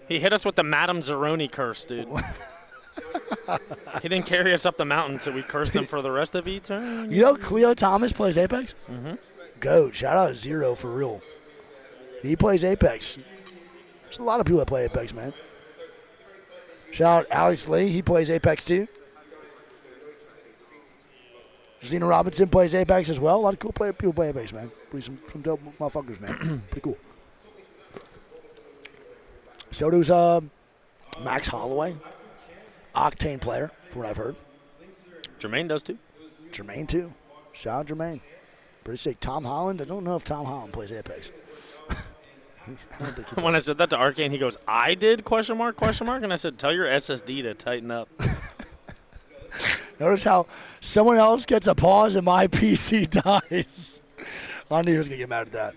He hit us with the Madame Zeroni curse, dude. He didn't carry us up the mountain, so we cursed him for the rest of eternity. You know Cleo Thomas plays Apex? Mm-hmm. Go. Shout out Zero for real. He plays Apex. There's a lot of people that play Apex, man. Shout out Alex Lee. He plays Apex too. Zena Robinson plays Apex as well. A lot of cool people play Apex, man. Some dope motherfuckers, man. Pretty cool. So does Max Holloway, Octane player, from what I've heard. Jermaine does too. Jermaine too. Shout out Jermaine. Pretty sick. Tom Holland. I don't know if Tom Holland plays Apex. When I said that to Arcane, he goes, "I did?" Question mark? And I said, "Tell your SSD to tighten up." Notice how someone else gets a pause and my PC dies. I knew he was gonna get mad at that.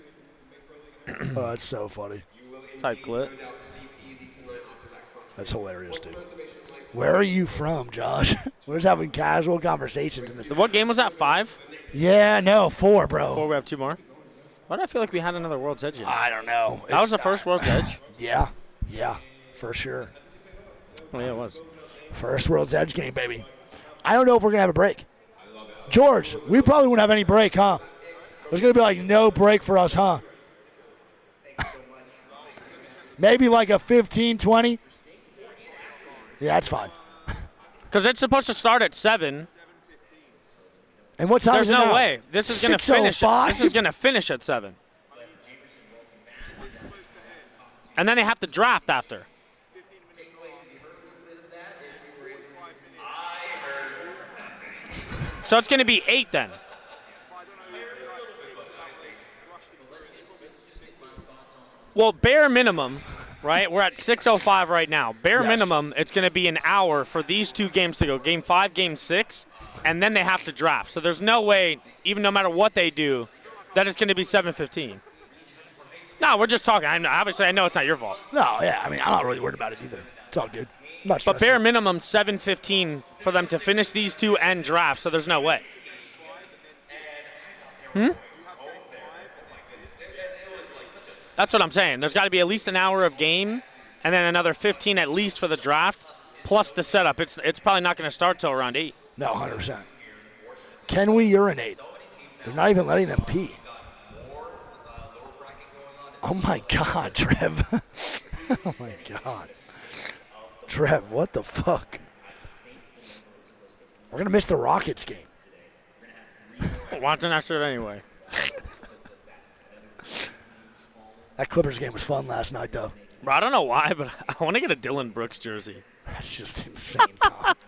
Oh, that's so funny. Type clip. That's hilarious, dude. Where are you from, Josh? We're just having casual conversations in this. What game was that? 5? Yeah, no, 4, bro. 4. We have 2 more. Why do I feel like we had another World's Edge yet? I don't know. That was the first World's Edge? Yeah, for sure. Oh, yeah, it was. First World's Edge game, baby. I don't know if we're going to have a break. George, we probably won't have any break, huh? There's going to be like no break for us, huh? Maybe like a 15, 20. Yeah, that's fine. Because it's supposed to start at 7. And what time There's is it no now? way. This is going to finish. This is going to finish at 7. And then they have to draft after. So it's going to be 8 then. Well, bare minimum, right? We're at 6:05 right now. Bare minimum, it's going to be an hour for these 2 games to go. Game 5, Game 6, and then they have to draft. So there's no way, even no matter what they do, that it's going to be 7:15. No, we're just talking. Obviously, I know it's not your fault. No, yeah. I mean, I'm not really worried about it either. It's all good. But bare minimum, 7:15 for them to finish these 2 and draft, so there's no way. That's what I'm saying. There's got to be at least an hour of game and then another 15 at least for the draft, plus the setup. It's probably not going to start till around 8. No, 100%. Can we urinate? They're not even letting them pee. Oh, my God, Trev. Oh, my God. Trev, what the fuck? We're going to miss the Rockets game. Watching that shit anyway. That Clippers game was fun last night, though. Bro, I don't know why, but I want to get a Dylan Brooks jersey. That's just insane comp.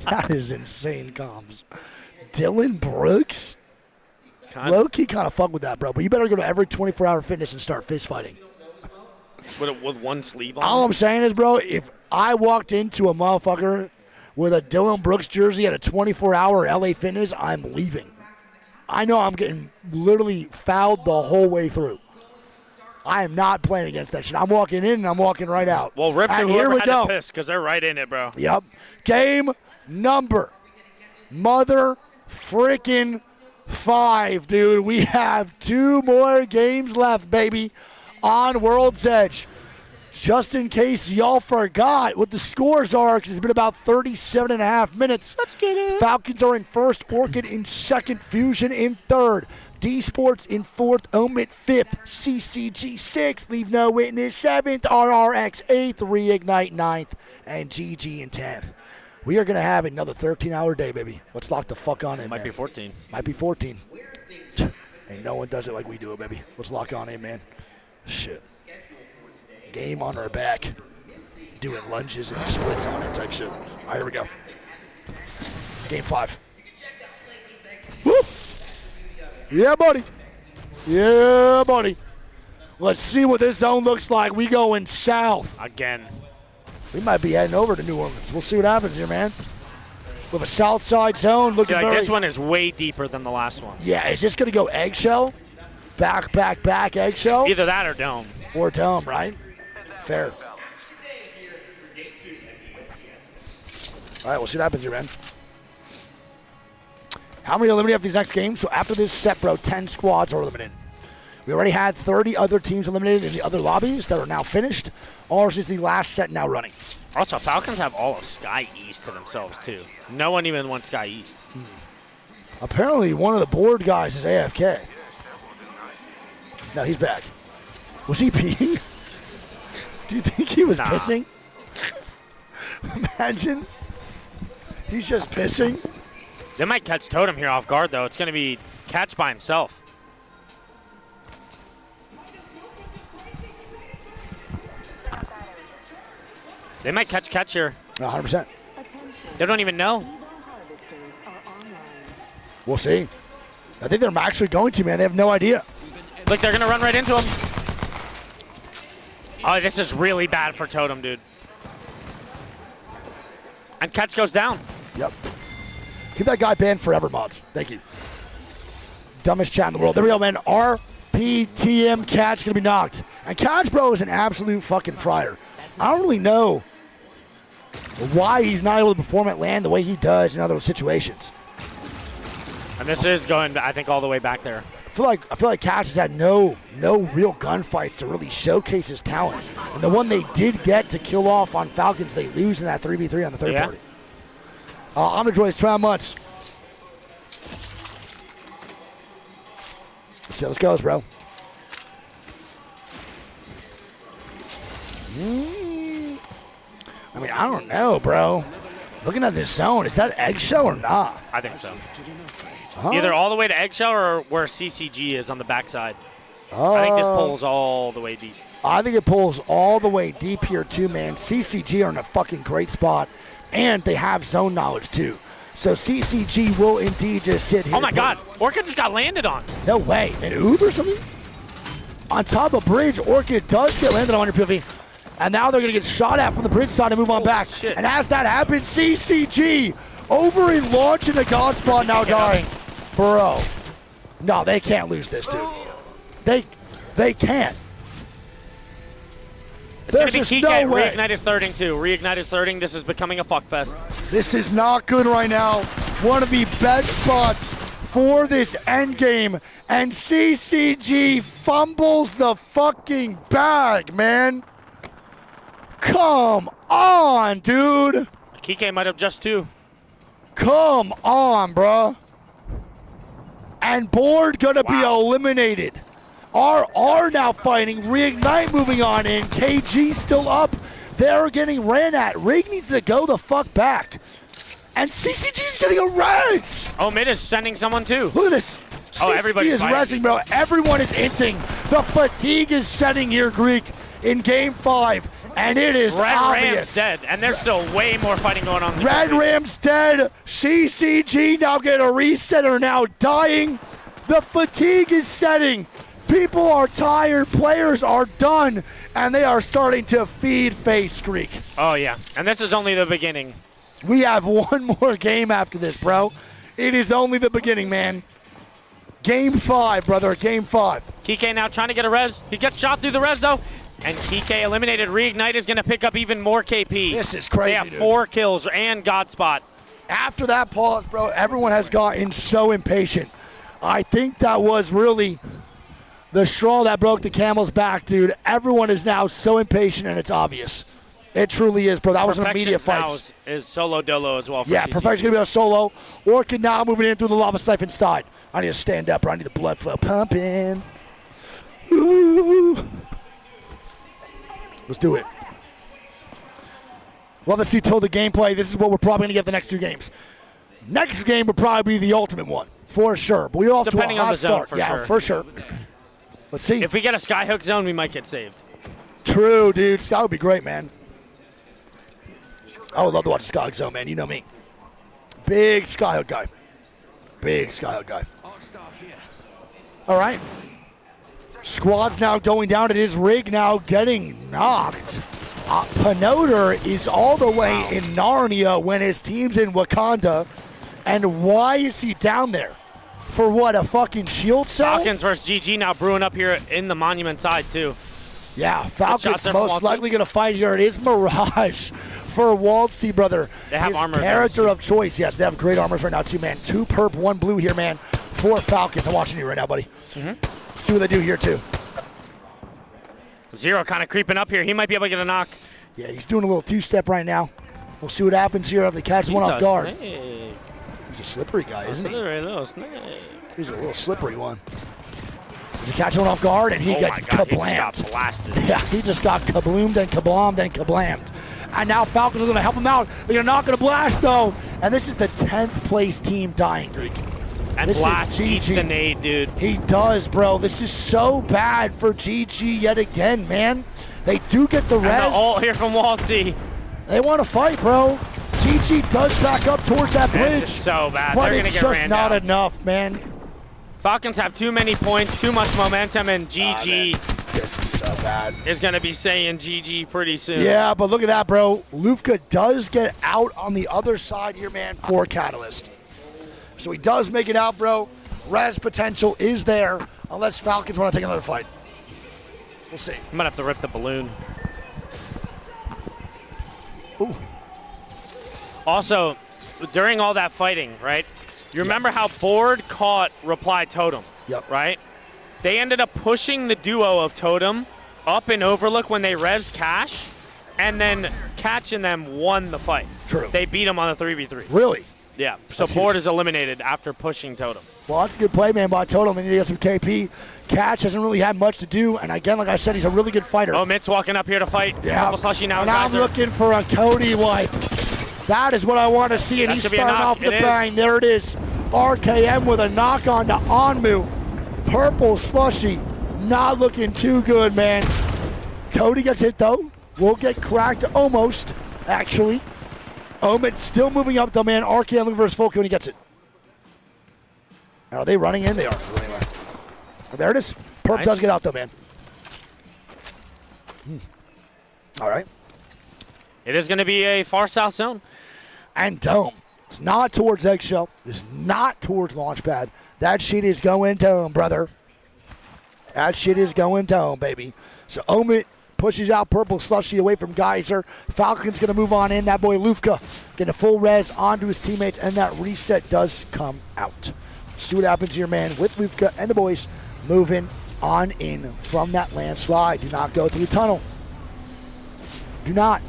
That is insane comps. Dylan Brooks? Low-key kind of fuck with that, bro. But you better go to every 24-hour fitness and start fist fighting. With one sleeve on? All I'm saying is, bro, if I walked into a motherfucker with a Dylan Brooks jersey at a 24-hour LA Fitness, I'm leaving. I know I'm getting literally fouled the whole way through. I am not playing against that shit. I'm walking in and I'm walking right out. Well, rip to and whoever here we had go. to piss, because they're right in it, bro. Yep. Game number mother freaking 5, dude. We have 2 more games left, baby, on World's Edge. Just in case y'all forgot what the scores are, because it's been about 37.5 minutes. Let's get it. Falcons are in first, Orchid in second, Fusion in third, D Sports in fourth, Omit fifth, CCG sixth, Leave No Witness seventh, RRX eighth, Reignite ninth, and GG in 10th. We are going to have another 13-hour day, baby. Let's lock the fuck on in, Might man. be 14. Might be 14. And no one does it like we do it, baby. Let's lock on in, man. Shit. Game on our back. Doing lunges and splits on it type shit. All right, here we go. Game 5. Woo! Yeah, buddy. Yeah, buddy. Let's see what this zone looks like. We going south. Again. We might be heading over to New Orleans. We'll see what happens here, man. We have a south side zone looking See, like very... this one is way deeper than the last one. Yeah, is this going to go eggshell? Back, eggshell? Either that or dome. Or dome, right? Fair. All right, we'll see what happens here, man. How many eliminated after these next games? So after this set, bro, 10 squads are eliminated. We already had 30 other teams eliminated in the other lobbies that are now finished. Ours is the last set now running. Also, Falcons have all of Sky East to themselves, too. No one even wants Sky East. Apparently, one of the board guys is AFK. No, he's back. Was he peeing? Do you think he was Nah. pissing? Imagine. He's just pissing. They might catch Totem here off guard, though. It's going to be Catch by himself. They might catch here. 100%. They don't even know. We'll see. I think they're actually going to, man. They have no idea. Look, they're going to run right into him. Oh, this is really bad for Totem, dude. And Catch goes down. Yep. Keep that guy banned forever, mods. Thank you. Dumbest chat in the world. There we go, man. RPTM Catch going to be knocked. And Catch, bro, is an absolute fucking fryer. I don't really know why he's not able to perform at LAN the way he does in other situations. And this is going, I think, all the way back there. I feel like Catch has had no real gunfights to really showcase his talent. And the one they did get to kill off on Falcons, they lose in that 3v3 on the third party. I'm enjoying try months. So let's go, bro. I mean, I don't know, bro. Looking at this zone, is that eggshell or not? I think so. Either all the way to eggshell or where CCG is on the backside. I think this pulls all the way deep. I think it pulls all the way deep here too, man. CCG are in a fucking great spot, and they have zone knowledge too. So CCG will indeed just sit here. Oh my God, Orchid just got landed on. No way, an Uber or something? On top of bridge, Orchid does get landed on your POV. And now they're gonna get shot at from the bridge side and move on back. Shit. And as that happens, CCG over in launch in a God spot now dying. Bro, no, they can't lose this, dude. They can't. It's going There's to be just Kike. no way. Reignite is thirding too. Reignite is thirding. This is becoming a fuckfest. This is not good right now. One of the best spots for this end game. And CCG fumbles the fucking bag, man. Come on, dude. Kike might have just too. Come on, bruh. And Board gonna be eliminated. RR now fighting. Reignite moving on in. KG still up. They're getting ran at. Rig needs to go the fuck back. And CCG's getting a res. Oh, mid is sending someone too. Look at this. Oh, CCG everybody's is fighting. resing, bro. Everyone is inting. The fatigue is setting here, Greek, in game 5. And it is Red obvious. Ram's dead, and there's still way more fighting going on. Red Ram's dead. CCG now get a reset, are now dying. The fatigue is setting. People are tired. Players are done. And they are starting to feed face, Greek. Oh, yeah. And this is only the beginning. We have one more game after this, bro. It is only the beginning, man. Game 5, brother. Game 5. Kike now trying to get a res. He gets shot through the res, though. And Kike eliminated. Reignite is going to pick up even more KP. This is crazy, They have dude. 4 kills and Godspot. After that pause, bro, everyone has gotten so impatient. I think that was really the straw that broke the camel's back, dude. Everyone is now so impatient, and it's obvious. It truly is, bro. That was an immediate Perfections fight. now is solo dolo as well for Yeah, CCG. Perfection's going to be a solo. Orchid now moving in through the lava siphon side. I need to stand up, bro. I need the blood flow pumping. Ooh. Let's do it. Love to see Tilda gameplay. This is what we're probably going to get the next 2 games. Next game would probably be the ultimate one, for sure. But we're off Depending to a on hot the zone, start. for Yeah, sure. for sure. Let's see. If we get a skyhook zone, we might get saved. True, dude. Sky would be great, man. I would love to watch a Skyhook zone, man. You know me. Big Skyhook guy. Big Skyhook guy. All right. Squad's now going down. It is Rig now getting knocked. Panoder is all the way in Narnia when his team's in Wakanda. And why is he down there? For what, a fucking shield cell? Falcons versus GG now brewing up here in the Monument side, too. Yeah, shots Falcons there from most Waltzy. likely going to fight here. It is Mirage for Waltzy, brother. They have His armor character advantage, of choice. Yes, they have great armors right now, too, man. 2 perp, 1 blue here, man, for Falcons. I'm watching you right now, buddy. See what they do here, too. Zero kind of creeping up here. He might be able to get a knock. Yeah, he's doing a little 2-step right now. We'll see what happens here if they catch one off guard. Snake. He's a slippery guy, isn't he? Little snake. He's a little slippery one. Does he catch one off guard? And he gets kablammed. He just got blasted. Yeah, he just got kabloomed and kablommed and kablammed. And now Falcons are going to help him out. They're not going to blast, though. And this is the 10th place team dying, Greek. And this Blast is eats the nade, dude. He does, bro. This is so bad for GG yet again, man. They do get the res. And the ult here from Waltzy. They want to fight, bro. GG does back up towards that bridge. This is so bad. But They're going to it's get just ran not down. enough, man. Falcons have too many points, too much momentum, and GG this is so bad. Is going to be saying GG pretty soon. Yeah, but look at that, bro. Lufka does get out on the other side here, man, for Catalyst. So he does make it out, bro. Res potential is there, unless Falcons want to take another fight. We'll see. I'm going to have to rip the balloon. Ooh. Also, during all that fighting, right? You remember how Board caught Reply Totem? Yep. Right? They ended up pushing the duo of Totem up in Overlook when they res Cash, and then catching them won the fight. True. They beat him on a 3v3. Really? Yeah. So That's Board huge. is eliminated after pushing Totem. Well, that's a good play, man, by Totem. They need to get some KP. Catch hasn't really had much to do, and again, like I said, he's a really good fighter. Oh, Mitt's walking up here to fight. Yeah. Purple Slushy now. And I'm looking for a Cody wipe. That is what I want to see, and That he's should be a starting knock. off with It a is. bang. There it is. RKM with a knock on to Onmu. Purple Slushy not looking too good, man. Cody gets hit, though. Will get cracked almost, actually. Omid still moving up, though, man. RKM looking for his full kill, and he gets it. Are they running in? They are. Anyway. There it is. Perp Nice. does get out, though, man. All right. It is going to be a far south zone. And Dome. It's not towards Eggshell. It's not towards Launchpad. That shit is going Dome, brother. That shit is going Dome, baby. So Omid pushes out Purple Slushy away from Geyser. Falcon's going to move on in. That boy Lufka getting a full res onto his teammates, and that reset does come out. See what happens here, man, with Lufka and the boys moving on in from that landslide. Do not go through the tunnel. Do not.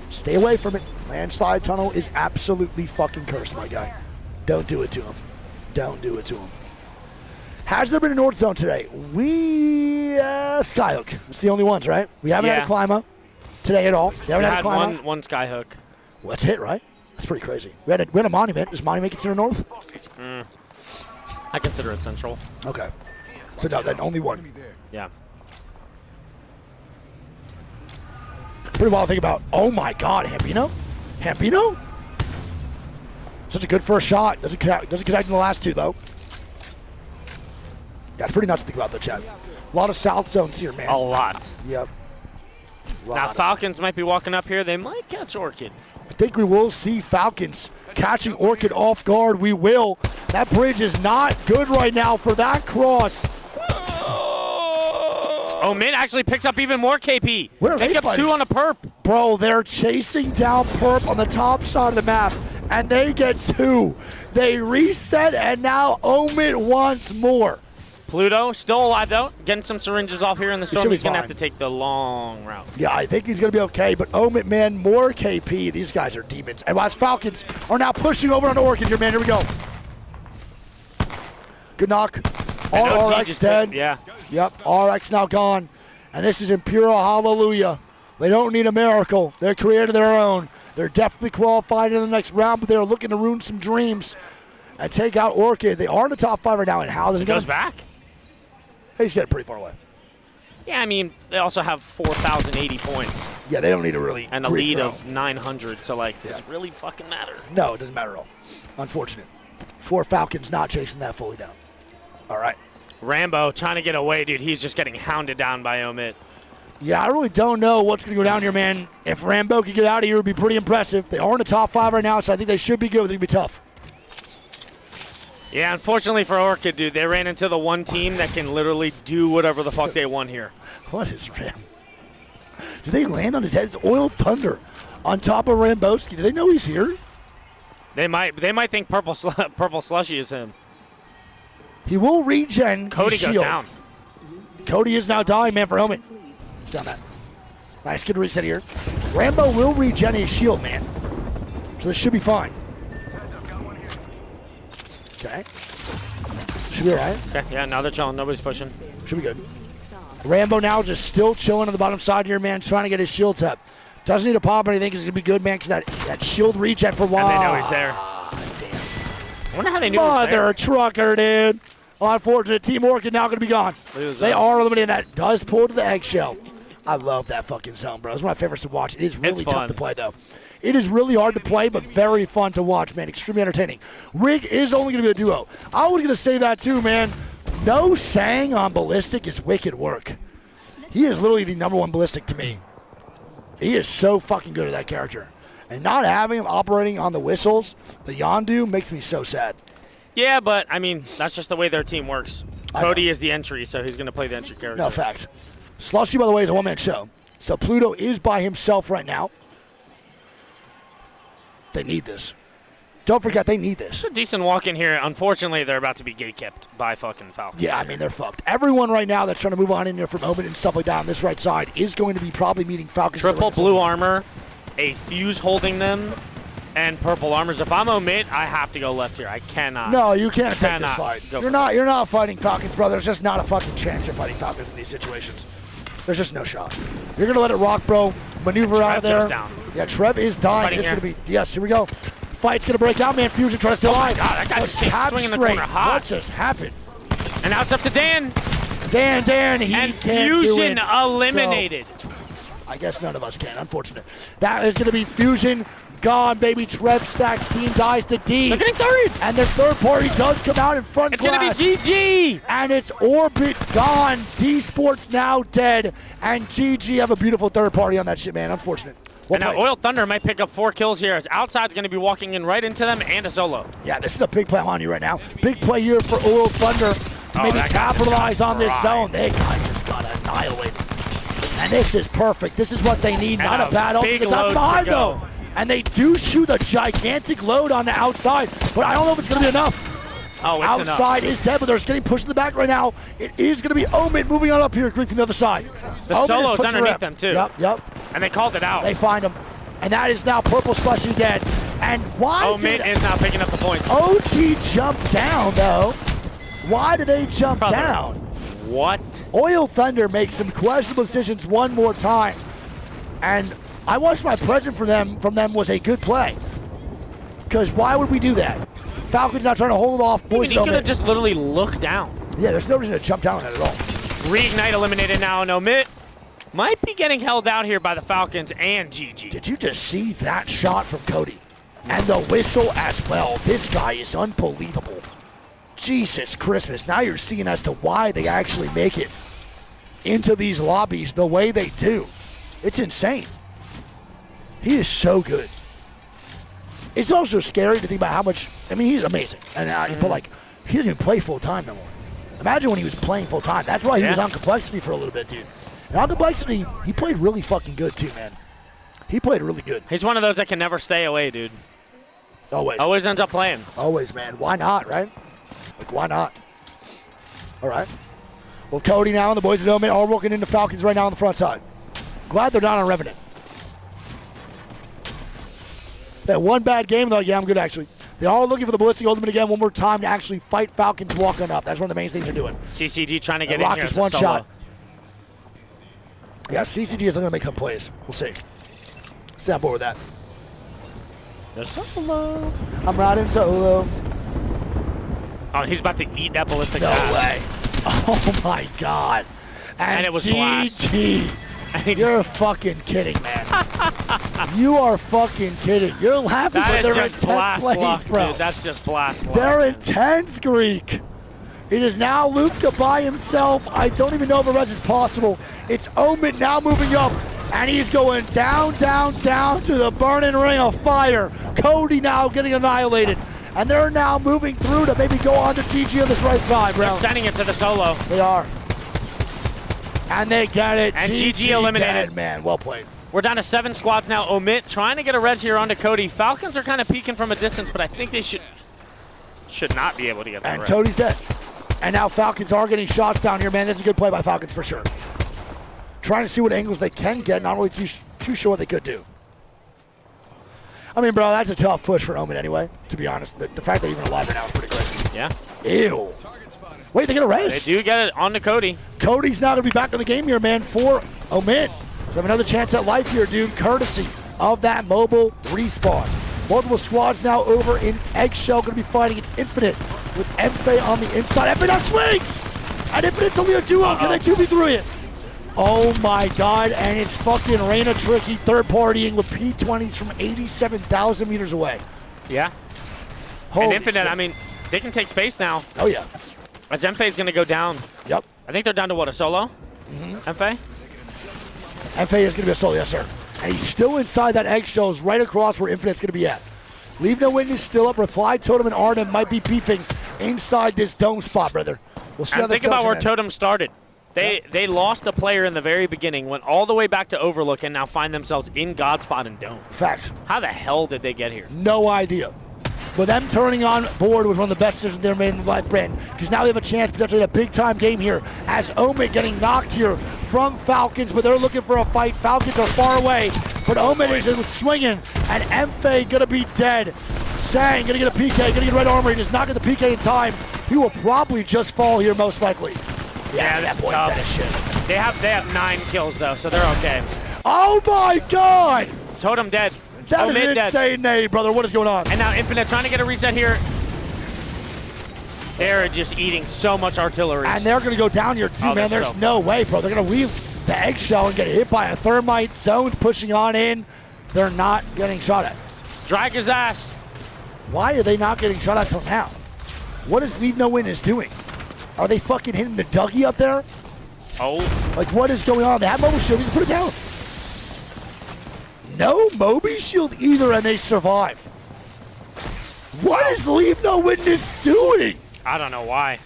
Stay away from it. Landslide tunnel is absolutely fucking cursed, my guy. Don't do it to him. Don't do it to him. Has there been a North Zone today? Skyhook. It's the only ones, right? We haven't had a Clima today at all. We haven't had a Clima. one Skyhook. Well, that's it, right? That's pretty crazy. We had a Monument. Does Monument consider North? I consider it Central. Okay. So no, then only one. Yeah. Pretty wild to think about. Oh my God, Hampino? Hampino? Such a good first shot. Doesn't connect in the last two, though. Yeah, it's pretty nuts to think about, though, Chad. A lot of South zones here, man. A lot. Yep. Now, Falcons might be walking up here. They might catch Orchid. I think we will see Falcons catching Orchid off guard. We will. That bridge is not good right now for that cross. Oh, Mid actually picks up even more KP. Where are Pick they up fighting? 2 on a perp. Bro, they're chasing down Perp on the top side of the map, and they get 2. They reset, and now Omid wants more. Pluto still alive, though. Getting some syringes off here in the should storm. be He's going to fine. have to take the long route. Yeah, I think he's going to be okay, but Omid, man, more KP. These guys are demons. And watch, Falcons are now pushing over on Orchid here, man. Here we go. Good knock. OT RX just dead. Yeah. Yep, RX now gone. And this is Imperial Hallelujah. They don't need a miracle. They're created their own. They're definitely qualified in the next round, but they're looking to ruin some dreams and take out Orchid. They are in the top 5 right now, and how does it go? Goes back. He's getting pretty far away. Yeah, I mean, they also have 4,080 points. Yeah, they don't need to really And a grief lead throw. of 900, so, like, does it really fucking matter? No, it doesn't matter at all. Unfortunate. For Falcons not chasing that fully down. All right. Rambo trying to get away, dude. He's just getting hounded down by Omid. Yeah, I really don't know what's going to go down here, man. If Rambo could get out of here, it would be pretty impressive. They are in the top 5 right now, so I think they should be good. They're going to be tough. Yeah, unfortunately for Orchid, dude, they ran into the one team that can literally do whatever the fuck they want here. What is Ram? Did they land on his head? It's Oil Thunder on top of Rambowski. Do they know he's here? They might think Purple Slushy is him. He will regen. Cody his goes shield. down. Cody is now dying, man, for helmet. He's done that. Nice, good reset here. Rambo will regen his shield, man. So this should be fine. Okay. Should be all right. Okay, yeah, now they're chilling. Nobody's pushing. Should be good. Rambo now just still chilling on the bottom side here, man, trying to get his shield up. Doesn't need to pop anything because it's going to be good, man, because that shield reject for Wild. And they know he's there. Damn. I wonder how they knew he was there. Mother trucker, dude. Unfortunate. Team Orchid now going to be gone. They are eliminating that. Does pull to the eggshell. I love that fucking zone, bro. It's one of my favorites to watch. It is really tough to play, though. It is really hard to play, but very fun to watch, man. Extremely entertaining. Rig is only going to be a duo. I was going to say that, too, man. No Sang on Ballistic is wicked work. He is literally the #1 Ballistic to me. He is so fucking good at that character. And not having him operating on the whistles, the Yondu, makes me so sad. Yeah, but, I mean, that's just the way their team works. Cody is the entry, so he's going to play the entry character. No, facts. Slushy, by the way, is a one-man show. So Pluto is by himself right now. They need this. Don't forget, they need this. It's a decent walk in here. Unfortunately, they're about to be gate-kept by fucking Falcons. Yeah, I mean, they're fucked. Everyone right now that's trying to move on in there from Omen and stuff like that on this right side is going to be probably meeting Falcons. Triple blue armor, a fuse holding them, and purple armors. If I'm Omit, I have to go left here. I cannot. No, you can't take this fight. You're not fighting Falcons, brother. There's just not a fucking chance you're fighting Falcons in these situations. There's just no shot. You're going to let it rock, bro. Maneuver out of there. Down. Yeah, Trev is dying. It's going to be, yes, here we go. Fight's going to break out, man. Fusion trying to stay alive. Oh, my God. That guy just came swinging the corner hot. What just happened? And now it's up to Dan. Dan, he and can't Fusion do it. eliminated. So, I guess none of us can. Unfortunate. That is going to be Fusion gone, baby. Trev Stacks team dies to D. They're getting third. And their third party does come out in front. It's going to be GG. And it's Orbit gone. D Sports now dead. And GG have a beautiful third party on that shit, man. Unfortunate. And now Oil Thunder might pick up 4 kills here as Outside's going to be walking in right into them and a solo. Yeah, this is a big play on you right now. Big play here for Oil Thunder to maybe capitalize on this zone. They just got annihilated. And this is perfect. This is what they need. And not a bad opening. It's not behind, though. And they do shoot a gigantic load on the outside, but I don't know if it's going to be enough. Oh, it's outside enough. is dead, but they're just getting pushed in the back right now. It is going to be Omen moving on up here, Greek from the other side. The solo's underneath them, too. Yep. And they called it out. They find him. And that is now Purple Slushy dead. And why Omen is now picking up the points. OT jumped down, though? Why did they jump down? What? Oil Thunder makes some questionable decisions one more time. And I watched my present from them was a good play. Because why would we do that? Falcons not trying to hold off. Boys, he could have just literally looked down. Yeah, there's no reason to jump down on that at all. Reignite eliminated now, and Omit might be getting held out here by the Falcons and GG. Did you just see that shot from Cody? And the whistle as well. This guy is unbelievable. Jesus Christmas. Now you're seeing as to why they actually make it into these lobbies the way they do. It's insane. He is so good. It's also scary to think about how much, I mean, he's amazing. And but like, he doesn't even play full time no more. Imagine when he was playing full time. That's why he was on Complexity for a little bit, dude. And on Complexity, he played really fucking good too, man. He played really good. He's one of those that can never stay away, dude. Always. Always ends up playing. Always, man. Why not, right? Like, why not? All right. Well, Cody now and the boys at Omen are working into Falcons right now on the front side. Glad they're not on Revenant. That one bad game, though, yeah, I'm good, actually. They are looking for the Ballistic Ultimate again one more time to actually fight Falcons walking up. That's one of the main things they're doing. CCG trying to get in Rock here is as a one solo. shot. Yeah, CCG is going to make some plays. We'll see. Stay on board with that. The solo. I'm riding solo. Oh, he's about to eat that Ballistic. No way. Oh, my God. And it was GG. You're fucking kidding, man. You are fucking kidding. You're laughing, but they're in 10th place, bro. Dude, that's just blast luck. They're in 10th, Greek. It is now Lufka by himself. I don't even know if the rest is possible. It's Omen now moving up, and he's going down, down, down to the burning ring of fire. Cody now getting annihilated. And they're now moving through to maybe go on to GG on this right side, bro. They're sending it to the solo. They are. And they get it. And GG eliminated. Dead, man. Well played. We're down to 7 squads now. Omit trying to get a res here onto Cody. Falcons are kind of peeking from a distance, but I think they should not be able to get that And res. Cody's dead. And now Falcons are getting shots down here, man. This is a good play by Falcons for sure. Trying to see what angles they can get. Not really too sure what they could do. I mean, bro, that's a tough push for Omen anyway, to be honest. The fact that they're even alive right now is pretty crazy. Yeah. Ew. Wait, they get a res? They do get it on to Cody. Cody's now going to be back in the game here, man, for Omit. So have another chance at life here, dude, courtesy of that mobile respawn. Multiple squads now over in Eggshell, going to be fighting an Infinite with Mfe on the inside. Mfe now swings! And Infinite's only a duo. Can they 2v3 it? Oh my God, and it's fucking Reina Tricky third-partying with P20s from 87,000 meters away. Yeah. Holy and Infinite, shit. I mean, they can take space now. Oh, yeah. As Mfe is going to go down. Yep. I think they're down to what, a solo? Mfe? Mfe is going to be a solo, yes, sir. And he's still inside that Eggshells right across where Infinite's going to be at. Leave No Witness still up. Reply Totem and Arnim might be beefing inside this dome spot, brother. We'll see how And this think about goes, where man. Totem started. They lost a player in the very beginning, went all the way back to Overlook, and now find themselves in Godspot and Dome. Facts. How the hell did they get here? No idea. But them turning on board was one of the best decisions they made in the life brand, because now they have a chance potentially at a big-time game here as Omid getting knocked here from Falcons, but they're looking for a fight. Falcons are far away, but Omid is swinging, and Mfe going to be dead. Sang going to get a PK, going to get red armor. He does not get the PK in time. He will probably just fall here most likely. Yeah, that this is boy tough. dead as shit. They have 9 kills, though, so they're okay. Oh, my God! Totem dead. That is Omid an dead. insane nade, brother. What is going on? And now Infinite trying to get a reset here. They're just eating so much artillery. And they're going to go down here, too, Oh, man. they're There's so- no way, bro. They're going to leave the Eggshell and get hit by a Thermite. Zone's pushing on in. They're not getting shot at. Drag his ass. Why are they not getting shot at till now? What is Leave No Witness doing? Are they fucking hitting the Dougie up there? Oh. Like, what is going on? They have mobile shield. Just put it down. No Moby shield either, and they survive. What is Leave No Witness doing? I don't know why.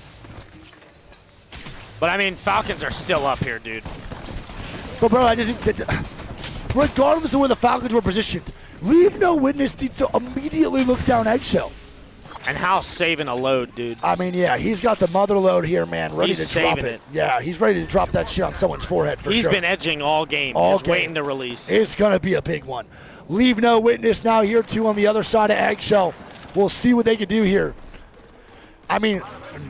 But, I mean, Falcons are still up here, dude. But, bro, regardless of where the Falcons were positioned, Leave No Witness needs to immediately look down Eggshell. And Hal's saving a load, dude. I mean, yeah, he's got the mother load here, man, ready He's to drop saving it. it. Yeah, he's ready to drop that shit on someone's forehead for He's sure. been edging all game, All just game. waiting to release. It's going to be a big one. Leave No Witness now here, too, on the other side of Eggshell. We'll see what they can do here. I mean,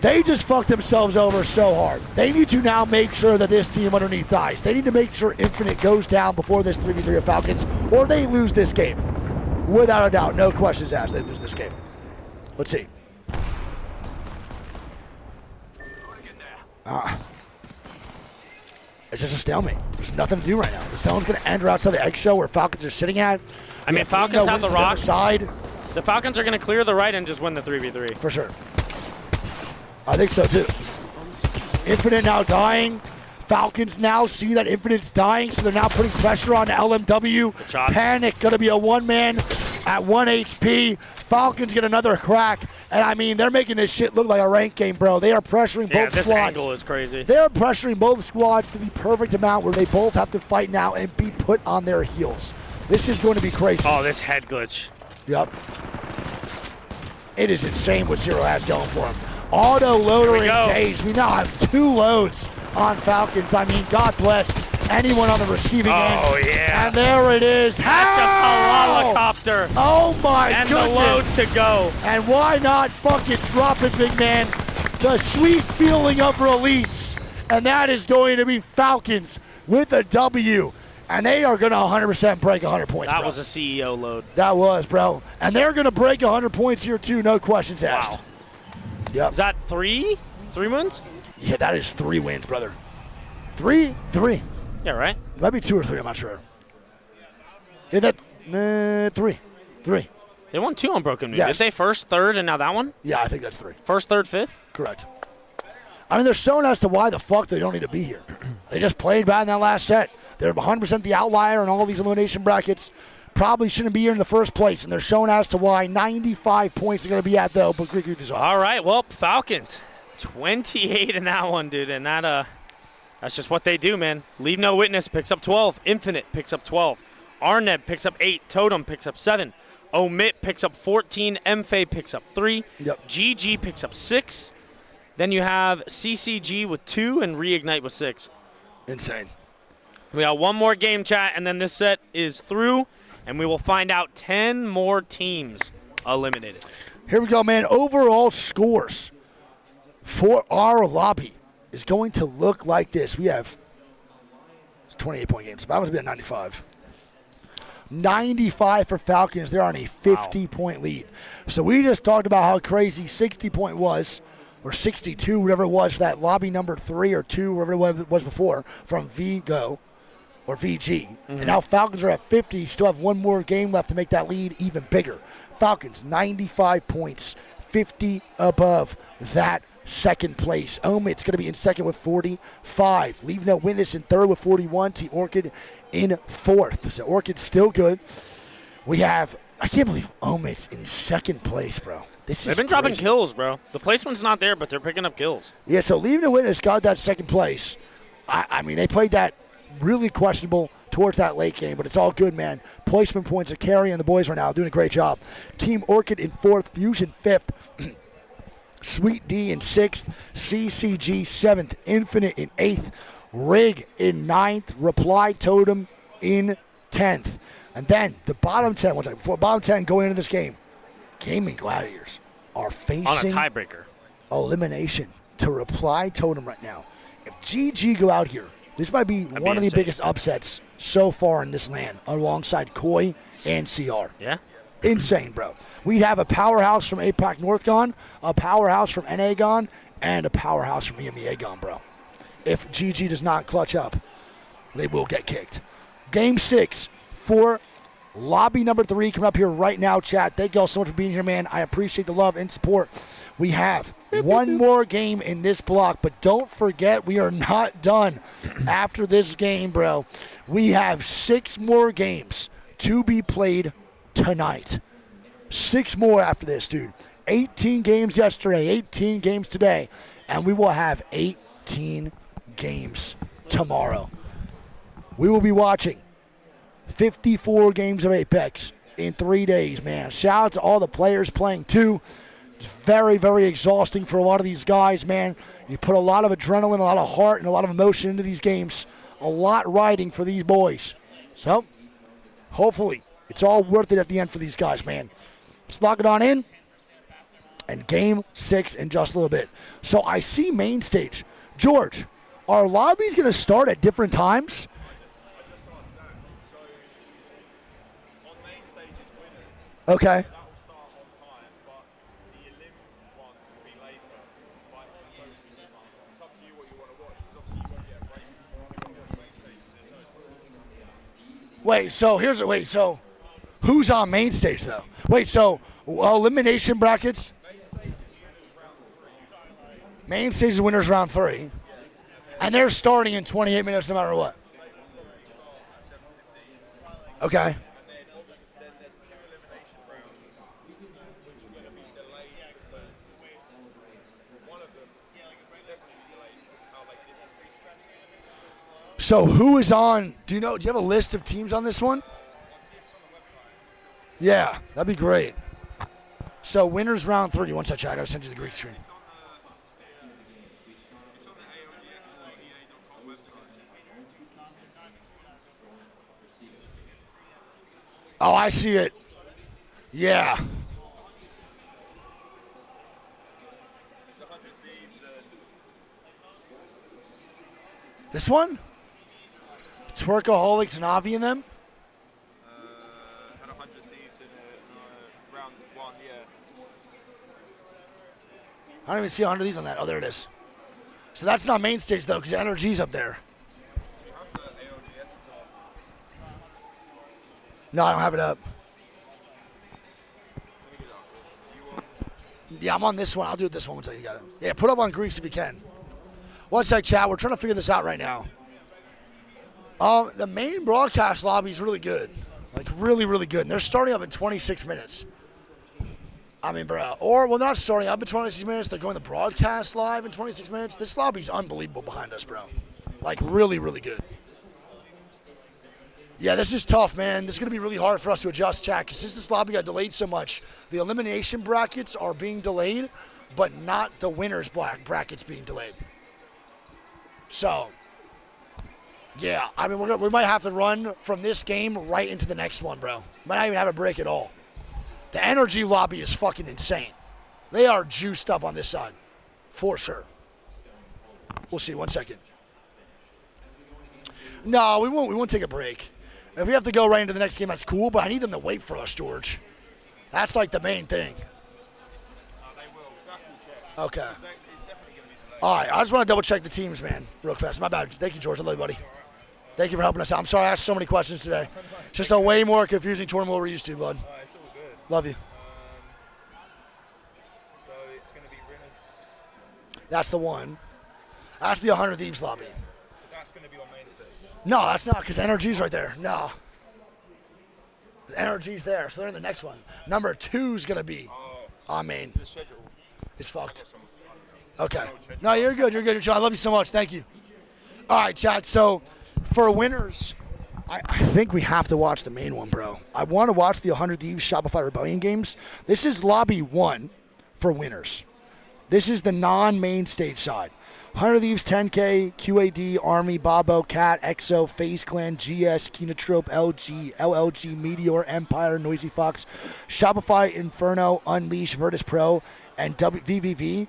they just fucked themselves over so hard. They need to now make sure that this team underneath dies. They need to make sure Infinite goes down before this 3v3 of Falcons, or they lose this game. Without a doubt, no questions asked, they lose this game. Let's see. It's just a stalemate. There's nothing to do right now. The zone's going to end right outside the Eggshell where Falcons are sitting at. I mean, Falcons have the rock. Side. The Falcons are going to clear the right and just win the 3v3. For sure. I think so, too. Infinite now dying. Falcons now see that Infinite's dying, so they're now putting pressure on LMW. Panic going to be a one-man at 1 HP. Falcons get another crack. And, I mean, they're making this shit look like a rank game, bro. They are pressuring both this squads. angle is crazy. They are pressuring both squads to the perfect amount where they both have to fight now and be put on their heels. This is going to be crazy. Oh, this head glitch. Yep. It is insane what Zero has going for him. Auto loader engaged. We now have 2 loads on Falcons. I mean, God bless anyone on the receiving end. Oh, yeah. And there it is. That's just a helicopter. Oh, my and goodness. And the load to go. And why not fucking drop it, big man? The sweet feeling of release. And that is going to be Falcons with a W. And they are going to 100% break 100 points, That bro. was a CEO load. That was, bro. And they're going to break 100 points here, too. No questions asked. Wow. Yep. Is that 3? 3 wins? Yeah, that is 3 wins, brother. 3? 3. Yeah, right? It might be 2 or 3, I'm not sure. Is that 3? 3. They won 2 on Broken News. Yes. Did they first, third, and now that one? Yeah, I think that's 3. First, third, fifth? Correct. I mean, they're showing as to why the fuck they don't need to be here. They just played bad in that last set. They're 100% the outlier in all these elimination brackets. Probably shouldn't be here in the first place, and they're showing as to why. 95 points they're going to be at, though, but Greek is off. All right, well, Falcons, 28 in that one, dude, and that's just what they do, man. Leave No Witness picks up 12. Infinite picks up 12. Arneb picks up 8. Totem picks up 7. Omit picks up 14. Mfe picks up 3. Yep. GG picks up 6. Then you have CCG with 2 and Reignite with 6. Insane. We got one more game, chat, and then this set is through, and we will find out 10 more teams eliminated. Here we go, man. Overall scores. for our lobby is going to look like this. We have 28-point games. That must be at 95. 95 for Falcons. They're on a 50-point lead. So we just talked about how crazy 60-point was, or 62, whatever it was, for that lobby number 3 or 2, whatever it was before, from VGO or VG. And now Falcons are at 50, still have one more game left to make that lead even bigger. Falcons, 95 points, 50 above that second place. Omit's going to be in second with 45. Leave No Witness in third with 41. Team Orchid in fourth. So Orchid's still good. We have, I can't believe Omit's in second place, bro. They've been dropping kills, bro. The placement's not there, but they're picking up kills. Yeah, so Leave No Witness got that second place. I mean, they played that really questionable towards that late game, but it's all good, man. Placement points are carrying the boys right now, doing a great job. Team Orchid in fourth, Fusion fifth, Sweet D in sixth, CCG seventh, Infinite in eighth, Rig in ninth, Reply Totem in 10th. And then the bottom 10, one second, before bottom 10 going into this game, Gaming Gladiators are facing on a tiebreaker elimination to Reply Totem right now. If GG go out here, this might be one of the biggest upsets so far in this land, alongside Koi and CR. Yeah. Insane, bro. We'd have a powerhouse from APAC North gone, a powerhouse from NA gone, and a powerhouse from EMEA gone, bro. If GG does not clutch up, they will get kicked. Game 6 for lobby number 3 coming up here right now, chat. Thank you all so much for being here, man. I appreciate the love and support. We have one more game in this block, but don't forget we are not done after this game, bro. We have 6 more games to be played tonight. 6 more after this, dude. 18 games yesterday, 18 games today, and we will have 18 games tomorrow. We will be watching 54 games of Apex in 3 days, man. Shout out to all the players playing too. It's very, very exhausting for a lot of these guys, man. You put a lot of adrenaline, a lot of heart, and a lot of emotion into these games. A lot riding for these boys. So, hopefully, it's all worth it at the end for these guys, man. Let's lock it on in. And game 6 in just a little bit. So I see main stage. George, are lobbies going to start at different times? Okay. Wait, so who's on main stage though? Wait, so elimination brackets? Main stage is winners round 3. And they're starting in 28 minutes no matter what. Okay. So who is on? Do you have a list of teams on this one? Yeah, that'd be great. So winners round 3. One second, I gotta send you the Greek screen. Oh, I see it. Yeah. This one? Twerkaholics and Avi in them? Had 100 thieves in round 1, yeah. I don't even see 100 of these on that. Oh, there it is. So that's not main stage, though, because NRG's up there. No, I don't have it up. Yeah, I'm on this one. I'll do this one until you got it. Yeah, put up on Greeks if you can. One sec, chat. We're trying to figure this out right now. The main broadcast lobby is really good. Like, really, really good. And they're starting up in 26 minutes. I mean, bro. Or, well, not starting up in 26 minutes. They're going to broadcast live in 26 minutes. This lobby's unbelievable behind us, bro. Like, really, really good. Yeah, this is tough, man. This is going to be really hard for us to adjust, chat, because since this lobby got delayed so much, the elimination brackets are being delayed, but not the winners brackets being delayed. So, yeah, I mean, we might have to run from this game right into the next one, bro. Might not even have a break at all. The energy lobby is fucking insane. They are juiced up on this side. For sure. We'll see. 1 second. No, we won't. We won't take a break. If we have to go right into the next game, that's cool. But I need them to wait for us, George. That's like the main thing. Okay. All right. I just want to double check the teams, man, real fast. My bad. Thank you, George. I love you, buddy. Thank you for helping us out. I'm sorry I asked so many questions today. It's just a way more confusing tournament we're used to, bud. It's all good. Love you. So it's going to be Rinners. That's the one. That's the 100 Thieves lobby. So that's going to be on main stage. No, that's not, because NRG's right there. No. NRG's there, so they're in the next one. Number 2's going to be on main. The schedule. It's fucked. Okay. No, you're good. You're good. I love you so much. Thank you. All right, chat. So for winners, I think we have to watch the main one, bro. I want to watch the 100 Thieves Shopify Rebellion games. This is lobby 1 for winners. This is the non-main stage side. 100 Thieves, 10K, QAD, Army, Bobo, Cat, EXO, FaZe Clan, GS, Kinotrope, LG, LLG, Meteor, Empire, Noisy Fox, Shopify, Inferno, Unleash, Virtus Pro, and VVV.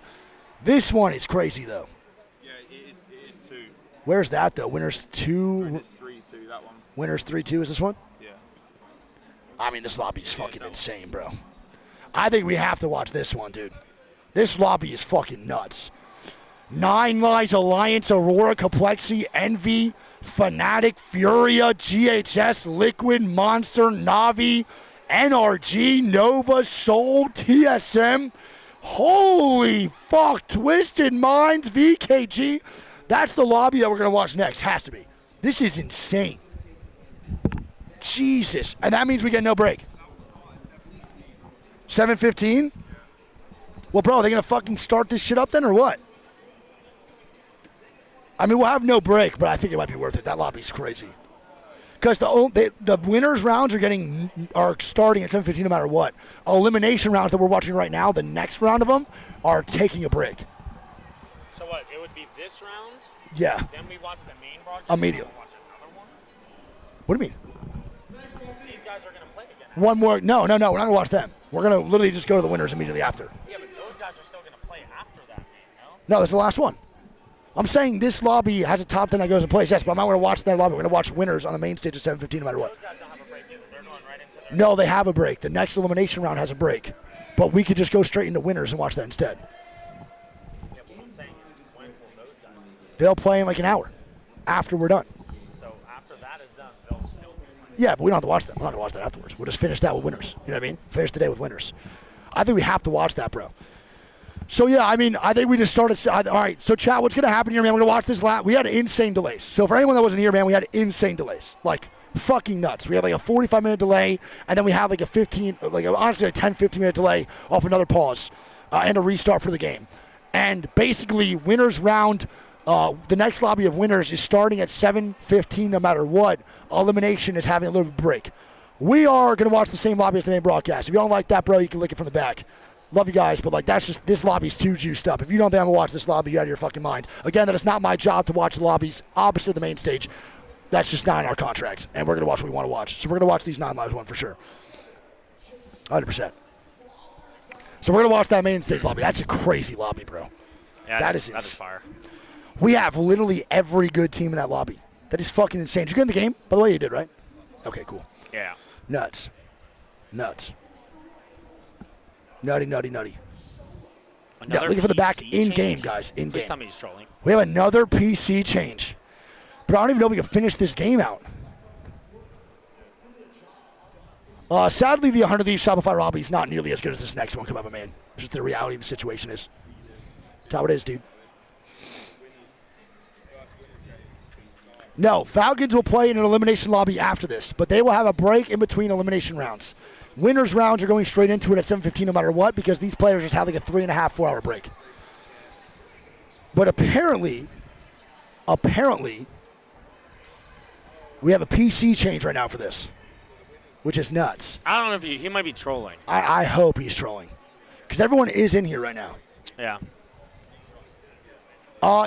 This one is crazy, though. Yeah, it is 2. Where's that, though? Winners 2? Winners 3-2, that one. Winners 3-2 is this one? Yeah. I mean, this lobby is fucking insane, bro. I think we have to watch this one, dude. This lobby is fucking nuts. 9 Lives Alliance, Aurora, Complexity, Envy, Fnatic, Furia, GHS, Liquid, Monster, Navi, NRG, Nova, Soul, TSM. Holy fuck, Twisted Minds, VKG. That's the lobby that we're going to watch next. Has to be. This is insane. Jesus. And that means we get no break. 7:15? Well, bro, are they going to fucking start this shit up then or what? I mean, we'll have no break, but I think it might be worth it. That lobby's crazy. Because the winners rounds are starting at 7:15 no matter what. Elimination rounds that we're watching right now, the next round of them, are taking a break. So what? It would be this round? Yeah. Then we watch the main broadcast? Immediately. Watch another one? What do you mean? These guys are going to play again. One more. No. We're not going to watch them. We're going to literally just go to the winners immediately after. Yeah, but those guys are still going to play after that main, no? No, that's the last one. I'm saying this lobby has a top 10 that goes in place, yes, but I'm not going to watch that lobby. We're going to watch winners on the main stage at 7:15 no matter what. Those guys don't have a break either. They're going right into their... No, they have a break. The next elimination round has a break. But we could just go straight into winners and watch that instead. Yeah, but what I'm saying is when will those guys be? They'll play in like an hour after we're done. So after that is done, they'll still be playing. Yeah, but we don't have to watch them. We're not going to watch that afterwards. We'll just finish that with winners. You know what I mean? Finish the day with winners. I think we have to watch that, bro. So, yeah, I mean, I think we just started. All right, so, chat, what's going to happen here, man? We're going to watch this We had insane delays. So, for anyone that wasn't here, man, we had insane delays. Like, fucking nuts. We had like a 45-minute delay, and then we had like a 10-15-minute delay off another pause and a restart for the game. And basically, winners round, the next lobby of winners is starting at 7:15 no matter what. Elimination is having a little break. We are going to watch the same lobby as the main broadcast. If you don't like that, bro, you can lick it from the back. Love you guys, but like that's just, this lobby's too juiced up. If you don't think I'm gonna watch this lobby, you're out of your fucking mind. Again, that is not my job to watch the lobbies opposite of the main stage. That's just not in our contracts, and we're gonna watch what we want to watch. So we're gonna watch these non-lives one for sure, 100%. So we're gonna watch that main stage lobby. That's a crazy lobby, bro. Yeah, that is fire. We have literally every good team in that lobby. That is fucking insane. Did you get in the game? By the way, you did, right? Okay, cool. Yeah. Nuts. Nutty. Looking for the back in-game, guys. In-game. Please tell me he's trolling. We have another PC change. But I don't even know if we can finish this game out. Sadly, the 100 Thieves Shopify lobby is not nearly as good as this next one. Come up, man. Just the reality of the situation is. That's how it is, dude. No, Falcons will play in an elimination lobby after this, but they will have a break in between elimination rounds. Winners rounds are going straight into it at 7:15 no matter what because these players just have like a 3.5, 4 hour break. But apparently, we have a PC change right now for this, which is nuts. I don't know if he might be trolling. I hope he's trolling because everyone is in here right now. Yeah.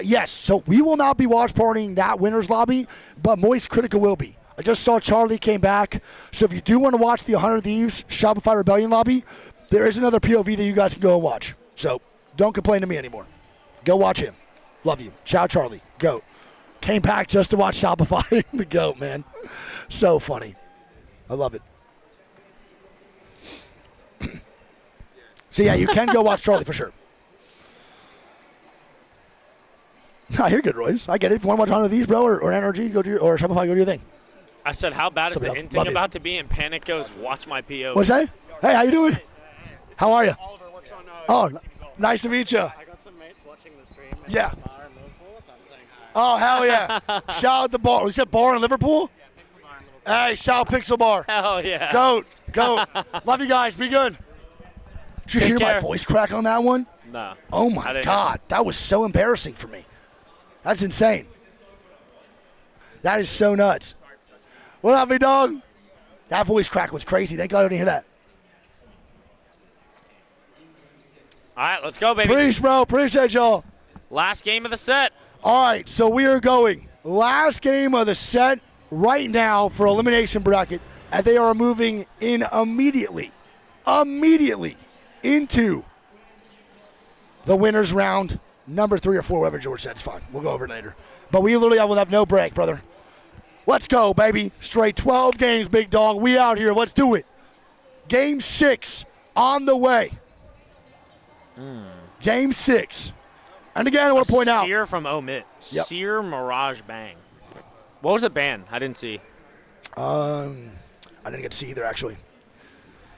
Yes, so we will not be watch partying that winners lobby, but Moist Critica will be. I just saw Charlie came back. So if you do want to watch the 100 Thieves Shopify Rebellion lobby, there is another POV that you guys can go and watch. So don't complain to me anymore. Go watch him. Love you. Ciao, Charlie. Goat. Came back just to watch Shopify. The goat, man. So funny. I love it. So, yeah, you can go watch Charlie for sure. No, you're good, Royce. I get it. If you want to watch one of these, bro, or NRG, go do your, or Shopify, go do your thing. I said, how bad is Somebody the else. inting Love about to be? And Panic goes, watch my PO. What's that? Hey, how you doing? How are you? Oh, nice to meet you. I got some mates watching the stream. Yeah. Bar in Liverpool, so I'm saying hi. Oh, hell yeah. Shout out the bar. You said bar in Liverpool? Yeah, Pixel Bar in Liverpool. Hey, shout out Pixel Bar. Hell yeah. Goat. Love you guys. Be good. Did you hear my voice crack on that one? No. Oh, my God. That was so embarrassing for me. That's insane. That is so nuts. What up, big dog? That voice crack was crazy. Thank God I didn't hear that. All right, let's go, baby. Preach, bro. Appreciate y'all. Last game of the set. All right, so we are going last game of the set right now for elimination bracket, and they are moving in immediately into the winners round, number 3 or 4, whatever George said. It's fine. We'll go over it later. But we literally will have no break, brother. Let's go, baby. Straight 12 games, big dog. We out here. Let's do it. Game 6 on the way. Game 6. And again, I want to point out. Sear from Omit. Yep. Sear Mirage Bang. What was it ban? I didn't see. I didn't get to see either, actually.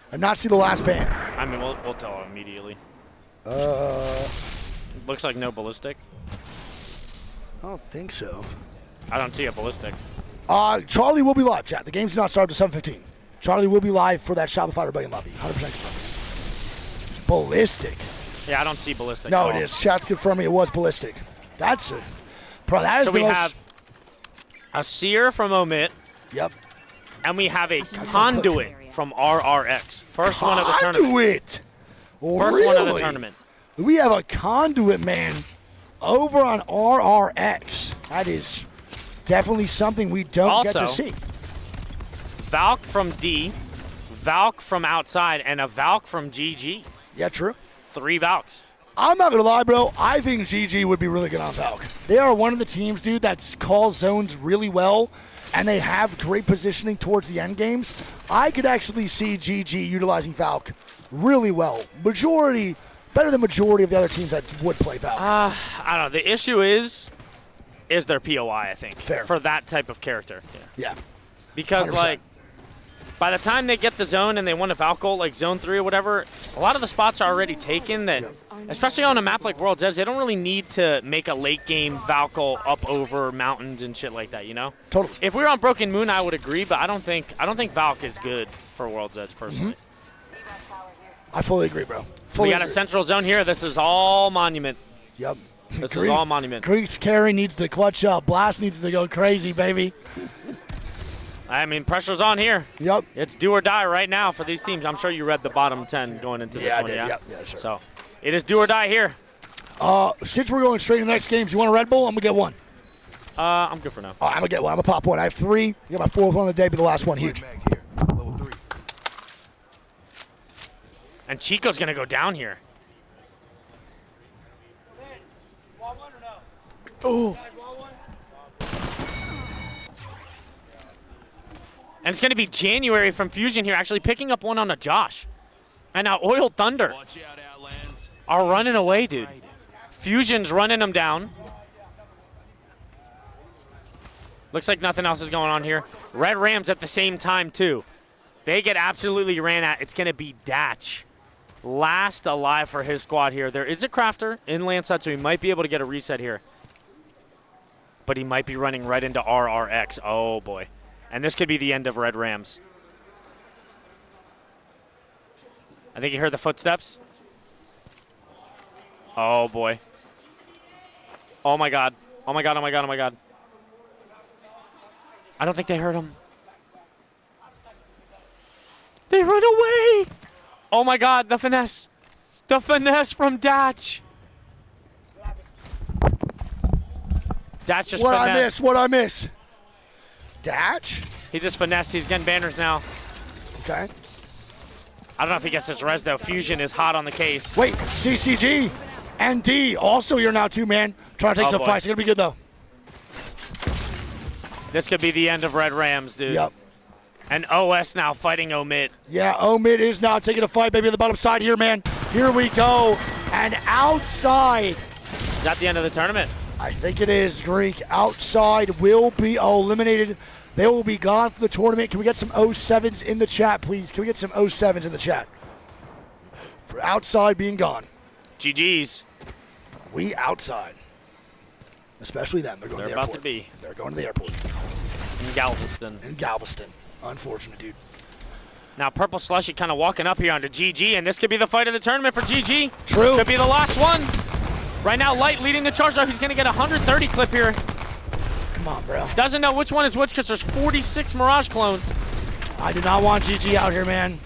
I did not see the last ban. I mean, we'll tell immediately. Looks like no ballistic. I don't think so. I don't see a ballistic. Charlie will be live, chat. The game's not started until 7:15. Charlie will be live for that Shopify Rebellion lobby. 100% confirmed. Ballistic. Yeah, I don't see ballistic. No, at all. it is. Chat's confirming it was ballistic. That's it. Bro, that is so the we most... have a Sear from Omit. Yep. And we have a Conduit from RRX. First one of the tournament. Conduit? First one of the Really? tournament. We have a Conduit, man, over on RRX. That is definitely something we don't get to see. Valk from D, Valk from outside, and a Valk from GG. Yeah, true. 3 Valks. I'm not going to lie, bro. I think GG would be really good on Valk. They are one of the teams, dude, that calls zones really well, and they have great positioning towards the end games. I could actually see GG utilizing Valk really well. Better than majority of the other teams that would play Valk. I don't know. The issue is their POI, I think. Fair. For that type of character. Yeah. Because, 100%. like, by the time they get the zone and they want a Valk ult, like Zone 3 or whatever, a lot of the spots are already taken that, especially on a map like World's Edge, they don't really need to make a late-game Valk ult up over mountains and shit like that, you know? Totally. If we were on Broken Moon, I would agree, but I don't think Valk is good for World's Edge, personally. I fully agree, bro. We got a central zone here. This is all Monument. Yep. This is all Monument. Greek's carry needs to clutch up. Blast needs to go crazy, baby. I mean, pressure's on here. Yep. It's do or die right now for these teams. I'm sure you read the bottom 10 going into this I one, did. yeah? Yep. Yes, sir. So it is do or die here. Since we're going straight to the next games, you want a Red Bull? I'm going to get one. I'm good for now. I'm going to get one. I'm going to pop one. I have 3. I got my 4th one of the day, be the last one. Huge. And Chico's going to go down here. Oh. And it's going to be January from Fusion here, actually picking up one on a Josh. And now Oil Thunder are running away, dude. Fusion's running them down. Looks like nothing else is going on here. Red Rams at the same time, too. They get absolutely ran at. It's going to be Datch. Last alive for his squad here. There is a Crafter in Landside, so he might be able to get a reset here. But he might be running right into RRX. Oh, boy. And this could be the end of Red Rams. I think you heard the footsteps. Oh, boy. Oh, my God. Oh, my God, oh, my God, oh, my God. I don't think they heard him. They run away. Oh, my God, the finesse. The finesse from Datch. Datch just finessed. What I miss? Datch? He just finessed. He's getting banners now. Okay. I don't know if he gets his res, though. Fusion is hot on the case. Wait, CCG. And D, also here now too, man. Trying to take some boy. fights. It's going to be good, though. This could be the end of Red Rams, dude. Yep. And OS now fighting Omid. Yeah, Omid is now taking a fight, baby, on the bottom side here, man. Here we go. And outside. Is that the end of the tournament? I think it is, Greek. Outside will be eliminated. They will be gone for the tournament. Can we get some 07s in the chat, please? Can we get some 07s in the chat? For outside being gone. GG's. We outside. Especially them. They're going to the about airport. to be. They're going to the airport. In Galveston. In Galveston. Unfortunate, dude. Now, Purple Slushy kind of walking up here onto GG, and this could be the fight of the tournament for GG. True. Could be the last one. Right now, Light leading the charge, though. He's going to get a 130 clip here. Come on, bro. Doesn't know which one is which because there's 46 Mirage clones. I do not want GG out here, man.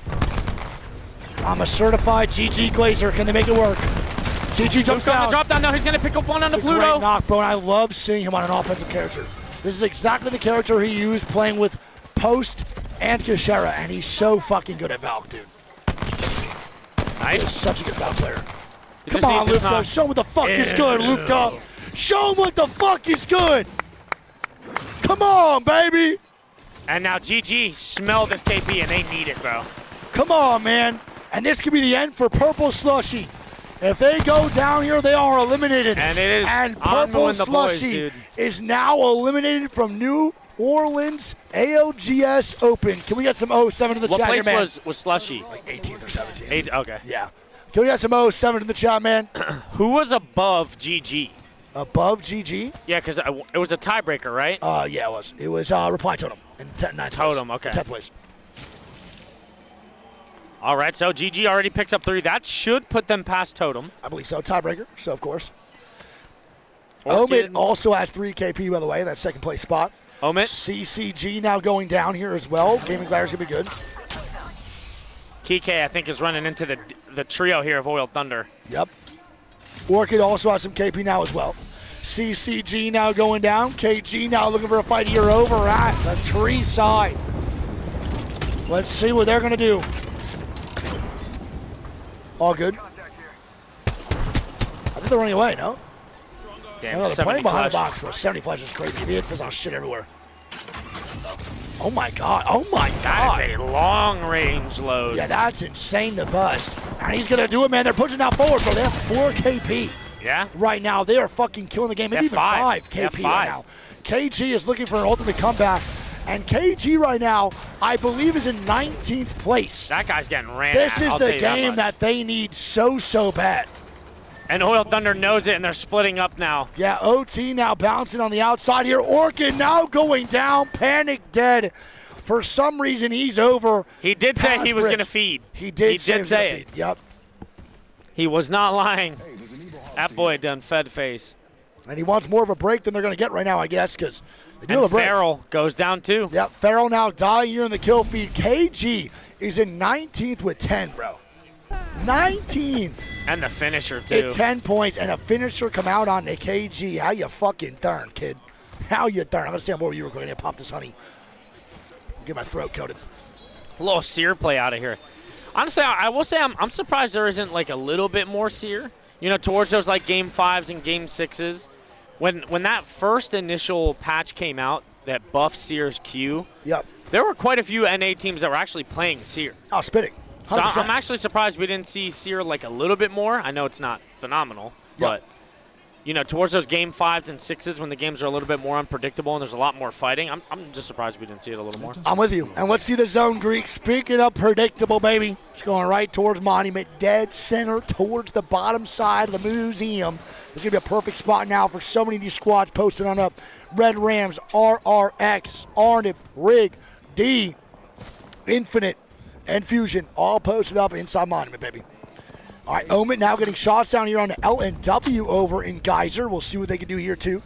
I'm a certified GG Glazer. Can they make it work? GG jumps down. Drop down. Now he's going to pick up one on the It's a Pluto. great knock, bro, and I love seeing him on an offensive character. This is exactly the character he used playing with Post and Kashera, and he's so fucking good at Valk, dude. Nice. He's such a good Valk player. He Come just on, needs his Lufka. knock. Show him what the fuck is good, Lufka. Show him what the fuck is good. Come on, baby. And now GG smell this KP, and they need it, bro. Come on, man. And this could be the end for Purple Slushy. If they go down here, they are eliminated. And it is And on Purple moving the boys, Slushy dude. is now eliminated from New Orleans ALGS Open. Can we get some 07 in the What chat place here, man? was Slushy? Like 18th or 17th. Okay. Yeah. Can we get some 07 in the chat, man? Who was above GG? Above GG? Yeah, because it was a tiebreaker, right? Yeah, it was. It was Reply Totem in 9th Totem, place. okay. 10th place. All right, so GG already picks up 3. That should put them past Totem. I believe so. Tiebreaker, so of course. Orchid. Omid also has 3 KP, by the way, that second place spot. Omid. CCG now going down here as well. Gaming Gliders going to be good. Kike, I think, is running into the trio here of Oil Thunder. Yep. Orchid also has some KP now as well. CCG now going down. KG now looking for a fight here over at the tree side. Let's see what they're going to do. All good. I think they're running away, no? Damn, No, they're 70 playing behind the flash. box, bro. 70 flash is crazy. He hits this on shit everywhere. Oh my god. Oh my god. That is a long-range load. Yeah, that's insane to bust. And he's going to do it, man. They're pushing now forward, bro. They have 4 KP. Yeah? Right now, they are fucking killing the game. Maybe even 5 They have KP 5. right now. KG is looking for an ultimate comeback. And KG right now, I believe, is in 19th place. That guy's getting ran This at, is I'll tell the you game much. that they need so bad. And Oil Thunder knows it, and they're splitting up now. Yeah, OT now bouncing on the outside here. Orchid now going down. Panic dead. For some reason, he's over. He did say past he was bridge. going to feed. He did say say gonna it. feed. Yep. He was not lying. That boy done fed face. And he wants more of a break than they're going to get right now, I guess, because they do And have a break. Farrell goes down too. Yep, Farrell now dying here in the kill feed. KG is in 19th with 10, bro. 19 And the finisher too. at 10 points, and a finisher come out on the KG. How you fucking darn, kid? How you darn? I'm going to stand over you real quick. I need to pop this honey. Get my throat coated. A little sear play out of here. Honestly, I will say I'm surprised there isn't like a little bit more sear. You know, towards those like game 5s and game 6s. When that first initial patch came out that buffed Sear's Q, yep, there were quite a few NA teams that were actually playing Sear. Oh, spitting. 100%. So I'm actually surprised we didn't see Sear like a little bit more. I know it's not phenomenal, but you know, towards those game 5s and 6s when the games are a little bit more unpredictable and there's a lot more fighting, I'm just surprised we didn't see it a little more. I'm with you. And let's see the zone, Greek. Speaking of predictable, baby, it's going right towards Monument, dead center towards the bottom side of the museum. This is going to be a perfect spot now for so many of these squads posted on up. Red Rams, RRX, Arnib, Rig, D, Infinite, and Fusion, all posted up inside Monument, baby. All right, Omid now getting shots down here on the L and W over in Geyser. We'll see what they can do here, too.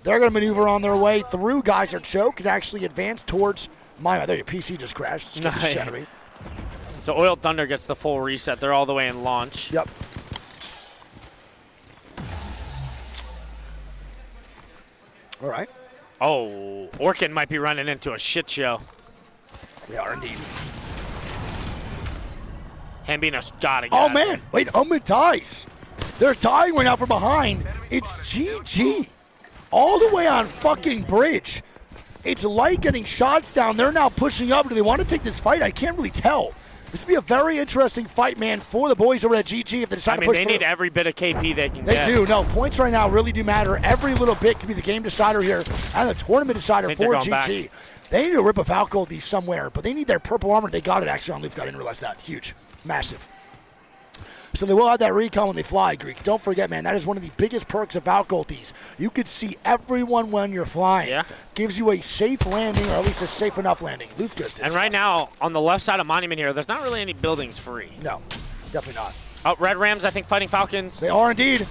They're going to maneuver on their way through Geyser Choke and actually advance towards Monument. There, your PC just crashed. It's getting the shit out of me. So Oil Thunder gets the full reset. They're all the way in launch. Yep. All right. Oh, Orchid might be running into a shit show. They are indeed. Hambino's got to get Oh, it. man. Wait, Omid dies. They're dying right now from behind. It's GG. All the way on fucking bridge. It's Light getting shots down. They're now pushing up. Do they want to take this fight? I can't really tell. This would be a very interesting fight, man, for the boys over at GG if they decide to push they through. need every bit of KP they can They get. do. No, points right now really do matter. Every little bit can be the game decider here and the tournament decider think for they're going GG. They need to rip a Falcon somewhere, but they need their purple armor. They got it actually on Leaf. I didn't realize that. Huge. Massive. So they will have that recon when they fly, Greek. Don't forget, man, that is one of the biggest perks of faculties. You could see everyone when you're flying. Yeah. Gives you a safe landing, or at least a safe enough landing. Lufka's And right now, on the left side of Monument here, there's not really any buildings free. No, definitely not. Oh, Red Rams, I think, fighting Falcons. They are indeed.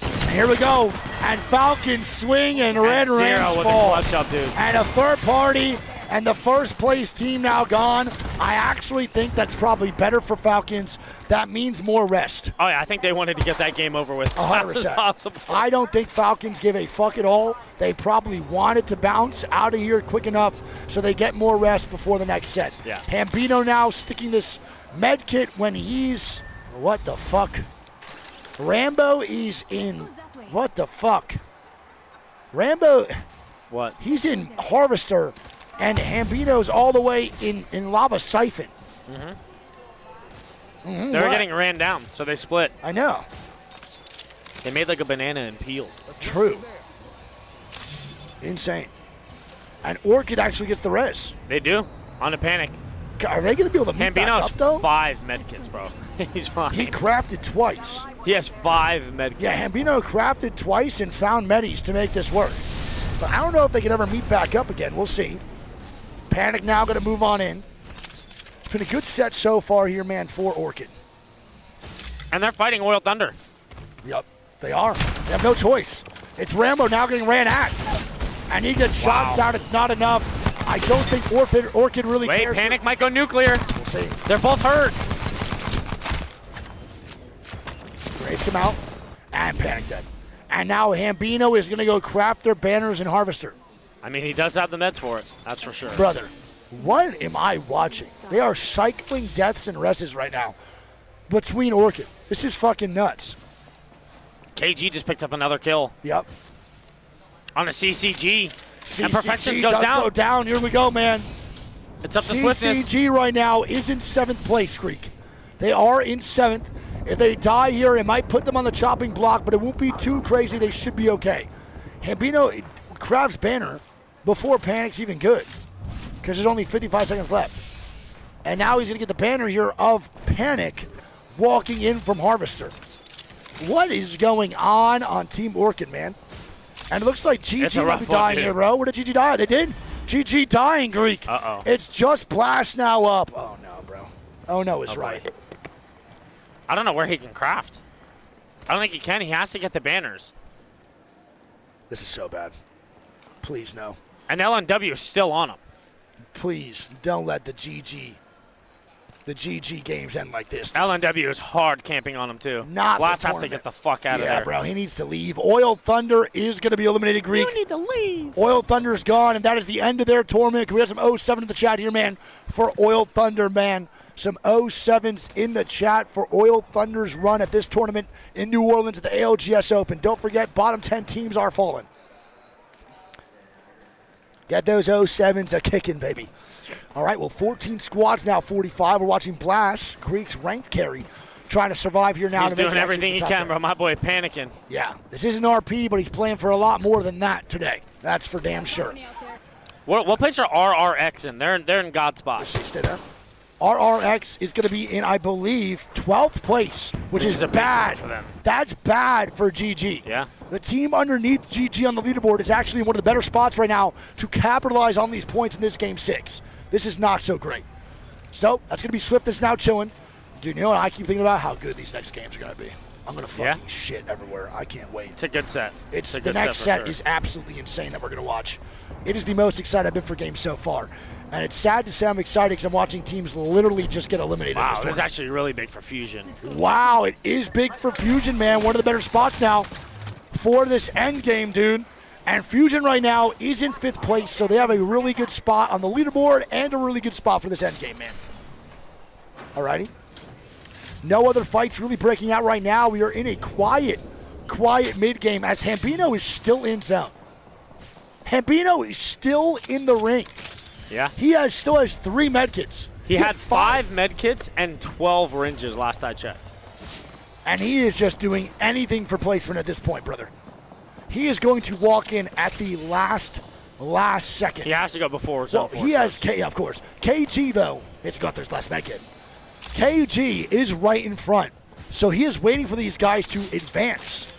And here we go. And Falcons swing and Red Zero Rams with fall. a clutch up, dude. And a third party and the first place team now gone. I actually think that's probably better for Falcons. That means more rest. Oh, yeah, I think they wanted to get that game over with as fast as 100%. possible. I don't think Falcons give a fuck at all. They probably wanted to bounce out of here quick enough so they get more rest before the next set. Yeah. Hambino now sticking this med kit when he's... What the fuck? Rambo is in... What the fuck? Rambo... What? He's in Harvester, and Hambino's all the way in Lava Siphon. They were getting ran down, so they split. I know. They made like a banana and peeled. True. Insane. And Orchid actually gets the res. They do, on a panic. Are they going to be able to meet back Hambino's up, though? 5 medkits, bro. He's fine. He crafted twice. He has 5 medkits. Yeah, Hambino crafted twice and found medis to make this work. But I don't know if they can ever meet back up again. We'll see. Panic now going to move on in. It's been a good set so far here, man, for Orchid. And they're fighting Oil Thunder. Yep, they are. They have no choice. It's Rambo now getting ran at. And he gets shots down. It's not enough. I don't think Orchid really cares. Wait, Panic might go nuclear. We'll see. They're both hurt. Grades come out. And Panic dead. And now Hambino is going to go craft their banners and Harvester. I mean, he does have the meds for it. That's for sure. Brother, what am I watching? They are cycling deaths and rests right now between Orchid. This is fucking nuts. KG just picked up another kill. Yep. On a CCG. CCG And Perfections does goes down. go down. Here we go, man. It's up to Swiftness. CCG right now is in 7th place, Greek. They are in 7th. If they die here, it might put them on the chopping block, but it won't be too crazy. They should be okay. Hambino crafts banner before Panic's even good because there's only 55 seconds left. And now he's going to get the banner here of Panic walking in from Harvester. What is going on Team Orchid, man? And it looks like GG might be dying here, bro. Where did GG die? They did. GG dying, Greek. Uh-oh. It's just Blast now up. Oh, no, bro. Oh, no is right. I don't know where he can craft. I don't think he can. He has to get the banners. This is so bad. Please, no. And LNW is still on him. Please, don't let the GG games end like this. LNW is hard camping on him, too. Not Blast the has to get the fuck out of there. Yeah, bro, he needs to leave. Oil Thunder is going to be eliminated, Greek. You need to leave. Oil Thunder is gone, and that is the end of their tournament. Can we have some 07 in the chat here, man, for Oil Thunder, man? Some 07s in the chat for Oil Thunder's run at this tournament in New Orleans at the ALGS Open. Don't forget, bottom 10 teams are falling. Get those 07s a kicking, baby. All right, well, 14 squads now, 45. We're watching Blast, Greek's ranked carry, trying to survive here now. He's doing everything he can, but my boy panicking. Yeah, this isn't RP, but he's playing for a lot more than that today. That's for damn sure. What place are RRX in? They're in God's spot. Stay there. RRX is going to be in, I believe, 12th place, which is bad. For them. That's bad for GG. Yeah. The team underneath GG on the leaderboard is actually in one of the better spots right now to capitalize on these points in this game 6. This is not so great. So that's going to be Swift that's now chilling. Dude, you know what I keep thinking about? How good these next games are going to be. I'm going to fucking shit everywhere. I can't wait. It's a good set. It's a the good next set, set for sure. is absolutely insane that we're going to watch. It is the most excited I've been for games so far. And it's sad to say I'm excited because I'm watching teams literally just get eliminated. Wow, in this this is tournament. actually really big for Fusion. Wow, it is big for Fusion, man. One of the better spots now for this end game, dude. And Fusion right now is in 5th place, so they have a really good spot on the leaderboard and a really good spot for this end game, man. Alrighty. No other fights really breaking out right now. We are in a quiet mid-game as Hambino is still in zone. Hambino is still in the ring. Yeah. He still has 3 medkits. He had 5 medkits and 12 ranges last I checked. And he is just doing anything for placement at this point, brother. He is going to walk in at the last second. He has to go before zone 4. He has of course. KG though, it's Gunther's last medkit. KG is right in front, so he is waiting for these guys to advance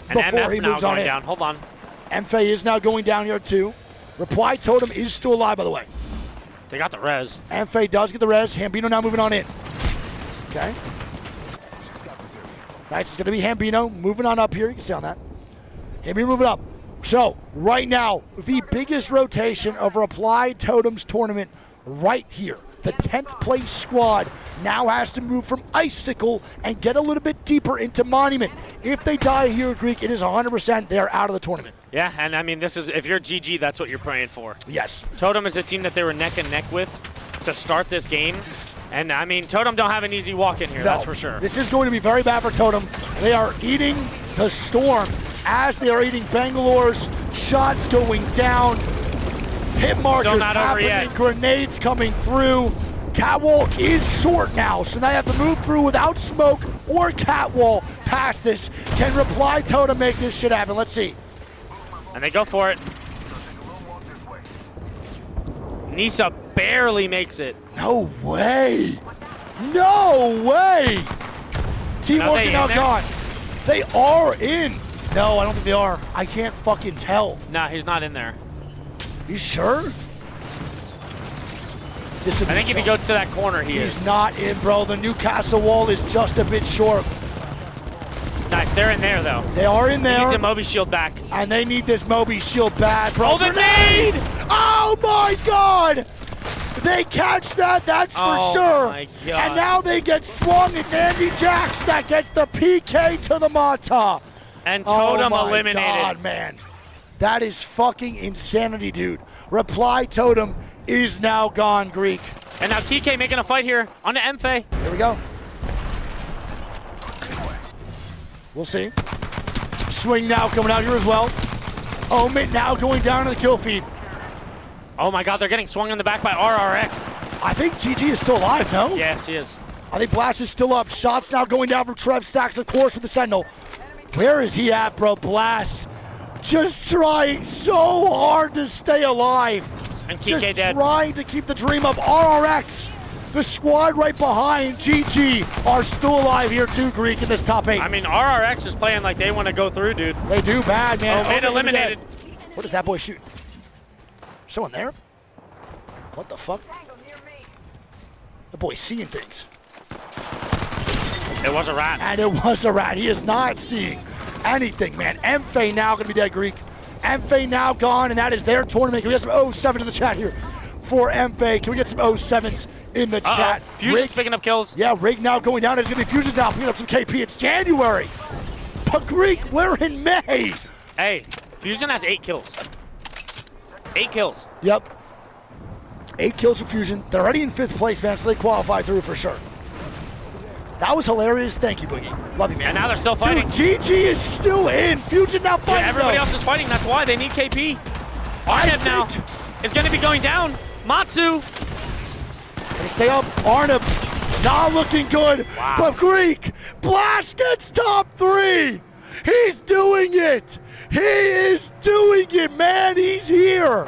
and before MF he now moves on going in. down. Hold on. MFA is now going down here too. Reply Totem is still alive, by the way. They got the res. MFA does get the res. Hambino now moving on in. Okay. Nice, it's going to be Hambino moving on up here. You can see on that. Hambino moving up. So, right now, the biggest rotation of Reply Totem's tournament right here. The 10th place squad now has to move from Icicle and get a little bit deeper into Monument. If they die here, Greek, it is 100% they are out of the tournament. Yeah, and I mean, this is, if you're GG, that's what you're praying for. Yes. Totem is a team that they were neck and neck with to start this game. And I mean, Totem don't have an easy walk in here, No, that's for sure. This is going to be very bad for Totem. They are eating the storm as they are eating Bangalore's shots going down. Hit markers happening, grenades coming through. Catwall is short now, so now you have to move through without smoke or catwall past this. Can Reply Totem make this shit happen? Let's see. And they go for it. Nisa barely makes it. No way. No way. Teamwork now gone. They are in. No, I don't think they are. I can't fucking tell. Nah, he's not in there. You sure? I think if he goes to that corner, He's not in, bro. The Newcastle wall is just a bit short. Nice, they're in there, though. They are in there. He needs a Moby shield back. And they need this Moby shield bad, bro. Oh, the nade! Oh, my God! They catch that, that's for sure. My God. And now they get swung. It's Andy Jax that gets the PK to the Mata. And Totem eliminated. Oh, my God, man. That is fucking insanity, dude. Reply Totem is now gone, Greek. And now Kike making a fight here on the MFA. Here we go. We'll see. Swing now coming out here as well. Omen now going down to the kill feed. Oh my God, they're getting swung in the back by RRX. I think GG is still alive, no? Yes, he is. I think Blast is still up. Shots now going down from Trev Stacks, of course, with the Sentinel. Where is he at, bro? Blast just trying so hard to stay alive. And Kike just dead. Trying to keep the dream up. RRX, the squad right behind GG, are still alive here too, Greek, in this top 8. I mean, RRX is playing like they want to go through, dude. They do bad, man. Omen eliminated. What does that boy shoot? Someone there? What the fuck? The boy's seeing things. It was a rat. And it was a rat. He is not seeing anything, man. MFA now going to be dead, Greek. MFA now gone, and that is their tournament. Can we get some 07 in the chat here for MFA? Can we get some 07s in the chat? Fusion's picking up kills. Yeah, Rig now going down. It's going to be Fusions now picking up some KP. It's January. But Greek, we're in May. Hey, Fusion has 8 kills. 8 kills. Yep. 8 kills for Fusion. They're already in 5th place, man, so they qualify through for sure. That was hilarious. Thank you, Boogie. Love you, man. And now they're still fighting. Dude, GG is still in. Fusion now fighting, Yeah, everybody though. else is fighting. That's why they need KP. Arnab now is going to be going down. Matsu. They stay up. Arnab not looking good. Wow. But Greek, Blast gets top 3. He's doing it. He is doing it, man. He's here.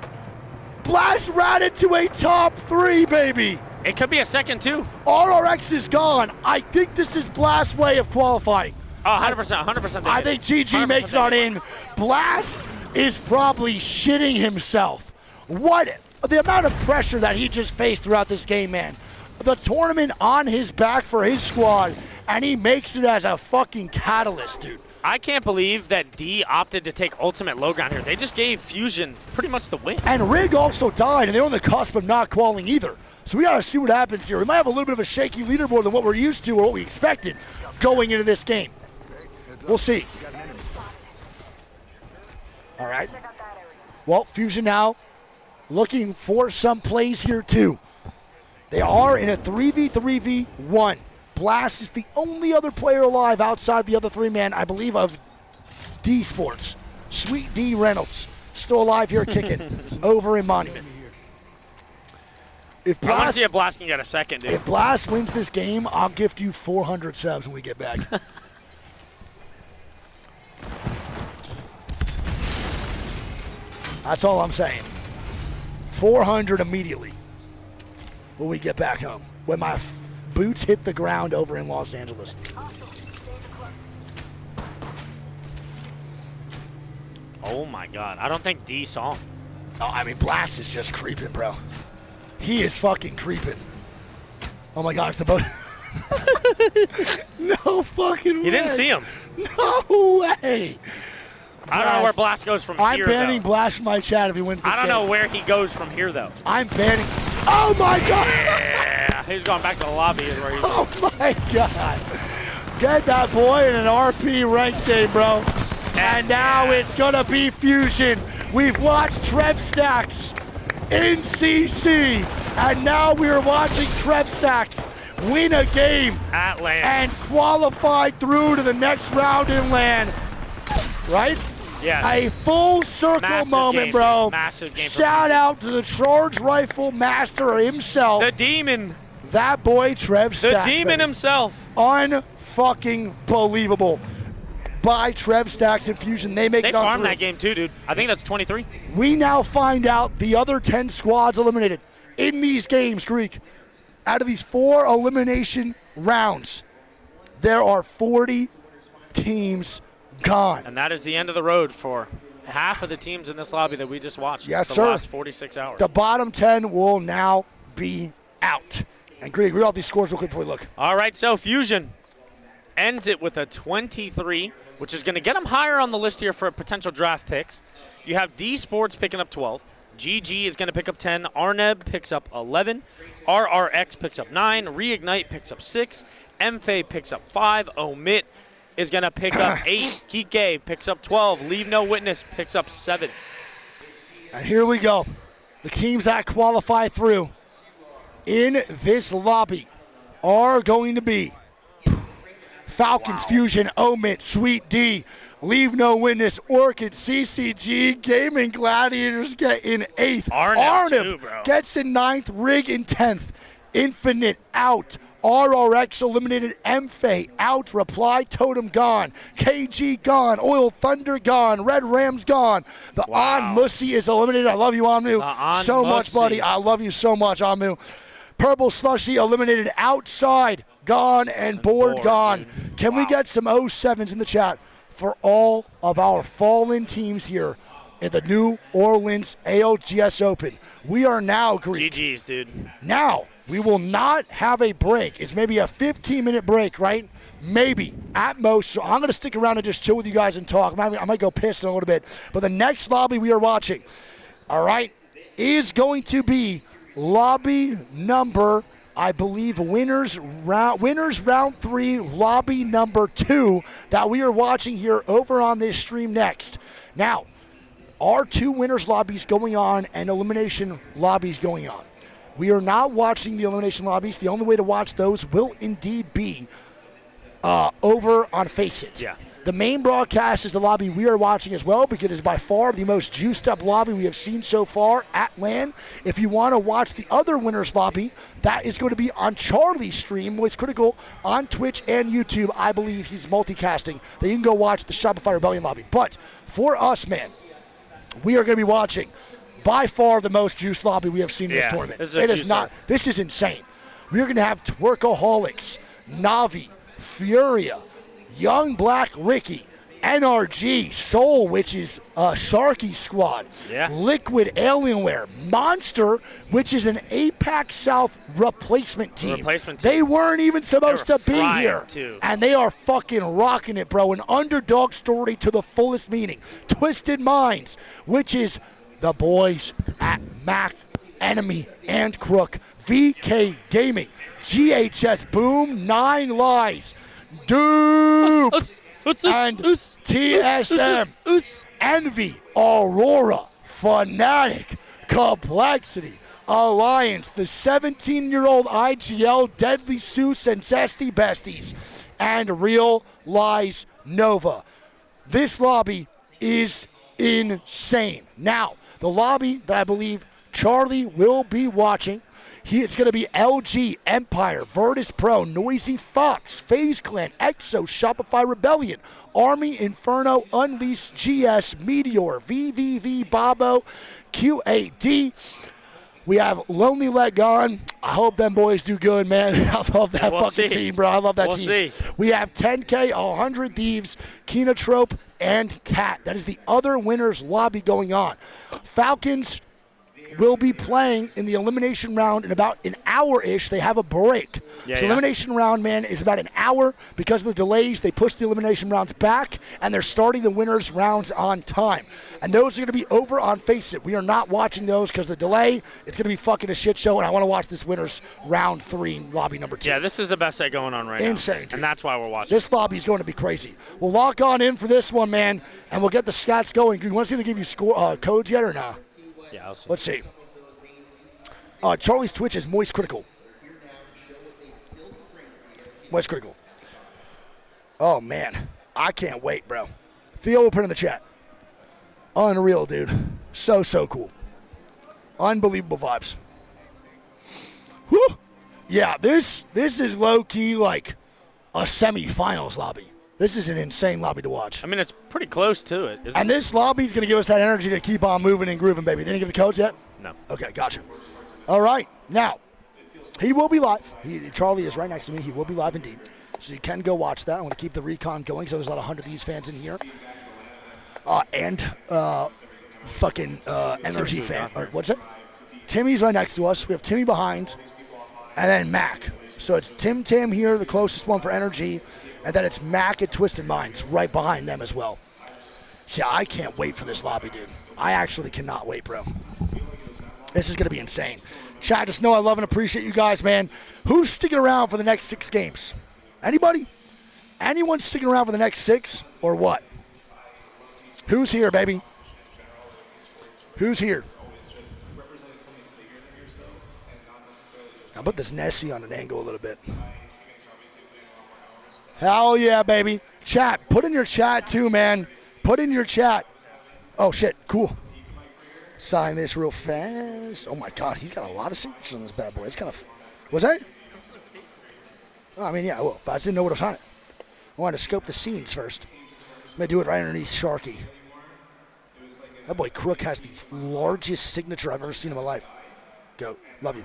Blast ratted to a top 3, baby. It could be a second, too. RRX is gone. I think this is Blast's way of qualifying. Oh, 100%, 100%. I think GG makes it on in. Blast is probably shitting himself. What the amount of pressure that he just faced throughout this game, man. The tournament on his back for his squad, and he makes it as a fucking catalyst, dude. I can't believe that D opted to take ultimate low ground here. They just gave Fusion pretty much the win. And Rig also died, and they're on the cusp of not qualing either. So we got to see what happens here. We might have a little bit of a shaky leaderboard than what we're used to or what we expected going into this game. We'll see. All right. Well, Fusion now looking for some plays here too. They are in a 3v3v1. Blast is the only other player alive outside the other three man, I believe, of D Sports. Sweet D Reynolds, still alive here kicking over in Monument. If I want to Blast, see if Blast can get a second, dude. if Blast wins this game, I'll gift you 400 subs when we get back. That's all I'm saying. 400 immediately when we get back home. When my boots hit the ground over in Los Angeles. Oh my God! I don't think D saw him. Oh, I mean, Blast is just creeping, bro. He is fucking creeping. Oh my gosh, the boat. No fucking way. He didn't see him. No way. I don't know where Blast goes from I'm here, banning though. Blast from my chat if he wins this I don't game. know where he goes from here, though. I'm banning. Oh my God. Yeah, he's going back to the lobby is where he's Oh my God. Get that boy in an RP ranked game, bro. And now it's going to be Fusion. We've watched Trev Stacks in CC. And now we're watching Trev Stacks win a game at LAN and qualify through to the next round in LAN. Right? Yeah. A full circle Massive moment, game, bro. massive game for Shout out to the charge rifle master himself. The demon. That boy, Trev Stacks. The demon himself. Unfucking believable. By Trev Stacks and Fusion. They make They it on farmed through. that game too, dude. I think that's 23. We now find out the other 10 squads eliminated in these games, Greek. Out of these 4 elimination rounds, there are 40 teams gone. And that is the end of the road for half of the teams in this lobby that we just watched. Yes, the sir. last 46 hours. The bottom 10 will now be out. And Greek, read off these scores real quick before we look. All right, so Fusion ends it with a 23, which is going to get them higher on the list here for potential draft picks. You have D Sports picking up 12. GG is going to pick up 10. Arneb picks up 11. RRX picks up 9. Reignite picks up 6. MFA picks up 5. Omit is going to pick up 8. Kike picks up 12. Leave No Witness picks up 7. And here we go. The teams that qualify through in this lobby are going to be Falcons, Fusion, Omit, Sweet D, Leave No Witness, Orchid, CCG, Gaming Gladiators get in 8th. Arnhem gets in 9th, Rig in 10th. Infinite out. RRX eliminated. MFA out. Reply Totem gone. KG gone. Oil Thunder gone. Red Rams gone. The On Mussy is eliminated. I love you, Amu. So much, buddy. I love you so much, Amu. Purple Slushy eliminated outside. Gone and board gone. Dude. Can we get some 07s in the chat for all of our fallen teams here in the New Orleans ALGS Open? We are now, Greek. GG's, dude. Now, we will not have a break. It's maybe a 15-minute break, right? Maybe, at most. So I'm going to stick around and just chill with you guys and talk. I might go piss in a little bit. But the next lobby we are watching, all right, is going to be lobby number, I believe, winners round 3, lobby number 2 that we are watching here over on this stream next. Now, our 2 winners lobbies going on and elimination lobbies going on. We are not watching the elimination lobbies. The only way to watch those will indeed be over on Faceit. Yeah. The main broadcast is the lobby we are watching as well because it is by far the most juiced up lobby we have seen so far at LAN. If you want to watch the other winners lobby, that is going to be on Charlie's stream, which is critical on Twitch and YouTube. I believe he's multicasting. Then you can go watch the Shopify Rebellion lobby. But for us, man, we are going to be watching by far the most juiced lobby we have seen in this tournament. This is insane. We are going to have Twerkaholics, Navi, Furia, Young Black Ricky, NRG, Soul, which is Sharky Squad, Liquid Alienware, Monster, which is an APAC South replacement team. They weren't even supposed to be here. And they are fucking rocking it, bro. An underdog story to the fullest meaning. Twisted Minds, which is the boys at Mac, Enemy, and Crook. VK Gaming, GHS Boom, 9 Lies, Dupe, and TSM, Envy, Aurora, Fnatic, Complexity, Alliance, the 17-year-old IGL, Deadly Seuss and Zesty Besties, and Real Lies Nova. This lobby is insane. Now, the lobby that I believe Charlie will be watching, it's going to be LG, Empire, Virtus Pro, Noisy Fox, FaZe Clan, EXO, Shopify Rebellion, Army, Inferno, Unleash, GS, Meteor, VVV, Bobo, QAD. We have Lonely Let Gone. I hope them boys do good, man. I love that fucking team, bro. I love that team. We have 10K, 100 Thieves, Kenotrope, and Cat. That is the other winners lobby going on. Falcons will be playing in the elimination round in about an hour-ish. They have a break. Elimination round, man, is about an hour. Because of the delays, they pushed the elimination rounds back, and they're starting the winners rounds on time. And those are going to be over on Face It. We are not watching those because the delay, it's going to be fucking a shit show, and I want to watch this winners round 3, lobby number 2. Yeah, this is the best set going on right now. Insane, dude. And that's why we're watching. This lobby is going to be crazy. We'll lock on in for this one, man, and we'll get the stats going. You want to see if they give you codes yet or not? Yeah, I'll see. Let's see. Charlie's Twitch is Moist Critical. Moist Critical. Oh, man. I can't wait, bro. Theo will put in the chat. Unreal, dude. So cool. Unbelievable vibes. Whew. Yeah, this is low-key like a semifinals lobby. This is an insane lobby to watch. I mean, it's pretty close to it, isn't And it? this lobby is going to give us that energy to keep on moving and grooving, baby. They didn't give the codes yet? No. Okay, gotcha. All right, now, he will be live. Charlie is right next to me. He will be live indeed. So you can go watch that. I want to keep the recon going, so there's a lot of 100 Thieves fans in here. Energy fan. Or what's it? Timmy's right next to us. We have Timmy behind, and then Mac. So it's Tim here, the closest one for energy, and then it's Mac at Twisted Minds right behind them as well. Yeah, I can't wait for this lobby, dude. I actually cannot wait, bro. This is going to be insane. Chat, just know I love and appreciate you guys, man. Who's sticking around for the next 6 games? Anybody? Anyone sticking around for the next 6 or what? Who's here, baby? Who's here? I'll put this Nessie on an angle a little bit. Hell yeah, baby. Chat, put in your chat too, man. Put in your chat. Oh, shit, cool. Sign this real fast. Oh, my God. He's got a lot of signatures on this bad boy. It's kind of... Was that? Oh, I mean, yeah, well, but I just didn't know what was on it. I wanted to scope the scenes first. I'm going to do it right underneath Sharky. That boy Crook has the largest signature I've ever seen in my life. Go. Love you.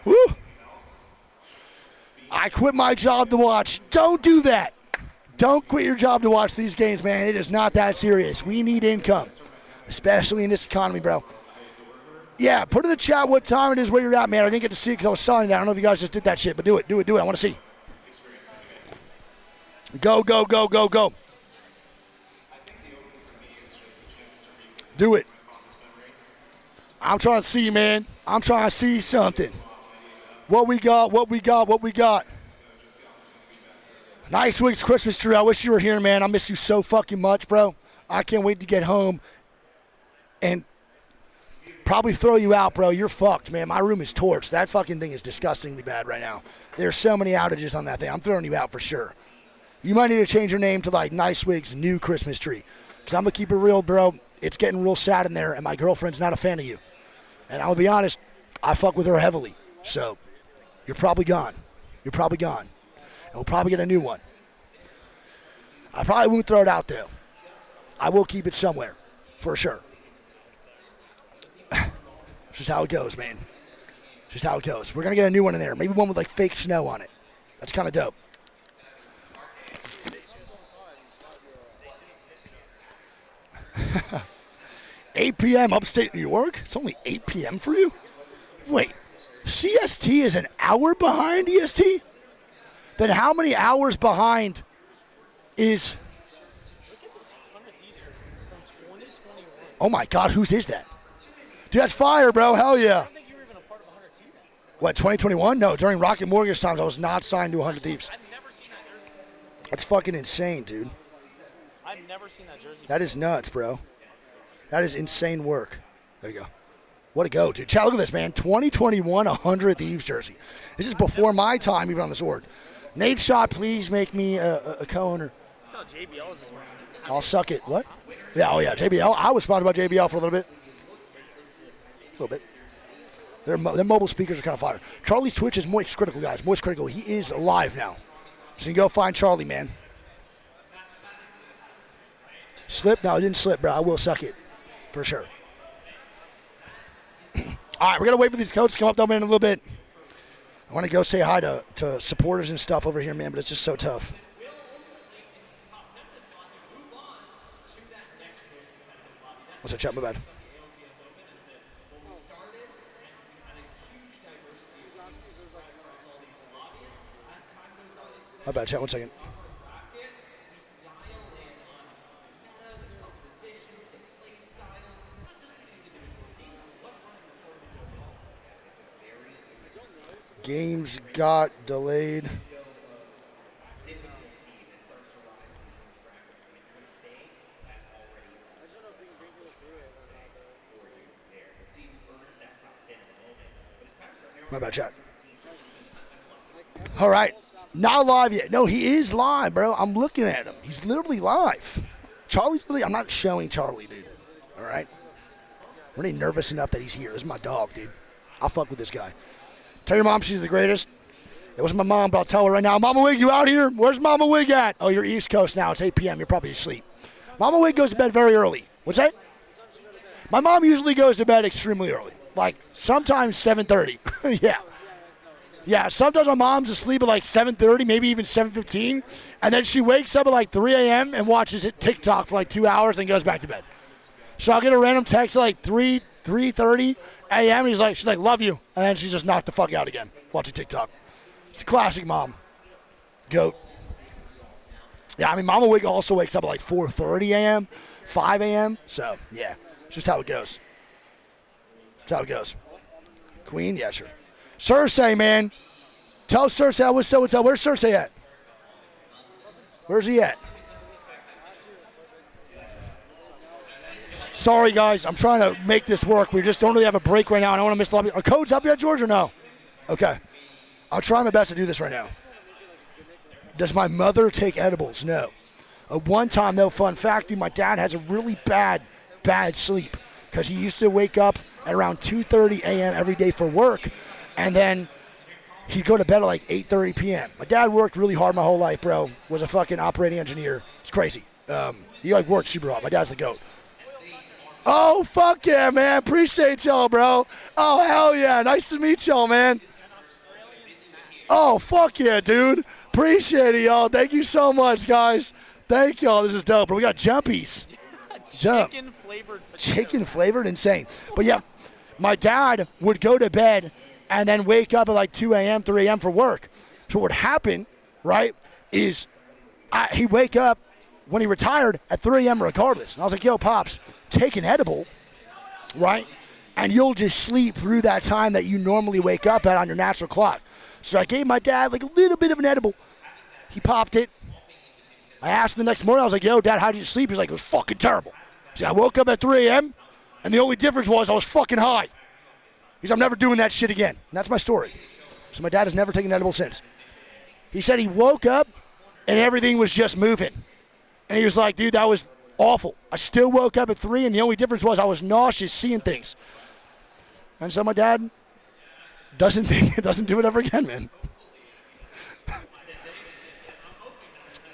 Woo! I quit my job to watch. Don't do that. Don't quit your job to watch these games, man. It is not that serious. We need income. Especially in this economy, bro. Yeah, put in the chat what time it is where you're at, man. I didn't get to see it because I was signing that. I don't know if you guys just did that shit, but do it. I want to see. Go. Do it. I'm trying to see, man. I'm trying to see something. What we got. NiceWigg's Christmas tree. I wish you were here, man. I miss you so fucking much, bro. I can't wait to get home and probably throw you out, bro. You're fucked, man. My room is torched. That fucking thing is disgustingly bad right now. There's so many outages on that thing. I'm throwing you out for sure. You might need to change your name to like NiceWigg's new Christmas tree. Because I'm going to keep it real, bro. It's getting real sad in there, and my girlfriend's not a fan of you. And I'll be honest, I fuck with her heavily. So you're probably gone. And we'll probably get a new one. I probably won't throw it out, though. I will keep it somewhere, for sure. Just how it goes, man. Just how it goes. We're going to get a new one in there. Maybe one with, like, fake snow on it. That's kind of dope. $8 p.m. upstate New York? It's only 8 p.m. for you? Wait, CST is an hour behind EST? Then how many hours behind is... Oh, my God, whose is that? Dude, that's fire, bro. Hell yeah. What, 2021? No, during Rocket Mortgage times, I was not signed to 100 Thieves. That's fucking insane, dude. I've never seen that jersey. That is nuts, bro. That is insane work. There you go. What a go, dude. Chat, look at this, man. 2021 100 Thieves jersey. This is before my time even on this org. Nate Shot, please make me a co-owner. I saw JBL's this morning. I'll suck it. What? Yeah, oh yeah, JBL. I was sponsored by JBL for a little bit. A little bit. Their mobile speakers are kind of fire. Charlie's Twitch is Moist Critical, guys. Moist Critical. He is live now. So you can go find Charlie, man. Slip? No, I didn't slip, bro. I will suck it. For sure. All right, we're going to wait for these codes to come up, though, man, in a little bit. I want to go say hi to supporters and stuff over here, man, but it's just so tough. What's that, chat? My bad. My bad, chat. 1 second. Games got delayed. My bad, chat. All right. Not live yet. No, he is live, bro. I'm looking at him. He's literally live. Charlie's literally, I'm not showing Charlie, dude. All right? I'm really nervous enough that he's here. This is my dog, dude. I'll fuck with this guy. Tell your mom she's the greatest. It wasn't my mom, but I'll tell her right now. Mama Wig, you out here? Where's Mama Wig at? Oh, you're East Coast now. It's 8 p.m. You're probably asleep. Mama Wig goes to bed very early. What's that? My mom usually goes to bed extremely early. Like, sometimes 7:30. Yeah. Yeah, sometimes my mom's asleep at like 7:30, maybe even 7:15, and then she wakes up at like 3 a.m. and watches it TikTok for like 2 hours and goes back to bed. So I'll get a random text at like 3:30 a.m. She's like, love you, and then she just knocked the fuck out again watching TikTok. It's a classic mom. Goat. Yeah, I mean, Mama Wig also wakes up at like 4:30 a.m., 5 a.m., so yeah, it's just how it goes. That's how it goes. Queen, yeah, sure. Cersei, man. Tell Cersei what's up. Where's Cersei at? Where's he at? Sorry, guys. I'm trying to make this work. We just don't really have a break right now. I don't want to miss the lobby. Are codes up yet, George, or no? Okay. I'll try my best to do this right now. Does my mother take edibles? No. One time, though, fun fact, dude, my dad has a really bad sleep because he used to wake up at around 2:30 a.m. every day for work, and then he'd go to bed at like 8:30 p.m. My dad worked really hard my whole life, bro. Was a fucking operating engineer. It's crazy. He like worked super hard. My dad's the GOAT. Oh, fuck yeah, man. Appreciate y'all, bro. Oh, hell yeah. Nice to meet y'all, man. Oh, fuck yeah, dude. Appreciate it, y'all. Thank you so much, guys. Thank y'all. This is dope. Bro, we got jumpies. Chicken flavored, insane. But yeah, my dad would go to bed and then wake up at like 2 a.m., 3 a.m. for work. So what would happen, right, is he'd wake up when he retired at 3 a.m. regardless. And I was like, yo, Pops, take an edible, right, and you'll just sleep through that time that you normally wake up at on your natural clock. So I gave my dad like a little bit of an edible. He popped it. I asked him the next morning, I was like, yo, Dad, how did you sleep? He's like, it was fucking terrible. See, I woke up at 3 a.m., and the only difference was I was fucking high. He's, I'm never doing that shit again. And that's my story. So my dad has never taken an edible since. He said he woke up, and everything was just moving. And he was like, dude, that was awful. I still woke up at 3, and the only difference was I was nauseous seeing things. And so my dad doesn't do it ever again, man.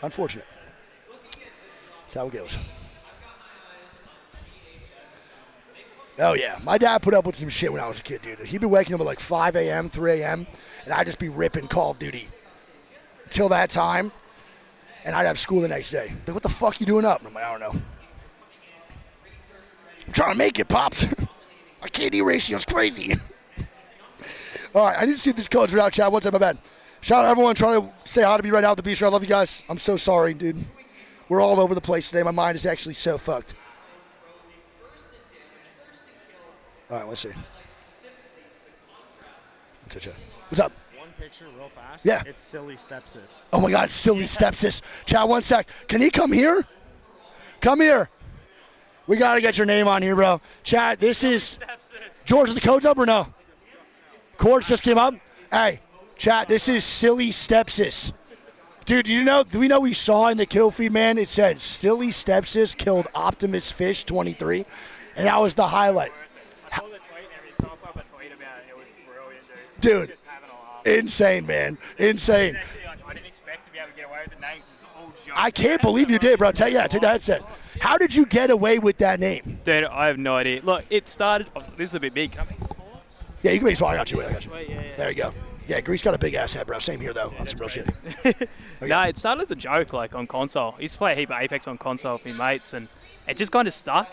Unfortunate. That's how it goes. Oh, yeah. My dad put up with some shit when I was a kid, dude. He'd be waking up at like 5 a.m., 3 a.m., and I'd just be ripping Call of Duty till that time, and I'd have school the next day. Like, what the fuck you doing up? And I'm like, I don't know. I'm trying to make it, Pops. My KD ratio's crazy. All right, I need to see if this code's out, chat. One time, my bad. Shout out everyone trying to say hi to me right now at the beach. I love you guys. I'm so sorry, dude. We're all over the place today. My mind is actually so fucked. All right, let's see. What's up? One picture real fast. Yeah. It's silly stepsis. Oh, my God, silly stepsis. Chat, 1 sec. Can he come here? Come here. We got to get your name on here, bro. Chat, this is... George, are the codes up or no? Cords just came up. Hey, chat, this is Silly Stepsis. Dude, do we know we saw in the kill feed, man? It said Silly Stepsis killed Optimus Fish 23, and that was the highlight. Dude, insane, man. Insane. I didn't expect to be able to get away with the name. It's all jokes. I can't believe you did, bro. Take the headset. How did you get away with that name? Dude, I have no idea. Look, it started. This is a bit big. Yeah, you can make small. I got you. There you go. Yeah, Greece got a big ass head, bro. Same here, though. On some real shit. No, it started as a joke, like on console. I used to play a heap of Apex on console with my mates, and it just kind of stuck.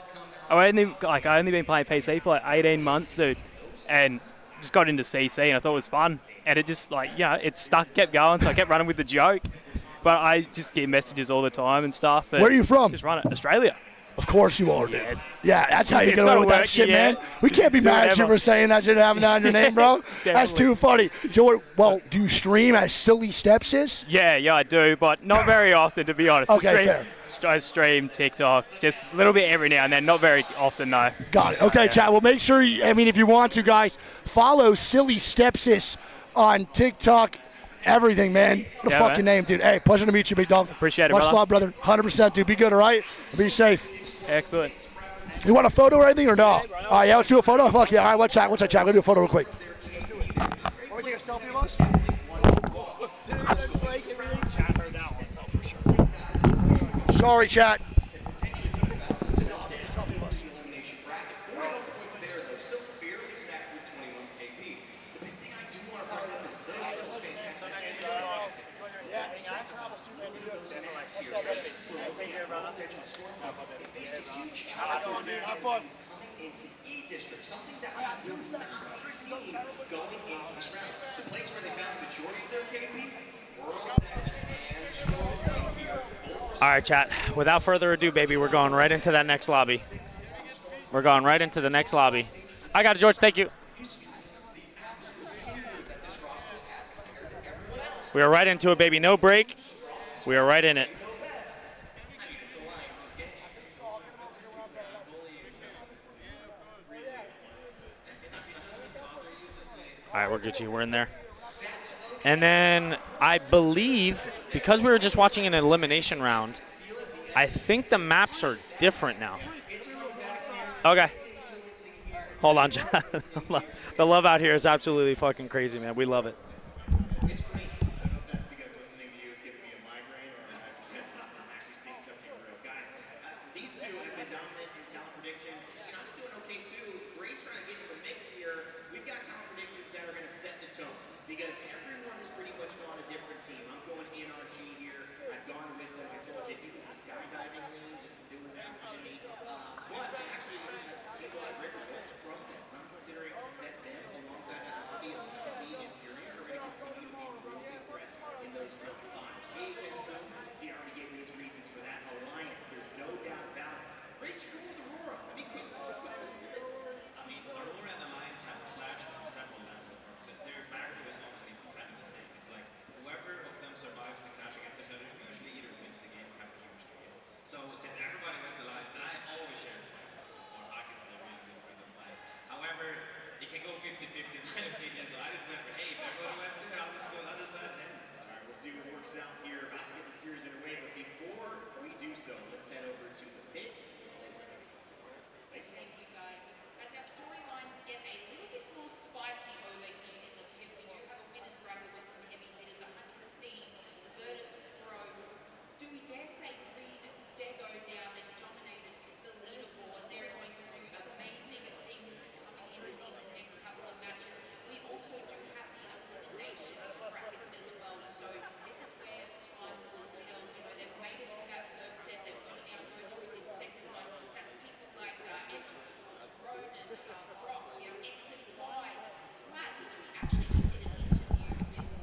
I only been playing PC for like 18 months, dude, and just got into CC, and I thought it was fun. And it just it stuck, kept going, so I kept running with the joke. But I just get messages all the time and stuff. And where are you from? Just run it, Australia. Of course you are, dude. Yes. Yeah, that's how you get away with that shit, man. We can't be mad at you for saying that shit and having that on your name, bro. That's too funny. George, well, do you stream as Silly Stepsis? Yeah, I do, but not very often, to be honest. Okay, fair. I stream TikTok, just a little bit every now and then, not very often, no. Got it. Okay, chat. Well, make sure, if you want to, guys, follow Silly Stepsis on TikTok. Everything, man. What a fucking name, dude. Hey, pleasure to meet you, big dog. Appreciate it, Much brother. love, brother. 100%, dude. Be good, all right? Be safe. Excellent. You want a photo or anything or no? All right, yeah, let's do a photo. Fuck yeah. All right, what's that? Let's do a photo real quick. Want me to take a selfie of us? Sorry, chat. Have fun. Into E district, something that I have never seen going into this round. The place where they found the majority of their KP, World's Edge and Scroll here. All right, chat. Without further ado, baby, we're going right into that next lobby. We're going right into the next lobby. I got it, George. Thank you. We are right into it, baby. No break. We are right in it. All right, we're Gucci. We're in there. And then I believe, because we were just watching an elimination round, I think the maps are different now. Okay. Hold on, John. The love out here is absolutely fucking crazy, man. We love it.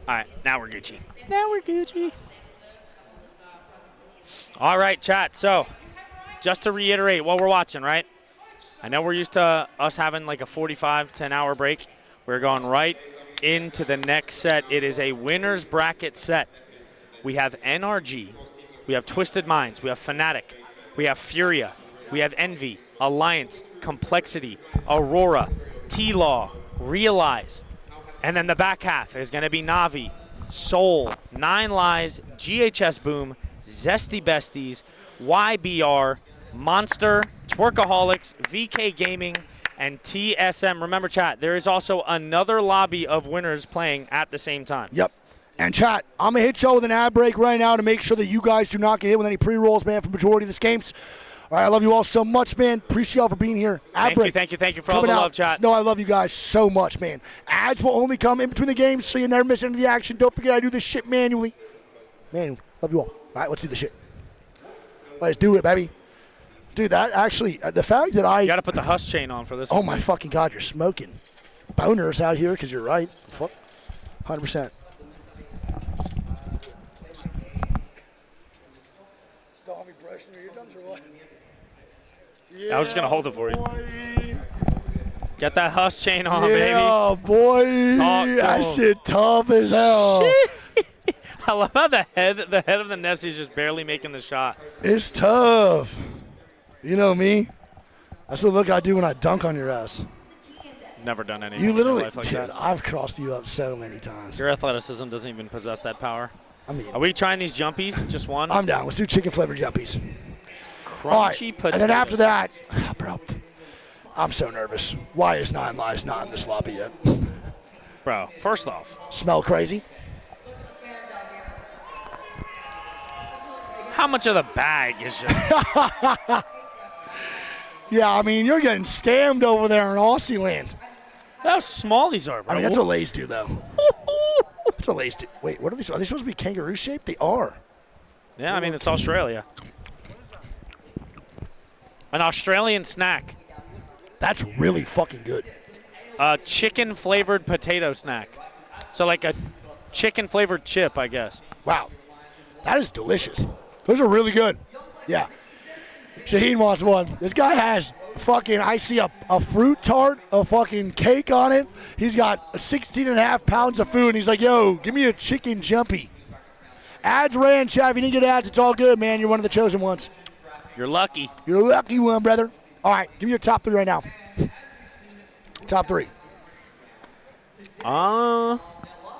All right, now we're Gucci. Now we're Gucci. All right, chat. So, just to reiterate what we're watching, right? I know we're used to us having like a 45 to an hour break. We're going right into the next set. It is a winner's bracket set. We have NRG. We have Twisted Minds. We have Fnatic. We have Furia. We have Envy, Alliance, Complexity, Aurora, T-Law, Realize. And then the back half is going to be Navi, Soul, 9 Lies, GHS Boom, Zesty Besties, YBR, Monster, Twerkaholics, VK Gaming, and TSM. Remember, chat, there is also another lobby of winners playing at the same time. Yep. And chat, I'm going to hit y'all with an ad break right now to make sure that you guys do not get hit with any pre-rolls, man, for majority of these games. All right, I love you all so much, man. Appreciate y'all for being here. Ad break. Thank you for all the love, chat. No, I love you guys so much, man. Ads will only come in between the games, so you never miss any of the action. Don't forget I do this shit manually. Love you all. All right, let's do the shit. Let's do it, baby. Dude, that actually, the fact that I... You got to put the Huss chain on for this Oh, one. my fucking God, you're smoking. Boners out here, because you're right. 100%. I was just going to hold it for you. Get that Huss chain on, baby. Yeah, boy. That shit tough as hell. I love how the head of the Nessie is just barely making the shot. It's tough. You know me. That's the look I do when I dunk on your ass. Never done anything You in your literally, life like dude, that. I've crossed you up so many times. Your athleticism doesn't even possess that power. I mean, are we trying these jumpies? Just one? I'm down. Let's do chicken flavored jumpies. Crunchy All right. potatoes. And then after that, bro, I'm so nervous. Why is 9 Lives not in this lobby yet? Bro, first off. Smell crazy? How much of the bag is just... Yeah, I mean, you're getting scammed over there in Aussie land. How small these are, bro. I mean, that's what Lays do, though. That's what Lays do. Wait, what are these? Are they supposed to be kangaroo shaped? They are. Yeah, I mean, it's Australia. An Australian snack. That's really fucking good. A chicken-flavored potato snack. So like a chicken-flavored chip, I guess. Wow. That is delicious. Those are really good. Yeah. Shaheen wants one. This guy has fucking, I see a fruit tart, a fucking cake on it. He's got 16.5 pounds of food, and he's like, yo, give me a chicken jumpy. Ads ran, chat. If you didn't get ads, it's all good, man. You're one of the chosen ones. You're lucky. You're a lucky one, brother. All right, give me your top 3 right now. Top 3.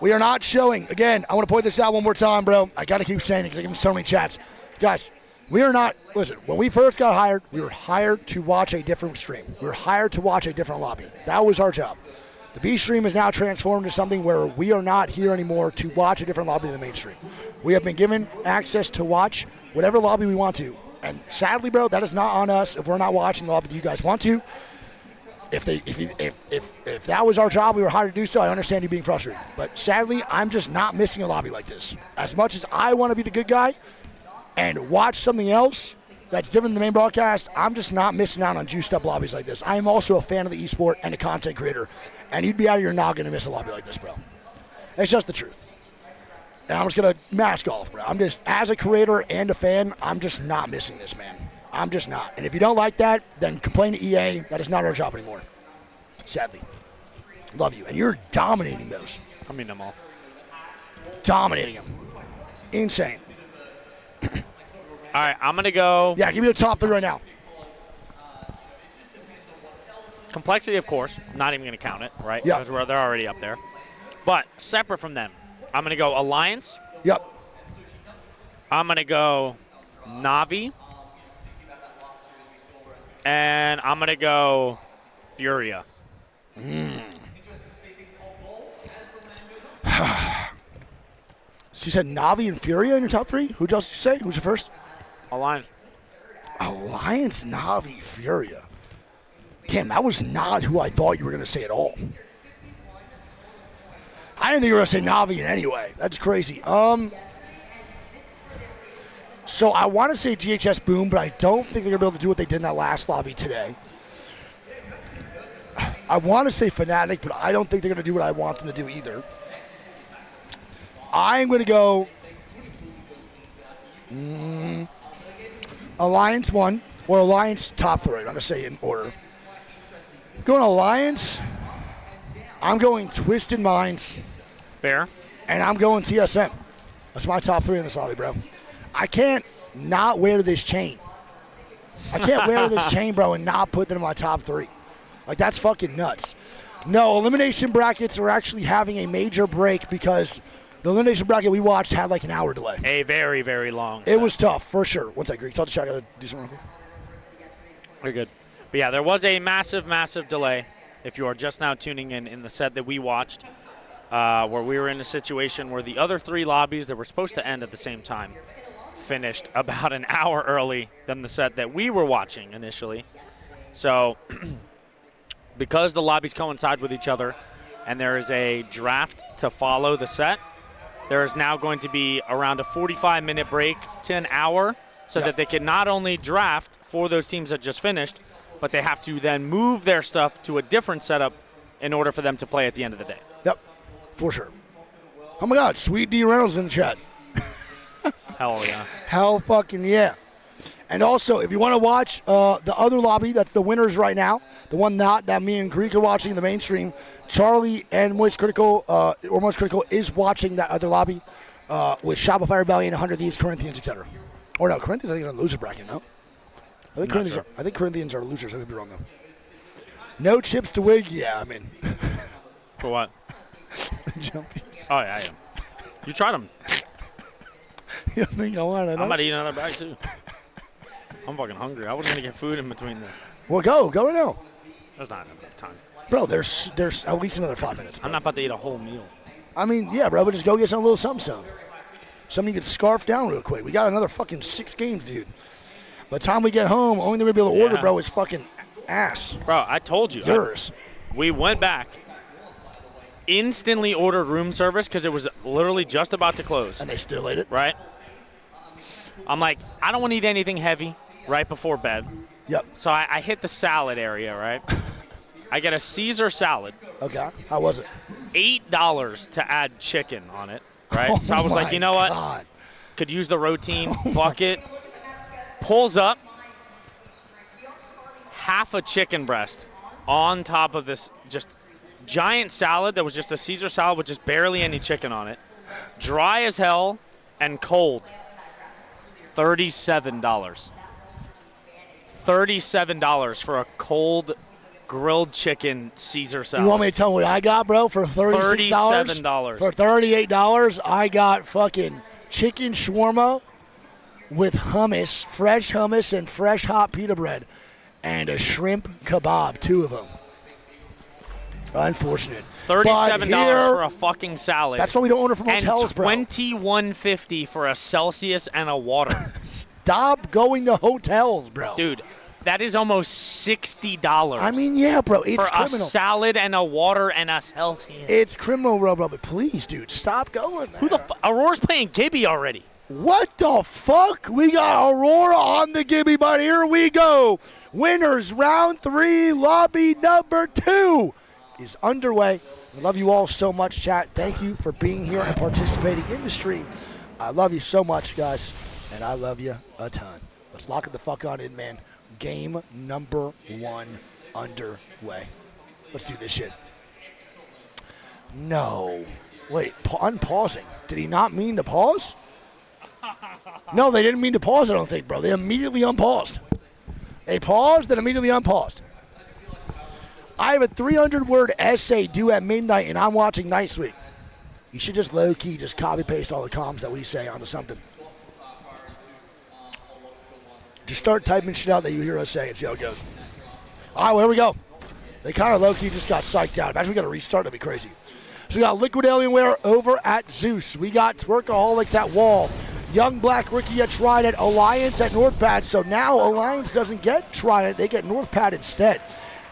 We are not showing. Again, I want to point this out one more time, bro. I got to keep saying it because I get so many chats. Guys, we are not, listen, when we first got hired, we were hired to watch a different stream. We were hired to watch a different lobby. That was our job. The B stream is now transformed to something where we are not here anymore to watch a different lobby than the mainstream. We have been given access to watch whatever lobby we want to. And sadly, bro, that is not on us if we're not watching the lobby that you guys want to. If that was our job, we were hired to do so, I understand you being frustrated. But sadly, I'm just not missing a lobby like this. As much as I want to be the good guy and watch something else that's different than the main broadcast, I'm just not missing out on juiced up lobbies like this. I am also a fan of the esport and a content creator, and you'd be out of your noggin to miss a lobby like this, bro. It's just the truth. And I'm just going to mask off, bro. I'm just, as a creator and a fan, I'm just not missing this, man. I'm just not. And if you don't like that, then complain to EA. That is not our job anymore. Sadly. Love you. And you're dominating those. I mean them all. Dominating them. Insane. All right, I'm going to go. Yeah, give me the top 3 right now. Complexity, of course. Not even going to count it, right? Yep. Because they're already up there. But separate from them, I'm going to go Alliance. Yep. I'm going to go Navi. And I'm going to go Furia. So you said Navi and Furia in your top 3? Who else did you say? Who's your first? Alliance. Alliance, Navi, Furia. Damn, that was not who I thought you were going to say at all. I didn't think you were going to say Navi in any way. That's crazy. So I want to say GHS Boom, but I don't think they're going to be able to do what they did in that last lobby today. I want to say Fnatic, but I don't think they're going to do what I want them to do either. I'm going to go Alliance 1, or Alliance top 3. I'm going to say in order. Going Alliance, I'm going Twisted Minds. Fair. And I'm going TSM. That's my top 3 in this lobby, bro. I can't not wear this chain. I can't wear this chain, bro, and not put them in my top 3. Like, that's fucking nuts. No, elimination brackets are actually having a major break because the elimination bracket we watched had like an hour delay. A very, very long It was tough, for sure. One second, Greek. Tell the shot. I got to do something real quick. We're good. But yeah, there was a massive, massive delay. If you are just now tuning in the set that we watched, where we were in a situation where the other 3 lobbies that were supposed to end at the same time finished about an hour early than the set that we were watching initially. So because the lobbies coincide with each other and there is a draft to follow the set, there is now going to be around a 45-minute break to an hour so that they can not only draft for those teams that just finished, but they have to then move their stuff to a different setup in order for them to play at the end of the day. Yep, for sure. Oh, my God, Sweet D. Reynolds in the chat. Hell yeah. Hell fucking yeah. And also, if you want to watch the other lobby, that's the winners right now, the one that me and Greek are watching in the mainstream, Charlie and Moist Critical, or Moist Critical is watching that other lobby with Shopify Rebellion, 100 Thieves, Corinthians, etc. Or no, Corinthians I think are in the loser bracket, no? I think Corinthians are losers. I could be wrong, though. No chips to wig? Yeah, I mean. For what? Jumpies. Oh, yeah, I am. You tried them. You don't think I want to know? I'm about to eat another bag, too. I'm fucking hungry. I was going to get food in between this. Well, go right now. There's not enough time. Bro, there's at least another 5 minutes. Bro. I'm not about to eat a whole meal. I mean, yeah, bro, but just go get some little something. Something you can scarf down real quick. We got another fucking 6 games, dude. By the time we get home, only thing we're going to be able to order, bro, is fucking ass. Bro, I told you. Yours. We went back, instantly ordered room service because it was literally just about to close. And they still ate it? Right? I'm like, I don't want to eat anything heavy right before bed. Yep. So I hit the salad area, right? I get a Caesar salad. Okay. How was it? $8 to add chicken on it, right? Oh so I was like, you know what? God. Could use the routine. Fuck it. Pulls up half a chicken breast on top of this just giant salad that was just a Caesar salad with just barely any chicken on it. Dry as hell and cold. $37. $37 for a cold grilled chicken Caesar salad. You want me to tell you what I got, bro, for $36? $37. For $38, I got fucking chicken shawarma with hummus, fresh hummus and fresh hot pita bread, and a shrimp kebab, 2 of them. Unfortunate. $37 for a fucking salad. That's why we don't order from hotels, bro. And $21.50 for a Celsius and a water. Stop going to hotels, bro. Dude, that is almost $60. I mean, yeah, bro, it's for criminal. A salad and a water and a Celsius. It's criminal, bro, but please, dude, stop going there. Who the Aurora's playing Gibby already. What the fuck? We got Aurora on the Gibby, but here we go. Winners, round 3, lobby number 2 is underway. I love you all so much, chat. Thank you for being here and participating in the stream. I love you so much, guys, and I love you a ton. Let's lock it the fuck on in, man. Game number 1 underway. Let's do this shit. No. Wait, unpausing. Did he not mean to pause? No, they didn't mean to pause, I don't think, bro. They immediately unpaused. They paused and immediately unpaused. I have a 300-word essay due at midnight, and I'm watching NiceWigg. You should just low-key just copy-paste all the comms that we say onto something. Just start typing shit out that you hear us say and see how it goes. All right, well, here we go. They kind of low-key just got psyched out. Imagine we got to restart. That'd be crazy. So we got Liquid Alienware over at Zeus. We got Twerkaholics at Wall. Young Black Ricky at Trident. Alliance at Northpad. So now Alliance doesn't get Trident. They get Northpad instead.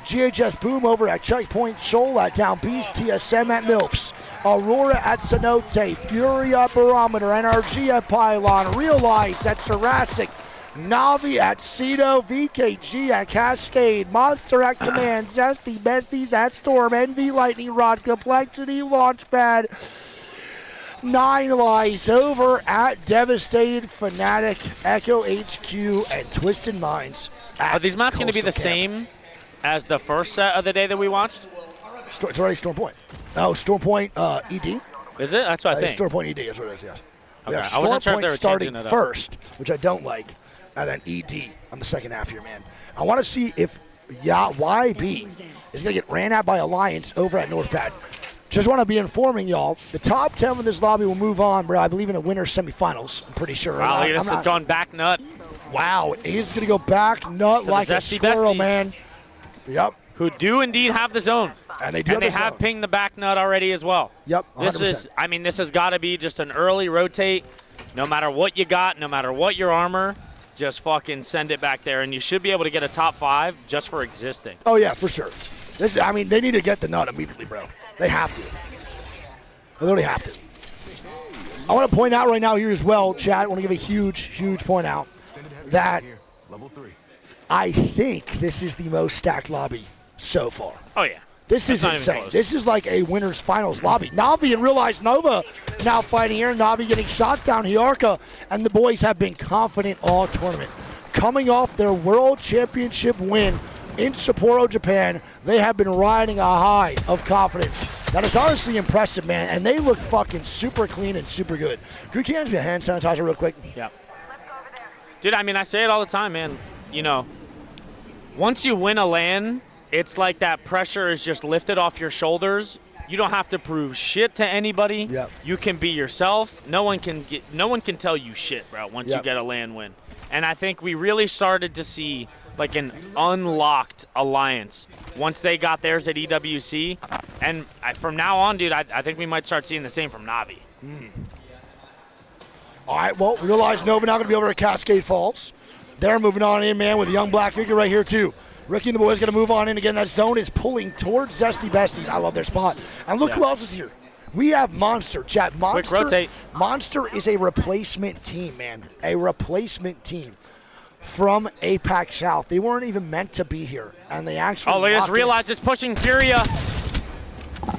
GHS Boom over at Checkpoint. Soul at Down Beast. TSM at Milfs. Aurora at Cenote. Fury at Barometer. NRG at Pylon. Realize at Jurassic. Navi at Cedo, VKG at Cascade, Monster at Command, Zesty, Besties at Storm, NV Lightning Rod, Complexity, Launchpad, 9 Lies over at Devastated, Fnatic, Echo HQ, and Twisted Minds. Are these maps going to be the same as the first set of the day that we watched? It's already Storm Point. Oh, Storm Point ED? Is it? That's what I think. Storm Point ED is what it is, yes. Okay. I wasn't sure if they were starting it first, which I don't like. And then ED on the second half here, man. I want to see if Yeah, YB is going to get ran at by Alliance over at Northpad. Just want to be informing y'all, the top 10 of this lobby will move on, bro. I believe in a winner's semifinals. I'm pretty sure. Wow, look at this. It's gone back nut. Wow, he's going to go back nut like a squirrel, man. Yep. Who do indeed have the zone. And they do have pinged the back nut already as well. Yep, 100%. This has got to be just an early rotate. No matter what you got, no matter what your armor, just fucking send it back there, and you should be able to get a top 5 just for existing. Oh, yeah, for sure. They need to get the nut immediately, bro. They have to. They literally have to. I want to point out right now here as well, chat, I want to give a huge point out that I think this is the most stacked lobby so far. Oh, yeah. This is insane. This is like a winner's finals lobby. Navi and Realize Nova now fighting here. Navi getting shots down Hiarka, and the boys have been confident all tournament. Coming off their World Championship win in Sapporo, Japan, they have been riding a high of confidence. That is honestly impressive, man, and they look fucking super clean and super good. Can you hand me a hand sanitizer real quick? Yeah. Dude, I say it all the time, man. You know, once you win a LAN, it's like that pressure is just lifted off your shoulders. You don't have to prove shit to anybody. Yep. You can be yourself. No one can tell you shit, bro, once you get a LAN win. And I think we really started to see like an unlocked alliance once they got theirs at EWC. And from now on, dude, I think we might start seeing the same from Navi. All right, well, Realize Nova now going to be over at Cascade Falls. They're moving on in, man, with a young Black Ricky right here, too. Ricky and the boys going to move on in again. That zone is pulling towards Zesty Besties. I love their spot. And look who else is here. We have Monster, chat. Monster, quick rotate. Monster is a replacement team, man. A replacement team from APAC South. They weren't even meant to be here, and they actually they just realized it's pushing Furia.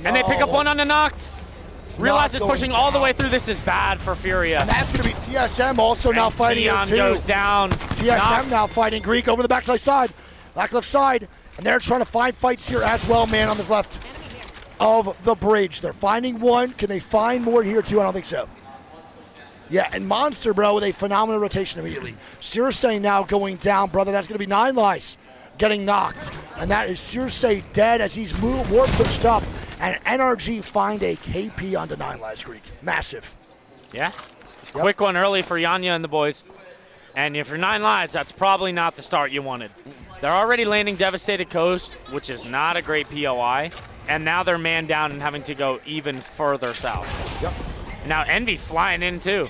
And they pick up one on the knocked. Realize it's pushing all the way through. This is bad for Furia. And that's going to be TSM also now fighting here, too. goes down. TSM now fighting Greek over the backside side. Back left side. And they're trying to find fights here as well, man, on this left of the bridge. They're finding one. Can they find more here, too? I don't think so. Yeah, and Monster, bro, with a phenomenal rotation immediately. Circe now going down, brother. That's going to be 9 Lives getting knocked. And that is Circe dead as he's more pushed up. And NRG find a KP onto 9 Lives, Greek. Massive. Yeah. Yep. Quick one early for Yanya and the boys. And if you're 9 Lives, that's probably not the start you wanted. They're already landing Devastated Coast, which is not a great POI. And now they're man down and having to go even further south. Yep. Now Envy flying in too.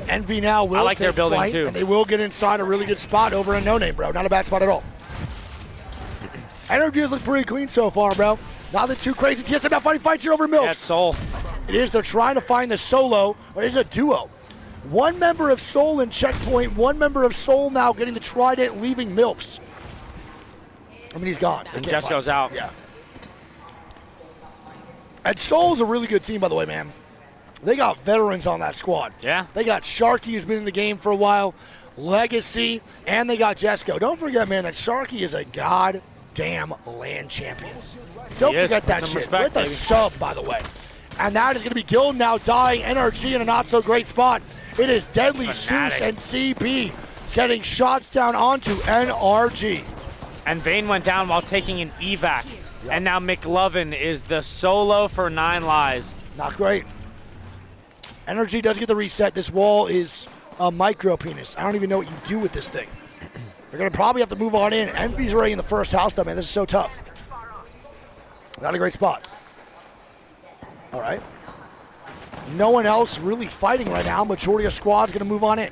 Envy now will take their building flight, too. And they will get inside a really good spot over a No Name, bro. Not a bad spot at all. Energy has looked pretty clean so far, bro. Now the 2 crazy TSM now fighting fights here over Milks. Yeah, Soul. It is. They're trying to find the solo, but it is a duo. One member of Soul in checkpoint. One member of Soul now getting the trident, leaving Milfs. I mean, he's gone. And Jess goes out. Yeah. And Soul's a really good team, by the way, man. They got veterans on that squad. Yeah. They got Sharky, who's been in the game for a while, Legacy, and they got Jesco. Don't forget, man, that Sharky is a goddamn LAN champion. Don't forget that shit. Respect, With a sub, by the way. And that is going to be Gildan now dying. NRG in a not-so-great spot. It is Deadly Seuss and CP getting shots down onto NRG. And Vayne went down while taking an evac. Yep. And now McLovin is the solo for 9 Lives. Not great. NRG does get the reset. This wall is a micro penis. I don't even know what you do with this thing. They're going to probably have to move on in. Envy's already in the first house, though, man. This is so tough. Not a great spot. All right. No one else really fighting right now. Majority of squad's going to move on in.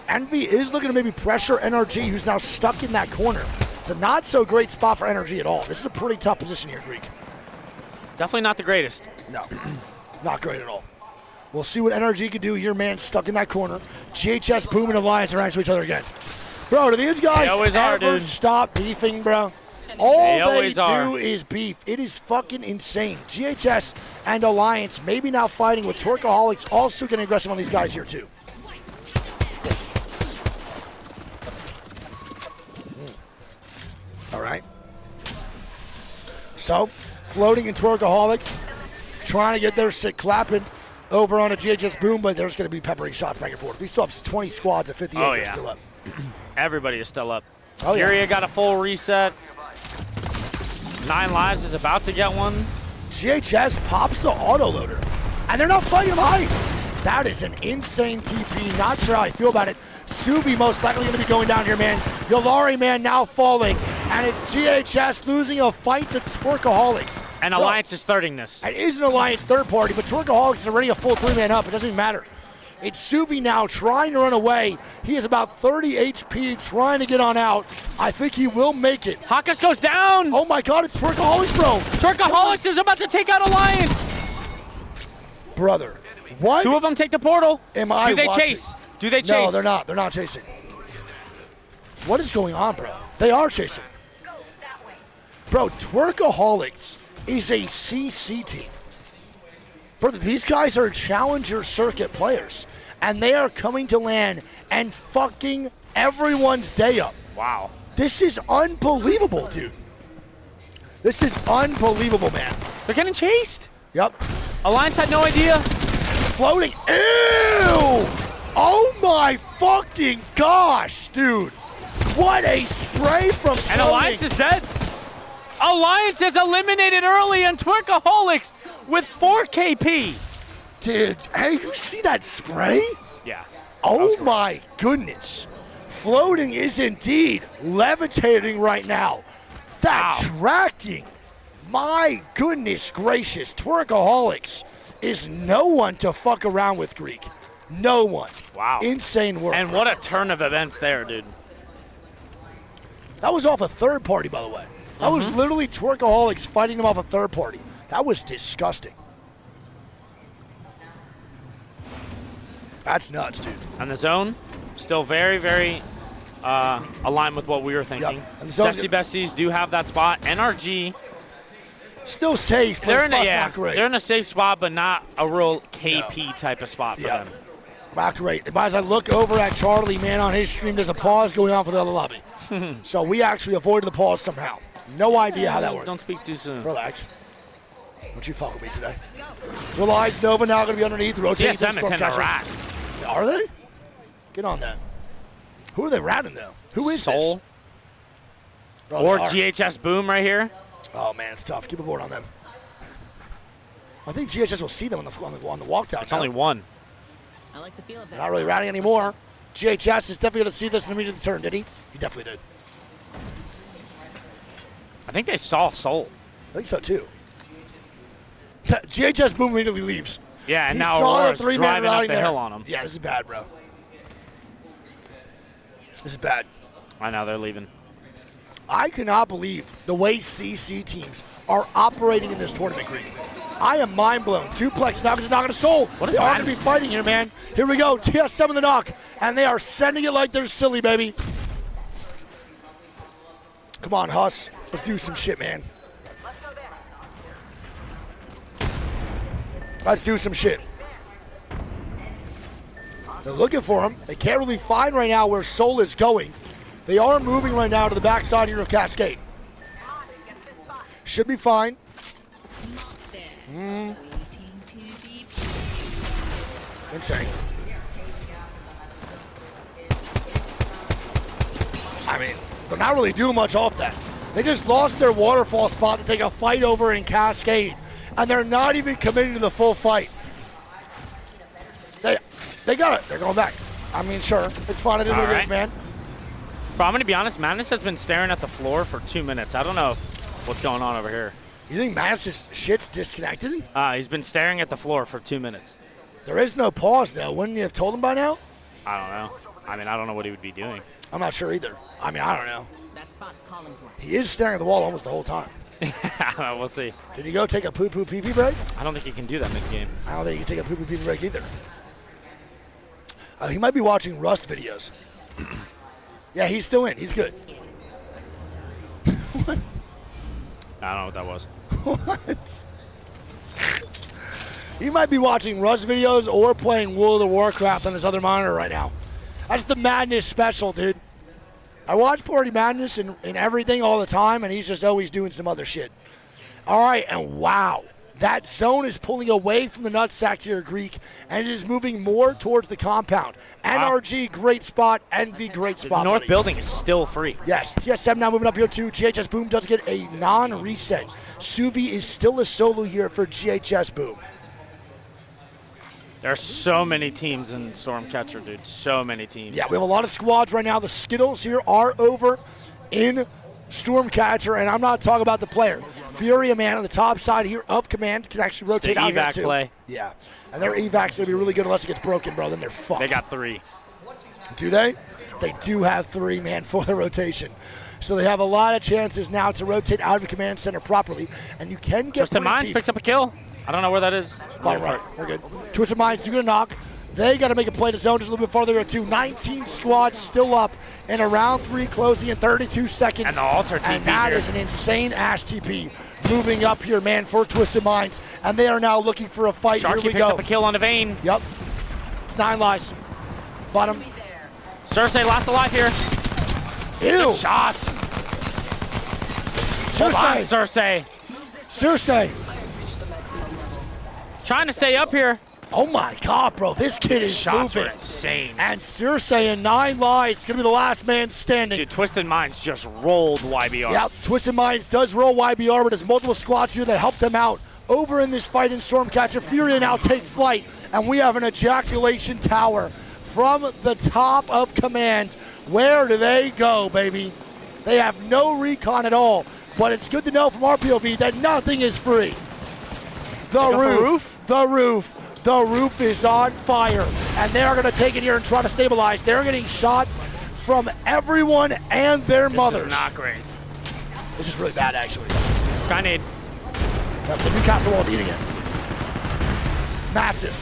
Envy is looking to maybe pressure NRG, who's now stuck in that corner. It's a not so great spot for NRG at all. This is a pretty tough position here, Greek. Definitely not the greatest. No, not great at all. We'll see what NRG can do here, man, stuck in that corner. GHS, Boom, and Alliance are next to each other again. Bro, do these guys ever stop beefing, bro? All they do is beef. It is fucking insane. GHS and Alliance maybe now fighting with Twerkaholics, also getting aggressive on these guys here, too. All right. So, floating in Twerkaholics, trying to get their shit clapping over on a GHS Boom, but there's going to be peppering shots back and forth. We still have 20 squads at 50 acres still up. Everybody is still up. Oh, yeah. Furia got a full reset. 9 Lives is about to get one. GHS pops the autoloader, and they're not fighting him high. That is an insane TP. Not sure how I feel about it. Subi most likely going to be going down here, man. Yolari, man, now falling, and it's GHS losing a fight to Twerkaholics. And Alliance is thirding this. It is an Alliance third party, but Twerkaholics is already a full 3-man up. It doesn't even matter. It's Subi now trying to run away. He is about 30 HP trying to get on out. I think he will make it. Hakas goes down. Oh my God, it's Twerkaholics, bro. Twerkaholics is about to take out Alliance. Brother, what? 2 of them take the portal. Am I Do they watching? chase? Do they chase? No, they're not. They're not chasing. What is going on, bro? They are chasing. Bro, Twerkaholics is a CC team. Brother, these guys are challenger circuit players, and they are coming to LAN and fucking everyone's day up. Wow. This is unbelievable, dude. This is unbelievable, man. They're getting chased. Yep. Alliance had no idea. Floating. Ew! Oh my fucking gosh, dude. What a spray from And floating. Alliance is dead. Alliance is eliminated early, and Twerkaholics with 4 KP. Dude, hey, you see that spray? Yeah. Oh my goodness. Floating is indeed levitating right now. That tracking. My goodness gracious. Twerkaholics is no one to fuck around with, Greek. No one. Wow. Insane work. And what a turn of events there, dude. That was off a third party, by the way. That was literally Twerkaholics fighting them off a third party. That was disgusting. That's nuts, dude. And the zone, still very, very aligned with what we were thinking. Yep. And the zone- Sexy Besties do have that spot. NRG. Still safe, but They're the in a, spot's yeah, not great. they're in a safe spot, but not a real KP type of spot for them. Not great. And as I look over at Charlie, man, on his stream, there's a pause going on for the other lobby. So we actually avoided the pause somehow. No idea how that worked. Don't speak too soon. Relax. Don't you fuck with me today. Realize Nova now going to be underneath. Rotating GSM is storm in the catcher. rack. Are they? Get on that. Who are they ratting, though? Who is Soul. this? Bro, Or they are. GHS Boom right here. Oh, man, it's tough. Keep a board on them. I think GHS will see them on the walk down. It's only one. I like the feel of They're that. not really ratting anymore. GHS is definitely going to see this and immediately turn, did he? He definitely did. I think they saw Soul. I think so, too. GHS Boom immediately leaves. Yeah, and he now saw Aurora's the 3-man driving up routing the there. hill on him. Yeah, this is bad, bro. This is bad. I know, they're leaving. I cannot believe the way CC teams are operating in this tournament, Greek. I am mind blown. Duplex knocking a soul. What is they are going to be Madness? fighting here, man. Here we go. TS7 the knock. And they are sending it like they're silly, baby. Come on, Huss. Let's do some shit, man. Let's do some shit. They're looking for him. They can't really find right now where Soul is going. They are moving right now to the backside here of Cascade. Should be fine. Insane. I mean, they're not really doing much off that. They just lost their waterfall spot to take a fight over in Cascade, and they're not even committing to the full fight. They got it. They're going back. I mean, sure. It's fine. It is what it is, man. Bro, I'm going to be honest. Madness has been staring at the floor for 2 minutes. I don't know what's going on over here. You think Madness's shit's disconnected? He's been staring at the floor for 2 minutes. There is no pause, though. Wouldn't you have told him by now? I don't know. I mean, I don't know what he would be doing. I'm not sure either. I mean, I don't know. That spot's calling to us. He is staring at the wall almost the whole time. We'll see. Did he go take a poo-poo pee-pee break? I don't think he can do that mid-game. I don't think he can take a poo-poo pee-pee break either. He might be watching Rust videos. Yeah, he's still in. He's good. What? I don't know what that was. What? He might be watching Rust videos or playing World of Warcraft on his other monitor right now. That's the Madness special, dude. I watch Party Madness and everything all the time, and he's just always doing some other shit. All right, and wow. That zone is pulling away from the nutsack here, Greek, and it is moving more towards the compound. NRG, great spot. NV, great spot. The north buddy. building is still free. Yes, TSM now moving up here too. GHS Boom does get a non-reset. Suvi is still a solo here for GHS Boom. There are so many teams in Stormcatcher, dude. So many teams. Yeah, we have a lot of squads right now. The Skittles here are over in Stormcatcher, and I'm not talking about the player. Fury, a man on the top side here of command, can actually rotate out here evac too. play. Yeah, and their evac's gonna be really good unless it gets broken, bro. Then they're fucked. They got 3. Do they? They do have 3, man, for the rotation. So they have a lot of chances now to rotate out of the command center properly, and you can get Twisted pretty Minds deep. picks up a kill. I don't know where that is. Bottom right, we're good. Twisted Minds, you're gonna knock. They got to make a play to zone just a little bit farther here too. 19 squads still up in round 3, closing in 32 seconds. And the alter TP And that here. is an insane Ash TP moving up here, man, for Twisted Minds. And they are now looking for a fight. Sharky Here we picks go. up a kill on the vein. Yep. It's 9 lives. Bottom. Cersei last alive here. Ew. Good shots. Hold on, Cersei. Cersei. Trying to stay up here. Oh my God, bro. This kid is Shots moving. were insane. And Cersei in 9 lives is going to be the last man standing. Dude, Twisted Minds just rolled YBR. Yeah, Twisted Minds does roll YBR, but there's multiple squads here that help them out over in this fight in Stormcatcher. Fury now take flight, and we have an ejaculation tower from the top of command. Where do they go, baby? They have no recon at all, but it's good to know from our POV that nothing is free. The roof is on fire, and they are going to take it here and try to stabilize. They're getting shot from everyone and their mothers. This is not great. This is really bad, actually. Sky nade. Yep, the Newcastle wall's eating it. Massive.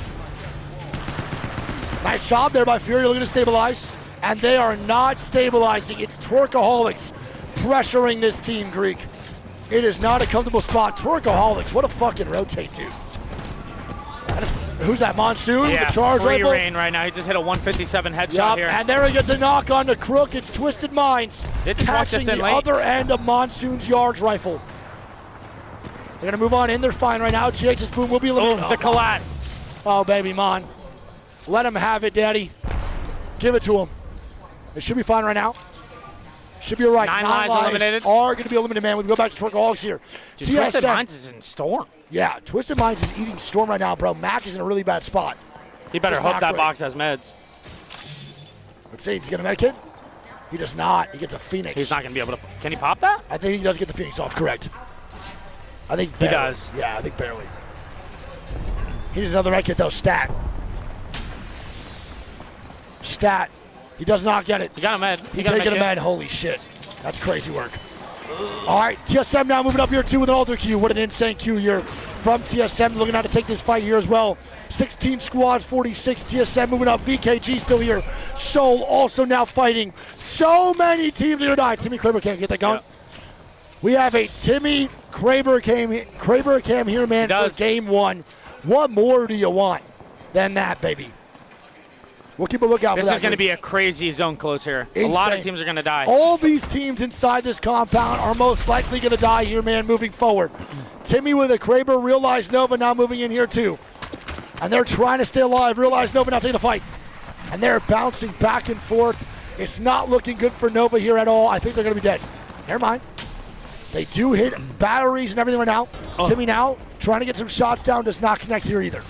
Nice job there by Fury, looking to stabilize. And they are not stabilizing. It's Twerkaholics pressuring this team, Greek. It is not a comfortable spot. Twerkaholics, what a fucking rotate, dude. Who's that, Monsoon? Yeah, The charge free rifle? reign right now. He just hit a 157 headshot Yep, here. and there he gets a knock on the Crook. It's Twisted Minds They just walked catching us in the late. other end of Monsoon's yards rifle. They're gonna move on in. They're fine right now. GH's Boom will be eliminated. Oh, the collat. Oh, baby, Mon. Let him have it, Daddy. Give it to him. It should be fine right now. Should be all right. 9 lives eliminated. Are going to be eliminated, man. We go back to Twerkaholics here. Dude, Twisted Minds is in Storm. Yeah, Twisted Minds is eating Storm right now, bro. Mac is in a really bad spot. He better Just hope not that great. box has meds. Let's see. He's going to medkit. He does not. He gets a Phoenix. He's not going to be able to. Can he pop that? I think he does get the Phoenix off, correct. I think He barely. does. Yeah, I think barely. He needs another medkit, though. Stat. Stat. He does not get it. He got a med. He taking a med. Holy shit. That's crazy work. All right, TSM now moving up here too with an alter Q. What an insane Q here from TSM, looking how to take this fight here as well. 16 squads, 46. TSM moving up. VKG still here. Soul also now fighting. So many teams are gonna die. Timmy Kraber can't get that going. Yeah. We have a Timmy Kraber cam here, man, for game 1. What more do you want than that, baby? We'll keep a lookout for that. This is going to be a crazy zone close here. Insane. A lot of teams are going to die. All these teams inside this compound are most likely going to die here, man, moving forward. Timmy with a Kraber, Realize Nova now moving in here too. And they're trying to stay alive. Realize Nova now taking a fight. And they're bouncing back and forth. It's not looking good for Nova here at all. I think they're going to be dead. Never mind. They do hit batteries and everything right now. Oh. Timmy now trying to get some shots down, does not connect here either.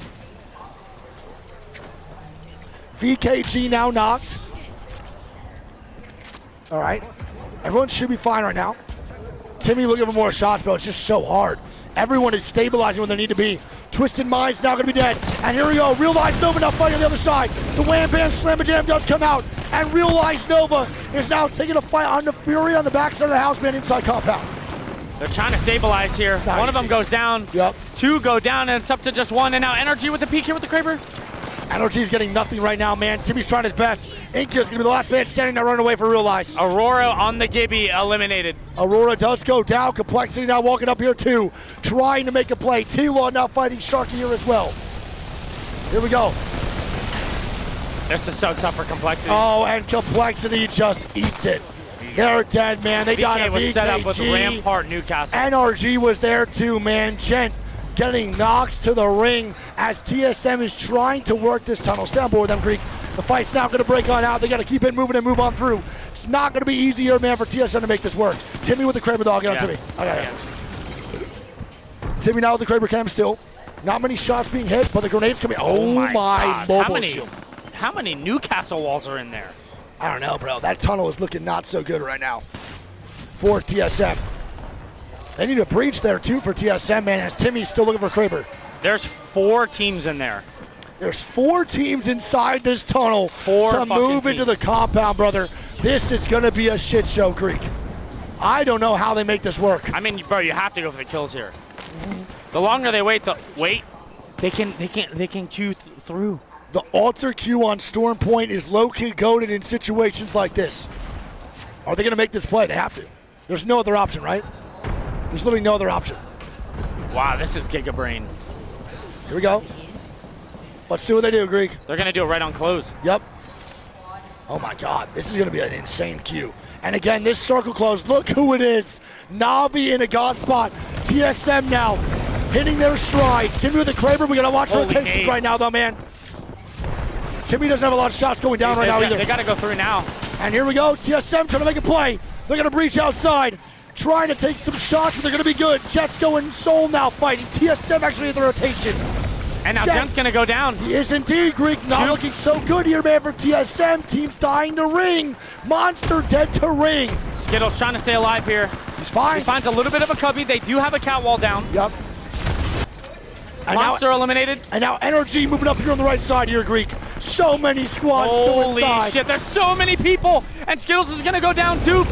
VKG now knocked. All right. Everyone should be fine right now. Timmy looking for more shots, bro. It's just so hard. Everyone is stabilizing where they need to be. Twisted Minds now going to be dead. And here we go. Realize Nova now fighting on the other side. The Wham Bam Slamma Jam does come out. And Realize Nova is now taking a fight on the Fury on the backside of the house, man, inside compound. They're trying to stabilize here. One of them goes down. Yep. 2 go down, and it's up to just 1. And now Energy with the peek here with the Kraber. Energy's getting nothing right now, man. Timmy's trying his best. Inka's gonna be the last man standing there running away for Realize. Aurora on the Gibby eliminated. Aurora does go down. Complexity now walking up here too, trying to make a play. T-Law now fighting Sharky here as well. Here we go. This is so tough for Complexity. Oh, and Complexity just eats it. They're dead, man. They got a was VKG. set up with Rampart Newcastle. NRG was there too, man. Gent getting knocked to the ring as TSM is trying to work this tunnel. Stay on board with them, Greek. The fight's now going to break on out. They got to keep it moving and move on through. It's not going to be easy here, man, for TSM to make this work. Timmy with the Kraber dog. Get on Timmy. Okay. Timmy now with the Kraber cam still. Not many shots being hit, but the grenades coming. Oh my God. mobile How many Newcastle walls are in there? I don't know, bro. That tunnel is looking not so good right now for TSM. They need a breach there, too, for TSM, man, as Timmy's still looking for Kraber. There's 4 teams in there. There's 4 teams inside this tunnel to move into the compound, brother. This is going to be a shit show, Greek. I don't know how they make this work. I mean, bro, you have to go for the kills here. The longer they wait, they can queue through. The alter queue on Storm Point is low-key goated in situations like this. Are they going to make this play? They have to. There's no other option, right? There's literally no other option. Wow, this is Giga Brain. Here we go. Let's see what they do, Greek. They're going to do it right on close. Yep. Oh, my God. This is going to be an insane queue. And again, this circle close, look who it is. Navi in a god spot. TSM now hitting their stride. Timmy with the Kraber. We got to watch rotations right now, though, man. Timmy doesn't have a lot of shots going down right now either. They got to go through now. And here we go. TSM trying to make a play. They're going to breach outside. Trying to take some shots, but they're going to be good. Jets going Soul now fighting. TSM actually at the rotation. And now Jen's going to go down. He is indeed, Greek. Not looking so good here, man, for TSM. Team's dying to ring. Monster dead to ring. Skittles trying to stay alive here. He's fine. He finds a little bit of a cubby. They do have a cat wall down. Yep. Monster eliminated. And now Energy moving up here on the right side here, Greek. So many squads still inside. Holy shit, there's so many people. And Skittles is going to go down. Dupe.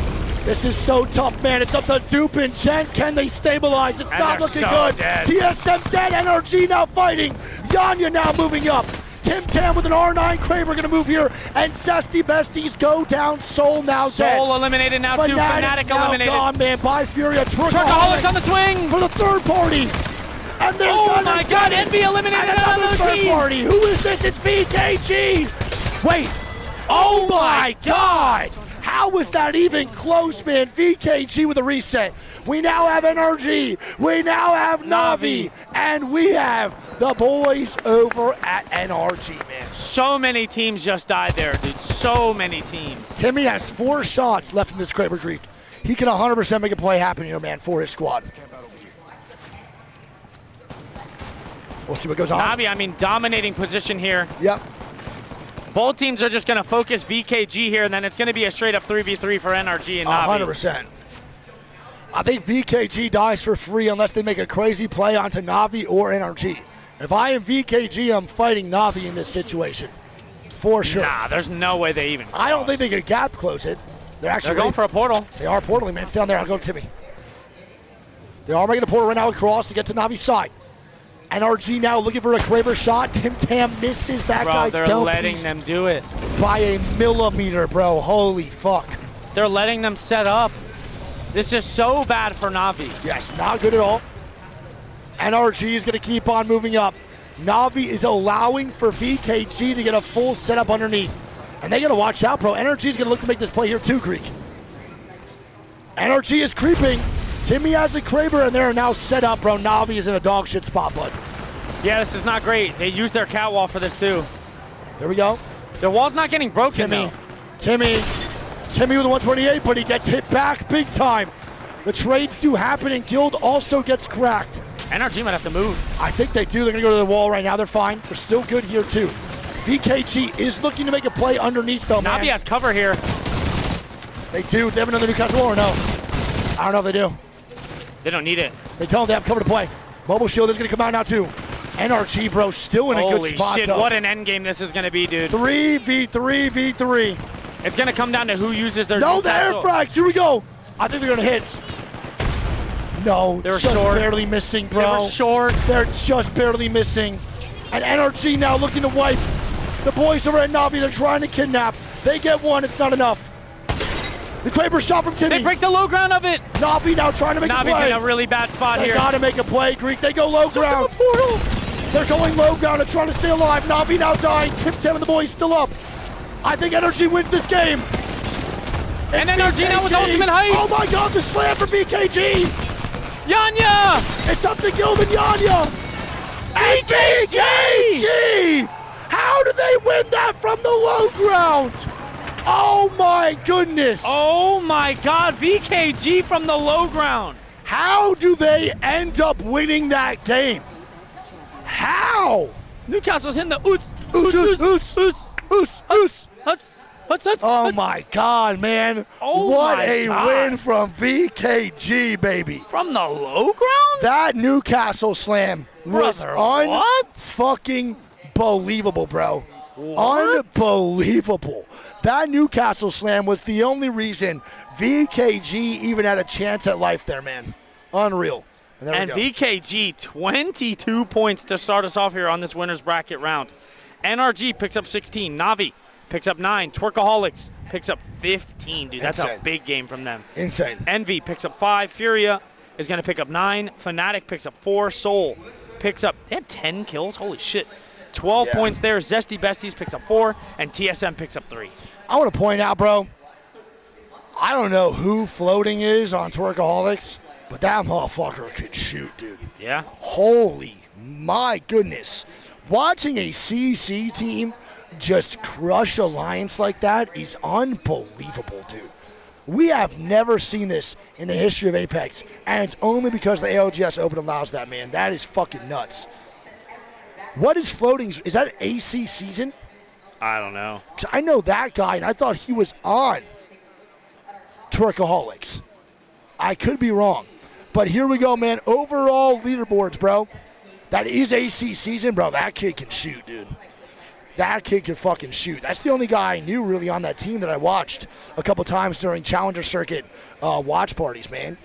This is so tough, man. It's up to Dupe and Jen. Can they stabilize? It's not looking good. Dead. TSM dead. NRG now fighting. Yanya now moving up. Tim Tam with an R9. Kraber going to move here. And Zesty Besties go down. Soul now dead. Soul eliminated now too. Fnatic now eliminated. Gone, man. By Furia. Tricaholics on the swing. For the third party. And there's my God. Envy eliminated another third team. party. Who is this? It's VKG. Wait. Oh my God. How was that even close, man? VKG with a reset. We now have NRG. We now have Navi. And we have the boys over at NRG, man. So many teams just died there, dude. So many teams. Timmy has 4 shots left in this Kraber Creek. He can 100% make a play happen here, man, for his squad. We'll see what goes on. Navi, I mean, dominating position here. Yep. Both teams are just going to focus VKG here, and then it's going to be a straight-up 3v3 for NRG and Navi. 100%. I think VKG dies for free unless they make a crazy play onto Navi or NRG. If I am VKG, I'm fighting Navi in this situation. For sure. Nah, there's no way they even close. I don't think they could gap close it. They're going for a portal. They are portaling, man. Stay down there. I'll go to Timmy. They are making a portal right now across to get to Navi's side. NRG now looking for a Kraber shot. Tim Tam misses that guy's they're dope letting beast them do it. by a millimeter, bro. Holy fuck. They're letting them set up. This is so bad for Navi. Yes, not good at all. NRG is going to keep on moving up. Navi is allowing for VKG to get a full setup underneath. And they got to watch out, bro. NRG is going to look to make this play here too, Greek. NRG is creeping. Timmy has a Kraber, and they're now set up, bro. Navi is in a dog shit spot, bud. Yeah, this is not great. They used their cat wall for this too. There we go. Their wall's not getting broken, though. Timmy with a 128, but he gets hit back big time. The trades do happen, and Guild also gets cracked. NRG might have to move. I think they do. They're going to go to the wall right now. They're fine. They're still good here, too. VKG is looking to make a play underneath, though, man. Navi has cover here. They do. They have another Newcastle wall or no? I don't know if they do. They don't need it. They tell them they have cover to play. Mobile Shield is going to come out now, too. NRG, bro, still in a good spot, Holy shit, though. what an end game this is going to be, dude. 3v3v3. It's going to come down to who uses their... No, the air frags. Here we go. I think they're going to hit. No, they're just short. Barely missing, bro. They were short. They're just barely missing. And NRG now looking to wipe the boys over at Navi. They're trying to kidnap. They get one. It's not enough. The Kraber shot from Timmy. They break the low ground of it. Navi now trying to make a play. Navi's in a really bad spot here. They got to make a play, Greek. They go low ground. They're going low ground and trying to stay alive. Navi now dying. Tim Tam and the boys still up. I think NRG wins this game. And NRG now with ultimate height. Oh my God, the slam for VKG. Yanya! It's up to Gildan Yanya! VKG! How do they win that from the low ground? Oh my goodness! Oh my God, VKG from the low ground. How do they end up winning that game? How? Newcastle's hitting the oots. Oh my God, man. Oh what my a God. win from VKG, baby. From the low ground? That Newcastle slam was Brother, what? unfucking believable, bro. Unbelievable. That Newcastle slam was the only reason VKG even had a chance at life there, man. Unreal. And, there And we go. VKG, 22 points to start us off here on this winner's bracket round. NRG picks up 16. Navi picks up 9. Twerkaholics picks up 15. Dude, that's Insane. a big game from them. Insane. Envy picks up 5. Furia is going to pick up 9. Fnatic picks up 4. Soul picks up, they had 10 kills? Holy shit. 12 points there. Zesty Besties picks up 4. And TSM picks up 3. I want to point out, bro, I don't know who floating is on Twerkaholics, but that motherfucker could shoot, dude. Yeah? Holy my goodness. Watching a CC team just crush Alliance like that is unbelievable, dude. We have never seen this in the history of Apex, and it's only because the ALGS Open allows that, man. That is fucking nuts. What is floating? Is that AC season? I don't know. 'Cause I know that guy, and I thought he was on Twerkaholics. I could be wrong. But here we go, man. Overall leaderboards, bro. That is AC season, bro. That kid can shoot, dude. That kid can fucking shoot. That's the only guy I knew really on that team that I watched a couple times during Challenger Circuit watch parties, man.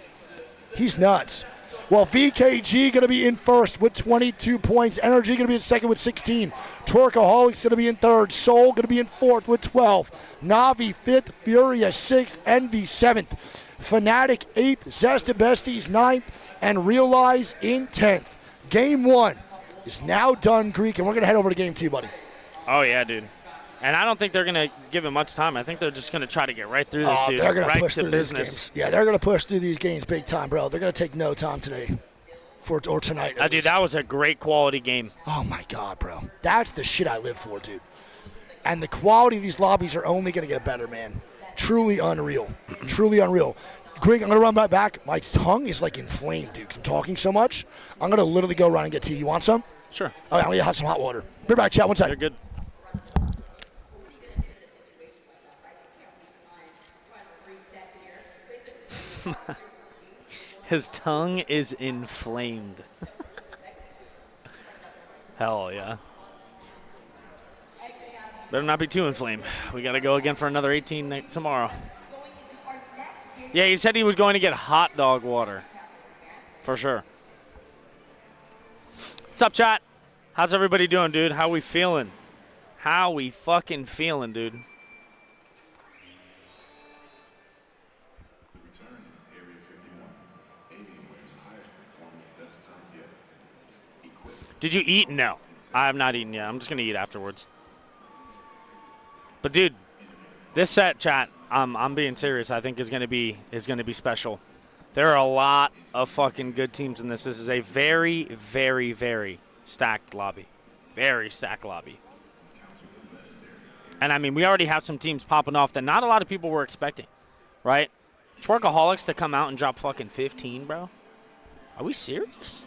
He's nuts. Well, VKG going to be in first with 22 points. Energy going to be in second with 16. Twerkaholics going to be in third. Soul going to be in fourth with 12. Navi fifth. Furia sixth. Envy seventh. Fnatic 8th, Zesta Besties 9th, and Realize in 10th. Game 1 is now done, Greek, and we're going to head over to Game 2, buddy. Oh, yeah, dude. And I don't think they're going to give him much time. I think they're just going to try to get right through this, dude. They're going to right push to through business. these games. Yeah, they're going to push through these games big time, bro. They're going to take no time today or tonight. Dude, that was a great quality game. Oh, my God, bro. That's the shit I live for, dude. And the quality of these lobbies are only going to get better, man. Truly unreal. Truly unreal. Greg, I'm going to run right back. My tongue is like inflamed, dude, 'cause I'm talking so much. I'm going to literally go around and get tea. You want some? Sure. All right, I'm going to have some hot water. Be right back, chat. One second. They're good. His tongue is inflamed. Hell yeah. Better not be too inflamed. We got to go again for another 18 tomorrow. Yeah, he said he was going to get hot dog water. For sure. What's up, chat? How's everybody doing, dude? How we feeling? How we fucking feeling, dude? Did you eat? No. I have not eaten yet. I'm just going to eat afterwards. But, dude, this set, chat, I'm being serious, I think is going to be special. There are a lot of fucking good teams in this. This is a very, very, very stacked lobby. Very stacked lobby. And, I mean, we already have some teams popping off that not a lot of people were expecting, right? Twerkaholics to come out and drop fucking 15, bro? Are we serious?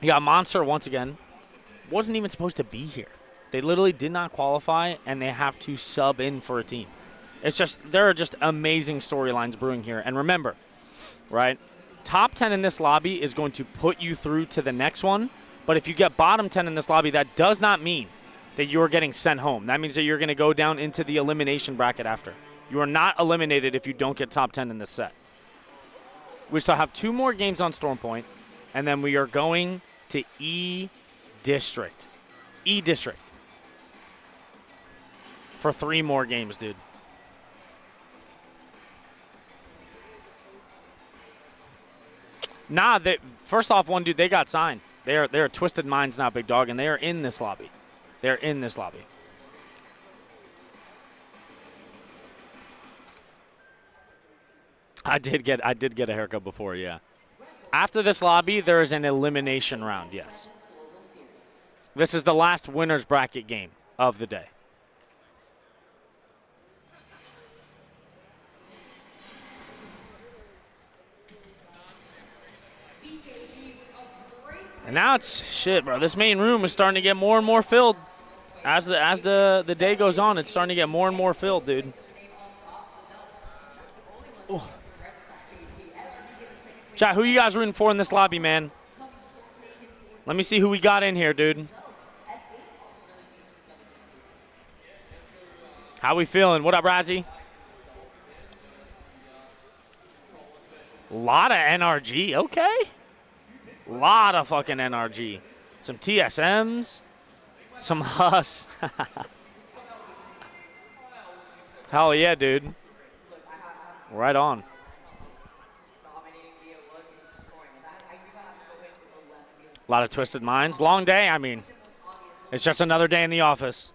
You got Monster once again. Wasn't even supposed to be here. They literally did not qualify, and they have to sub in for a team. It's just, there are just amazing storylines brewing here. And remember, right, top 10 in this lobby is going to put you through to the next one. But if you get bottom 10 in this lobby, that does not mean that you're getting sent home. That means that you're going to go down into the elimination bracket after. You are not eliminated if you don't get top 10 in this set. We still have 2 more games on Stormpoint, and then we are going to E-District. E-District. For 3 more games, dude. Nah, first off, one dude, they got signed. They're Twisted Minds now, big dog, and they are in this lobby. They're in this lobby. I did get a haircut before, yeah. After this lobby, there is an elimination round, yes. This is the last winner's bracket game of the day. And now it's shit, bro. This main room is starting to get more and more filled. As the day goes on, it's starting to get more and more filled, dude. Ooh. Chat, who you guys rooting for in this lobby, man? Let me see who we got in here, dude. How we feeling? What up, Razzie? Lot of NRG, okay. Lot of fucking NRG. Some TSMs. Some Hus. Hell yeah, dude. Right on. A lot of twisted minds. Long day, I mean. It's just another day in the office.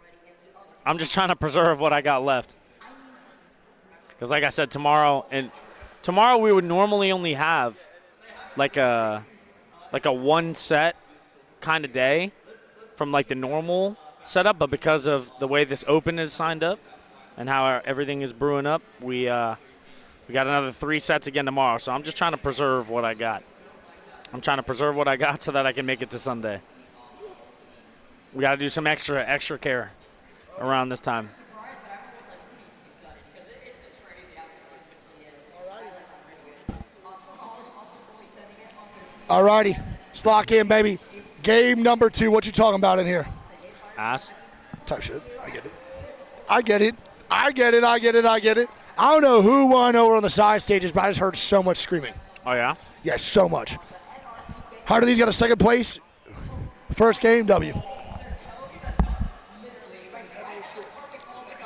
I'm just trying to preserve what I got left. Because like I said, tomorrow we would normally only have like a one set kind of day from like the normal setup, but because of the way this open is signed up and how everything is brewing up, we got another 3 sets again tomorrow. So I'm just trying to preserve what I got. I'm trying to preserve what I got so that I can make it to Sunday. We got to do some extra care around this time. All righty. Let's lock in, baby. Game number 2. What you talking about in here? Ass. Type shit. I get it. I get it. I get it. I get it. I get it. I don't know who won over on the side stages, but I just heard so much screaming. Oh, yeah? Yes, so much. How do these got a second place? First game, W.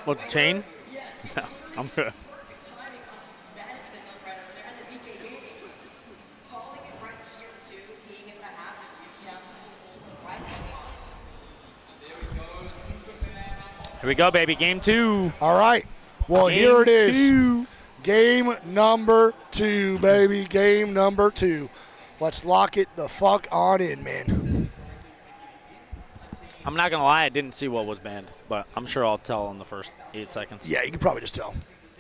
What, chain? No, I'm good. Here we go, baby. Game 2. All right. Well, Game here it is. 2. Game number 2, baby. Game number 2. Let's lock it the fuck on in, man. I'm not going to lie. I didn't see what was banned, but I'm sure I'll tell in the first 8 seconds. Yeah, you can probably just tell.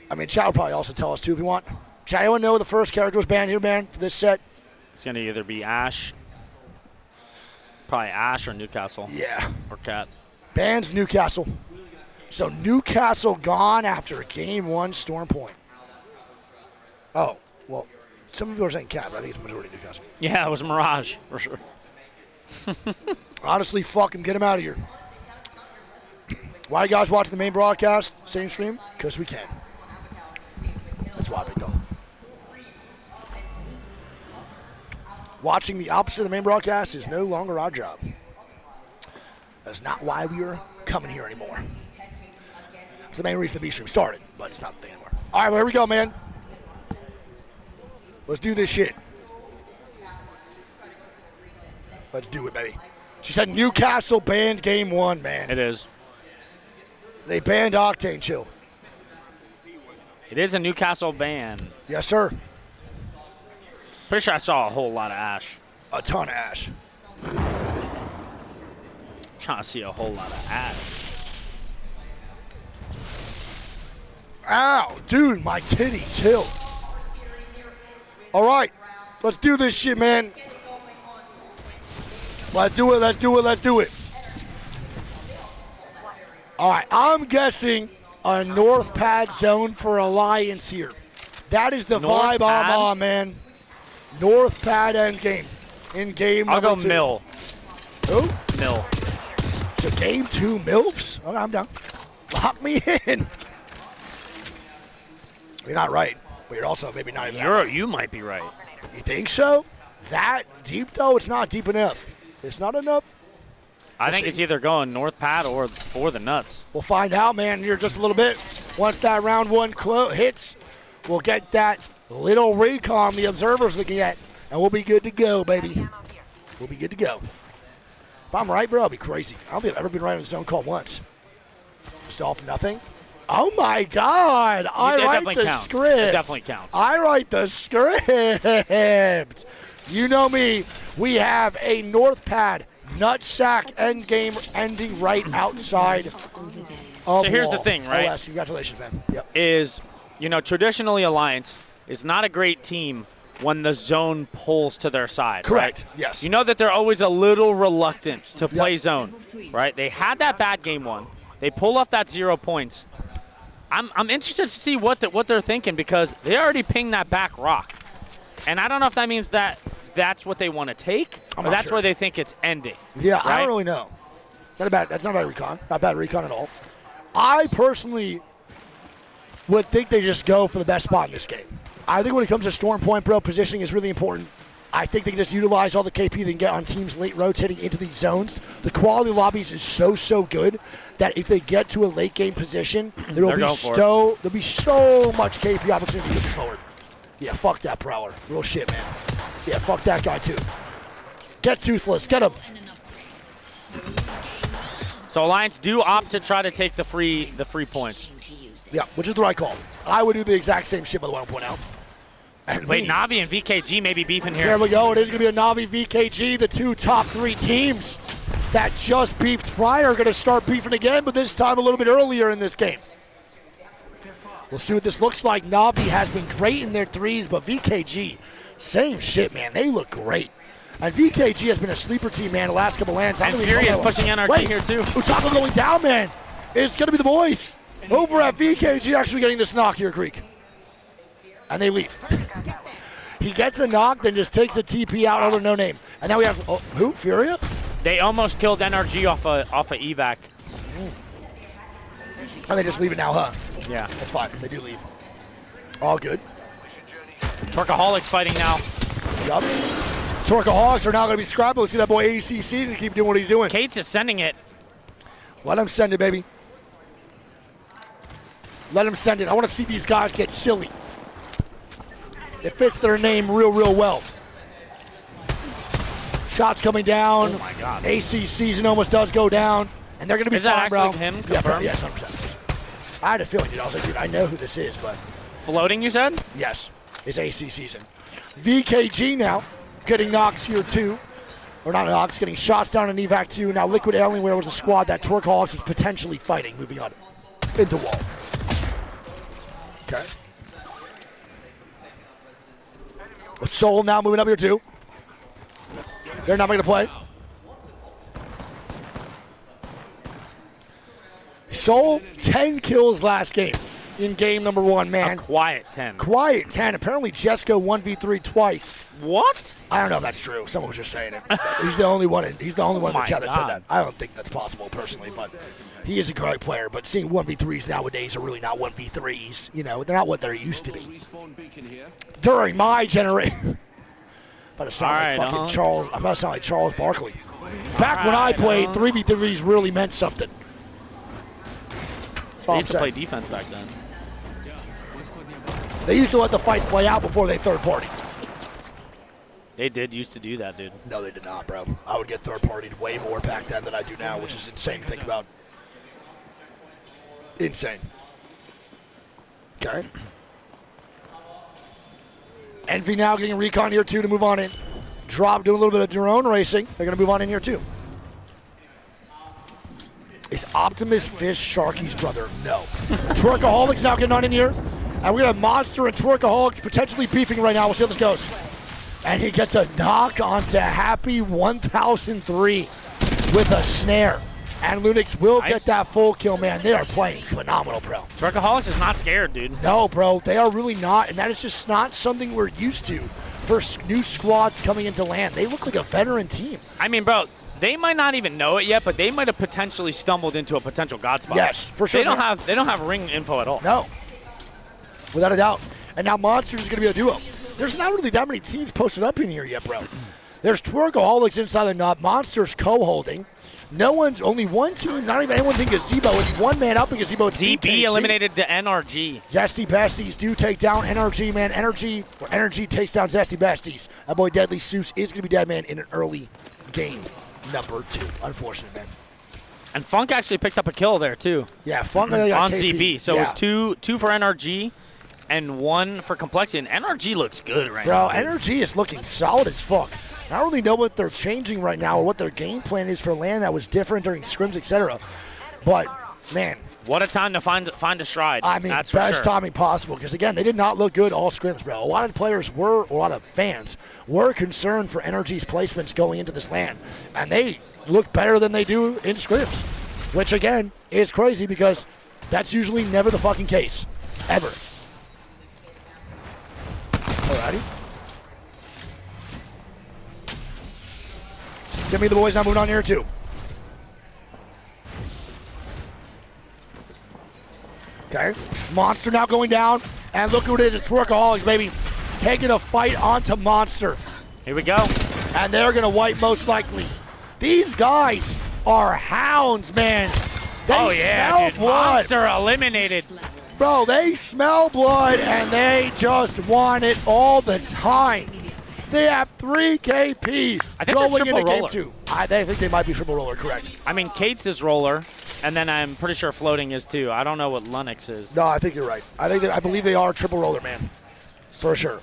I mean, Chad will probably also tell us, too, if you want. Chad, anyone know the first character was banned here, man, for this set? It's going to either be Ash, probably Ash or Newcastle. Yeah. Or Cat. Bans Newcastle. So Newcastle gone after game 1 Storm Point. Oh, well, some people are saying Cat, but I think it's majority Newcastle. Yeah, it was Mirage, for sure. Honestly, fuck him. Get him out of here. Why are you guys watching the main broadcast, same stream? Because we can. That's why, big dog. Watching the opposite of the main broadcast is no longer our job. That's not why we are coming here anymore. It's the main reason the B stream started, but it's not the thing anymore. All right, well, here we go, man. Let's do this shit. Let's do it, baby. She said Newcastle banned game 1, man. It is. They banned Octane Chill. It is a Newcastle ban. Yes, sir. Pretty sure I saw a whole lot of Ash. A ton of Ash. I'm trying to see a whole lot of Ash. Ow, dude, my titty, chill. All right, let's do this shit, man. Let's do it, let's do it, let's do it. All right, I'm guessing a North Pad zone for Alliance here. That is the North vibe Pad? I'm on, man. North Pad end game. In game I'll number go 2. Mill. Who? Mill. So game 2 MILFs? Okay, I'm down. Lock me in. You're not right, but you're also maybe not even. You might be right. You think so? That deep though? It's not deep enough. It's not enough. I think it's either going North Pad or the nuts. We'll find out, man, here just a little bit. Once that round 1 hits, we'll get that little recon the observer's looking at, and we'll be good to go, baby. We'll be good to go. If I'm right, bro, I'll be crazy. I don't think I've ever been right in a zone call once. Just off nothing. Oh my God! I It write definitely the counts. script. It definitely counts. I write the script. You know me. We have a North Pad nutsack endgame ending right outside of So here's the wall. thing, right? OS, congratulations, man. Yep. Is, traditionally Alliance is not a great team when the zone pulls to their side. Correct. Right? Yes. You know that they're always a little reluctant to play zone, right? They had that bad game one. They pull off that 0 points. I'm interested to see what they're thinking because they already pinged that back rock. And I don't know if that means that that's what they want to take or not that's sure. where they think it's ending. Yeah, right? I don't really know. That's not bad recon. Not bad recon at all. I personally would think they just go for the best spot in this game. I think when it comes to Storm Point, bro, positioning is really important. I think they can just utilize all the KP they can get on teams late rotating into these zones. The quality of lobbies is so good that if they get to a late game position, there'll be so much KP opportunity moving forward. Yeah, fuck that Prowler. Real shit, man. Yeah, fuck that guy too. Get Toothless. Get him. So Alliance do opt to try to take the free points. Yeah, which is the right call. I would do the exact same shit, by the way, I want to point out. And Wait, Navi and VKG may be beefing here. There we go. It is going to be a Navi VKG, the two top 3 teams that just beefed prior are going to start beefing again, but this time a little bit earlier in this game. We'll see what this looks like. Navi has been great in their threes, but VKG, same shit, man. They look great. And VKG has been a sleeper team, man, the last couple lands. And Fury is pushing NRG here, too. Utako going down, man. It's going to be the boys over at VKG actually getting this knock here, Creek. And they leave. He gets a knock, then just takes a TP out over no name. And now we have, who? Furia? They almost killed NRG off a evac. And they just leave it now, huh? Yeah. That's fine. They do leave. All good. Torkaholics fighting now. Yup. Torkaholics are now going to be scrapping. Let's see that boy ACC to keep doing what he's doing. Kate's is sending it. Let him send it, baby. Let him send it. I want to see these guys get silly. It fits their name real well. Shots coming down. Oh, my God. AC season almost does go down. And they're going to be Is that fine, bro. actually him? Yeah, Confirmed? yes, 100%. I had a feeling, dude. I was like, dude, I know who this is, but. Floating, you said? Yes. It's AC season. VKG now getting knocks here, too. Or not knocks, getting shots down in evac, too. Now Liquid Alienware was a squad that Torkaholics was potentially fighting, moving on into wall. Okay. With Soul now moving up here, too. They're not going to play. Soul, 10 kills last game in game number 1, man. A quiet 10. Quiet 10. Apparently, Jesco 1v3 twice. What? I don't know if that's true. Someone was just saying it. He's the only one in the chat that said that. I don't think that's possible personally, but he is a great player. But seeing 1v3s nowadays are really not 1v3s. You know, they're not what they're used to be. During my generation. About to sound like fucking Charles. I'm about to sound like Charles Barkley. Back when I played, 3v3s really meant something. They used to play defense back then. They used to let the fights play out before they third party. They did used to do that, dude. No, they did not, bro. I would get third partied way more back then than I do now, which is insane to think about. Insane. Okay. Envy now getting recon here, too, to move on in. Drop doing a little bit of drone racing. They're going to move on in here, too. Is Optimus Fish Sharky's brother? No. Twerkaholics now getting on in here. And we got Monster and Twerkaholics potentially beefing right now. We'll see how this goes. And he gets a knock onto Happy 1003 with a snare. And Lunix will get that full kill, man. They are playing phenomenal, bro. Twerkaholics is not scared, dude. No, bro. They are really not. And that is just not something we're used to for new squads coming into LAN. They look like a veteran team. I mean, bro, they might not even know it yet, but they might have potentially stumbled into a potential god spot. Yes, for sure. They don't have ring info at all. No. Without a doubt. And now Monsters is going to be a duo. There's not really that many teams posted up in here yet, bro. There's Twerkaholics inside the knot. Monsters co-holding. Only one team, not even anyone's in Gazebo. It's one man up in Gazebo. It's ZB VKG. eliminated the NRG. Zesty Besties do take down NRG, man. Energy takes down Zesty Besties. That boy Deadly Seuss is going to be dead, man, in an early game number 2. Unfortunate, man. And Funk actually picked up a kill there, too. Yeah, Funk on got ZB. So it was two for NRG and 1 for Complexity. And NRG looks good right now. Bro, NRG is looking solid as fuck. I don't really know what they're changing right now or what their game plan is for land that was different during scrims, etc. But, man. What a time to find a stride. I mean, that's best for sure. timing possible. Because, again, they did not look good all scrims, bro. A lot of players were, a lot of fans were concerned for NRG's placements going into this land. And they look better than they do in scrims. Which, again, is crazy because that's usually never the fucking case. Ever. Alrighty. Timmy the boys now moving on here, too. Okay. Monster now going down. And look who it is. It's Workaholics, baby. Taking a fight onto Monster. Here we go. And they're going to wipe most likely. These guys are hounds, man. They smell dude. blood. Monster eliminated. Bro, they smell blood and they just want it all the time. They have 3 KP I think going they're into triple game roller. 2. I think they might be triple roller, correct. I mean, Kate's is roller, and then I'm pretty sure floating is too. I don't know what Lunix is. No, I think you're right. I believe they are triple roller, man. For sure.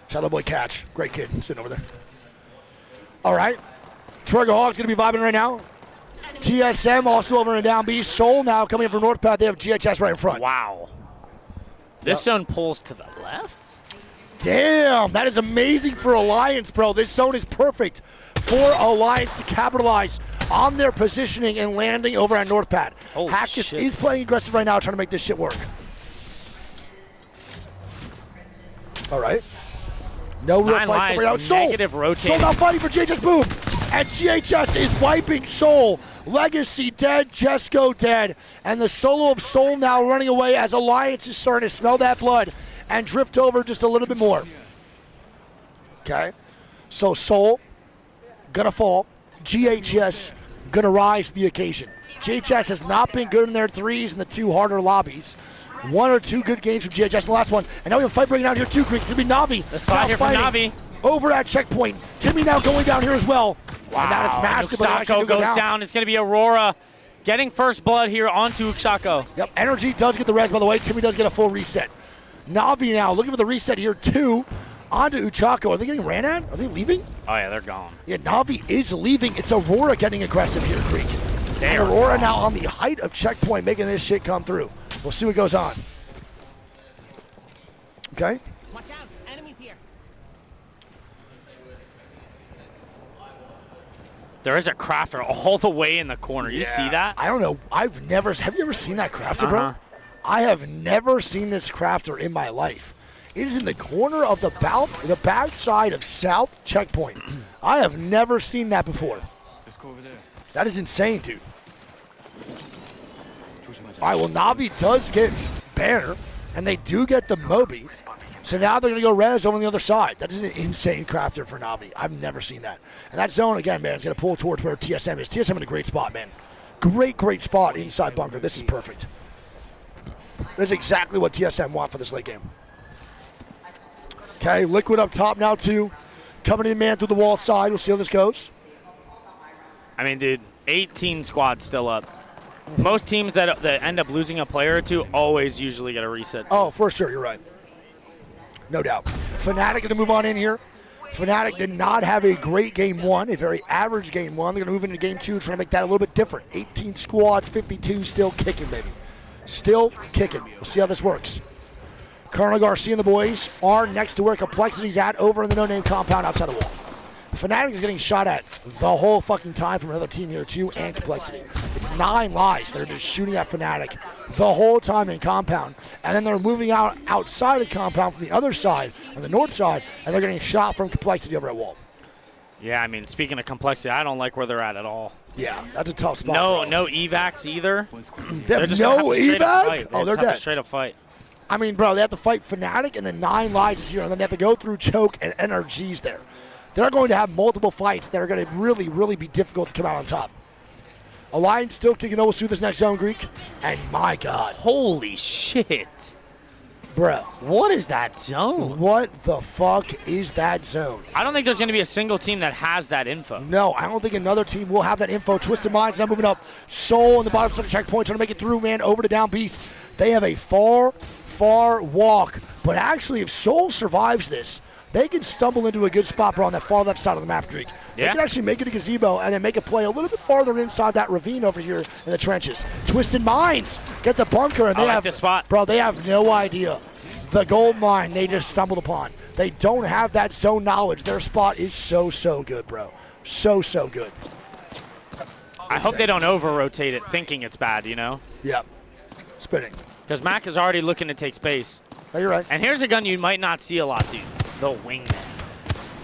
Shout out to boy Catch. Great kid sitting over there. All right. Trigger Hawk's going to be vibing right now. TSM also over in down B. Soul now coming in from North Path. They have GHS right in front. Wow. This zone pulls to the left? Damn, that is amazing for Alliance, bro. This zone is perfect for Alliance to capitalize on their positioning and landing over at North Pad. Hackus is playing aggressive right now, trying to make this shit work. All right. No real Nine fight. lives, Soul. negative rotating. Soul now fighting for GHS. Boom. And GHS is wiping Soul. Legacy dead, Jesco dead. And the solo of Soul now running away as Alliance is starting to smell that blood and drift over just a little bit more. Okay. So Soul gonna fall. GHS gonna rise to the occasion. GHS has not been good in their threes in the 2 harder lobbies. 1 or 2 good games from GHS in the last one. And now we have a fight breaking out here too, Greek. It's gonna be Navi. Let's fight here for Navi. Over at checkpoint. Timmy now going down here as well. Wow. And that is massive. Uxako goes down. It's going to be Aurora getting first blood here onto Uxako. Yep, Energy does get the res, by the way. Timmy does get a full reset. Navi now looking for the reset here, too. Onto Uxako. Are they getting ran at? Are they leaving? Oh, yeah, they're gone. Yeah, Navi is leaving. It's Aurora getting aggressive here, Greek. They and are Aurora gone. now on the height of checkpoint, making this shit come through. We'll see what goes on. Okay. Watch out, enemies here. There is a crafter all the way in the corner. You see that? I don't know. Have you ever seen that crafter, bro? I have never seen this crafter in my life. It is in the corner of the back side of South Checkpoint. I have never seen that before. Let's go over there. That is insane, dude. All right, well, Navi does get Banner, and they do get the Moby. So now they're going to go res over on the other side. That is an insane crafter for Navi. I've never seen that. And that zone, again, man, is going to pull towards where TSM is. TSM in a great spot, man. Great spot inside bunker. This is perfect. This is exactly what TSM want for this late game. Okay, Liquid up top now, too. Coming in, man, through the wall side. We'll see how this goes. I mean, dude, 18 squads still up. Most teams that end up losing a player or two always usually get a reset. Oh, for sure. You're right. No doubt. Fnatic going to move on in here. Fnatic did not have a great game 1, a very average game 1. They're going to move into game 2, trying to make that a little bit different. 18 squads, 52, still kicking, baby. Still kicking. We'll see how this works. Colonel Garcia and the boys are next to where Complexity's at, over in the no-name compound outside the wall. Fnatic is getting shot at the whole fucking time from another team here, too, and Complexity. It's 9 lives that are just shooting at Fnatic the whole time in compound. And then they're moving out outside of compound from the other side, on the north side, and they're getting shot from Complexity over at wall. Yeah, I mean, speaking of Complexity, I don't like where they're at all. Yeah, that's a tough spot. No evacs either. They have no evac? Oh, they're dead. Straight up fight. I mean, bro, they have to fight Fnatic, and then 9 lives is here, and then they have to go through Choke and NRGs there. They're going to have multiple fights that are going to really be difficult to come out on top. Alliance still kicking over through this next zone, Greek. And my God. Holy shit. Bruh. What is that zone? What the fuck is that zone? I don't think there's going to be a single team that has that info. No, I don't think another team will have that info. Twisted Minds now moving up. Soul in the bottom center checkpoint trying to make it through, man, over to Down Beast. They have a far walk. But actually, if Soul survives this, they can stumble into a good spot, bro, on that far left side of the map, Greek. They can actually make it a gazebo and then make a play a little bit farther inside that ravine over here in the trenches. Twisted Minds get the bunker, and they have this spot. Bro, they have no idea. The gold mine they just stumbled upon. They don't have that zone knowledge. Their spot is so good, bro. So good. I hope they don't over-rotate it thinking it's bad, you know? Yep. Spinning. Because Mac is already looking to take space. Oh, you're right. And here's a gun you might not see a lot, dude. The Wingman.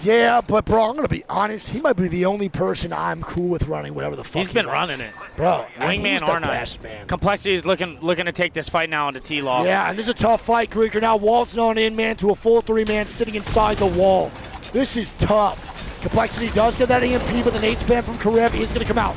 Yeah, but bro, I'm gonna be honest. He might be the only person I'm cool with running whatever the fuck He's been wants. running it, bro. Wingman he's the R9. best, man. Complexity is looking to take this fight now into T-Law. Yeah, and this is a tough fight. Greek are now waltzing on in, man, to a full 3-man sitting inside the wall. This is tough. Complexity does get that EMP, but the nade spam from Kareb is gonna come out.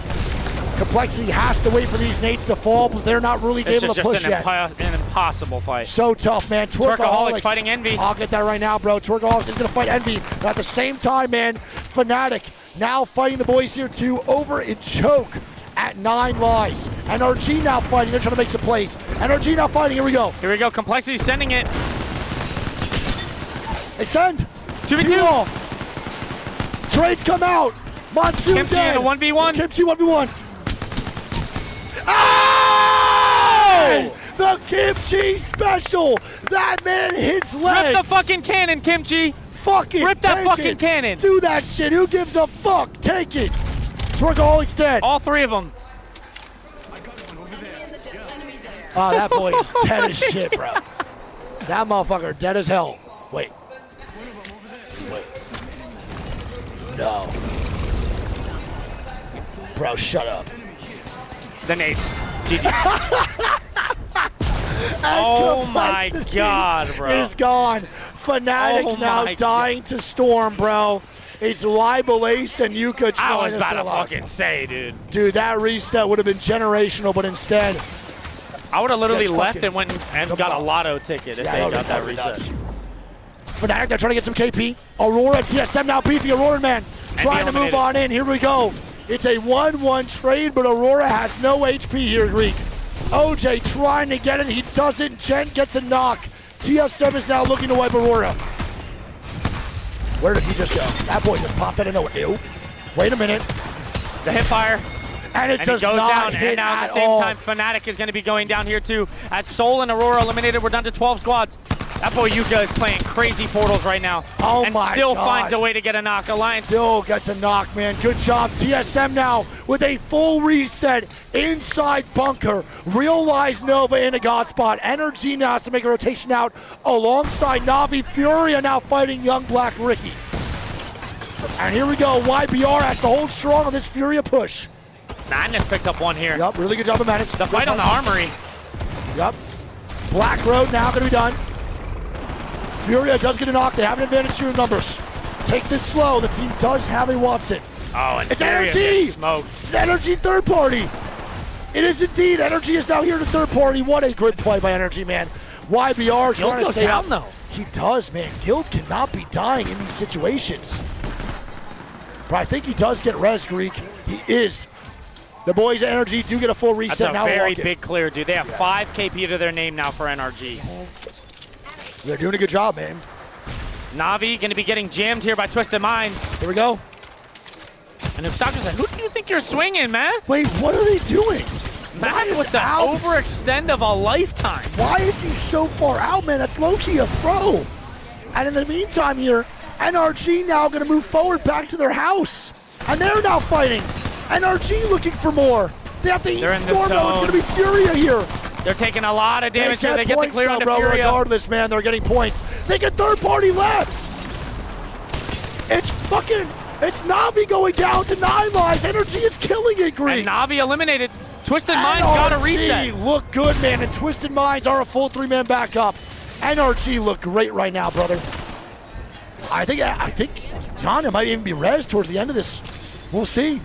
Complexity has to wait for these nades to fall, but they're not really able to push yet. This is just an impossible fight. So tough, man. Twerkaholics fighting Envy. I'll get that right now, bro. Twerkaholics is going to fight Envy. But at the same time, man, Fnatic now fighting the boys here, too, over in Choke at 9 lives. NRG now fighting. They're trying to make some plays. NRG now fighting. Here we go. Here we go. Complexity sending it. They send. 2v2. Trades come out. Monsoon Kimchi dead. in a 1v1. Kimchi 1v1. Oh! The Kimchi special! That man hits legs! Rip the fucking cannon, Kimchi! Fuck it! Rip that Take fucking it. cannon! Do that shit! Who gives a fuck? Take it! Twerkaholics dead! All 3 of them. Oh, that boy is dead as shit, bro. That motherfucker dead as hell. Wait. No. Bro, shut up. The nades. GG. Oh my god, bro. Is gone. Fnatic now dying to storm, bro. It's Libelace and Yuka trying I was about to lock. fucking say, dude. Dude, that reset would have been generational, but instead, I would have literally That's left fucking- and went and got a lotto ticket if they got that reset. Fnatic now trying to get some KP. Aurora, TSM now beefing Aurora, man. Trying to move on in. Here we go. It's a 1-1 trade, but Aurora has no HP here, Greek. OJ trying to get it. He doesn't. Gent gets a knock. TSM is now looking to wipe Aurora. Where did he just go? That boy just popped out of nowhere. Ew. Wait a minute. The hip fire. And it does he goes not down, hit and now at at the same all. time, Fnatic is going to be going down here too. As Soul and Aurora eliminated, we're down to 12 squads. That boy Yuka is playing crazy portals right now. Oh and my still God. finds a way to get a knock. Alliance Still gets a knock, man. Good job. TSM now with a full reset inside bunker. Realize Nova in a god spot. Energy now has to make a rotation out alongside Navi. Furia now fighting Young Black Ricky. And here we go. YBR has to hold strong on this Furia push. Madness picks up one here. Yup, really good job of Madness. The fight on the armory. Yup. Black Road now going to be done. Furia does get a knock. They have an advantage here in numbers. Take this slow. The team does have a Watson. Oh, and it's Furia Energy! gets smoked. It's an Energy third party. It is indeed. Energy is now here to third party. What a great play by Energy, man. YBR trying to stay down, out. though. He does, man. Guild cannot be dying in these situations. But I think he does get res, Greek. He is. The boys at Energy do get a full reset. That's a now very walking. big clear, dude. They have 5 KP to their name now for NRG. They're doing a good job, man. Navi going to be getting jammed here by Twisted Minds. Here we go. And Usaka said, who do you think you're swinging, man? Wait, what are they doing? Matt with the overextend of a lifetime. Why is he so far out, man? That's low-key a throw. And in the meantime here, NRG now going to move forward back to their house. And they're now fighting. NRG looking for more. They have to eat Storm, though. It's going to be Furia here. They're taking a lot of damage here. They get the points, clear though, on the bro. Furia. Regardless, man, they're getting points. They get third party left. It's Navi going down to 9 lives. Energy is killing it, Greek. And Navi eliminated. Twisted Minds got a reset. NRG look good, man, and Twisted Minds are a full 3-man backup. NRG look great right now, brother. I think John, it might even be res towards the end of this. We'll see.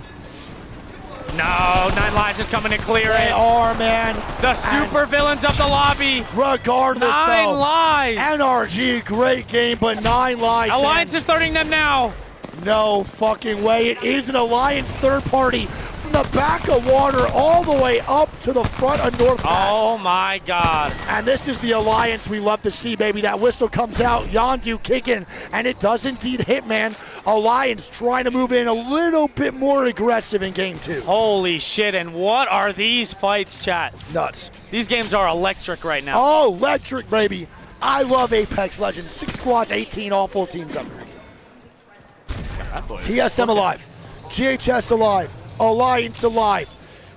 No, 9 Lives is coming to clear They it. are, man. The super villains of the lobby. Regardless, 9 though. Lives. NRG, great game, but 9 Lives. Alliance man. is starting them now. No fucking way. It is an Alliance third party from the back of water all the way up to the front of North Pack. Oh my God. And this is the Alliance we love to see, baby. That whistle comes out, Yondu kicking, and it does indeed hit, man. Alliance trying to move in a little bit more aggressive in game 2. Holy shit, and what are these fights, chat? Nuts. These games are electric right now. Oh, electric, baby. I love Apex Legends. 6 squads, 18, all full teams up. TSM alive. GHS alive. Alliance alive.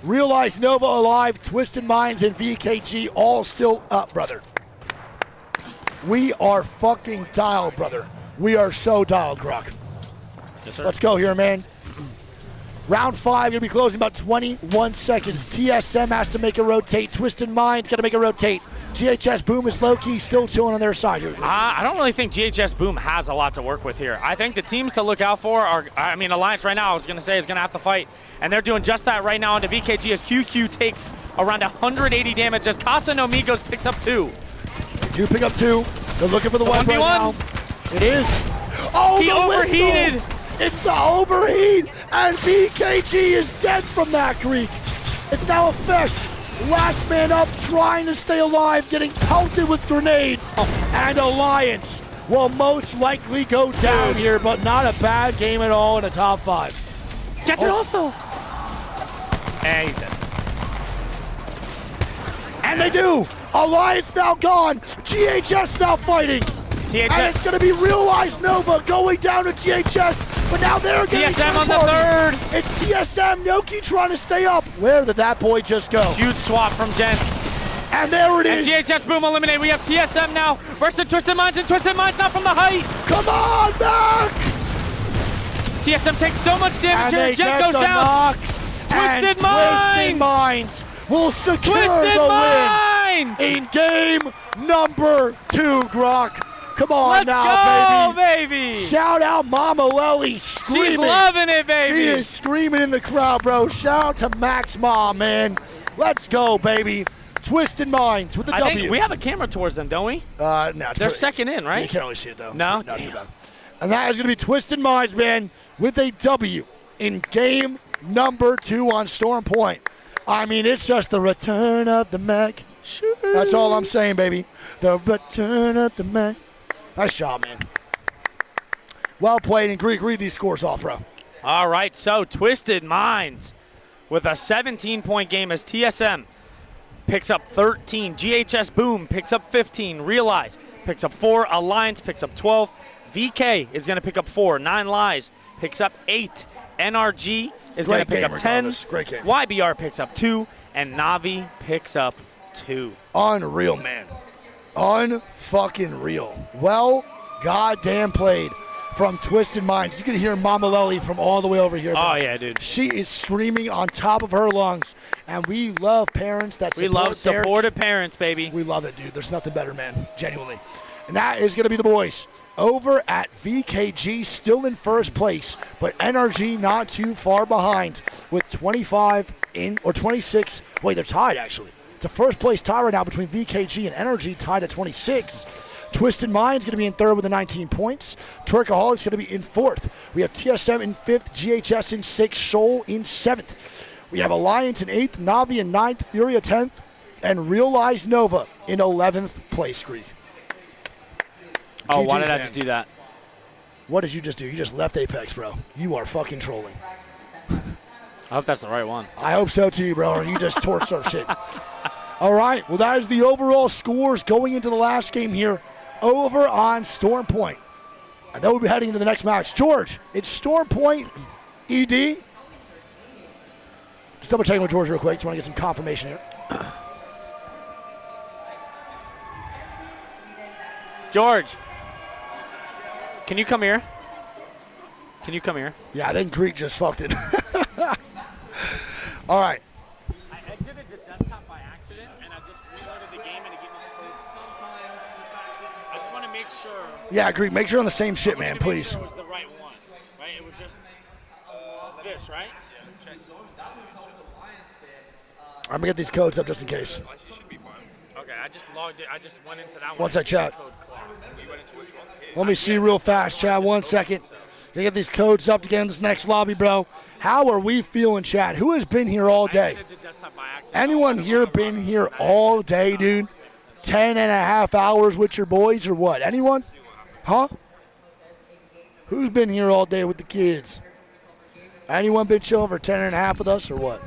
Realize Nova alive. Twisted Minds and VKG all still up, brother. We are fucking dialed, brother. We are so dialed, Grok. Yes, sir. Let's go here, man. Round 5 gonna be closing about 21 seconds. TSM has to make a rotate. Twisted Minds gotta make a rotate. GHS Boom is low-key still chilling on their side. I don't really think GHS Boom has a lot to work with here. I think the teams to look out for are, I mean, Alliance right now, I was going to say, is going to have to fight. And they're doing just that right now into VKG as QQ takes around 180 damage as Casanomigos picks up 2. They do pick up 2. They're looking for the one right now. It is. Oh, he the overheated. Whistle. It's the overheat, and VKG is dead from that, Greek. It's now effect. Last man up, trying to stay alive, getting pelted with grenades. And Alliance will most likely go down here, but not a bad game at all in the top 5. Gets it off, though. And he's dead. And they do. Alliance now gone. GHS now fighting. THS. And it's going to be Realized Nova going down to GHS, but now they're getting TSM on the third. It's TSM. Noki trying to stay up. Where did that boy just go? Huge swap from Jen. And there it is. And GHS Boom eliminated. We have TSM now versus Twisted Minds, and Twisted Minds not from the height. Come on, back. TSM takes so much damage and here. Jen goes down. Knocks. Twisted Minds. Twisted Minds will secure the win in game number 2, Grok. Come on. Let's now, go, baby. Shout out Mama Lelly screaming. She's loving it, baby. She is screaming in the crowd, bro. Shout out to Max Mom, man. Let's go, baby. Twisted Minds with the W. Think we have a camera towards them, don't we? No. They're second in, right? You can't really see it, though. No? Not too bad. And that is going to be Twisted Minds, man, with a W in game number 2 on Storm Point. I mean, it's just the return of the Mac. Sure. That's all I'm saying, baby. The return of the Mac. Nice job, man. Well played, and Greek, read these scores off, bro. All right, so Twisted Minds with a 17-point game as TSM picks up 13. GHS Boom picks up 15. Realize picks up 4. Alliance picks up 12. VK is going to pick up 4. 9 Lives picks up 8. NRG is going to pick up 10. Great game. YBR picks up 2. And Navi picks up 2. Unreal, man. Unfucking real. Well, goddamn played from Twisted Minds. You can hear Mama Lelly from all the way over here. Oh, yeah, dude. She is screaming on top of her lungs, and we love parents that support. We love supportive parents, baby. We love it, dude. There's nothing better, man. Genuinely. And that is going to be the boys over at VKG, still in first place, but NRG not too far behind with 25 in, or 26. Wait, they're tied, actually. It's a first place tie right now between VKG and NRG, tied at 26. Twisted Minds going to be in third with the 19 points. Turkaholics going to be in fourth. We have TSM in fifth, GHS in sixth, Soul in seventh. We have Alliance in eighth, Navi in ninth, Furia 10th, and Realize Nova in 11th place, Greek. Oh, why did I just do that? What did you just do? You just left Apex, bro. You are fucking trolling. I hope that's the right one. I hope so too, bro. Or you just torched our shit. All right. Well, that is the overall scores going into the last game here over on Storm Point. And then we'll be heading into the next match. George, it's Storm Point ED. Just double checking with George real quick. Just want to get some confirmation here. George, can you come here? Can you come here? Yeah, I think Greek just fucked it. All right. I exited the desktop by accident, and I just reloaded the game, and it gave me I just want to make sure. Yeah, Greek, make sure you're on the same shit, man, please. It was the right one, right? It was just. It's this, right? I'm gonna get these codes up just in case. Okay, I just logged it. I just went into that one. What's that, chat? Code clock. Let me see real fast, chat. 1 second. Gonna get these codes up to get in this next lobby, bro. How are we feeling, chat? Who has been here all day? Anyone here been here all day, dude? 10.5 hours with your boys or what? Anyone? Huh? Who's been here all day with the kids? Anyone been chilling for 10.5 with us or what?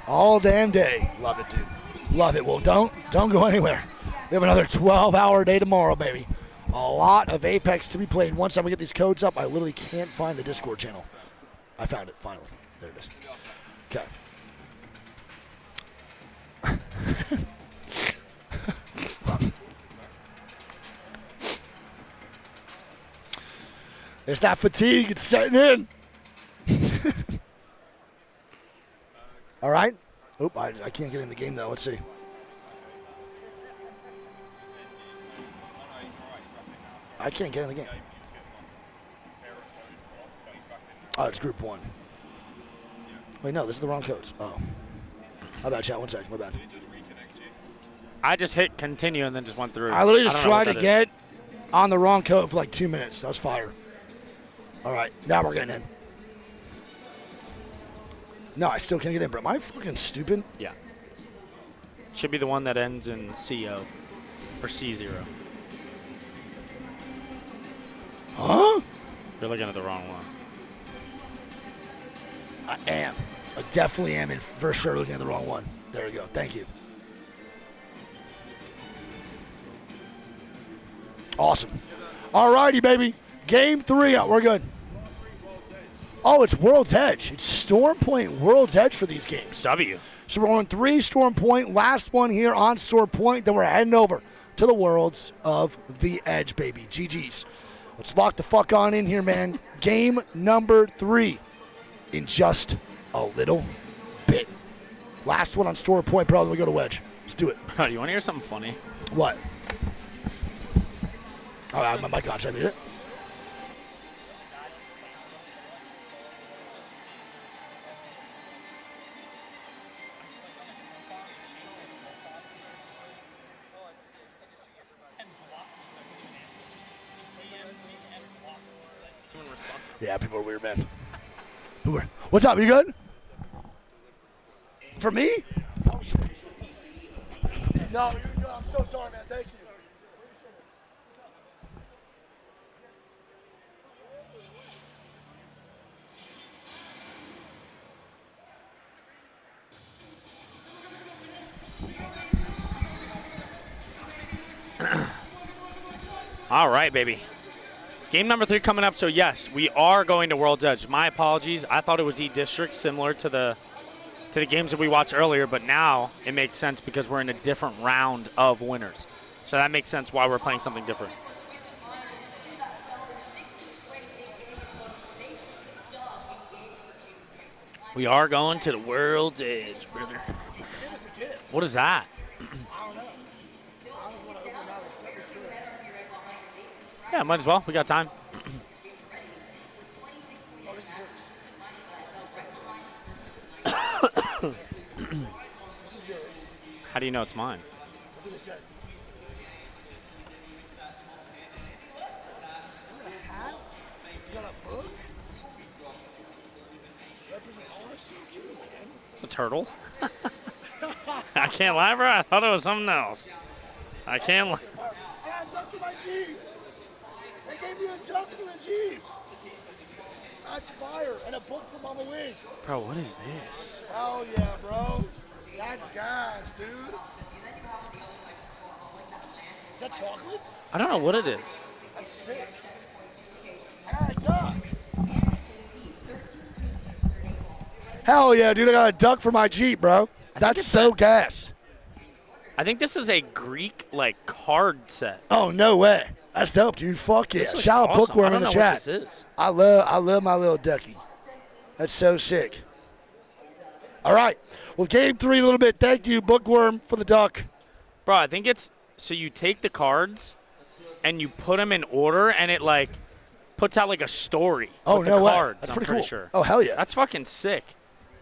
All damn day. Love it, dude. Love it. Well, don't go anywhere. We have another 12-hour day tomorrow, baby. A lot of Apex to be played. Once time we get these codes up, I literally can't find the Discord channel. I found it, finally. There it is. Okay. It's that fatigue. It's setting in. All right. Oop, I can't get in the game, though. Let's see. I can't get in the game. Oh, it's group 1. Wait, no, this is the wrong codes. Oh. My bad, chat. 1 second. My bad. I just hit continue and then just went through. I literally just tried to get on the wrong code for like 2 minutes. That was fire. All right. Now we're getting in. No, I still can't get in, bro. Am I fucking stupid? Yeah. Should be the one that ends in CO or C0. Huh? You're looking at the wrong one. I am. I definitely am, and for sure looking at the wrong one. There we go. Thank you. Awesome. All righty, baby. Game 3. We're good. Oh, it's World's Edge. It's Storm Point World's Edge for these games. W. So we're on 3 Storm Point. Last one here on Storm Point. Then we're heading over to the Worlds of the Edge, baby. GG's. Let's lock the fuck on in here, man. Game number 3 in just a little bit. Last one on Storm Point, bro. Then we go to Wedge. Let's do it. Oh, do you want to hear something funny? What? Oh, I have my mic on. Should I mute it? Yeah, people are weird, man. What's up? You good? For me? No, you're good. I'm so sorry, man. Thank you. All right, baby. Game number 3 coming up. So yes, we are going to World's Edge. My apologies. I thought it was E-District, similar to the games that we watched earlier, but now it makes sense because we're in a different round of winners. So that makes sense why we're playing something different. We are going to the World's Edge, brother. What is that? Yeah, might as well. We got time. How do you know it's mine? It's a turtle. I can't lie, bro. I thought it was something else. I can't lie. They gave me a jump for the Jeep. That's fire. And a book from Mama Wing. Bro, what is this? Hell yeah, bro. That's gas, dude. Is that chocolate? I don't know what it is. That's sick. Alright, duck. Hell yeah, dude. I got a duck for my Jeep, bro. That's so gas. I think this is a Greek, card set. Oh, no way. That's dope, dude. Fuck yeah. Shout out awesome. Bookworm in the chat. What this is. I love my little ducky. That's so sick. All right. Well, game 3 a little bit. Thank you, Bookworm, for the duck. Bro, I think it's so you take the cards and you put them in order, and it puts out like a story. Oh, with no the way. cards, That's I'm pretty pretty cool. sure. Oh, hell yeah. That's fucking sick.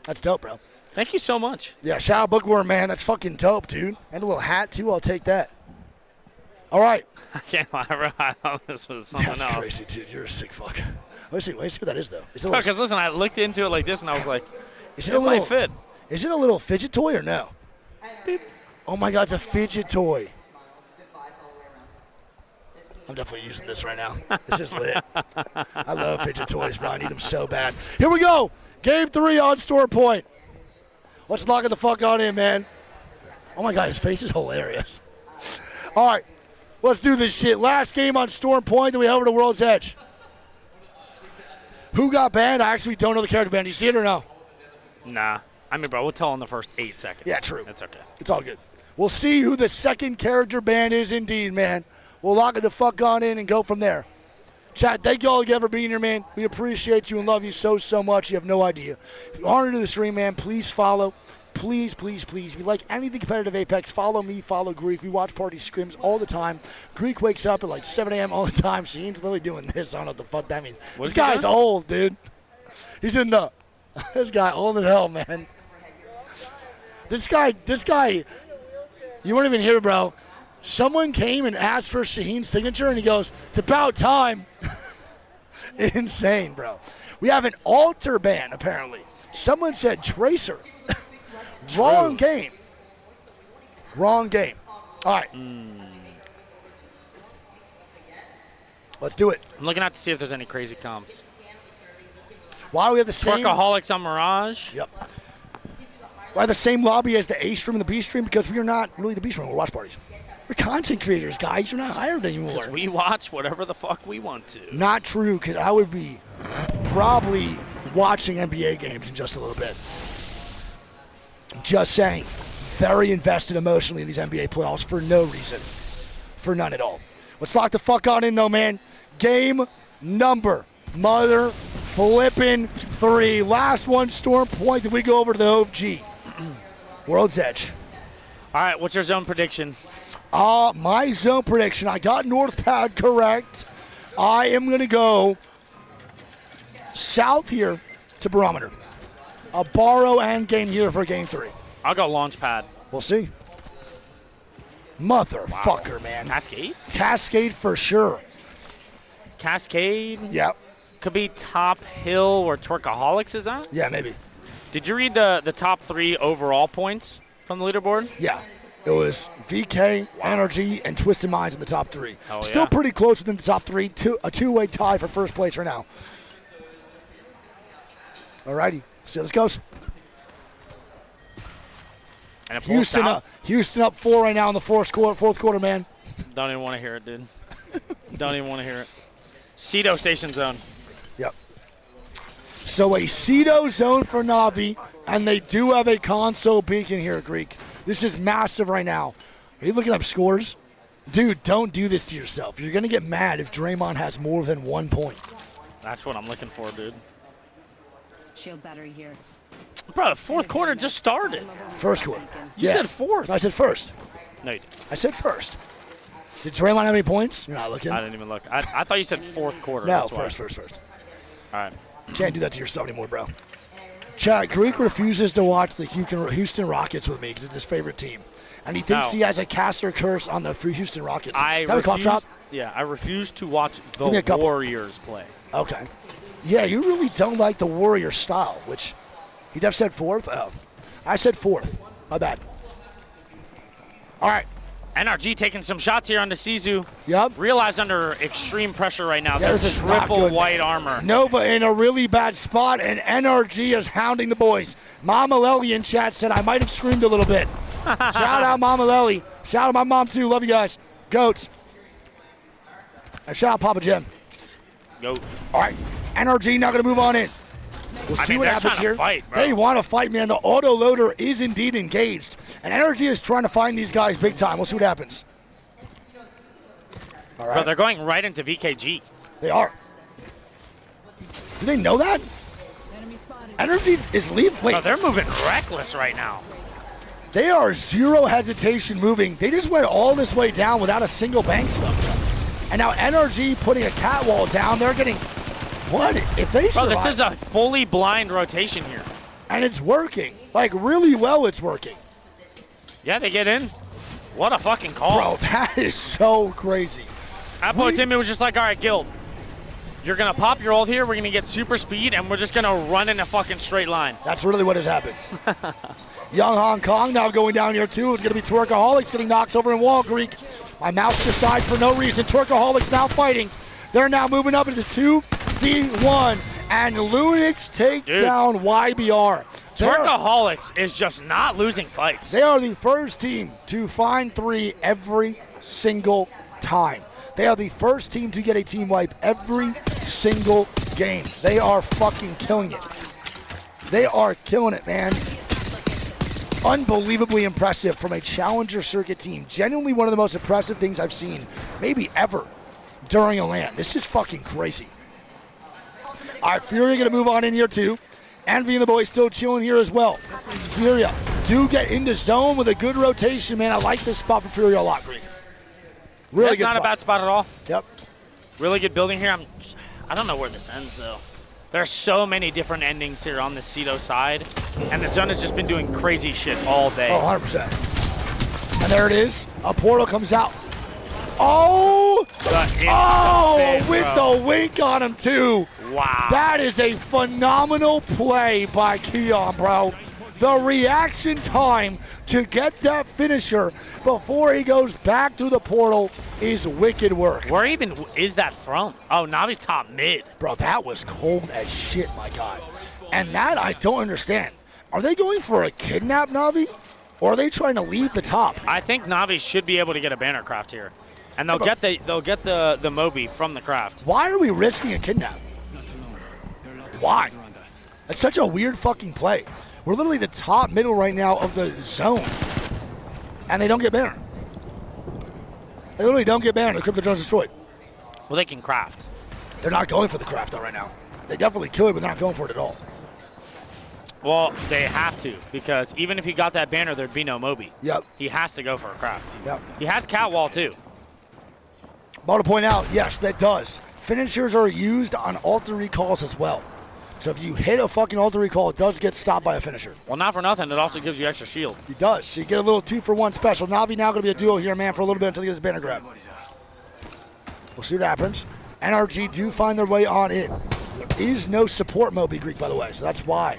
That's dope, bro. Thank you so much. Yeah, shout out Bookworm, man. That's fucking dope, dude. And a little hat, too. I'll take that. All right. I can't lie, bro. I thought this was something That's else. crazy, dude. You're a sick fuck. Let's see what that is, though. Is it a Because listen, I looked into it like this, and I was like, is it a little, might fit. Is it a little fidget toy or no? Beep. Oh, my God, it's a fidget toy. I'm definitely using this right now. This is lit. I love fidget toys, bro. I need them so bad. Here we go. Game 3 on Store Point. Let's lock it the fuck on in, man. Oh, my God, his face is hilarious. All right, let's do this shit. Last game on Storm Point, then we head over to World's Edge. Who got banned? I actually don't know the character ban. Do you see it or no? Nah. I mean, bro, we'll tell in the first 8 seconds. Yeah, true. It's okay. It's all good. We'll see who the second character ban is indeed, man. We'll lock it the fuck on in and go from there. Chat, thank you all again for being here, man. We appreciate you and love you so much. You have no idea. If you aren't into the stream, man, please follow. Please, please, please. If you like anything competitive Apex, follow me, follow Greek. We watch party scrims all the time. Greek wakes up at like 7 a.m. all the time. Sheen's literally doing this. I don't know what the fuck that means. This guy's old, dude. He's in the... This guy old as hell, man. This guy, you weren't even here, bro. Someone came and asked for Shaheen's signature, and he goes, it's about time. Insane, bro. We have an altar ban, apparently. Someone said Tracer. Wrong game. Wrong game. All right. Let's do it. I'm looking out to see if there's any crazy comps. Why do we have the same... Workaholics on Mirage. Yep. Why the same lobby as the A stream and the B stream? Because we are not really the B stream. We're watch parties. We're content creators, guys. You're not hired anymore. Because we watch whatever the fuck we want to. Not true, because I would be probably watching NBA games in just a little bit. Just saying. Very invested emotionally in these NBA playoffs for no reason. For none at all. Let's lock the fuck on in, though, man. Game number mother flippin' 3. Last one, Storm Point. Then we go over to the OG. World's Edge. All right, what's your zone prediction? My zone prediction, I got North Pad correct. I am going to go south here to Barometer. I'll borrow end game here for game 3. I'll go launch pad. We'll see. Motherfucker, man. Cascade? Cascade for sure. Cascade? Yep. Could be Top Hill or Twerkaholics, is that? Yeah, maybe. Did you read the top 3 overall points from the leaderboard? Yeah. It was VK, Energy, and Twisted Minds in the top 3. Oh, Still yeah. pretty close within the top 3. A two-way tie for first place right now. Alrighty. See how this goes. And Houston up 4 right now in the fourth quarter, man. Don't even want to hear it, dude. Don't even want to hear it. Cedo Station Zone. Yep. So a Cedo zone for Navi, and they do have a console beacon here, Greek. This is massive right now. Are you looking up scores? Dude, don't do this to yourself. You're going to get mad if Draymond has more than 1 point. That's what I'm looking for, dude. Shield battery here. Bro, the fourth quarter just started. First quarter. You said fourth. No, I said first. No, you didn't. I said first. Did Draymond have any points? You're not looking. I didn't even look. I thought you said fourth quarter. No, that's why. first. All right. Can't do that to yourself anymore, bro. Chat, Greek refuses to watch the Houston Rockets with me because it's his favorite team. And he thinks he has a caster curse on the Houston Rockets. I refuse to watch the Warriors play. Okay. Yeah, you really don't like the Warrior style, which he def said fourth. Oh, I said fourth. My bad. All right. NRG taking some shots here on the Sizu. Yep. Realize under extreme pressure right now. Yeah, There's this is not triple good, white man. armor. Nova in a really bad spot, and NRG is hounding the boys. Mama Lely in chat said I might have screamed a little bit. Shout out Mama Lely. Shout out my mom, too. Love you guys. Goats. And shout out Papa Jim. Goat. All right. NRG now going to move on in. We'll see what happens here. They want to fight, man. The auto loader is indeed engaged. And NRG is trying to find these guys big time. We'll see what happens. All right. Bro, they're going right into VKG. They are. Do they know that? Energy is leaving. Wait. Bro, they're moving reckless right now. They are zero hesitation moving. They just went all this way down without a single bank smoke. And now NRG putting a cat wall down. They're getting, what? If they survive. Bro, this is a fully blind rotation here. And it's working. Like, really well it's working. Yeah, they get in. What a fucking call. Bro, that is so crazy. That point, Timmy was just like, all right, Guild, you're going to pop your ult here. We're going to get super speed, and we're just going to run in a fucking straight line. That's really what has happened. Young Hong Kong now going down here, too. It's going to be Twerkaholics getting knocks over in Wall Greek. My mouse just died for no reason. Twerkaholics now fighting. They're now moving up into 2v1. And Lunix take down YBR. Twerkaholics is just not losing fights. They are the first team to find 3 every single time. They are the first team to get a team wipe every single game. They are fucking killing it. They are killing it, man. Unbelievably impressive from a challenger circuit team. Genuinely one of the most impressive things I've seen, maybe ever, during a LAN. This is fucking crazy. All right, Furia going to move on in here too. Envy and the boys still chilling here as well. Furia do get into zone with a good rotation, man. I like this spot for Furia a lot, Green. Really That's good not spot. a bad spot at all. Yep. Really good building here. I don't know where this ends, though. There's so many different endings here on the Cedo side, and the zone has just been doing crazy shit all day. Oh, 100%. And there it is. A portal comes out. Oh! With the wink on him, too. Wow. That is a phenomenal play by Keon, bro. The reaction time to get that finisher before he goes back through the portal is wicked work. Where even is that from? Oh, Navi's top mid. Bro, that was cold as shit, my God. And that I don't understand. Are they going for a kidnap, Navi? Or are they trying to leave the top? I think Navi should be able to get a banner craft here. And they'll get the Moby from the craft. Why are we risking a kidnap? Why? That's such a weird fucking play. We're literally the top middle right now of the zone. And they don't get banner. They literally don't get banner. The Crypto Drone's destroyed. Well, they can craft. They're not going for the craft though right now. They definitely could, but they're not going for it at all. Well, they have to, because even if he got that banner, there'd be no Moby. Yep. He has to go for a craft. Yep. He has Catwall, too. I want to point out, yes, that does. Finishers are used on alter recalls as well. So if you hit a fucking alter recall, it does get stopped by a finisher. Well, not for nothing. It also gives you extra shield. It does. So you get a little 2-for-1 special. Navi now going to be a duo here, man, for a little bit until he gets banner grab. We'll see what happens. NRG do find their way on in. There is no support Moby Greek, by the way, so that's why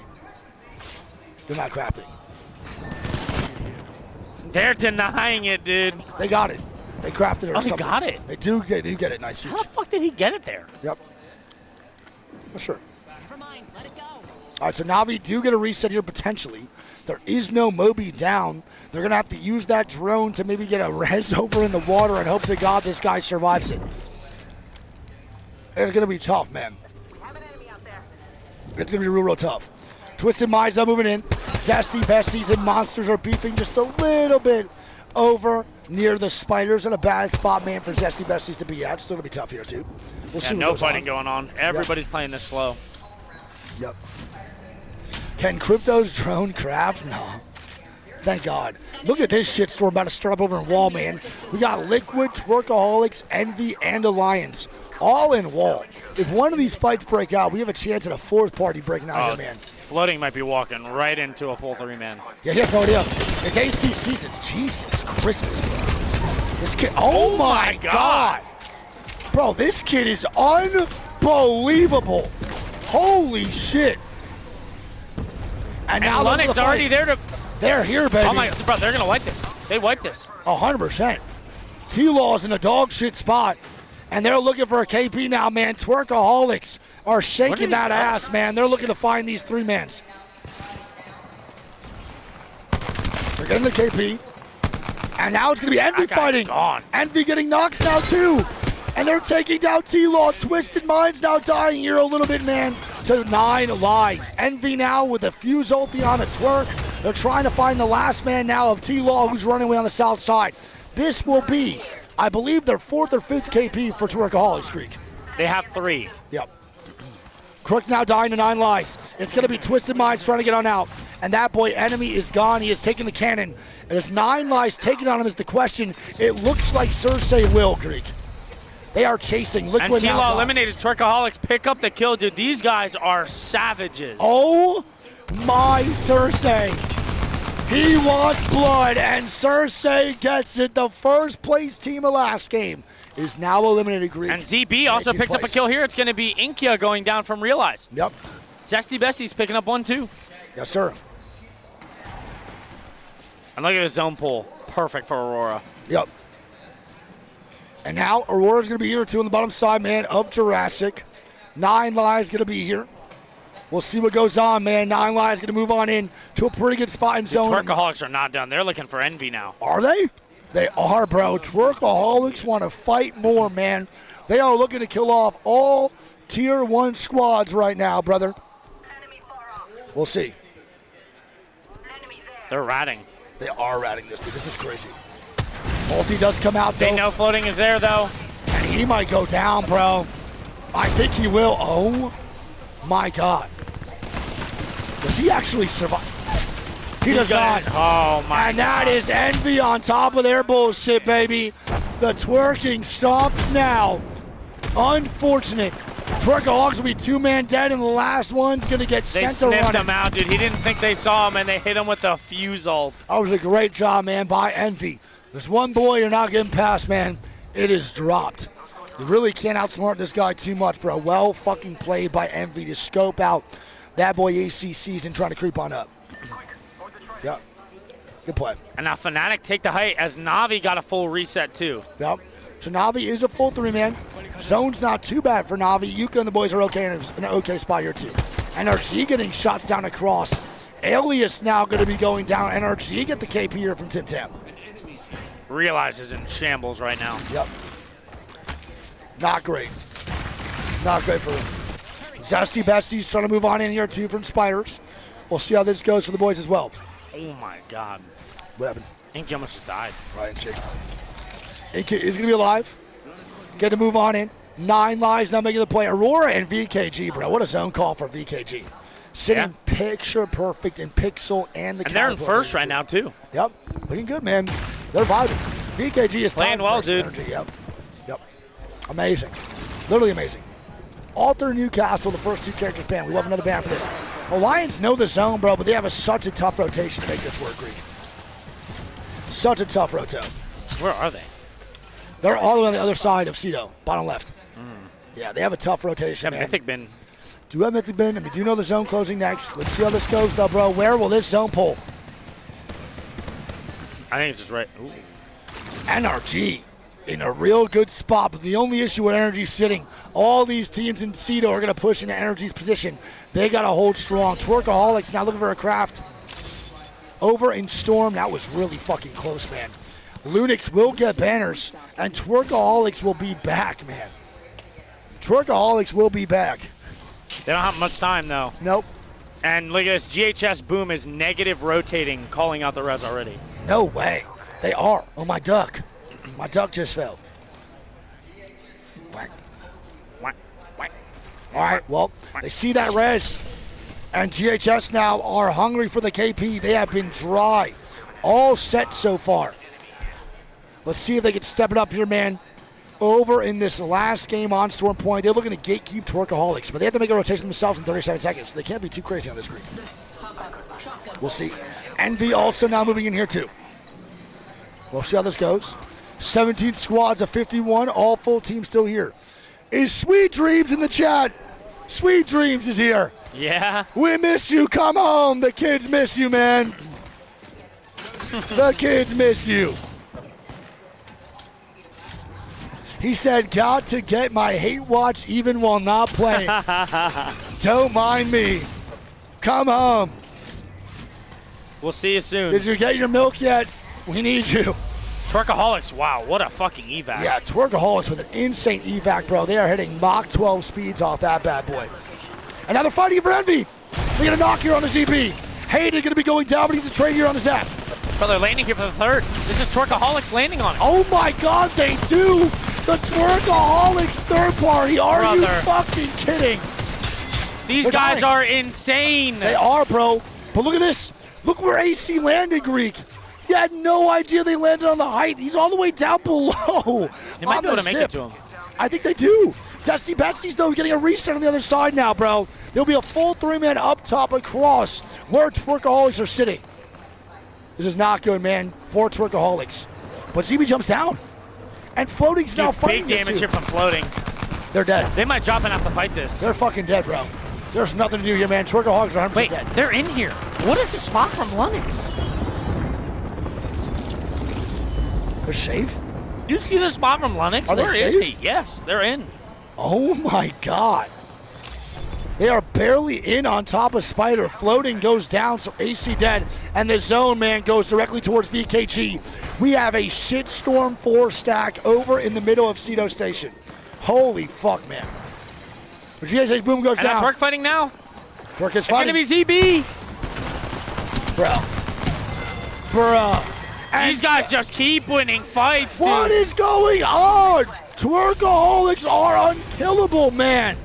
they're not crafting. They're denying it, dude. They got it. They crafted it or something. They got it. They do get it. Nice. How the fuck did he get it there? Yep. For sure. All right, so Navi do get a reset here potentially. There is no Moby down. They're going to have to use that drone to maybe get a res over in the water and hope to God this guy survives it. It's going to be tough, man. It's going to be real tough. Twisted Minds are moving in. Zesty Besties and Monsters are beefing just a little bit over near the Spiders. In a bad spot, man, for Zesty Besties to be at. It's still going to be tough here, too. We'll see what no goes fighting on. going on. Everybody's playing this slow. Yep. Can Crypto's drone craft? No. Thank God. Look at this shitstorm about to start up over in Wall, man. We got Liquid, Twerkaholics, Envy, and Alliance all in Wall. If one of these fights break out, we have a chance at a fourth party breaking out here, man. Floating might be walking right into a full 3-man. Yeah, he has no idea. It's AC seasons. Jesus Christmas, bro. This kid, oh my God. Bro, this kid is unbelievable. Holy shit. And now Lennox already there to... They're here, baby. Oh my, bro, they're going to wipe this. They wipe this. 100%. T-Law's in a dog shit spot. And they're looking for a KP now, man. Twerkaholics are shaking that ass, man. They're looking to find these 3-mans. They're getting the KP. And now it's going to be Envy fighting. Gone. Envy getting knocks now, too. And they're taking down T-Law. Twisted Minds now dying here a little bit, man, to 9 lives. Envy now with the fuse ulti on a Twerk. They're trying to find the last man now of T-Law, who's running away on the south side. This will be, I believe, their 4th or 5th KP for Twerkaholics Creek. They have 3. Yep. Crook now dying to 9 lives. It's going to be Twisted Minds trying to get on out. And that boy, Enemy, is gone. He has taken the cannon. And his 9 lives taken on him is the question. It looks like Cersei will, Greek. They are chasing. And Liquid now. T-Law eliminated. Twerkaholics pick up the kill, dude. These guys are savages. Oh my Cersei. He wants blood, and Cersei gets it. The first place team of last game is now eliminated. Greek. And ZB also picks up a kill here. It's going to be Inkia going down from Realize. Yep. Zesty Bestie's picking up 1, too. Yes, sir. And look at his zone pull. Perfect for Aurora. Yep. And now Aurora's going to be here, too, on the bottom side, man, of Jurassic. 9 Lives going to be here. We'll see what goes on, man. 9 Lives going to move on in to a pretty good spot in zone. Twerkaholics are not done. They're looking for Envy now. Are they? They are, bro. Twerkaholics want to fight more, man. They are looking to kill off all Tier 1 squads right now, brother. We'll see. They're ratting. They are ratting this, dude. This is crazy. Multi does come out, though. They know floating is there, though. And he might go down, bro. I think he will. Oh, my God. Does he actually survive? He does not. Oh, my And that is Envy on top of their bullshit, baby. The twerking stops now. Unfortunate. Twerkaholics will be 2-man dead, and the last one's going to get sent to running. They sniffed him out, dude. He didn't think they saw him, and they hit him with the fuse ult. That was a great job, man, by Envy. There's one boy you're not getting past, man. It is dropped. You really can't outsmart this guy too much, bro. Well fucking played by Envy to scope out that boy ACC's and trying to creep on up. Yeah. Good play. And now Fnatic take the height as Navi got a full reset, too. Yep. So Navi is a full 3-man. Zone's not too bad for Navi. Yuka and the boys are okay in an okay spot here, too. NRG getting shots down across. Alias now going to be going down. NRG get the KP here from Tim Tam. Realize is in shambles right now. Yep. Not great. Not great for him. Zesty Bestie's trying to move on in here, too, from Spiders. We'll see how this goes for the boys as well. Oh, my God. What happened? Inky almost just died. Right, sick. Inky is going to be alive. Get to move on in. 9 Lives now making the play. Aurora and VKG, bro. What a zone call for VKG. Sitting picture perfect in Pixel and the And they're in first right now, too. Yep. Looking good, man. They're vibing. VKG is playing well, dude. Energy. Yep. Yep. Amazing. Literally amazing. Alter Newcastle, the first 2 characters banned. We love another ban for this. Alliance know the zone, bro, but they have such a tough rotation to make this work, Greek. Such a tough roto. Where are they? They're all the way on the other side of Cedo, bottom left. Yeah, they have a tough rotation, man. Mythic bin. Do have Mythic bin, and they do know the zone closing next. Let's see how this goes, though, bro. Where will this zone pull? I think it's just right. Ooh. NRG in a real good spot, but the only issue with NRG sitting, all these teams in Cedo are going to push into NRG's position. They got to hold strong. Twerkaholics now looking for a craft. Over in Storm, that was really fucking close, man. Lunix will get banners, and Twerkaholics will be back, man. Twerkaholics will be back. They don't have much time, though. Nope. And look at this. GHS Boom is negative rotating, calling out the res already. No way. They are. Oh, my duck. My duck just fell. Whack. Whack. Whack. All right, well, they see that res. And GHS now are hungry for the KP. They have been dry. All set so far. Let's see if they can step it up here, man. Over in this last game on Storm Point, they're looking to gatekeep Twerkaholics, but they have to make a rotation themselves in 37 seconds, so they can't be too crazy on this screen. We'll see. Envy also now moving in here, too. We'll see how this goes. 17 squads of 51, all full teams still here. Is Sweet Dreams in the chat? Sweet Dreams is here. Yeah. We miss you. Come home. The kids miss you, man. The kids miss you. He said, got to get my hate watch even while not playing. Don't mind me. Come home. We'll see you soon. Did you get your milk yet? We need you. Twerkaholics, wow, what a fucking evac. Yeah, Twerkaholics with an insane evac, bro. They are hitting Mach 12 speeds off that bad boy. And now they're fighting for Envy. They get a knock here on the ZP. Hayden going to be going down, but he's a trade here on the Zap. Bro, they're landing here for the third. This is Twerkaholics landing on it. Oh my God, they do. The Twerkaholics third party. Are you fucking kidding? These guys are insane. They are, bro. But look at this. Look where AC landed, Greek. He had no idea they landed on the height. He's all the way down below. They might be able to make it to him. I think they do. Zesty Betsy's, though, getting a reset on the other side now, bro. There'll be a full 3-man up top across where Twerkaholics are sitting. This is not good, man, for Twerkaholics. But CB jumps down. And Floating's now fighting big damage here from Floating. They're dead. They might drop and have to fight this. They're fucking dead, bro. There's nothing to do here, man. Twerkaholics are 100% Wait, dead. they're in here. What is the spot from Lennox? They're safe? You see the spot from Lennox? Are they Where is safe? he? Yes, they're in. Oh my God. They are barely in on top of Spider. Floating goes down, so AC dead. And the zone, man, goes directly towards VKG. We have a shitstorm 4-stack over in the middle of Cedo Station. Holy fuck, man. But GSH Boom goes and down. Twerk fighting now? Twerk is fighting. It's going to be ZB. Bro. And these guys just keep winning fights, dude. What is going on? Twerkaholics are unkillable, man.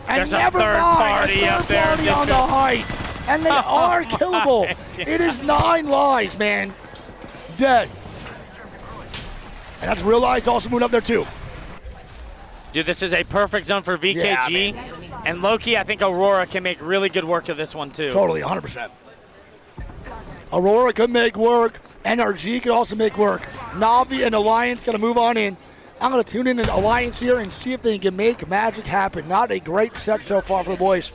And there's never a third party up there on the height. And they are killable. It is 9 lives, man. Dead. And that's Real Lies also moving up there, too. Dude, this is a perfect zone for VKG. Yeah, and Loki, I think Aurora can make really good work of this one, too. Totally, 100%. Aurora could make work. NRG could also make work. Navi and Alliance got to move on in. I'm going to tune in to Alliance here and see if they can make magic happen. Not a great set so far for the boys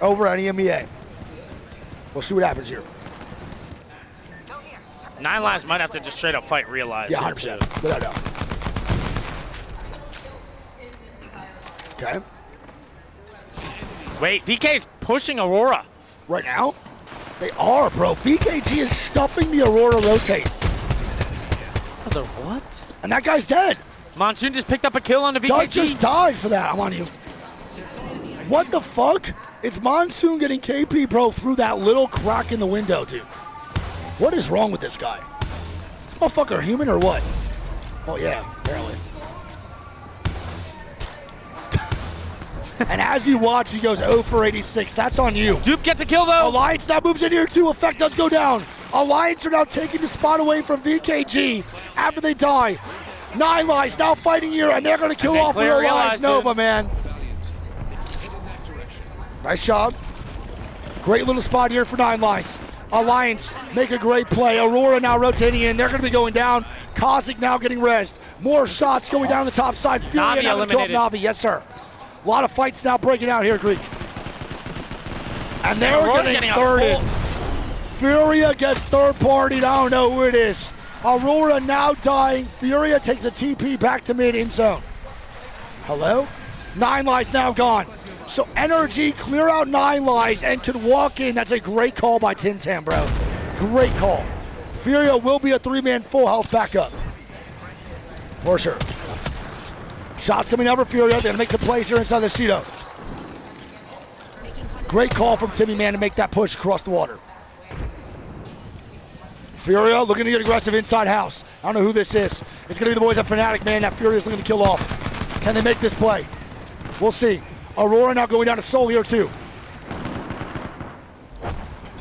over at EMEA. We'll see what happens here. 9 Lives might have to just straight up fight Real Lies. Yeah, 100%. Without doubt. Okay. Wait, VK's pushing Aurora. Right now? They are, bro. VKG is stuffing the Aurora rotate. Mother what? And that guy's dead. Monsoon just picked up a kill on the VKG. Doug just died for that. I'm on you. What the fuck? It's Monsoon getting KP, bro, through that little crack in the window, dude. What is wrong with this guy? Is this motherfucker human or what? Oh, yeah, apparently. And as you watch, he goes 0 for 86. That's on you. Dupe gets a kill, though. Alliance now moves in here, too. Effect does go down. Alliance are now taking the spot away from VKG after they die. 9 Lives now fighting here, and they're going to kill off Real Lies Nova, man. Nice job. Great little spot here for 9 Lives. Alliance make a great play. Aurora now rotating in. They're going to be going down. Kozik now getting rezzed. More shots going down the top side. Fury now going to kill Navi. Yes, sir. A lot of fights now breaking out here, Greek. And they're getting thirded. Furia gets third-partied. I don't know who it is. Aurora now dying. Furia takes a TP back to mid in zone. Hello? 9 Lives now gone. So NRG clear out 9 Lives and can walk in. That's a great call by Tim Tam, bro. Great call. Furia will be a 3-man full health backup. For sure. Shots coming out for Furia. They're going to make some plays here inside the Cedo. Great call from Timmy, man, to make that push across the water. Furia looking to get aggressive inside house. I don't know who this is. It's going to be the boys at Fnatic, man. That Furia's looking to kill off. Can they make this play? We'll see. Aurora now going down to Soul here, too.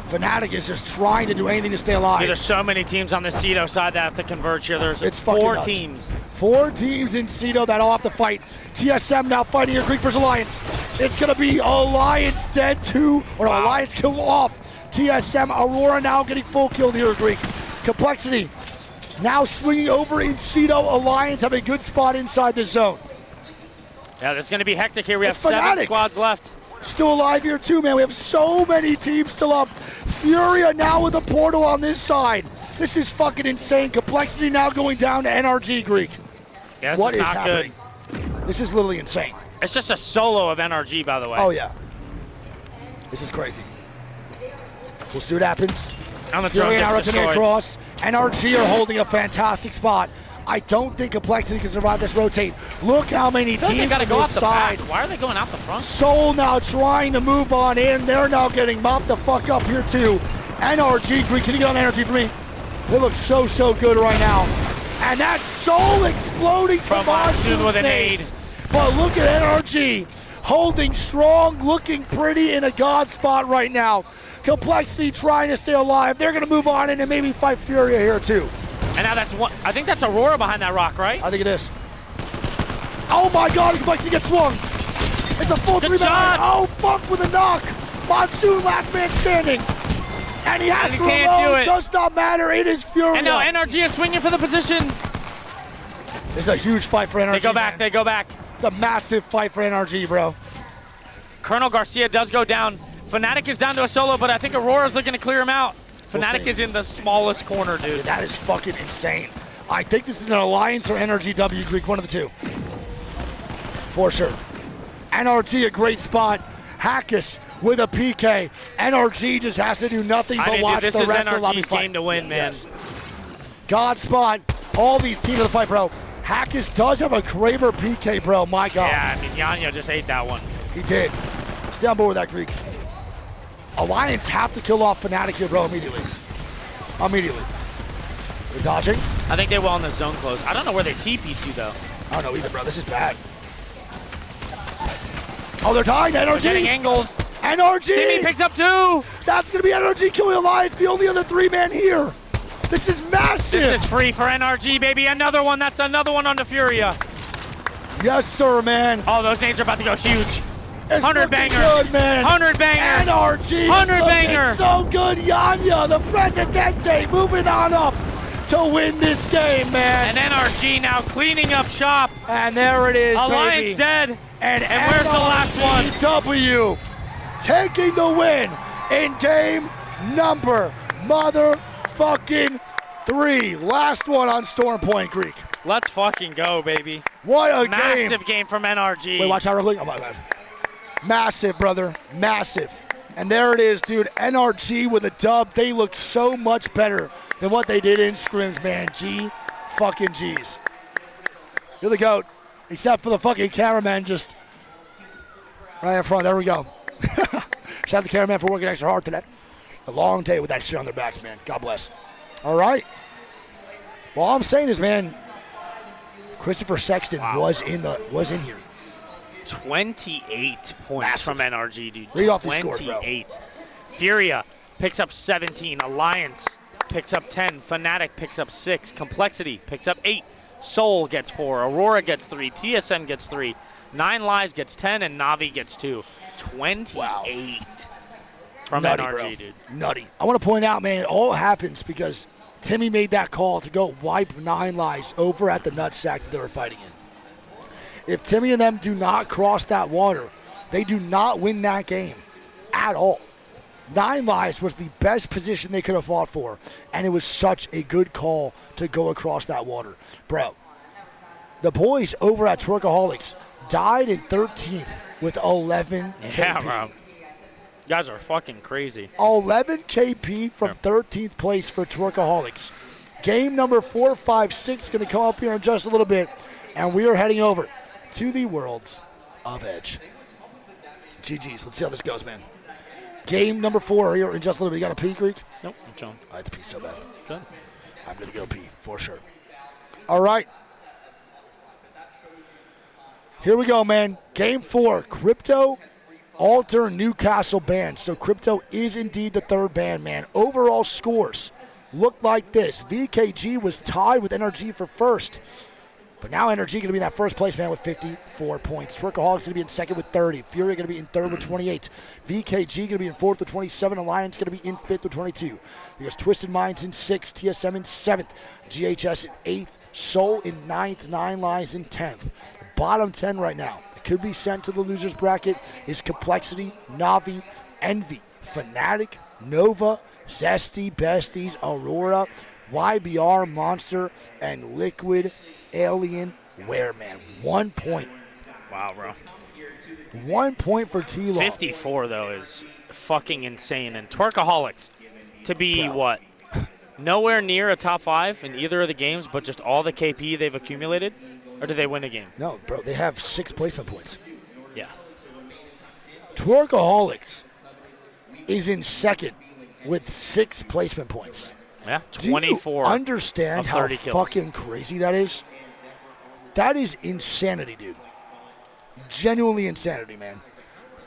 Fnatic is just trying to do anything to stay alive. Dude, there's so many teams on the Cedo side that have to converge here. There's 4 teams. 4 teams in Cedo that all have to fight. TSM now fighting here, Greek versus Alliance. It's going to be Alliance dead too, or Alliance kill off TSM. Aurora now getting full killed here, Greek. Complexity now swinging over in Cedo. Alliance have a good spot inside the zone. Yeah, this is going to be hectic here. We have 7 squads left. Still alive here too, man. We have so many teams still up. Furia now with a portal on this side. This is fucking insane. Complexity now going down to NRG, Greek. Yeah, this what is is not happening? Good. This is literally insane. It's just a solo of NRG, by the way. Oh, yeah. This is crazy. We'll see what happens. And the Furia now gets rotating destroyed. across. NRG are holding a fantastic spot. I don't think Complexity can survive this rotate. Look how many teams they gotta on go this off the side. back. Why are they going out the front? Soul now trying to move on in. They're now getting mopped the fuck up here too. NRG, Greek, can you get on energy for me? They look so good right now. And that's Soul exploding from Monsoon with an aid. But look at NRG holding strong, looking pretty in a god spot right now. Complexity trying to stay alive. They're going to move on in and maybe fight Furia here too. And now that's one. I think that's Aurora behind that rock, right? I think it is. Oh my God, Complexity gets swung. It's a full 3-man. Oh, Funk with a knock. Monsoon, last man standing. And he has to reload. It does not matter. It is Furia. And now NRG is swinging for the position. This is a huge fight for NRG. They go back. Man. They go back. It's a massive fight for NRG, bro. Colonel Garcia does go down. Fnatic is down to a solo, but I think Aurora's looking to clear him out. Fnatic is in the smallest corner, dude. That is fucking insane. I think this is an Alliance or NRG W Greek, one of the two. For sure. NRG, a great spot. Hackus with a PK. NRG just has to do nothing but watch the rest of the lobby NRG's fight. game to win, man. Yes. God spot. All these teams in the fight, bro. Hackus does have a Kraber PK, bro. My God. Yeah, I mean, Yanya just ate that one. He did. Stay on board with that, Greek. Alliance have to kill off Fnatic here, bro, immediately. They're dodging. I think they will on the zone close. I don't know where they TP to, though. I don't know either, bro. This is bad. Oh, they're dying. NRG. They're getting angles. NRG. Timmy picks up 2. That's going to be NRG killing Alliance, the only other 3-man here. This is massive. This is free for NRG, baby. Another one. That's another one on the Furia. Yes, sir, man. Oh, those nades are about to go huge. It's 100 banger. Good, man. 100 banger. NRG. 100 banger. So good. Yanya, the Presidente, moving on up to win this game, man. And NRG now cleaning up shop. And there it is, Alliance baby. dead. And where's the last one? W taking the win in game number motherfucking 3. Last one on Storm Point, Greek. Let's fucking go, baby. What a massive game from NRG. Wait, watch how we're Oh my God. Massive, brother. Massive. And there it is, dude. NRG with a dub. They look so much better than what they did in scrims, man. G fucking G's. You're the GOAT. Except for the fucking cameraman just right in front. There we go. Shout out the cameraman for working extra hard today. A long day with that shit on their backs, man. God bless. All right. Well, all I'm saying is, man, Christopher Sexton was in here. 28 points from NRG, dude. Read off these scores, bro. 28. Furia picks up 17. Alliance picks up 10. Fnatic picks up 6. Complexity picks up 8. Soul gets 4. Aurora gets 3. TSM gets 3. 9 Lives gets 10. And Navi gets 2. 28 from Nutty, NRG, bro. dude. Nutty. I want to point out, man, it all happens because Timmy made that call to go wipe 9 Lives over at the nutsack that they were fighting in. If Timmy and them do not cross that water, they do not win that game at all. 9 Lives was the best position they could have fought for, and it was such a good call to go across that water. Bro, the boys over at Twerkaholics died in 13th with 11 Yeah, KP. bro. You guys are fucking crazy. 11 KP from 13th place for Twerkaholics. Game number 4, 5, 6 is going to come up here in just a little bit, and we are heading over to the Worlds of Edge. GG's. Let's see how this goes, man. Game number 4 here in just a little bit. You got a pee, Greek? Nope, I'm chilling. I have to pee so bad. Good. I'm going to go pee for sure. All right. Here we go, man. Game 4. Crypto, Alter, Newcastle banned. So Crypto is indeed the 3rd ban, man. Overall scores look like this. VKG was tied with NRG for 1st. But now NRG going to be in that 1st place, man, with 54 points. Twerkaholics going to be in 2nd with 30. Fury going to be in 3rd with 28. VKG going to be in 4th with 27. Alliance going to be in 5th with 22. There's Twisted Minds in 6th. TSM in 7th. GHS in 8th. Soul in 9th. 9 Lives in 10th. The bottom 10 right now, it could be sent to the losers bracket, is Complexity, Navi, Envy, Fnatic, Nova, Zesty, Besties, Aurora, YBR, Monster, and Liquid Alien Wearman. 1 point. Wow, bro. 1 point for T-Law. 54, though, is fucking insane. And Twerkaholics to be, what, nowhere near a top 5 in either of the games, but just all the KP they've accumulated? Or did they win a game? No, bro. They have 6 placement points. Yeah. Twerkaholics is in 2nd with 6 placement points. Yeah, 24. Do you understand how 30 kills. fucking crazy that is? That is insanity, dude. Genuinely insanity, man.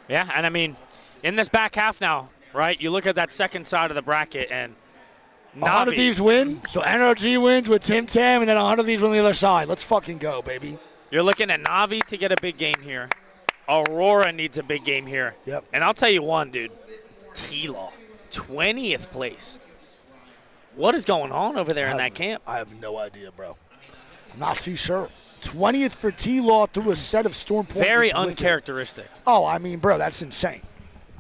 Yeah, and I mean, in this back half now, right, you look at that second side of the bracket, and 100 Thieves win, so NRG wins with Tim Tam, and then 100 Thieves win on the other side. Let's fucking go, baby. You're looking at Navi to get a big game here. Aurora needs a big game here. Yep. And I'll tell you one, dude. T-Law, 20th place. What is going on over there in that camp? I have no idea, bro. I'm not too sure. 20th for T-Law through a set of Storm Point. Very uncharacteristic. Oh, I mean, bro, that's insane.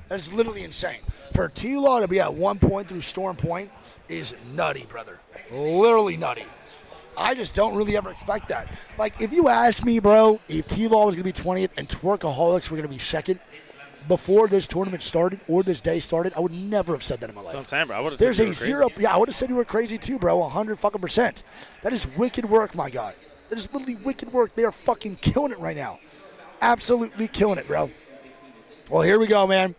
That's literally insane. For T-Law to be at 1 point through Storm Point is nutty, brother. Literally nutty. I just don't really ever expect that. Like, if you asked me, bro, if T-Law was going to be 20th and Twerkaholics were going to be second before this tournament started or this day started, I would never have said that in my life. That's what I'm saying, bro. I would have There's said you a were zero. crazy. Yeah, I would have said you were crazy too, bro. 100%. That is wicked work, my guy. That is literally wicked work. They are fucking killing it right now. Absolutely killing it, bro. Well, here we go, man.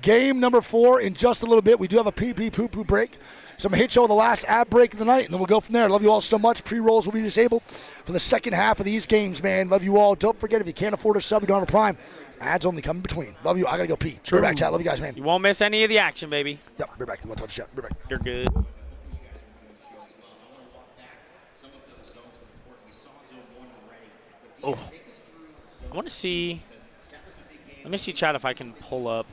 Game number 4 in just a little bit. We do have a pee-pee poo-poo break. So I'm going to hit you with the last ad break of the night, and then we'll go from there. Love you all so much. Pre-rolls will be disabled for the second half of these games, man. Love you all. Don't forget, if you can't afford a sub, you don't have a Prime, ads only come in between. Love you. I got to go pee. Be back, chat. Love you guys, man. You won't miss any of the action, baby. Yep, be back. You want to touch the chat? Be back. You're good. Oh, I want to see. Let me see, chat, if I can pull up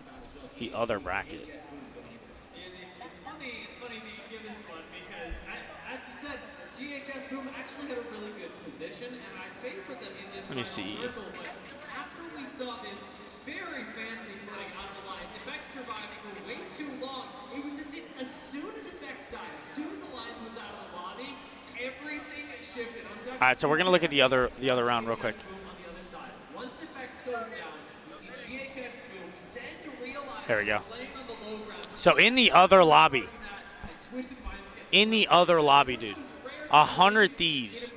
the other bracket. It's funny that you give this one because, as you said, GHS Boom actually had a really good position, and I favored them in this Let me see. circle. But after we saw this very fancy footing out of Alliance, Effect survived for way too long. It was as if as soon as Effect died, as soon as Alliance was out of the lobby, everything shifted. All right, so we're gonna look at the other round real quick. Once Effect goes down, you see GHS Boom send Realize There we go. playing on the low ground. So in the other lobby, dude, 100 Thieves,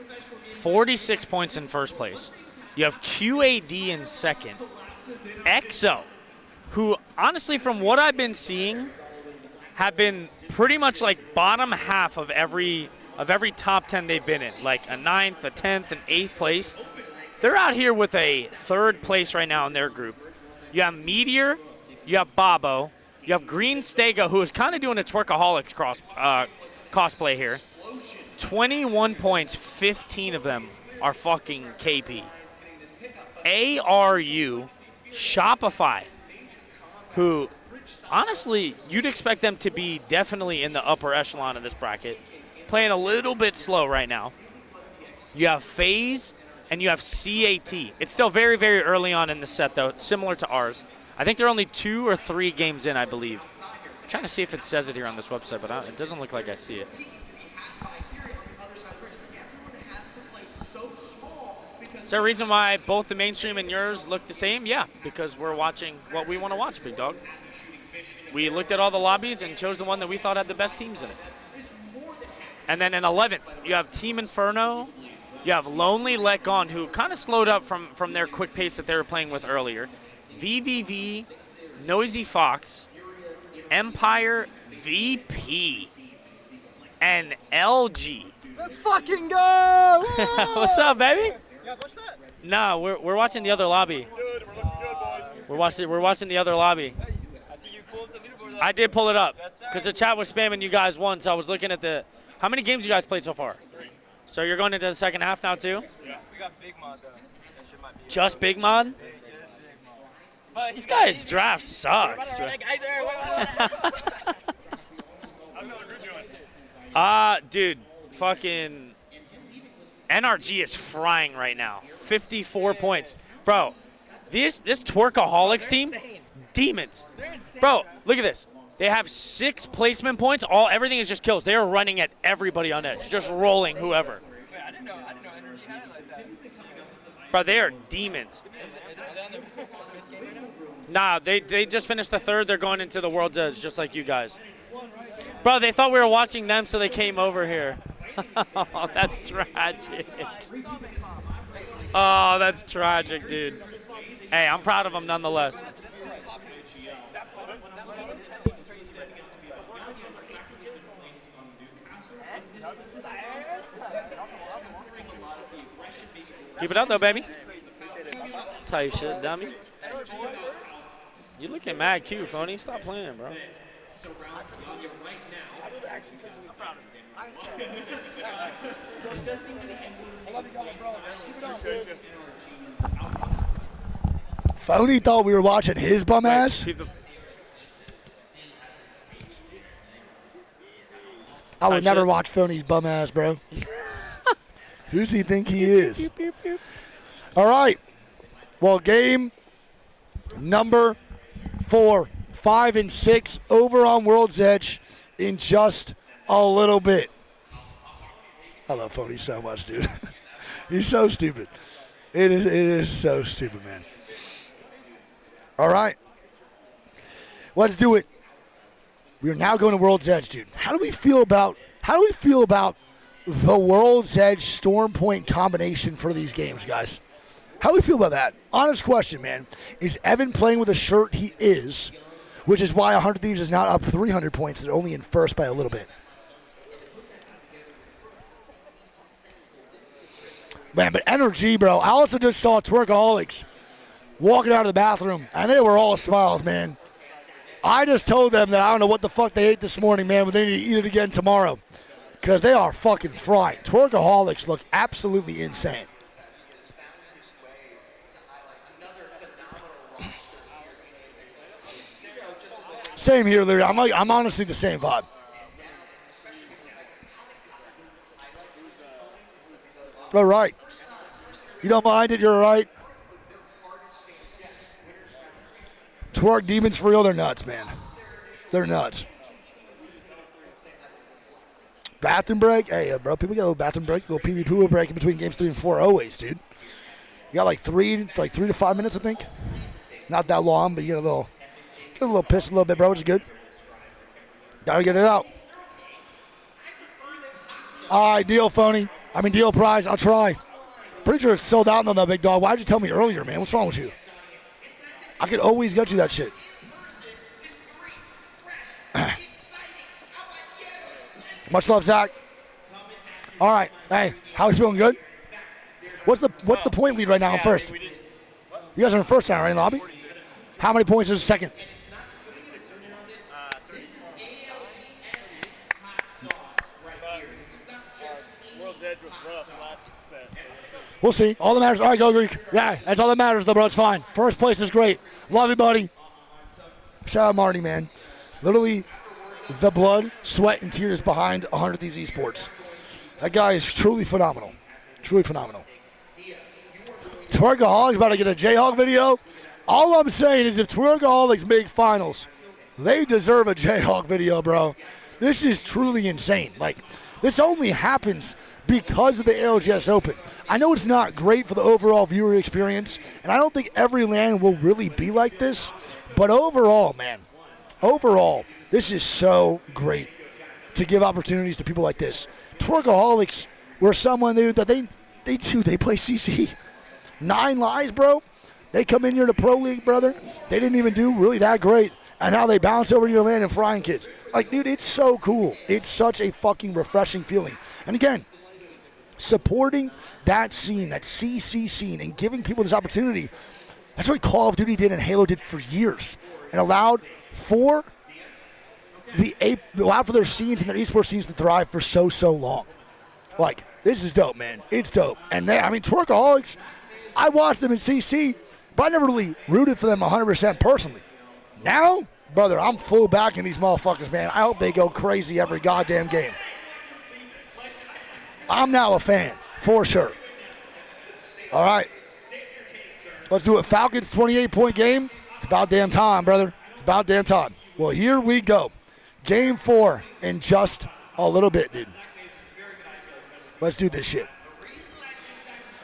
46 points in first place. You have QAD in second. EXO, who honestly, from what I've been seeing, have been pretty much like bottom half of every top 10 they've been in, like a 9th, a 10th, and 8th place. They're out here with a 3rd place right now in their group. You have Meteor, you have Bobo, you have Green Stega, who is kind of doing a Twerkaholics cosplay here. 21 points, 15 of them are fucking KP. ARU, Shopify, who honestly, you'd expect them to be definitely in the upper echelon of this bracket. Playing a little bit slow right now. You have FaZe and you have CAT. It's still very, very early on in the set, though, similar to ours. I think they're only 2 or 3 games in, I believe. I'm trying to see if it says it here on this website, but it doesn't look like I see it. Is there a reason why both the mainstream and yours look the same? Yeah, because we're watching what we want to watch, big dog. We looked at all the lobbies and chose the one that we thought had the best teams in it. And then in 11th, you have Team Inferno. You have Lonely Let Gone, who kind of slowed up from their quick pace that they were playing with earlier. VVV, Noisy Fox, Empire, VP, and LG. Let's fucking go! What's up, baby? Guys, what's that? No, we're watching the other lobby. Good, we're looking good, boys. We're watching the other lobby. I see you pulled the leaderboard. I did pull it up because the chat was spamming you guys once. I was looking at the. How many games you guys played so far? 3. So you're going into the second half now too? Yeah. We got Big Mod though. Just Big Mod? This guy's draft sucks. Dude, fucking NRG is frying right now. 54 points. Bro, this Twerkaholics team, demons. Bro, look at this. They have 6 placement points. Everything is just kills. They are running at everybody on edge, just rolling whoever. I didn't know NRG had it like that. Bro, they are demons. Nah, they just finished the 3rd. They're going into the World's Edge, just like you guys. Bro, they thought we were watching them, so they came over here. Oh, that's tragic. Oh, that's tragic, dude. Hey, I'm proud of them nonetheless. Keep it up, though, baby. Type shit, dummy. You looking mad cute, phony. Stop playing, bro. Phony thought we were watching his bum ass. I would never watch Phony's bum ass, bro. Who's he think he is? All right. Well, game number 4, 5 and 6 over on World's Edge in just a little bit. I love Phony so much, dude. He's so stupid. It is so stupid, man. All right. Let's do it. We are now going to World's Edge, dude. How do we feel about the World's Edge Storm Point combination for these games, guys? How do we feel about that? Honest question, man. Is Evan playing with a shirt he is, which is why 100 Thieves is not up 300 points. They're only in first by a little bit. Man, but energy, bro. I also just saw Twerkaholics walking out of the bathroom, and they were all smiles, man. I just told them that I don't know what the fuck they ate this morning, man, but they need to eat it again tomorrow because they are fucking frying. Twerkaholics look absolutely insane. Same here, Larry. I'm honestly the same vibe. All right. You don't mind it? You're all right. Twerk demons for real. They're nuts, man. They're nuts. Bathroom break? Hey, bro, people get a little bathroom break, a little pee-pee-poo break in between games 3 and 4 always, dude. You got like 3 to 5 minutes, I think. Not that long, but you get a little pissed a little bit, bro, which is good. Gotta get it out. All right, deal, Phony. Deal prize. I'll try. Pretty sure it's sold out on that big dog. Why'd you tell me earlier, man? What's wrong with you? I could always get you that shit. Much love, Zach. All right. Hey, how are you feeling? Good? What's the point lead right now in first? You guys are in first now, right, in the lobby? How many points is second? We'll see. All that matters. All right, go Greek. Yeah, that's all that matters, though, bro. It's fine. First place is great. Love you, buddy. Shout out Marty, man. Literally the blood, sweat, and tears behind 100 Thieves Esports. That guy is truly phenomenal. Truly phenomenal. Twerkaholics about to get a Jayhawk video. All I'm saying is if Twerkaholics make finals, they deserve a Jayhawk video, bro. This is truly insane. Like, this only happens because of the ALGS Open. I know it's not great for the overall viewer experience, and I don't think every LAN will really be like this, but overall, man, this is so great to give opportunities to people like this. Twerkaholics were someone that they play CC. 9 lives, bro. They come in here to Pro League, brother. They didn't even do really that great, and now they bounce over to your LAN and frying kids. Like, dude, it's so cool. It's such a fucking refreshing feeling. And again, supporting that scene, that CC scene, and giving people this opportunity, that's what Call of Duty did and Halo did for years, and allowed for their scenes and their esports scenes to thrive for so long. Like, this is dope, man. It's dope. And Twerkaholics, I watched them in CC, but I never really rooted for them 100% personally. Now, brother, I'm full backing these motherfuckers, man. I hope they go crazy every goddamn game. I'm now a fan, for sure. All right. Let's do it. Falcons 28-point game. It's about damn time, brother. It's about damn time. Well, here we go. Game 4 in just a little bit, dude. Let's do this shit.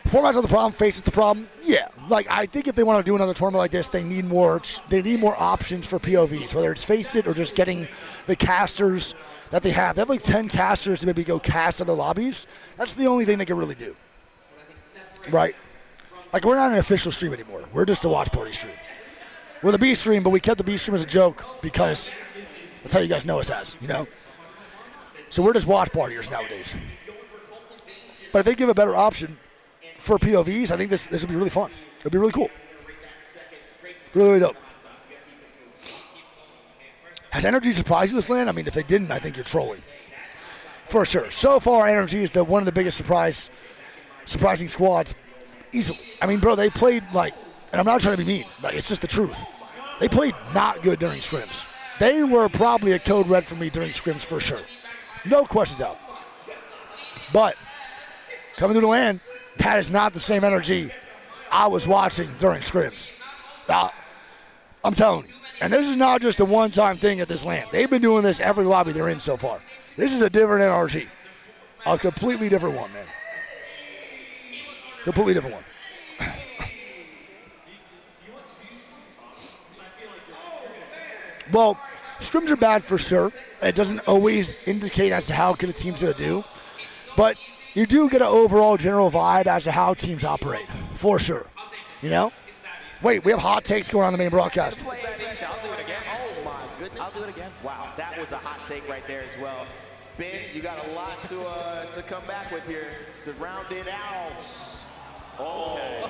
Format's not the problem. Face is the problem. Yeah. Like, I think if they want to do another tournament like this, they need more options for POVs, whether it's Face It or just getting the casters that they have. They have like 10 casters to maybe go cast other lobbies. That's the only thing they can really do. Right? Like, we're not an official stream anymore. We're just a watch party stream. We're the B stream, but we kept the B stream as a joke because that's how you guys know us as, you know? So we're just watch partiers nowadays. But if they give a better option for POVs, I think this would be really fun. It would be really cool. Really, really dope. Has energy surprised you this land? I mean, if they didn't, I think you're trolling. For sure. So far, NRG is one of the biggest surprising squads easily. I mean, bro, they played like, and I'm not trying to be mean, like, it's just the truth. They played not good during scrims. They were probably a code red for me during scrims for sure. No questions out. But coming through the land, that is not the same energy I was watching during scrims. I'm telling you. And this is not just a one-time thing at this land. They've been doing this every lobby they're in so far. This is a different NRG. A completely different one, man. Completely different one. Well, scrims are bad for sure. It doesn't always indicate as to how good a team's going to do. But you do get an overall general vibe as to how teams operate, for sure. You know? Wait, we have hot takes going on the main broadcast. I'll do it again. Oh my goodness. I'll do it again. Wow, that was a hot take right there as well. Ben, you got a lot to come back with here to round it out. Okay.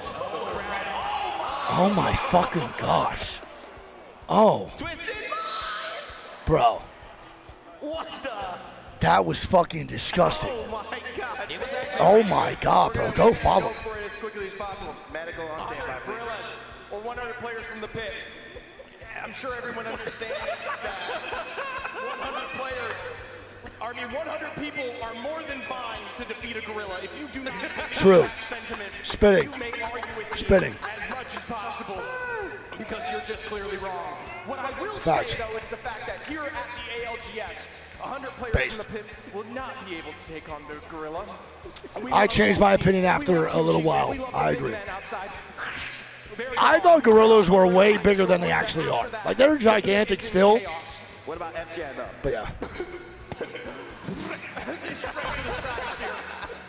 Oh my fucking gosh. Oh. Bro. What the? That was fucking disgusting. Oh my god. Oh my god, bro. Go follow. Go for it as quickly as possible. Medical on standby, please. Or 100 players from the pit. I'm sure everyone understands that 100 players, 100 people are more than fine to defeat a gorilla. If you do not True. sentiment, Spitting. you may argue with Spitting. you as much as possible because you're just clearly wrong. What I will Facts. say, though, is the fact that here at the ALGS, 100 players Based. from the pit will not be able to take on the gorilla. I changed my opinion after a little while. I agree. I thought gorillas were way bigger than they actually are. Like, they're gigantic still. What about FJ, though? But yeah.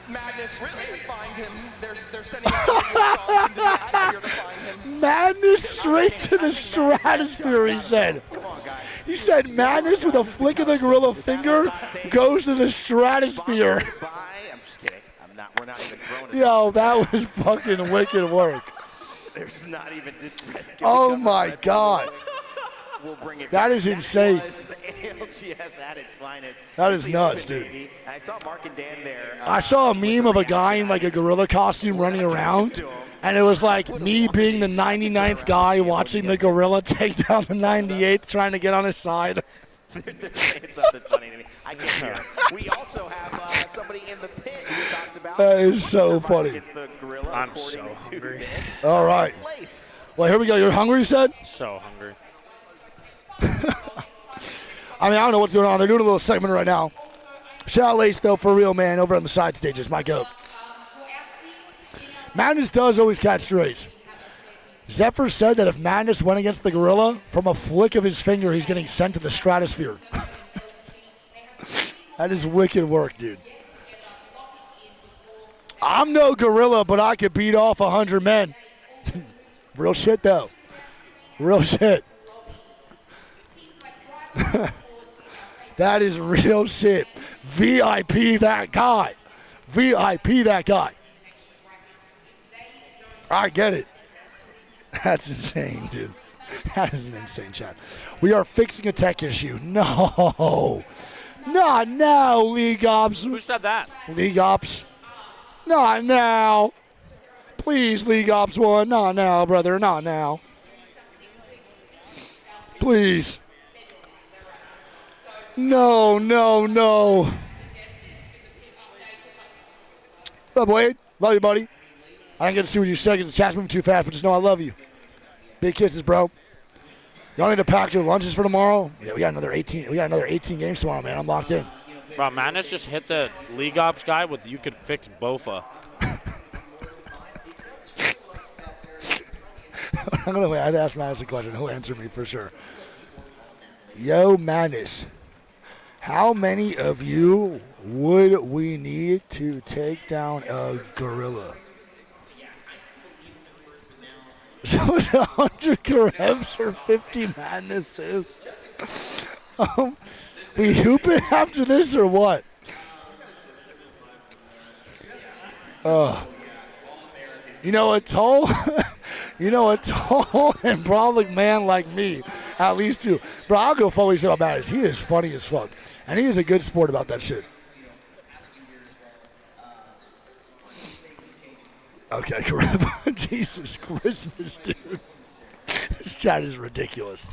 Madness, really find him. They're sending out to find him. Madness straight to the stratosphere, he said. He said madness with a flick of the gorilla finger goes to the stratosphere. I'm just kidding. We're not even grown. Yo, that was fucking wicked work. There's not even. Oh my god. We'll bring it That is insane. ALGS at its finest. That is nuts, dude. And I saw Mark and Dan there. I saw a meme of a guy in like a gorilla costume running around, and it was like me being the 99th guy watching the gorilla take down the 98th, trying to get on his side. They're saying something funny to me. I can't hear it. We also have somebody in the pit who talks about. That is so funny. The gorilla, I'm so hungry. All right. Well, here we go. You're hungry, you said? So hungry. I mean, I don't know what's going on. They're doing a little segment right now. Shout out Lace, though, for real, man, over on the side stages. My goat. Madness does always catch strays. Zephyr said that if Madness went against the gorilla, from a flick of his finger, he's getting sent to the stratosphere. That is wicked work, dude. I'm no gorilla, but I could beat off 100 men. Real shit, though. Real shit. That is real shit. VIP that guy. VIP that guy. I get it. That's insane, dude. That is an insane chat. We are fixing a tech issue. No. Not now, League Ops. Who said that? League Ops. Not now. Please, League Ops 1. Not now, brother. Not now. Please. No, no, no. What up, Wade? Love you, buddy. I didn't get to see what you said because the chat's moving too fast, but just know I love you. Big kisses, bro. Y'all need to pack your lunches for tomorrow? Yeah, we got another 18. We got another 18 games tomorrow, man. I'm locked in. Bro, Madness just hit the League Ops guy with you could fix Bofa. I'm gonna wait. I had to ask Madness a question. He'll answer me for sure. Yo, Madness. How many of you would we need to take down a gorilla? So 100 Karebs or 50 Madnesses? We hooping after this or what? You know, a tall and brolic man like me, at least two. Bro, I'll go fully say about Madness. He is funny as fuck. And he is a good sport about that shit. Okay, Karev. Jesus Christmas, dude. This chat is ridiculous.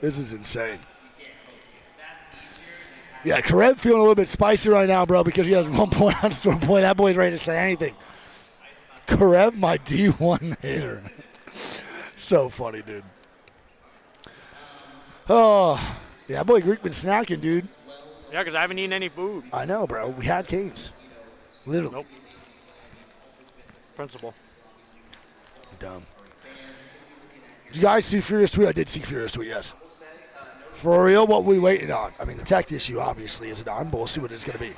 This is insane. Yeah, Karev feeling a little bit spicy right now, bro, because he has 1 point on Storm. Boy, that boy's ready to say anything. Karev, my D1 hitter. So funny, dude. Oh, yeah, that boy Greek been snacking, dude. Yeah, because I haven't eaten any food. I know, bro. We had canes. Literally. Nope. Principal. Dumb. Did you guys see Furious Tweet? I did see Furious Tweet, yes. For real, what we waiting on? I mean, the tech issue obviously isn't on, but we'll see what it's going to be.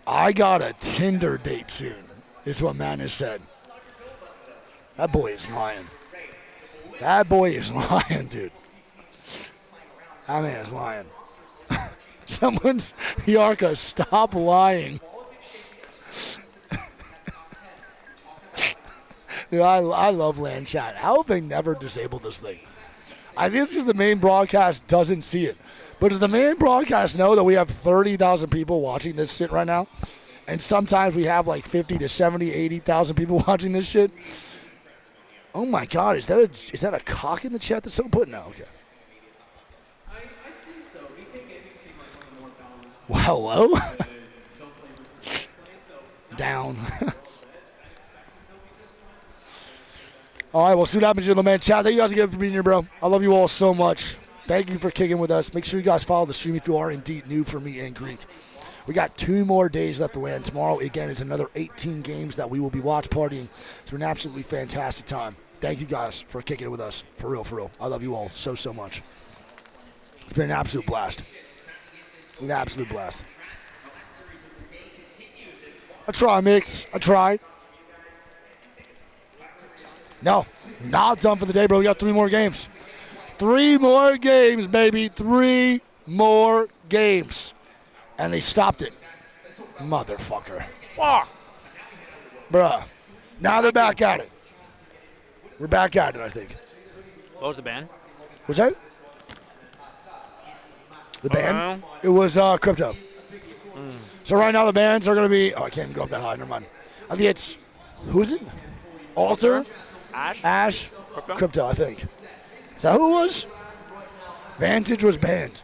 I got a Tinder date soon, is what man has said. That boy is lying. That boy is lying, dude. That man is lying. Someone's, Yarka, stop lying. Dude, I love LAN chat. How have they never disabled this thing? I think it's just the main broadcast doesn't see it. But does the main broadcast know that we have 30,000 people watching this shit right now? And sometimes we have like 50 to 70, 80,000 people watching this shit? Oh my God, is that a cock in the chat that someone put? No, okay. Well, hello? Down. All right, we'll see what happens here, man. Chat, thank you guys again for being here, bro. I love you all so much. Thank you for kicking with us. Make sure you guys follow the stream if you are indeed new for me and Greek. We got 2 more days left to win. Tomorrow, again, is another 18 games that we will be watch partying. It's been an absolutely fantastic time. Thank you guys for kicking it with us. For real, for real. I love you all so, so much. It's been an absolute blast. An absolute blast. I try, Mix. I try. No, not done for the day, bro. We got 3 more games. 3 more games, baby. 3 more games. And they stopped it. Motherfucker. Fuck. Bruh. Now they're back at it. We're back at it, I think. What was the ban? What's that? The ban? It was crypto. So right now the bans are going to be... Oh, I can't even go up that high. Never mind. I think it's... Who is it? Alter? Ash? Crypto, I think. Is that who it was? Vantage was banned.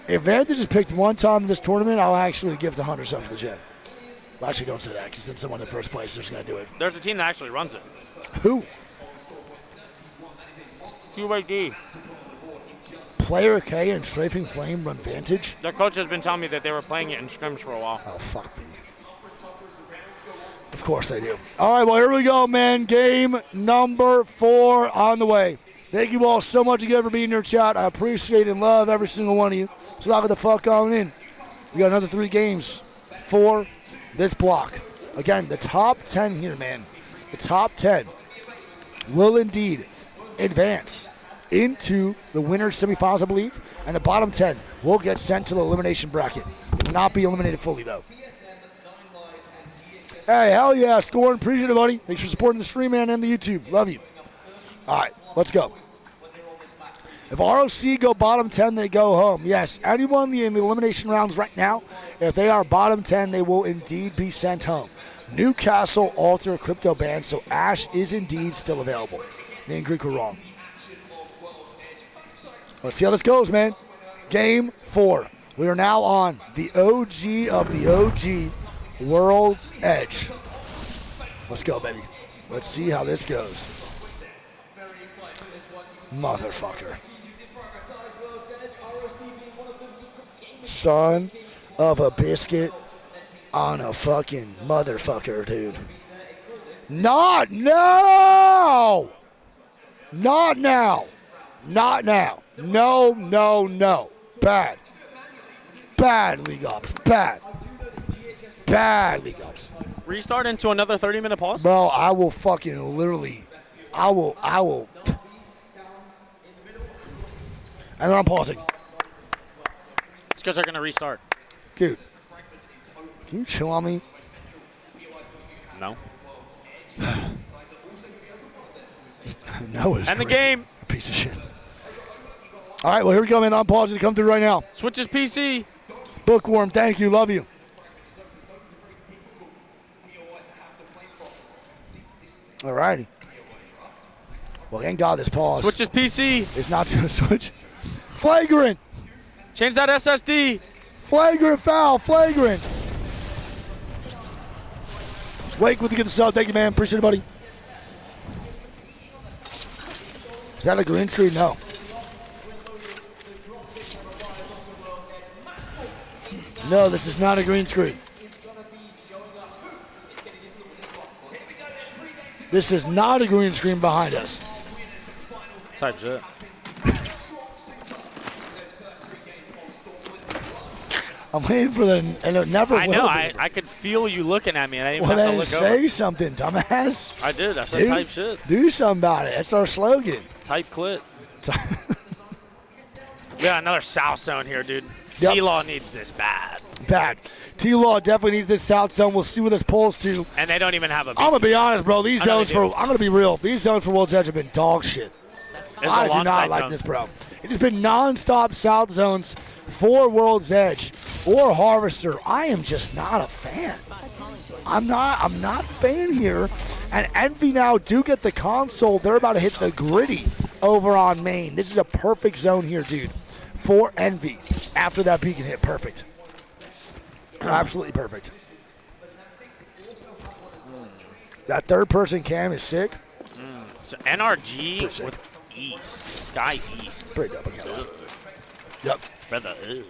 If Vantage is picked one time in this tournament, I'll actually give the 100 subs to the chat. Well, actually, don't say that, because then someone in first place is going to do it. There's a team that actually runs it. Who? QYD. Player K and Strafing Flame run Vantage? Their coach has been telling me that they were playing it in scrims for a while. Oh, fuck me. Of course they do. All right, well, here we go, man. Game number 4 on the way. Thank you all so much again for being in your chat. I appreciate and love every single one of you. So lock the fuck on in. We got another 3 games for this block. Again, the top 10 here, man. The top 10 will indeed advance into the winner's semifinals, I believe. And the bottom 10 will get sent to the elimination bracket. Will not be eliminated fully, though. Hey, hell yeah, scoring. Appreciate it, buddy. Thanks for supporting the stream, man, and the YouTube. Love you. All right, let's go. If ROC go bottom 10, they go home. Yes, anyone in the elimination rounds right now, if they are bottom 10, they will indeed be sent home. Newcastle, Alter, Crypto ban, so Ash is indeed still available. Me and Greek were wrong. Let's see how this goes, man. Game 4. We are now on the OG of the OG, World's Edge. Let's go, baby. Let's see how this goes. Motherfucker. Son of a biscuit on a fucking motherfucker, dude. Not now! Not now. Not now. No, no, no. Bad. Bad league ups. Bad. Bad league ups. Restart into another 30-minute pause? Bro, I will fucking literally, I will. And then I'm pausing. It's because they're going to restart. Dude, can you chill on me? No. No, it's End the game. Piece of shit. All right, well, here we go, man. I'm pausing to come through right now. Switch his PC. Bookworm, thank you. Love you. All righty. Well, thank God this pause. Switch his PC. It's not to switch. Flagrant. Change that SSD. Flagrant foul. Flagrant. Wake with to get the sub. Thank you, man. Appreciate it, buddy. Is that a green screen? No. No, this is not a green screen. This is not a green screen behind us. Type shit. I'm waiting for the, and it never I will know. be. I could feel you looking at me, and I didn't Well, even then have to say look over. something, dumbass. I did. I said Dude, type shit. Do something about it. That's our slogan. Type clit. We got another South Zone here, dude. Yep. T-Law needs this bad. Bad. T-Law definitely needs this South Zone. We'll see where this pulls to. And they don't even have a beat. I'm going to be honest, bro. These I know zones they for, do. I'm going to be real. These zones for World's Edge have been dog shit. It's I a do long not side like zone. this, bro. It has been nonstop South Zones for World's Edge or Harvester. I am just not a fan. I'm not a fan here. And Envy now do get the console. They're about to hit the gritty over on main. This is a perfect zone here, dude, for Envy. After that beacon hit, perfect. Absolutely perfect. That third person cam is sick. So NRG with East. Sky East. Pretty dope. Okay. Yep. Brother. Ugh.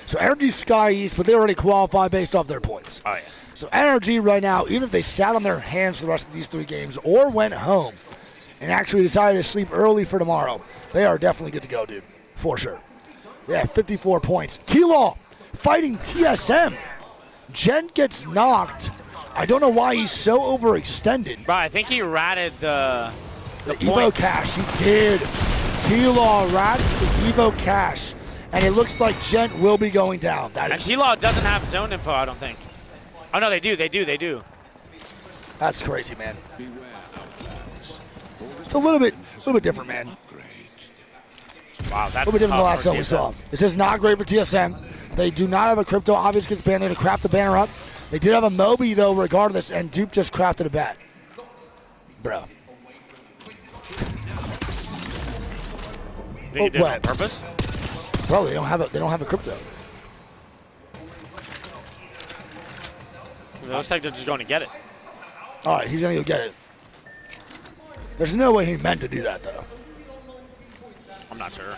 So Energy Sky East, but they already qualify based off their points. Oh, yeah. So NRG right now, even if they sat on their hands for the rest of these 3 games or went home and actually decided to sleep early for tomorrow, they are definitely good to go, dude. For sure. They have 54 points. T-Law fighting TSM. Gent gets knocked. I don't know why he's so overextended. Bro, I think he ratted the Evo points. Cash, he did. T-Law rats the Evo Cash. And it looks like Gent will be going down. That And is, T-Law doesn't have zone info, I don't think. Oh, no, they do. That's crazy, man. It's a little bit different, man. Wow, A that's little bit different than the tough last for time we TSM. saw. This is not great for TSM. They do not have a crypto. Obvious gets banned there to craft the banner up. They did have a Moby, though, regardless, and Dupe just crafted a bat. Bro. Think he did it on purpose? Bro, they don't have a crypto. It looks like they're just going to get it. All right, he's going to go get it. There's no way he meant to do that, though. I'm not sure.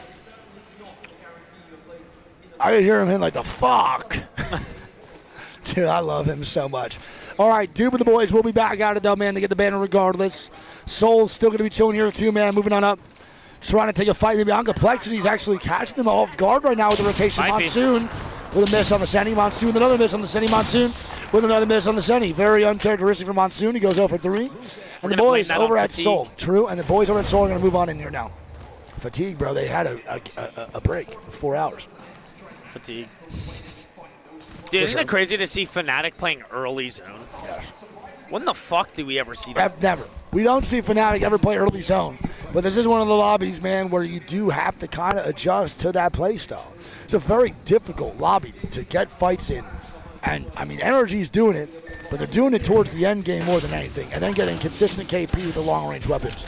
I could hear him hit like the fuck. Dude, I love him so much. All right, Dupe and the boys will be back at it, though, man, to get the banner regardless. Soul's still going to be chilling here, too, man. Moving on up. Trying to take a fight maybe on Complexity's actually catching them off guard right now with the rotation. Might be. Monsoon with a miss on the Senny. Monsoon with another miss on the Senny. Monsoon with another miss on the Senny. Very uncharacteristic for Monsoon. He goes 0 for 3. And the gonna blame boys that over on at fatigue. Soul. True, and the boys over at Soul are going to move on in here now. Fatigue, bro. They had a break of 4 hours. Fatigue. Dude, isn't it crazy to see Fnatic playing early zone? Yeah. When the fuck do we ever see that? Never. We don't see Fnatic ever play early zone. But this is one of the lobbies, man, where you do have to kind of adjust to that play style. It's a very difficult lobby to get fights in. And, I mean, NRG's doing it, but they're doing it towards the end game more than anything. And then getting consistent KP with the long-range weapons.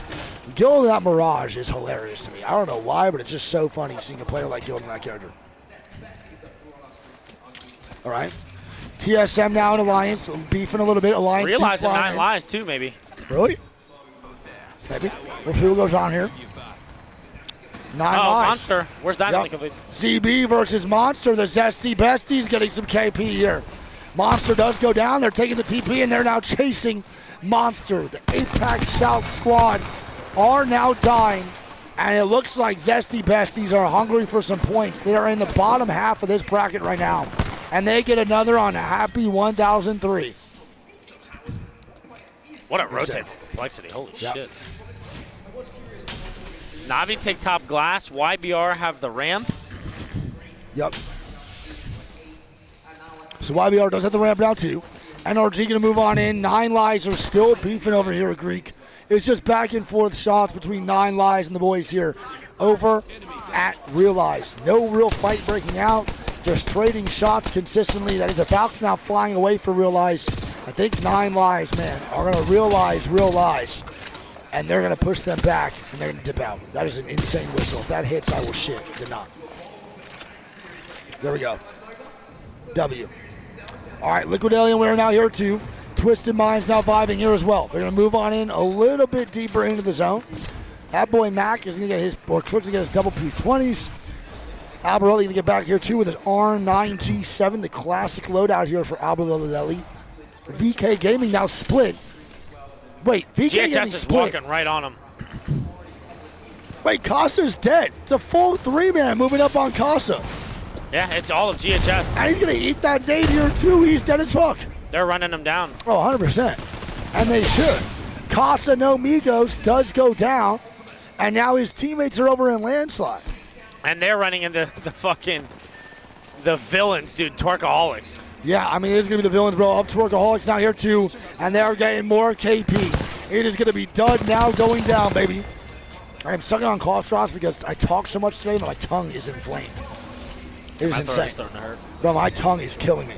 Gilding that Mirage is hilarious to me. I don't know why, but it's just so funny seeing a player like Gilding that character. All right. TSM now in Alliance, beefing a little bit. Alliance Realizing flying 9 in. lives, too, maybe. Really? Maybe. We'll see what goes on here. 9 Oh, lives. Monster. Where's that Yep. link of it? ZB versus Monster. The Zesty Besties getting some KP here. Monster does go down. They're taking the TP, and they're now chasing Monster. The Apex South squad are now dying, and it looks like Zesty Besties are hungry for some points. They are in the bottom half of this bracket right now, and they get another on a happy 1003. What a rotate complexity. Holy shit. Navi take top glass. YBR have the ramp. Yep. So YBR does have the ramp now too. NRG going to move on in. 9 Lives are still beefing over here at Greek. It's just back and forth shots between 9 Lives and the boys here over at Realize. No real fight breaking out. Just trading shots consistently. That is a Falcons now flying away for Realize. I think 9 lives, man, are going to realize real lies. And they're going to push them back, and they're going to dip out. That is an insane whistle. If that hits, I will shit. It did not. There we go. W. All right, Liquid Alien, we're now here too. Twisted Minds now vibing here as well. They're going to move on in a little bit deeper into the zone. That boy Mac is going to get his, or Click to get his double P20s. Albarelli going to get back here too with his R9G7, the classic loadout here for Albarelli. VK Gaming now split. Wait, VK Gaming GHS is split. walking right on him. Wait, Casa's dead. It's a full 3-man moving up on Casa. Yeah, it's all of GHS. And he's going to eat that nade here too. He's dead as fuck. They're running him down. Oh, 100%. And they should. Casa No Migos does go down. And now his teammates are over in landslide. And they're running into the villains, dude, Twerkaholics. Yeah, I mean, it is going to be the villains, bro. Of Twerkaholics now here too. And they're getting more KP. It is going to be Dud now going down, baby. I am sucking on cough drops because I talk so much today that my tongue is inflamed. It is My throat is insane. starting to hurt. Bro, my tongue is killing me.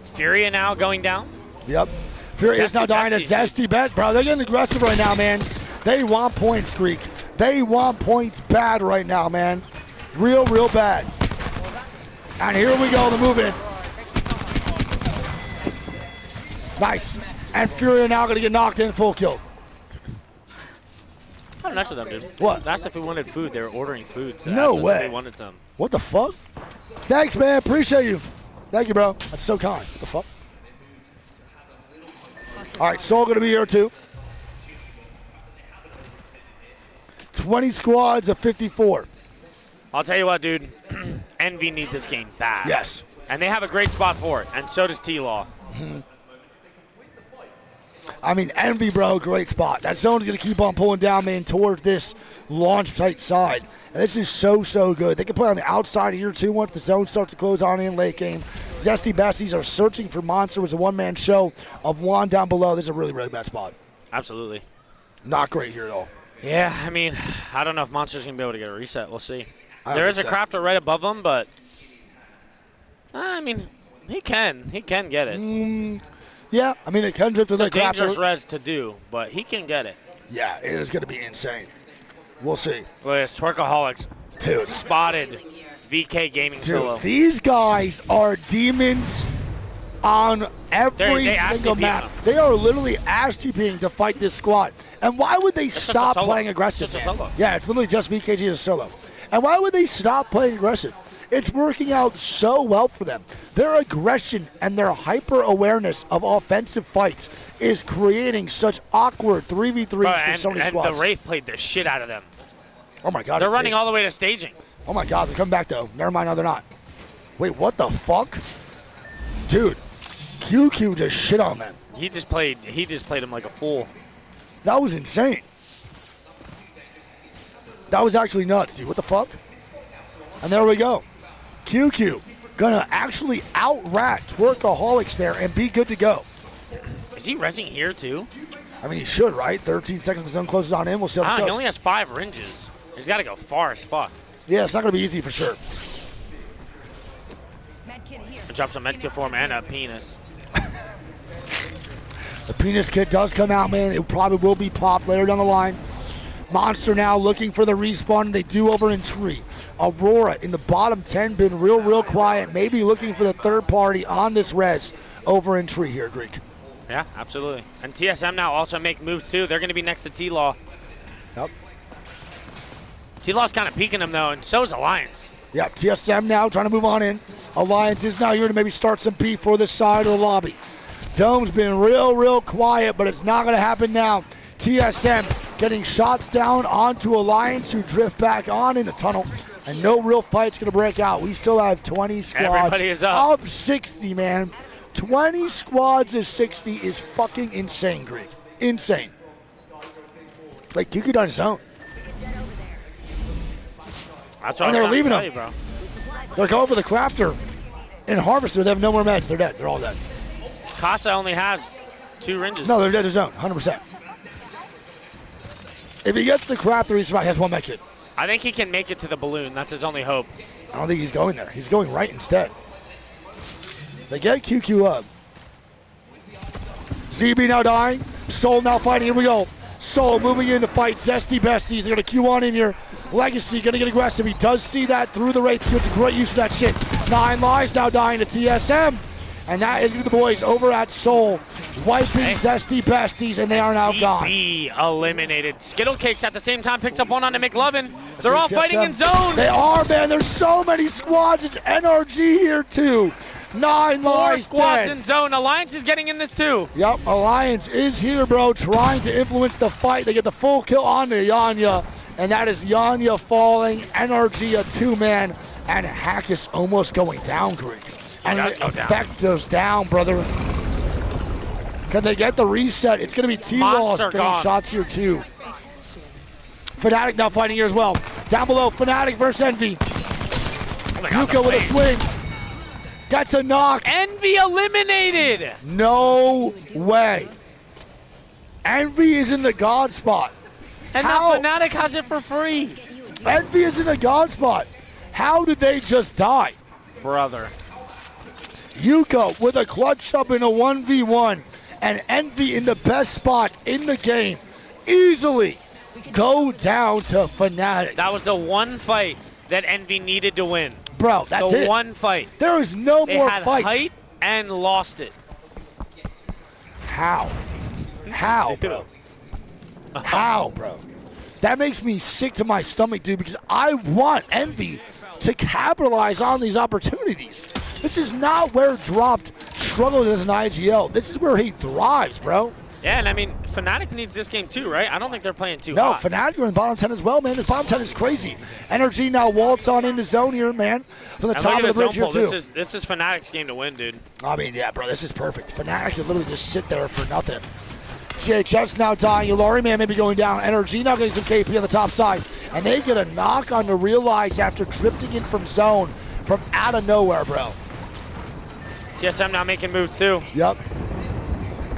Furia now going down. Yep. Fury is now dying a zesty bet, bro. They're getting aggressive right now, man. They want points, Greek. They want points bad right now, man. Real, real bad. And here we go, the move in. Nice. And Fury now going to get knocked in, full kill. I'm nuts with them, dude. What? That's if we wanted food. They were ordering food. So No that's way. If we wanted some. What the fuck? Thanks, man. Appreciate you. Thank you, bro. That's so kind. What the fuck? All right, Soul going to be here too. 20 squads of 54. I'll tell you what, dude. Envy need this game bad. Yes. And they have a great spot for it, and so does T-Law. I mean, Envy, bro, great spot. That zone's going to keep on pulling down, man, towards this launch tight side. And this is so, so good. They can play on the outside here, too, once the zone starts to close on in late game. Zesty Besties are searching for Monster. It was a one-man show of Juan down below. This is a really, really bad spot. Absolutely. Not great here at all. Yeah, I mean, I don't know if Monster's going to be able to get a reset. We'll see. There is a 100%. crafter right above him, but I mean, he can get it. Yeah, I mean, they can drift with It's a that dangerous crafter. res to do, but he can get it. Yeah, it is going to be insane. We'll see. Look at this, Twerkaholics. Dude. Spotted VK Gaming Dude, solo. these guys are demons on every They single ass map. TPing They are literally ass TPing to fight this squad. And why would they just a stop solo. playing aggressive, Just a man? solo. Yeah, it's literally just VKG as a solo. And why would they stop playing aggressive? It's working out so well for them. Their aggression and their hyper-awareness of offensive fights is creating such awkward 3v3s for so many and squads. the Wraith played the shit out of them. Oh, my God. They're it's running it. all the way to staging. Oh, my God. They're coming back, though. Never mind. No, they're not. Wait, what the fuck? Dude, QQ just shit on them. He just played him like a fool. That was insane. That was actually nuts, dude. What the fuck? And there we go. QQ gonna actually out-rat Twerkaholics there and be good to go. Is he rezzing here too? I mean, he should, right? 13 seconds, the zone closes on in. We'll see how this He goes. only has 5 ranges. He's got to go far as fuck. Yeah, it's not gonna be easy for sure. Drop some medkit for him and a penis. The penis kit does come out, man. It probably will be popped later down the line. Monster now looking for the respawn. They do over in Tree. Aurora in the bottom 10 been real quiet. Maybe looking for the third party on this res over in Tree here, Greek. Yeah, absolutely. And TSM now also make moves too. They're going to be next to T-Law. Yep. T-Law's kind of peeking him though, and so is Alliance. Yep, TSM now trying to move on in. Alliance is now here to maybe start some beef for this side of the lobby. Dome's been real quiet, but it's not going to happen now. TSM getting shots down onto Alliance, who drift back on in the tunnel, and no real fight's going to break out. We still have 20 squads. Everybody is up. 60, man. 20 squads of 60 is fucking insane, Greek. Insane. Like, QQ on his own. That's what And they're I was leaving trying him. to tell you, bro. They're going for the crafter and Harvester. They have no more meds. They're dead. They're all dead. Casa only has 2 ranges. No, they're dead to zone, 100%. If he gets the crafter, he has 1 med kit. I think he can make it to the balloon. That's his only hope. I don't think he's going there. He's going right instead. They get QQ up. ZB now dying. Soul now fighting. Here we go. Soul moving in to fight Zesty Besties. They're going to queue on in here. Legacy going to get aggressive. He does see that through the Wraith. He gets a great use of that shit. 9 Lives now dying to TSM. And that is going to be the boys over at Soul, wiping Zesty Besties, and they are now gone. ZB eliminated. Skittle Cakes at the same time picks up one onto McLovin. They're all fighting in zone. They are, man. There's so many squads. It's NRG here, too. 9 Lives 4 squads dead. in zone. Alliance is getting in this, too. Yep, Alliance is here, bro, trying to influence the fight. They get the full kill onto Yanya, and that is Yanya falling. NRG a 2-man, and Hackus almost going down, Greek. And Effective's down, brother. Can they get the reset? It's going to be T-Laws getting shots here, too. Fnatic now fighting here as well. Down below, Fnatic versus Envy. Yuka with a swing. Gets a knock. Envy eliminated. No way. Envy is in the God spot. And now Fnatic has it for free. Envy is in the God spot. How did they just die? Brother. Yuka with a clutch up in a 1v1, and Envy in the best spot in the game. Easily go down to Fnatic. That was the one fight that Envy needed to win. Bro, that's the it. one fight. There is no they more had fights. Height and lost it. How? How, bro? How, bro? That makes me sick to my stomach, dude, because I want Envy to capitalize on these opportunities. This is not where Dropped struggles as an IGL. This is where he thrives, bro. Yeah, and I mean, Fnatic needs this game too, right? I don't think they're playing too No, hot. Fnatic are in bottom 10 as well, man. This bottom 10 is crazy. Energy now waltz on into zone here, man. From the top of the bridge here, too. This is Fnatic's game to win, dude. I mean, yeah, bro, this is perfect. Fnatic to literally just sit there for nothing. GHS now dying. Yulari Man maybe going down. NRG now getting some KP on the top side. And they get a knock on to Realize after drifting in from zone from out of nowhere, bro. TSM now making moves too. Yep.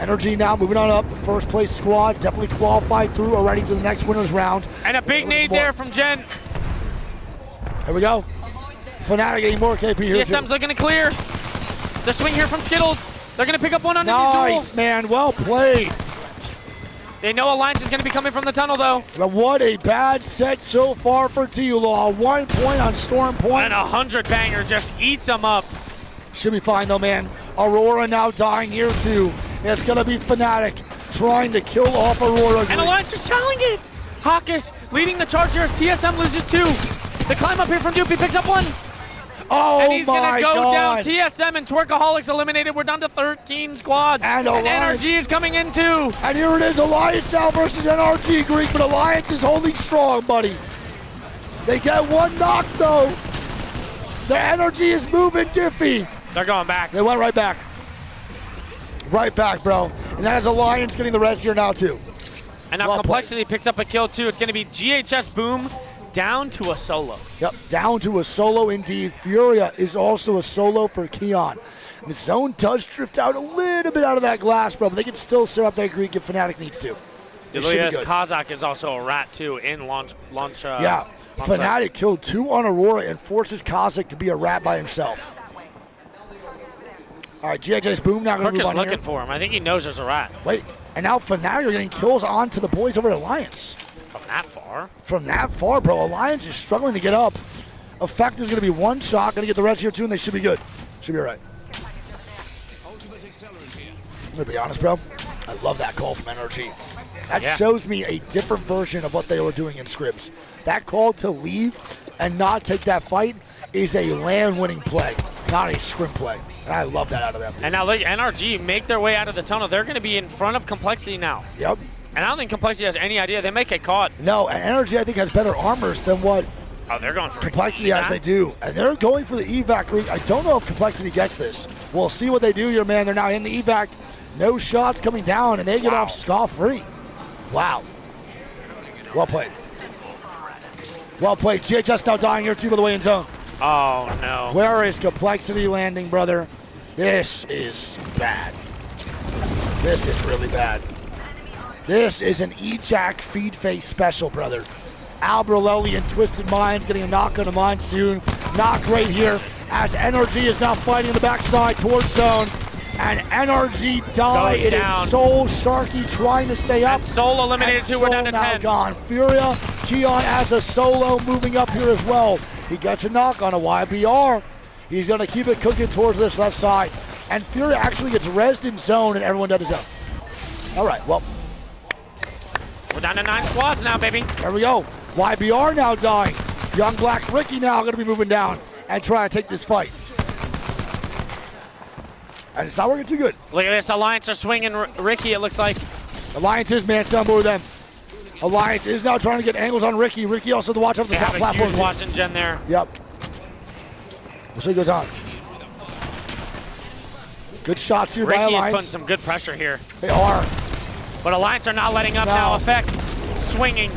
Energy now moving on up. First place squad definitely qualified through already to the next winners round. And a big nade there from Jen. Here we go. Fnatic getting more KP here. TSM's looking to clear. The swing here from Skittles. They're going to pick up one on the Nice, man. Well played. They know Alliance is going to be coming from the tunnel, though. But what a bad set so far for T-Law. 1 point on Storm Point. And 100 banger just eats them up. Should be fine, though, man. Aurora now dying here, too. It's going to be Fnatic trying to kill off Aurora. And Alliance is challenging it. Hawkus leading the charge here as TSM loses 2. The climb up here from Dupe. He picks up 1. Oh, and he's my gonna go God. down. TSM and Twerkaholics eliminated. We're down to 13 squads. And NRG is coming in too. And here it is, Alliance now versus NRG, Greek, but Alliance is holding strong, buddy. They get 1 knock, though. Their energy is moving diffy. They're going back. They went right back. Right back, bro. And that is Alliance getting the rest here now, too. And now Complexity picks up a kill, too. It's going to be GHS Boom down to a solo. Yep, down to a solo indeed. Furia is also a solo for Keon. The zone does drift out a little bit out of that glass, bro, but they can still set up that Greek if Fnatic needs to. Deluia's Kazakh is also a rat, too, in launch. Yeah, Fnatic killed 2 on Aurora and forces Kazakh to be a rat by himself. All right, GHS Boom now going to move on looking here. for him. I think he knows there's a rat. Wait, and now Fnatic are getting kills onto the boys over at Alliance. From that far? From that far, bro. Alliance is struggling to get up. Effective's going to be 1 shot. Going to get the rest here, too, and they should be good. Should be all right. I'm going to be honest, bro. I love that call from NRG. That shows me a different version of what they were doing in scrims. That call to leave and not take that fight is a land-winning play, not a scrim play. And I love that out of them. And now look, NRG make their way out of the tunnel. They're going to be in front of Complexity now. Yep. And I don't think Complexity has any idea. They may get caught. No, and Energy, I think, has better armors than what they're going for Complexity has. They do. And they're going for the evac. I don't know if Complexity gets this. We'll see what they do here, man. They're now in the evac. No shots coming down, and they get off scot-free. Wow. Well played. Well played. GHS now dying here, too, by the way, in zone. Oh, no. Where is Complexity landing, brother? This is bad. This is really bad. This is an E-Jack feed face special, brother. Albrelelli and Twisted Minds getting a knock on the Monsoon. Not great here as NRG is now fighting in the backside towards zone. And NRG die. Goes It down. is Soul, Sharky trying to stay up. And Soul eliminated And two. We're down Soul to now 10. gone. Furia, Keon as a solo moving up here as well. He gets a knock on a YBR. He's going to keep it cooking towards this left side. And Furia actually gets rezzed in zone, and everyone does his own. All right, well. We're down to 9 squads now, baby. There we go. YBR now dying. Young Black Ricky now going to be moving down and trying to take this fight. And it's not working too good. Look at this. Alliance are swinging Ricky, it looks like. Alliance is man on board with them. Alliance is now trying to get angles on Ricky. Ricky also to watch off the They top have a platform. huge Watson gen there. Yep. We'll see what goes on. Good shots here by Ricky is Alliance. putting some good pressure here. They are. But Alliance are not letting up now. Effect swinging.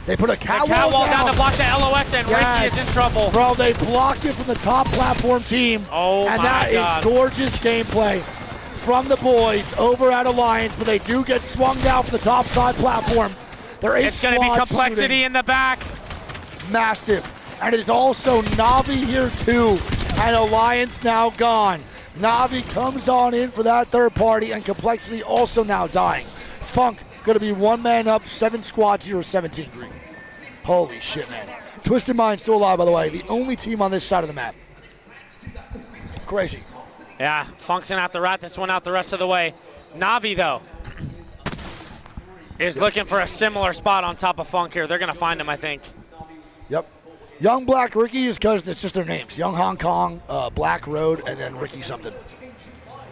They put a The catwall down to block the LOS, and Ricky is in trouble. Bro, they block it from the top platform team. Oh, and my that God. is gorgeous gameplay from the boys over at Alliance, but they do get swung down from the top side platform. They're It's going to be complexity shooting. in the back. Massive. And it is also Navi here too. And Alliance now gone. Navi comes on in for that third party, and Complexity also now dying. Funk going to be one man up, 7 squads here, 17 green. Holy shit, man. Twisted Mind still alive, by the way. The only team on this side of the map. Crazy. Yeah, Funk's going to have to rat this one out the rest of the way. Navi, though, is looking for a similar spot on top of Funk here. They're going to find him, I think. Yep. Young Black Ricky is because it's just their names. Young Hong Kong, Black Road, and then Ricky something.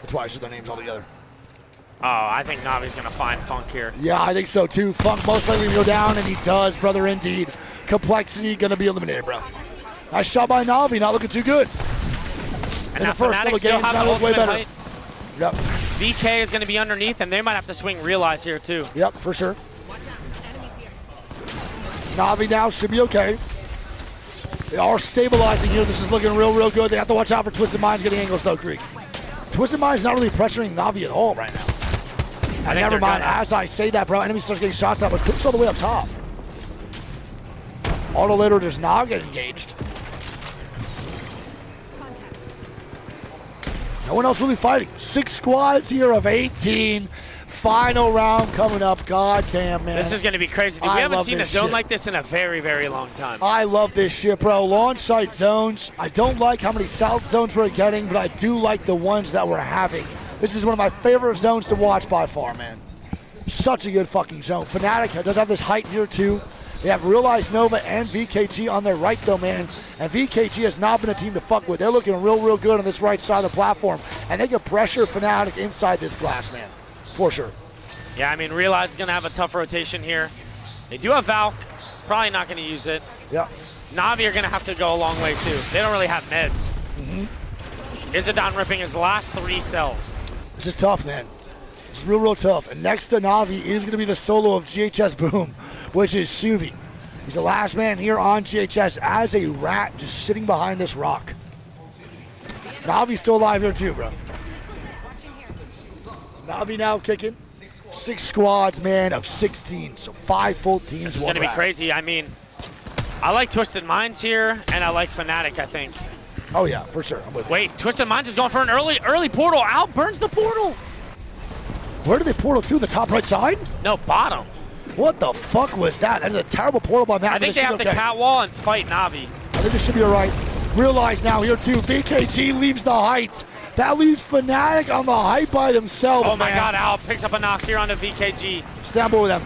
That's why it's just their names all together. Oh, I think Navi's going to find Funk here. Yeah, I think so too. Funk most likely go down, and he does, brother, indeed. Complexity going to be eliminated, bro. Nice shot by Navi, not looking too good. And In the first couple Fnatic still games, have that the looked way ultimate better. height. Yep. VK is going to be underneath, and they might have to swing Realize here, too. Yep, for sure. Navi now should be okay. They are stabilizing here. This is looking real, real good. They have to watch out for Twisted Minds getting angles, though, Greek. Twisted Minds not really pressuring Navi at all right now. And never mind, as I say that, bro, enemy starts getting shots out, but Cook's all the way up top. Auto later does not get engaged. No one else really fighting. 6 squads here of 18. Final round coming up. God damn, man. This is going to be crazy. Dude, we haven't seen a zone like this in a very, very long time. I love this shit, bro. Launch site zones. I don't like how many south zones we're getting, but I do like the ones that we're having. This is one of my favorite zones to watch by far, man. Such a good fucking zone. Fnatic does have this height here, too. They have Realize Nova and VKG on their right, though, man. And VKG has not been a team to fuck with. They're looking real, real good on this right side of the platform. And they can pressure Fnatic inside this glass, man. For sure. Yeah, I mean, Realize is going to have a tough rotation here. They do have Valk. Probably not going to use it. Yeah. Navi are going to have to go a long way, too. They don't really have meds. Izzadon ripping his last 3 cells. This is tough, man. It's real, real tough. And next to Navi is going to be the solo of GHS Boom, which is Suvi. He's the last man here on GHS as a rat just sitting behind this rock. Navi's still alive here too, bro. Navi now kicking. 6 squads, man, of 16. So 5 full teams. It's going to be crazy. I mean, I like Twisted Minds here, and I like Fnatic, I think. Oh, yeah, for sure. I'm with you. Wait, Twisted Minds is going for an early portal. Outburns the portal. Where did they portal to? The top right side? No, bottom. What the fuck was that? That is a terrible portal by Matt. I think they have to catwall and fight Navi. I think this should be all right. Realize now here too. VKG leaves the height. That leaves Fnatic on the height by themselves. Oh my God, Al picks up a knock here onto VKG. Stand by with them.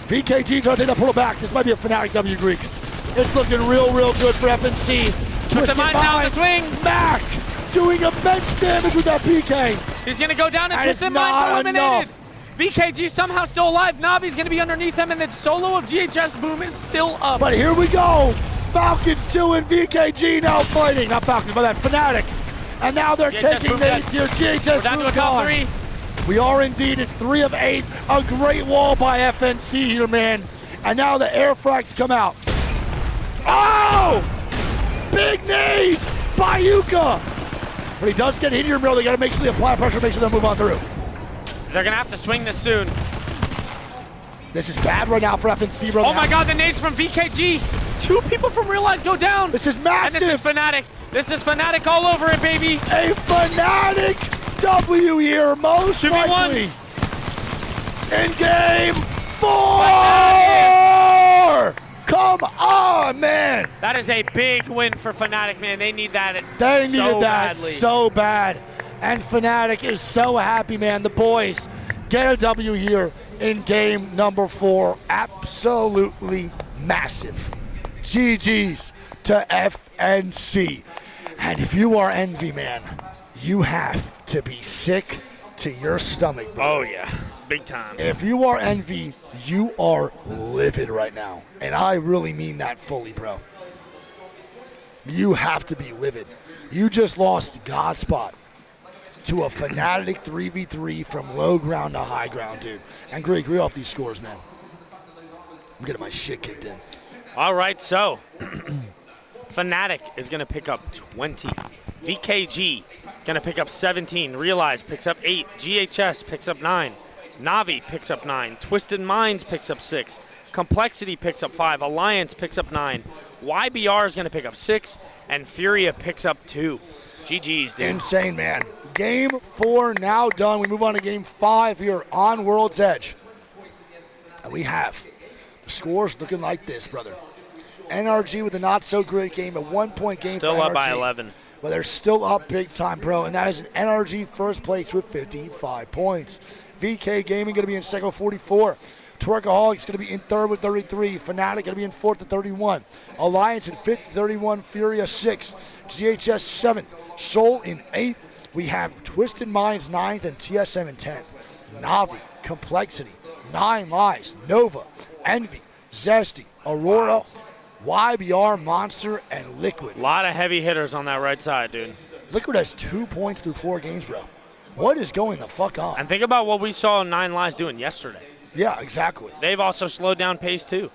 VKG trying to take that portal back. This might be a Fnatic W, Greek. It's looking real, real good for FNC. Twisted Minds down the swing. Mac doing immense damage with that PK. He's going to go down and And Twisted it's Minds not eliminated. enough. VKG somehow still alive. Navi's going to be underneath him, and then solo of GHS Boom is still up. But here we go. Falcons 2 and VKG now fighting. Not Falcons, but that Fnatic. And now they're GHS taking Boom mates here. We're GHS down Boom to a top gone. 3. We are indeed. It's 3 of 8. A great wall by FNC here, man. And now the air frags come out. Oh! Big nades by Yuka. But he does get hit here, bro. They got to make sure they apply pressure, make sure they move on through. They're going to have to swing this soon. This is bad right now for FNC, bro. Oh my God, the nades from VKG. 2 people from Realize go down. This is massive. And this is Fnatic. This is Fnatic all over it, baby. A Fnatic W here, most 2v1. likely. In game 4! Come on, man. That is a big win for Fnatic, man. They need that They needed so that badly. so bad. And Fnatic is so happy, man. The boys get a W here in game number 4. Absolutely massive. GG's to FNC. And if you are Envy, man, you have to be sick to your stomach, bro. Oh, yeah. Big time. If you are Envy, you are livid right now. And I really mean that fully, bro. You have to be livid. You just lost Godspot to a Fnatic 3v3 from low ground to high ground, dude. And Greg, read off these scores, man. I'm getting my shit kicked in. All right, so Fnatic is going to pick up 20. VKG going to pick up 17. Realize picks up 8. GHS picks up 9. Navi picks up 9. Twisted Minds picks up 6. Complexity picks up 5. Alliance picks up 9. YBR is going to pick up 6. And Furia picks up 2. GG's, dude. Insane, man. Game 4 now done. We move on to game 5 here on World's Edge. And we have the scores looking like this, brother. NRG with a not-so-great game, a 1-point game Still for up NRG. by 11. But they're still up big time, bro. And that is an NRG first place with 55 points. VK Gaming going to be in second with 44. Twerkaholics going to be in third with 33. Fnatic going to be in fourth with 31. Alliance in fifth, 31. Furia 6th. GHS 7th. Soul in 8th. We have Twisted Minds 9th and TSM in 10th. Navi, Complexity, 9 Lives, Nova, Envy, Zesty, Aurora, YBR, Monster, and Liquid. A lot of heavy hitters on that right side, dude. Liquid has 2 points through 4 games, bro. What is going the fuck on? And think about what we saw 9 Lives doing yesterday. Yeah, exactly. They've also slowed down pace, too.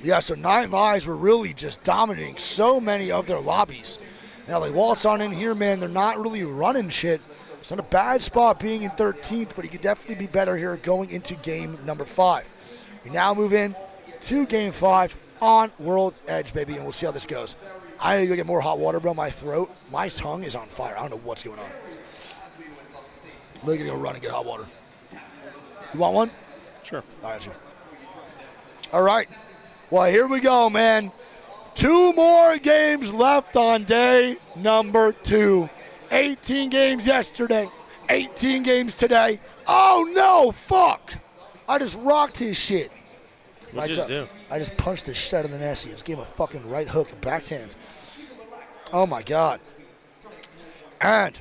Yeah, so 9 Lives were really just dominating so many of their lobbies. Now, they waltz on in here, man. They're not really running shit. It's not a bad spot being in 13th, but he could definitely be better here going into game number 5. We now move in to game 5 on World's Edge, baby, and we'll see how this goes. I need to go get more hot water, bro. My throat, my tongue is on fire. I don't know what's going on. We're going to go run and get hot water. You want one? Sure. I got you. All right. Well, here we go, man. 2 more games left on day number 2. 18 games yesterday. 18 games today. Oh, no. Fuck. I just rocked his shit. What'd you just do? I just punched the shit out of the Nessie. Just gave him a fucking right hook and backhand. Oh, my God. And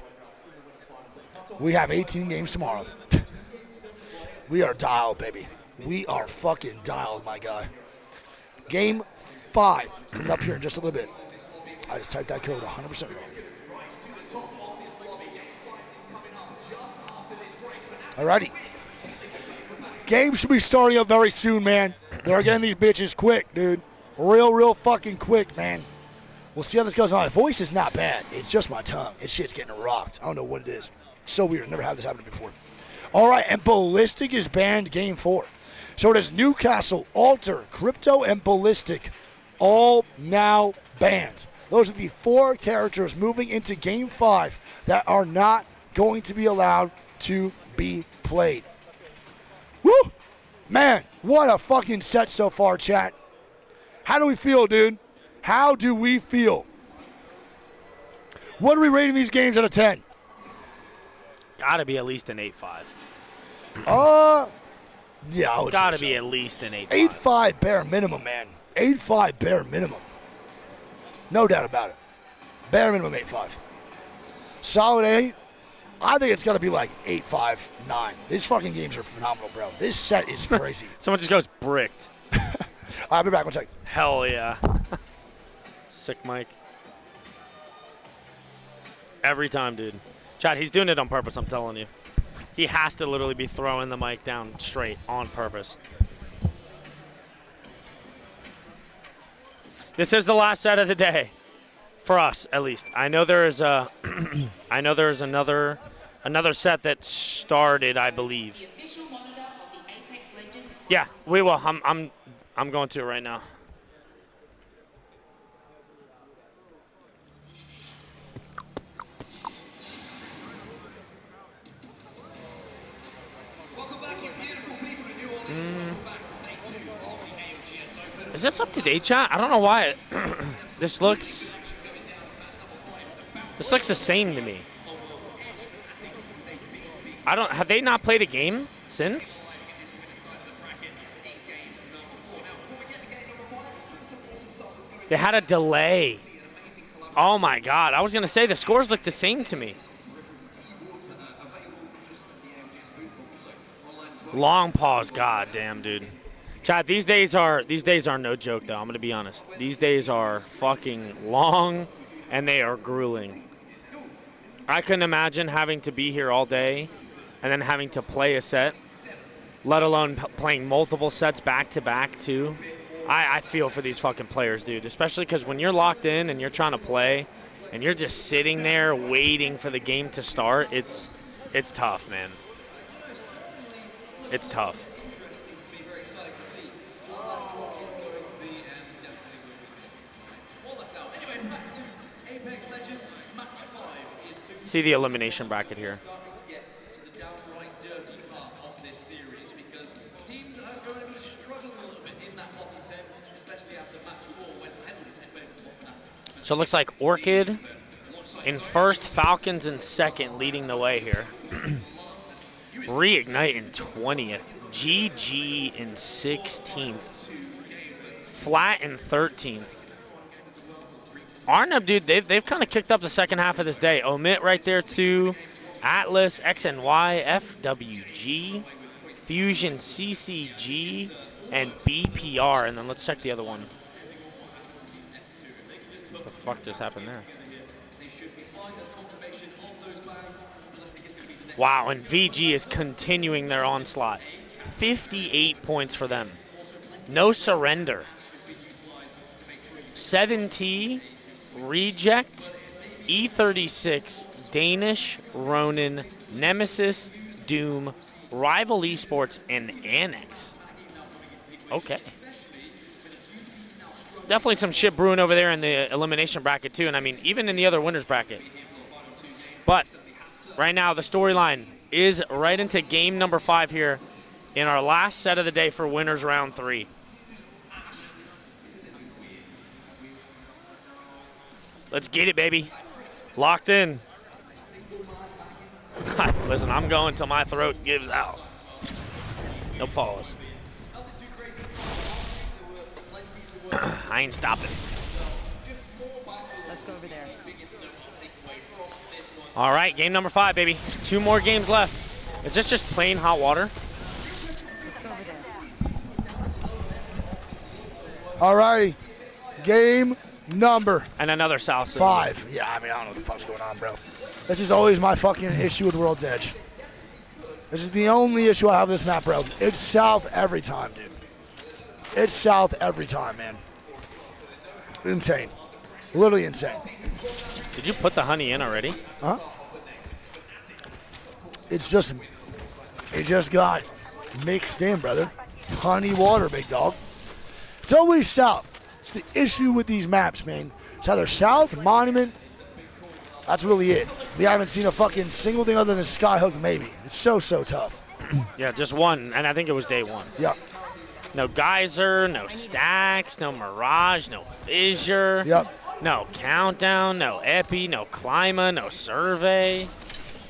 we have 18 games tomorrow. We are dialed, baby. We are fucking dialed, my guy. Game 5 coming up here in just a little bit. I just typed that code 100% wrong. Alrighty. Game should be starting up very soon, man. They're getting these bitches quick, dude. Real fucking quick, man. We'll see how this goes on. My voice is not bad. It's just my tongue. This shit's getting rocked. I don't know what it is. So weird. Never had this happen before. All right, and Ballistic is banned game 4. So it is Newcastle, Alter, Crypto, and Ballistic all now banned. Those are the 4 characters moving into game 5 that are not going to be allowed to be played. Woo! Man, what a fucking set so far, chat. How do we feel, dude? How do we feel? What are we rating these games out of 10? Gotta be at least an 8-5. Yeah, I would Gotta say be so. at least an 8-5. 8-5 bare minimum, man. 8-5 bare minimum. No doubt about it. Bare minimum 8-5. Solid 8. I think it's got to be like 8-5, 9. These fucking games are phenomenal, bro. This set is crazy. Someone just goes bricked. I'll be back 1 second. Hell yeah. Sick Mike. Every time, dude. Chad, he's doing it on purpose, I'm telling you. He has to literally be throwing the mic down straight on purpose. This is the last set of the day. For us, at least. I know there is a I know there is another set that started, I believe. Yeah, we will. I'm going to right now. Is this up to date, chat? I don't know why this looks the same to me. Have they not played a game since? They had a delay. Oh my God. I was going to say the scores look the same to me. Long pause. God damn, dude. Chat, these days are no joke, though. I'm going to be honest. These days are fucking long, and they are grueling. I couldn't imagine having to be here all day and then having to play a set, let alone playing multiple sets back-to-back, too. I feel for these fucking players, dude, especially because when you're locked in and you're trying to play and you're just sitting there waiting for the game to start, it's tough, man. It's tough. See the elimination bracket here. So it looks like Orchid in first, Falcons in second, leading the way here. Reignite in 20th, GG in 16th, Flat in 13th. Arnab, dude, they've kind of kicked up the second half of this day. Omit right there too. Atlas, XNY, FWG, Fusion, CCG, and BPR. And then let's check the other one. What the fuck just happened there? Wow, and VG is continuing their onslaught. 58 points for them. No surrender. 7T, Reject, E36, Danish, Ronin, Nemesis, Doom, Rival Esports, and Annex. Okay. It's definitely some shit brewing over there in the elimination bracket, too. And, I mean, even in the other winners bracket. But right now, the storyline is right into game number 5 here in our last set of the day for winners round 3. Let's get it, baby. Locked in. Listen, I'm going till my throat gives out. No pause. I ain't stopping. Let's go over there. All right, game number 5, baby. 2 more games left. Is this just plain hot water? Let's go over there. All right, game number. And another South City. 5. Yeah, I mean, I don't know what the fuck's going on, bro. This is always my fucking issue with World's Edge. This is the only issue I have with this map, bro. It's south every time, dude. It's south every time, man. Insane. Literally insane. Did you put the honey in already? Huh? It just got mixed in, brother. Honey water, big dog. It's always south. It's the issue with these maps, man. It's either south, Monument. That's really it. We haven't seen a fucking single thing other than Skyhook, maybe. It's so tough. Yeah, just one, and I think it was day 1. Yep. No Geyser, no Stacks, no Mirage, no Fissure. Yep. No Countdown, no Epi, no Clima, no Survey.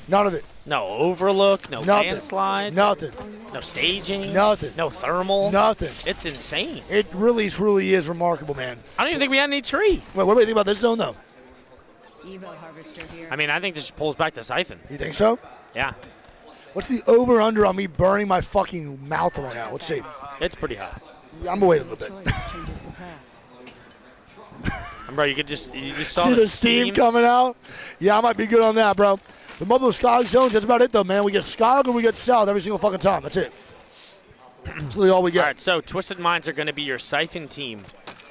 None of it. No Overlook, no Nothing. Landslide. Nothing. No Staging. Nothing. No Thermal. Nothing. It's insane. It really, truly is remarkable, man. I don't even think we had any tree. Wait, what do you think about this zone, though? Evo harvester here. I mean, I think this just pulls back the Siphon. You think so? Yeah. What's the over-under on me burning my fucking mouth right now? Let's see. It's pretty high. Yeah, I'm gonna wait a little bit. And bro, you just saw See the steam coming out? Yeah, I might be good on that, bro. The multiple Skyhook zones, that's about it, though, man. We get Skyhook and we get South every single fucking time. That's it. That's really all we get. All right, so Twisted Minds are going to be your Siphon team.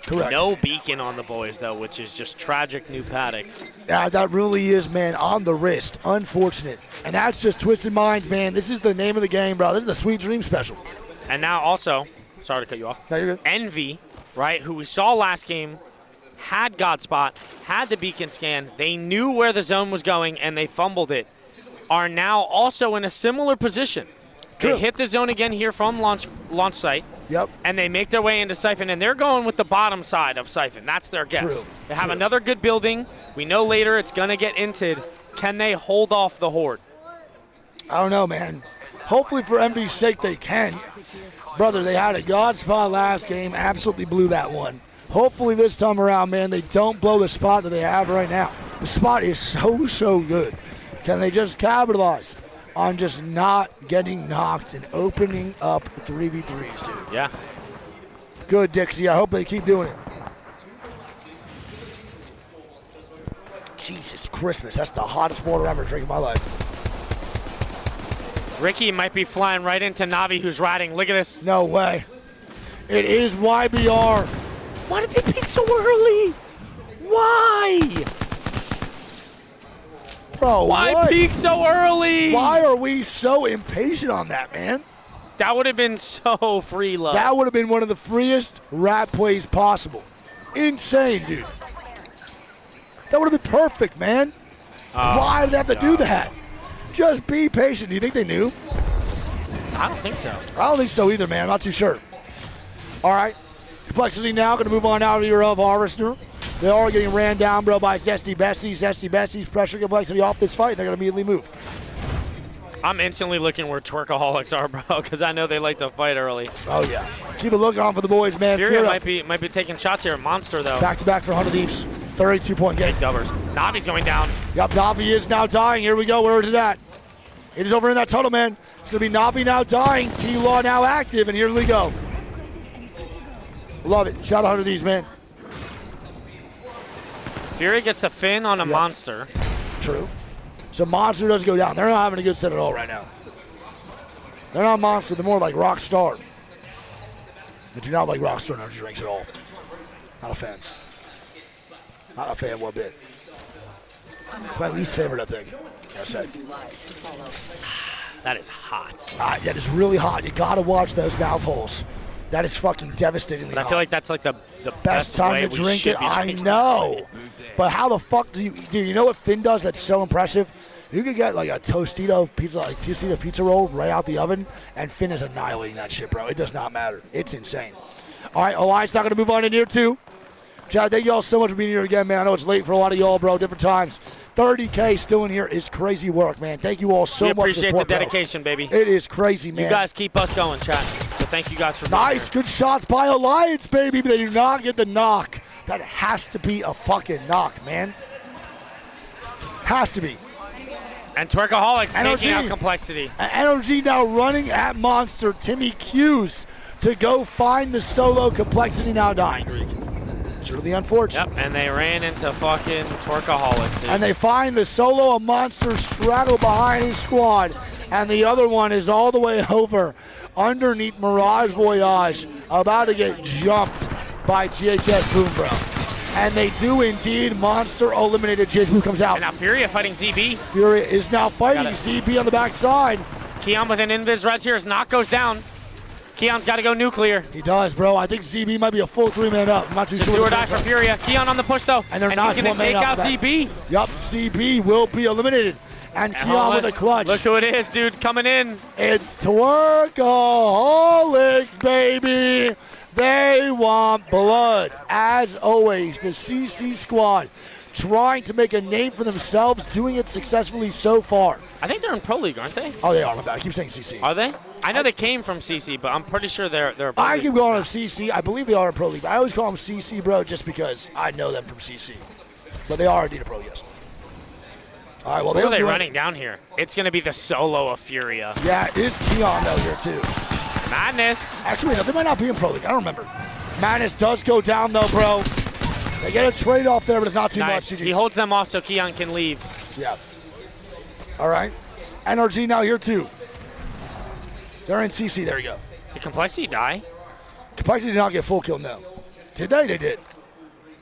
Correct. No beacon on the boys, though, which is just tragic new paddock. Yeah, that really is, man, on the wrist. Unfortunate. And that's just Twisted Minds, man. This is the name of the game, bro. This is the Sweet Dream special. And now also, sorry to cut you off. No, you're good. Envy, right, who we saw last game, had Godspot, had the beacon scan. They knew where the zone was going, and they fumbled it. Are now also in a similar position. They hit the zone again here from launch site. Yep. And they make their way into Siphon, and they're going with the bottom side of Siphon. That's their guess. True. They have another good building. We know later it's going to get inted. Can they hold off the Horde? I don't know, man. Hopefully for MV's sake they can. Brother, they had a God spot last game, absolutely blew that one. Hopefully this time around, man, they don't blow the spot that they have right now. The spot is so good. Can they just capitalize on just not getting knocked and opening up 3v3s, dude? Yeah. Good, Dixie. I hope they keep doing it. Jesus Christmas, that's the hottest water I've ever drank in my life. Ricky might be flying right into Navi, who's riding. Look at this. No way. It is YBR. Why did they peek so early? Why? Bro, why peek so early? Why are we so impatient on that, man? That would have been so free love. That would have been one of the freest rat plays possible. Insane, dude. That would have been perfect, man. Why did they have to do that? Just be patient. Do you think they knew? I don't think so. I don't think so either, man. I'm not too sure. All right. Complexity now going to move on out here of Harvester. They are getting ran down, bro, by Zesty Besties. Zesty Besties pressure Complexity off this fight. They're going to immediately move. I'm instantly looking where Twerkaholics are, bro, because I know they like to fight early. Oh, yeah. Keep a look on for the boys, man. Furia might be taking shots here. Monster, though. Back-to-back for 100 Deeps. 32-point game. Dubbers. Navi's going down. Yep, Navi is now dying. Here we go. Where is it at? It is over in that tunnel, man. It's going to be Navi now dying. T-Law now active, and here we go. Love it. Shout out 100 these, man. Fury gets the fin on a monster. True. So Monster does go down. They're not having a good set at all right now. They're not Monster. They're more like Rockstar. They do not like Rockstar energy drinks at all. Not a fan. Not a fan one bit. It's my least favorite, I think. I said. That is hot. Yeah, it's really hot. You got to watch those mouth holes. That is fucking devastatingly But I feel like that's like the best time to drink it. I know. But how the fuck do you know what Finn does that's so impressive? You could get like a Tostito pizza roll right out the oven, and Finn is annihilating that shit, bro. It does not matter. It's insane. All right, Alliance not going to move on in here, too. Chad, thank y'all so much for being here again, man. I know it's late for a lot of y'all, bro, different times. 30K still in here is crazy work, man. Thank you all so much for the support, We appreciate the dedication, baby. It is crazy, man. You guys keep us going, chat. So thank you guys for being Nice, here. good shots by Alliance, baby, but they do not get the knock. That has to be a fucking knock, man. Has to be. And Twerkaholics taking out Complexity. Energy now running at Monster. Timmy Q's to go find the solo. Complexity now dying, Greek. It's really unfortunate. Yep, and they ran into fucking Twerkaholics, dude. And they find the solo. A Monster straddle behind his squad. And the other one is all the way over underneath Mirage Voyage, about to get jumped by GHS Boom Bro. And they do indeed. Monster eliminated. GHS Boom comes out. And now Furia fighting ZB. Furia is now fighting ZB on the backside. Keon with an invis res here as Knock goes down. Keon's got to go nuclear. He does, bro. I think ZB might be a full 3-man up. I'm not too sure. Do or die for Furia. Keon on the push, though. And they're not he's going to take out ZB. Yup, ZB will be eliminated. And Keon with a clutch. Look who it is, dude, coming in. It's Twerkaholics, baby. They want blood. As always, the CC squad trying to make a name for themselves, doing it successfully so far. I think they're in Pro League, aren't they? Oh, they are. My bad. I keep saying CC. Are they? I know they came from CC, but I'm pretty sure they're a Pro I League. keep going on CC. I believe they are a Pro League. But I always call them CC, bro, just because I know them from CC. But they are indeed a Pro, yes. All right, well, Who are they running down here? It's going to be the solo of Furia. Yeah, it is Keon, though, here, too. Madness. Actually, no, they might not be in Pro League. I don't remember. Madness does go down, though, bro. They get a trade-off there, but it's not too much. He holds them off so Keon can leave. Yeah. All right. NRG now here, too. They're in CC. There you go. Did Complexity die? Complexity did not get full kill, no. Did they? They did.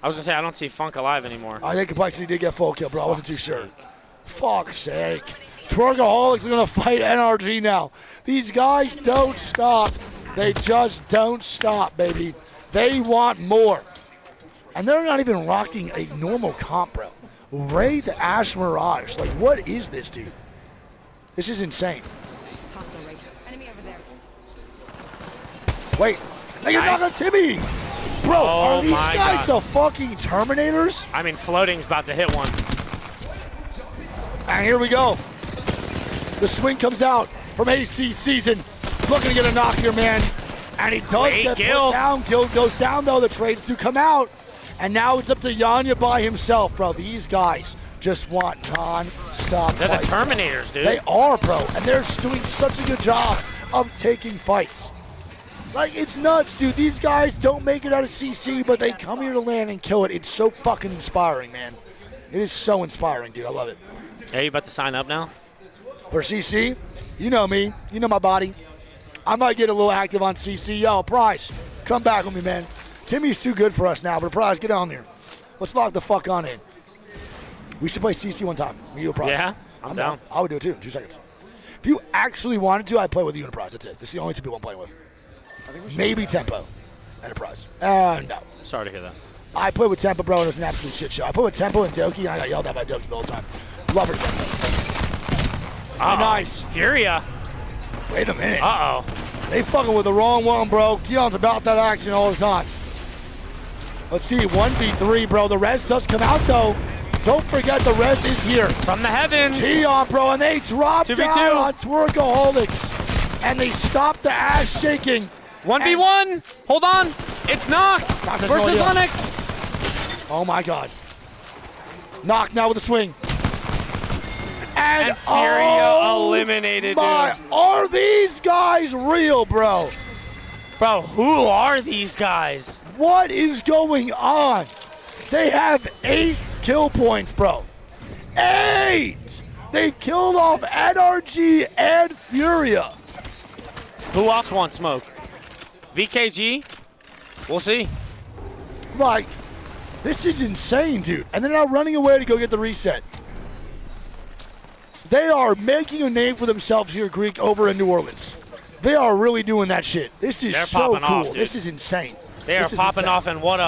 I was going to say, I don't see Funk alive anymore. I think Complexity did get full kill, bro. I wasn't too sure. Fuck's sake. Twerkaholics are going to fight NRG now. These guys don't stop. They just don't stop, baby. They want more. And they're not even rocking a normal comp, bro. Wraith Ash Mirage. Like, what is this, dude? This is insane. Wait, they can knock on Timmy. Bro, Oh are these my guys God. the fucking Terminators? I mean, floating's about to hit one. And here we go. The swing comes out from AC Season. Looking to get a knock here, man. And he does Great get Gil. put down. Gil goes down, though. The trades do come out. And now it's up to Yanya by himself, bro. These guys just want non-stop They're fights. the Terminators, dude. They are, bro. And they're doing such a good job of taking fights. Like, it's nuts, dude. These guys don't make it out of CC, but they come here to land and kill it. It's so fucking inspiring, man. It is so inspiring, dude. I love it. Are you about to sign up now? For CC, you know me. You know my body. I might get a little active on CC. Yo, Price, come back with me, man. Timmy's too good for us now, but Price, get on here. Let's lock the fuck on in. We should play CC one time. Me, you, and Price. Yeah, I'm down. I would do it too in 2 seconds. If you actually wanted to, I'd play with you and Price. That's it. This is the only two people I'm playing with. Maybe Tempo and a Prize. No. Sorry to hear that. I played with Tempo, bro, and it was an absolute shit show. I played with Tempo and Doki, and I got yelled at by Doki the whole time. Love her, Tempo. Uh-oh. Nice. Furia. Wait a minute. Uh-oh. They fucking with the wrong one, bro. Keon's about that action all the time. Let's see, 1v3, bro. The res does come out, though. Don't forget the res is here. From the heavens. Keon, bro, and they drop 2v2. down on Twerkaholics. And they stop the ass shaking. 1v1. Hold on. It's Knocked Knocked has no versus idea. Onyx. Oh, my God. Knock now with a swing. And Furia eliminated, my, dude. Are these guys real, bro? Bro, who are these guys? What is going on? They have 8 kill points, bro. 8! They've killed off NRG and Furia. Who else wants smoke? VKG? We'll see. Like, this is insane, dude. And they're now running away to go get the reset. They are making a name for themselves here, Greek, over in New Orleans. They are really doing that shit. This is They're so popping cool. off, dude. This is insane. They are This is popping insane. off, and what a